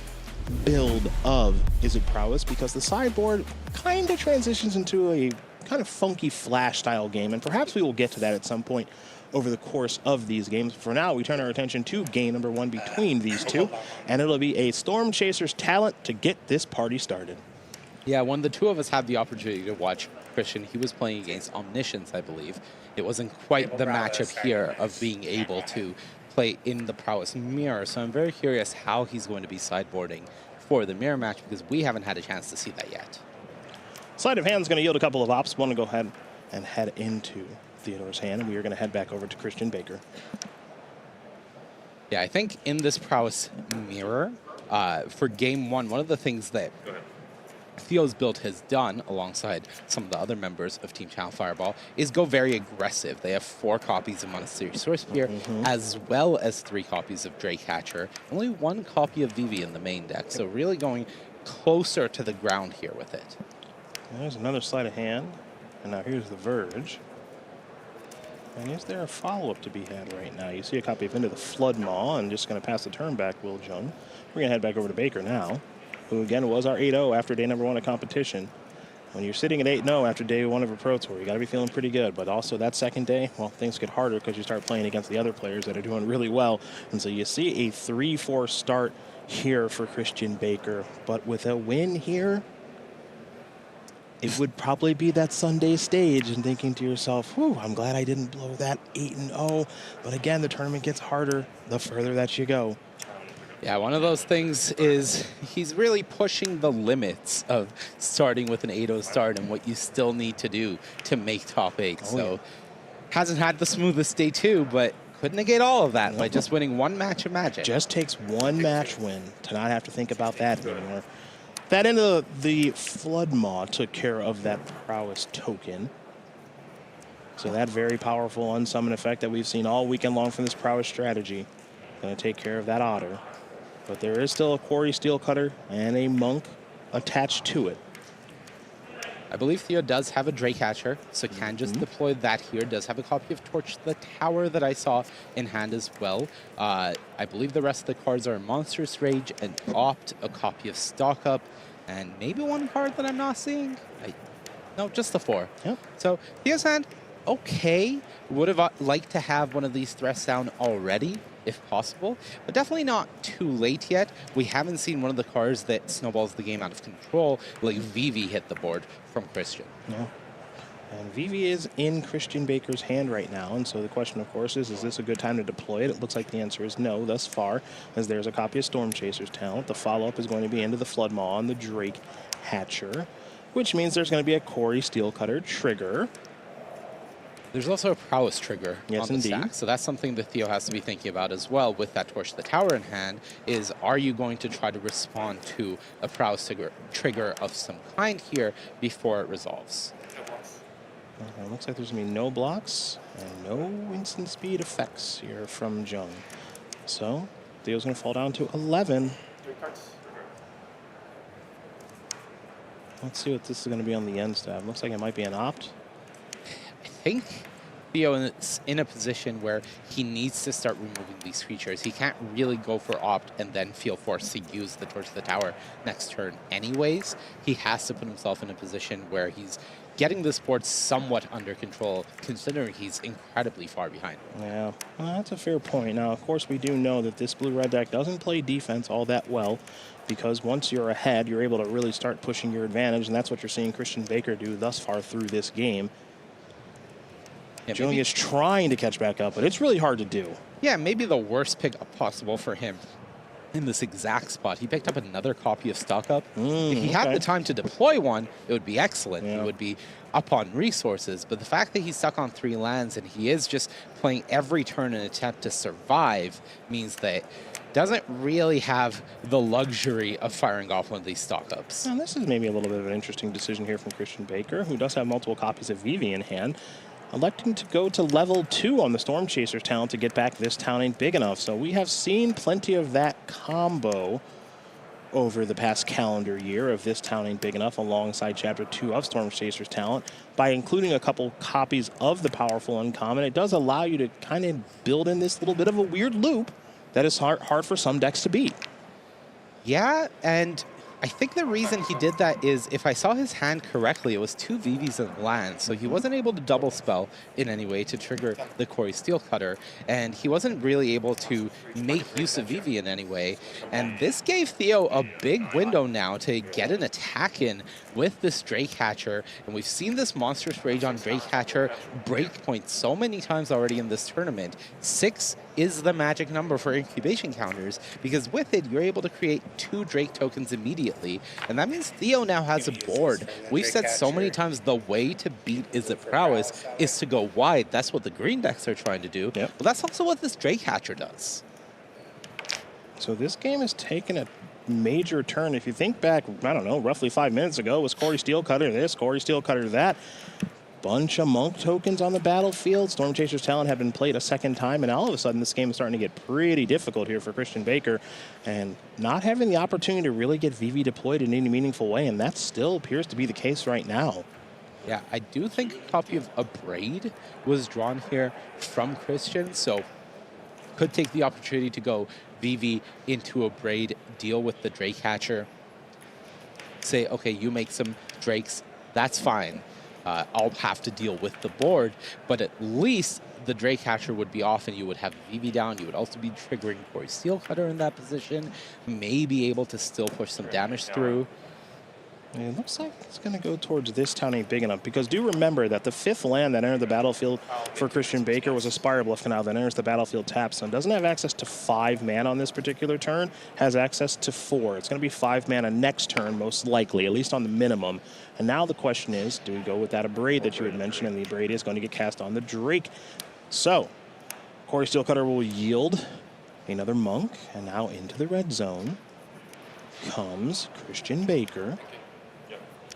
build of Is It Prowess because the sideboard kind of transitions into a kind of funky flash style game, and perhaps we will get to that at some point over the course of these games. For now, we turn our attention to game number 1 between these two, and it'll be a Storm Chasers talent to get this party started. Yeah, when the two of us had the opportunity to watch Christian, he was playing against Omniscience, I believe. It wasn't quite the matchup here of being able to play in the Prowess mirror, so I'm very curious how he's going to be sideboarding for the mirror match because we haven't had a chance to see that yet. Sleight of hand is going to yield a couple of ops. Want to go ahead and head into Theodore's hand, and we are going to head back over to Christian Baker. Yeah, I think in this Prowess mirror, for game 1, one of the things that Theo's build has done, alongside some of the other members of Team Channel Fireball, is go very aggressive. They have 4 copies of Monastery Source Spear, as well as 3 copies of Drake-Hatcher, only 1 copy of Vivi in the main deck, so really going closer to the ground here with it. There's another sleight of hand, and now here's the Verge. And is there a follow-up to be had right now? You see a copy of Into the Flood Maw, and just going to pass the turn back, Will Jung. We're going to head back over to Baker now, who again was our 8-0 after day number 1 of competition. When you're sitting at 8-0 after day 1 of a Pro Tour, you got to be feeling pretty good. But also that second day, well, things get harder because you start playing against the other players that are doing really well. And so you see a 3-4 start here for Christian Baker. But with a win here, it would probably be that Sunday stage and thinking to yourself, whew, I'm glad I didn't blow that 8-0. But again, the tournament gets harder the further that you go. Yeah, one of those things is he's really pushing the limits of starting with an 8-0 start and what you still need to do to make top 8. So hasn't had the smoothest day 2, but couldn't negate all of that by just winning 1 match of Magic. Just takes 1 match win to not have to think about that anymore. That end of the Flood Maw took care of that Prowess token. So that very powerful unsummon effect that we've seen all weekend long from this Prowess strategy. Going to take care of that Otter. But there is still a Quarry Steelcutter and a Monk attached to it. I believe Theo does have a Drake-Hatcher, so can just deploy that here. Does have a copy of Torch the Tower that I saw in hand as well. I believe the rest of the cards are Monstrous Rage and Opt, a copy of Stock Up, and maybe 1 card that I'm not seeing. No, just the 4. Yep. So Theo's hand, okay. Would have liked to have one of these threats down already, if possible, but definitely not too late yet. We haven't seen one of the cards that snowballs the game out of control, like Vivi hit the board from Christian. Yeah. And Vivi is in Christian Baker's hand right now, and so the question, of course, is this a good time to deploy it? It looks like the answer is no thus far, as there's a copy of Storm Chasers talent. The follow-up is going to be Into the Flood Maw on the Drake-Hatcher, which means there's going to be a Quarry Steelcutter trigger. There's also a Prowess trigger on the stack, so that's something that Theo has to be thinking about as well with that Torch the Tower in hand, is are you going to try to respond to a Prowess trigger of some kind here before it resolves? Looks like there's going to be no blocks and no instant speed effects here from Jung. So Theo's going to fall down to 11. 3 cards. Let's see what this is going to be on the end stab. Looks like it might be an Opt. I think Theo is in a position where he needs to start removing these creatures. He can't really go for Opt and then feel forced to use the Torch of the Tower next turn anyways. He has to put himself in a position where he's getting this board somewhat under control, considering he's incredibly far behind. Yeah, well, that's a fair point. Now, of course, we do know that this blue-red deck doesn't play defense all that well, because once you're ahead, you're able to really start pushing your advantage, and that's what you're seeing Christian Baker do thus far through this game. Yeah, Jung is trying to catch back up, but it's really hard to do. Yeah, maybe the worst pickup possible for him in this exact spot. He picked up another copy of Stock Up. If he had the time to deploy one, it would be excellent. It would be up on resources. But the fact that he's stuck on 3 lands and he is just playing every turn in an attempt to survive means that doesn't really have the luxury of firing off one of these stock-ups. And this is maybe a little bit of an interesting decision here from Christian Baker, who does have multiple copies of Vivi in hand, electing to go to level 2 on the Storm Chasers talent to get back This Town Ain't Big Enough. So we have seen plenty of that combo over the past calendar year of This Town Ain't Big Enough alongside Chapter 2 of Storm Chasers talent. By including a couple copies of the powerful uncommon, it does allow you to kind of build in this little bit of a weird loop that is hard for some decks to beat. Yeah, and I think the reason he did that is, if I saw his hand correctly, it was 2 Vivis and land, so he wasn't able to double spell in any way to trigger the Corey Steelcutter, and he wasn't really able to make use of Vivi in any way. And this gave Theo a big window now to get an attack in with this Drakehatcher, and we've seen this Monstrous Rage on Drakehatcher break points so many times already in this tournament. 6 is the magic number for incubation counters, because with it, you're able to create 2 Drake tokens immediately, and that means Theo now has a board. We've said so many times the way to beat Is It Prowess is to go wide. That's what the green decks are trying to do, but that's also what this Drakehatcher does. So this game has taken a major turn. If you think back, I don't know, roughly 5 minutes ago, was Corey Steelcutter this, Corey Steelcutter that. Bunch of Monk tokens on the battlefield. Storm Chasers talent had been played a second time, and all of a sudden this game is starting to get pretty difficult here for Christian Baker, and not having the opportunity to really get Vivi deployed in any meaningful way, and that still appears to be the case right now. Yeah, I do think a copy of Abrade was drawn here from Christian, so could take the opportunity to go Vivi into Abrade, deal with the Drakehatcher, say, okay, you make some Drakes, that's fine. I'll have to deal with the board, but at least the Drakehatcher would be off and you would have Vivi down. You would also be triggering Corey Steelcutter in that position, may be able to still push some damage through. It looks like it's going to go towards This Town Ain't Big Enough, because do remember that the 5th land that entered the battlefield for Christian Baker was a Spirebluff Canal that enters the battlefield tapped, so it doesn't have access to 5 mana on this particular turn, has access to 4. It's going to be 5 mana next turn, most likely, at least on the minimum. And now the question is, do we go with that Abrade that you had mentioned, and the Abrade is going to get cast on the Drake. So, Corey Steelcutter will yield another Monk, and now into the red zone comes Christian Baker.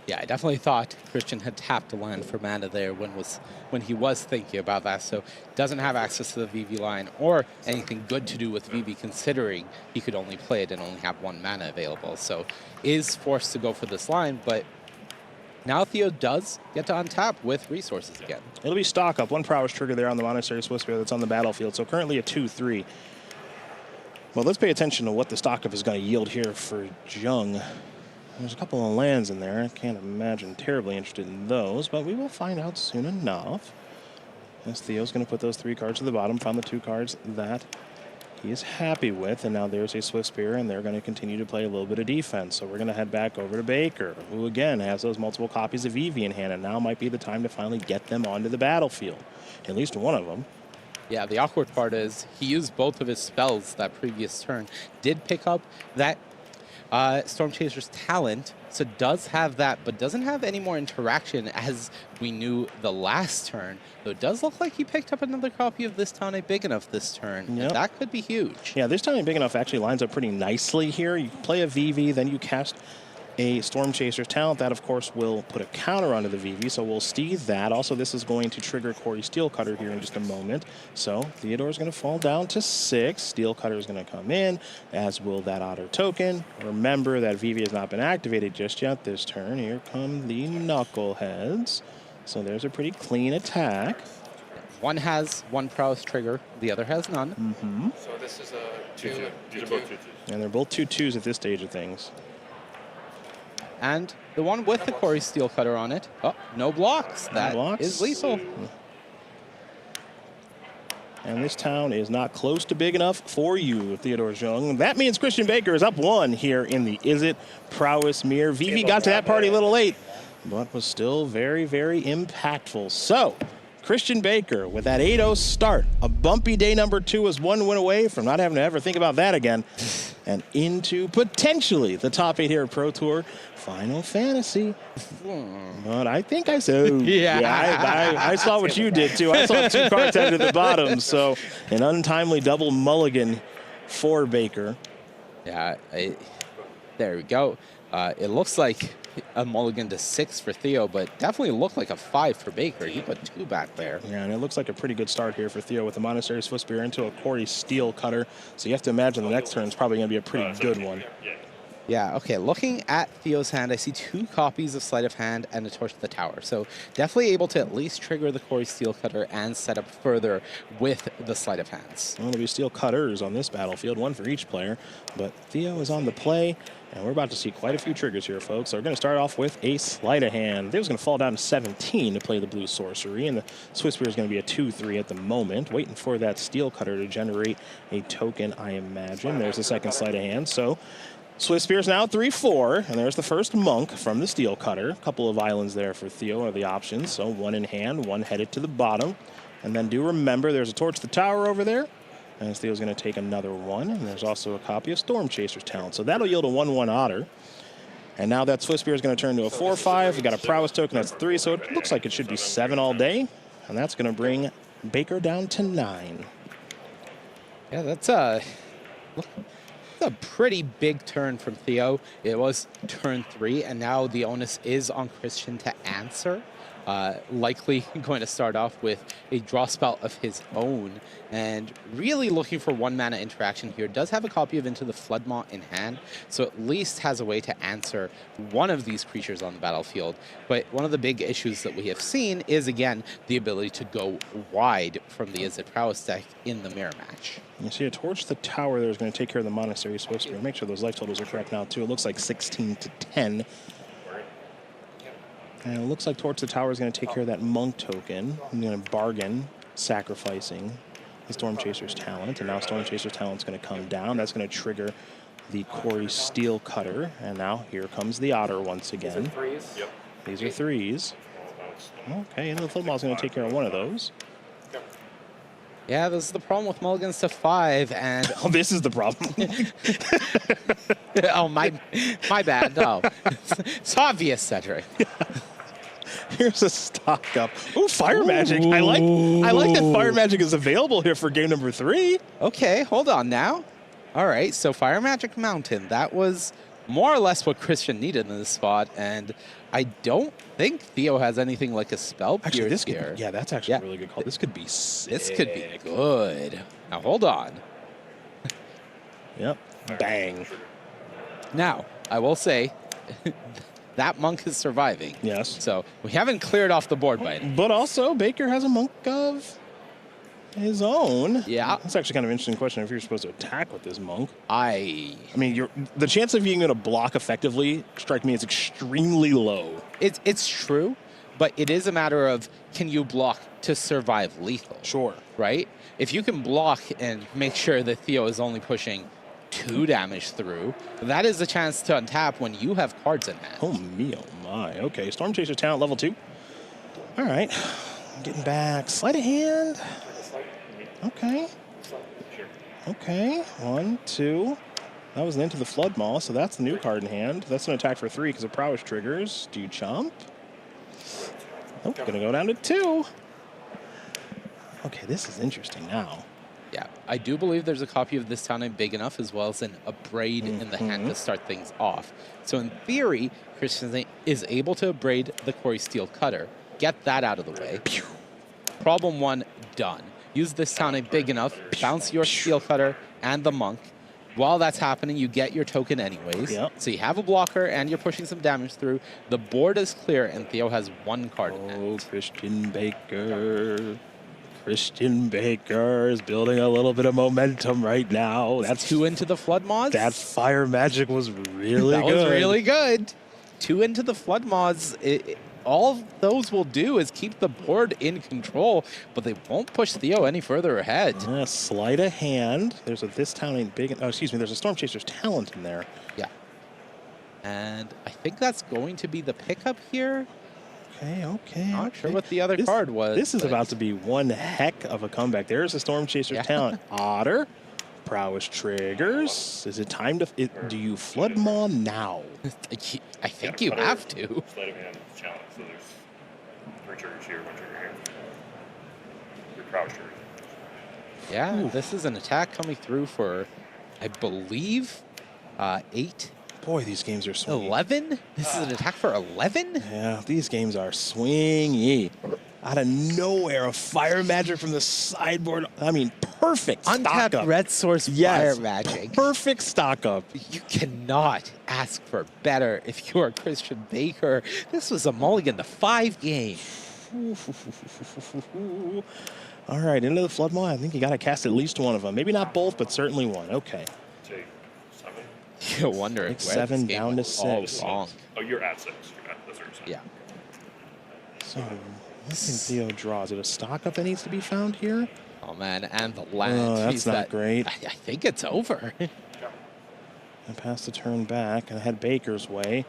Yeah, I definitely thought Christian had tapped a land for mana there when he was thinking about that, so doesn't have access to the Vivi line or anything good to do with Vivi, considering he could only play it and only have 1 mana available. So is forced to go for this line, but now Theo does get to untap with resources again. It'll be stock up, 1 prowess trigger there on the Monastery Swiftspear that's on the battlefield, so currently a 2-3. Well, let's pay attention to what the stock up is going to yield here for Jung. There's a couple of lands in there. I can't imagine terribly interested in those, but we will find out soon enough. As Theo's going to put those 3 cards to the bottom, found the 2 cards that he is happy with, and now there's a Swiftspear, and they're going to continue to play a little bit of defense. So we're going to head back over to Baker, who again has those multiple copies of Vivi in hand, and now might be the time to finally get them onto the battlefield. At least one of them. Yeah, the awkward part is he used both of his spells that previous turn, did pick up that Storm Chaser's talent, so does have that, but doesn't have any more interaction as we knew the last turn. Though it does look like he picked up another copy of This Town Ain't Big Enough this turn, and that could be huge. Yeah, This Town Ain't Big Enough actually lines up pretty nicely here. You play a Vivi, then you cast a Storm Chaser's talent. That, of course, will put a counter onto the Vivi, so we'll see that. Also, this is going to trigger Corey Steelcutter here in just a moment. So Theodore's going to fall down to 6. Steelcutter is going to come in, as will that Otter token. Remember that Vivi has not been activated just yet this turn. Here come the Knuckleheads. So there's a pretty clean attack. One has 1 prowess trigger, the other has none. Mm-hmm. So this is a 2. These are both 2-2. And they're both 2-2s at this stage of things. And the one with the Corey Steelcutter on it. Oh, no blocks. That is lethal. And this town is not close to big enough for you, Theodore Jung. That means Christian Baker is up 1 here in the Is It Prowess Mirror. Vivi got to that party a little late, but was still very, very impactful. So, Christian Baker with that 8-0 start. A bumpy day number 2 is 1 win away from not having to ever think about that again. And into potentially the top 8 here at Pro Tour Final Fantasy. But I think I saw. I saw what you did too. I saw 2 cards under the bottom. So an untimely double mulligan for Baker. Yeah, there we go. It looks like a mulligan to 6 for Theo, but definitely looked like a 5 for Baker. He put 2 back there. Yeah, and it looks like a pretty good start here for Theo with the Monastery Swiss Spear into a Corey Steel Cutter. So you have to imagine the next turn is probably going to be a pretty good one. Yeah, okay, looking at Theo's hand, I see 2 copies of Sleight of Hand and a Torch to the Tower. So definitely able to at least trigger the Corey Steel Cutter and set up further with the Sleight of Hands. Well, there'll be Steel Cutters on this battlefield, 1 for each player. But Theo is on the play, and we're about to see quite a few triggers here, folks. So we're going to start off with a Sleight of Hand. Theo's going to fall down to 17 to play the Blue Sorcery, and the Swiss Spear is going to be a 2-3 at the moment, waiting for that Steel Cutter to generate a token, I imagine. There's the second Sleight of Hand. So Swiss Spear's now 3-4, and there's the first Monk from the Steel Cutter. A couple of islands there for Theo are the options. So 1 in hand, 1 headed to the bottom. And then do remember there's a Torch to the Tower over there. And Theo's going to take another 1. And there's also a copy of Storm Chaser's Talent. So that'll yield a 1-1 Otter. And now that Swiss Spear is going to turn to a 4-5. We got a Prowess token, that's 3. So it looks like it should be 7 all day. And that's going to bring Baker down to 9. Yeah, that's a pretty big turn from Theo. It was turn 3, and now the onus is on Christian to answer. Likely going to start off with a draw spell of his own, and really looking for 1 mana interaction here. Does have a copy of Into the Floodmaw in hand, so at least has a way to answer one of these creatures on the battlefield. But one of the big issues that we have seen is, again, the ability to go wide from the Izzet Prowess deck in the mirror match. You see a Torch to the Tower there is going to take care of the Monastery Swiss Spear. Make sure those life totals are correct now, too. It looks like 16 to 10. And it looks like Torch to the Tower is going to take care of that Monk token. I'm going to bargain, sacrificing the Storm Chaser's Talent. And now Storm Chaser's Talent is going to come down. That's going to trigger the Corey Steel Cutter. And now here comes the Otter once again. These are 3s? Yep. These are 3s. Okay, and the football is going to take care of one of those. Yeah, this is the problem with mulligans to 5, and oh, this is the problem. oh, my bad. No, it's obvious, Cedric. Here's a stock up. Ooh, Fire Magic. I like that Fire Magic is available here for game number 3. Okay, hold on now. All right, so Fire Magic Mountain. That was more or less what Christian needed in this spot, and I don't think Theo has anything like a spell pierce here. Yeah, that's actually a really good call. This could be sick. This could be good. Now, hold on. Yep. Bang. Now, I will say that Monk is surviving. Yes. So we haven't cleared off the board by any. But also, Baker has a Monk of his own. Yeah. That's actually kind of an interesting question if you're supposed to attack with this Monk. I mean, the chance of you going to block effectively, strike me, as extremely low. It's true, but it is a matter of, can you block to survive lethal? Sure. Right? If you can block and make sure that Theo is only pushing 2 damage through, that is a chance to untap when you have cards in hand. Oh me, oh my. Okay, Storm Chaser's Talent level 2. All right. Getting back. Sleight of Hand. Okay. Okay. 1, 2. That was an Into the Floodmaw, so that's the new card in hand. That's an attack for 3 because of Prowess triggers. Do you chump? Nope, gonna go down to 2. Okay, this is interesting now. Yeah, I do believe there's a copy of this town big enough, as well as a braid in the hand to start things off. So in theory, Christian is able to braid the Corey Steel Cutter. Get that out of the way. Problem 1 done. Use this town big enough, bounce your Steel Cutter and the Monk. While that's happening, you get your token anyways. Yep. So you have a blocker and you're pushing some damage through. The board is clear and Theo has 1 card in hand. Oh, Christian Baker. Christian Baker is building a little bit of momentum right now. That's 2 Into the Floodmaws. That Fire Magic was really good. That was really good. 2 Into the Floodmaws. All those will do is keep the board in control, but they won't push Theo any further ahead. Sleight of Hand. There's this town ain't big. Oh, excuse me. There's a Storm Chaser's Talent in there. Yeah. And I think that's going to be the pickup here. Okay. Not sure what the other card was. This is about to be one heck of a comeback. There's a Storm Chaser's Talent. Otter. Prowess triggers. Is it time to... do you Floodmaw now? I think you have to. Sleight of Hand challenge. So there's 3 triggers here, 1 trigger here. 3 Prowess triggers. Yeah, this is an attack coming through for I believe 8. Boy, these games are swingy. 11? This is an attack for 11? Yeah, these games are swingy. Out of nowhere, a Fire Magic from the sideboard. I mean, perfect stock Untapped up. Red Source Yes, Fire Magic. perfect stock up. You cannot ask for better if you are Christian Baker. This was a mulligan to 5 game. All right, into the Flood Maw. I think you got to cast at least one of them. Maybe not both, but certainly one. Okay. Take 7. You're wondering where 7 this game down to went all 6. wrong. Oh, you're at 6. You're at the third side. Yeah. So, what can Theo draw? Is it a stock up that needs to be found here? Oh, man, and the land. Oh, that's Jeez, not great. I think it's over. I passed the turn back, and I had Baker's way.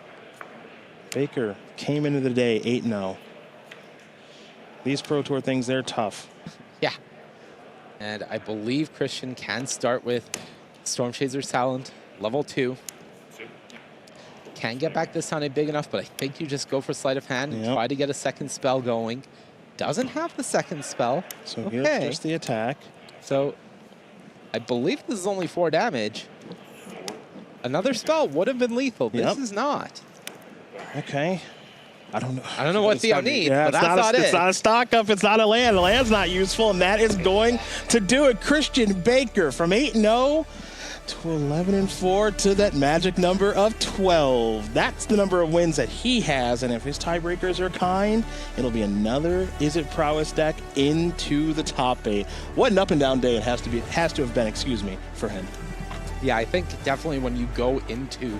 Baker came into the day 8-0. These Pro Tour things, they're tough. Yeah. And I believe Christian can start with Storm Chaser's Talent, level 2. Can get back this time big enough, but I think you just go for Sleight of Hand and try to get a second spell going. Doesn't have the second spell. So here's just the attack. So I believe this is only 4 damage. Another spell would have been lethal. This is not. Okay. I don't know what Theo needs, yeah, but that's not it. It's not a stock up. It's not a land. The land's not useful, and that is going to do it. Christian Baker from 8-0 to 11-4 to that magic number of 12. That's the number of wins that he has, and if his tiebreakers are kind, it'll be another Is It Prowess deck into the top 8. What an up and down day it has to have been, excuse me, for him. Yeah, I think definitely when you go into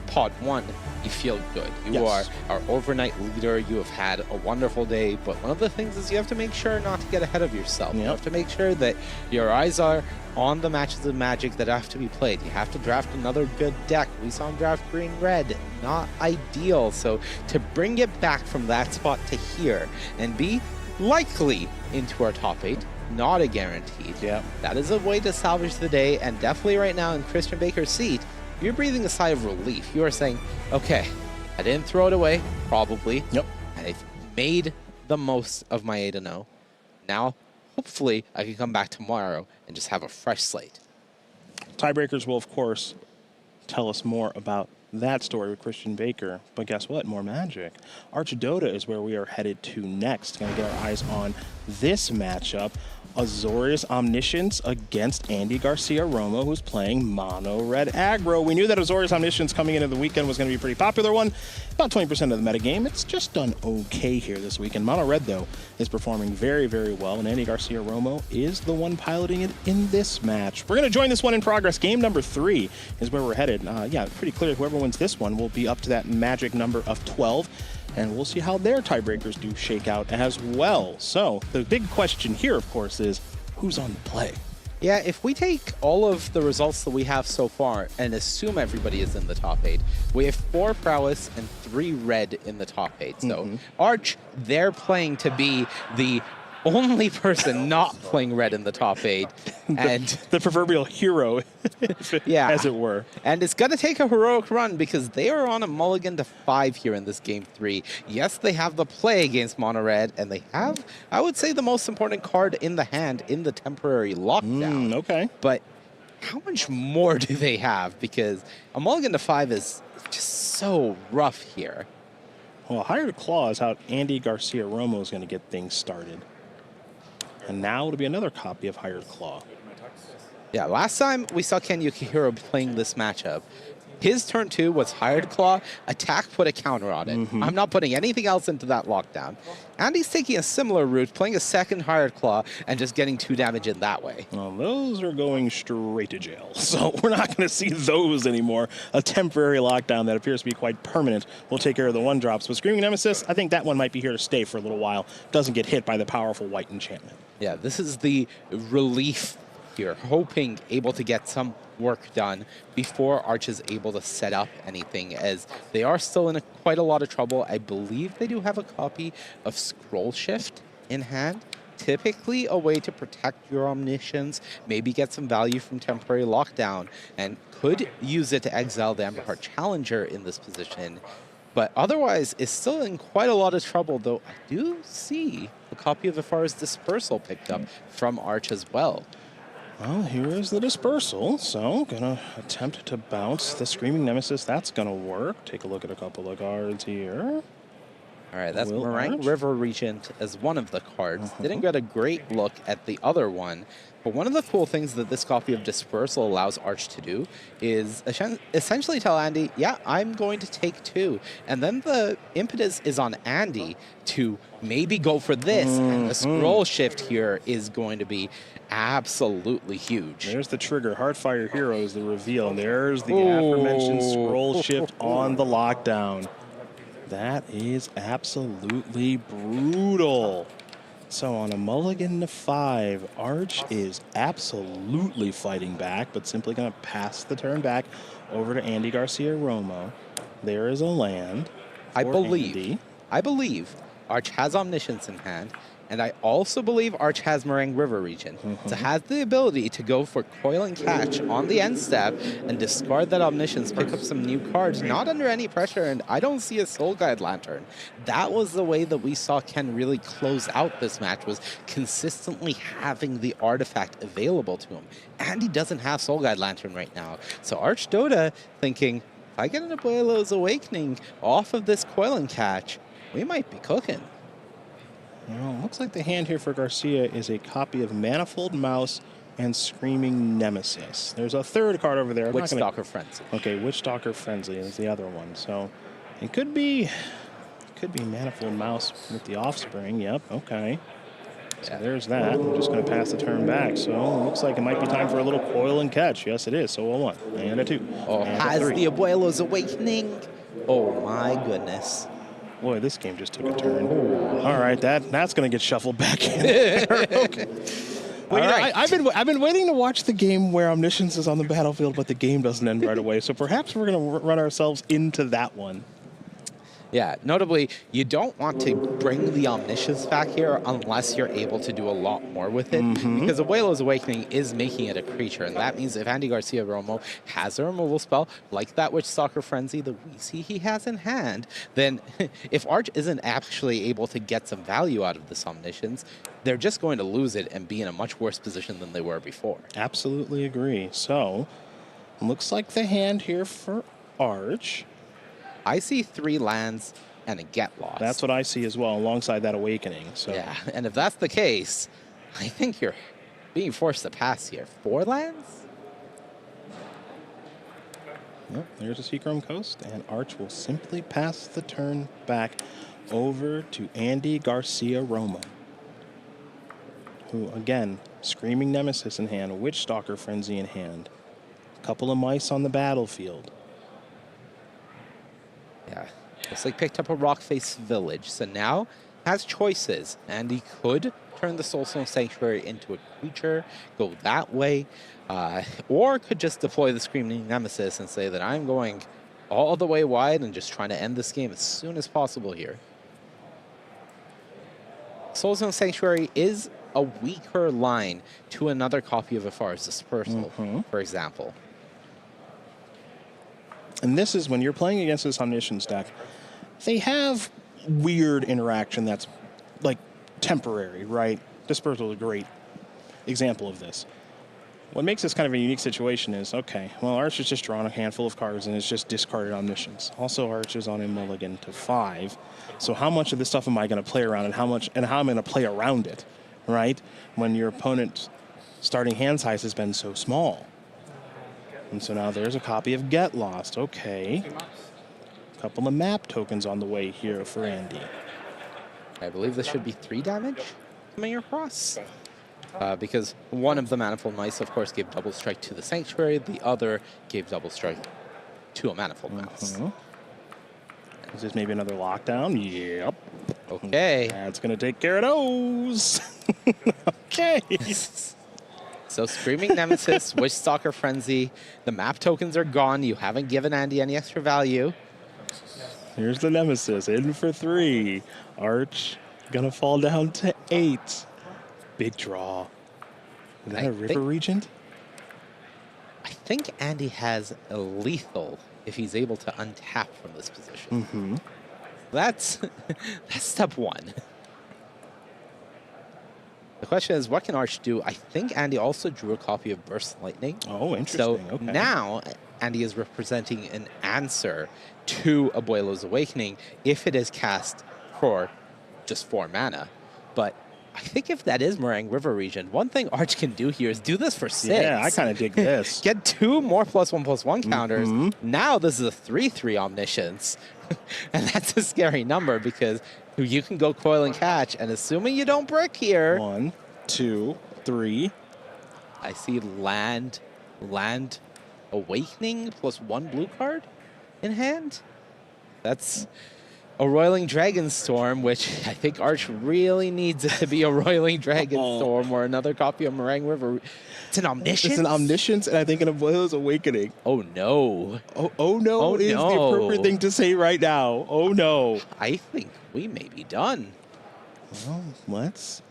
Pod 1, you feel good. You are our overnight leader. You have had a wonderful day, but one of the things is you have to make sure not to get ahead of yourself. You have to make sure that your eyes are on the matches of Magic that have to be played. You have to draft another good deck. We saw him draft green-red. Not ideal. So to bring it back from that spot to here and be likely into our top 8, not a guaranteed. Yeah. That is a way to salvage the day, and definitely right now in Christian Baker's seat, you're breathing a sigh of relief. You are saying, okay, I didn't throw it away, probably. Yep. I've made the most of my 8-0. Now, hopefully, I can come back tomorrow and just have a fresh slate. Tiebreakers will, of course, tell us more about that story with Christian Baker. But guess what? More Magic. Archidota is where we are headed to next. Going to get our eyes on this matchup. Azorius Omniscience against Andy Garcia Romo, who's playing Mono Red Aggro. We knew that Azorius Omniscience coming into the weekend was going to be a pretty popular one. About 20% of the metagame. It's just done okay here this weekend. Mono Red, though, is performing very, very well, and Andy Garcia Romo is the one piloting it in this match. We're going to join this one in progress. Game number 3 is where we're headed. Yeah, pretty clear. Whoever wins this one will be up to that magic number of 12. And we'll see how their tiebreakers do shake out as well. So the big question here, of course, is who's on the play? Yeah, if we take all of the results that we have so far and assume everybody is in the top 8, we have 4 Prowess and 3 Red in the top 8. So Arch, they're playing to be the only person not playing Red in the top 8. And the proverbial hero, yeah, as it were. And it's going to take a heroic run because they are on a mulligan to 5 here in this game 3. Yes, they have the play against Mono Red, and they have, I would say, the most important card in the hand in the temporary lockdown. Okay. But how much more do they have? Because a mulligan to 5 is just so rough here. Well, Hired Claw is how Andy Garcia Romo is going to get things started. And now it'll be another copy of Hired Claw. Yeah, last time we saw Ken Yukihiro playing this matchup, his turn 2 was Hired Claw, attack, put a counter on it. I'm not putting anything else into that lockdown. Andy's taking a similar route, playing a second Hired Claw, and just getting 2 damage in that way. Well, those are going straight to jail. So we're not going to see those anymore. A temporary lockdown that appears to be quite permanent will take care of the 1-drops. But Screaming Nemesis, I think that one might be here to stay for a little while. Doesn't get hit by the powerful white enchantment. Yeah, this is the relief here, hoping able to get some work done before Arch is able to set up anything, as they are still in quite a lot of trouble. I believe they do have a copy of Scroll Shift in hand. Typically a way to protect your Omniscience, maybe get some value from temporary lockdown, and could use it to exile the Emberheart Challenger in this position. But otherwise, is still in quite a lot of trouble, though I do see a copy of Afara's Dispersal picked up from Arch as well. Well, here is the dispersal. So, gonna attempt to bounce the Screaming Nemesis. That's gonna work. Take a look at a couple of cards here. All right, that's Will Meringue Arch. River Regent as one of the cards. Didn't get a great look at the other one, but one of the cool things that this copy of Dispersal allows Arch to do is essentially tell Andy, yeah, I'm going to take 2. And then the impetus is on Andy to maybe go for this, and the scroll shift here is going to be absolutely huge. There's the trigger. Heartfire Heroes, the reveal. There's the aforementioned scroll shift on the lockdown. That is absolutely brutal. So on a mulligan to 5, Arch is absolutely fighting back, but simply going to pass the turn back over to Andy Garcia Romo. There is a land. I for believe Andy. Arch has Omniscience in hand, and I also believe Arch has Meringue River Region. So has the ability to go for Coil and Catch on the end step and discard that Omniscience, pick up some new cards, not under any pressure, and I don't see a Soul Guide Lantern. That was the way that we saw Ken really close out this match, was consistently having the artifact available to him. And he doesn't have Soul Guide Lantern right now. So Arch Dota thinking, if I get an Abuelo's Awakening off of this Coil and Catch, we might be cooking. Well, looks like the hand here for Garcia is a copy of Manifold Mouse and Screaming Nemesis. There's a third card over there. Witchstalker Frenzy. Okay, Witchstalker Frenzy is the other one. So it could be Manifold Mouse with the Offspring. Yep, okay. So there's that. I'm just going to pass the turn back. So it looks like it might be time for a little Coil and Catch. Yes, it is. So a 1 and a 2. Oh, and has a 3. the Abuelo's Awakening. Oh my goodness. Boy, this game just took a turn. All right, that's going to get shuffled back in there. Okay. Well, you know, I've been waiting to watch the game where Omniscience is on the battlefield, but the game doesn't end right away. So perhaps we're going to run ourselves into that one. Yeah, notably, you don't want to bring the Omniscience back here unless you're able to do a lot more with it, because Abuelo's Awakening is making it a creature, and that means if Andy Garcia Romo has a removal spell, like that Witchstalker Frenzy that we see he has in hand, then if Arch isn't actually able to get some value out of this Omniscience, they're just going to lose it and be in a much worse position than they were before. Absolutely agree. So, looks like the hand here for Arch. I see 3 lands and a Get Lost. That's what I see as well, alongside that Awakening. So yeah, and if that's the case, I think you're being forced to pass here. 4 lands? Well, there's a Seachrome Coast, and Arch will simply pass the turn back over to Andy Garcia Romo, who, again, Screaming Nemesis in hand, Witchstalker Frenzy in hand, a couple of mice on the battlefield. Yeah, looks like picked up a Rockface Village, so now has choices, and he could turn the Soulstone Sanctuary into a creature, go that way, or could just deploy the Screaming Nemesis and say that I'm going all the way wide and just trying to end this game as soon as possible here. Soulstone Sanctuary is a weaker line to another copy of Afar's Dispersal, for example. And this is when you're playing against this Omniscience deck, they have weird interaction that's like temporary, right? Dispersal is a great example of this. What makes this kind of a unique situation is, okay, well, Arch has just drawn a handful of cards and it's just discarded Omniscience. Also, Arch is on a mulligan to 5. So how much of this stuff am I going to play around, and how I'm going to play around it, right? When your opponent's starting hand size has been so small. And so now there's a copy of Get Lost. Okay. A couple of map tokens on the way here for Andy. I believe this should be 3 damage coming across. Because one of the Manifold Mice, of course, gave double strike to the Sanctuary. The other gave double strike to a Manifold Mouse. Is this maybe another lockdown? Yep. Okay. That's going to take care of those. Okay. So Screaming Nemesis, Witchstalker Frenzy, the map tokens are gone. You haven't given Andy any extra value. Here's the Nemesis, in for 3. Arch gonna fall down to 8. Big draw. Is that a River Regent? I think Andy has a lethal if he's able to untap from this position. That's step 1. The question is, what can Arch do? I think Andy also drew a copy of Burst Lightning. Oh, interesting. So Okay. now Andy is representing an answer to Abuelo's Awakening if it is cast for just 4 mana. But I think if that is Meringue River region, one thing Arch can do here is do this for 6. Yeah, I kind of dig this. Get 2 more +1/+1 counters. Now this is a 3/3 Omniscience. And that's a scary number because you can go Coil and Catch, and assuming you don't brick here. 1, 2, 3. I see land Awakening +1 blue card in hand. That's a Roiling Dragonstorm, which I think Arch really needs it to be a Roiling Dragonstorm or another copy of Meringue River. It's an Omniscience? It's an Omniscience, and I think an Abuelo's Awakening. Oh, no. Oh no is the appropriate thing to say right now. Oh, no. I think we may be done. Well, let's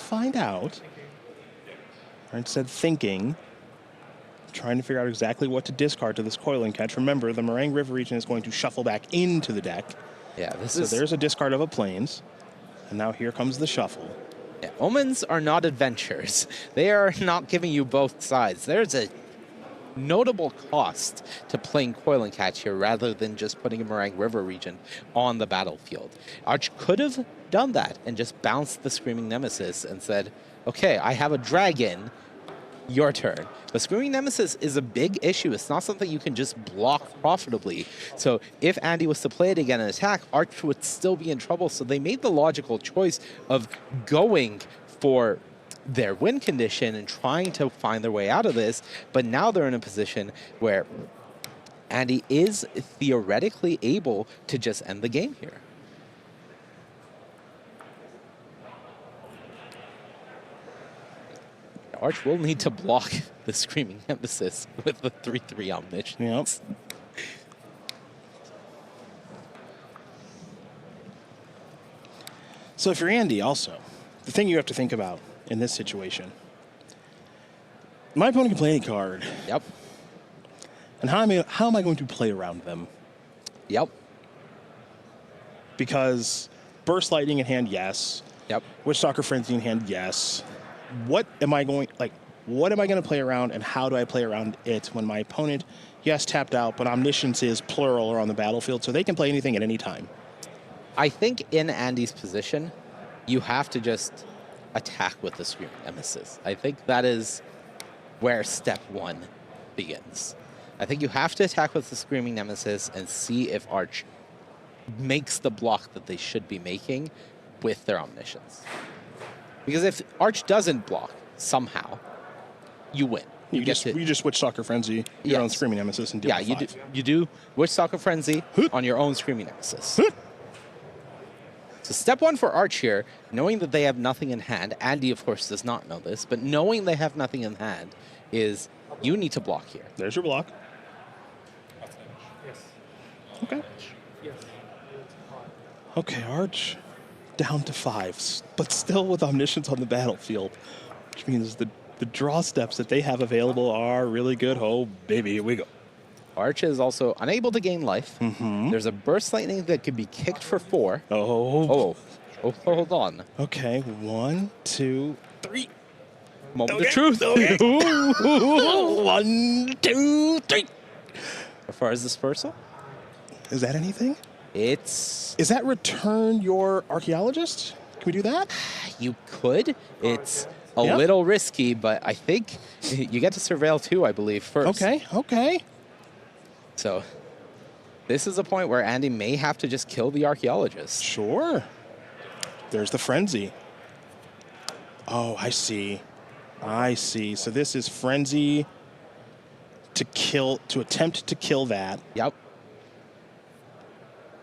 find out. Or instead thinking, trying to figure out exactly what to discard to this Coil and Catch. Remember, the Meringue River region is going to shuffle back into the deck. Yeah, So there's a discard of a Plains. And now here comes the shuffle. Yeah, Omens are not adventures. They are not giving you both sides. There's a notable cost to playing Coil and Catch here rather than just putting a Meringue River region on the battlefield. Arch could have done that and just bounced the Screaming Nemesis and said, okay, I have a dragon, your turn. But Screaming Nemesis is a big issue. It's not something you can just block profitably. So if Andy was to play it again and attack, Arch would still be in trouble. So they made the logical choice of going for their win condition and trying to find their way out of this. But now they're in a position where Andy is theoretically able to just end the game here. Arch will need to block the Screaming Nemesis with the 3/3 Omniscience. Yep. So if you're Andy also, the thing you have to think about in this situation, my opponent can play any card. Yep. And how am I going to play around them? Yep. Because Burst Lightning in hand, yes. Yep. Witchstalker Frenzy in hand, yes. What am I going to play around, and how do I play around it when my opponent, yes, tapped out, but Omniscience is plural or on the battlefield, so they can play anything at any time? I think in Andy's position, you have to just attack with the Screaming Nemesis. I think that is where step 1 begins. I think you have to attack with the Screaming Nemesis and see if Arch makes the block that they should be making with their Omniscience. Because if Arch doesn't block somehow, you win. You just Witchstalker Frenzy your own Screaming Nemesis and deal with 5. You do Witchstalker Frenzy on your own Screaming Nemesis. So step 1 for Arch here, knowing that they have nothing in hand. Andy, of course, does not know this, but knowing they have nothing in hand is you need to block here. There's your block. Yes. Okay. Yes. Okay, Arch down to 5, but still with Omniscience on the battlefield, which means the draw steps that they have available are really good. Oh, baby, here we go. Arch is also unable to gain life. There's a Burst Lightning that can be kicked for 4. Oh, hold on. Okay, 1, 2, 3. Moment of truth. Okay. 1, 2, 3. As far as dispersal? Is that anything? Is that return your Archaeologist? Can we do that? You could. It's a little risky, but I think you get to Surveil too, I believe, first. Okay. So this is a point where Andy may have to just kill the Archaeologist. Sure. There's the Frenzy. Oh, I see. So this is Frenzy to attempt to kill that. Yep.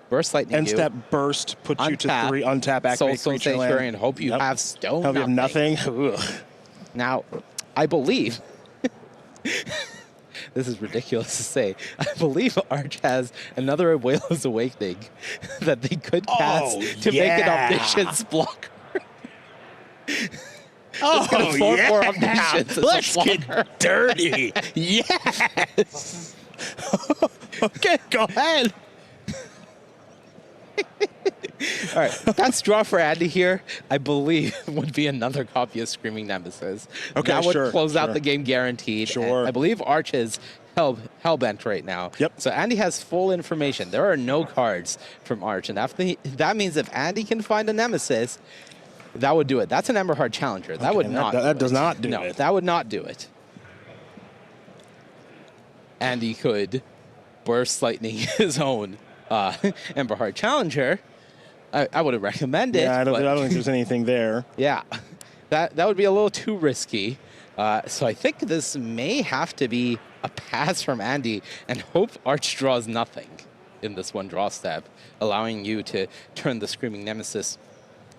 Burst Lightning. And step Burst puts you to 3, untap, activate Soul creature Sanctuary, land. and hope you have stone. Hope you have nothing. Now, I believe, this is ridiculous to say, I believe Arch has another Abuelo's Awakening that they could cast to make an Omniscience blocker. Oh, it's gonna form more Omniscience as a Let's blocker. get dirty. Yes. Okay, go ahead. All right, best draw for Andy here, I believe, would be another copy of Screaming Nemesis. Okay, that would sure, close out sure. the game guaranteed. Sure. And I believe Arch is hellbent right now. Yep. So Andy has full information. There are no cards from Arch, and that means if Andy can find a Nemesis, that would do it. That's an Emberhard Challenger. That would not. That does not do no, it. that would not do it. Andy could burst lightning his own Emberhard Challenger. I wouldn't recommend it. Yeah, I don't but- think there's anything there. Yeah, that would be a little too risky. So I think this may have to be a pass from Andy, and hope Arch draws nothing in this one draw step, allowing you to turn the Screaming Nemesis,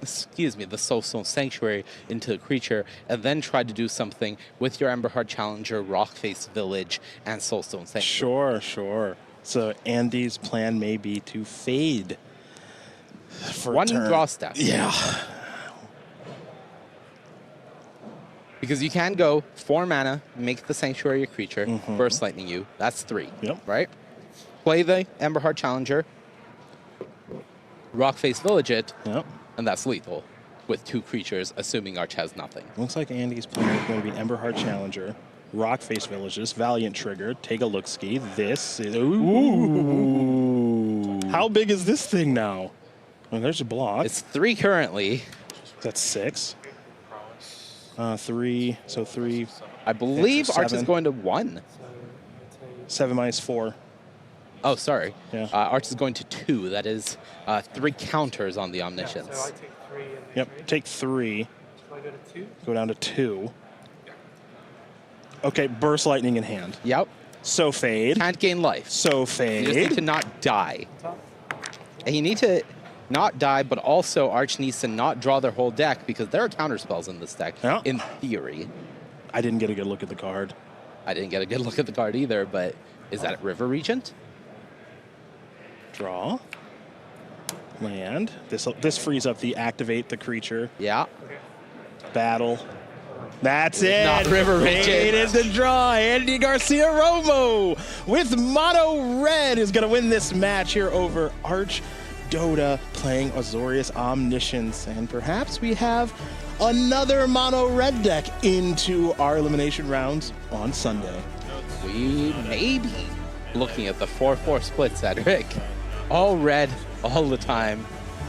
the Soulstone Sanctuary, into a creature, and then try to do something with your Emberhard Challenger, Rockface Village, and Soulstone Sanctuary. Sure. So Andy's plan may be to fade for One turn. draw step. Yeah. Because you can go 4 mana, make the Sanctuary a creature, burst lightning you. That's 3. Yep. Right? Play the Emberhard Challenger, Rockface Village it, and that's lethal with 2 creatures, assuming Arch has nothing. Looks like Andy's plan is going to be Emberhard Challenger, Rockface Villages, Valiant Trigger, take a look ski. This is. Ooh. How big is this thing now? Oh, there's a block. It's 3 currently. That's 6. 3. So 3. I believe so Arch is 7. going to 1. 7 minus 4. Oh, sorry. Yeah. Arch is going to 2. That is 3 counters on the Omniscience. So I take 3. And Yep, take 3. So I go to 2. Go down to 2. Okay, burst lightning in hand. Yep. So fade. Can't gain life. So You just need fade. to not die. And you need to not die, but also Arch needs to not draw their whole deck because there are counter spells in this deck, Yeah. in theory. I didn't get a good look at the card. I didn't get a good look at the card either, but is that River Regent? Draw. Land. This frees up the activate the creature. Yeah. Battle. That's it. Not River Regent. Fade is the draw. Andy Garcia Romo with mono red is going to win this match here over Arch Dota playing Azorius Omniscience. And perhaps we have another mono red deck into our elimination rounds on Sunday. We may be looking at the 4-4 split, Cedric. All red, all the time.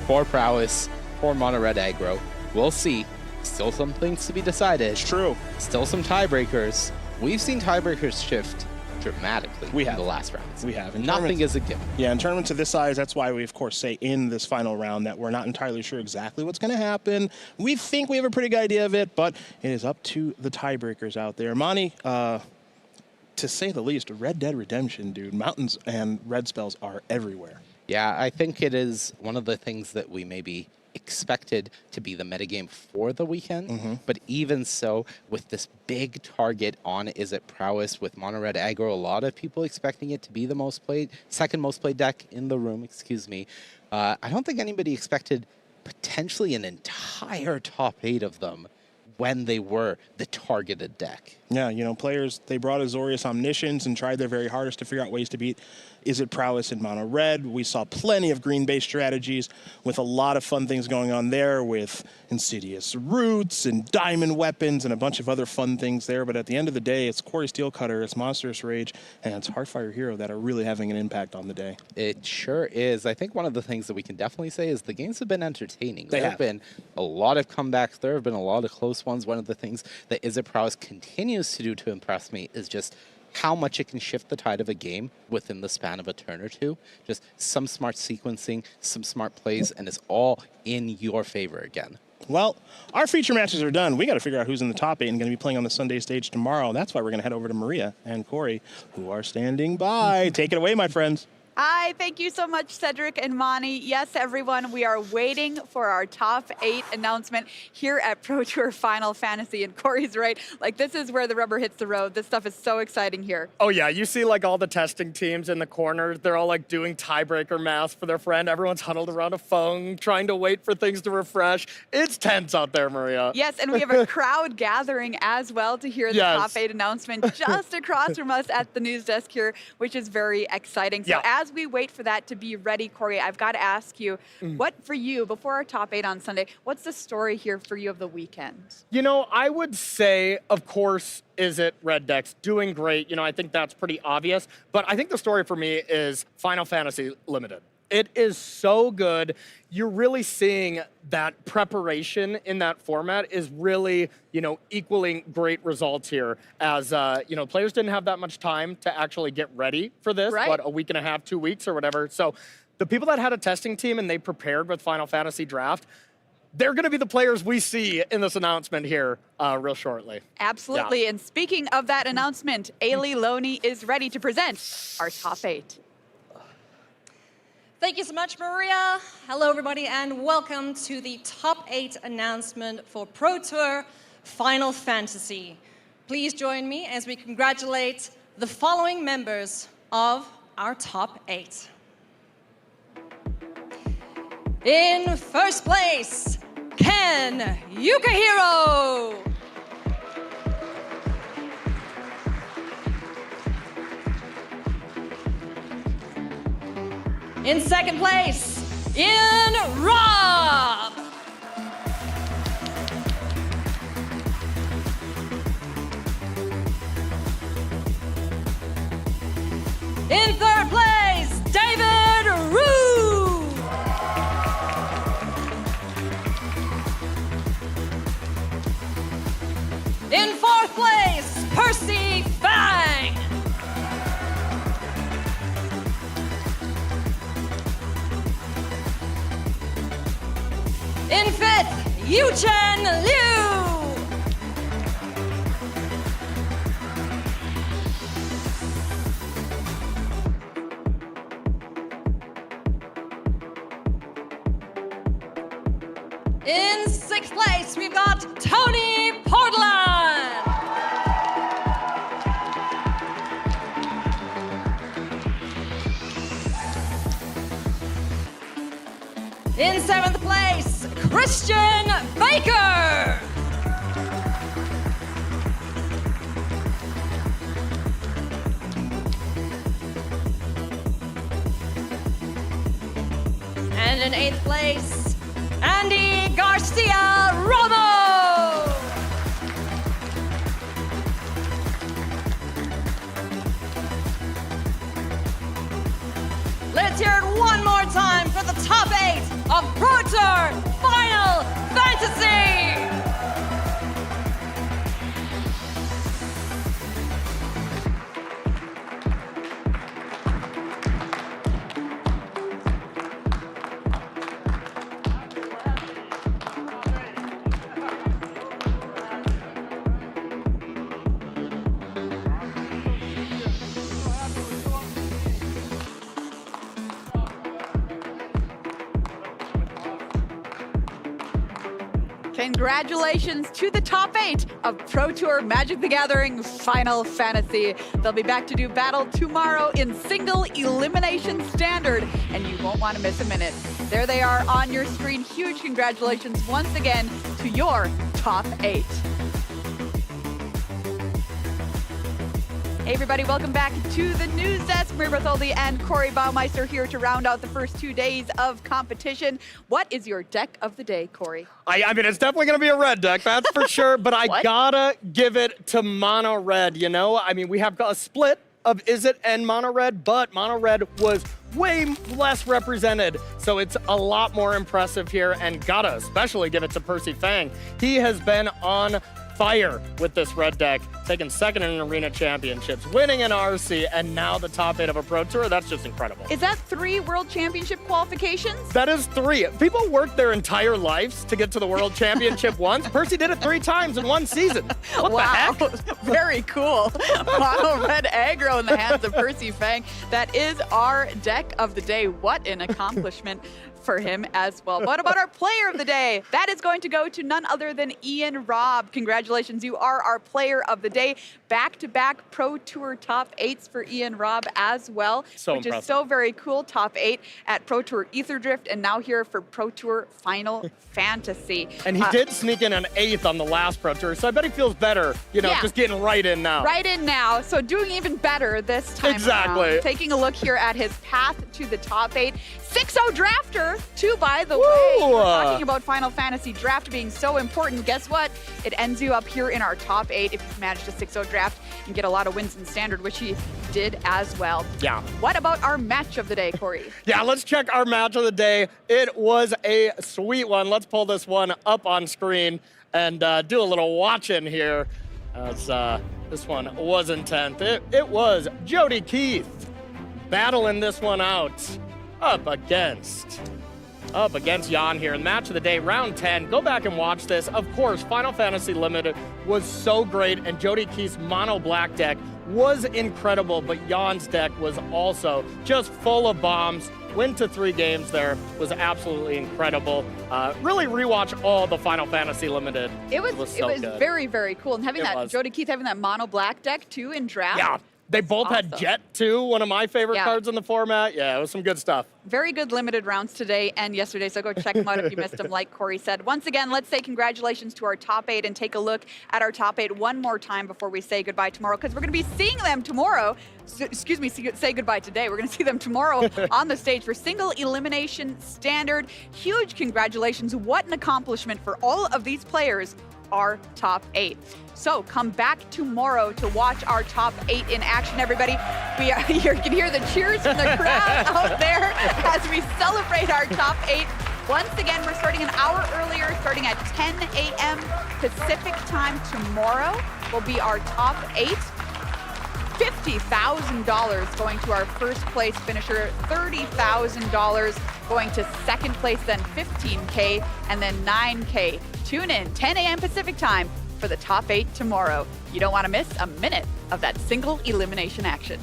4 prowess, 4 mono red aggro. We'll see. Still some things to be decided. It's true. Still some tiebreakers. We've seen tiebreakers shift dramatically in the last rounds. We have. In Nothing tournaments- is a given. Yeah, in tournaments of this size, that's why we, of course, say in this final round that we're not entirely sure exactly what's going to happen. We think we have a pretty good idea of it, but it is up to the tiebreakers out there. Monty, to say the least, Red Dead Redemption, dude, mountains and red spells are everywhere. Yeah, I think it is one of the things that we maybe expected to be the metagame for the weekend. But even so, with this big target on Is It Prowess with mono red aggro, a lot of people expecting it to be the most played, second most played deck in the room, excuse me. I don't think anybody expected potentially an entire top 8 of them when they were the targeted deck. Yeah, you know, players, they brought Azorius Omniscience and tried their very hardest to figure out ways to beat Is It Prowess in mono red. We saw plenty of green-based strategies with a lot of fun things going on there with Insidious Roots and Diamond Weapons and a bunch of other fun things there. But at the end of the day, it's Corey Steelcutter, it's Monstrous Rage, and it's Heartfire Hero that are really having an impact on the day. It sure is. I think one of the things that we can definitely say is the games have been entertaining. They There have. have been a lot of comebacks. There have been a lot of close ones. One of the things that Is It Prowess continues to do to impress me is just how much it can shift the tide of a game within the span of a turn or two. Just some smart sequencing, some smart plays, and it's all in your favor again. Well, our feature matches are done. We got to figure out who's in the top 8 and going to be playing on the Sunday stage tomorrow. That's why we're going to head over to Maria and Corey, who are standing by. Take it away, my friends. Hi, thank you so much, Cedric and Monty. Yes, everyone, we are waiting for our top 8 announcement here at Pro Tour Final Fantasy. And Corey's right, like this is where the rubber hits the road. This stuff is so exciting here. Oh yeah, you see like all the testing teams in the corners. They're all like doing tiebreaker math for their friend. Everyone's huddled around a phone, trying to wait for things to refresh. It's tense out there, Maria. Yes, and we have a crowd gathering as well to hear the Yes. top 8 announcement just across from us at the news desk here, which is very exciting. So Yeah. as as we wait for that to be ready, Corey, I've got to ask you, what for you, before our top 8 on Sunday, what's the story here for you of the weekend? You know, I would say, of course, is it Red Decks doing great? You know, I think that's pretty obvious. But I think the story for me is Final Fantasy Limited. It is so good. You're really seeing that preparation in that format is really, you know, equaling great results here as, you know, players didn't have that much time to actually get ready for this, what, a week and a half, 2 weeks or whatever. So the people that had a testing team and they prepared with Final Fantasy Draft, they're going to be the players we see in this announcement here real shortly. Absolutely. Yeah. And speaking of that announcement, Ailey Loney is ready to present our top 8. Thank you so much, Maria. Hello, everybody, and welcome to the top 8 announcement for Pro Tour Final Fantasy. Please join me as we congratulate the following members of our top 8. In first place, Ken Yukihiro. In second place, Ian Robb. In third place, David Rue. In fourth place, Percy Fang. In fifth, Yuchen Liu. In sixth place, we've got Tony Portland. In seventh place, Christian Baker. And in eighth place, Andy Garcia Romo. Let's hear it one more time for the top 8 of Pro Tour Final Fantasy. Congratulations to the top 8 of Pro Tour Magic the Gathering Final Fantasy. They'll be back to do battle tomorrow in single elimination standard, and you won't want to miss a minute. There they are on your screen. Huge congratulations once again to your top 8. Hey everybody, welcome back to the News Desk. Maria Bartholdi and Corey Baumeister here to round out the first 2 days of competition. What is your deck of the day, Corey? I mean, it's definitely going to be a red deck, that's for sure, but I gotta give it to Mono Red, you know? I mean, we have a split of Izzet and Mono Red, but Mono Red was way less represented, so it's a lot more impressive here, and gotta especially give it to Percy Fang. He has been on fire with this red deck, taking second in Arena Championships, winning an RC, and now the top 8 of a Pro Tour. That's just incredible. Is that 3 World Championship qualifications? That is 3. People work their entire lives to get to the World Championship once. Percy did it 3 times in 1 season. What the heck? Very cool. Mono Red aggro in the hands of Percy Fang. That is our deck of the day. What an accomplishment for him as well. What about our player of the day? That is going to go to none other than Ian Robb. Congratulations congratulations. You are our player of the day. Back-to-back Pro Tour top 8s for Ian Robb as well, So which impressive. is so very cool. Top 8 at Pro Tour Etherdrift, and now here for Pro Tour Final Fantasy. And he did sneak in an 8th on the last Pro Tour, so I bet he feels better, Yeah. just getting right in now. Right in now, so doing even better this time Exactly. around. Taking a look here at his path to the top 8. 6-0 drafter, too, by the way. Woo! We're talking about Final Fantasy draft being so important. Guess what? It ends you up here in our top 8 if you manage to 6-0 draft and get a lot of wins in Standard, which he did as well. Yeah. What about our match of the day, Corey? Yeah, let's check our match of the day. It was a sweet one. Let's pull this one up on screen and do a little watching here. This one was intense. It was Jody Keith battling this one out up against Jan here in match of the day, round 10. Go back and watch this. Of course, Final Fantasy Limited was so great, and Jody Keith's mono black deck was incredible, but Jan's deck was also just full of bombs. Win to 3 games there was absolutely incredible. Really rewatch all the Final Fantasy Limited. It was so good. very, very cool. And having It that, was. Jody Keith having that mono black deck too in draft. Yeah, they both had Awesome. Jet too, one of my favorite Yeah. cards in the format. Yeah, it was some good stuff. Very good limited rounds today and yesterday, so go check them out if you missed them, like Corey said. Once again, let's say congratulations to our top 8 and take a look at our top 8 one more time before we say goodbye tomorrow, because we're going to be seeing them tomorrow. Excuse me, say goodbye today. We're going to see them tomorrow on the stage for single elimination Standard. Huge congratulations. What an accomplishment for all of these players, our top 8. So come back tomorrow to watch our top 8 in action, everybody. You can hear the cheers from the crowd out there as we celebrate our top 8. Once again, we're starting an hour earlier, starting at 10 a.m. Pacific time tomorrow will be our top 8. $50,000 going to our first place finisher, $30,000 going to second place, then $15K, and then $9K. Tune in 10 a.m. Pacific time for the top 8 tomorrow. You don't want to miss a minute of that single elimination action.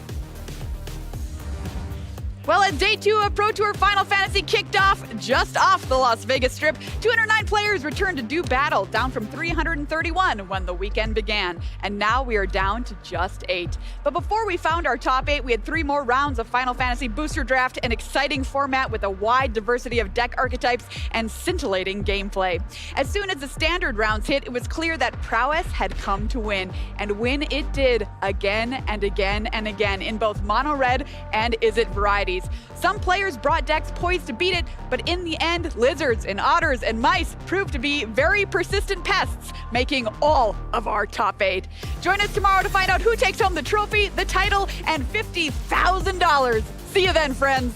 Well, as day 2 of Pro Tour Final Fantasy kicked off just off the Las Vegas Strip, 209 players returned to do battle, down from 331 when the weekend began. And now we are down to just 8. But before we found our top 8, we had 3 more rounds of Final Fantasy Booster Draft, an exciting format with a wide diversity of deck archetypes and scintillating gameplay. As soon as the Standard rounds hit, it was clear that prowess had come to win. And win it did again and again and again in both Mono Red and Izzet varieties. Some players brought decks poised to beat it, but in the end, lizards and otters and mice proved to be very persistent pests, making all of our top 8. Join us tomorrow to find out who takes home the trophy, the title, and $50,000. See you then, friends.